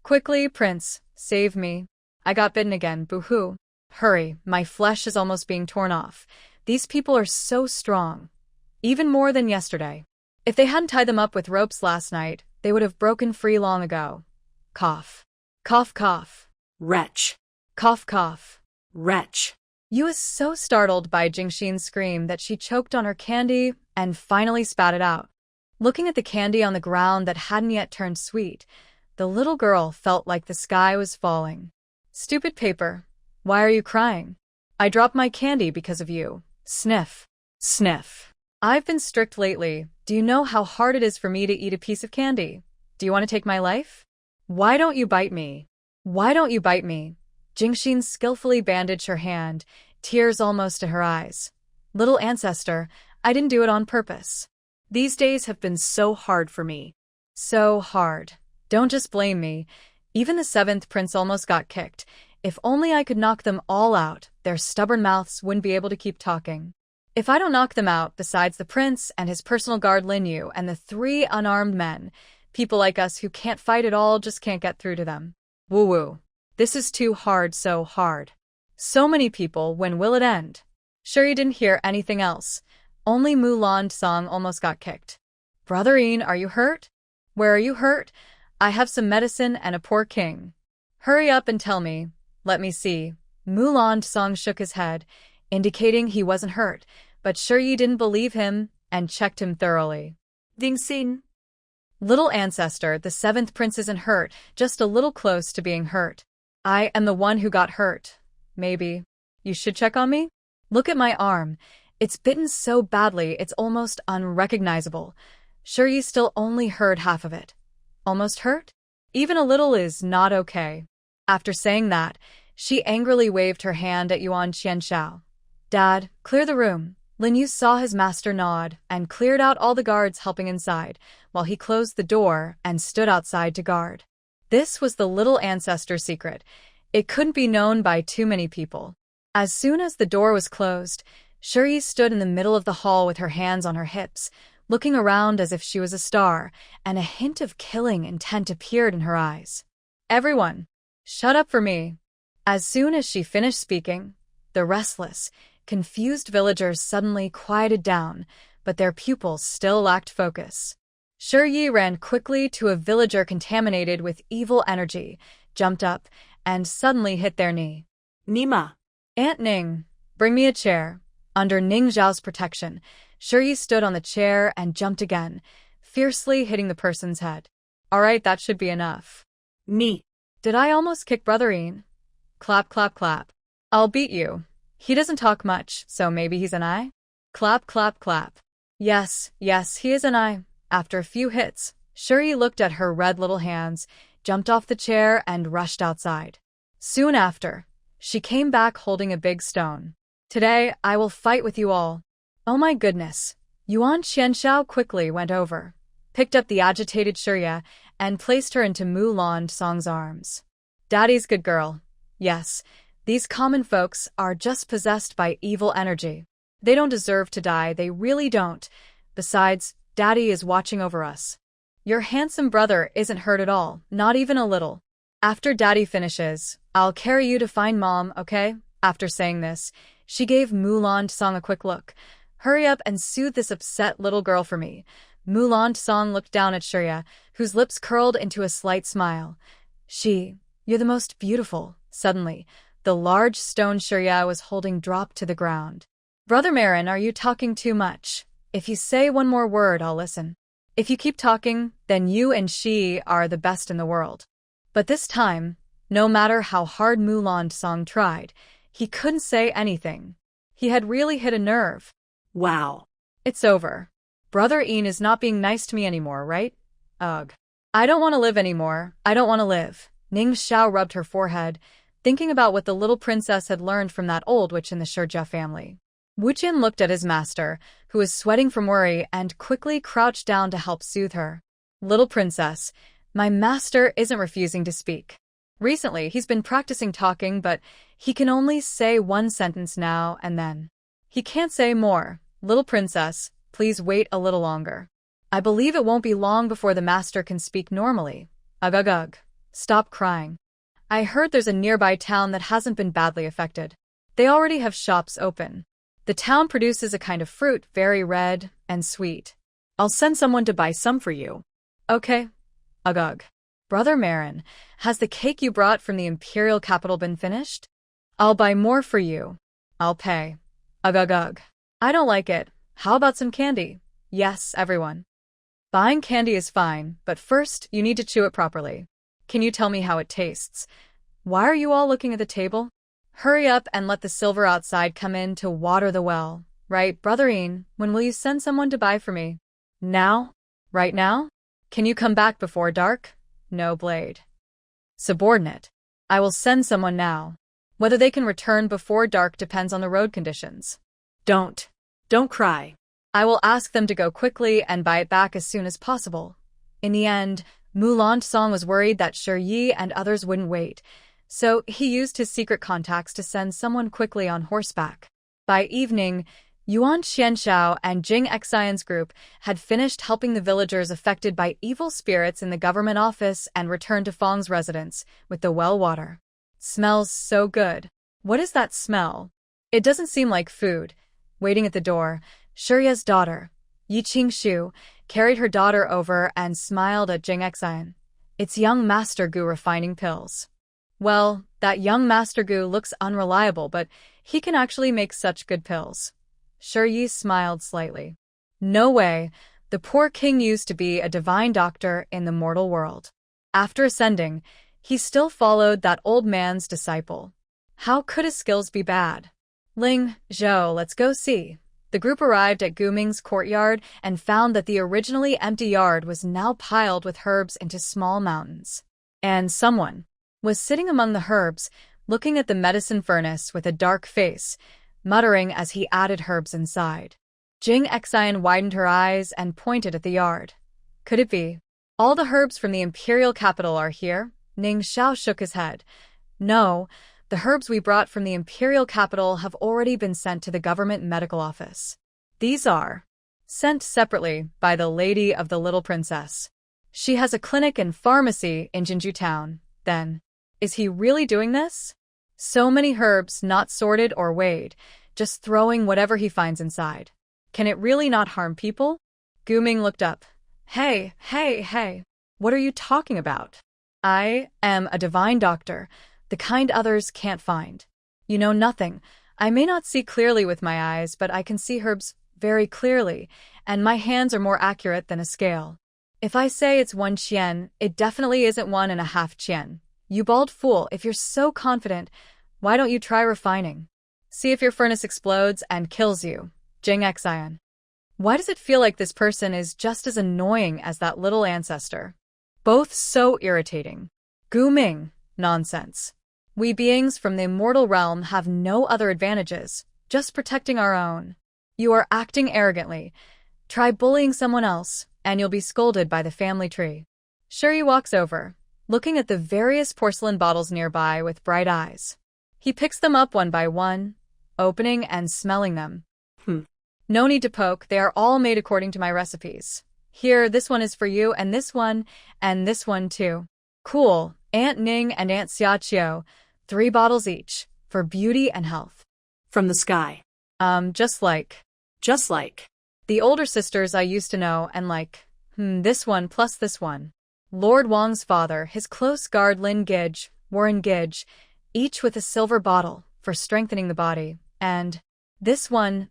Quickly, Prince, save me. I got bitten again, boo-hoo. Hurry, my flesh is almost being torn off. These people are so strong. Even more than yesterday. If they hadn't tied them up with ropes last night, they would have broken free long ago. Cough. Cough, cough. Wretch. Cough, cough. Wretch. Yu was so startled by Jingxin's scream that she choked on her candy and finally spat it out. Looking at the candy on the ground that hadn't yet turned sweet, the little girl felt like the sky was falling. Stupid paper. Why are you crying? I dropped my candy because of you. Sniff. Sniff. I've been strict lately. Do you know how hard it is for me to eat a piece of candy? Do you want to take my life? Why don't you bite me? Why don't you bite me? Jingxin skillfully bandaged her hand, tears almost to her eyes. Little ancestor, I didn't do it on purpose. These days have been so hard for me. So hard. Don't just blame me. Even the seventh prince almost got kicked. If only I could knock them all out, their stubborn mouths wouldn't be able to keep talking. If I don't knock them out, besides the prince and his personal guard Lin Yu and the 3 unarmed men, people like us who can't fight at all just can't get through to them. Woo-woo. This is too hard, so hard. So many people, when will it end? Sure you didn't hear anything else. Only Mulan Song almost got kicked. Brother Ian, are you hurt? Where are you hurt? I have some medicine and a poor king. Hurry up and tell me. Let me see. Mulan Song shook his head, indicating he wasn't hurt, but sure you didn't believe him, and checked him thoroughly. Ding Xin. Little ancestor, the 7th prince isn't hurt, just a little close to being hurt. I am the one who got hurt. Maybe. You should check on me? Look at my arm. It's bitten so badly it's almost unrecognizable. Sure you still only heard half of it. Almost hurt? Even a little is not okay. After saying that, she angrily waved her hand at Yuan Qianshao. Dad, clear the room. Lin Yu saw his master nod and cleared out all the guards helping inside, while he closed the door and stood outside to guard. This was the little ancestor secret. It couldn't be known by too many people. As soon as the door was closed, Shuri stood in the middle of the hall with her hands on her hips, looking around as if she was a star, and a hint of killing intent appeared in her eyes. Everyone, shut up for me. As soon as she finished speaking, the restless, confused villagers suddenly quieted down, but their pupils still lacked focus. Shi ran quickly to a villager contaminated with evil energy, jumped up, and suddenly hit their knee. Nima. Aunt Ning, bring me a chair. Under Ning Zhao's protection, Shi stood on the chair and jumped again, fiercely hitting the person's head. All right, that should be enough. Me. Did I almost kick Brother Ian? Clap, clap, clap. I'll beat you. He doesn't talk much, so maybe he's an eye? Clap, clap, clap. Yes, he is an eye. After a few hits, Shuri looked at her red little hands, jumped off the chair, and rushed outside. Soon after, she came back holding a big stone. Today, I will fight with you all. Oh my goodness. Yuan Qianshao quickly went over, picked up the agitated Shurya, and placed her into Mulan Song's arms. Daddy's good girl. Yes, these common folks are just possessed by evil energy. They don't deserve to die, they really don't. Besides, Daddy is watching over us. Your handsome brother isn't hurt at all, not even a little. After Daddy finishes, I'll carry you to find Mom, okay? After saying this, she gave Mulan Song a quick look. Hurry up and soothe this upset little girl for me. Mulan Song looked down at Shurya, whose lips curled into a slight smile. You're the most beautiful. Suddenly, the large stone Shurya was holding dropped to the ground. Brother Marin, are you talking too much? If you say one more word, I'll listen. If you keep talking, then you and she are the best in the world. But this time, no matter how hard Mulan Song tried, he couldn't say anything. He had really hit a nerve. Wow. It's over. Brother Ian is not being nice to me anymore, right? Ugh. I don't want to live anymore. I don't want to live. Ning Xiao rubbed her forehead, thinking about what the little princess had learned from that old witch in the Shurja family. Wu Jin looked at his master, who was sweating from worry, and quickly crouched down to help soothe her. Little princess, my master isn't refusing to speak. Recently, he's been practicing talking, but he can only say one sentence now and then. He can't say more. Little princess, please wait a little longer. I believe it won't be long before the master can speak normally. Ugh ugh ugh. Stop crying. I heard there's a nearby town that hasn't been badly affected. They already have shops open. The town produces a kind of fruit, very red and sweet. I'll send someone to buy some for you. Okay. Ugh ugh. Brother Marin, has the cake you brought from the imperial capital been finished? I'll buy more for you. I'll pay. Ugh ugh ugh. I don't like it. How about some candy? Yes, everyone. Buying candy is fine, but first you need to chew it properly. Can you tell me how it tastes? Why are you all looking at the table? Hurry up and let the silver outside come in to water the well. Right, Brother Ian, when will you send someone to buy for me? Now? Right now? Can you come back before dark? No, Blade. Subordinate. I will send someone now. Whether they can return before dark depends on the road conditions. Don't. Don't cry. I will ask them to go quickly and buy it back as soon as possible. In the end, Mulan Song was worried that Yi and others wouldn't wait, so he used his secret contacts to send someone quickly on horseback. By evening, Yuan Xianxiao and Jing Xian's group had finished helping the villagers affected by evil spirits in the government office and returned to Fong's residence with the well water. Smells so good. What is that smell? It doesn't seem like food. Waiting at the door, Shiya's daughter, Yi Qingshu, carried her daughter over and smiled at Jing Xian. It's young Master Gu refining pills. Well, that young Master Gu looks unreliable, but he can actually make such good pills. Yi smiled slightly. No way, the poor king used to be a divine doctor in the mortal world. After ascending, he still followed that old man's disciple. How could his skills be bad? Ling, Zhou, let's go see. The group arrived at Guming's courtyard and found that the originally empty yard was now piled with herbs into small mountains. And someone was sitting among the herbs, looking at the medicine furnace with a dark face, muttering as he added herbs inside. Jing Xian widened her eyes and pointed at the yard. Could it be? All the herbs from the imperial capital are here? Ning Xiao shook his head. No, the herbs we brought from the imperial capital have already been sent to the government medical office. These are sent separately by the Lady of the Little Princess. She has a clinic and pharmacy in Jinju Town. Then, is he really doing this? So many herbs not sorted or weighed, just throwing whatever he finds inside. Can it really not harm people? Guming looked up. Hey, what are you talking about? I am a divine doctor, the kind others can't find. You know nothing. I may not see clearly with my eyes, but I can see herbs very clearly, and my hands are more accurate than a scale. If I say it's 1 qian, it definitely isn't 1.5 qian. You bald fool, if you're so confident, why don't you try refining? See if your furnace explodes and kills you. Jing Xian. Why does it feel like this person is just as annoying as that little ancestor? Both so irritating. Guming. Nonsense. We beings from the Immortal Realm have no other advantages, just protecting our own. You are acting arrogantly. Try bullying someone else, and you'll be scolded by the family tree. Yi walks over, looking at the various porcelain bottles nearby with bright eyes. He picks them up one by one, opening and smelling them. No need to poke, they are all made according to my recipes. Here, this one is for you, and this one too. Cool, Aunt Ning and Aunt Xiaqiu, 3 bottles each, for beauty and health. From the sky. Just like. The older sisters I used to know and like, this one plus this one. Lord Wang's father, his close guard Lin Gidge, Warren Gidge, each with a silver bottle for strengthening the body, and this one,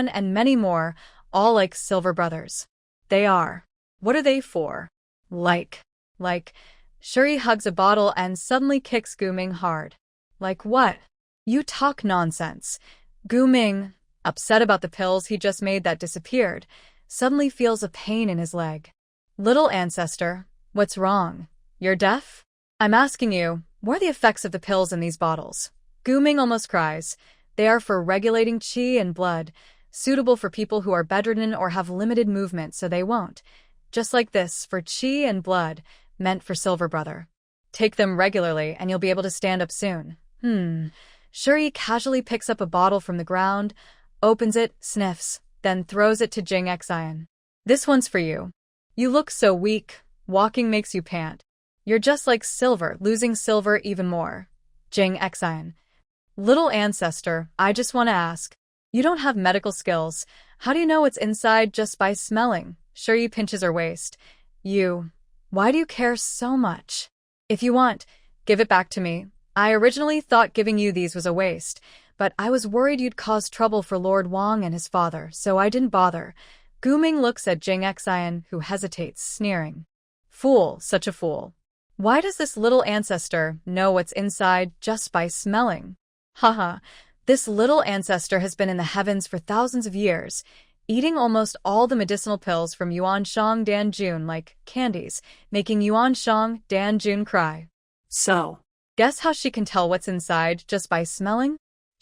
and many more, all like silver brothers. They are. What are they for? Like. Shuri hugs a bottle and suddenly kicks Guming hard. Like what? You talk nonsense. Guming, upset about the pills he just made that disappeared, suddenly feels a pain in his leg. Little ancestor, what's wrong? You're deaf? I'm asking you, what are the effects of the pills in these bottles? Guming almost cries. They are for regulating qi and blood, suitable for people who are bedridden or have limited movement so they won't. Just like this, for qi and blood, meant for Silver Brother. Take them regularly and you'll be able to stand up soon. Shuri casually picks up a bottle from the ground, opens it, sniffs, then throws it to Jing Xian. This one's for you. You look so weak, walking makes you pant. You're just like silver, losing silver even more. Jing Xian. Little ancestor, I just want to ask. You don't have medical skills. How do you know what's inside just by smelling? Shuri pinches her waist. Why do you care so much? If you want, give it back to me. I originally thought giving you these was a waste, but I was worried you'd cause trouble for Lord Wang and his father, so I didn't bother. Guming looks at Jing Xian, who hesitates, sneering. Fool, such a fool. Why does this little ancestor know what's inside just by smelling? Haha, this little ancestor has been in the heavens for thousands of years, eating almost all the medicinal pills from Yuanshang Danjun like candies, making Yuanshang Danjun cry. So, guess how she can tell what's inside just by smelling?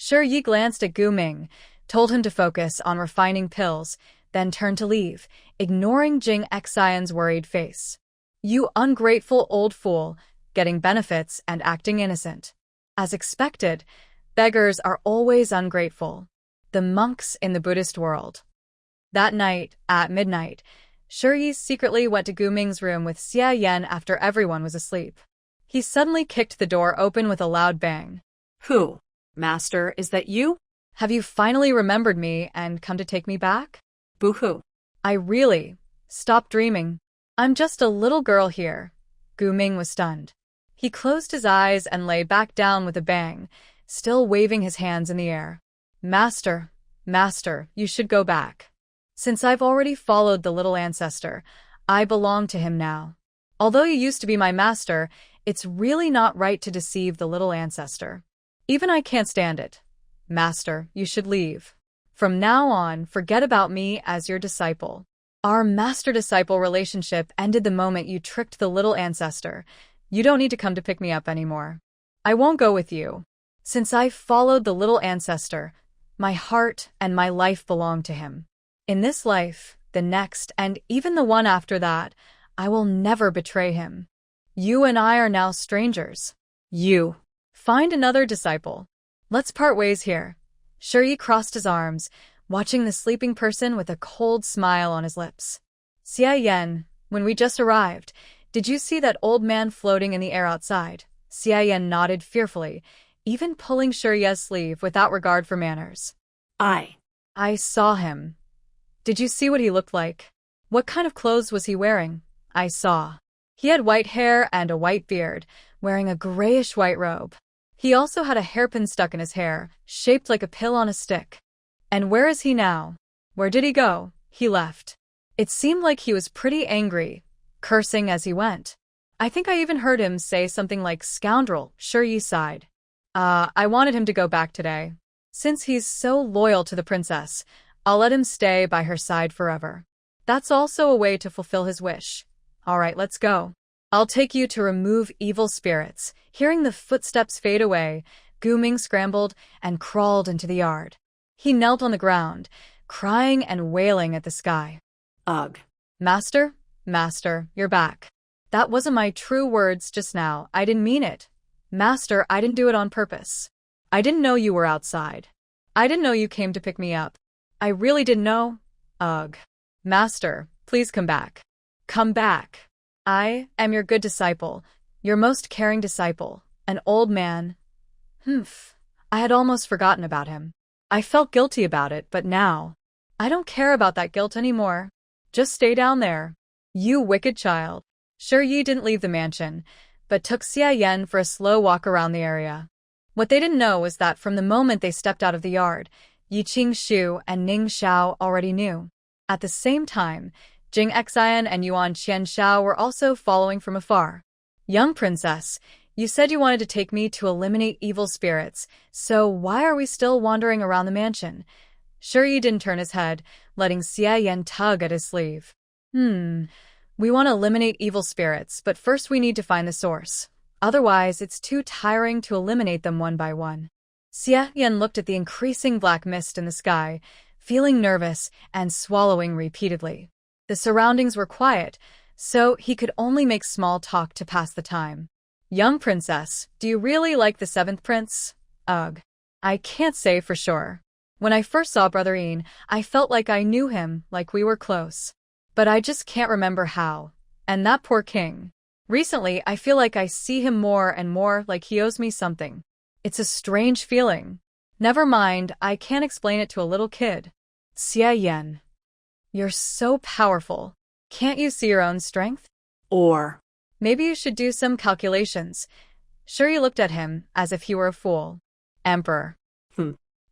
Yi glanced at Guming. told him to focus on refining pills, then turned to leave, ignoring Jing Xian's worried face. You ungrateful old fool, getting benefits and acting innocent. As expected, beggars are always ungrateful. The monks in the Buddhist world. That night, at midnight, Shiyi secretly went to Guming's room with Xia Yan after everyone was asleep. He suddenly kicked the door open with a loud bang. Who? Master, is that you? Have you finally remembered me and come to take me back? Boo-hoo. I really. Stop dreaming. I'm just a little girl here. Guming was stunned. He closed his eyes and lay back down with a bang, still waving his hands in the air. Master, you should go back. Since I've already followed the little ancestor, I belong to him now. Although you used to be my master, it's really not right to deceive the little ancestor. Even I can't stand it. Master, you should leave. From now on, forget about me as your disciple. Our master-disciple relationship ended the moment you tricked the little ancestor. You don't need to come to pick me up anymore. I won't go with you. Since I followed the little ancestor, my heart and my life belong to him. In this life, the next, and even the one after that, I will never betray him. You and I are now strangers. You. Find another disciple. Let's part ways here. Shiyi crossed his arms, watching the sleeping person with a cold smile on his lips. Xia Yan, when we just arrived, did you see that old man floating in the air outside? Xia Yan nodded fearfully, even pulling Shiyi's sleeve without regard for manners. I saw him. Did you see what he looked like? What kind of clothes was he wearing? I saw. He had white hair and a white beard, wearing a grayish-white robe. He also had a hairpin stuck in his hair, shaped like a pill on a stick. And where is he now? Where did he go? He left. It seemed like he was pretty angry, cursing as he went. I think I even heard him say something like scoundrel. Shiyi sighed. I wanted him to go back today. Since he's so loyal to the princess, I'll let him stay by her side forever. That's also a way to fulfill his wish. All right, let's go. I'll take you to remove evil spirits. Hearing the footsteps fade away, Guming scrambled and crawled into the yard. He knelt on the ground, crying and wailing at the sky. Ugh. Master, you're back. That wasn't my true words just now. I didn't mean it. Master, I didn't do it on purpose. I didn't know you were outside. I didn't know you came to pick me up. I really didn't know. Ugh. Master, please come back. Come back. I am your good disciple, your most caring disciple, an old man. I had almost forgotten about him. I felt guilty about it, but now, I don't care about that guilt anymore. Just stay down there. You wicked child. Shiyi didn't leave the mansion, but took Xia Yan for a slow walk around the area. What they didn't know was that from the moment they stepped out of the yard, Yiqing Shu and Ning Xiao already knew. At the same time, Jing Xian and Yuan Qianxiao were also following from afar. Young princess, you said you wanted to take me to eliminate evil spirits, so why are we still wandering around the mansion? Shiyi didn't turn his head, letting Xia Yan tug at his sleeve. We want to eliminate evil spirits, but first we need to find the source. Otherwise, it's too tiring to eliminate them one by one. Xia Yan looked at the increasing black mist in the sky, feeling nervous and swallowing repeatedly. The surroundings were quiet, so he could only make small talk to pass the time. Young princess, do you really like the seventh prince? Ugh. I can't say for sure. When I first saw Brother Ian, I felt like I knew him, like we were close. But I just can't remember how. And that poor king. Recently, I feel like I see him more and more, like he owes me something. It's a strange feeling. Never mind, I can't explain it to a little kid. Xia Yan. You're so powerful. Can't you see your own strength? Or maybe you should do some calculations. Shiyi looked at him as if he were a fool. Emperor.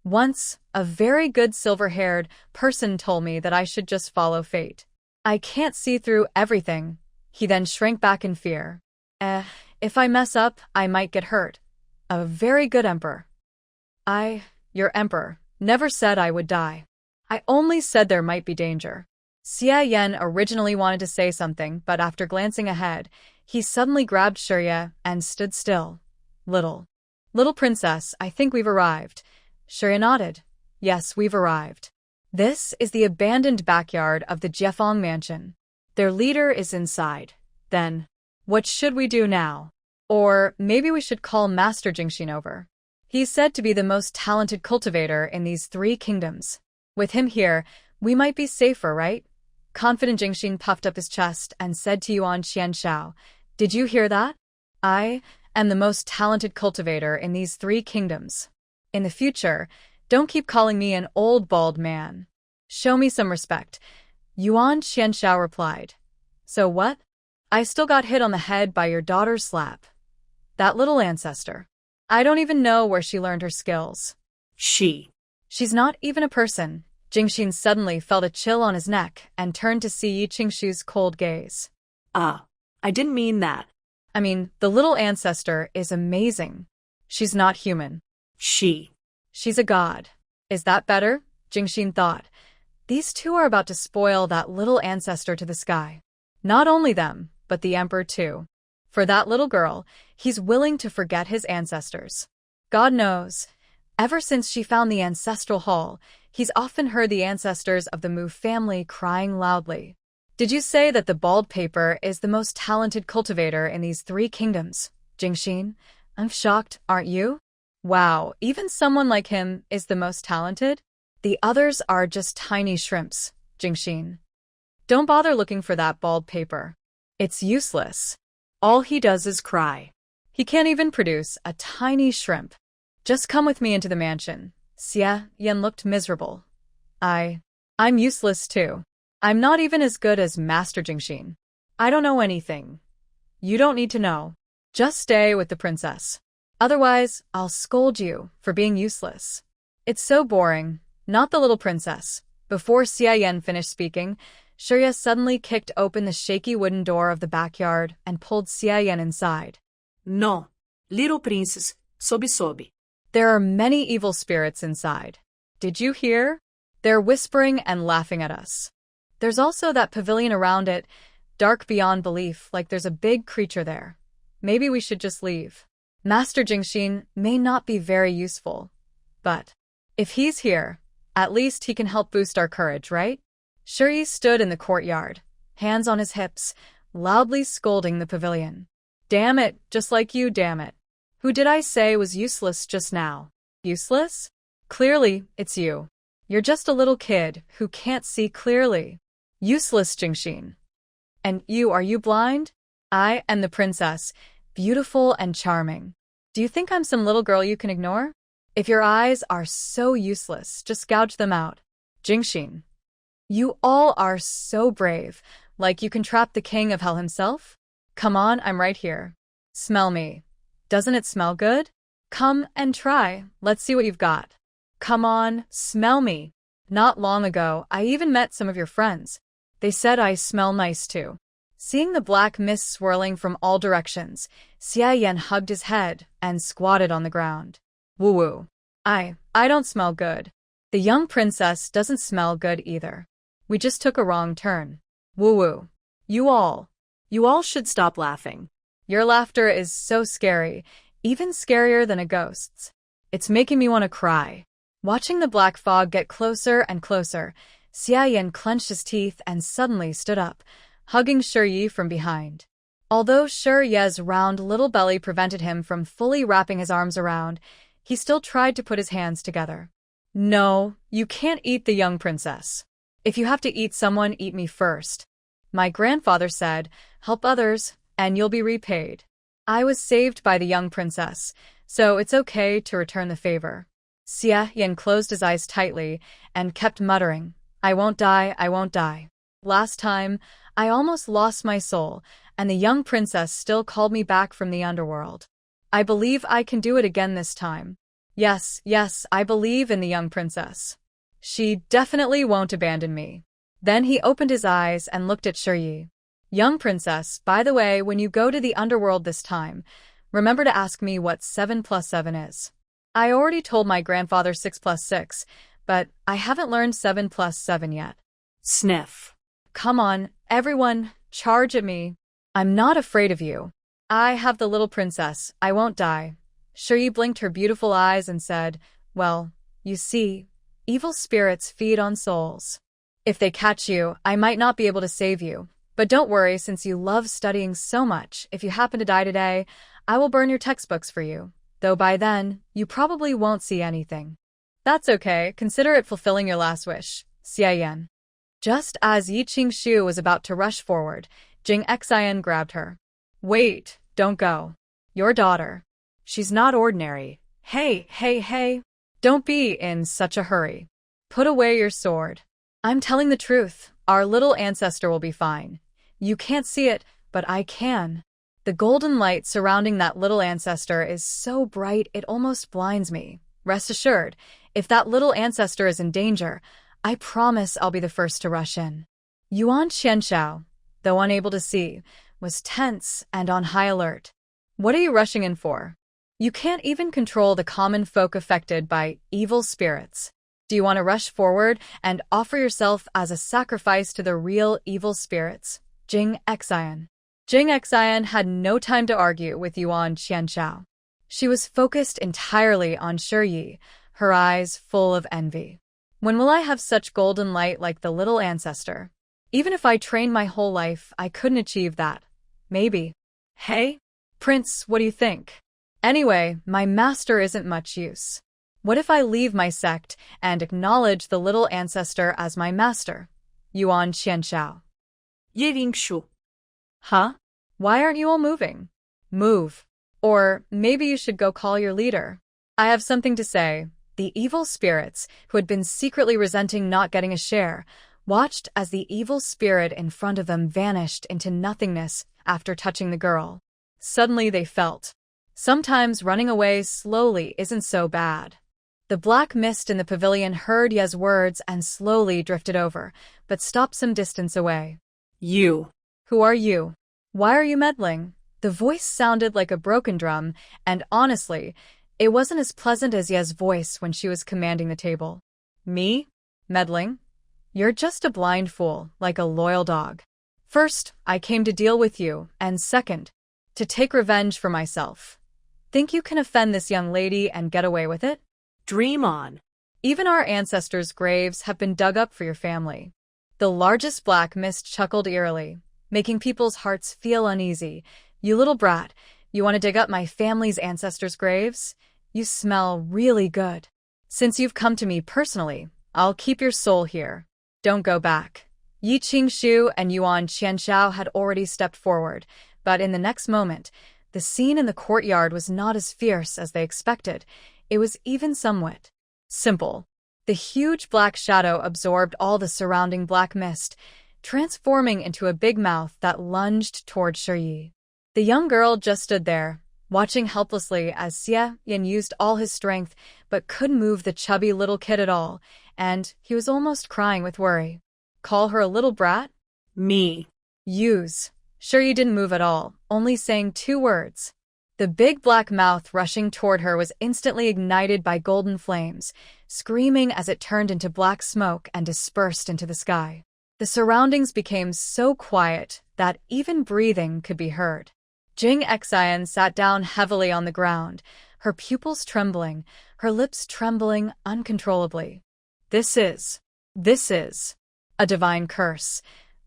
Once, a very good silver-haired person told me that I should just follow fate. I can't see through everything. He then shrank back in fear. If I mess up, I might get hurt. A very good emperor. Your emperor, never said I would die. I only said there might be danger. Xia Yan originally wanted to say something, but after glancing ahead, he suddenly grabbed Shiyi and stood still. Little princess, I think we've arrived. Shiyi nodded. Yes, we've arrived. This is the abandoned backyard of the Jiefeng mansion. Their leader is inside. Then, what should we do now? Or maybe we should call Master Jingxin over. He's said to be the most talented cultivator in these 3 kingdoms. With him here, we might be safer, right? Confident Jingxin puffed up his chest and said to Yuan Qianshao, "Did you hear that? I am the most talented cultivator in these 3 kingdoms. In the future, don't keep calling me an old bald man. Show me some respect." Yuan Qianshao replied. "So what? I still got hit on the head by your daughter's slap. That little ancestor. I don't even know where she learned her skills." She's not even a person." Jingxin suddenly felt a chill on his neck and turned to see Yi Qingshu's cold gaze. I didn't mean that. I mean, the little ancestor is amazing. She's not human. She's a god. Is that better? Jingxin thought. These 2 are about to spoil that little ancestor to the sky. Not only them, but the emperor too. For that little girl, he's willing to forget his ancestors. God knows, ever since she found the ancestral hall, he's often heard the ancestors of the Mu family crying loudly. Did you say that the bald paper is the most talented cultivator in these 3 kingdoms, Jingxin? I'm shocked, aren't you? Wow, even someone like him is the most talented? The others are just tiny shrimps, Jingxin. Don't bother looking for that bald paper. It's useless. All he does is cry. He can't even produce a tiny shrimp. Just come with me into the mansion. Xia Yan looked miserable. I'm useless too. I'm not even as good as Master Jingxin. I don't know anything. You don't need to know. Just stay with the princess. Otherwise, I'll scold you for being useless. It's so boring. Not the little princess. Before Xia Yan finished speaking, Shurya suddenly kicked open the shaky wooden door of the backyard and pulled Xia Yan inside. No, little princess, sobi. There are many evil spirits inside. Did you hear? They're whispering and laughing at us. There's also that pavilion around it, dark beyond belief, like there's a big creature there. Maybe we should just leave. Master Jingxin may not be very useful, but if he's here, at least he can help boost our courage, right? Shuri stood in the courtyard, hands on his hips, loudly scolding the pavilion. Damn it, just like you, damn it. Who did I say was useless just now? Useless? Clearly, it's you. You're just a little kid who can't see clearly. Useless, Jingxin. And are you blind? I am the princess, beautiful and charming. Do you think I'm some little girl you can ignore? If your eyes are so useless, just gouge them out. Jingxin. You all are so brave, like you can trap the king of hell himself? Come on, I'm right here. Smell me. Doesn't it smell good? Come and try, let's see what you've got. Come on, smell me. Not long ago, I even met some of your friends. They said I smell nice too. Seeing the black mist swirling from all directions, Xia Yan hugged his head and squatted on the ground. Woo-woo. I don't smell good. The young princess doesn't smell good either. We just took a wrong turn. Woo-woo. You all should stop laughing. Your laughter is so scary, even scarier than a ghost's. It's making me want to cry. Watching the black fog get closer and closer, Xia Yan clenched his teeth and suddenly stood up, hugging Shi from behind. Although Shi's round little belly prevented him from fully wrapping his arms around, he still tried to put his hands together. No, you can't eat the young princess. If you have to eat someone, eat me first. My grandfather said, help others, and you'll be repaid. I was saved by the young princess, so it's okay to return the favor. Xia Yan closed his eyes tightly and kept muttering, I won't die, I won't die. Last time, I almost lost my soul, and the young princess still called me back from the underworld. I believe I can do it again this time. Yes, I believe in the young princess. She definitely won't abandon me. Then he opened his eyes and looked at Shi. Young princess, by the way, when you go to the underworld this time, remember to ask me what 7 plus 7 is. I already told my grandfather 6 plus 6, but I haven't learned 7 plus 7 yet. Sniff. Come on, everyone, charge at me. I'm not afraid of you. I have the little princess, I won't die. Shi blinked her beautiful eyes and said, well, you see, Evil spirits feed on souls. If they catch you, I might not be able to save you. But don't worry, since you love studying so much, if you happen to die today, I will burn your textbooks for you. Though by then, you probably won't see anything. That's okay, consider it fulfilling your last wish. Xia Yan. Just as Yi Qingshu was about to rush forward, Jing Xian grabbed her. Wait, don't go. Your daughter. She's not ordinary. Hey. Don't be in such a hurry. Put away your sword. I'm telling the truth. Our little ancestor will be fine. You can't see it, but I can. The golden light surrounding that little ancestor is so bright it almost blinds me. Rest assured, if that little ancestor is in danger, I promise I'll be the first to rush in. Yuan Qianshao, though unable to see, was tense and on high alert. What are you rushing in for? You can't even control the common folk affected by evil spirits. Do you want to rush forward and offer yourself as a sacrifice to the real evil spirits? Jing Xian. Jing Xian had no time to argue with Yuan Qianshao. She was focused entirely on Shi, her eyes full of envy. When will I have such golden light like the little ancestor? Even if I trained my whole life, I couldn't achieve that. Maybe. Hey? Prince, what do you think? Anyway, my master isn't much use. What if I leave my sect and acknowledge the little ancestor as my master? Yuan Qianshao. Yevingshu. Huh? Why aren't you all moving? Move. Or maybe you should go call your leader. I have something to say. The evil spirits, who had been secretly resenting not getting a share, watched as the evil spirit in front of them vanished into nothingness after touching the girl. Suddenly they felt. Sometimes running away slowly isn't so bad. The black mist in the pavilion heard Ye's words and slowly drifted over, but stopped some distance away. You. Who are you? Why are you meddling? The voice sounded like a broken drum, and honestly, it wasn't as pleasant as Ye's voice when she was commanding the table. Me? Meddling? You're just a blind fool, like a loyal dog. First, I came to deal with you, and second, to take revenge for myself. Think you can offend this young lady and get away with it? Dream on. Even our ancestors' graves have been dug up for your family. The largest black mist chuckled eerily, making people's hearts feel uneasy. You little brat, you want to dig up my family's ancestors' graves? You smell really good. Since you've come to me personally, I'll keep your soul here. Don't go back. Yi Qingshu and Yuan Qianshao had already stepped forward, but in the next moment, the scene in the courtyard was not as fierce as they expected. It was even somewhat simple. The huge black shadow absorbed all the surrounding black mist, transforming into a big mouth that lunged toward Shi. The young girl just stood there, watching helplessly as Xia Yan used all his strength but couldn't move the chubby little kid at all, and he was almost crying with worry. Call her a little brat? Me. Use. Shi didn't move at all, only saying 2 words. The big black mouth rushing toward her was instantly ignited by golden flames, screaming as it turned into black smoke and dispersed into the sky. The surroundings became so quiet that even breathing could be heard. Jing Xian sat down heavily on the ground, her pupils trembling, her lips trembling uncontrollably. This is a divine curse.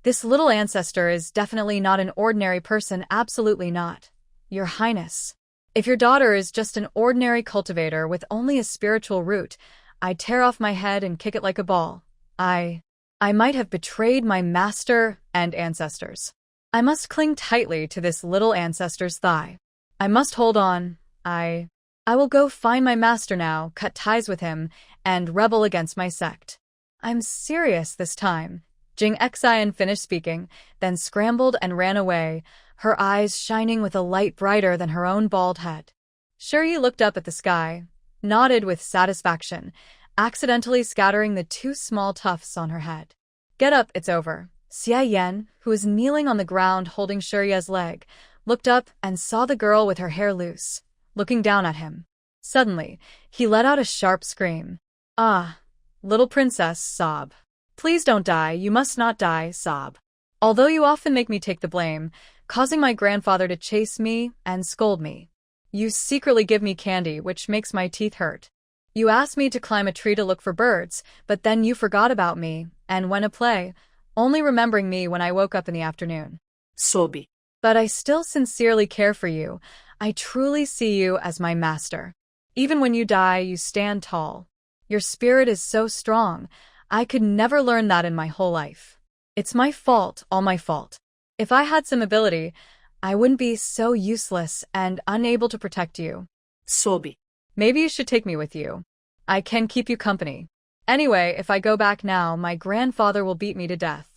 This little ancestor is definitely not an ordinary person, absolutely not. Your Highness, if your daughter is just an ordinary cultivator with only a spiritual root, I'd tear off my head and kick it like a ball. I might have betrayed my master and ancestors. I must cling tightly to this little ancestor's thigh. I must hold on. I will go find my master now, cut ties with him, and rebel against my sect. I'm serious this time. Jing Xian finished speaking, then scrambled and ran away, her eyes shining with a light brighter than her own bald head. Shi looked up at the sky, nodded with satisfaction, accidentally scattering the 2 small tufts on her head. Get up, it's over. Xia Yan, who was kneeling on the ground holding Shi's leg, looked up and saw the girl with her hair loose, looking down at him. Suddenly, he let out a sharp scream. Ah, little princess, sob. Please don't die, you must not die, sob. Although you often make me take the blame, causing my grandfather to chase me and scold me. You secretly give me candy, which makes my teeth hurt. You asked me to climb a tree to look for birds, but then you forgot about me and went to play, only remembering me when I woke up in the afternoon. Sobi. But I still sincerely care for you. I truly see you as my master. Even when you die, you stand tall. Your spirit is so strong. I could never learn that in my whole life. It's my fault, all my fault. If I had some ability, I wouldn't be so useless and unable to protect you. Sobi. Maybe you should take me with you. I can keep you company. Anyway, if I go back now, my grandfather will beat me to death.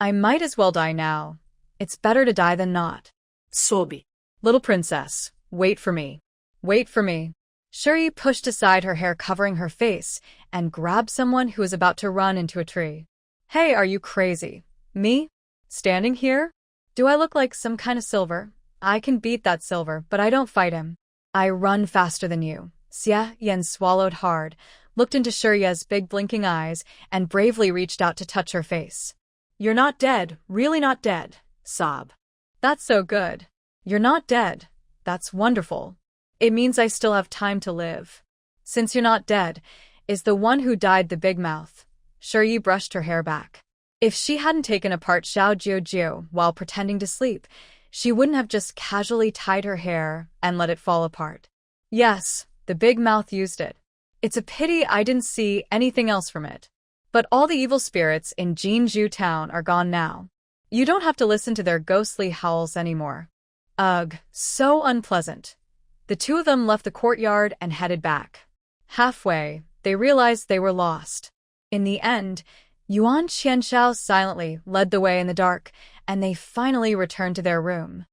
I might as well die now. It's better to die than not. Sobi. Little princess, wait for me. Wait for me. Shuri pushed aside her hair covering her face and grabbed someone who was about to run into a tree. Hey, are you crazy? Me? Standing here? Do I look like some kind of silver? I can beat that silver, but I don't fight him. I run faster than you. Xie Yan swallowed hard, looked into Shuri's big blinking eyes, and bravely reached out to touch her face. You're not dead, really not dead. Sob. That's so good. You're not dead. That's wonderful. It means I still have time to live. Since you're not dead, is the one who died the big mouth. Shuri brushed her hair back. If she hadn't taken apart Xiao Jiu while pretending to sleep, she wouldn't have just casually tied her hair and let it fall apart. Yes, the big mouth used it. It's a pity I didn't see anything else from it. But all the evil spirits in Jinju Town are gone now. You don't have to listen to their ghostly howls anymore. Ugh, so unpleasant. The two of them left the courtyard and headed back. Halfway, they realized they were lost. In the end, Yuan Qianshao silently led the way in the dark, and they finally returned to their room.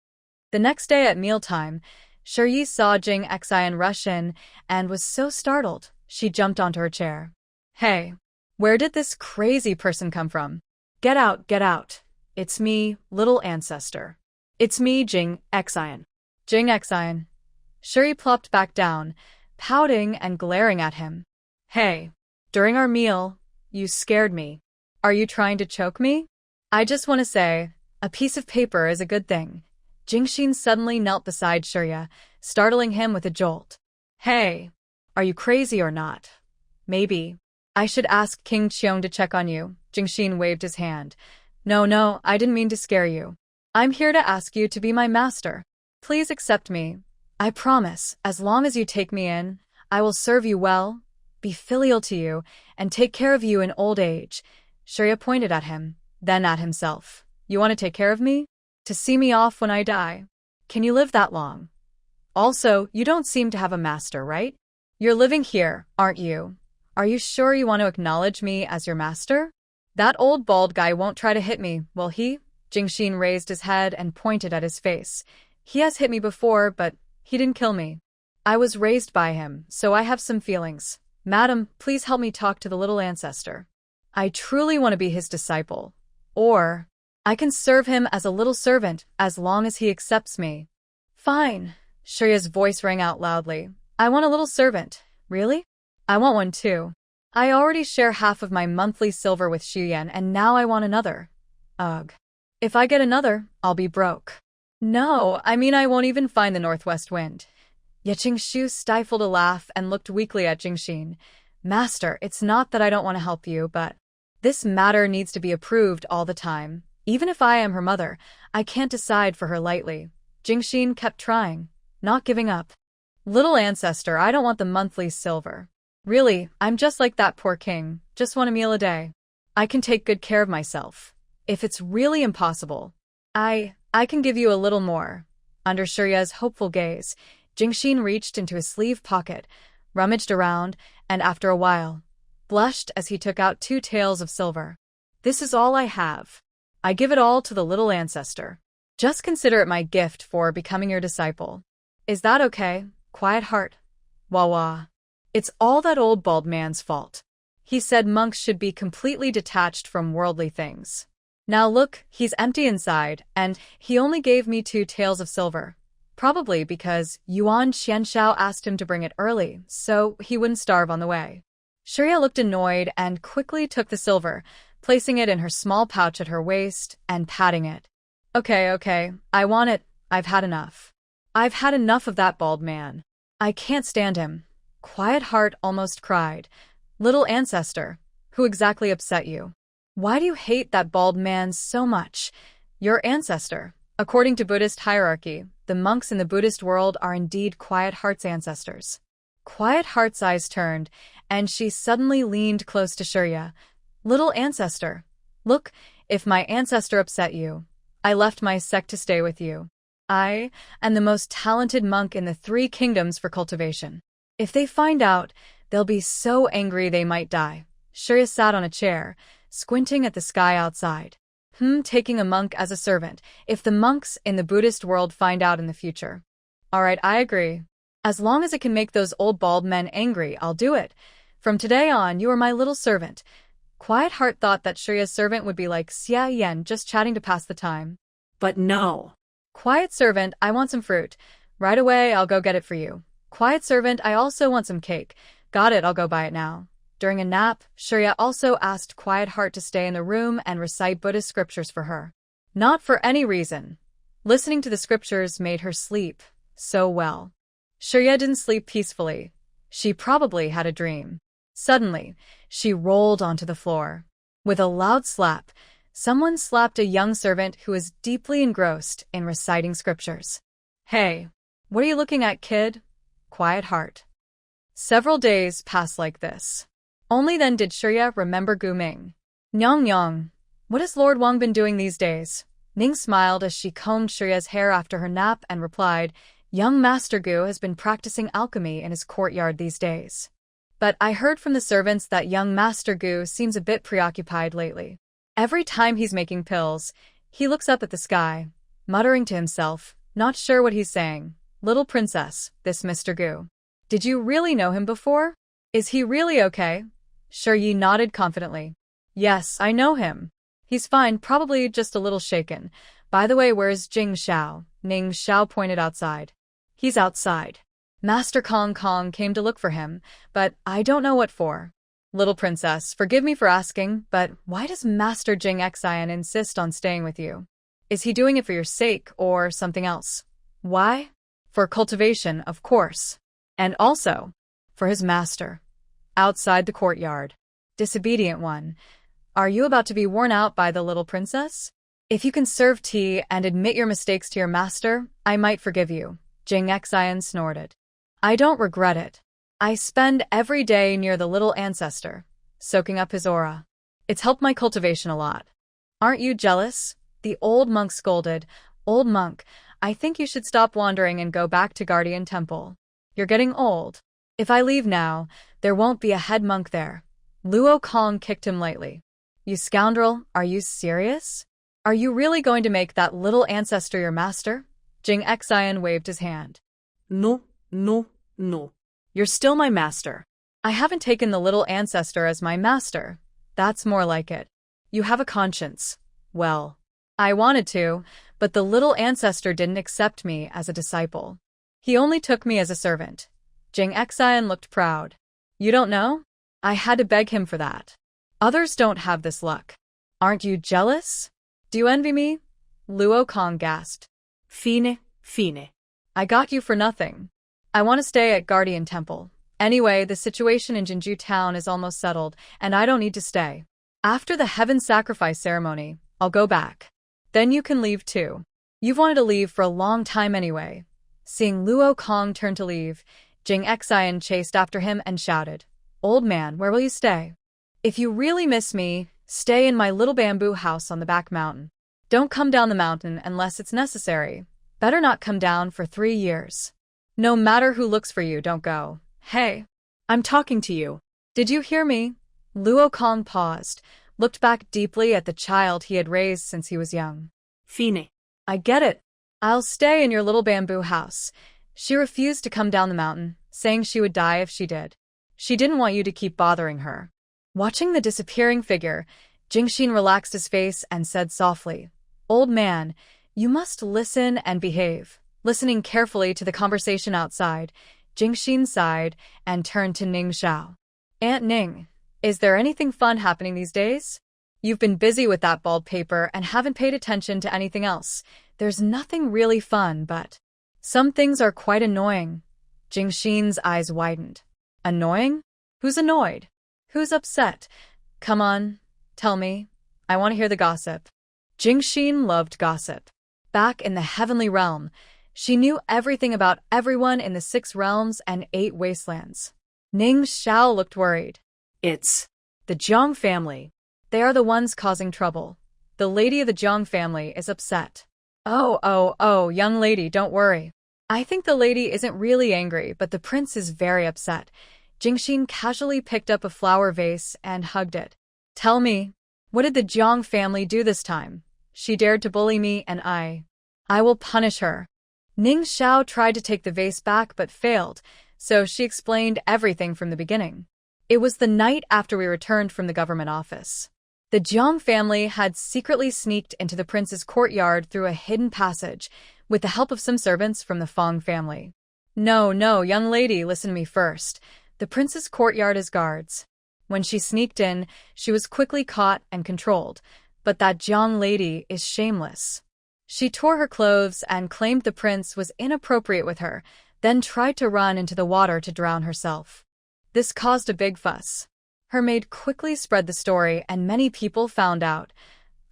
The next day at mealtime, Shuri saw Jing Xian rush in and was so startled, she jumped onto her chair. Hey, where did this crazy person come from? Get out, get out. It's me, little ancestor. It's me, Jing Xian. Jing Xian. Shuri plopped back down, pouting and glaring at him. Hey, during our meal, you scared me. Are you trying to choke me? I just want to say, a piece of paper is a good thing. Jingxin suddenly knelt beside Shuri, startling him with a jolt. Hey, are you crazy or not? Maybe. I should ask King Qiong to check on you. Jingxin waved his hand. No, I didn't mean to scare you. I'm here to ask you to be my master. Please accept me. I promise, as long as you take me in, I will serve you well, be filial to you, and take care of you in old age. Shuri pointed at him, then at himself. You want to take care of me? To see me off when I die? Can you live that long? Also, you don't seem to have a master, right? You're living here, aren't you? Are you sure you want to acknowledge me as your master? That old bald guy won't try to hit me, will he? Jingxin raised his head and pointed at his face. He has hit me before, but he didn't kill me. I was raised by him, so I have some feelings. Madam, please help me talk to the little ancestor. I truly want to be his disciple. Or, I can serve him as a little servant as long as he accepts me. Fine. Shuri's voice rang out loudly. I want a little servant. Really? I want one too. I already share half of my monthly silver with Xuyan and now I want another. Ugh. If I get another, I'll be broke. No, I mean I won't even find the northwest wind. Yeqing stifled a laugh and looked weakly at Jingxin. Master, it's not that I don't want to help you, but this matter needs to be approved all the time. Even if I am her mother, I can't decide for her lightly. Jingxin kept trying, not giving up. Little ancestor, I don't want the monthly silver. Really, I'm just like that poor king, just want a meal a day. I can take good care of myself. If it's really impossible, I can give you a little more. Under Shuri's hopeful gaze, Jingxin reached into his sleeve pocket, rummaged around, and after a while, blushed as he took out 2 taels of silver. This is all I have. I give it all to the little ancestor. Just consider it my gift for becoming your disciple. Is that okay? Quiet heart. Wah. It's all that old bald man's fault. He said monks should be completely detached from worldly things. Now look, he's empty inside, and he only gave me 2 taels of silver. Probably because Yuan Qianshao asked him to bring it early, so he wouldn't starve on the way. Shuri looked annoyed and quickly took the silver, placing it in her small pouch at her waist and patting it. Okay, I want it. I've had enough. I've had enough of that bald man. I can't stand him. Quiet Heart almost cried. Little ancestor, who exactly upset you? Why do you hate that bald man so much? Your ancestor. According to Buddhist hierarchy, the monks in the Buddhist world are indeed Quiet Heart's ancestors. Quiet Heart's eyes turned, and she suddenly leaned close to Shurya. Little ancestor, look, if my ancestor upset you, I left my sect to stay with you. I am the most talented monk in the 3 kingdoms for cultivation. If they find out, they'll be so angry they might die. Shurya sat on a chair, squinting at the sky outside. Taking a monk as a servant, if the monks in the Buddhist world find out in the future. Alright, I agree. As long as it can make those old bald men angry, I'll do it. From today on, you are my little servant. Quiet Heart thought that Shurya's servant would be like Xia Yen, just chatting to pass the time. But no. Quiet servant, I want some fruit. Right away, I'll go get it for you. Quiet servant, I also want some cake. Got it, I'll go buy it now. During a nap, Shurya also asked Quiet Heart to stay in the room and recite Buddhist scriptures for her. Not for any reason. Listening to the scriptures made her sleep so well. Shurya didn't sleep peacefully. She probably had a dream. Suddenly, she rolled onto the floor. With a loud slap, someone slapped a young servant who was deeply engrossed in reciting scriptures. Hey, what are you looking at, kid? Quiet Heart. Several days passed like this. Only then did Shurya remember Gu Ming. Nyong Nyong, what has Lord Wang been doing these days? Ning smiled as she combed Shurya's hair after her nap and replied, young Master Gu has been practicing alchemy in his courtyard these days. But I heard from the servants that young Master Gu seems a bit preoccupied lately. Every time he's making pills, he looks up at the sky, muttering to himself, not sure what he's saying. Little princess, this Mr. Gu. Did you really know him before? Is he really okay? Shuryi nodded confidently. Yes, I know him. He's fine, probably just a little shaken. By the way, where's Jing Xiao? Ning Xiao pointed outside. He's outside. Master Kong Kong came to look for him, but I don't know what for. Little princess, forgive me for asking, but why does Master Jing Xian insist on staying with you? Is he doing it for your sake or something else? Why? For cultivation, of course. And also, for his master. Outside the courtyard. Disobedient one. Are you about to be worn out by the little princess? If you can serve tea and admit your mistakes to your master, I might forgive you. Jing Xian snorted. I don't regret it. I spend every day near the little ancestor, soaking up his aura. It's helped my cultivation a lot. Aren't you jealous? The old monk scolded. Old monk, I think you should stop wandering and go back to Guardian Temple. You're getting old. If I leave now, there won't be a head monk there. Luo Kong kicked him lightly. You scoundrel, are you serious? Are you really going to make that little ancestor your master? Jing Xian waved his hand. No, no, no. You're still my master. I haven't taken the little ancestor as my master. That's more like it. You have a conscience. Well, I wanted to, but the little ancestor didn't accept me as a disciple. He only took me as a servant. Jing Xian looked proud. You don't know? I had to beg him for that. Others don't have this luck. Aren't you jealous? Do you envy me? Luo Kong gasped. Fine, fine. I got you for nothing. I want to stay at Guardian Temple. Anyway, the situation in Jinju Town is almost settled, and I don't need to stay. After the heaven sacrifice ceremony, I'll go back. Then you can leave too. You've wanted to leave for a long time anyway. Seeing Luo Kong turn to leave, Jing Xian chased after him and shouted, Old man, where will you stay? If you really miss me, stay in my little bamboo house on the back mountain. Don't come down the mountain unless it's necessary. Better not come down for 3 years. No matter who looks for you, don't go. Hey, I'm talking to you. Did you hear me? Luo Kong paused, looked back deeply at the child he had raised since he was young. Fine. I get it. I'll stay in your little bamboo house. She refused to come down the mountain, saying she would die if she did. She didn't want you to keep bothering her. Watching the disappearing figure, Jingxin relaxed his face and said softly, Old man, you must listen and behave. Listening carefully to the conversation outside, Jingxin sighed and turned to Ning Xiao. Aunt Ning, is there anything fun happening these days? You've been busy with that bald paper and haven't paid attention to anything else. There's nothing really fun, but some things are quite annoying. Jingxin's eyes widened. Annoying? Who's annoyed? Who's upset? Come on, tell me. I want to hear the gossip. Jingxin loved gossip. Back in the heavenly realm, she knew everything about everyone in the 6 realms and 8 wastelands. Ning Xiao looked worried. It's the Jiang family. They are the ones causing trouble. The lady of the Jiang family is upset. Oh, young lady, don't worry. I think the lady isn't really angry, but the prince is very upset. Jingxin casually picked up a flower vase and hugged it. Tell me, what did the Jiang family do this time? She dared to bully me and I will punish her. Ning Xiao tried to take the vase back but failed, so she explained everything from the beginning. It was the night after we returned from the government office. The Jiang family had secretly sneaked into the prince's courtyard through a hidden passage, with the help of some servants from the Fong family. No, young lady, listen to me first. The prince's courtyard is guards. When she sneaked in, she was quickly caught and controlled, but that Jiang lady is shameless. She tore her clothes and claimed the prince was inappropriate with her, then tried to run into the water to drown herself. This caused a big fuss. Her maid quickly spread the story and many people found out.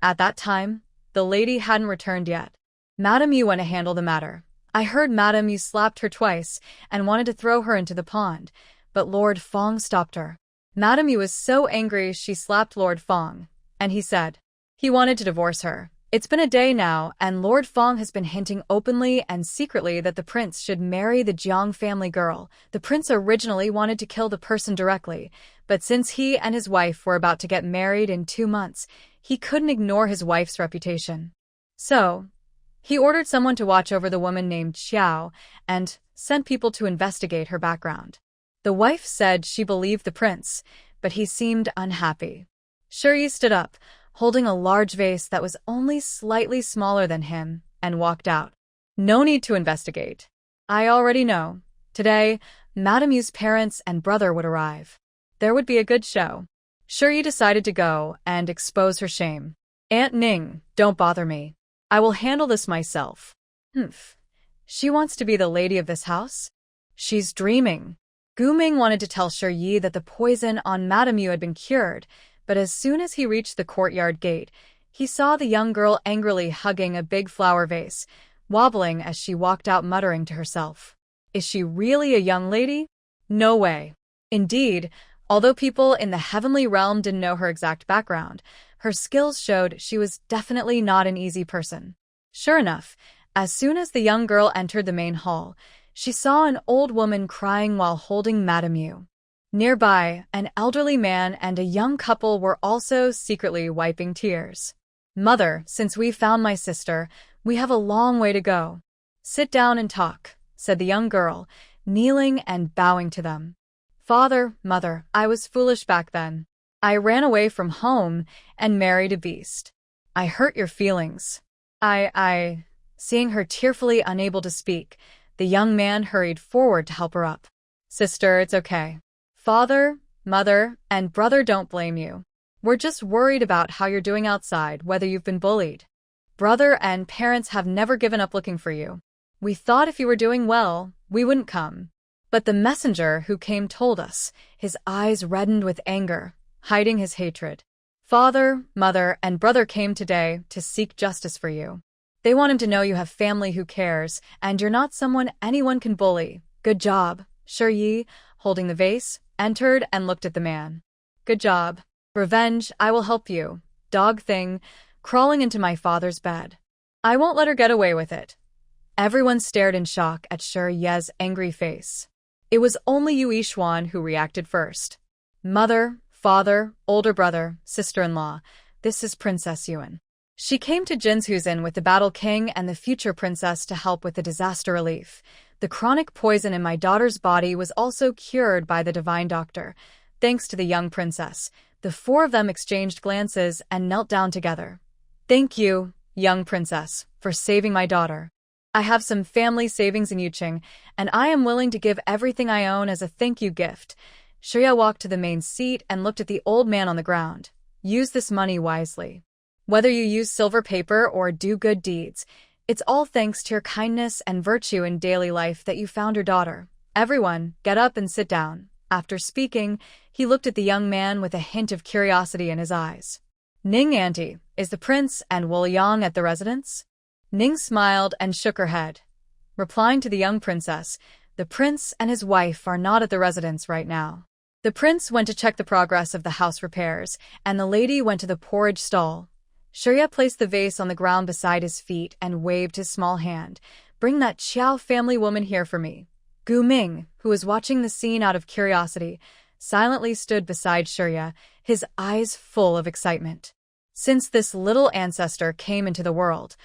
At that time, the lady hadn't returned yet. Madame Yu went to handle the matter. I heard Madame Yu slapped her twice and wanted to throw her into the pond, but Lord Fong stopped her. Madame Yu was so angry she slapped Lord Fong, and he said he wanted to divorce her. It's been a day now, and Lord Fong has been hinting openly and secretly that the prince should marry the Jiang family girl. The prince originally wanted to kill the person directly, but since he and his wife were about to get married in 2 months, he couldn't ignore his wife's reputation. So, he ordered someone to watch over the woman named Xiao and sent people to investigate her background. The wife said she believed the prince, but he seemed unhappy. Shi stood up, holding a large vase that was only slightly smaller than him, and walked out. No need to investigate. I already know. Today, Madame Yu's parents and brother would arrive. There would be a good show. Shi decided to go and expose her shame. Aunt Ning, don't bother me. I will handle this myself. Humph. She wants to be the lady of this house? She's dreaming. Gu Ming wanted to tell Shi that the poison on Madame Yu had been cured, but as soon as he reached the courtyard gate, he saw the young girl angrily hugging a big flower vase, wobbling as she walked out muttering to herself. Is she really a young lady? No way. Indeed, although people in the heavenly realm didn't know her exact background, her skills showed she was definitely not an easy person. Sure enough, as soon as the young girl entered the main hall, she saw an old woman crying while holding Madame Yu. Nearby, an elderly man and a young couple were also secretly wiping tears. Mother, since we found my sister, we have a long way to go. Sit down and talk, said the young girl, kneeling and bowing to them. Father, mother, I was foolish back then. I ran away from home and married a beast. I hurt your feelings. Seeing her tearfully unable to speak, the young man hurried forward to help her up. Sister, it's okay. Father, mother, and brother don't blame you. We're just worried about how you're doing outside, whether you've been bullied. Brother and parents have never given up looking for you. We thought if you were doing well, we wouldn't come. But the messenger who came told us, his eyes reddened with anger, hiding his hatred. Father, mother, and brother came today to seek justice for you. They want him to know you have family who cares, and you're not someone anyone can bully. Good job. Shi, holding the vase, entered and looked at the man. Good job. Revenge, I will help you. Dog thing, crawling into my father's bed. I won't let her get away with it. Everyone stared in shock at Shi's angry face. It was only Yu Yixuan who reacted first. Mother, father, older brother, sister-in-law, this is Princess Yuan. She came to Jinzhuzen with the Battle King and the future princess to help with the disaster relief. The chronic poison in my daughter's body was also cured by the divine doctor. Thanks to the young princess, the 4 of them exchanged glances and knelt down together. Thank you, young princess, for saving my daughter. I have some family savings in Yuqing, and I am willing to give everything I own as a thank you gift. Shirya walked to the main seat and looked at the old man on the ground. Use this money wisely. Whether you use silver paper or do good deeds, it's all thanks to your kindness and virtue in daily life that you found your daughter. Everyone, get up and sit down. After speaking, he looked at the young man with a hint of curiosity in his eyes. Ning auntie, is the prince and Wu Yang at the residence? Ning smiled and shook her head. Replying to the young princess, the prince and his wife are not at the residence right now. The prince went to check the progress of the house repairs, and the lady went to the porridge stall. Shurya placed the vase on the ground beside his feet and waved his small hand. Bring that Qiao family woman here for me. Gu Ming, who was watching the scene out of curiosity, silently stood beside Shurya, his eyes full of excitement. Since this little ancestor came into the world,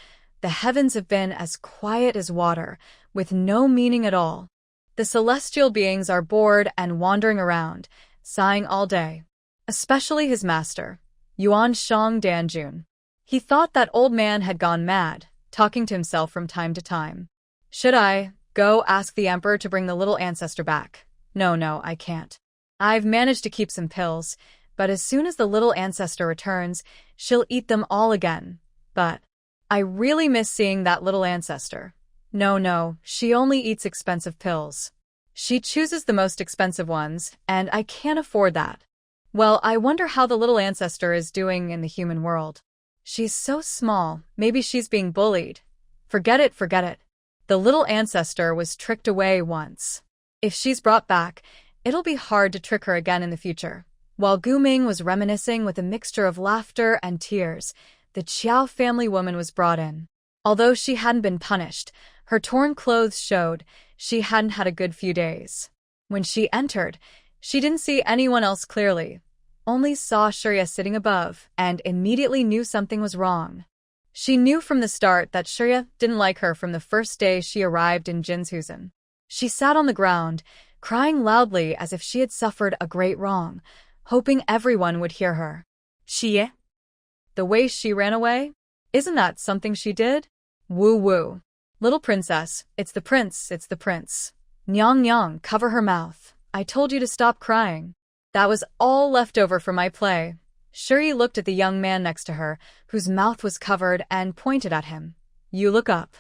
the heavens have been as quiet as water, with no meaning at all. The celestial beings are bored and wandering around, sighing all day. Especially his master, Yuan Shang Danjun. He thought that old man had gone mad, talking to himself from time to time. Should I go ask the emperor to bring the little ancestor back? No, I can't. I've managed to keep some pills, but as soon as the little ancestor returns, she'll eat them all again. But I really miss seeing that little ancestor. No, she only eats expensive pills. She chooses the most expensive ones, and I can't afford that. Well, I wonder how the little ancestor is doing in the human world. She's so small, maybe she's being bullied. Forget it. The little ancestor was tricked away once. If she's brought back, it'll be hard to trick her again in the future. While Gu Ming was reminiscing with a mixture of laughter and tears, the Qiao family woman was brought in. Although she hadn't been punished, her torn clothes showed she hadn't had a good few days. When she entered, she didn't see anyone else clearly, only saw Shurya sitting above, and immediately knew something was wrong. She knew from the start that Shurya didn't like her from the first day she arrived in Jinzhusen. She sat on the ground, crying loudly as if she had suffered a great wrong, hoping everyone would hear her. Xie? The way she ran away? Isn't that something she did? Woo. Little princess, it's the prince. Nyang, cover her mouth. I told you to stop crying. That was all left over from my play. Shuri looked at the young man next to her, whose mouth was covered, and pointed at him. You look up.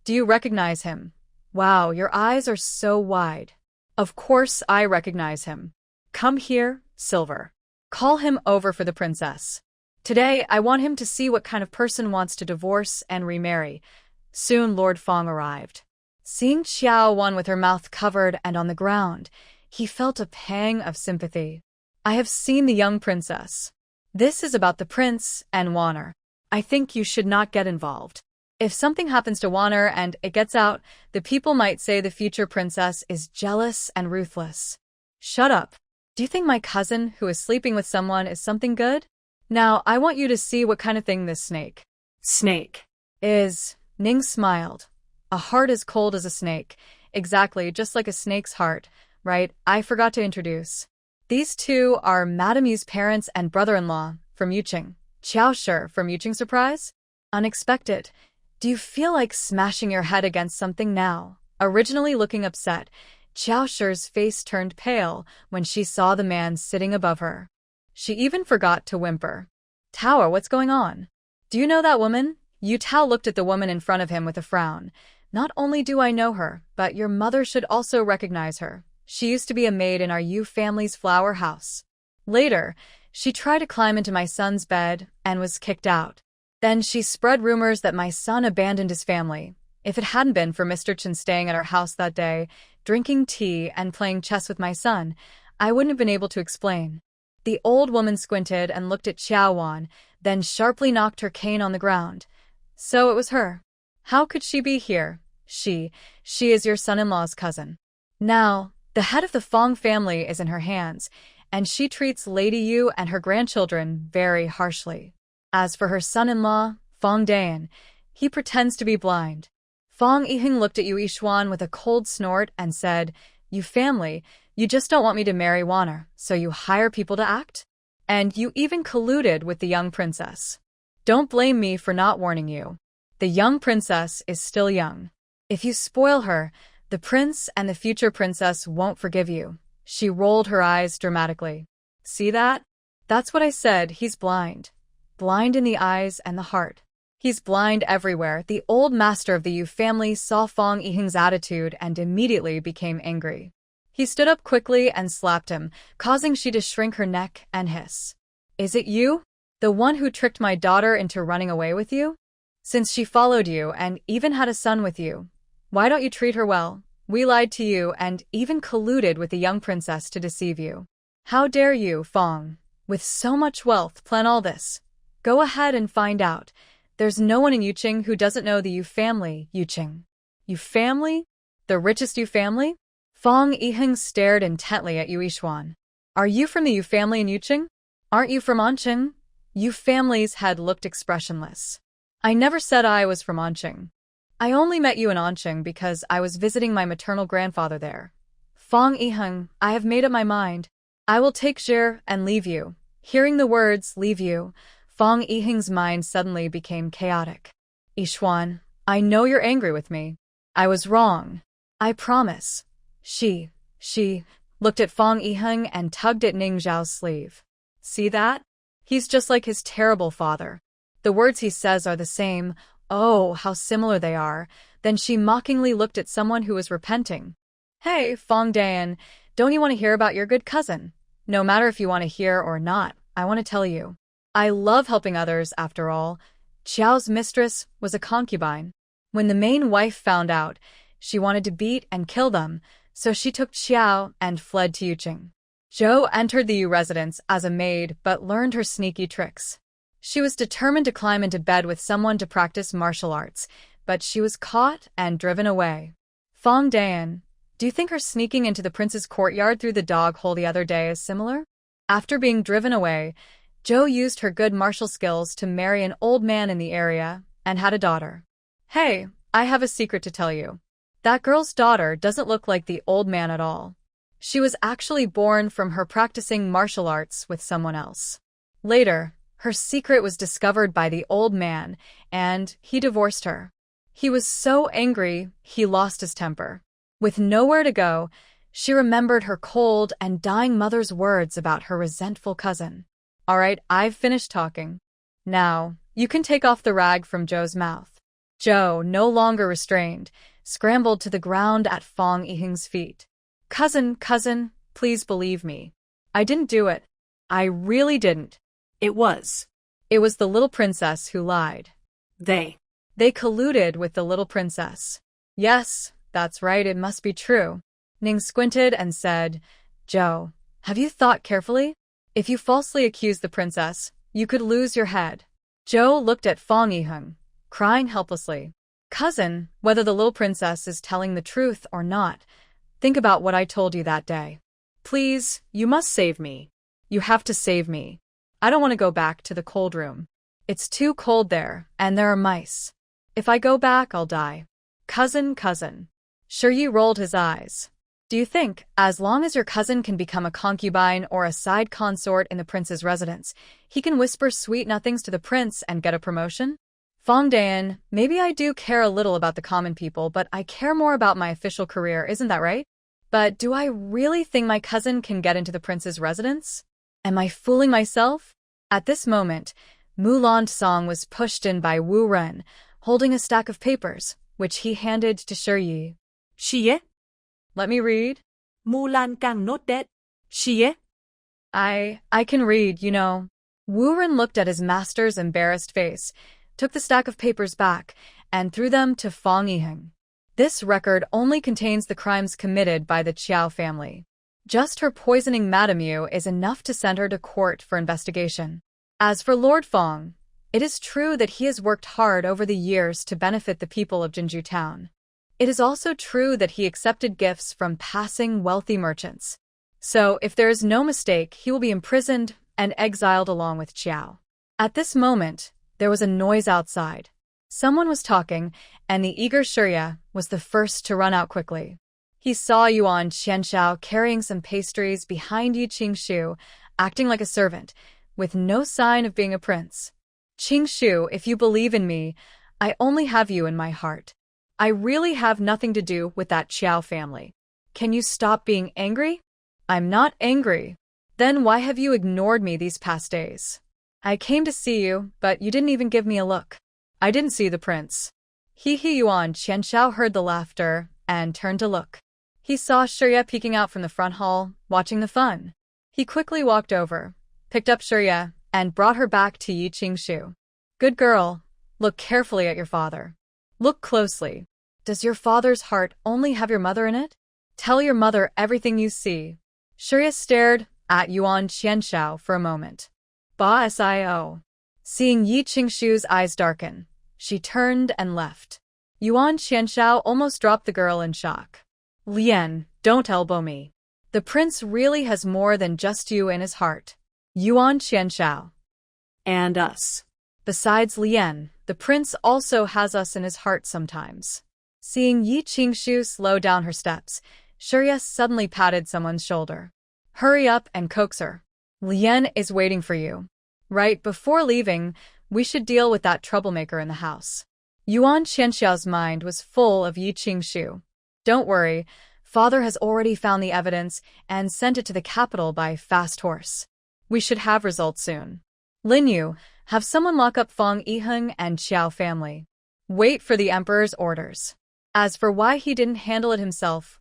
Do you recognize him? Wow, your eyes are so wide. Of course I recognize him. Come here, Silver. Call him over for the princess. Today, I want him to see what kind of person wants to divorce and remarry. Soon Lord Fong arrived. Seeing Xiao Wan with her mouth covered and on the ground, he felt a pang of sympathy. I have seen the young princess. This is about the prince and Wanner. I think you should not get involved. If something happens to Wanner and it gets out, the people might say the future princess is jealous and ruthless. Shut up. Do you think my cousin, who is sleeping with someone, is something good? Now, I want you to see what kind of thing this snake is. Ning smiled. A heart as cold as a snake. Exactly, just like a snake's heart, right? I forgot to introduce. These two are Madame Yu's parents and brother-in-law from Yuqing. Qiao Shi from Yuqing Surprise? Unexpected. Do you feel like smashing your head against something now? Originally looking upset, Qiao Shi's face turned pale when she saw the man sitting above her. She even forgot to whimper. Tao, what's going on? Do you know that woman? Yu Tao looked at the woman in front of him with a frown. Not only do I know her, but your mother should also recognize her. She used to be a maid in our Yu family's flower house. Later, she tried to climb into my son's bed and was kicked out. Then she spread rumors that my son abandoned his family. If it hadn't been for Mr. Chen staying at our house that day, drinking tea and playing chess with my son, I wouldn't have been able to explain. The old woman squinted and looked at Xiao Wan, then sharply knocked her cane on the ground. So it was her. How could she be here? She is your son-in-law's cousin. Now, the head of the Fong family is in her hands, and she treats Lady Yu and her grandchildren very harshly. As for her son-in-law, Fong Dayan, he pretends to be blind. Fong Yiheng looked at Yu Yishuan with a cold snort and said, You family, you just don't want me to marry Wanner, so you hire people to act? And you even colluded with the young princess. Don't blame me for not warning you. The young princess is still young. If you spoil her, the prince and the future princess won't forgive you. She rolled her eyes dramatically. See that? That's what I said, he's blind. Blind in the eyes and the heart. He's blind everywhere. The old master of the Yu family saw Fong Yiheng's attitude and immediately became angry. He stood up quickly and slapped him, causing she to shrink her neck and hiss. Is it you? The one who tricked my daughter into running away with you? Since she followed you and even had a son with you, why don't you treat her well? We lied to you and even colluded with the young princess to deceive you. How dare you, Fong, with so much wealth, plan all this? Go ahead and find out. There's no one in Yuqing who doesn't know the Yu family, Yuqing. Yu family? The richest Yu family? Fong Yiheng stared intently at Yu Yishuan. Are you from the Yu family in Yuqing? Aren't you from Anqing? Yu family's head looked expressionless. I never said I was from Anqing. I only met you in Anqing because I was visiting my maternal grandfather there. Fong Yiheng, I have made up my mind. I will take Zhi and leave you. Hearing the words, leave you, Fong Yiheng's mind suddenly became chaotic. Yishuan, I know you're angry with me. I was wrong. I promise. She looked at Fong Yiheng and tugged at Ning Zhao's sleeve. See that? He's just like his terrible father. The words he says are the same. Oh, how similar they are. Then she mockingly looked at someone who was repenting. Hey, Fong Dan, don't you want to hear about your good cousin? No matter if you want to hear or not, I want to tell you. I love helping others, after all. Qiao's mistress was a concubine. When the main wife found out, she wanted to beat and kill them, so she took Qiao and fled to Yuqing. Zhou entered the Yu residence as a maid but learned her sneaky tricks. She was determined to climb into bed with someone to practice martial arts, but she was caught and driven away. Fong Dan, do you think her sneaking into the prince's courtyard through the dog hole the other day is similar? After being driven away, Zhou used her good martial skills to marry an old man in the area and had a daughter. Hey, I have a secret to tell you. That girl's daughter doesn't look like the old man at all. She was actually born from her practicing martial arts with someone else. Later, her secret was discovered by the old man, and he divorced her. He was so angry, he lost his temper. With nowhere to go, she remembered her cold and dying mother's words about her resentful cousin. All right, I've finished talking. Now, you can take off the rag from Zhou's mouth. Zhou, no longer restrained, scrambled to the ground at Fong Yiheng's feet. Cousin, please believe me. I didn't do it. I really didn't. It was the little princess who lied. They colluded with the little princess. Yes, that's right, it must be true. Ning squinted and said, Zhou, have you thought carefully? If you falsely accuse the princess, you could lose your head. Zhou looked at Fong Yiheng, crying helplessly. Cousin, whether the little princess is telling the truth or not, think about what I told you that day. Please, you must save me. You have to save me. I don't want to go back to the cold room. It's too cold there, and there are mice. If I go back, I'll die. Cousin. Shiryu rolled his eyes. Do you think, as long as your cousin can become a concubine or a side consort in the prince's residence, he can whisper sweet nothings to the prince and get a promotion? Fong Dan, maybe I do care a little about the common people, but I care more about my official career, isn't that right? But do I really think my cousin can get into the prince's residence? Am I fooling myself? At this moment, Mulan Song was pushed in by Wu Ren, holding a stack of papers, which he handed to Shiryu. Shiye? Let me read. Mulan Kang note that. Shiye? I can read, you know. Wu Ren looked at his master's embarrassed face, took the stack of papers back, and threw them to Fong Yiheng. This record only contains the crimes committed by the Qiao family. Just her poisoning Madame Yu is enough to send her to court for investigation. As for Lord Fong, it is true that he has worked hard over the years to benefit the people of Jinju Town. It is also true that he accepted gifts from passing wealthy merchants. So, if there is no mistake, he will be imprisoned and exiled along with Qiao. At this moment, there was a noise outside. Someone was talking, and the eager Shirya was the first to run out quickly. He saw Yuan Qianshao carrying some pastries behind Yi Qingshu, acting like a servant, with no sign of being a prince. Qingshu, if you believe in me, I only have you in my heart. I really have nothing to do with that Qiao family. Can you stop being angry? I'm not angry. Then why have you ignored me these past days? I came to see you, but you didn't even give me a look. I didn't see the prince. Yuan Qianshao heard the laughter and turned to look. He saw Shirya peeking out from the front hall, watching the fun. He quickly walked over, picked up Shirya, and brought her back to Yi Qingshu. Good girl, look carefully at your father. Look closely. Does your father's heart only have your mother in it? Tell your mother everything you see. Shirya stared at Yuan Qianshao for a moment. Ba Sio. Seeing Yi Qingshu's eyes darken, she turned and left. Yuan Qianshao almost dropped the girl in shock. Lian, don't elbow me. The prince really has more than just you in his heart. Yuan Qianshao. And us. Besides Lian, the prince also has us in his heart sometimes. Seeing Yi Qingshu slow down her steps, Shirya suddenly patted someone's shoulder. Hurry up and coax her. Lian is waiting for you. Right before leaving, we should deal with that troublemaker in the house. Yuan Qianshao's mind was full of Yi Qingshu. Don't worry, father has already found the evidence and sent it to the capital by fast horse. We should have results soon. Lin Yu, have someone lock up Feng Yiheng and Qiao family. Wait for the emperor's orders. As for why he didn't handle it himself,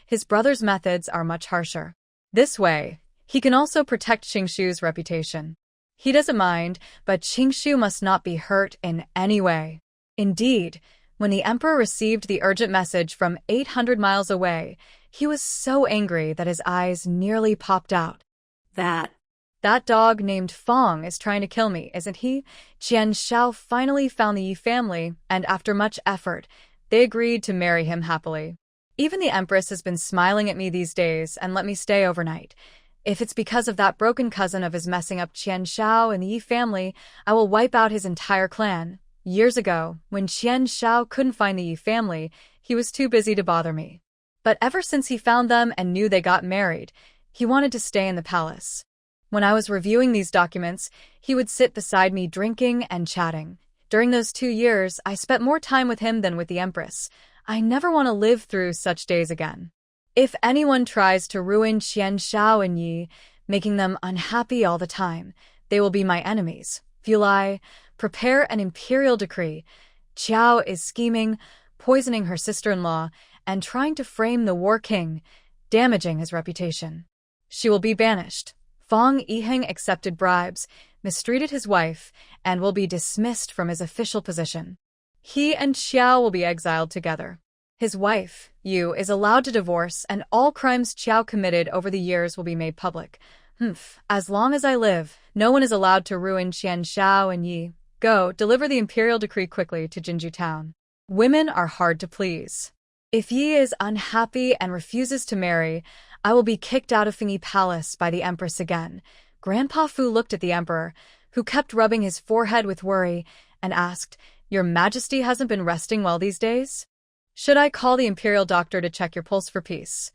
his brother's methods are much harsher. This way, he can also protect Qingshu's reputation. He doesn't mind, but Qingshu must not be hurt in any way. Indeed, when the emperor received the urgent message from 800 miles away, he was so angry that his eyes nearly popped out. That dog named Fong is trying to kill me, isn't he? Qian Shao finally found the Yi family, and after much effort, they agreed to marry him happily. Even the empress has been smiling at me these days and let me stay overnight. If it's because of that broken cousin of his messing up Qian Shao and the Yi family, I will wipe out his entire clan. Years ago, when Qian Shao couldn't find the Yi family, he was too busy to bother me. But ever since he found them and knew they got married, he wanted to stay in the palace. When I was reviewing these documents, he would sit beside me drinking and chatting. During those 2 years, I spent more time with him than with the empress. I never want to live through such days again. If anyone tries to ruin Qian Shao and Yi, making them unhappy all the time, they will be my enemies. Feel I prepare an imperial decree. Qiao is scheming, poisoning her sister-in-law, and trying to frame the war king, damaging his reputation. She will be banished. Feng Yiheng accepted bribes, mistreated his wife, and will be dismissed from his official position. He and Qiao will be exiled together. His wife, Yu, is allowed to divorce, and all crimes Qiao committed over the years will be made public. As long as I live, no one is allowed to ruin Qian Shao and Yi. Go, deliver the imperial decree quickly to Jinju town. Women are hard to please. If Yi is unhappy and refuses to marry, I will be kicked out of Fengyi Palace by the Empress again. Grandpa Fu looked at the Emperor, who kept rubbing his forehead with worry, and asked, Your Majesty hasn't been resting well these days? Should I call the Imperial Doctor to check your pulse for peace?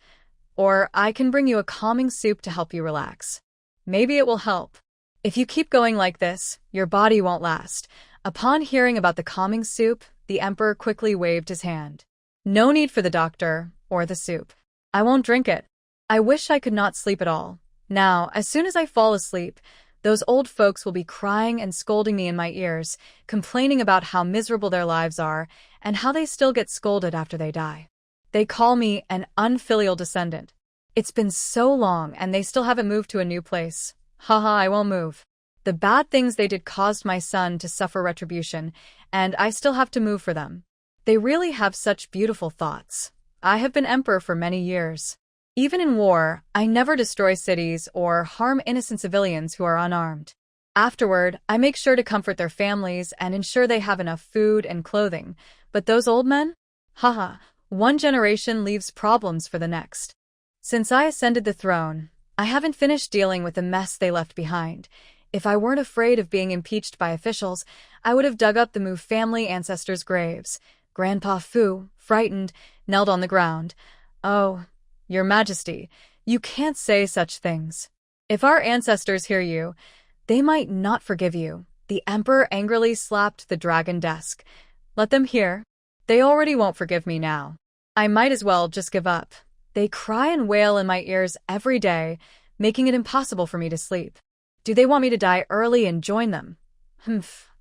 Or I can bring you a calming soup to help you relax. Maybe it will help. If you keep going like this, your body won't last. Upon hearing about the calming soup, the Emperor quickly waved his hand. No need for the doctor or the soup. I won't drink it. I wish I could not sleep at all. Now, as soon as I fall asleep, those old folks will be crying and scolding me in my ears, complaining about how miserable their lives are and how they still get scolded after they die. They call me an unfilial descendant. It's been so long and they still haven't moved to a new place. I won't move. The bad things they did caused my son to suffer retribution, and I still have to move for them. They really have such beautiful thoughts. I have been emperor for many years. Even in war, I never destroy cities or harm innocent civilians who are unarmed. Afterward, I make sure to comfort their families and ensure they have enough food and clothing. But those old men? One generation leaves problems for the next. Since I ascended the throne, I haven't finished dealing with the mess they left behind. If I weren't afraid of being impeached by officials, I would have dug up the Mu family ancestors' graves. Grandpa Fu, frightened, knelt on the ground. Oh, Your Majesty, you can't say such things. If our ancestors hear you, they might not forgive you. The Emperor angrily slapped the dragon desk. Let them hear. They already won't forgive me now. I might as well just give up. They cry and wail in my ears every day, making it impossible for me to sleep. Do they want me to die early and join them?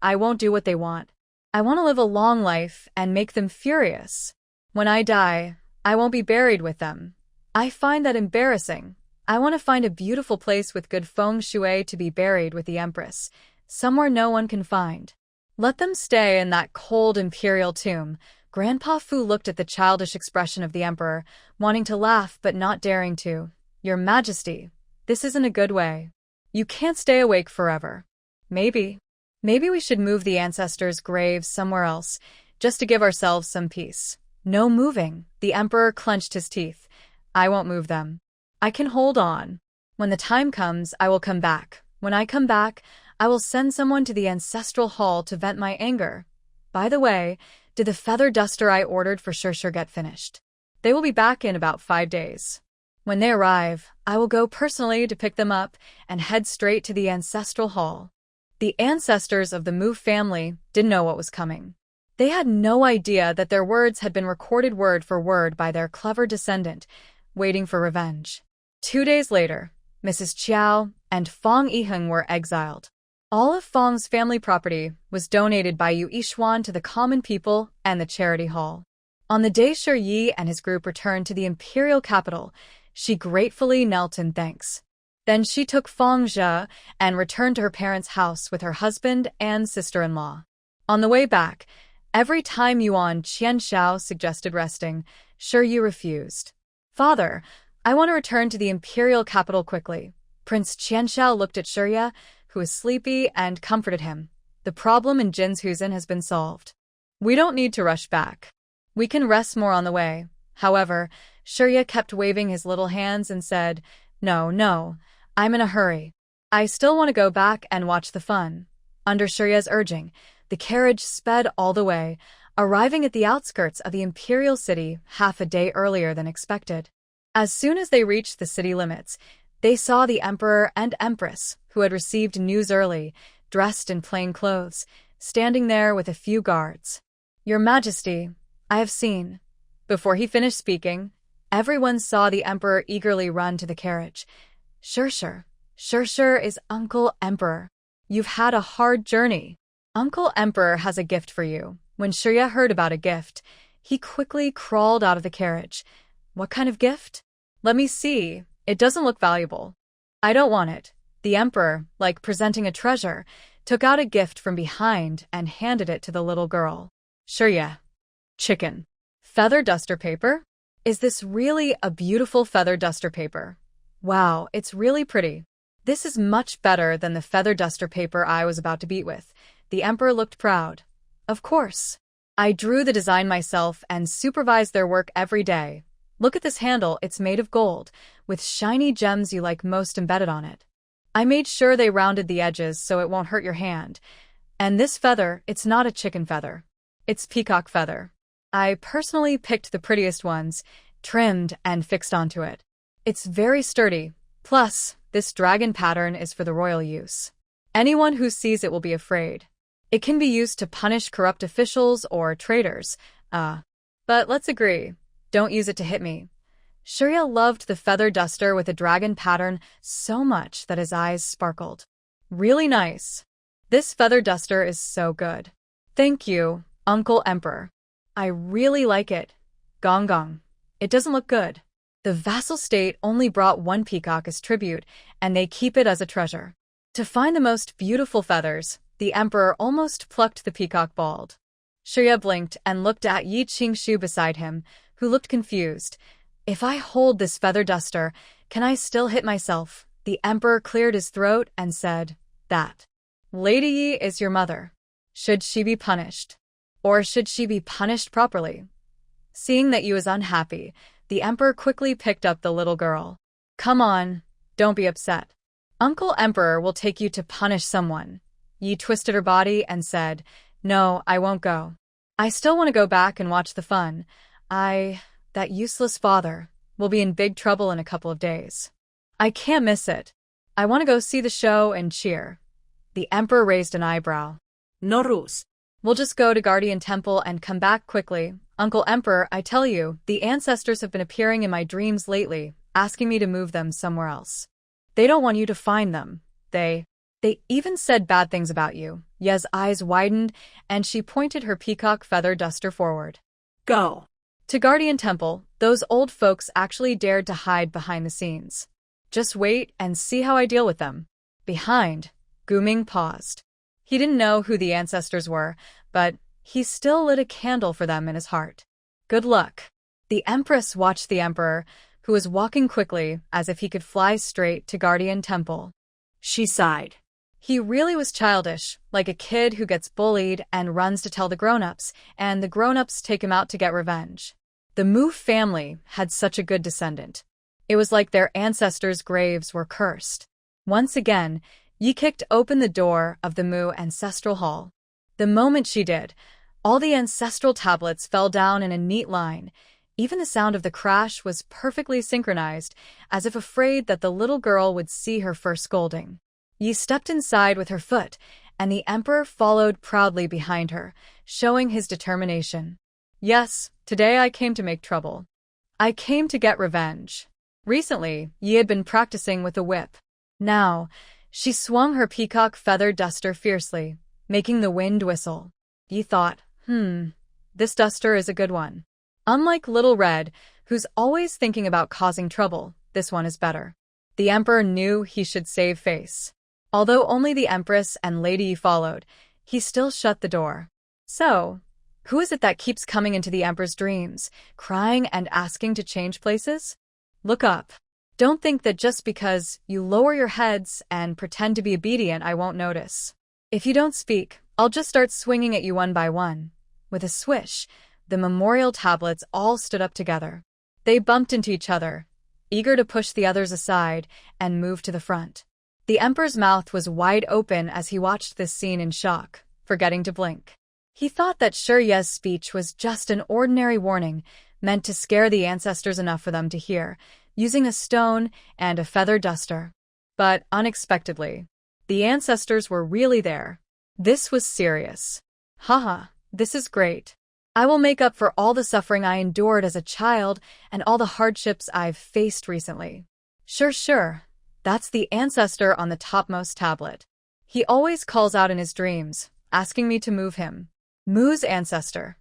I won't do what they want. I want to live a long life and make them furious. When I die, I won't be buried with them. I find that embarrassing. I want to find a beautiful place with good feng shui to be buried with the Empress, somewhere no one can find. Let them stay in that cold imperial tomb. Grandpa Fu looked at the childish expression of the Emperor, wanting to laugh but not daring to. Your Majesty, this isn't a good way. You can't stay awake forever. Maybe we should move the ancestors' graves somewhere else, just to give ourselves some peace. No moving. The Emperor clenched his teeth. I won't move them. I can hold on. When the time comes, I will come back. When I come back, I will send someone to the Ancestral Hall to vent my anger. By the way, did the feather duster I ordered for sure get finished? They will be back in about 5 days. When they arrive, I will go personally to pick them up and head straight to the Ancestral Hall. The ancestors of the Mu family didn't know what was coming. They had no idea that their words had been recorded word for word by their clever descendant, waiting for revenge. 2 days later, Mrs. Chiao and Fong Yiheng were exiled. All of Fong's family property was donated by Yu Yishuan to the common people and the charity hall. On the day Shi Yi and his group returned to the imperial capital, she gratefully knelt in thanks. Then she took Fong Zhe and returned to her parents' house with her husband and sister-in-law. On the way back, every time Yuan Qianshao suggested resting, Shi Yi refused. Father, I want to return to the imperial capital quickly. Prince Qianshao looked at Shi Yi, who was sleepy, and comforted him. The problem in Jinshuzen has been solved. We don't need to rush back. We can rest more on the way. However, Shi Yi kept waving his little hands and said, No, I'm in a hurry. I still want to go back and watch the fun. Under Shi Yi's urging, the carriage sped all the way, arriving at the outskirts of the imperial city half a day earlier than expected. As soon as they reached the city limits, they saw the Emperor and Empress, who had received news early, dressed in plain clothes, standing there with a few guards. Your Majesty, I have seen. Before he finished speaking, everyone saw the Emperor eagerly run to the carriage. Shir is Uncle Emperor. You've had a hard journey. Uncle Emperor has a gift for you. When Shi Yi heard about a gift, he quickly crawled out of the carriage. What kind of gift? Let me see. It doesn't look valuable. I don't want it. The Emperor, like presenting a treasure, took out a gift from behind and handed it to the little girl. Shi Yi. Chicken. Feather duster paper? Is this really a beautiful feather duster paper? Wow, it's really pretty. This is much better than the feather duster paper I was about to beat with. The Emperor looked proud. Of course. I drew the design myself and supervised their work every day. Look at this handle, it's made of gold, with shiny gems you like most embedded on it. I made sure they rounded the edges so it won't hurt your hand. And this feather, it's not a chicken feather. It's peacock feather. I personally picked the prettiest ones, trimmed and fixed onto it. It's very sturdy. Plus, this dragon pattern is for the royal use. Anyone who sees it will be afraid. It can be used to punish corrupt officials or traitors. But let's agree. Don't use it to hit me. Shi Yi loved the feather duster with a dragon pattern so much that his eyes sparkled. Really nice. This feather duster is so good. Thank you, Uncle Emperor. I really like it. Gong gong. It doesn't look good. The vassal state only brought one peacock as tribute, and they keep it as a treasure. To find the most beautiful feathers, the Emperor almost plucked the peacock bald. Shi Yi blinked and looked at Yi Qingshu beside him, who looked confused. If I hold this feather duster, can I still hit myself? The Emperor cleared his throat and said, That Lady Yi is your mother. Should she be punished? Or should she be punished properly? Seeing that Yi was unhappy, the Emperor quickly picked up the little girl. Come on, don't be upset. Uncle Emperor will take you to punish someone. Yi twisted her body and said, No, I won't go. I still want to go back and watch the fun. That useless father, will be in big trouble in a couple of days. I can't miss it. I want to go see the show and cheer. The Emperor raised an eyebrow. No rules. We'll just go to Guardian Temple and come back quickly. Uncle Emperor, I tell you, the ancestors have been appearing in my dreams lately, asking me to move them somewhere else. They don't want you to find them. They even said bad things about you. Ye's eyes widened, and she pointed her peacock feather duster forward. Go. To Guardian Temple, those old folks actually dared to hide behind the scenes. Just wait and see how I deal with them. Behind, Guming paused. He didn't know who the ancestors were, but he still lit a candle for them in his heart. Good luck. The Empress watched the Emperor, who was walking quickly as if he could fly straight to Guardian Temple. She sighed. He really was childish, like a kid who gets bullied and runs to tell the grown-ups, and the grown-ups take him out to get revenge. The Mu family had such a good descendant. It was like their ancestors' graves were cursed. Once again, Yi kicked open the door of the Mu ancestral hall. The moment she did, all the ancestral tablets fell down in a neat line. Even the sound of the crash was perfectly synchronized, as if afraid that the little girl would see her first scolding. Yi stepped inside with her foot, and the Emperor followed proudly behind her, showing his determination. Yes, today I came to make trouble. I came to get revenge. Recently, Yi had been practicing with a whip. Now, she swung her peacock feather duster fiercely, making the wind whistle. Yi thought, this duster is a good one. Unlike Little Red, who's always thinking about causing trouble, this one is better. The Emperor knew he should save face. Although only the Empress and Lady Yi followed, he still shut the door. So, who is it that keeps coming into the Emperor's dreams, crying and asking to change places? Look up. Don't think that just because you lower your heads and pretend to be obedient I won't notice. If you don't speak, I'll just start swinging at you one by one. With a swish, the memorial tablets all stood up together. They bumped into each other, eager to push the others aside and move to the front. The Emperor's mouth was wide open as he watched this scene in shock, forgetting to blink. He thought that Ye's speech was just an ordinary warning, meant to scare the ancestors enough for them to hear, using a stone and a feather duster. But unexpectedly, the ancestors were really there. This was serious. Haha, this is great. I will make up for all the suffering I endured as a child and all the hardships I've faced recently. Sure. That's the ancestor on the topmost tablet. He always calls out in his dreams, asking me to move him. Mu's ancestor.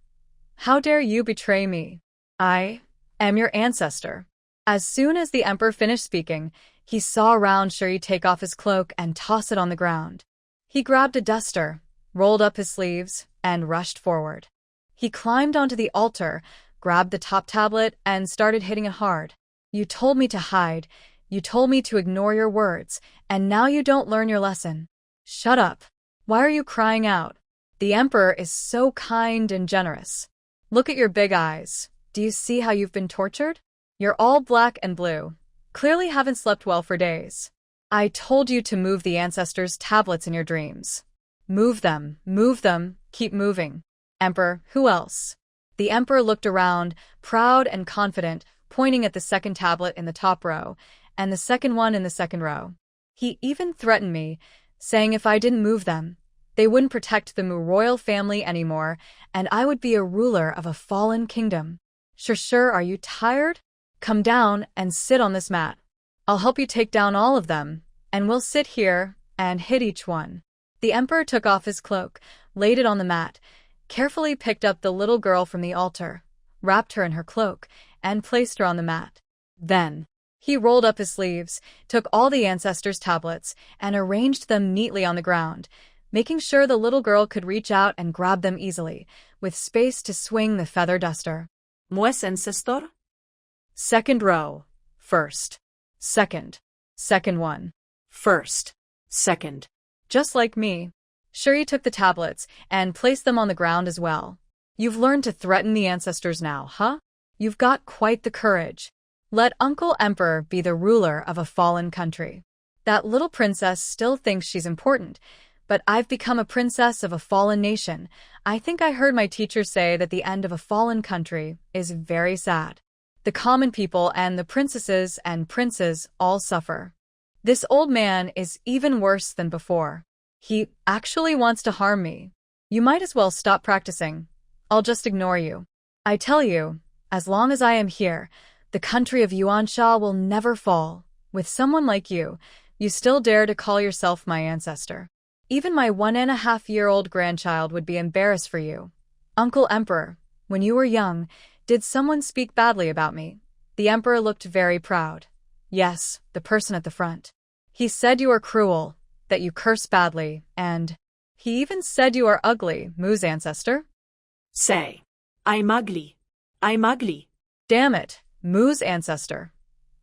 How dare you betray me? I am your ancestor. As soon as the Emperor finished speaking, he saw Round Shuri take off his cloak and toss it on the ground. He grabbed a duster, rolled up his sleeves, and rushed forward. He climbed onto the altar, grabbed the top tablet, and started hitting it hard. You told me to hide. You told me to ignore your words, and now you don't learn your lesson. Shut up. Why are you crying out? The Emperor is so kind and generous. Look at your big eyes. Do you see how you've been tortured? You're all black and blue. Clearly haven't slept well for days. I told you to move the ancestors' tablets in your dreams. Move them, keep moving. Emperor, who else? The Emperor looked around, proud and confident, pointing at the second tablet in the top row, and the second one in the second row. He even threatened me, saying if I didn't move them, they wouldn't protect the Mu royal family anymore, and I would be a ruler of a fallen kingdom. Sure, are you tired? Come down and sit on this mat. I'll help you take down all of them, and we'll sit here and hit each one. The Emperor took off his cloak, laid it on the mat, carefully picked up the little girl from the altar, wrapped her in her cloak, and placed her on the mat. Then, he rolled up his sleeves, took all the ancestors' tablets, and arranged them neatly on the ground, making sure the little girl could reach out and grab them easily, with space to swing the feather duster. Mues ancestor? Second row. First. Second. Second one. First. Second. Just like me. Shuri took the tablets and placed them on the ground as well. You've learned to threaten the ancestors now, huh? You've got quite the courage. Let Uncle Emperor be the ruler of a fallen country. That little princess still thinks she's important, but I've become a princess of a fallen nation. I think I heard my teacher say that the end of a fallen country is very sad. The common people and the princesses and princes all suffer. This old man is even worse than before. He actually wants to harm me. You might as well stop practicing. I'll just ignore you. I tell you, as long as I am here, the country of Yuansha will never fall. With someone like you, you still dare to call yourself my ancestor. Even my 1.5-year-old grandchild would be embarrassed for you. Uncle Emperor, when you were young, Did someone speak badly about me? The emperor looked very proud. Yes, the person at the front. He said you are cruel, that you curse badly, and he even said you are ugly, Mu's ancestor. Say, I'm ugly. I'm ugly. Damn it, Mu's ancestor.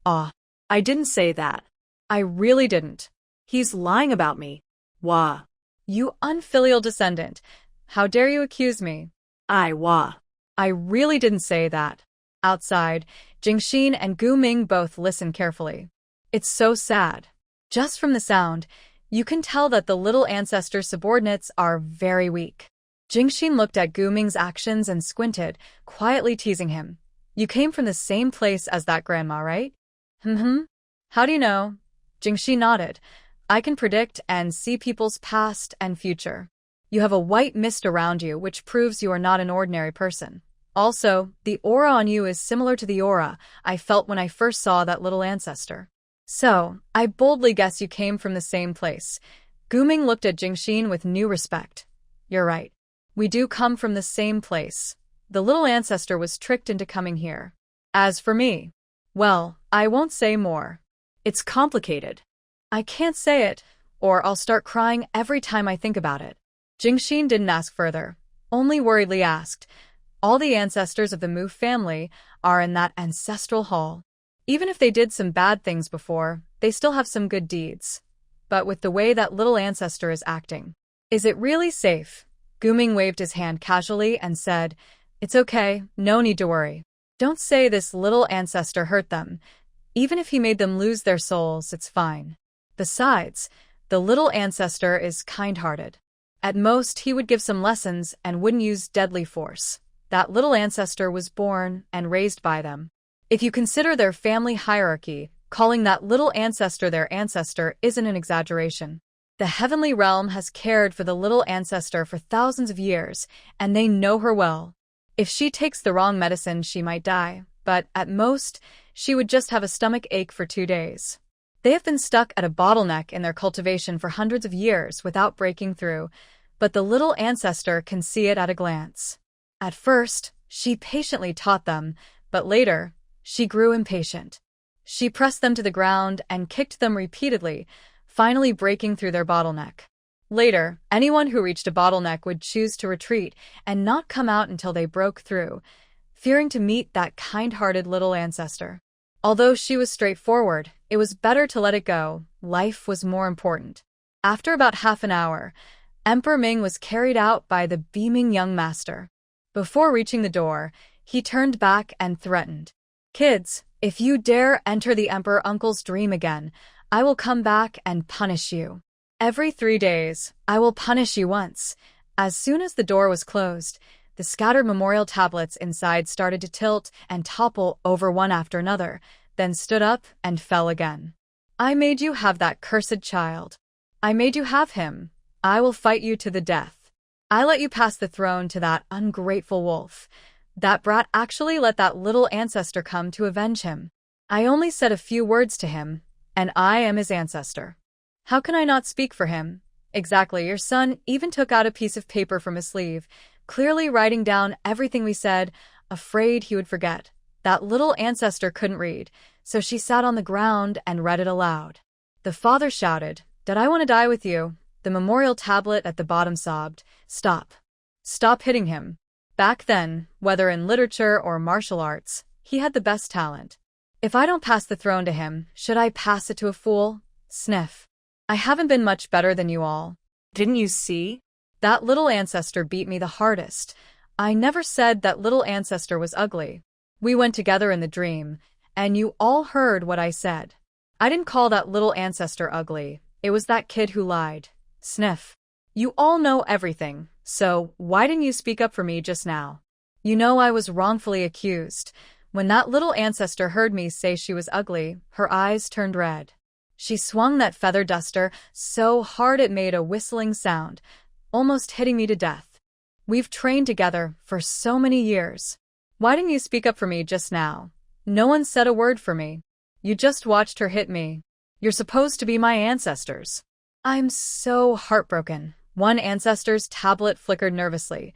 Ah, I didn't say that. I really didn't. He's lying about me. Wah. You unfilial descendant. How dare you accuse me? Wah. I really didn't say that. Outside, Jingxin and Gu Ming both listen carefully. It's so sad. Just from the sound, you can tell that the little ancestor subordinates are very weak. Jingxin looked at Gu Ming's actions and squinted, quietly teasing him. You came from the same place as that grandma, right? How do you know? Jingxin nodded. I can predict and see people's past and future. You have a white mist around you, which proves you are not an ordinary person. Also, the aura on you is similar to the aura I felt when I first saw that little ancestor. So, I boldly guess you came from the same place. Gu Ming looked at Jingxin with new respect. You're right. We do come from the same place. The little ancestor was tricked into coming here. As for me, well, I won't say more. It's complicated. I can't say it, or I'll start crying every time I think about it. Jingxin didn't ask further, only worriedly asked, all the ancestors of the Mu family are in that ancestral hall. Even if they did some bad things before, they still have some good deeds. But with the way that little ancestor is acting, is it really safe? Gu Ming waved his hand casually and said, It's okay, no need to worry. Don't say this little ancestor hurt them. Even if he made them lose their souls, it's fine. Besides, the little ancestor is kind-hearted. At most, he would give some lessons and wouldn't use deadly force. That little ancestor was born and raised by them. If you consider their family hierarchy, calling that little ancestor their ancestor isn't an exaggeration. The heavenly realm has cared for the little ancestor for thousands of years, and they know her well. If she takes the wrong medicine, she might die, but at most, she would just have a stomach ache for 2 days. They have been stuck at a bottleneck in their cultivation for hundreds of years without breaking through, but the little ancestor can see it at a glance. At first, she patiently taught them, but later, she grew impatient. She pressed them to the ground and kicked them repeatedly, finally breaking through their bottleneck. Later, anyone who reached a bottleneck would choose to retreat and not come out until they broke through, fearing to meet that kind-hearted little ancestor. Although she was straightforward, it was better to let it go. Life was more important. After about half an hour, Emperor Ming was carried out by the beaming young master. Before reaching the door, he turned back and threatened. Kids, if you dare enter the Emperor Uncle's dream again, I will come back and punish you. Every 3 days, I will punish you once. As soon as the door was closed, the scattered memorial tablets inside started to tilt and topple over one after another, then stood up and fell again. I made you have that cursed child. I made you have him. I will fight you to the death. I let you pass the throne to that ungrateful wolf. That brat actually let that little ancestor come to avenge him. I only said a few words to him, and I am his ancestor. How can I not speak for him? Exactly, your son even took out a piece of paper from his sleeve, clearly writing down everything we said, afraid he would forget. That little ancestor couldn't read, so she sat on the ground and read it aloud. The father shouted, Did I want to die with you? The memorial tablet at the bottom sobbed, Stop. Stop hitting him. Back then, whether in literature or martial arts, he had the best talent. If I don't pass the throne to him, should I pass it to a fool? Sniff. I haven't been much better than you all. Didn't you see? That little ancestor beat me the hardest. I never said that little ancestor was ugly. We went together in the dream, and you all heard what I said. I didn't call that little ancestor ugly. It was that kid who lied. Sniff. You all know everything, so why didn't you speak up for me just now? You know I was wrongfully accused. When that little ancestor heard me say she was ugly, her eyes turned red. She swung that feather duster so hard it made a whistling sound, almost hitting me to death. We've trained together for so many years. Why didn't you speak up for me just now? No one said a word for me. You just watched her hit me. You're supposed to be my ancestors. I'm so heartbroken. One ancestor's tablet flickered nervously.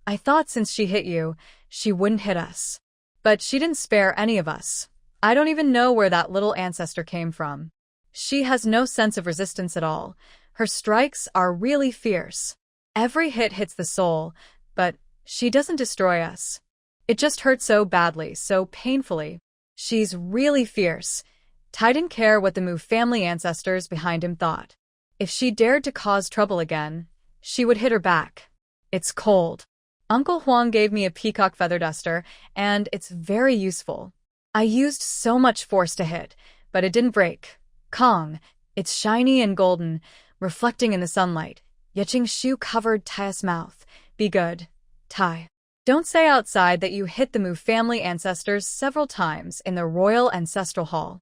I thought since she hit you, she wouldn't hit us. But she didn't spare any of us. I don't even know where that little ancestor came from. She has no sense of resistance at all. Her strikes are really fierce. Every hit hits the soul, but she doesn't destroy us. It just hurts so badly, so painfully. She's really fierce. Tai didn't care what the Mu family ancestors behind him thought. If she dared to cause trouble again, she would hit her back. It's cold. Uncle Huang gave me a peacock feather duster, and it's very useful. I used so much force to hit, but it didn't break. Kong, it's shiny and golden, reflecting in the sunlight. Yeching Shu covered Tai's mouth. Be good, Tai. Don't say outside that you hit the Mu family ancestors several times in the Royal Ancestral Hall.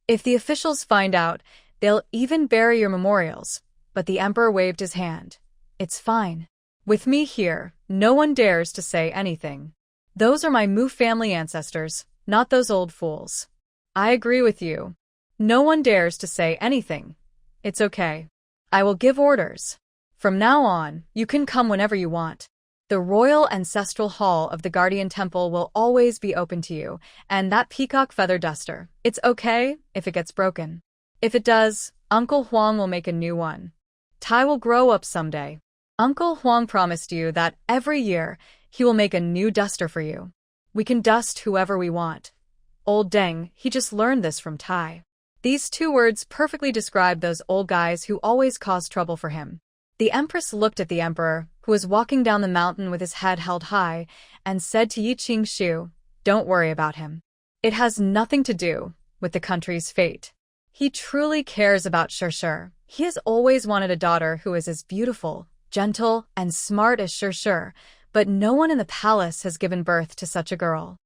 If the officials find out, they'll even bury your memorials. But the Emperor waved his hand. It's fine. With me here, no one dares to say anything. Those are my Mu family ancestors, not those old fools. I agree with you. No one dares to say anything. It's okay. I will give orders. From now on, you can come whenever you want. The Royal Ancestral Hall of the Guardian Temple will always be open to you, and that peacock feather duster, it's okay if it gets broken. If it does, Uncle Huang will make a new one. Tai will grow up someday. Uncle Huang promised you that every year he will make a new duster for you. We can dust whoever we want. Old Deng, he just learned this from Tai. These two words perfectly describe those old guys who always cause trouble for him. The Empress looked at the Emperor, who was walking down the mountain with his head held high, and said to Yeching Shu, "Don't worry about him. It has nothing to do with the country's fate. He truly cares about Shishir. He has always wanted a daughter who is as beautiful, gentle, and smart as Shishir, but no one in the palace has given birth to such a girl."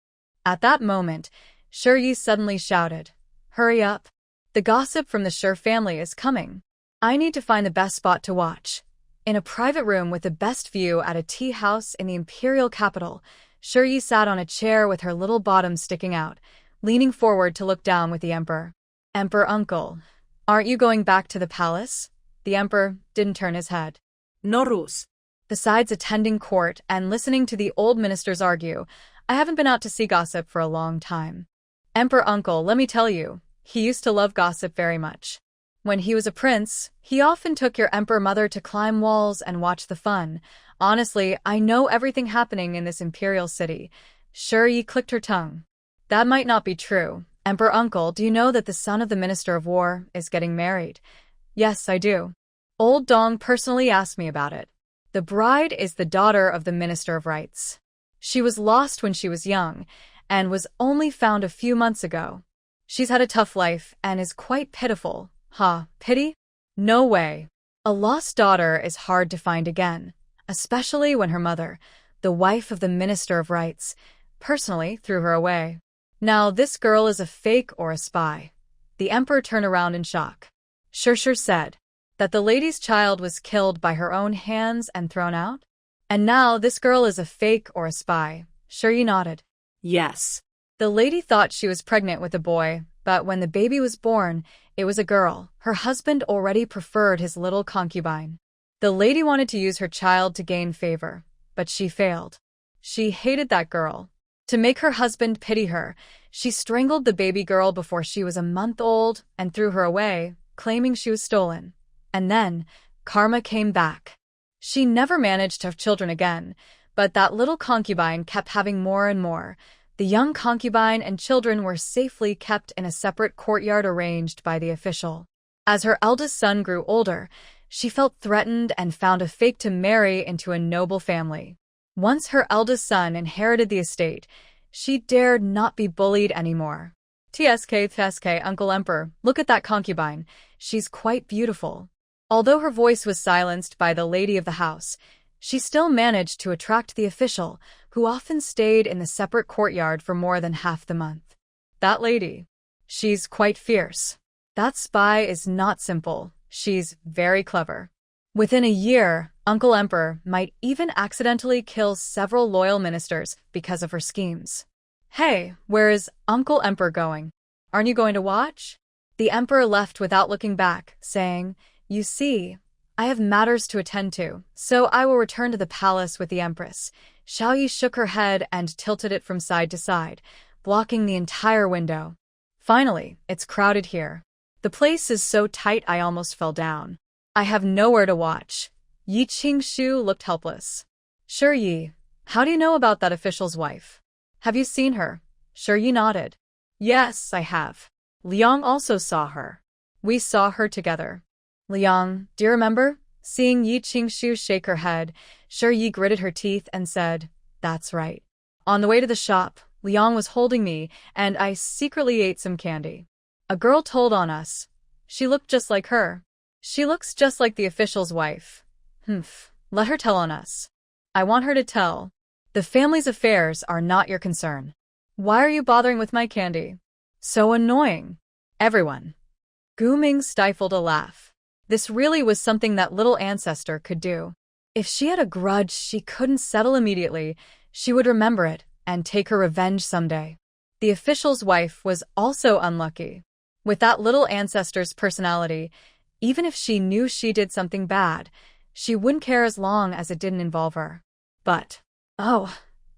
At that moment, Shi suddenly shouted, "Hurry up. The gossip from the Shi family is coming. I need to find the best spot to watch." In a private room with the best view at a tea house in the imperial capital, Shi sat on a chair with her little bottom sticking out, leaning forward to look down with the Emperor. "Emperor Uncle, aren't you going back to the palace?" The Emperor didn't turn his head. No, Rus. Besides attending court and listening to the old ministers argue, I haven't been out to see gossip for a long time. Emperor Uncle, let me tell you, he used to love gossip very much. When he was a prince, he often took your Emperor Mother to climb walls and watch the fun. Honestly, I know everything happening in this imperial city. Shi clicked her tongue. That might not be true. Emperor Uncle, do you know that the son of the Minister of War is getting married? Yes, I do. Old Dong personally asked me about it. The bride is the daughter of the Minister of Rights. She was lost when she was young, and was only found a few months ago. She's had a tough life and is quite pitiful. Ha, pity? No way. A lost daughter is hard to find again, especially when her mother, the wife of the Minister of Rights, personally threw her away. Now this girl is a fake or a spy. The Emperor turned around in shock. Shishir said that the lady's child was killed by her own hands and thrown out? And now this girl is a fake or a spy. Shi nodded. Yes. The lady thought she was pregnant with a boy, but when the baby was born, it was a girl. Her husband already preferred his little concubine. The lady wanted to use her child to gain favor, but she failed. She hated that girl. To make her husband pity her, she strangled the baby girl before she was a month old and threw her away, claiming she was stolen. And then, karma came back. She never managed to have children again, but that little concubine kept having more and more. The young concubine and children were safely kept in a separate courtyard arranged by the official. As her eldest son grew older, she felt threatened and found a fake to marry into a noble family. Once her eldest son inherited the estate, she dared not be bullied anymore. TSK, Uncle Emperor, look at that concubine. She's quite beautiful. Although her voice was silenced by the lady of the house, she still managed to attract the official, who often stayed in the separate courtyard for more than half the month. That lady. She's quite fierce. That spy is not simple. She's very clever. Within a year, Uncle Emperor might even accidentally kill several loyal ministers because of her schemes. Hey, where is Uncle Emperor going? Aren't you going to watch? The Emperor left without looking back, saying, "You see, I have matters to attend to, so I will return to the palace with the Empress. Xiao Yi shook her head and tilted it from side to side, blocking the entire window. Finally, it's crowded here. The place is so tight I almost fell down. I have nowhere to watch. Yi Qingshu looked helpless. Shi Yi, how do you know about that official's wife? Have you seen her? Shi Yi nodded. Yes, I have. Liang also saw her. We saw her together. Liang, do you remember? Seeing Yi Qingshu shake her head, Shi Yi gritted her teeth and said, That's right. On the way to the shop, Liang was holding me, and I secretly ate some candy. A girl told on us. She looked just like her. She looks just like the official's wife. Let her tell on us. I want her to tell. The family's affairs are not your concern. Why are you bothering with my candy? So annoying. Everyone. Gu Ming stifled a laugh. This really was something that little ancestor could do. If she had a grudge she couldn't settle immediately, she would remember it and take her revenge someday. The official's wife was also unlucky. With that little ancestor's personality, even if she knew she did something bad, she wouldn't care as long as it didn't involve her. But,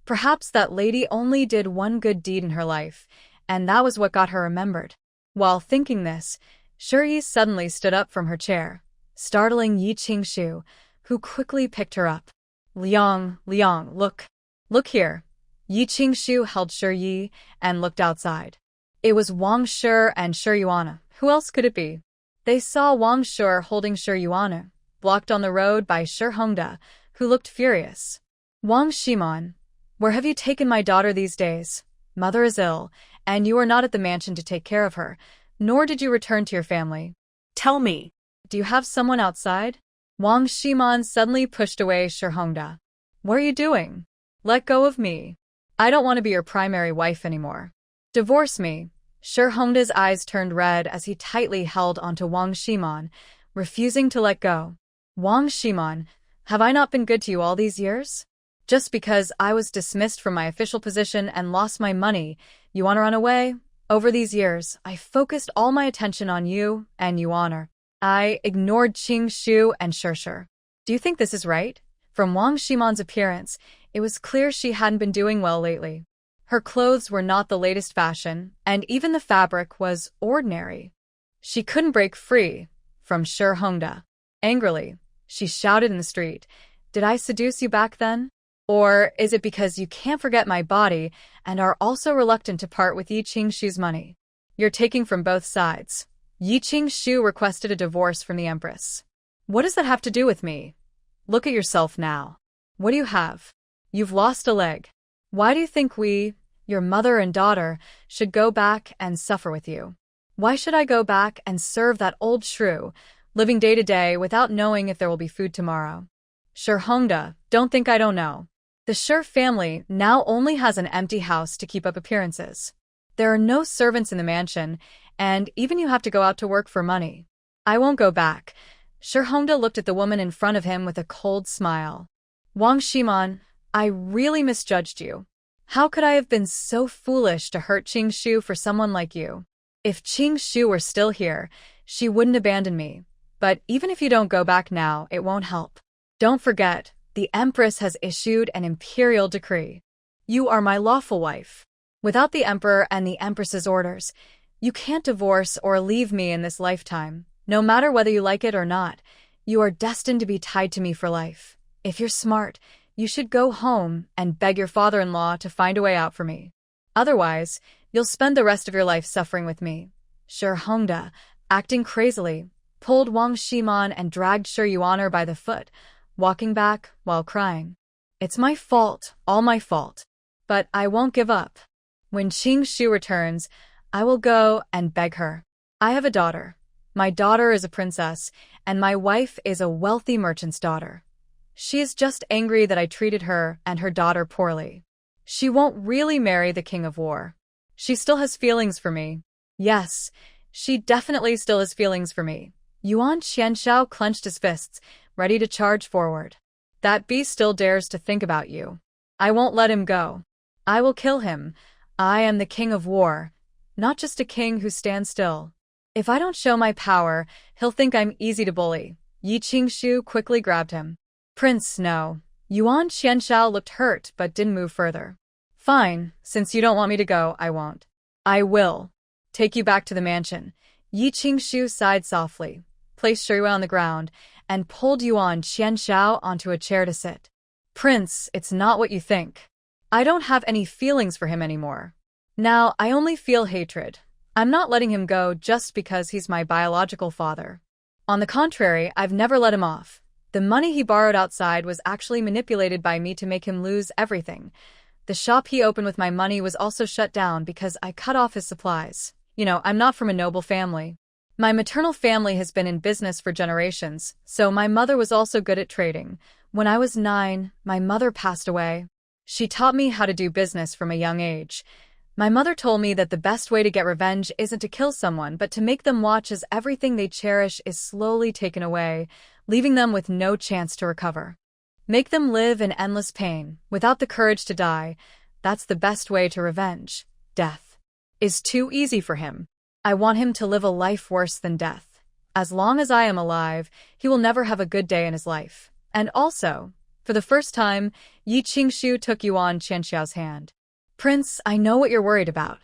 perhaps that lady only did one good deed in her life, and that was what got her remembered. While thinking this, Shi Yi suddenly stood up from her chair, startling Yi Qingshu, who quickly picked her up. Liang, look here. Yi Qingshu held Shi Yi and looked outside. It was Wang Shi and Shi Yuan. Who else could it be? They saw Wang Shi holding Shi Yuan, blocked on the road by Shi Hongda, who looked furious. Wang Shiman, where have you taken my daughter these days? Mother is ill, and you are not at the mansion to take care of her, nor did you return to your family. Tell me. Do you have someone outside? Wang Shiman suddenly pushed away Shi Hongda. What are you doing? Let go of me. I don't want to be your primary wife anymore. Divorce me. Shi Hongda's eyes turned red as he tightly held onto Wang Shiman, refusing to let go. Wang Shiman, have I not been good to you all these years? Just because I was dismissed from my official position and lost my money, you want to run away? Over these years, I focused all my attention on you and Yuan. I ignored Qingshu and Shi. Do you think this is right? From Wang Shiman's appearance, it was clear she hadn't been doing well lately. Her clothes were not the latest fashion, and even the fabric was ordinary. She couldn't break free from Shi Hongda. Angrily, she shouted in the street, Did I seduce you back then? Or is it because you can't forget my body and are also reluctant to part with Yi Qingshu's money? You're taking from both sides. Yi Qingshu requested a divorce from the Empress. What does that have to do with me? Look at yourself now. What do you have? You've lost a leg. Why do you think we, your mother and daughter, should go back and suffer with you? Why should I go back and serve that old shrew, living day to day without knowing if there will be food tomorrow? Shi Hongda, don't think I don't know. The Shi family now only has an empty house to keep up appearances. There are no servants in the mansion, and even you have to go out to work for money. I won't go back. Shi Hongda looked at the woman in front of him with a cold smile. Wang Shiman, I really misjudged you. How could I have been so foolish to hurt Qingshu for someone like you? If Qingshu were still here, she wouldn't abandon me. But even if you don't go back now, it won't help. Don't forget, the Empress has issued an imperial decree. You are my lawful wife. Without the Emperor and the Empress's orders, you can't divorce or leave me in this lifetime. No matter whether you like it or not, you are destined to be tied to me for life. If you're smart, you should go home and beg your father-in-law to find a way out for me. Otherwise, you'll spend the rest of your life suffering with me. Shi Hongda, acting crazily, pulled Wang Shiman and dragged Shi Yuan by the foot, walking back while crying. It's my fault, all my fault. But I won't give up. When Qingshu returns, I will go and beg her. I have a daughter. My daughter is a princess, and my wife is a wealthy merchant's daughter. She is just angry that I treated her and her daughter poorly. She won't really marry the King of War. She still has feelings for me. Yes, she definitely still has feelings for me. Yuan Qianshao clenched his fists, ready to charge forward. That beast still dares to think about you. I won't let him go. I will kill him. I am the King of War, not just a king who stands still. If I don't show my power, he'll think I'm easy to bully. Yi Qingshu quickly grabbed him. Prince, no. Yuan Qianxiao looked hurt but didn't move further. Fine, since you don't want me to go, I won't. I will. Take you back to the mansion. Yi Qingshu sighed softly, placed Shuiyue on the ground, and pulled Yuan Qianxiao onto a chair to sit. Prince, it's not what you think. I don't have any feelings for him anymore. Now, I only feel hatred. I'm not letting him go just because he's my biological father. On the contrary, I've never let him off. The money he borrowed outside was actually manipulated by me to make him lose everything. The shop he opened with my money was also shut down because I cut off his supplies. I'm not from a noble family. My maternal family has been in business for generations, so my mother was also good at trading. When I was 9, my mother passed away. She taught me how to do business from a young age. My mother told me that the best way to get revenge isn't to kill someone, but to make them watch as everything they cherish is slowly taken away, leaving them with no chance to recover. Make them live in endless pain, without the courage to die. That's the best way to revenge. Death is too easy for him. I want him to live a life worse than death. As long as I am alive, he will never have a good day in his life. And also, for the first time, Yi Qingshu took Yuan Qianxiao's hand. Prince, I know what you're worried about.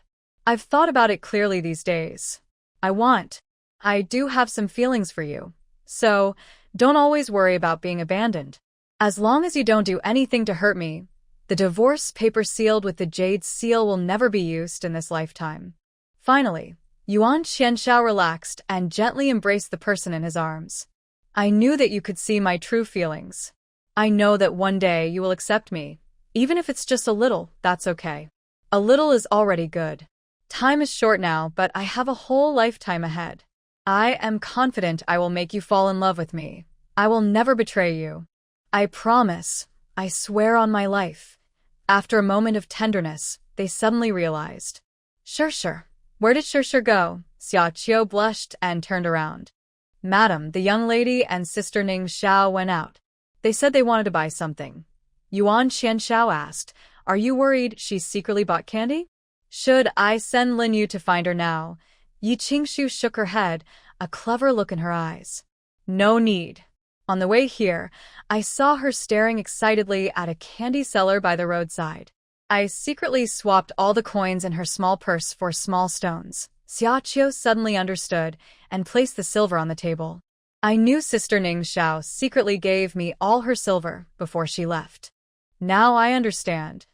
I've thought about it clearly these days. I do have some feelings for you. So, don't always worry about being abandoned. As long as you don't do anything to hurt me, the divorce paper sealed with the jade seal will never be used in this lifetime. Finally, Yuan Qianxiao relaxed and gently embraced the person in his arms. I knew that you could see my true feelings. I know that one day you will accept me. Even if it's just a little, that's okay. A little is already good. Time is short now, but I have a whole lifetime ahead. I am confident I will make you fall in love with me. I will never betray you. I promise. I swear on my life. After a moment of tenderness, they suddenly realized. Sure. Where did Sure go? Xia Qiu blushed and turned around. Madam, the young lady and Sister Ning Xiao went out. They said they wanted to buy something. Yuan Qianxiao asked, Are you worried she secretly bought candy? Should I send Lin Yu to find her now? Yi Qingshu shook her head, a clever look in her eyes. No need. On the way here, I saw her staring excitedly at a candy seller by the roadside. I secretly swapped all the coins in her small purse for small stones. Xia Qiu suddenly understood and placed the silver on the table. I knew Sister Ning Xiao secretly gave me all her silver before she left. Now I understand.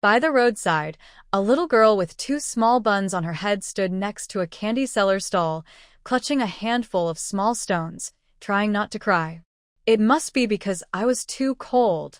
By the roadside, a little girl with 2 small buns on her head stood next to a candy seller's stall, clutching a handful of small stones, trying not to cry. It must be because I was too cold.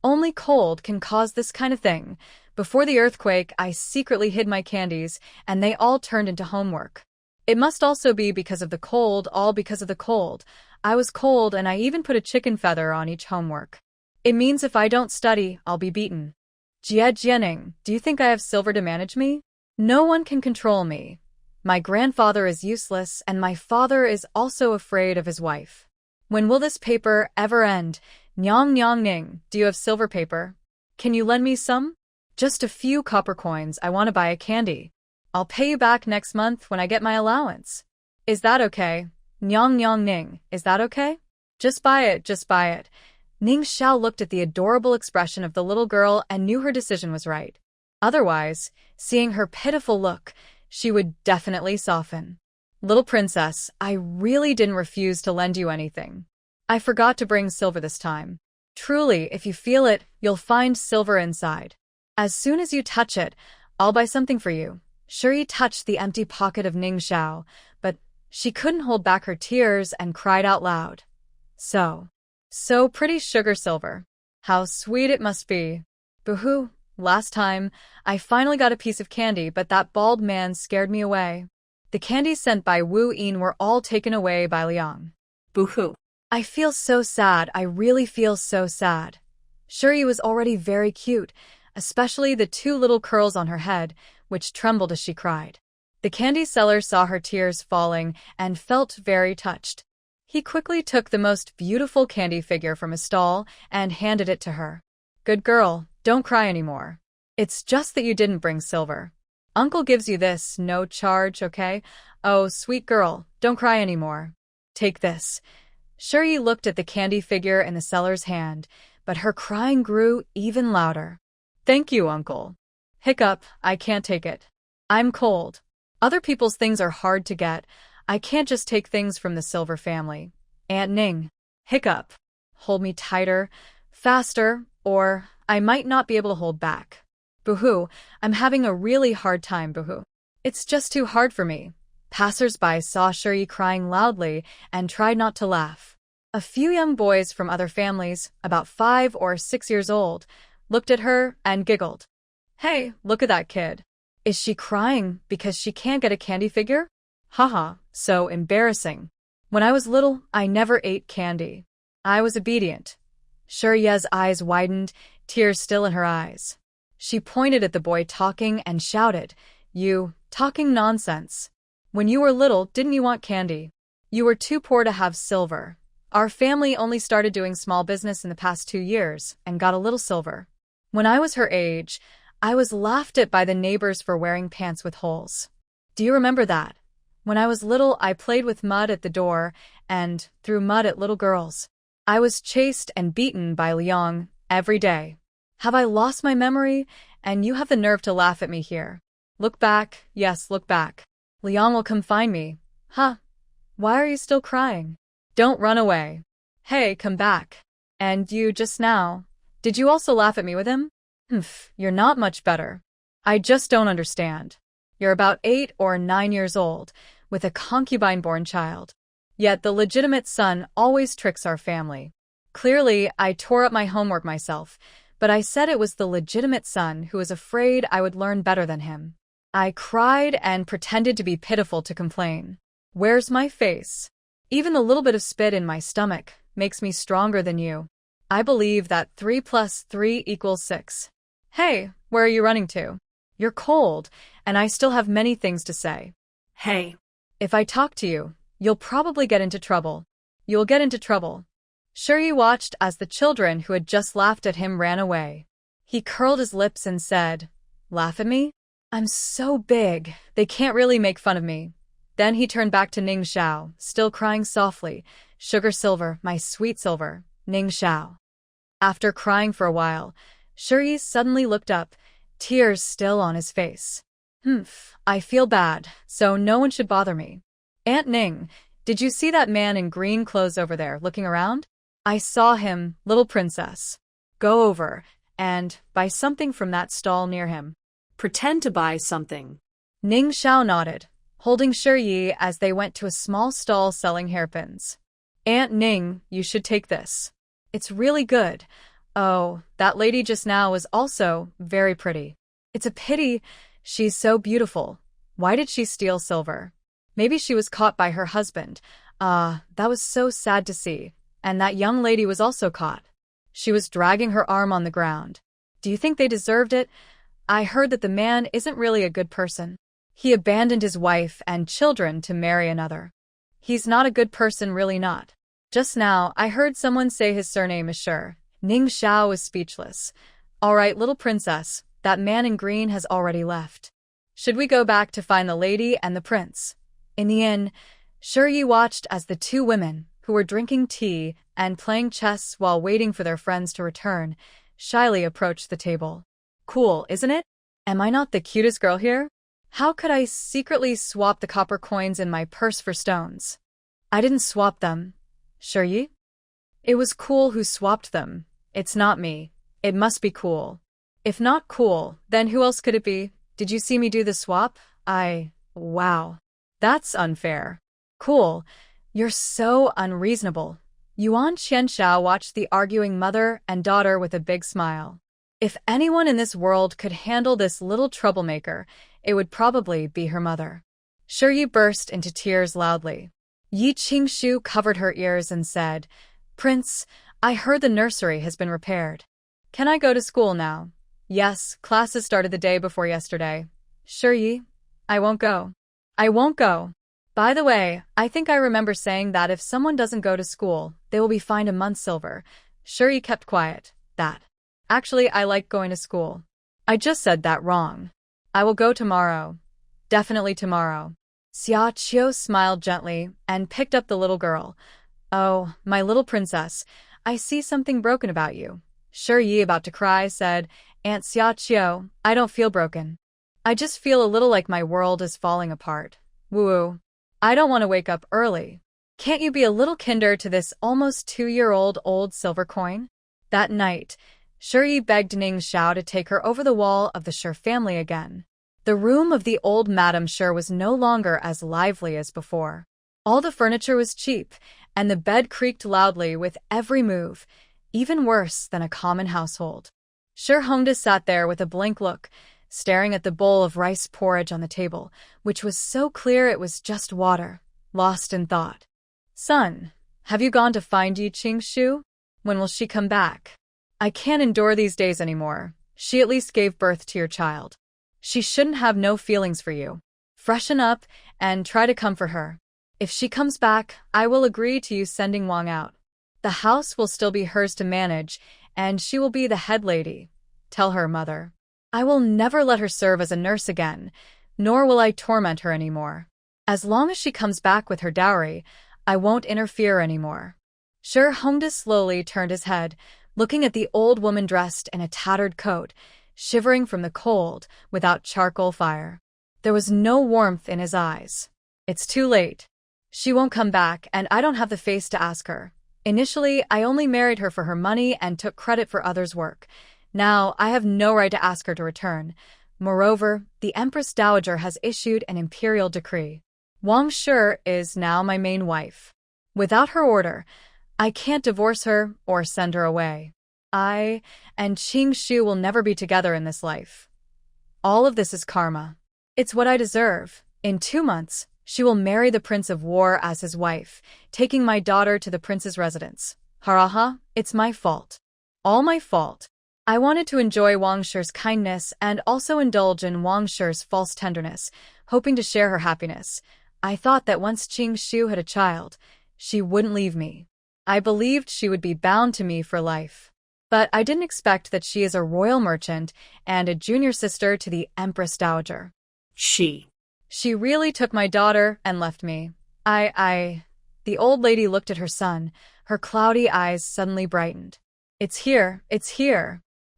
Only cold can cause this kind of thing. Before the earthquake, I secretly hid my candies, and they all turned into homework. It must also be because of the cold, all because of the cold. I was cold, and I even put a chicken feather on each homework. It means if I don't study, I'll be beaten. Jie Jianing, do you think I have silver to manage me? No one can control me. My grandfather is useless, and my father is also afraid of his wife. When will this paper ever end? Nyang Ning, do you have silver paper? Can you lend me some? Just a few copper coins, I want to buy a candy. I'll pay you back next month when I get my allowance. Is that okay? Nyang Ning, is that okay? Just buy it. Ning Xiao looked at the adorable expression of the little girl and knew her decision was right. Otherwise, seeing her pitiful look, she would definitely soften. Little princess, I really didn't refuse to lend you anything. I forgot to bring silver this time. Truly, if you feel it, you'll find silver inside. As soon as you touch it, I'll buy something for you. Shuri touched the empty pocket of Ning Xiao, but she couldn't hold back her tears and cried out loud. So pretty sugar silver. How sweet it must be. Boo-hoo, last time, I finally got a piece of candy, but that bald man scared me away. The candies sent by Wu Yin were all taken away by Liang. Boo-hoo. I feel so sad, I really feel so sad. Shuri was already very cute, especially the 2 little curls on her head, which trembled as she cried. The candy seller saw her tears falling and felt very touched. He quickly took the most beautiful candy figure from his stall and handed it to her. Good girl, don't cry anymore. It's just that you didn't bring silver. Uncle gives you this, no charge, okay? Oh, sweet girl, don't cry anymore. Take this. Shuri looked at the candy figure in the seller's hand, but her crying grew even louder. Thank you, uncle. Hiccup, I can't take it. I'm cold. Other people's things are hard to get. I can't just take things from the Silver family. Aunt Ning. Hiccup. Hold me tighter, faster, or I might not be able to hold back. Boo-hoo, I'm having a really hard time, boo-hoo. It's just too hard for me. Passers-by saw Shuri crying loudly and tried not to laugh. A few young boys from other families, about 5 or 6 years old, looked at her and giggled. Hey, look at that kid. Is she crying because she can't get a candy figure? Haha, so embarrassing. When I was little, I never ate candy. I was obedient. Shuri's eyes widened, tears still in her eyes. She pointed at the boy talking and shouted, You, talking nonsense. When you were little, didn't you want candy? You were too poor to have silver. Our family only started doing small business in the past 2 years and got a little silver. When I was her age, I was laughed at by the neighbors for wearing pants with holes. Do you remember that? When I was little, I played with mud at the door and threw mud at little girls. I was chased and beaten by Liang every day. Have I lost my memory? And you have the nerve to laugh at me here. Look back, yes, look back. Liang will come find me. Huh? Why are you still crying? Don't run away. Hey, come back. And you just now. Did you also laugh at me with him? You're not much better. I just don't understand. You're about 8 or 9 years old, with a concubine-born child. Yet the legitimate son always tricks our family. Clearly, I tore up my homework myself, but I said it was the legitimate son who was afraid I would learn better than him. I cried and pretended to be pitiful to complain. Where's my face? Even the little bit of spit in my stomach makes me stronger than you. I believe that 3 + 3 = 6. Hey, where are you running to? You're cold, and I still have many things to say. Hey. If I talk to you, you'll probably get into trouble. You'll get into trouble. Shuri watched as the children who had just laughed at him ran away. He curled his lips and said, Laugh at me? I'm so big, they can't really make fun of me. Then he turned back to Ning Xiao, still crying softly, Sugar Silver, my sweet silver, Ning Xiao. After crying for a while, Shuri suddenly looked up, tears still on his face. I feel bad, so no one should bother me. Aunt Ning, did you see that man in green clothes over there looking around? I saw him, little princess. Go over and buy something from that stall near him. Pretend to buy something. Ning Xiao nodded, holding Shuri as they went to a small stall selling hairpins. Aunt Ning, you should take this. It's really good. Oh, that lady just now was also very pretty. It's a pity. She's so beautiful. Why did she steal silver? Maybe she was caught by her husband. That was so sad to see. And that young lady was also caught. She was dragging her arm on the ground. Do you think they deserved it? I heard that the man isn't really a good person. He abandoned his wife and children to marry another. He's not a good person, really not. Just now, I heard someone say his surname is Sure. Ning Xiao was speechless. All right, little princess, that man in green has already left. Should we go back to find the lady and the prince? In the inn, Shuri watched as the 2 women, who were drinking tea and playing chess while waiting for their friends to return, shyly approached the table. Cool, isn't it? Am I not the cutest girl here? How could I secretly swap the copper coins in my purse for stones? I didn't swap them. Shuri? It was Cool who swapped them. It's not me. It must be Cool. If not Cool, then who else could it be? Did you see me do the swap? Wow. That's unfair. Cool. You're so unreasonable. Yuan Qianxiao watched the arguing mother and daughter with a big smile. If anyone in this world could handle this little troublemaker, it would probably be her mother. Shuri burst into tears loudly. Yi Qingshu covered her ears and said, Prince, I heard the nursery has been repaired. Can I go to school now? Yes, classes started the day before yesterday. Shuri, I won't go. I won't go. By the way, I think I remember saying that if someone doesn't go to school, they will be fined a month's silver. Shuri kept quiet. That. Actually, I like going to school. I just said that wrong. I will go tomorrow. Definitely tomorrow. Xia Qiu smiled gently and picked up the little girl. Oh, my little princess, I see something broken about you. Sure Yi, about to cry, said, Aunt Xiaoqiu, I don't feel broken. I just feel a little like my world is falling apart. Woo. I don't want to wake up early. Can't you be a little kinder to this almost 2-year-old old silver coin? That night, Sure Yi begged Ning Xiao to take her over the wall of the Sure family again. The room of the old Madame Sure was no longer as lively as before. All the furniture was cheap, and the bed creaked loudly with every move, even worse than a common household. Sure Hongda sat there with a blank look, staring at the bowl of rice porridge on the table, which was so clear it was just water, lost in thought. Son, have you gone to find Yi Qingshu? When will she come back? I can't endure these days anymore. She at least gave birth to your child. She shouldn't have no feelings for you. Freshen up and try to comfort her. If she comes back, I will agree to you sending Wang out. The house will still be hers to manage, and she will be the head lady. Tell her, mother. I will never let her serve as a nurse again, nor will I torment her anymore. As long as she comes back with her dowry, I won't interfere anymore. Sure Hongda slowly turned his head, looking at the old woman dressed in a tattered coat, shivering from the cold, without charcoal fire. There was no warmth in his eyes. It's too late. She won't come back, and I don't have the face to ask her. Initially, I only married her for her money and took credit for others' work. Now, I have no right to ask her to return. Moreover, the Empress Dowager has issued an imperial decree. Wang Sure is now my main wife. Without her order, I can't divorce her or send her away. I and Qingshu will never be together in this life. All of this is karma. It's what I deserve. In 2 months, she will marry the Prince of War as his wife, taking my daughter to the prince's residence. Haraha, it's my fault. All my fault. I wanted to enjoy Wang Shure's kindness and also indulge in Wang Shure's false tenderness, hoping to share her happiness. I thought that once Qingshu had a child, she wouldn't leave me. I believed she would be bound to me for life. But I didn't expect that she is a royal merchant and a junior sister to the Empress Dowager. She really took my daughter and left me. The old lady looked at her son. Her cloudy eyes suddenly brightened. It's here.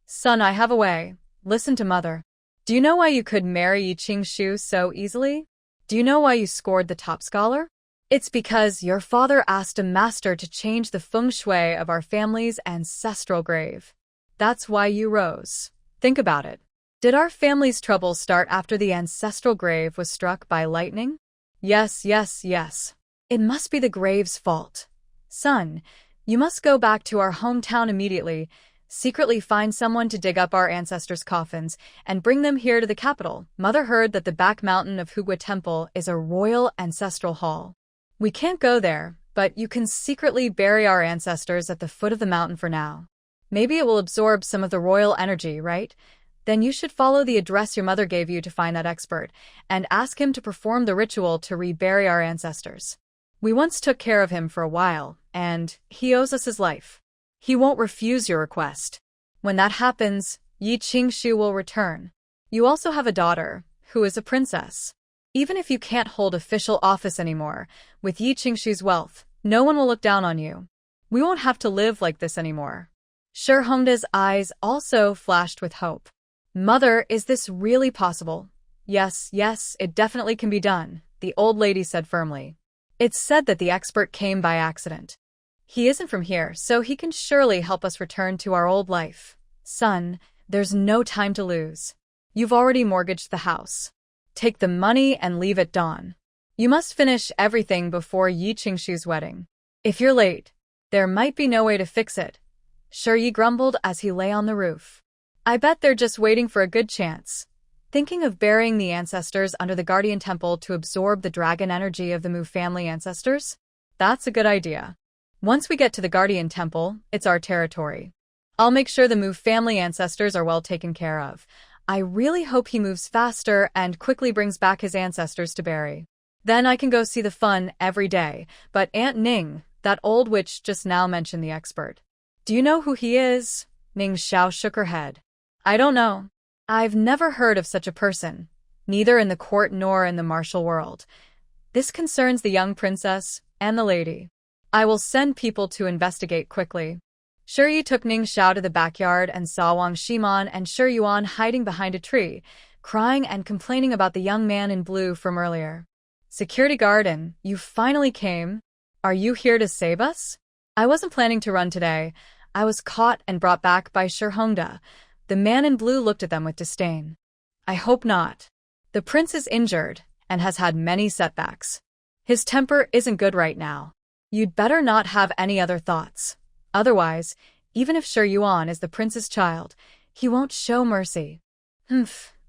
Son, I have a way. Listen to mother. Do you know why you could marry Yi Qingshu so easily? Do you know why you scored the top scholar? It's because your father asked a master to change the feng shui of our family's ancestral grave. That's why you rose. Think about it. Did our family's trouble start after the ancestral grave was struck by lightning? Yes. It must be the grave's fault. Son, you must go back to our hometown immediately, secretly find someone to dig up our ancestors' coffins, and bring them here to the capital. Mother heard that the back mountain of Hugua Temple is a royal ancestral hall. We can't go there, but you can secretly bury our ancestors at the foot of the mountain for now. Maybe it will absorb some of the royal energy, right? Then you should follow the address your mother gave you to find that expert, and ask him to perform the ritual to rebury our ancestors. We once took care of him for a while, and he owes us his life. He won't refuse your request. When that happens, Yi Qingshu will return. You also have a daughter, who is a princess. Even if you can't hold official office anymore, with Yi Qingshu's wealth, no one will look down on you. We won't have to live like this anymore. Sure Hongda's eyes also flashed with hope. Mother, is this really possible? Yes, it definitely can be done, the old lady said firmly. It's said that the expert came by accident. He isn't from here, so he can surely help us return to our old life. Son, there's no time to lose. You've already mortgaged the house. Take the money and leave at dawn. You must finish everything before Yi Qingshu's wedding. If you're late, there might be no way to fix it. Sure Yi grumbled as he lay on the roof. I bet they're just waiting for a good chance. Thinking of burying the ancestors under the Guardian Temple to absorb the dragon energy of the Mu family ancestors? That's a good idea. Once we get to the Guardian Temple, it's our territory. I'll make sure the Mu family ancestors are well taken care of. I really hope he moves faster and quickly brings back his ancestors to bury. Then I can go see the fun every day. But Aunt Ning, that old witch just now mentioned the expert. Do you know who he is? Ning Xiao shook her head. I don't know. I've never heard of such a person, neither in the court nor in the martial world. This concerns the young princess and the lady. I will send people to investigate quickly. Shi took Ning Xiao to the backyard and saw Wang Shiman and Shi Yuan hiding behind a tree, crying and complaining about the young man in blue from earlier. Security guard, you finally came. Are you here to save us? I wasn't planning to run today. I was caught and brought back by Shi Hongda. The man in blue looked at them with disdain. I hope not. The prince is injured and has had many setbacks. His temper isn't good right now. You'd better not have any other thoughts. Otherwise, even if Shi Yuan is the prince's child, he won't show mercy.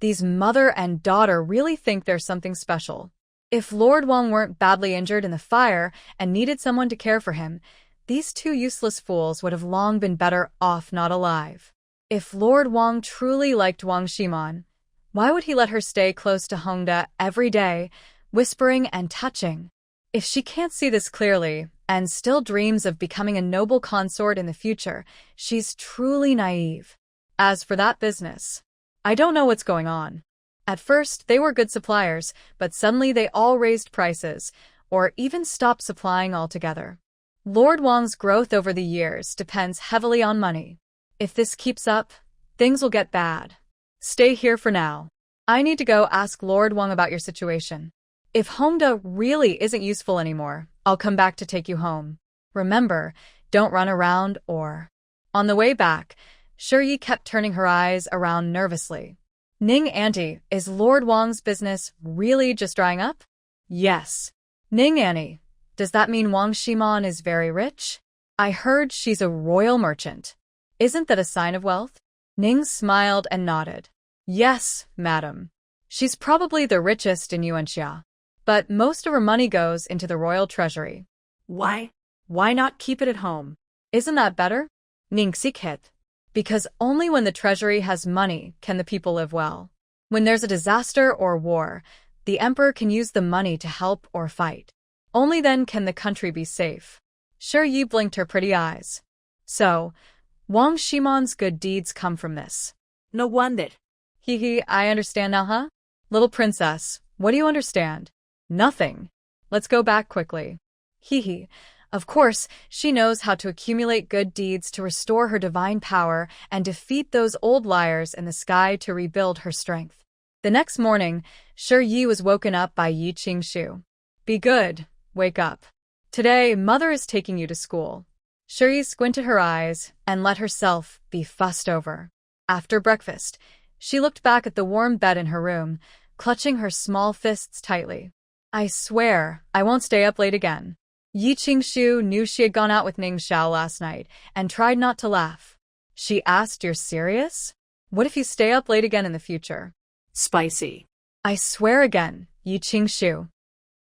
These mother and daughter really think they're something special. If Lord Wang weren't badly injured in the fire and needed someone to care for him, these two useless fools would have long been better off not alive. If Lord Wang truly liked Wang Shiman, why would he let her stay close to Hongda every day, whispering and touching? If she can't see this clearly, and still dreams of becoming a noble consort in the future, she's truly naive. As for that business, I don't know what's going on. At first, they were good suppliers, but suddenly they all raised prices, or even stopped supplying altogether. Lord Wang's growth over the years depends heavily on money. If this keeps up, things will get bad. Stay here for now. I need to go ask Lord Wang about your situation. If Hongda really isn't useful anymore, I'll come back to take you home. Remember, don't run around or... On the way back, Shi kept turning her eyes around nervously. Ning Auntie, is Lord Wang's business really just drying up? Yes. Ning Auntie, does that mean Wang Shiman is very rich? I heard she's a royal merchant. Isn't that a sign of wealth? Ning smiled and nodded. Yes, madam. She's probably the richest in Yuanxia. But most of her money goes into the royal treasury. Why? Why not keep it at home? Isn't that better? Ning Xikhet. Because only when the treasury has money can the people live well. When there's a disaster or war, the emperor can use the money to help or fight. Only then can the country be safe. Shi blinked her pretty eyes. So, Wang Shiman's good deeds come from this. No wonder. I understand now, huh? Little princess, what do you understand? Nothing. Let's go back quickly. Of course, she knows how to accumulate good deeds to restore her divine power and defeat those old liars in the sky to rebuild her strength. The next morning, Shi was woken up by Yi Qingshu. Be good, wake up. Today, mother is taking you to school. Shi squinted her eyes and let herself be fussed over. After breakfast, she looked back at the warm bed in her room, clutching her small fists tightly. I swear, I won't stay up late again. Yi Qingshu knew she had gone out with Ning Xiao last night and tried not to laugh. She asked, "You're serious? What if you stay up late again in the future?" Spicy. I swear again, Yi Qingshu.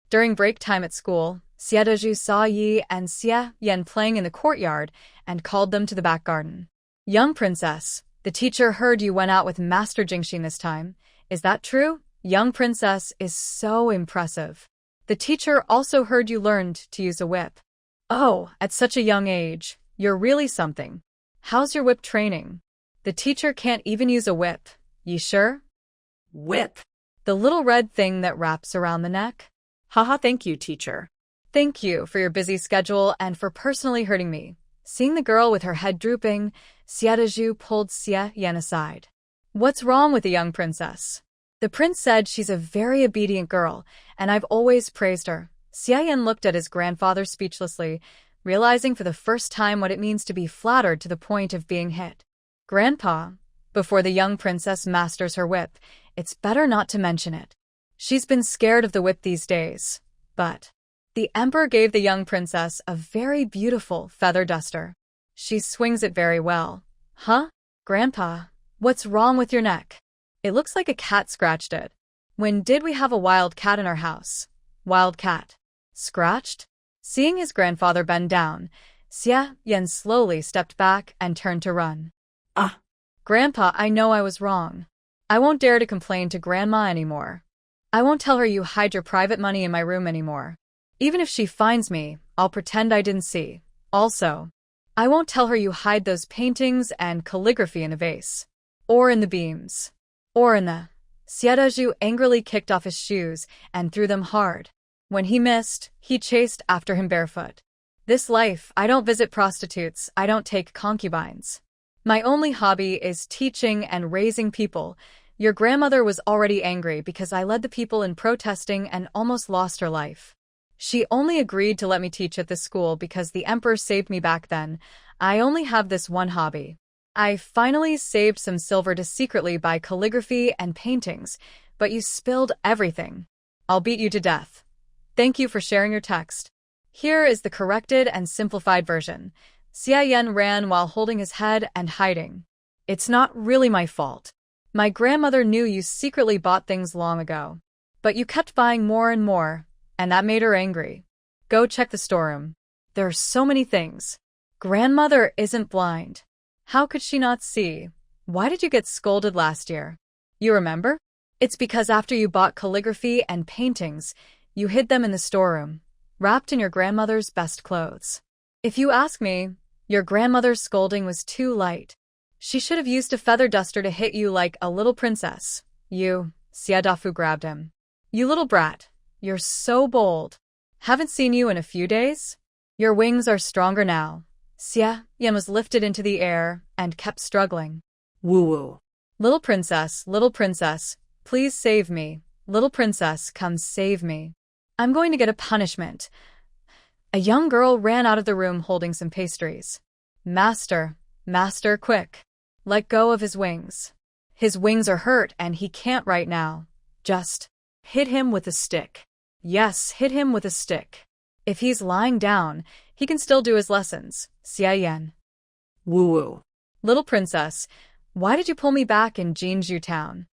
During break time at school, Xiaoju saw Yi and Xie Yan playing in the courtyard and called them to the back garden. Young princess, the teacher heard you went out with Master Jingxin this time. Is that true? Young princess is so impressive. The teacher also heard you learned to use a whip. Oh, at such a young age, you're really something. How's your whip training? The teacher can't even use a whip. You sure? Whip. The little red thing that wraps around the neck? Haha, thank you, teacher. Thank you for your busy schedule and for personally hurting me. Seeing the girl with her head drooping, Xiaoju pulled Xie Yan aside. What's wrong with the young princess? The prince said she's a very obedient girl, and I've always praised her. Xie Yan looked at his grandfather speechlessly, realizing for the first time what it means to be flattered to the point of being hit. Grandpa, before the young princess masters her whip, it's better not to mention it. She's been scared of the whip these days. But the emperor gave the young princess a very beautiful feather duster. She swings it very well. Huh? Grandpa, what's wrong with your neck? It looks like a cat scratched it. When did we have a wild cat in our house? Wild cat. Scratched? Seeing his grandfather bend down, Xie Yan slowly stepped back and turned to run. Grandpa, I know I was wrong. I won't dare to complain to Grandma anymore. I won't tell her you hide your private money in my room anymore. Even if she finds me, I'll pretend I didn't see. Also, I won't tell her you hide those paintings and calligraphy in a vase. Or in the beams. Or in the... Xiaoju angrily kicked off his shoes and threw them hard. When he missed, he chased after him barefoot. This life, I don't visit prostitutes, I don't take concubines. My only hobby is teaching and raising people. Your grandmother was already angry because I led the people in protesting and almost lost her life. She only agreed to let me teach at this school because the emperor saved me back then. I only have this one hobby. I finally saved some silver to secretly buy calligraphy and paintings, but you spilled everything. I'll beat you to death. Thank you for sharing your text. Here is the corrected and simplified version. Xia Yan ran while holding his head and hiding. It's not really my fault. My grandmother knew you secretly bought things long ago. But you kept buying more and more, and that made her angry. Go check the storeroom. There are so many things. Grandmother isn't blind. How could she not see? Why did you get scolded last year? You remember? It's because after you bought calligraphy and paintings, you hid them in the storeroom, wrapped in your grandmother's best clothes. If you ask me, your grandmother's scolding was too light. She should have used a feather duster to hit you like a little princess. You, Xia Dafu grabbed him. You little brat, you're so bold. Haven't seen you in a few days? Your wings are stronger now. Xia Yan was lifted into the air and kept struggling. Woo-woo. Little princess, please save me. Little princess, come save me. I'm going to get a punishment. A young girl ran out of the room holding some pastries. Master, quick. Let go of his wings. His wings are hurt and he can't right now. Just hit him with a stick. Yes, hit him with a stick. If he's lying down, he can still do his lessons. Xia Yan. Woo-woo. Little princess, why did you pull me back in Jinju town?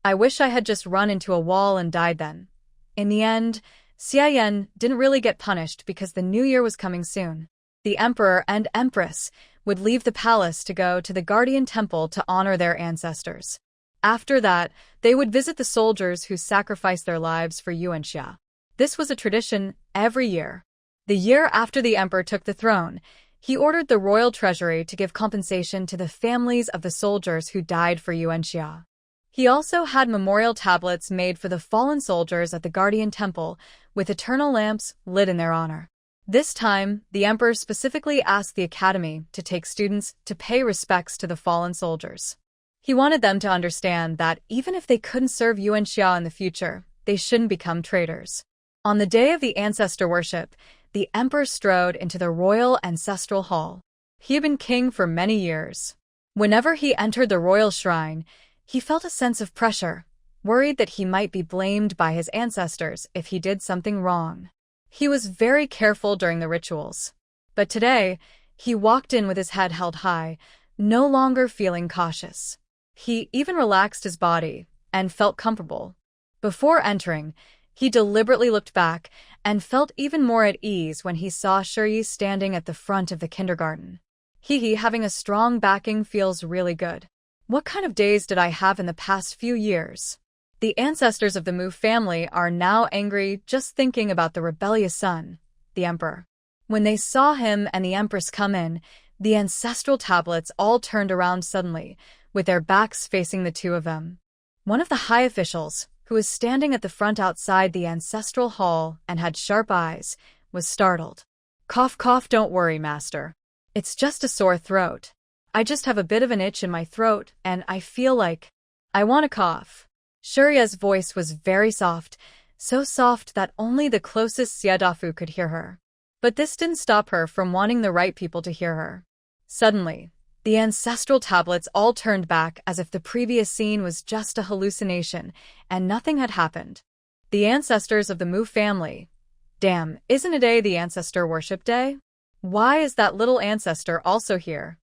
I wish I had just run into a wall and died then. In the end, Xia Yan didn't really get punished because the new year was coming soon. The emperor and empress would leave the palace to go to the guardian temple to honor their ancestors. After that, they would visit the soldiers who sacrificed their lives for Yuanxia. This was a tradition every year. The year after the emperor took the throne, he ordered the royal treasury to give compensation to the families of the soldiers who died for Yuanxia. He also had memorial tablets made for the fallen soldiers at the Guardian Temple, with eternal lamps lit in their honor. This time, the emperor specifically asked the academy to take students to pay respects to the fallen soldiers. He wanted them to understand that even if they couldn't serve Yuanxia in the future, they shouldn't become traitors. On the day of the ancestor worship, the emperor strode into the royal ancestral hall. He had been king for many years. Whenever he entered the royal shrine, he felt a sense of pressure, worried that he might be blamed by his ancestors if he did something wrong. He was very careful during the rituals. But today, he walked in with his head held high, no longer feeling cautious. He even relaxed his body and felt comfortable. Before entering, he deliberately looked back and felt even more at ease when he saw Shiyi standing at the front of the kindergarten. Having a strong backing feels really good. What kind of days did I have in the past few years? The ancestors of the Mu family are now angry just thinking about the rebellious son, the emperor. When they saw him and the empress come in, the ancestral tablets all turned around suddenly, with their backs facing the two of them. One of the high officials, who was standing at the front outside the ancestral hall and had sharp eyes, was startled. Cough, cough, don't worry, master. It's just a sore throat. I just have a bit of an itch in my throat, and I feel like I want to cough. Shuria's voice was very soft, so soft that only the closest Xiadafu could hear her. But this didn't stop her from wanting the right people to hear her. Suddenly, the ancestral tablets all turned back as if the previous scene was just a hallucination, and nothing had happened. The ancestors of the Mu family. Damn, isn't today the ancestor worship day? Why is that little ancestor also here?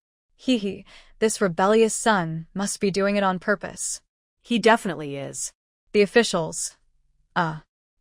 This rebellious son must be doing it on purpose. He definitely is. The officials.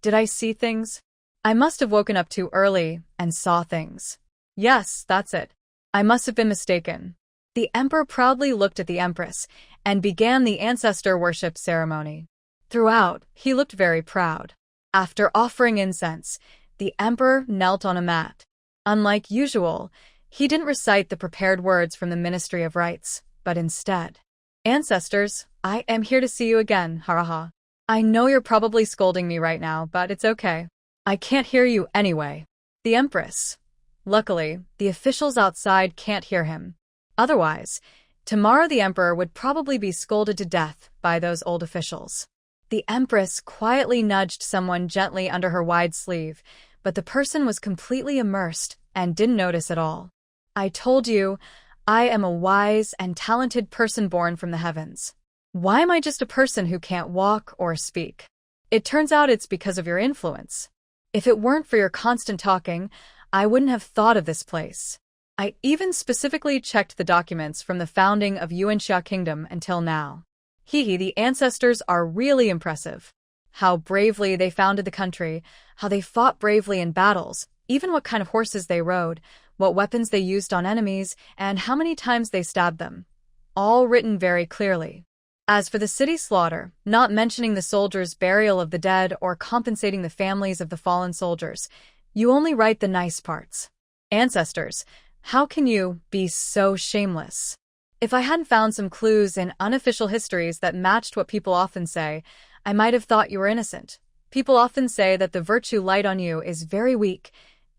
Did I see things? I must have woken up too early and saw things. Yes, that's it. I must have been mistaken. The emperor proudly looked at the empress and began the ancestor worship ceremony. Throughout, he looked very proud. After offering incense, the emperor knelt on a mat. Unlike usual, he didn't recite the prepared words from the Ministry of Rites, but instead, "Ancestors, I am here to see you again, haraha. I know you're probably scolding me right now, but it's okay. I can't hear you anyway." The empress. Luckily, the officials outside can't hear him. Otherwise, tomorrow the Emperor would probably be scolded to death by those old officials. The Empress quietly nudged someone gently under her wide sleeve, but the person was completely immersed and didn't notice at all. I told you, I am a wise and talented person born from the heavens. Why am I just a person who can't walk or speak? It turns out it's because of your influence. If it weren't for your constant talking, I wouldn't have thought of this place. I even specifically checked the documents from the founding of Yuanxia Kingdom until now. The ancestors are really impressive. How bravely they founded the country, how they fought bravely in battles, even what kind of horses they rode, what weapons they used on enemies, and how many times they stabbed them. All written very clearly. As for the city slaughter, not mentioning the soldiers' burial of the dead or compensating the families of the fallen soldiers, you only write the nice parts. Ancestors, how can you be so shameless? If I hadn't found some clues in unofficial histories that matched what people often say, I might have thought you were innocent. People often say that the virtue light on you is very weak,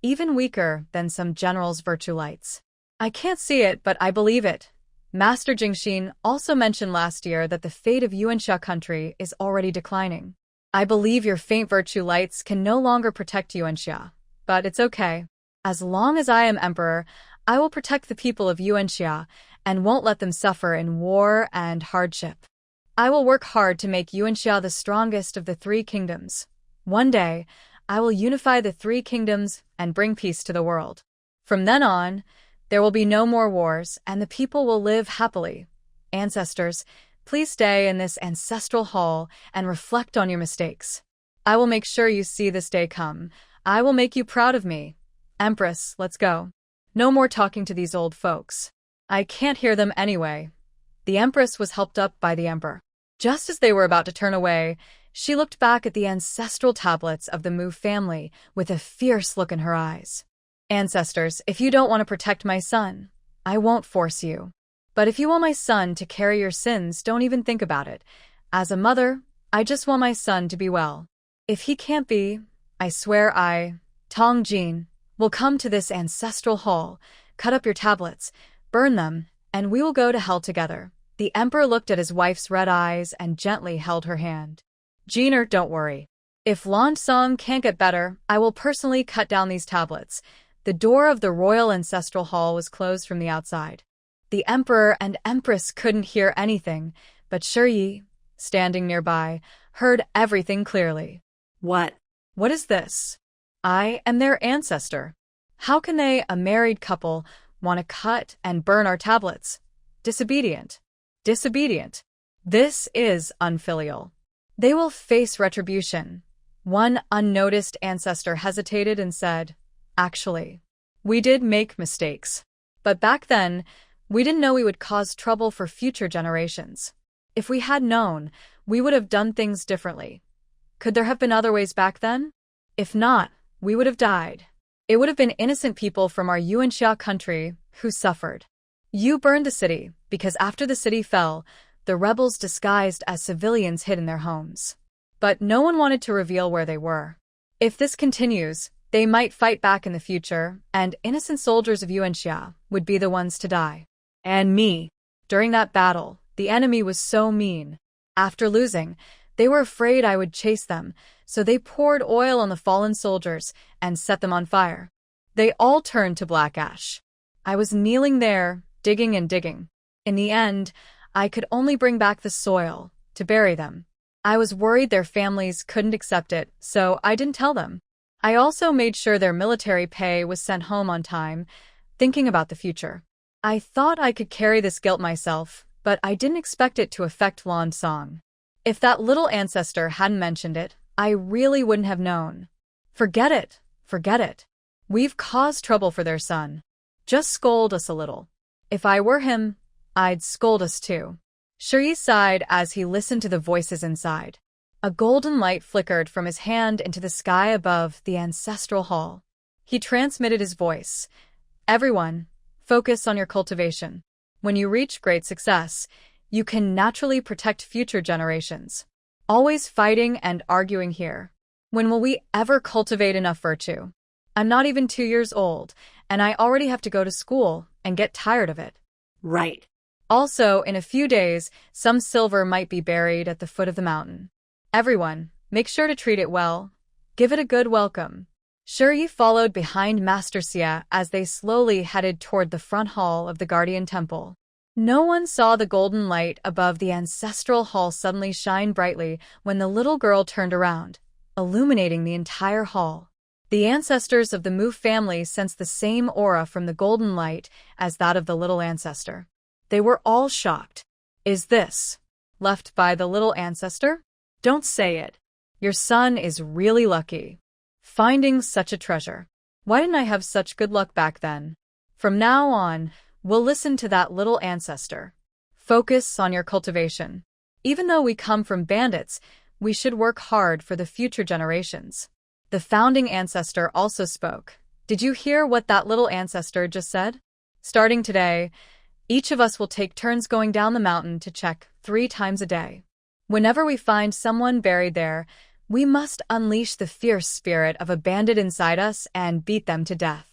even weaker than some generals' virtue lights. I can't see it, but I believe it. Master Jingxin also mentioned last year that the fate of Yuanxia country is already declining. I believe your faint virtue lights can no longer protect Yuanxia, but it's okay. As long as I am emperor, I will protect the people of Yuanxia and won't let them suffer in war and hardship. I will work hard to make Yuanxia the strongest of the three kingdoms. One day, I will unify the three kingdoms and bring peace to the world. From then on, there will be no more wars and the people will live happily. Ancestors, please stay in this ancestral hall and reflect on your mistakes. I will make sure you see this day come. I will make you proud of me. Empress, let's go. No more talking to these old folks. I can't hear them anyway. The Empress was helped up by the Emperor. Just as they were about to turn away, she looked back at the ancestral tablets of the Mu family with a fierce look in her eyes. Ancestors, if you don't want to protect my son, I won't force you. But if you want my son to carry your sins, don't even think about it. As a mother, I just want my son to be well. If he can't be, I swear Tong Jin, will come to this ancestral hall, cut up your tablets, burn them, and we will go to hell together. The Emperor looked at his wife's red eyes and gently held her hand. Jeaner, don't worry. If Lan Song can't get better, I will personally cut down these tablets. The door of the royal ancestral hall was closed from the outside. The Emperor and Empress couldn't hear anything, but Shi, standing nearby, heard everything clearly. What? What is this? I am their ancestor. How can they, a married couple, want to cut and burn our tablets? Disobedient. Disobedient. This is unfilial. They will face retribution. One unnoticed ancestor hesitated and said, Actually, we did make mistakes. But back then, we didn't know we would cause trouble for future generations. If we had known, we would have done things differently. Could there have been other ways back then? If not, we would have died. It would have been innocent people from our Yuanxia country who suffered. You burned the city, because after the city fell, the rebels disguised as civilians hid in their homes. But no one wanted to reveal where they were. If this continues, they might fight back in the future, and innocent soldiers of Yuanxia would be the ones to die. And me. During that battle, the enemy was so mean. After losing, they were afraid I would chase them, so they poured oil on the fallen soldiers and set them on fire. They all turned to black ash. I was kneeling there, digging and digging. In the end, I could only bring back the soil to bury them. I was worried their families couldn't accept it, so I didn't tell them. I also made sure their military pay was sent home on time, thinking about the future. I thought I could carry this guilt myself, but I didn't expect it to affect Lan Song. If that little ancestor hadn't mentioned it, I really wouldn't have known. Forget it. Forget it. We've caused trouble for their son. Just scold us a little. If I were him, I'd scold us too. Shi sighed as he listened to the voices inside. A golden light flickered from his hand into the sky above the ancestral hall. He transmitted his voice. Everyone, focus on your cultivation. When you reach great success, you can naturally protect future generations. Always fighting and arguing here. When will we ever cultivate enough virtue? I'm not even 2 years old, and I already have to go to school and get tired of it. Right. Also, in a few days, some silver might be buried at the foot of the mountain. Everyone, make sure to treat it well. Give it a good welcome. Shuri followed behind Master Xia as they slowly headed toward the front hall of the Guardian Temple. No one saw the golden light above the ancestral hall suddenly shine brightly when the little girl turned around, illuminating the entire hall. The ancestors of the Mu family sensed the same aura from the golden light as that of the little ancestor. They were all shocked. Is this left by the little ancestor? Don't say it. Your son is really lucky. Finding such a treasure. Why didn't I have such good luck back then? From now on, we'll listen to that little ancestor. Focus on your cultivation. Even though we come from bandits, we should work hard for the future generations. The founding ancestor also spoke. Did you hear what that little ancestor just said? Starting today, each of us will take turns going down the mountain to check 3 times a day. Whenever we find someone buried there, we must unleash the fierce spirit of a bandit inside us and beat them to death.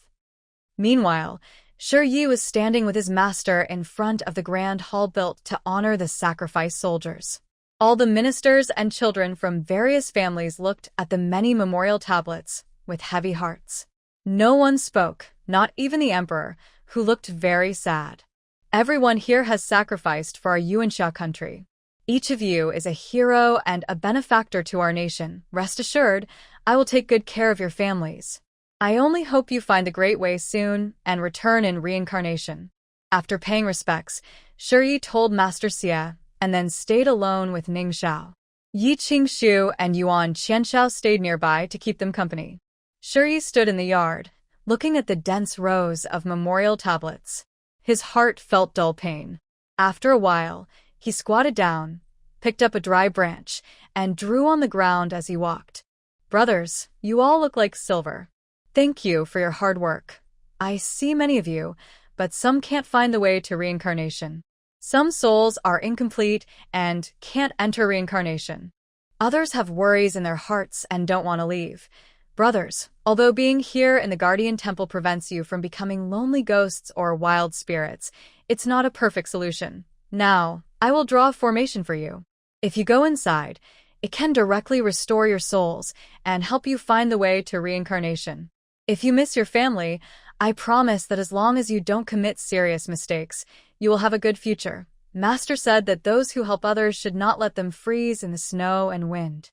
Meanwhile, Shuri was standing with his master in front of the grand hall built to honor the sacrifice soldiers. All the ministers and children from various families looked at the many memorial tablets with heavy hearts. No one spoke, not even the emperor, who looked very sad. Everyone here has sacrificed for our Yuansha country. Each of you is a hero and a benefactor to our nation. Rest assured, I will take good care of your families. I only hope you find the great way soon and return in reincarnation. After paying respects, Shuri told Master Xia and then stayed alone with Ning Xiao. Yi Qingshu and Yuan Qianshao stayed nearby to keep them company. Shuri stood in the yard, looking at the dense rows of memorial tablets. His heart felt dull pain. After a while, he squatted down, picked up a dry branch, and drew on the ground as he walked. Brothers, you all look like silver. Thank you for your hard work. I see many of you, but some can't find the way to reincarnation. Some souls are incomplete and can't enter reincarnation. Others have worries in their hearts and don't want to leave. Brothers, although being here in the Guardian Temple prevents you from becoming lonely ghosts or wild spirits, it's not a perfect solution. Now, I will draw a formation for you. If you go inside, it can directly restore your souls and help you find the way to reincarnation. If you miss your family, I promise that as long as you don't commit serious mistakes, you will have a good future. Master said that those who help others should not let them freeze in the snow and wind.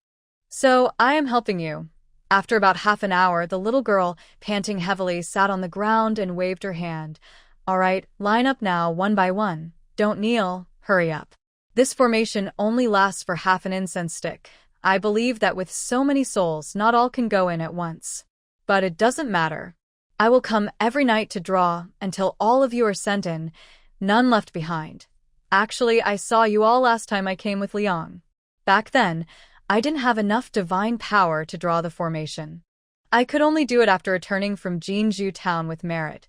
So, I am helping you. After about half an hour, the little girl, panting heavily, sat on the ground and waved her hand. All right, line up now, one by one. Don't kneel, hurry up. This formation only lasts for half an incense stick. I believe that with so many souls, not all can go in at once. But it doesn't matter. I will come every night to draw until all of you are sent in, none left behind. Actually, I saw you all last time I came with Liang. Back then, I didn't have enough divine power to draw the formation. I could only do it after returning from Jinju town with merit.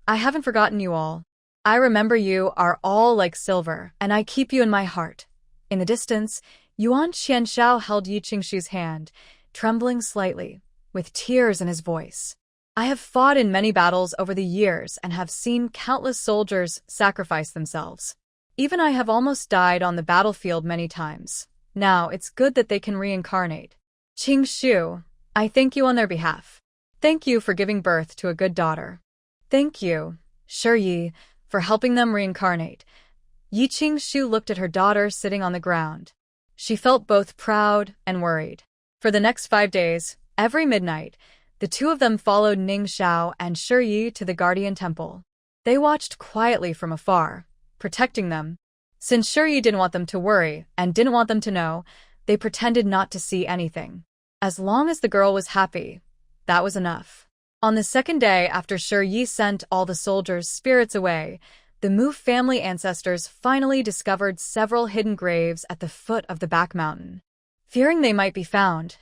I haven't forgotten you all. I remember you are all like silver, and I keep you in my heart. In the distance, Yuan Qianshao held Yi Qingshu's hand, trembling slightly, with tears in his voice. I have fought in many battles over the years and have seen countless soldiers sacrifice themselves. Even I have almost died on the battlefield many times. Now, it's good that they can reincarnate. Qingshu, I thank you on their behalf. Thank you for giving birth to a good daughter. Thank you, Shuri, for helping them reincarnate. Yi Qingshu looked at her daughter sitting on the ground. She felt both proud and worried. For the next 5 days, every midnight, the two of them followed Ning Xiao and Shuri to the Guardian Temple. They watched quietly from afar, protecting them. Since Shuri didn't want them to worry and didn't want them to know, they pretended not to see anything. As long as the girl was happy, that was enough. On the second day after Shuri sent all the soldiers' spirits away, the Mu family ancestors finally discovered several hidden graves at the foot of the back mountain. Fearing they might be found,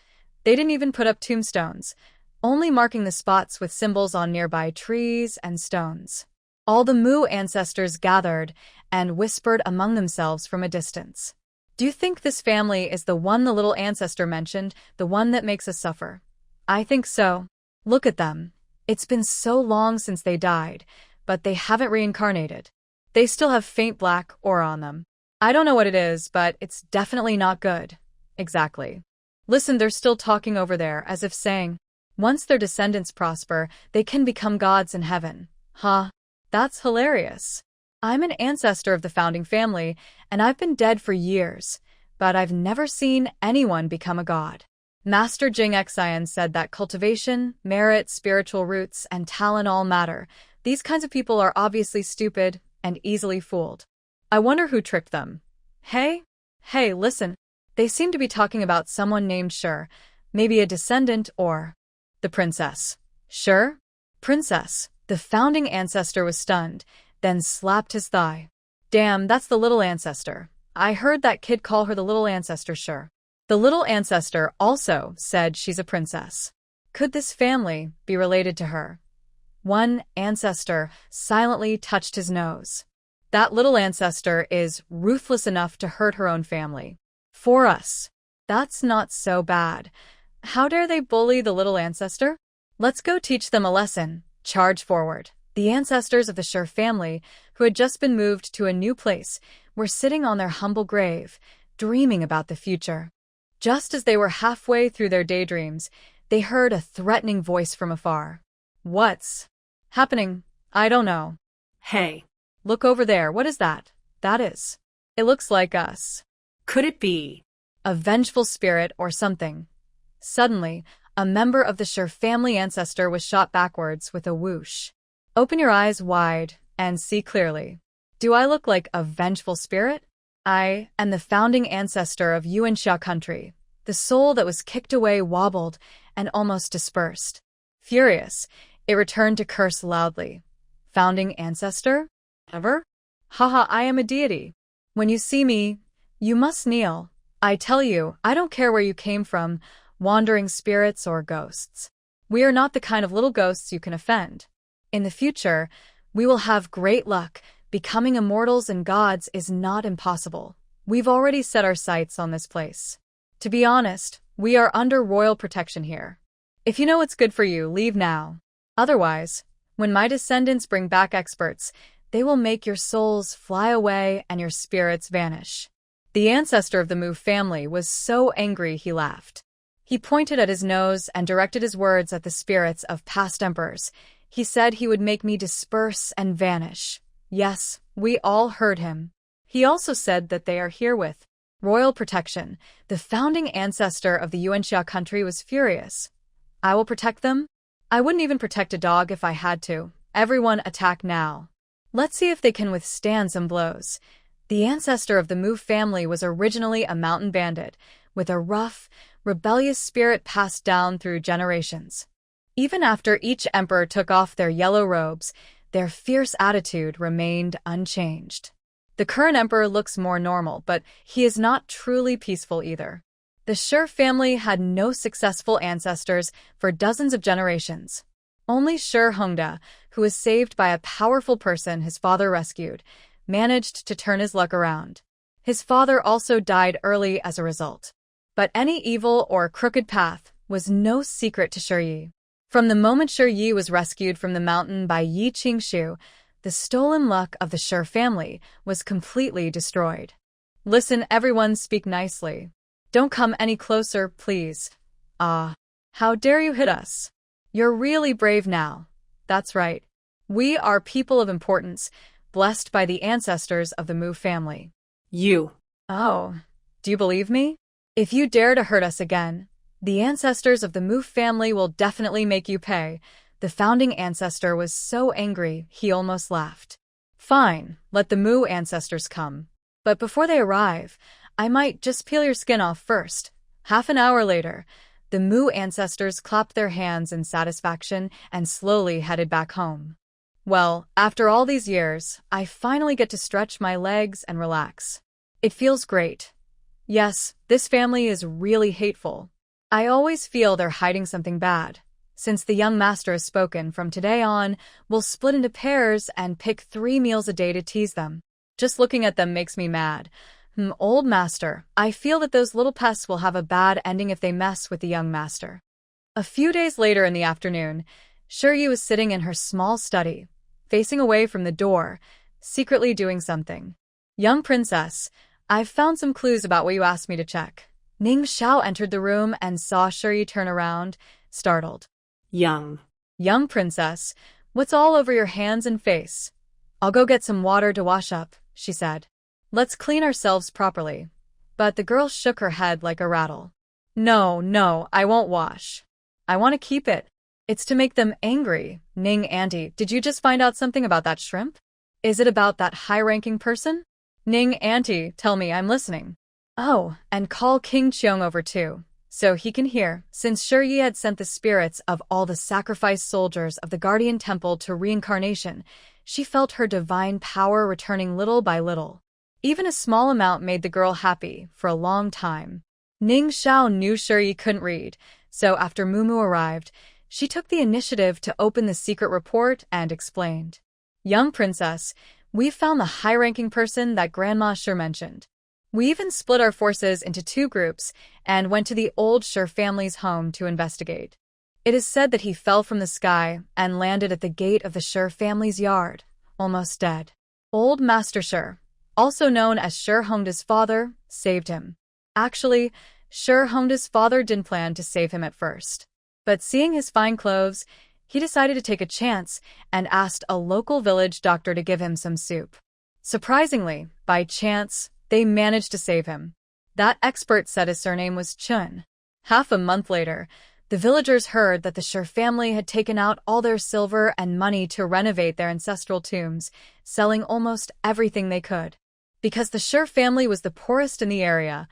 they didn't even put up tombstones, only marking the spots with symbols on nearby trees and stones. All the Mu ancestors gathered and whispered among themselves from a distance. Do you think this family is the one the little ancestor mentioned, the one that makes us suffer? I think so. Look at them. It's been so long since they died, but they haven't reincarnated. They still have faint black aura on them. I don't know what it is, but it's definitely not good. Exactly. Listen, they're still talking over there, as if saying, once their descendants prosper, they can become gods in heaven. Huh? That's hilarious. I'm an ancestor of the founding family, and I've been dead for years, but I've never seen anyone become a god. Master Jing Xian said that cultivation, merit, spiritual roots, and talent all matter. These kinds of people are obviously stupid and easily fooled. I wonder who tricked them. Hey, listen. They seem to be talking about someone named Shur, maybe a descendant or the princess. Shur? Princess. The founding ancestor was stunned, then slapped his thigh. Damn, that's the little ancestor. I heard that kid call her the little ancestor Shur. The little ancestor also said she's a princess. Could this family be related to her? One ancestor silently touched his nose. That little ancestor is ruthless enough to hurt her own family. For us. That's not so bad. How dare they bully the little ancestor? Let's go teach them a lesson. Charge forward. The ancestors of the Shur family, who had just been moved to a new place, were sitting on their humble grave, dreaming about the future. Just as they were halfway through their daydreams, they heard a threatening voice from afar. What's happening? I don't know. Hey. Look over there. What is that? That is. It looks like us. Could it be a vengeful spirit or something? Suddenly, a member of the Shur family ancestor was shot backwards with a whoosh. Open your eyes wide and see clearly. Do I look like a vengeful spirit? I am the founding ancestor of Yuanxia country. The soul that was kicked away wobbled and almost dispersed. Furious, it returned to curse loudly. Founding ancestor? Ever? Haha, I am a deity. When you see me, you must kneel. I tell you, I don't care where you came from, wandering spirits or ghosts. We are not the kind of little ghosts you can offend. In the future, we will have great luck. Becoming immortals and gods is not impossible. We've already set our sights on this place. To be honest, we are under royal protection here. If you know what's good for you, leave now. Otherwise, when my descendants bring back experts, they will make your souls fly away and your spirits vanish. The ancestor of the Mu family was so angry he laughed. He pointed at his nose and directed his words at the spirits of past emperors. He said he would make me disperse and vanish. Yes, we all heard him. He also said that they are here with royal protection. The founding ancestor of the Yuanxia country was furious. I will protect them? I wouldn't even protect a dog if I had to. Everyone attack now. Let's see if they can withstand some blows. The ancestor of the Mu family was originally a mountain bandit, with a rough, rebellious spirit passed down through generations. Even after each emperor took off their yellow robes, their fierce attitude remained unchanged. The current emperor looks more normal, but he is not truly peaceful either. The Shur family had no successful ancestors for dozens of generations. Only Shur Hongda, who was saved by a powerful person his father rescued, managed to turn his luck around. His father also died early as a result. But any evil or crooked path was no secret to Shur Yi. From the moment Shur Yi was rescued from the mountain by Yi Qingshu, the stolen luck of the Shur family was completely destroyed. Listen, everyone, speak nicely. Don't come any closer, please. Ah, how dare you hit us? You're really brave now. That's right. We are people of importance, blessed by the ancestors of the Mu family. You. Oh, do you believe me? If you dare to hurt us again, the ancestors of the Mu family will definitely make you pay. The founding ancestor was so angry, he almost laughed. Fine, let the Mu ancestors come. But before they arrive, I might just peel your skin off first. Half an hour later, the Mu ancestors clapped their hands in satisfaction and slowly headed back home. Well, after all these years, I finally get to stretch my legs and relax. It feels great. Yes, this family is really hateful. I always feel they're hiding something bad. Since the young master has spoken, from today on, we'll split into pairs and pick 3 meals a day to tease them. Just looking at them makes me mad. Old master, I feel that those little pests will have a bad ending if they mess with the young master. A few days later in the afternoon, Shiryu was sitting in her small study, facing away from the door, secretly doing something. Young princess, I've found some clues about what you asked me to check. Ning Xiao entered the room and saw Shiryu turn around, startled. Young princess, what's all over your hands and face? I'll go get some water to wash up, she said. Let's clean ourselves properly. But the girl shook her head like a rattle. No, I won't wash. I want to keep it. It's to make them angry. Ning Auntie, did you just find out something about that shrimp? Is it about that high-ranking person? Ning Auntie, tell me, I'm listening. Oh, and call King Cheong over too, so he can hear. Since Shiryu had sent the spirits of all the sacrificed soldiers of the Guardian Temple to reincarnation, she felt her divine power returning little by little. Even a small amount made the girl happy for a long time. Ning Xiao knew Shiryu couldn't read, so after Mumu arrived, she took the initiative to open the secret report and explained. Young princess, we've found the high-ranking person that Grandma Shi mentioned. We even split our forces into 2 groups and went to the old Shi family's home to investigate. It is said that he fell from the sky and landed at the gate of the Shi family's yard, almost dead. Old Master Shi, also known as Shi Hongda's father, saved him. Actually, Shi Hongda's father didn't plan to save him at first. But seeing his fine clothes, he decided to take a chance and asked a local village doctor to give him some soup. Surprisingly, by chance, they managed to save him. That expert said his surname was Chun. Half a month later, the villagers heard that the Shi family had taken out all their silver and money to renovate their ancestral tombs, selling almost everything they could. Because the Shi family was the poorest in the area,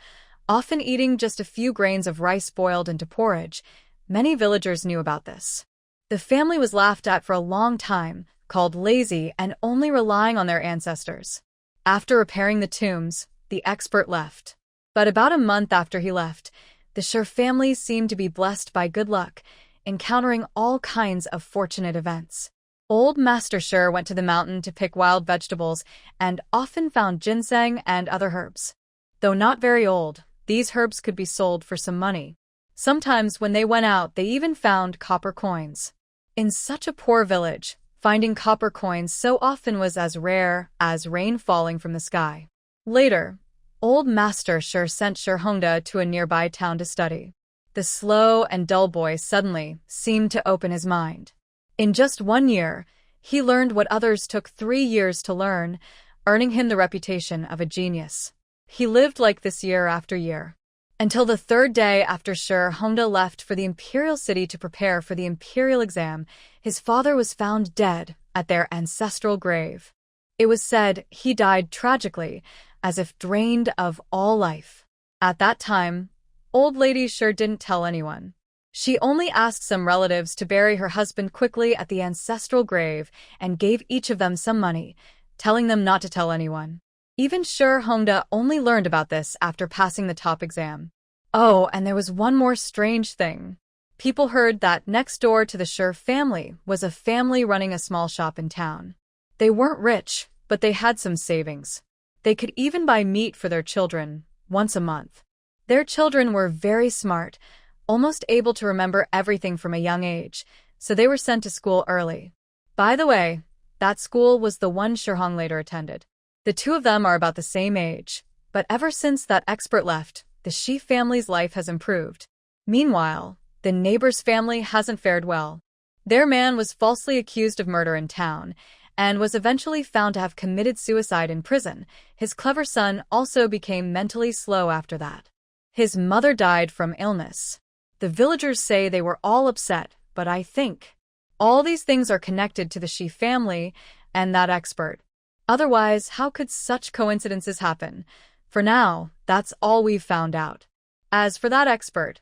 often eating just a few grains of rice boiled into porridge, many villagers knew about this. The family was laughed at for a long time, called lazy and only relying on their ancestors. After repairing the tombs, the expert left. But about a month after he left, the Shi family seemed to be blessed by good luck, encountering all kinds of fortunate events. Old Master Shi went to the mountain to pick wild vegetables and often found ginseng and other herbs. Though not very old, these herbs could be sold for some money. Sometimes when they went out, they even found copper coins. In such a poor village, finding copper coins so often was as rare as rain falling from the sky. Later, old Master Shi sent Shi Hongda to a nearby town to study. The slow and dull boy suddenly seemed to open his mind. In just 1 year, he learned what others took 3 years to learn, earning him the reputation of a genius. He lived like this year after year. Until the 3rd day after Shi Hongda left for the imperial city to prepare for the imperial exam, his father was found dead at their ancestral grave. It was said he died tragically, as if drained of all life. At that time, old lady Shi didn't tell anyone. She only asked some relatives to bury her husband quickly at the ancestral grave and gave each of them some money, telling them not to tell anyone. Even Shi Hongda only learned about this after passing the top exam. Oh, and there was one more strange thing. People heard that next door to the Shi family was a family running a small shop in town. They weren't rich, but they had some savings. They could even buy meat for their children once a month. Their children were very smart, almost able to remember everything from a young age, so they were sent to school early. By the way, that school was the one Shi Hong later attended. The 2 of them are about the same age, but ever since that expert left, the Shi family's life has improved. Meanwhile, the neighbor's family hasn't fared well. Their man was falsely accused of murder in town, and was eventually found to have committed suicide in prison. His clever son also became mentally slow after that. His mother died from illness. The villagers say they were all upset, but I think all these things are connected to the Shi family and that expert. Otherwise, how could such coincidences happen? For now, that's all we've found out. As for that expert,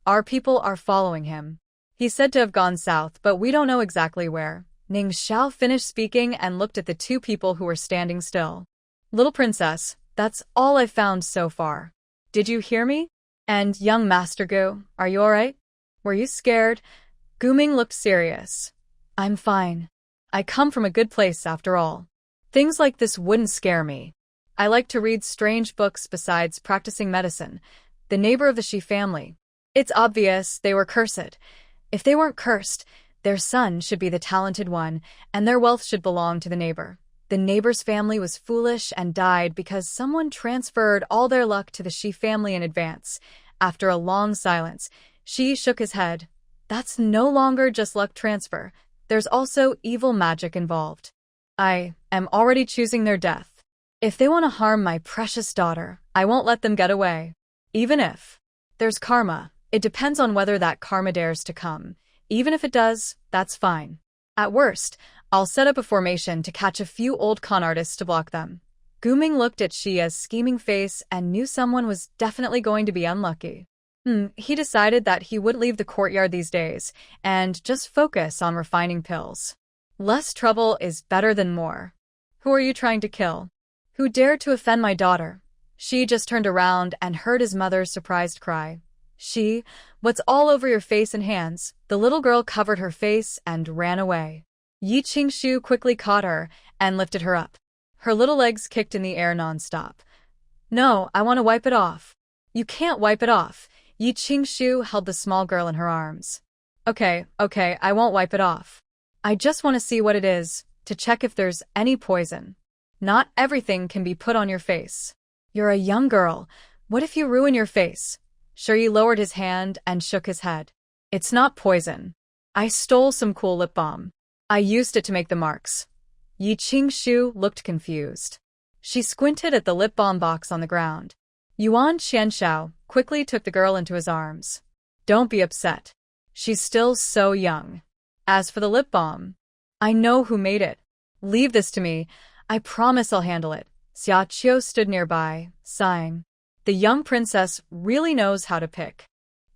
our people are following him. He's said to have gone south, but we don't know exactly where. Ning Xiao finished speaking and looked at the 2 people who were standing still. Little princess, that's all I've found so far. Did you hear me? And young Master Gu, are you alright? Were you scared? Gu Ming looked serious. I'm fine. I come from a good place after all. Things like this wouldn't scare me. I like to read strange books besides practicing medicine. The neighbor of the Shi family. It's obvious they were cursed. If they weren't cursed, Their son should be the talented one, and their wealth should belong to the neighbor. The neighbor's family was foolish and died because someone transferred all their luck to the Shi family in advance. After a long silence, Shi shook his head. That's no longer just luck transfer. There's also evil magic involved. I am already choosing their death. If they want to harm my precious daughter, I won't let them get away. Even if there's karma, it depends on whether that karma dares to come. Even if it does, that's fine. At worst, I'll set up a formation to catch a few old con artists to block them. Guming looked at Shia's scheming face and knew someone was definitely going to be unlucky. He decided that he wouldn't leave the courtyard these days and just focus on refining pills. Less trouble is better than more. Who are you trying to kill? Who dared to offend my daughter? Shi just turned around and heard his mother's surprised cry. Shi, what's all over your face and hands? The little girl covered her face and ran away. Yi Qingshu quickly caught her and lifted her up. Her little legs kicked in the air nonstop. No, I want to wipe it off. You can't wipe it off. Yi Qingshu held the small girl in her arms. Okay, I won't wipe it off. I just want to see what it is, to check if there's any poison. Not everything can be put on your face. You're a young girl. What if you ruin your face? Shuri lowered his hand and shook his head. It's not poison. I stole some cool lip balm. I used it to make the marks. Yi Qingshu looked confused. She squinted at the lip balm box on the ground. Yuan Qianshao quickly took the girl into his arms. Don't be upset. She's still so young. As for the lip balm, I know who made it. Leave this to me. I promise I'll handle it. Xia Qiu stood nearby, sighing. The young princess really knows how to pick.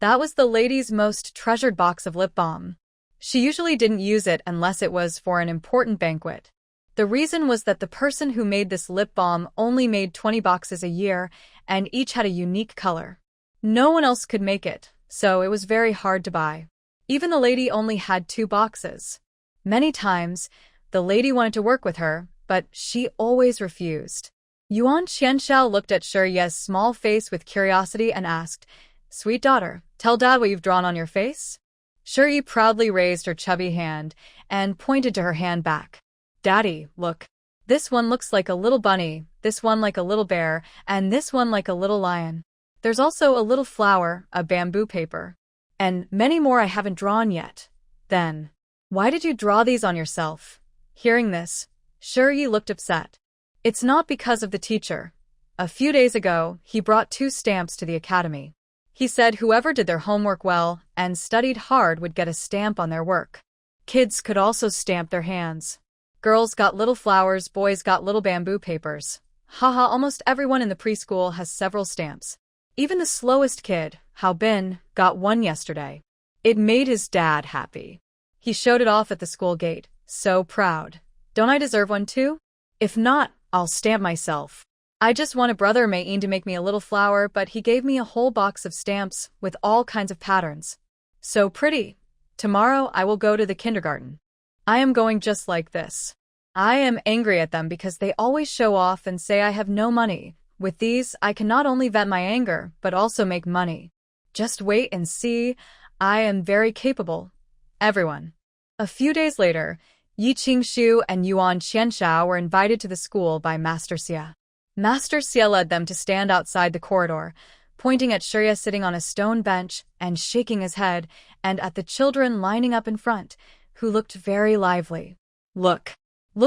That was the lady's most treasured box of lip balm. She usually didn't use it unless it was for an important banquet. The reason was that the person who made this lip balm only made 20 boxes a year, and each had a unique color. No one else could make it, so it was very hard to buy. Even the lady only had 2 boxes. Many times, the lady wanted to work with her, but she always refused. Yuan Qianshao looked at Shuri's small face with curiosity and asked, Sweet daughter, tell Dad what you've drawn on your face? Shuri proudly raised her chubby hand and pointed to her hand back. Daddy, look. This one looks like a little bunny, this one like a little bear, and this one like a little lion. There's also a little flower, a bamboo paper, and many more I haven't drawn yet. Then, why did you draw these on yourself? Hearing this, Shuri looked upset. It's not because of the teacher. A few days ago, he brought 2 stamps to the academy. He said whoever did their homework well and studied hard would get a stamp on their work. Kids could also stamp their hands. Girls got little flowers, boys got little bamboo papers. Haha, almost everyone in the preschool has several stamps. Even the slowest kid, Hao Bin, got one yesterday. It made his dad happy. He showed it off at the school gate, so proud. Don't I deserve one too? If not, I'll stamp myself. I just wanted Brother Mayin to make me a little flower, but he gave me a whole box of stamps with all kinds of patterns. So pretty. Tomorrow I will go to the kindergarten. I am going just like this. I am angry at them because they always show off and say I have no money. With these, I can not only vent my anger, but also make money. Just wait and see. I am very capable. Everyone. A few days later, Yi Qingshu and Yuan Qianshao were invited to the school by Master Xia. Master Xia led them to stand outside the corridor, pointing at Shurya sitting on a stone bench and shaking his head, and at the children lining up in front, who looked very lively. Look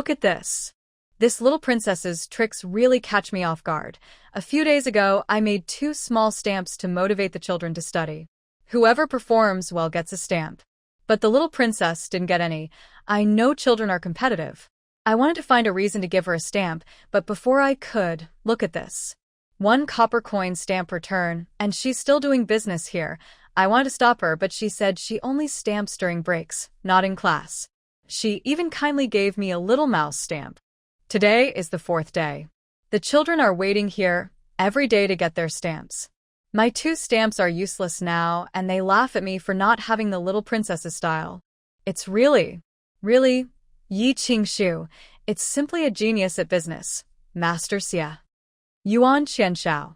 at this. This little princess's tricks really catch me off guard. A few days ago, I made 2 small stamps to motivate the children to study. Whoever performs well gets a stamp. But the little princess didn't get any. I know children are competitive. I wanted to find a reason to give her a stamp, but before I could, look at this. 1 copper coin stamp return, and she's still doing business here. I wanted to stop her, but she said she only stamps during breaks, not in class. She even kindly gave me a little mouse stamp. Today is the 4th day. The children are waiting here every day to get their stamps. My 2 stamps are useless now, and they laugh at me for not having the little princess's style. It's really, Yi Qingshu. It's simply a genius at business. Master Xia. Yuan Qianshao.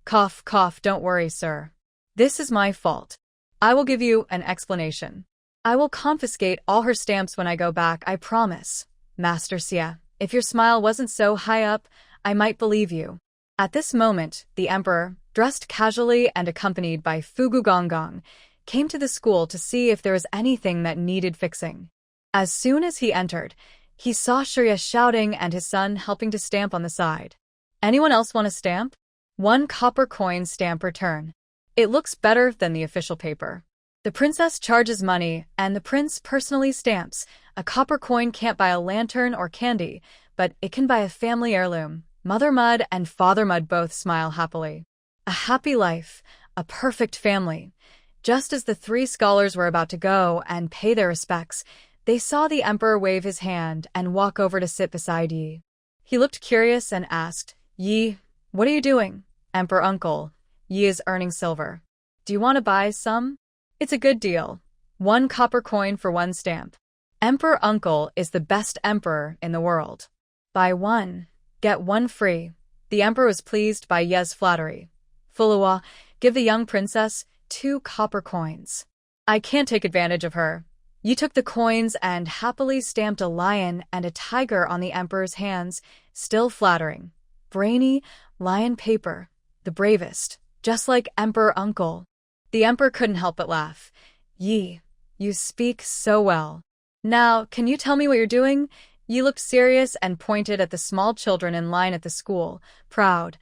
Cough, don't worry, sir. This is my fault. I will give you an explanation. I will confiscate all her stamps when I go back, I promise. Master Xie, if your smile wasn't so high up, I might believe you. At this moment, the emperor, dressed casually and accompanied by Fugu Gonggong, came to the school to see if there was anything that needed fixing. As soon as he entered, he saw Shirya shouting and his son helping to stamp on the side. Anyone else want a stamp? 1 copper coin stamp return. It looks better than the official paper. The princess charges money, and the prince personally stamps. A copper coin can't buy a lantern or candy, but it can buy a family heirloom. Mother Mud and Father Mud both smile happily. A happy life, a perfect family. Just as the 3 scholars were about to go and pay their respects, they saw the emperor wave his hand and walk over to sit beside Yi. He looked curious and asked, Yi, what are you doing? Emperor uncle, Yi is earning silver. Do you want to buy some? It's a good deal. 1 copper coin for 1 stamp. Emperor uncle is the best emperor in the world. Buy 1, get 1 free. The emperor was pleased by Ye's flattery. Fuluwa, give the young princess 2 copper coins. I can't take advantage of her. You took the coins and happily stamped a lion and a tiger on the emperor's hands, still flattering. Brainy, lion paper, the bravest, just like Emperor Uncle. The emperor couldn't help but laugh. Yi, you speak so well. Now, can you tell me what you're doing? Yi looked serious and pointed at the small children in line at the school, proud.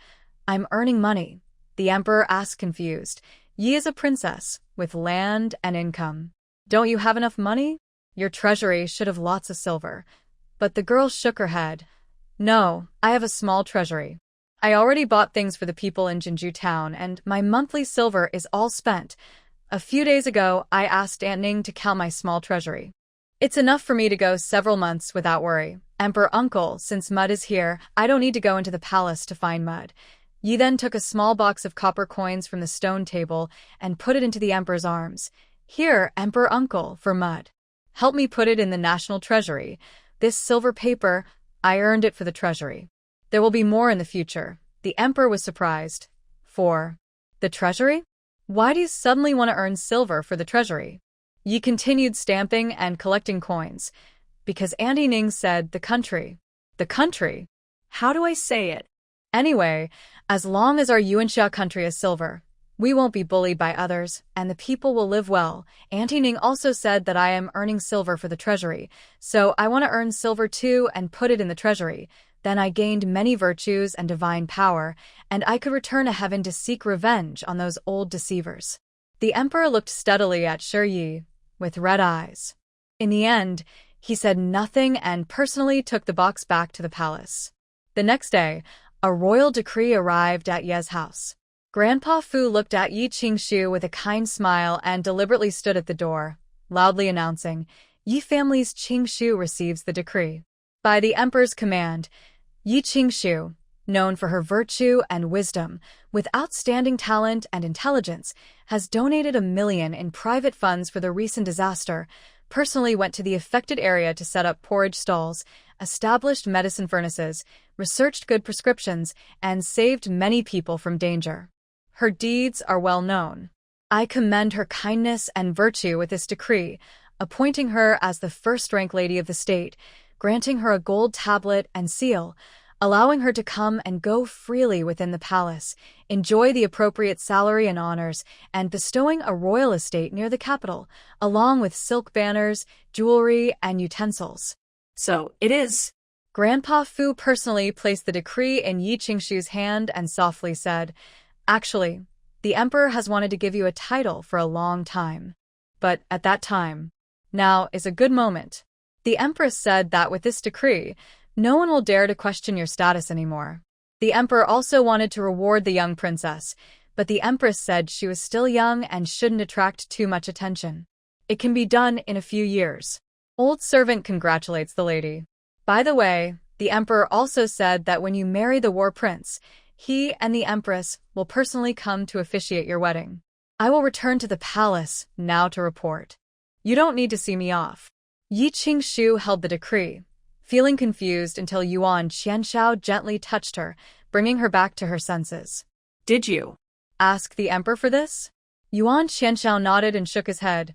I'm earning money. The emperor asked confused. Yi is a princess, with land and income. Don't you have enough money? Your treasury should have lots of silver. But the girl shook her head. No, I have a small treasury. I already bought things for the people in Jinju town, and my monthly silver is all spent. A few days ago, I asked Aunt Ning to count my small treasury. It's enough for me to go several months without worry. Emperor Uncle, since Mud is here, I don't need to go into the palace to find Mud. Yi then took a small box of copper coins from the stone table and put it into the emperor's arms. Here, Emperor Uncle, for Mud. Help me put it in the national treasury. This silver paper, I earned it for the treasury. There will be more in the future. The emperor was surprised. For the treasury? Why do you suddenly want to earn silver for the treasury? Yi continued stamping and collecting coins. Because Auntie Ning said the country. The country? How do I say it? Anyway, as long as our Yuanxia country is silver, we won't be bullied by others, and the people will live well. Auntie Ning also said that I am earning silver for the treasury, so I want to earn silver too and put it in the treasury. Then I gained many virtues and divine power, and I could return to heaven to seek revenge on those old deceivers. The emperor looked steadily at Shi Yi, with red eyes. In the end, he said nothing and personally took the box back to the palace. The next day, a royal decree arrived at Ye's house. Grandpa Fu looked at Yi Qingshu with a kind smile and deliberately stood at the door, loudly announcing, Yi family's Qingshu receives the decree. By the emperor's command, Yi Qingshu, known for her virtue and wisdom, with outstanding talent and intelligence, has donated $1 million in private funds for the recent disaster, personally went to the affected area to set up porridge stalls, established medicine furnaces, researched good prescriptions, and saved many people from danger. Her deeds are well known. I commend her kindness and virtue with this decree, appointing her as the first-rank lady of the state, granting her a gold tablet and seal, allowing her to come and go freely within the palace, enjoy the appropriate salary and honors, and bestowing a royal estate near the capital, along with silk banners, jewelry, and utensils. So, it is. Grandpa Fu personally placed the decree in Yi Qingshu's hand and softly said, Actually, the emperor has wanted to give you a title for a long time. But at that time, now is a good moment. The empress said that with this decree, no one will dare to question your status anymore. The emperor also wanted to reward the young princess, but the empress said she was still young and shouldn't attract too much attention. It can be done in a few years. Old servant congratulates the lady. By the way, the emperor also said that when you marry the war prince, he and the empress will personally come to officiate your wedding. I will return to the palace now to report. You don't need to see me off. Yi Qingshu held the decree, feeling confused until Yuan Qianshao gently touched her, bringing her back to her senses. Did you ask the emperor for this? Yuan Qianshao nodded and shook his head.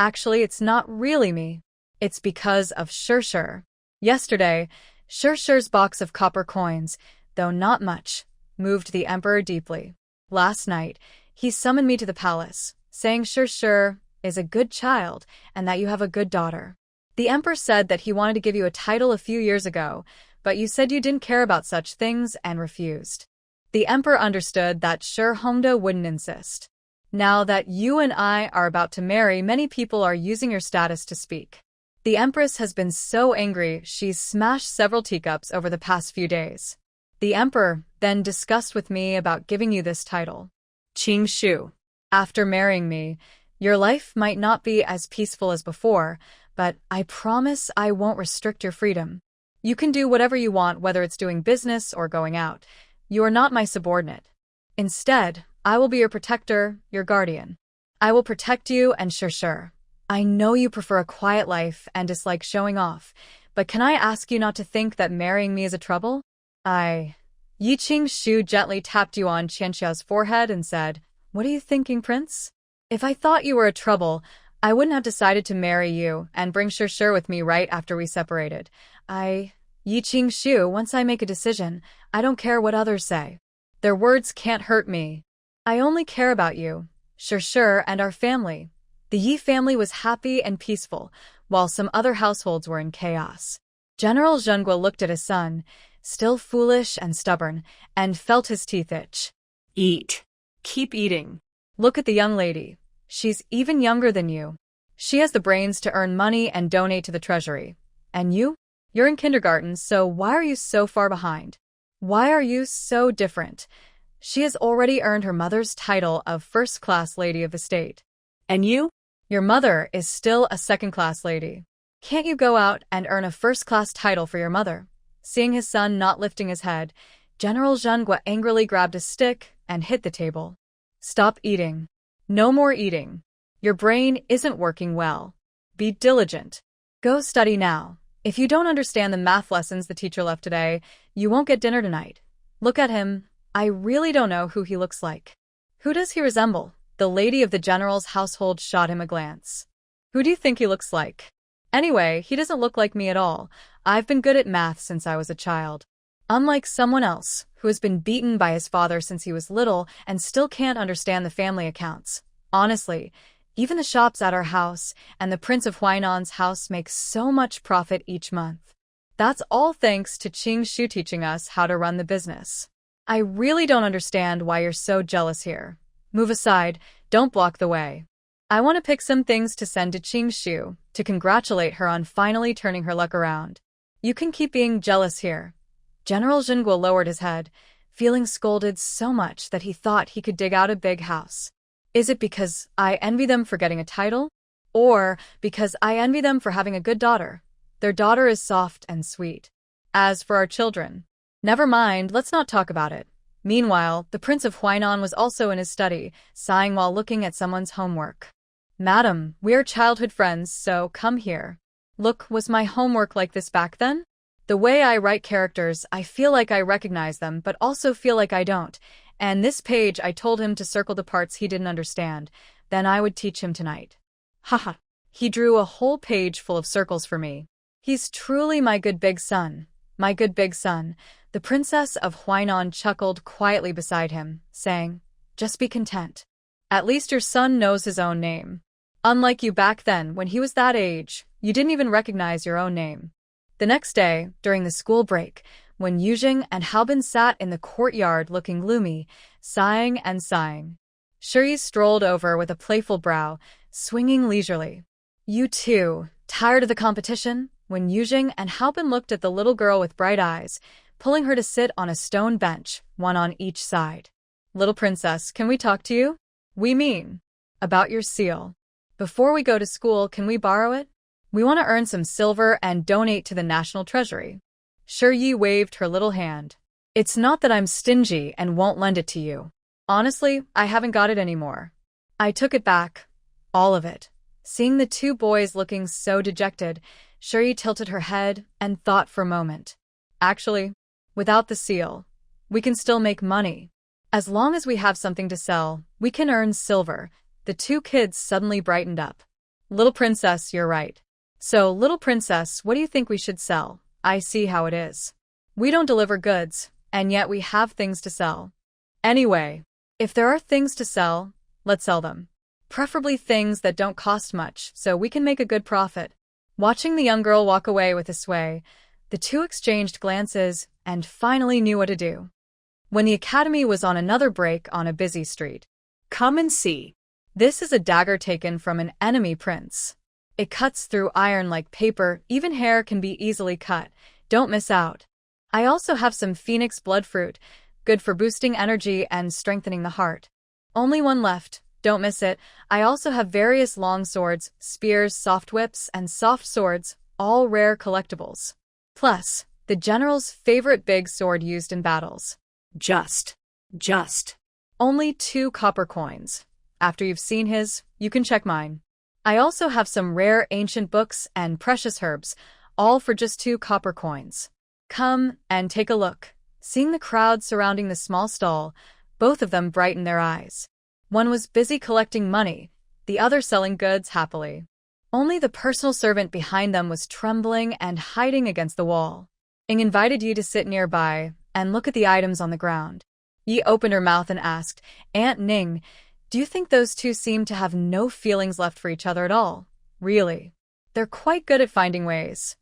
Actually, it's not really me. It's because of Shur. Yesterday, Shur's box of copper coins, though not much, moved the emperor deeply. Last night, he summoned me to the palace, saying Shur is a good child and that you have a good daughter. The emperor said that he wanted to give you a title a few years ago, but you said you didn't care about such things and refused. The emperor understood that Shur Hongda wouldn't insist. Now that you and I are about to marry, many people are using your status to speak. The empress has been so angry she's smashed several teacups over the past few days. The emperor then discussed with me about giving you this title. Qing Shu. After marrying me, your life might not be as peaceful as before, but I promise I won't restrict your freedom. You can do whatever you want, whether it's doing business or going out. You are not my subordinate. Instead, I will be your protector, your guardian. I will protect you and Shur. I know you prefer a quiet life and dislike showing off, but can I ask you not to think that marrying me is a trouble? Yi Qing Shu gently tapped you on Qianxia's forehead and said, "What are you thinking, Prince? If I thought you were a trouble, I wouldn't have decided to marry you and bring Shur with me right after we separated. Yi Qing Shu, once I make a decision, I don't care what others say. Their words can't hurt me. I only care about you, Shur, and our family." The Yi family was happy and peaceful, while some other households were in chaos. General Zhengguo looked at his son, still foolish and stubborn, and felt his teeth itch. Eat. Keep eating. Look at the young lady. She's even younger than you. She has the brains to earn money and donate to the treasury. And you? You're in kindergarten, so why are you so far behind? Why are you so different? She has already earned her mother's title of first-class lady of the state. And you? Your mother is still a second-class lady. Can't you go out and earn a first-class title for your mother? Seeing his son not lifting his head, General Zhengguo angrily grabbed a stick and hit the table. Stop eating. No more eating. Your brain isn't working well. Be diligent. Go study now. If you don't understand the math lessons the teacher left today, you won't get dinner tonight. Look at him. I really don't know who he looks like. Who does he resemble? The lady of the general's household shot him a glance. Who do you think he looks like? Anyway, he doesn't look like me at all. I've been good at math since I was a child. Unlike someone else, who has been beaten by his father since he was little and still can't understand the family accounts. Honestly, even the shops at our house and the Prince of Huainan's house make so much profit each month. That's all thanks to Qing Shu teaching us how to run the business. I really don't understand why you're so jealous here. Move aside, don't block the way. I want to pick some things to send to Qing Shu to congratulate her on finally turning her luck around. You can keep being jealous here. General Zhengguo lowered his head, feeling scolded so much that he thought he could dig out a big house. Is it because I envy them for getting a title? Or because I envy them for having a good daughter? Their daughter is soft and sweet. As for our children, never mind, let's not talk about it. Meanwhile, the Prince of Huainan was also in his study, sighing while looking at someone's homework. Madam, we're childhood friends, so come here. Look, was my homework like this back then? The way I write characters, I feel like I recognize them, but also feel like I don't. And this page, I told him to circle the parts he didn't understand. Then I would teach him tonight. Haha. He drew a whole page full of circles for me. He's truly my good big son. My good big son. The princess of Huainan chuckled quietly beside him, saying, "Just be content. At least your son knows his own name. Unlike you back then, when he was that age, you didn't even recognize your own name." The next day, during the school break, when Yujing and Haobin sat in the courtyard looking gloomy, sighing and sighing, Shuri strolled over with a playful brow, swinging leisurely. "You too, tired of the competition?" When Yujing and Haobin looked at the little girl with bright eyes, pulling her to sit on a stone bench, one on each side. "Little princess, can we talk to you? We mean, about your seal. Before we go to school, can we borrow it? We want to earn some silver and donate to the national treasury." Yi waved her little hand. "It's not that I'm stingy and won't lend it to you. Honestly, I haven't got it anymore. I took it back. All of it." Seeing the two boys looking so dejected, Yi tilted her head and thought for a moment. "Actually, without the seal, we can still make money. As long as we have something to sell, we can earn silver." The two kids suddenly brightened up. Little princess, you're right. So, little princess, what do you think we should sell? I see how it is. We don't deliver goods, and yet we have things to sell. Anyway, if there are things to sell, let's sell them. Preferably things that don't cost much, so we can make a good profit. Watching the young girl walk away with a sway, the two exchanged glances and finally knew what to do. When the academy was on another break on a busy street. Come and see. This is a dagger taken from an enemy prince. It cuts through iron like paper, even hair can be easily cut. Don't miss out. I also have some phoenix blood fruit, good for boosting energy and strengthening the heart. Only one left, don't miss it. I also have various long swords, spears, soft whips, and soft swords, all rare collectibles. Plus, the general's favorite big sword used in battles. Just. Only 2 copper coins. After you've seen his, you can check mine. I also have some rare ancient books and precious herbs, all for just 2 copper coins. Come and take a look. Seeing the crowd surrounding the small stall, both of them brightened their eyes. One was busy collecting money, the other selling goods happily. Only the personal servant behind them was trembling and hiding against the wall. Ing invited Yi to sit nearby and look at the items on the ground. Yi opened her mouth and asked, Aunt Ning, do you think those two seem to have no feelings left for each other at all? Really? They're quite good at finding ways.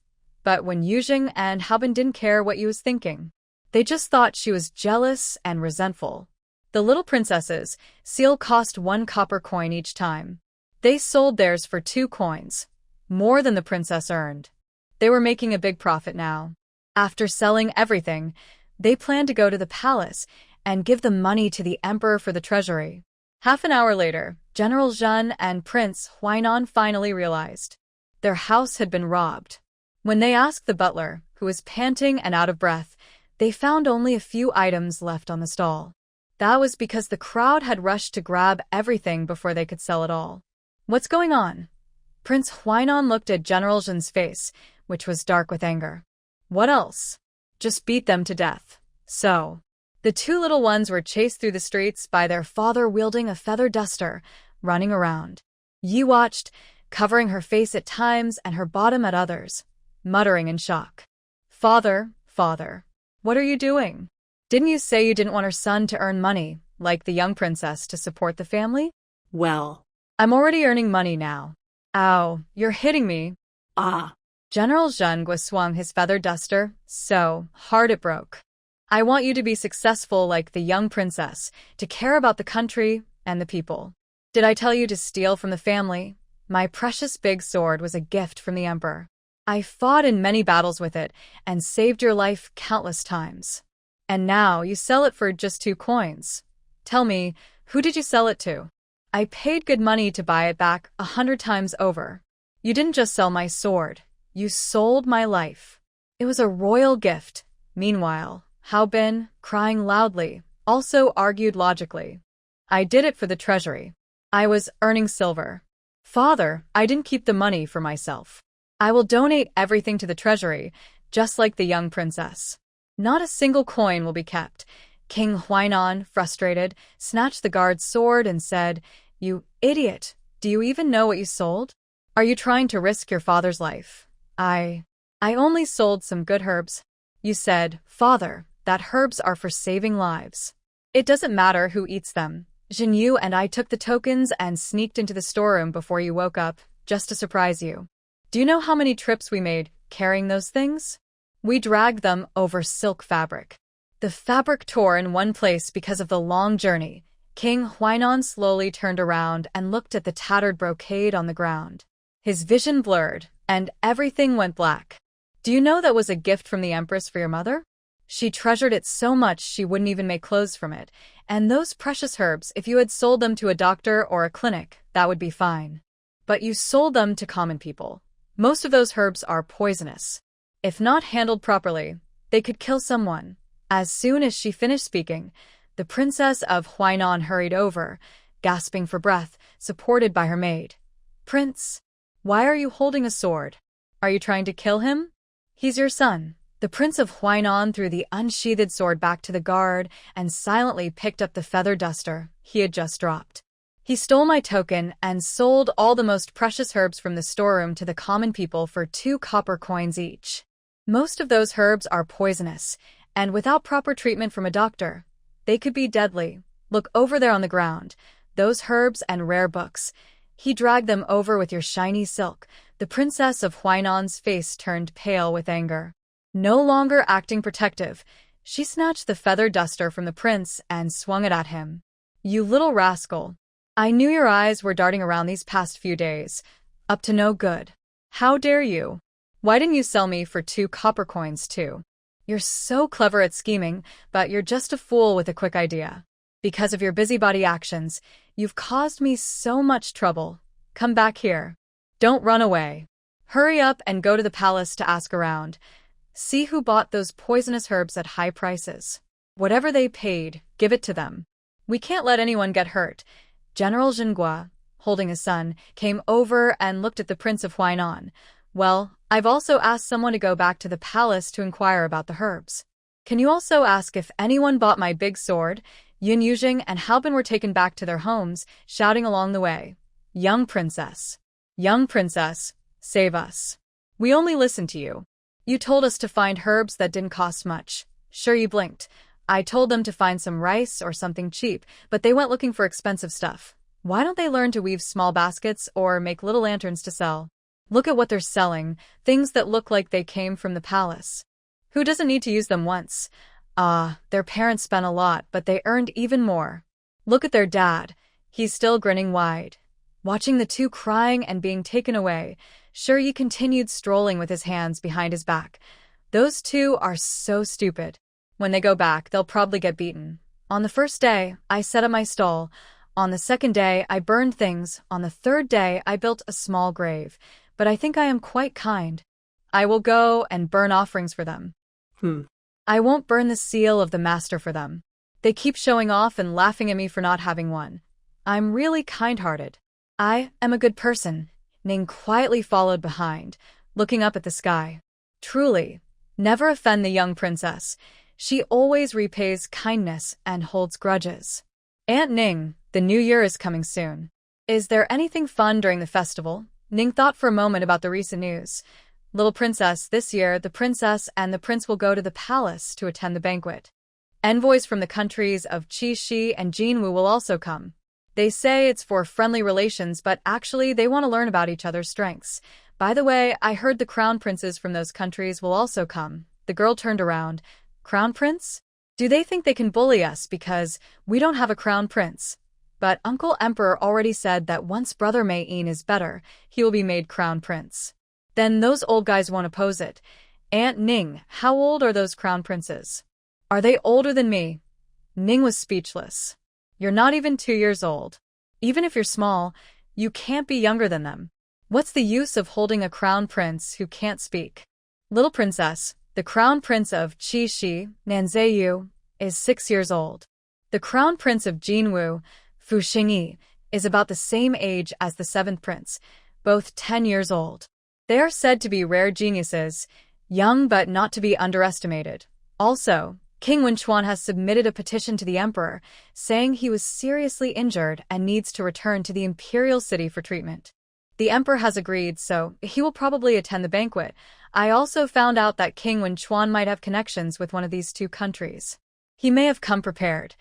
But when Yujing and Haobin didn't care what Yi was thinking, they just thought she was jealous and resentful. The little princesses' seal cost 1 copper coin each time. They sold theirs for 2 coins, more than the princess earned. They were making a big profit now. After selling everything, they planned to go to the palace and give the money to the emperor for the treasury. Half an hour later, General Zhen and Prince Huainan finally realized their house had been robbed. When they asked the butler, who was panting and out of breath, they found only a few items left on the stall. That was because the crowd had rushed to grab everything before they could sell it all. What's going on? Prince Huainan looked at General Zhen's face, which was dark with anger. What else? Just beat them to death. So, the 2 little ones were chased through the streets by their father wielding a feather duster, running around. Yi watched, covering her face at times and her bottom at others, muttering in shock. Father, what are you doing? Didn't you say you didn't want her son to earn money, like the young princess, to support the family? Well, I'm already earning money now. Ow, you're hitting me. Ah. General Zhengguo swung his feather duster so hard it broke. I want you to be successful like the young princess, to care about the country and the people. Did I tell you to steal from the family? My precious big sword was a gift from the emperor. I fought in many battles with it and saved your life countless times. And now you sell it for just 2 coins. Tell me, who did you sell it to? I paid good money to buy it back 100 times over. You didn't just sell my sword. You sold my life. It was a royal gift. Meanwhile, Haobin, crying loudly, also argued logically. I did it for the treasury. I was earning silver. Father, I didn't keep the money for myself. I will donate everything to the treasury, just like the young princess. Not a single coin will be kept. King Huainan, frustrated, snatched the guard's sword and said, You idiot! Do you even know what you sold? Are you trying to risk your father's life? I only sold some good herbs. You said, Father, that herbs are for saving lives. It doesn't matter who eats them. Jinyu and I took the tokens and sneaked into the storeroom before you woke up, just to surprise you. Do you know how many trips we made carrying those things? We dragged them over silk fabric. The fabric tore in one place because of the long journey. King Huainan slowly turned around and looked at the tattered brocade on the ground. His vision blurred, and everything went black. Do you know that was a gift from the Empress for your mother? She treasured it so much she wouldn't even make clothes from it, and those precious herbs, if you had sold them to a doctor or a clinic, that would be fine. But you sold them to common people. Most of those herbs are poisonous. If not handled properly, they could kill someone. As soon as she finished speaking, the princess of Huainan hurried over, gasping for breath, supported by her maid. Prince, why are you holding a sword? Are you trying to kill him? He's your son. The Prince of Huainan threw the unsheathed sword back to the guard and silently picked up the feather duster he had just dropped. He stole my token and sold all the most precious herbs from the storeroom to the common people for 2 copper coins each. Most of those herbs are poisonous, and without proper treatment from a doctor, they could be deadly. Look over there on the ground. Those herbs and rare books. He dragged them over with your shiny silk. The princess of Huainan's face turned pale with anger. No longer acting protective, she snatched the feather duster from the prince and swung it at him. You little rascal. I knew your eyes were darting around these past few days. Up to no good. How dare you? Why didn't you sell me for 2 copper coins too? You're so clever at scheming, but you're just a fool with a quick idea. Because of your busybody actions, you've caused me so much trouble. Come back here. Don't run away. Hurry up and go to the palace to ask around. See who bought those poisonous herbs at high prices. Whatever they paid, give it to them. We can't let anyone get hurt. General Jinghua, holding his son, came over and looked at the Prince of Huainan. Well, I've also asked someone to go back to the palace to inquire about the herbs. Can you also ask if anyone bought my big sword? Yin Yujing and Halbin were taken back to their homes, shouting along the way. Young princess, save us. We only listened to you. You told us to find herbs that didn't cost much. Sure, you blinked. I told them to find some rice or something cheap, but they went looking for expensive stuff. Why don't they learn to weave small baskets or make little lanterns to sell? Look at what they're selling, things that look like they came from the palace. Who doesn't need to use them once? Their parents spent a lot, but they earned even more. Look at their dad. He's still grinning wide. Watching the 2 crying and being taken away, Shiryi continued strolling with his hands behind his back. Those 2 are so stupid. When they go back, they'll probably get beaten. On the first day, I set up my stall. On the second day, I burned things. On the third day, I built a small grave. But I think I am quite kind. I will go and burn offerings for them. I won't burn the seal of the master for them. They keep showing off and laughing at me for not having one. I'm really kind-hearted. I am a good person. Ning quietly followed behind, looking up at the sky. Truly, never offend the young princess. She always repays kindness and holds grudges. Aunt Ning, the new year is coming soon. Is there anything fun during the festival? Ning thought for a moment about the recent news. Little princess, this year, the princess and the prince will go to the palace to attend the banquet. Envoys from the countries of Qi Shi and Jinwu will also come. They say it's for friendly relations, but actually they want to learn about each other's strengths. By the way, I heard the crown princes from those countries will also come. The girl turned around. Crown prince? Do they think they can bully us because we don't have a crown prince? But Uncle Emperor already said that once Brother Mei-in is better, he will be made crown prince. Then those old guys won't oppose it. Aunt Ning, how old are those crown princes? Are they older than me? Ning was speechless. You're not even 2 years old. Even if you're small, you can't be younger than them. What's the use of holding a crown prince who can't speak? Little princess, the crown prince of Qi Shi, Nanzeiyu, is 6 years old. The crown prince of Jinwu, Fu Xingyi, is about the same age as the 7th prince, both 10 years old. They are said to be rare geniuses, young but not to be underestimated. Also, King Wenchuan has submitted a petition to the emperor, saying he was seriously injured and needs to return to the imperial city for treatment. The emperor has agreed, so he will probably attend the banquet. I also found out that King Wenchuan might have connections with one of these 2 countries. He may have come prepared.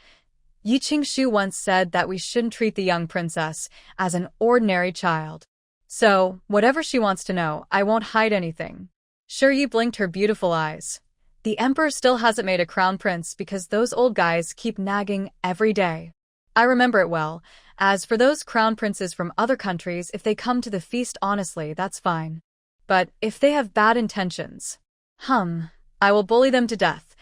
Yi Qingshu once said that we shouldn't treat the young princess as an ordinary child. So, whatever she wants to know, I won't hide anything. Shiryi blinked her beautiful eyes. The emperor still hasn't made a crown prince because those old guys keep nagging every day. I remember it well. As for those crown princes from other countries, if they come to the feast honestly, that's fine. But if they have bad intentions, I will bully them to death.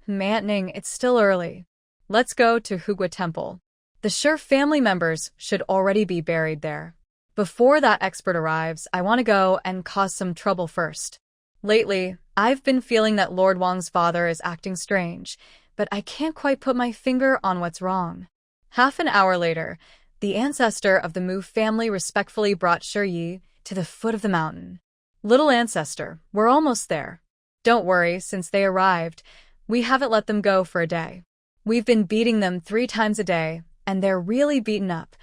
Aunt Ning, it's still early. Let's go to Hugua Temple. The Sure family members should already be buried there. Before that expert arrives, I want to go and cause some trouble first. Lately, I've been feeling that Lord Wang's father is acting strange, but I can't quite put my finger on what's wrong. Half an hour later, the ancestor of the Mu family respectfully brought Shiryi to the foot of the mountain. Little ancestor, we're almost there. Don't worry, since they arrived, we haven't let them go for a day. We've been beating them 3 times a day, and they're really beaten up.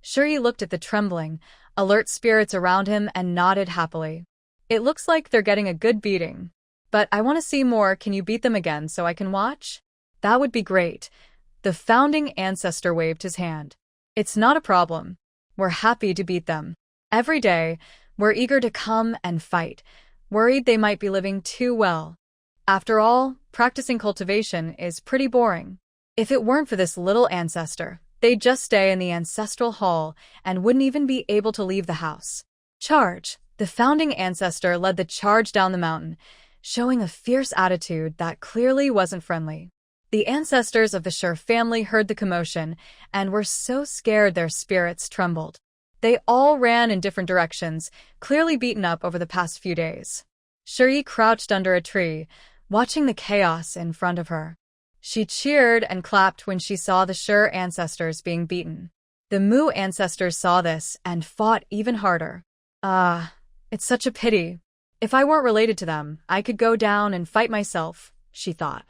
Shuri looked at the trembling, alert spirits around him and nodded happily. It looks like they're getting a good beating. But I want to see more. Can you beat them again so I can watch? That would be great. The founding ancestor waved his hand. It's not a problem. We're happy to beat them. Every day, we're eager to come and fight, worried they might be living too well. After all, practicing cultivation is pretty boring. If it weren't for this little ancestor, they'd just stay in the ancestral hall and wouldn't even be able to leave the house. Charge! The founding ancestor led the charge down the mountain, showing a fierce attitude that clearly wasn't friendly. The ancestors of the Shur family heard the commotion and were so scared their spirits trembled. They all ran in different directions, clearly beaten up over the past few days. Shuri crouched under a tree, watching the chaos in front of her. She cheered and clapped when she saw the Shur ancestors being beaten. The Mu ancestors saw this and fought even harder. It's such a pity. If I weren't related to them, I could go down and fight myself, she thought.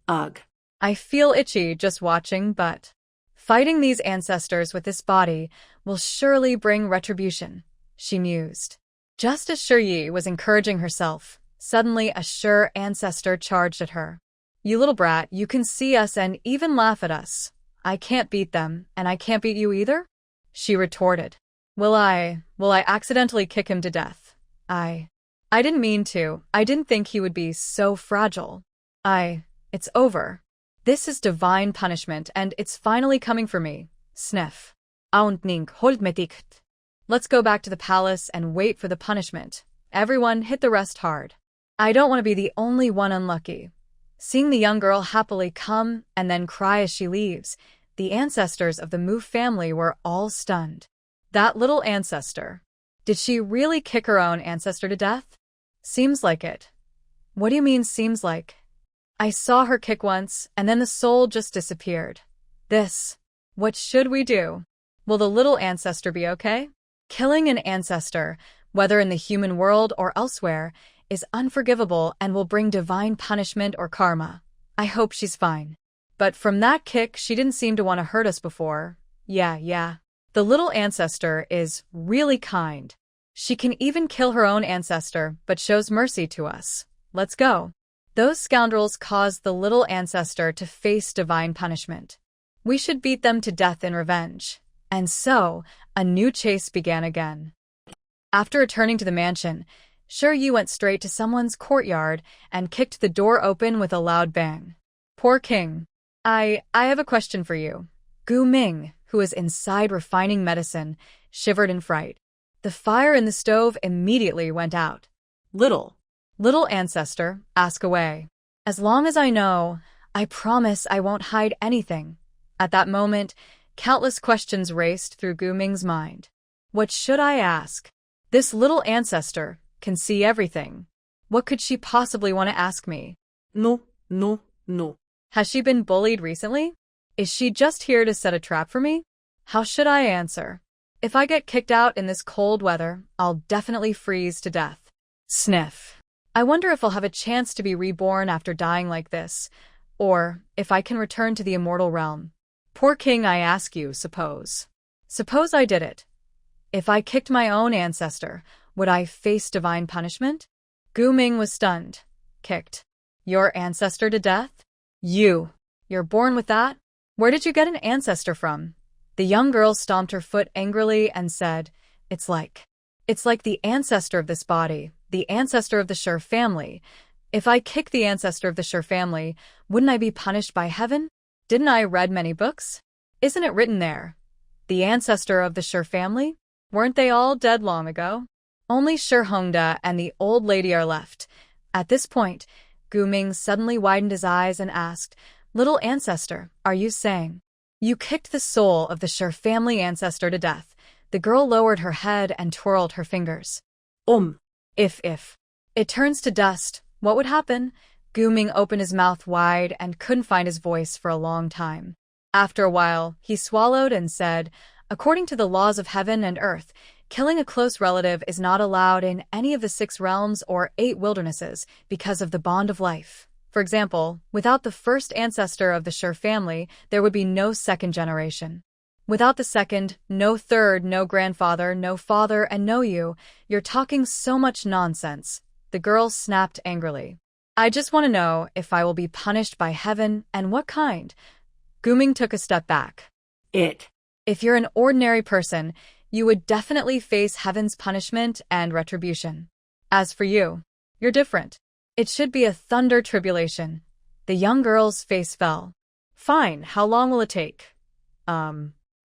Ugh. I feel itchy just watching, but fighting these ancestors with this body will surely bring retribution, she mused. Just as Shuri was encouraging herself, suddenly a Shur ancestor charged at her. You little brat, you can see us and even laugh at us. I can't beat them, and I can't beat you either? She retorted. Will I accidentally kick him to death? I didn't mean to. I didn't think he would be so fragile. It's over. This is divine punishment, and it's finally coming for me. Sniff. Hold me dicht. Let's go back to the palace and wait for the punishment. Everyone hit the rest hard. I don't want to be the only one unlucky. Seeing the young girl happily come and then cry as she leaves, the ancestors of the Mu family were all stunned. That little ancestor. Did she really kick her own ancestor to death? Seems like it. What do you mean, seems like? I saw her kick once, and then the soul just disappeared. What should we do? Will the little ancestor be okay? Killing an ancestor, whether in the human world or elsewhere, is unforgivable and will bring divine punishment or karma. I hope she's fine. But from that kick, she didn't seem to want to hurt us before. Yeah. The little ancestor is really kind. She can even kill her own ancestor, but shows mercy to us. Let's go. Those scoundrels caused the little ancestor to face divine punishment. We should beat them to death in revenge. And so, a new chase began again. After returning to the mansion, Shuri went straight to someone's courtyard and kicked the door open with a loud bang. Poor king. I have a question for you. Gu Ming, who was inside refining medicine, shivered in fright. The fire in the stove immediately went out. Little ancestor, ask away. As long as I know, I promise I won't hide anything. At that moment, countless questions raced through Gu Ming's mind. What should I ask? This little ancestor can see everything. What could she possibly want to ask me? No. Has she been bullied recently? Is she just here to set a trap for me? How should I answer? If I get kicked out in this cold weather, I'll definitely freeze to death. Sniff. I wonder if I'll have a chance to be reborn after dying like this, or if I can return to the Immortal Realm. Poor king, I ask you, suppose I did it. If I kicked my own ancestor, would I face divine punishment? Gu Ming was stunned. Kicked your ancestor to death? You're born with that? Where did you get an ancestor from? The young girl stomped her foot angrily and said, It's like the ancestor of this body, the ancestor of the Shur family. If I kick the ancestor of the Shur family, wouldn't I be punished by heaven? Didn't I read many books? Isn't it written there? The ancestor of the Shur family? Weren't they all dead long ago? Only Shur Hongda and the old lady are left. At this point, Gu Ming suddenly widened his eyes and asked, Little ancestor, are you saying you kicked the soul of the Shur family ancestor to death? The girl lowered her head and twirled her fingers. If it turns to dust, what would happen? Gu Ming opened his mouth wide and couldn't find his voice for a long time. After a while, he swallowed and said, According to the laws of heaven and earth, killing a close relative is not allowed in any of the 6 realms or 8 wildernesses because of the bond of life. For example, without the first ancestor of the Shur family, there would be no second generation. Without the second, no third, no grandfather, no father, and no you. You're talking so much nonsense. The girl snapped angrily. I just want to know if I will be punished by heaven and what kind. Guming took a step back. If you're an ordinary person, you would definitely face heaven's punishment and retribution. As for you, you're different. It should be a thunder tribulation. The young girl's face fell. Fine, how long will it take?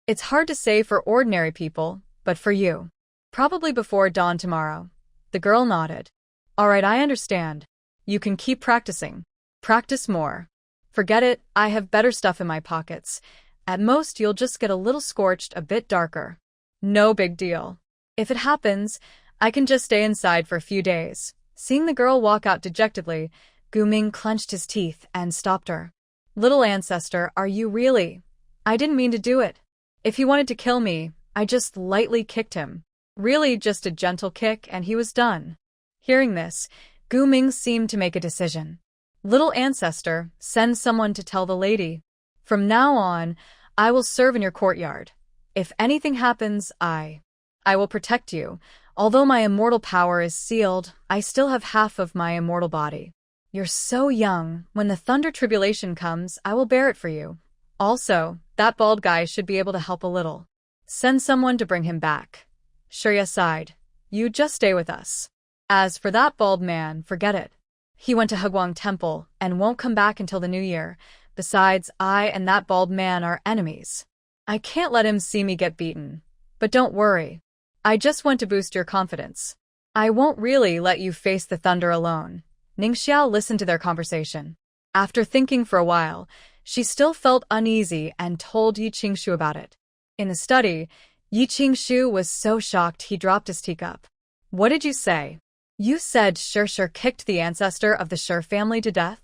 It's hard to say for ordinary people, but for you. Probably before dawn tomorrow. The girl nodded. All right, I understand. You can keep practicing. Practice more. Forget it, I have better stuff in my pockets. At most, you'll just get a little scorched, a bit darker. No big deal. If it happens, I can just stay inside for a few days. Seeing the girl walk out dejectedly, Guming clenched his teeth and stopped her. Little ancestor, are you really? I didn't mean to do it. If he wanted to kill me, I just lightly kicked him. Really just a gentle kick and he was done. Hearing this, Guming seemed to make a decision. Little ancestor, send someone to tell the lady. From now on, I will serve in your courtyard. If anything happens, I will protect you. Although my immortal power is sealed, I still have half of my immortal body. You're so young. When the thunder tribulation comes, I will bear it for you. Also, that bald guy should be able to help a little. Send someone to bring him back. Shurya sighed. You just stay with us. As for that bald man, forget it. He went to Hugwang Temple and won't come back until the new year. Besides, I and that bald man are enemies. I can't let him see me get beaten. But don't worry. I just want to boost your confidence. I won't really let you face the thunder alone. Ningxiao listened to their conversation. After thinking for a while, she still felt uneasy and told Yi Qingshu about it. In the study, Yi Qingshu was so shocked he dropped his teacup. What did you say? You said Shi kicked the ancestor of the Shi family to death?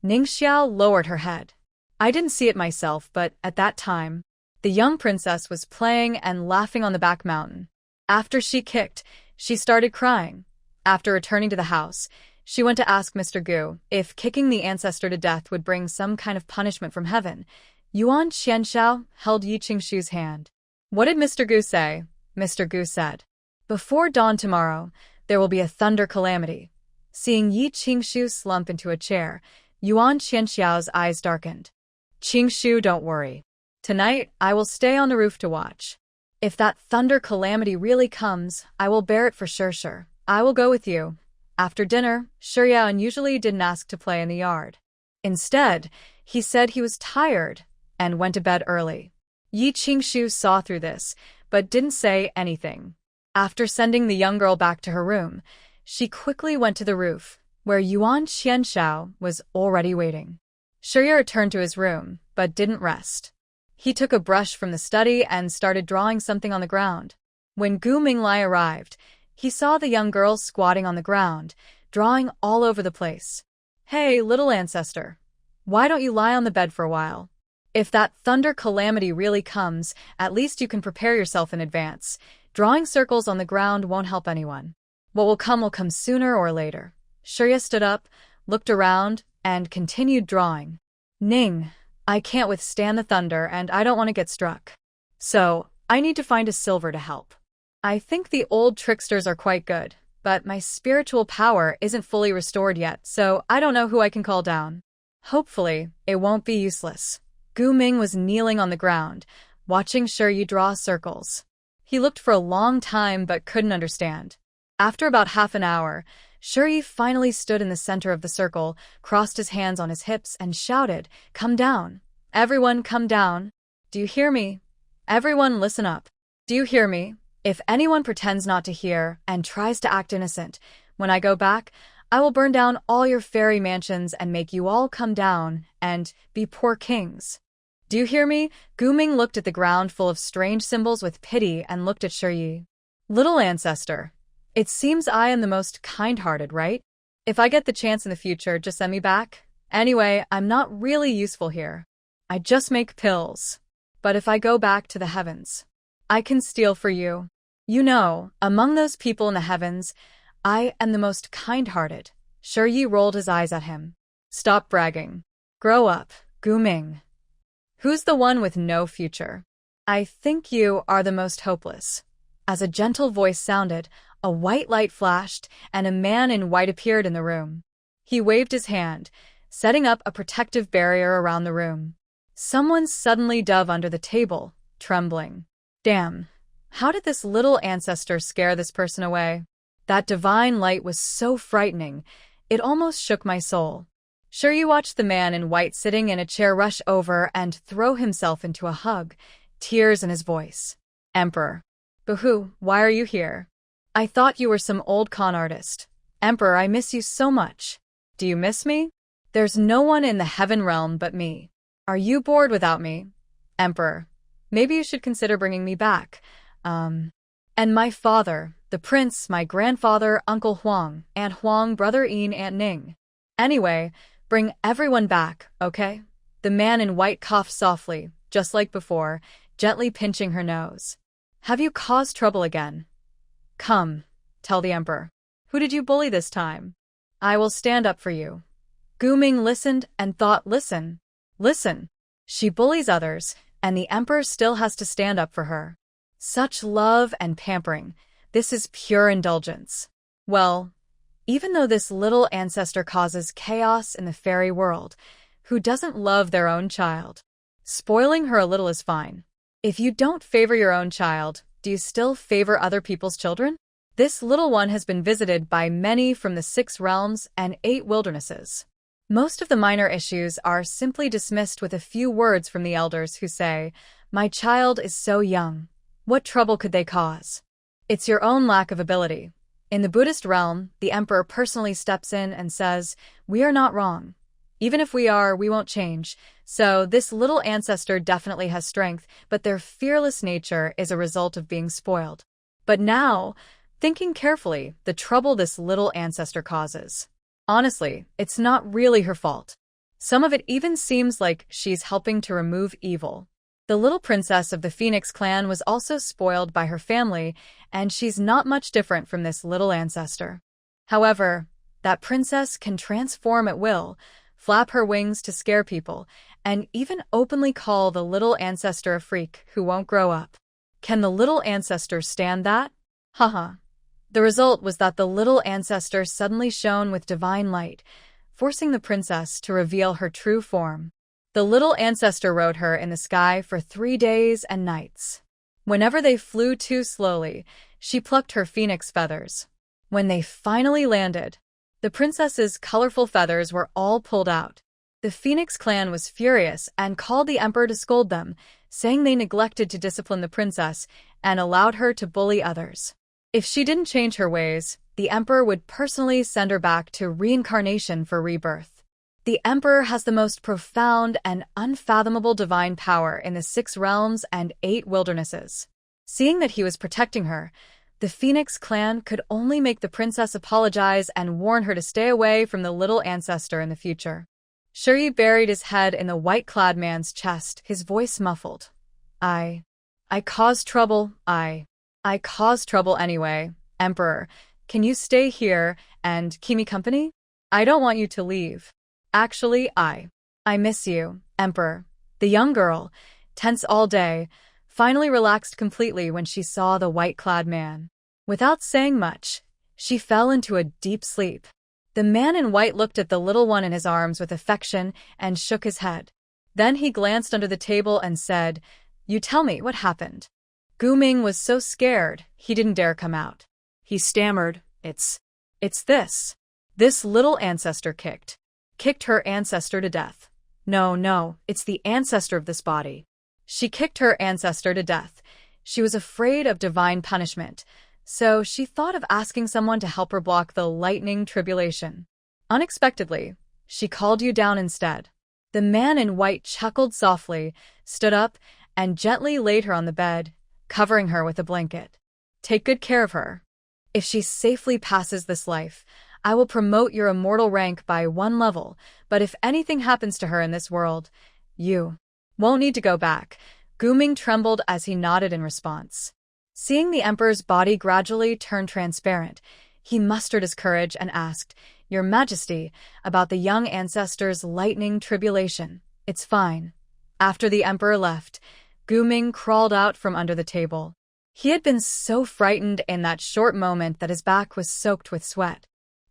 Ningxiao lowered her head. I didn't see it myself, but at that time, the young princess was playing and laughing on the back mountain. After she kicked, she started crying. After returning to the house, she went to ask Mr. Gu if kicking the ancestor to death would bring some kind of punishment from heaven. Yuan Qianxiao held Yi Qingshu's hand. What did Mr. Gu say? Mr. Gu said, before dawn tomorrow, there will be a thunder calamity. Seeing Yi Qingshu slump into a chair, Yuan Qianxiao's eyes darkened. Qingshu, don't worry. Tonight, I will stay on the roof to watch. If that thunder calamity really comes, I will bear it for sure. I will go with you. After dinner, Shurya unusually didn't ask to play in the yard. Instead, he said he was tired and went to bed early. Yi Qingshu saw through this, but didn't say anything. After sending the young girl back to her room, she quickly went to the roof, where Yuan Qianxiao was already waiting. Shurya returned to his room, but didn't rest. He took a brush from the study and started drawing something on the ground. When Gu Minglai arrived, he saw the young girl squatting on the ground, drawing all over the place. Hey, little ancestor. Why don't you lie on the bed for a while? If that thunder calamity really comes, at least you can prepare yourself in advance. Drawing circles on the ground won't help anyone. What will come sooner or later. Shurya stood up, looked around, and continued drawing. Ning, I can't withstand the thunder and I don't want to get struck. So, I need to find a silver to help. I think the old tricksters are quite good, but my spiritual power isn't fully restored yet, so I don't know who I can call down. Hopefully, it won't be useless. Gu Ming was kneeling on the ground, watching Shurya draw circles. He looked for a long time but couldn't understand. After about half an hour, Shurya finally stood in the center of the circle, crossed his hands on his hips, and shouted, "Come down. Everyone come down. Do you hear me? Everyone listen up. Do you hear me? If anyone pretends not to hear and tries to act innocent, when I go back, I will burn down all your fairy mansions and make you all come down and be poor kings. Do you hear me?" Gu Ming looked at the ground full of strange symbols with pity and looked at Shurya. Little ancestor, it seems I am the most kind-hearted, right? If I get the chance in the future, just send me back. Anyway, I'm not really useful here. I just make pills. But if I go back to the heavens, I can steal for you. You know, among those people in the heavens, I am the most kind-hearted. Shurya rolled his eyes at him. Stop bragging. Grow up, Gu Ming. Who's the one with no future? I think you are the most hopeless. As a gentle voice sounded, a white light flashed, and a man in white appeared in the room. He waved his hand, setting up a protective barrier around the room. Someone suddenly dove under the table, trembling. Damn, how did this little ancestor scare this person away? That divine light was so frightening, it almost shook my soul. Sure, you watched the man in white sitting in a chair rush over and throw himself into a hug, tears in his voice. Emperor. Boo-hoo, why are you here? I thought you were some old con artist. Emperor, I miss you so much. Do you miss me? There's no one in the heaven realm but me. Are you bored without me? Emperor. Maybe you should consider bringing me back. And my father, the prince, my grandfather, Uncle Huang, Aunt Huang, Brother Yin, Aunt Ning. Anyway, bring everyone back, okay? The man in white coughed softly, just like before, gently pinching her nose. Have you caused trouble again? Come, tell the emperor. Who did you bully this time? I will stand up for you. Guming listened and thought, listen. She bullies others, and the emperor still has to stand up for her. Such love and pampering. This is pure indulgence. Well, even though this little ancestor causes chaos in the fairy world, who doesn't love their own child? Spoiling her a little is fine. If you don't favor your own child, do you still favor other people's children? This little one has been visited by many from the 6 realms and 8 wildernesses. Most of the minor issues are simply dismissed with a few words from the elders who say, "My child is so young. What trouble could they cause?" It's your own lack of ability. In the Buddhist realm, the emperor personally steps in and says, "We are not wrong. Even if we are, we won't change." So this little ancestor definitely has strength, but their fearless nature is a result of being spoiled. But now, thinking carefully, the trouble this little ancestor causes. Honestly, it's not really her fault. Some of it even seems like she's helping to remove evil. The little princess of the Phoenix clan was also spoiled by her family, and she's not much different from this little ancestor. However, that princess can transform at will, flap her wings to scare people, and even openly call the little ancestor a freak who won't grow up. Can the little ancestor stand that? Haha. The result was that the little ancestor suddenly shone with divine light, forcing the princess to reveal her true form. The little ancestor rode her in the sky for 3 days and nights. Whenever they flew too slowly, she plucked her phoenix feathers. When they finally landed, the princess's colorful feathers were all pulled out. The Phoenix clan was furious and called the emperor to scold them, saying they neglected to discipline the princess and allowed her to bully others. If she didn't change her ways, the emperor would personally send her back to reincarnation for rebirth. The emperor has the most profound and unfathomable divine power in the 6 realms and 8 wildernesses. Seeing that he was protecting her, the Phoenix clan could only make the princess apologize and warn her to stay away from the little ancestor in the future. Shuri buried his head in the white-clad man's chest, his voice muffled. I caused trouble, I caused trouble anyway. Emperor, can you stay here and keep me company? I don't want you to leave. Actually, I miss you, Emperor. The young girl, tense all day, finally relaxed completely when she saw the white-clad man. Without saying much, she fell into a deep sleep. The man in white looked at the little one in his arms with affection and shook his head. Then he glanced under the table and said, "You tell me what happened." Guming was so scared, he didn't dare come out. He stammered, It's this. This little ancestor kicked her ancestor to death. No, it's the ancestor of this body. She kicked her ancestor to death. She was afraid of divine punishment, so she thought of asking someone to help her block the lightning tribulation. Unexpectedly, she called you down instead. The man in white chuckled softly, stood up, and gently laid her on the bed, covering her with a blanket. Take good care of her. If she safely passes this life, I will promote your immortal rank by 1 level, but if anything happens to her in this world, you won't need to go back. Guming trembled as he nodded in response. Seeing the emperor's body gradually turn transparent, he mustered his courage and asked, "Your Majesty, about the young ancestor's lightning tribulation. It's fine." After the emperor left, Ming crawled out from under the table. He had been so frightened in that short moment that his back was soaked with sweat.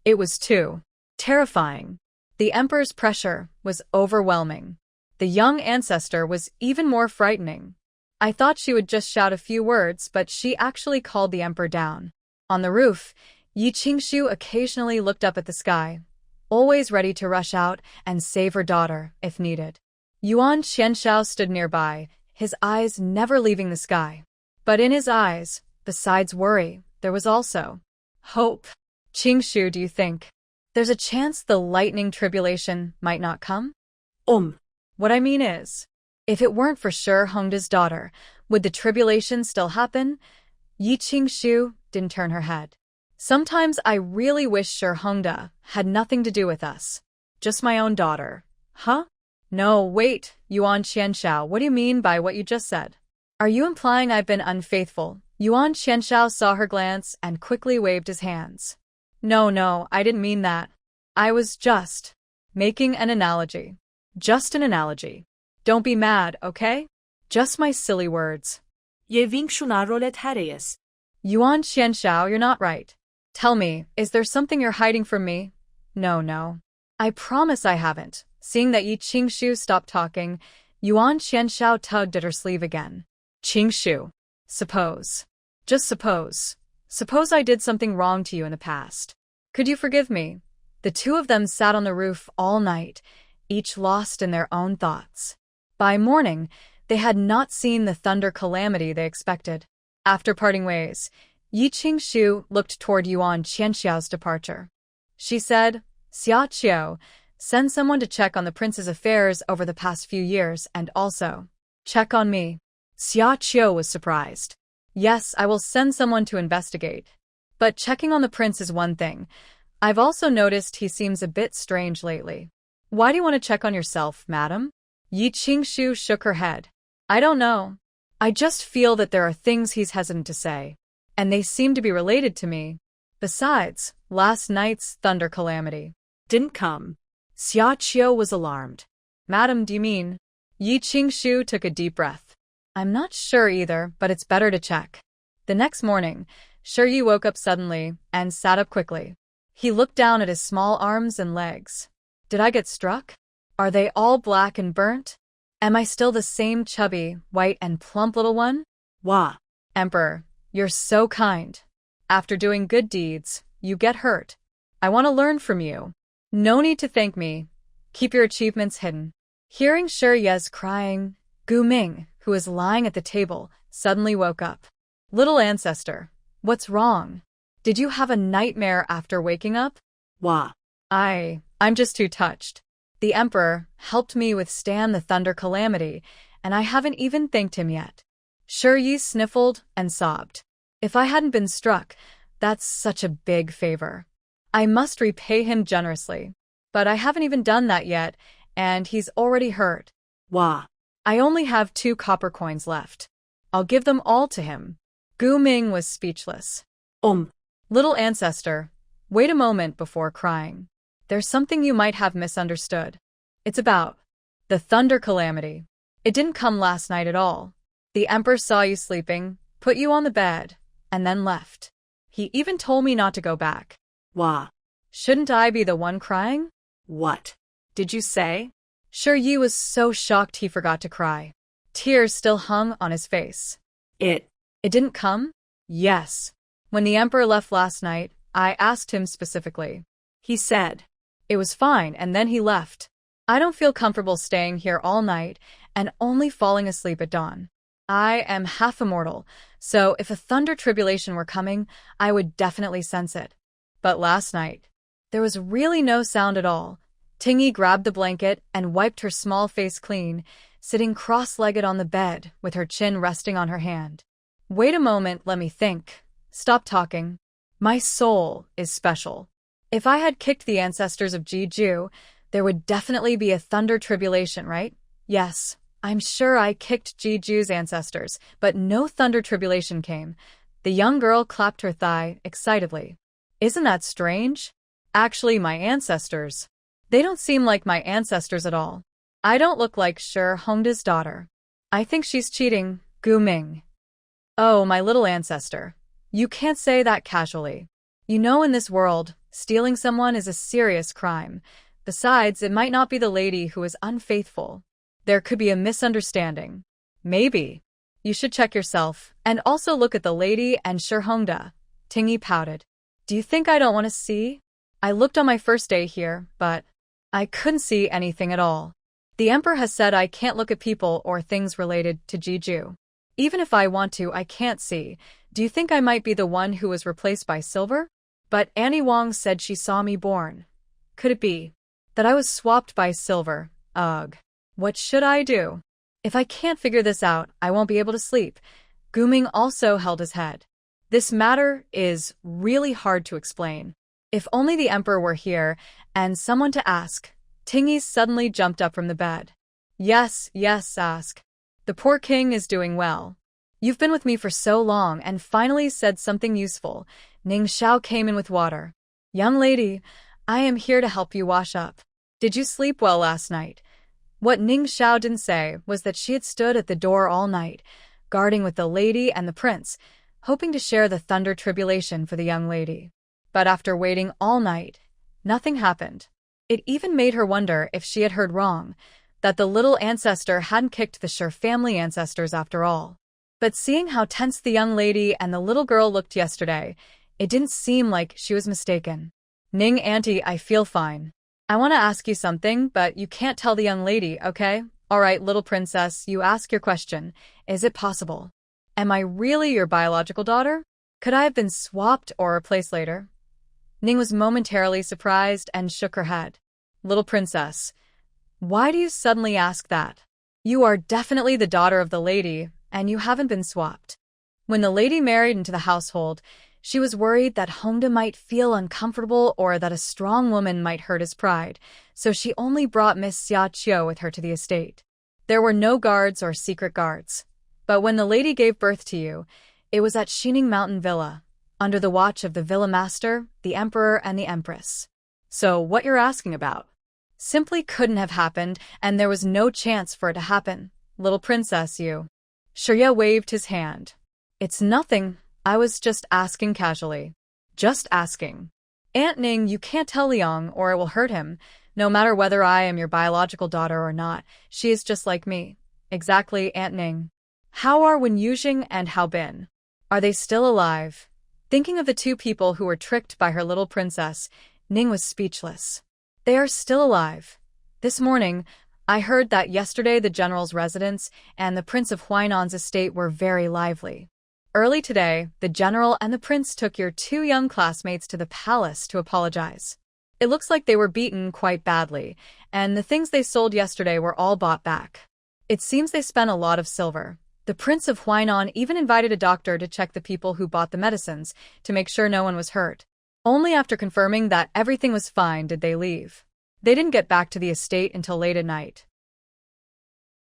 It was too terrifying. The Emperor's pressure was overwhelming. The young ancestor was even more frightening. I thought she would just shout a few words, but she actually called the Emperor down. On the roof, Yi Qingshu occasionally looked up at the sky, always ready to rush out and save her daughter if needed. Yuan Qianshao stood nearby, his eyes never leaving the sky. But in his eyes, besides worry, there was also hope. Qingshu, do you think there's a chance the lightning tribulation might not come? What I mean is, if it weren't for Shi Hongda's daughter, would the tribulation still happen? Yi Qingshu didn't turn her head. Sometimes I really wish Shi Hongda had nothing to do with us. Just my own daughter. Huh? No, wait, Yuan Qianshao, what do you mean by what you just said? Are you implying I've been unfaithful? Yuan Qianshao saw her glance and quickly waved his hands. No, I didn't mean that. I was just making an analogy. Just an analogy. Don't be mad, okay? Just my silly words. Yuan Qianshao, you're not right. Tell me, is there something you're hiding from me? No. I promise I haven't. Seeing that Yi Qingshu stopped talking, Yuan Qianshao tugged at her sleeve again. Qingshu, just suppose I did something wrong to you in the past. Could you forgive me? The two of them sat on the roof all night, each lost in their own thoughts. By morning, they had not seen the thunder calamity they expected. After parting ways, Yi Qingshu looked toward Yuan Qianshao's departure. She said, Xia Qiu, send someone to check on the prince's affairs over the past few years and also check on me. Xia Qiu was surprised. Yes, I will send someone to investigate. But checking on the prince is one thing. I've also noticed he seems a bit strange lately. Why do you want to check on yourself, madam? Yi Qingshu shook her head. I don't know. I just feel that there are things he's hesitant to say, and they seem to be related to me. Besides, last night's thunder calamity didn't come. Xia Qiu was alarmed. Madam, do you mean? Yi Qingshu took a deep breath. I'm not sure either, but it's better to check. The next morning, Shi Yi woke up suddenly and sat up quickly. He looked down at his small arms and legs. Did I get struck? Are they all black and burnt? Am I still the same chubby, white and plump little one? Wah. Emperor, you're so kind. After doing good deeds, you get hurt. I want to learn from you. No need to thank me. Keep your achievements hidden. Hearing Shi Ye's crying, Ming, who was lying at the table, suddenly woke up. Little ancestor, what's wrong? Did you have a nightmare after waking up? Wah. I'm just too touched. The Emperor helped me withstand the thunder calamity, and I haven't even thanked him yet. Shi Yi sniffled and sobbed. If I hadn't been struck, that's such a big favor. I must repay him generously. But I haven't even done that yet, and he's already hurt. Wah. I only have 2 copper coins left. I'll give them all to him. Ming was speechless. Little ancestor, wait a moment before crying. There's something you might have misunderstood. It's about the thunder calamity. It didn't come last night at all. The Emperor saw you sleeping, put you on the bed, and then left. He even told me not to go back. Wah. Shouldn't I be the one crying? What did you say? Shi Yi was so shocked he forgot to cry. Tears still hung on his face. It didn't come? Yes. When the Emperor left last night, I asked him specifically. He said it was fine, and then he left. I don't feel comfortable staying here all night and only falling asleep at dawn. I am half immortal, so if a thunder tribulation were coming, I would definitely sense it. But last night, there was really no sound at all. Tingyi grabbed the blanket and wiped her small face clean, sitting cross-legged on the bed with her chin resting on her hand. Wait a moment, let me think. Stop talking. My soul is special. If I had kicked the ancestors of Jeju, there would definitely be a thunder tribulation, right? Yes, I'm sure I kicked Jeju's ancestors, but no thunder tribulation came. The young girl clapped her thigh excitedly. Isn't that strange? Actually, my ancestors. They don't seem like my ancestors at all. I don't look like Shi Hongda's daughter. I think she's cheating, Gu Ming. Oh, my little ancestor. You can't say that casually. You know, in this world, stealing someone is a serious crime. Besides, it might not be the lady who is unfaithful. There could be a misunderstanding. Maybe. You should check yourself, and also look at the lady and Shurhongda. Tingy pouted. Do you think I don't want to see? I looked on my first day here, but I couldn't see anything at all. The Emperor has said I can't look at people or things related to Jeju. Even if I want to, I can't see. Do you think I might be the one who was replaced by Silver? But Annie Wong said she saw me born. Could it be that I was swapped by Silver? Ugh. What should I do? If I can't figure this out, I won't be able to sleep. Gu Ming also held his head. This matter is really hard to explain. If only the Emperor were here, and someone to ask. Tingy suddenly jumped up from the bed. Yes, ask. The poor king is doing well. You've been with me for so long and finally said something useful. Ning Xiao came in with water. Young lady, I am here to help you wash up. Did you sleep well last night? What Ning Xiao didn't say was that she had stood at the door all night, guarding with the lady and the prince, hoping to share the thunder tribulation for the young lady. But after waiting all night, nothing happened. It even made her wonder if she had heard wrong, that the little ancestor hadn't kicked the Shur family ancestors after all. But seeing how tense the young lady and the little girl looked yesterday, it didn't seem like she was mistaken. Ning auntie, I feel fine. I want to ask you something, but you can't tell the young lady, okay? Alright, little princess, you ask your question. Is it possible? Am I really your biological daughter? Could I have been swapped or replaced later? Ning was momentarily surprised and shook her head. Little princess, why do you suddenly ask that? You are definitely the daughter of the lady, and you haven't been swapped. When the lady married into the household, she was worried that Hongda might feel uncomfortable or that a strong woman might hurt his pride, so she only brought Miss Xia Qiu with her to the estate. There were no guards or secret guards. But when the lady gave birth to you, it was at Xining Mountain Villa, under the watch of the villa master, the emperor, and the empress. So what you're asking about simply couldn't have happened, and there was no chance for it to happen. Little princess, you. Shurya waved his hand. It's nothing. I was just asking casually. Just asking. Aunt Ning, you can't tell Liang or it will hurt him. No matter whether I am your biological daughter or not, she is just like me. Exactly, Aunt Ning. How are Wen Yujing and Hao Bin? Are they still alive? Thinking of the two people who were tricked by her little princess, Ning was speechless. They are still alive. This morning, I heard that yesterday the general's residence and the Prince of Huainan's estate were very lively. Early today, the general and the prince took your two young classmates to the palace to apologize. It looks like they were beaten quite badly, and the things they sold yesterday were all bought back. It seems they spent a lot of silver. The Prince of Huainan even invited a doctor to check the people who bought the medicines to make sure no one was hurt. Only after confirming that everything was fine did they leave. They didn't get back to the estate until late at night.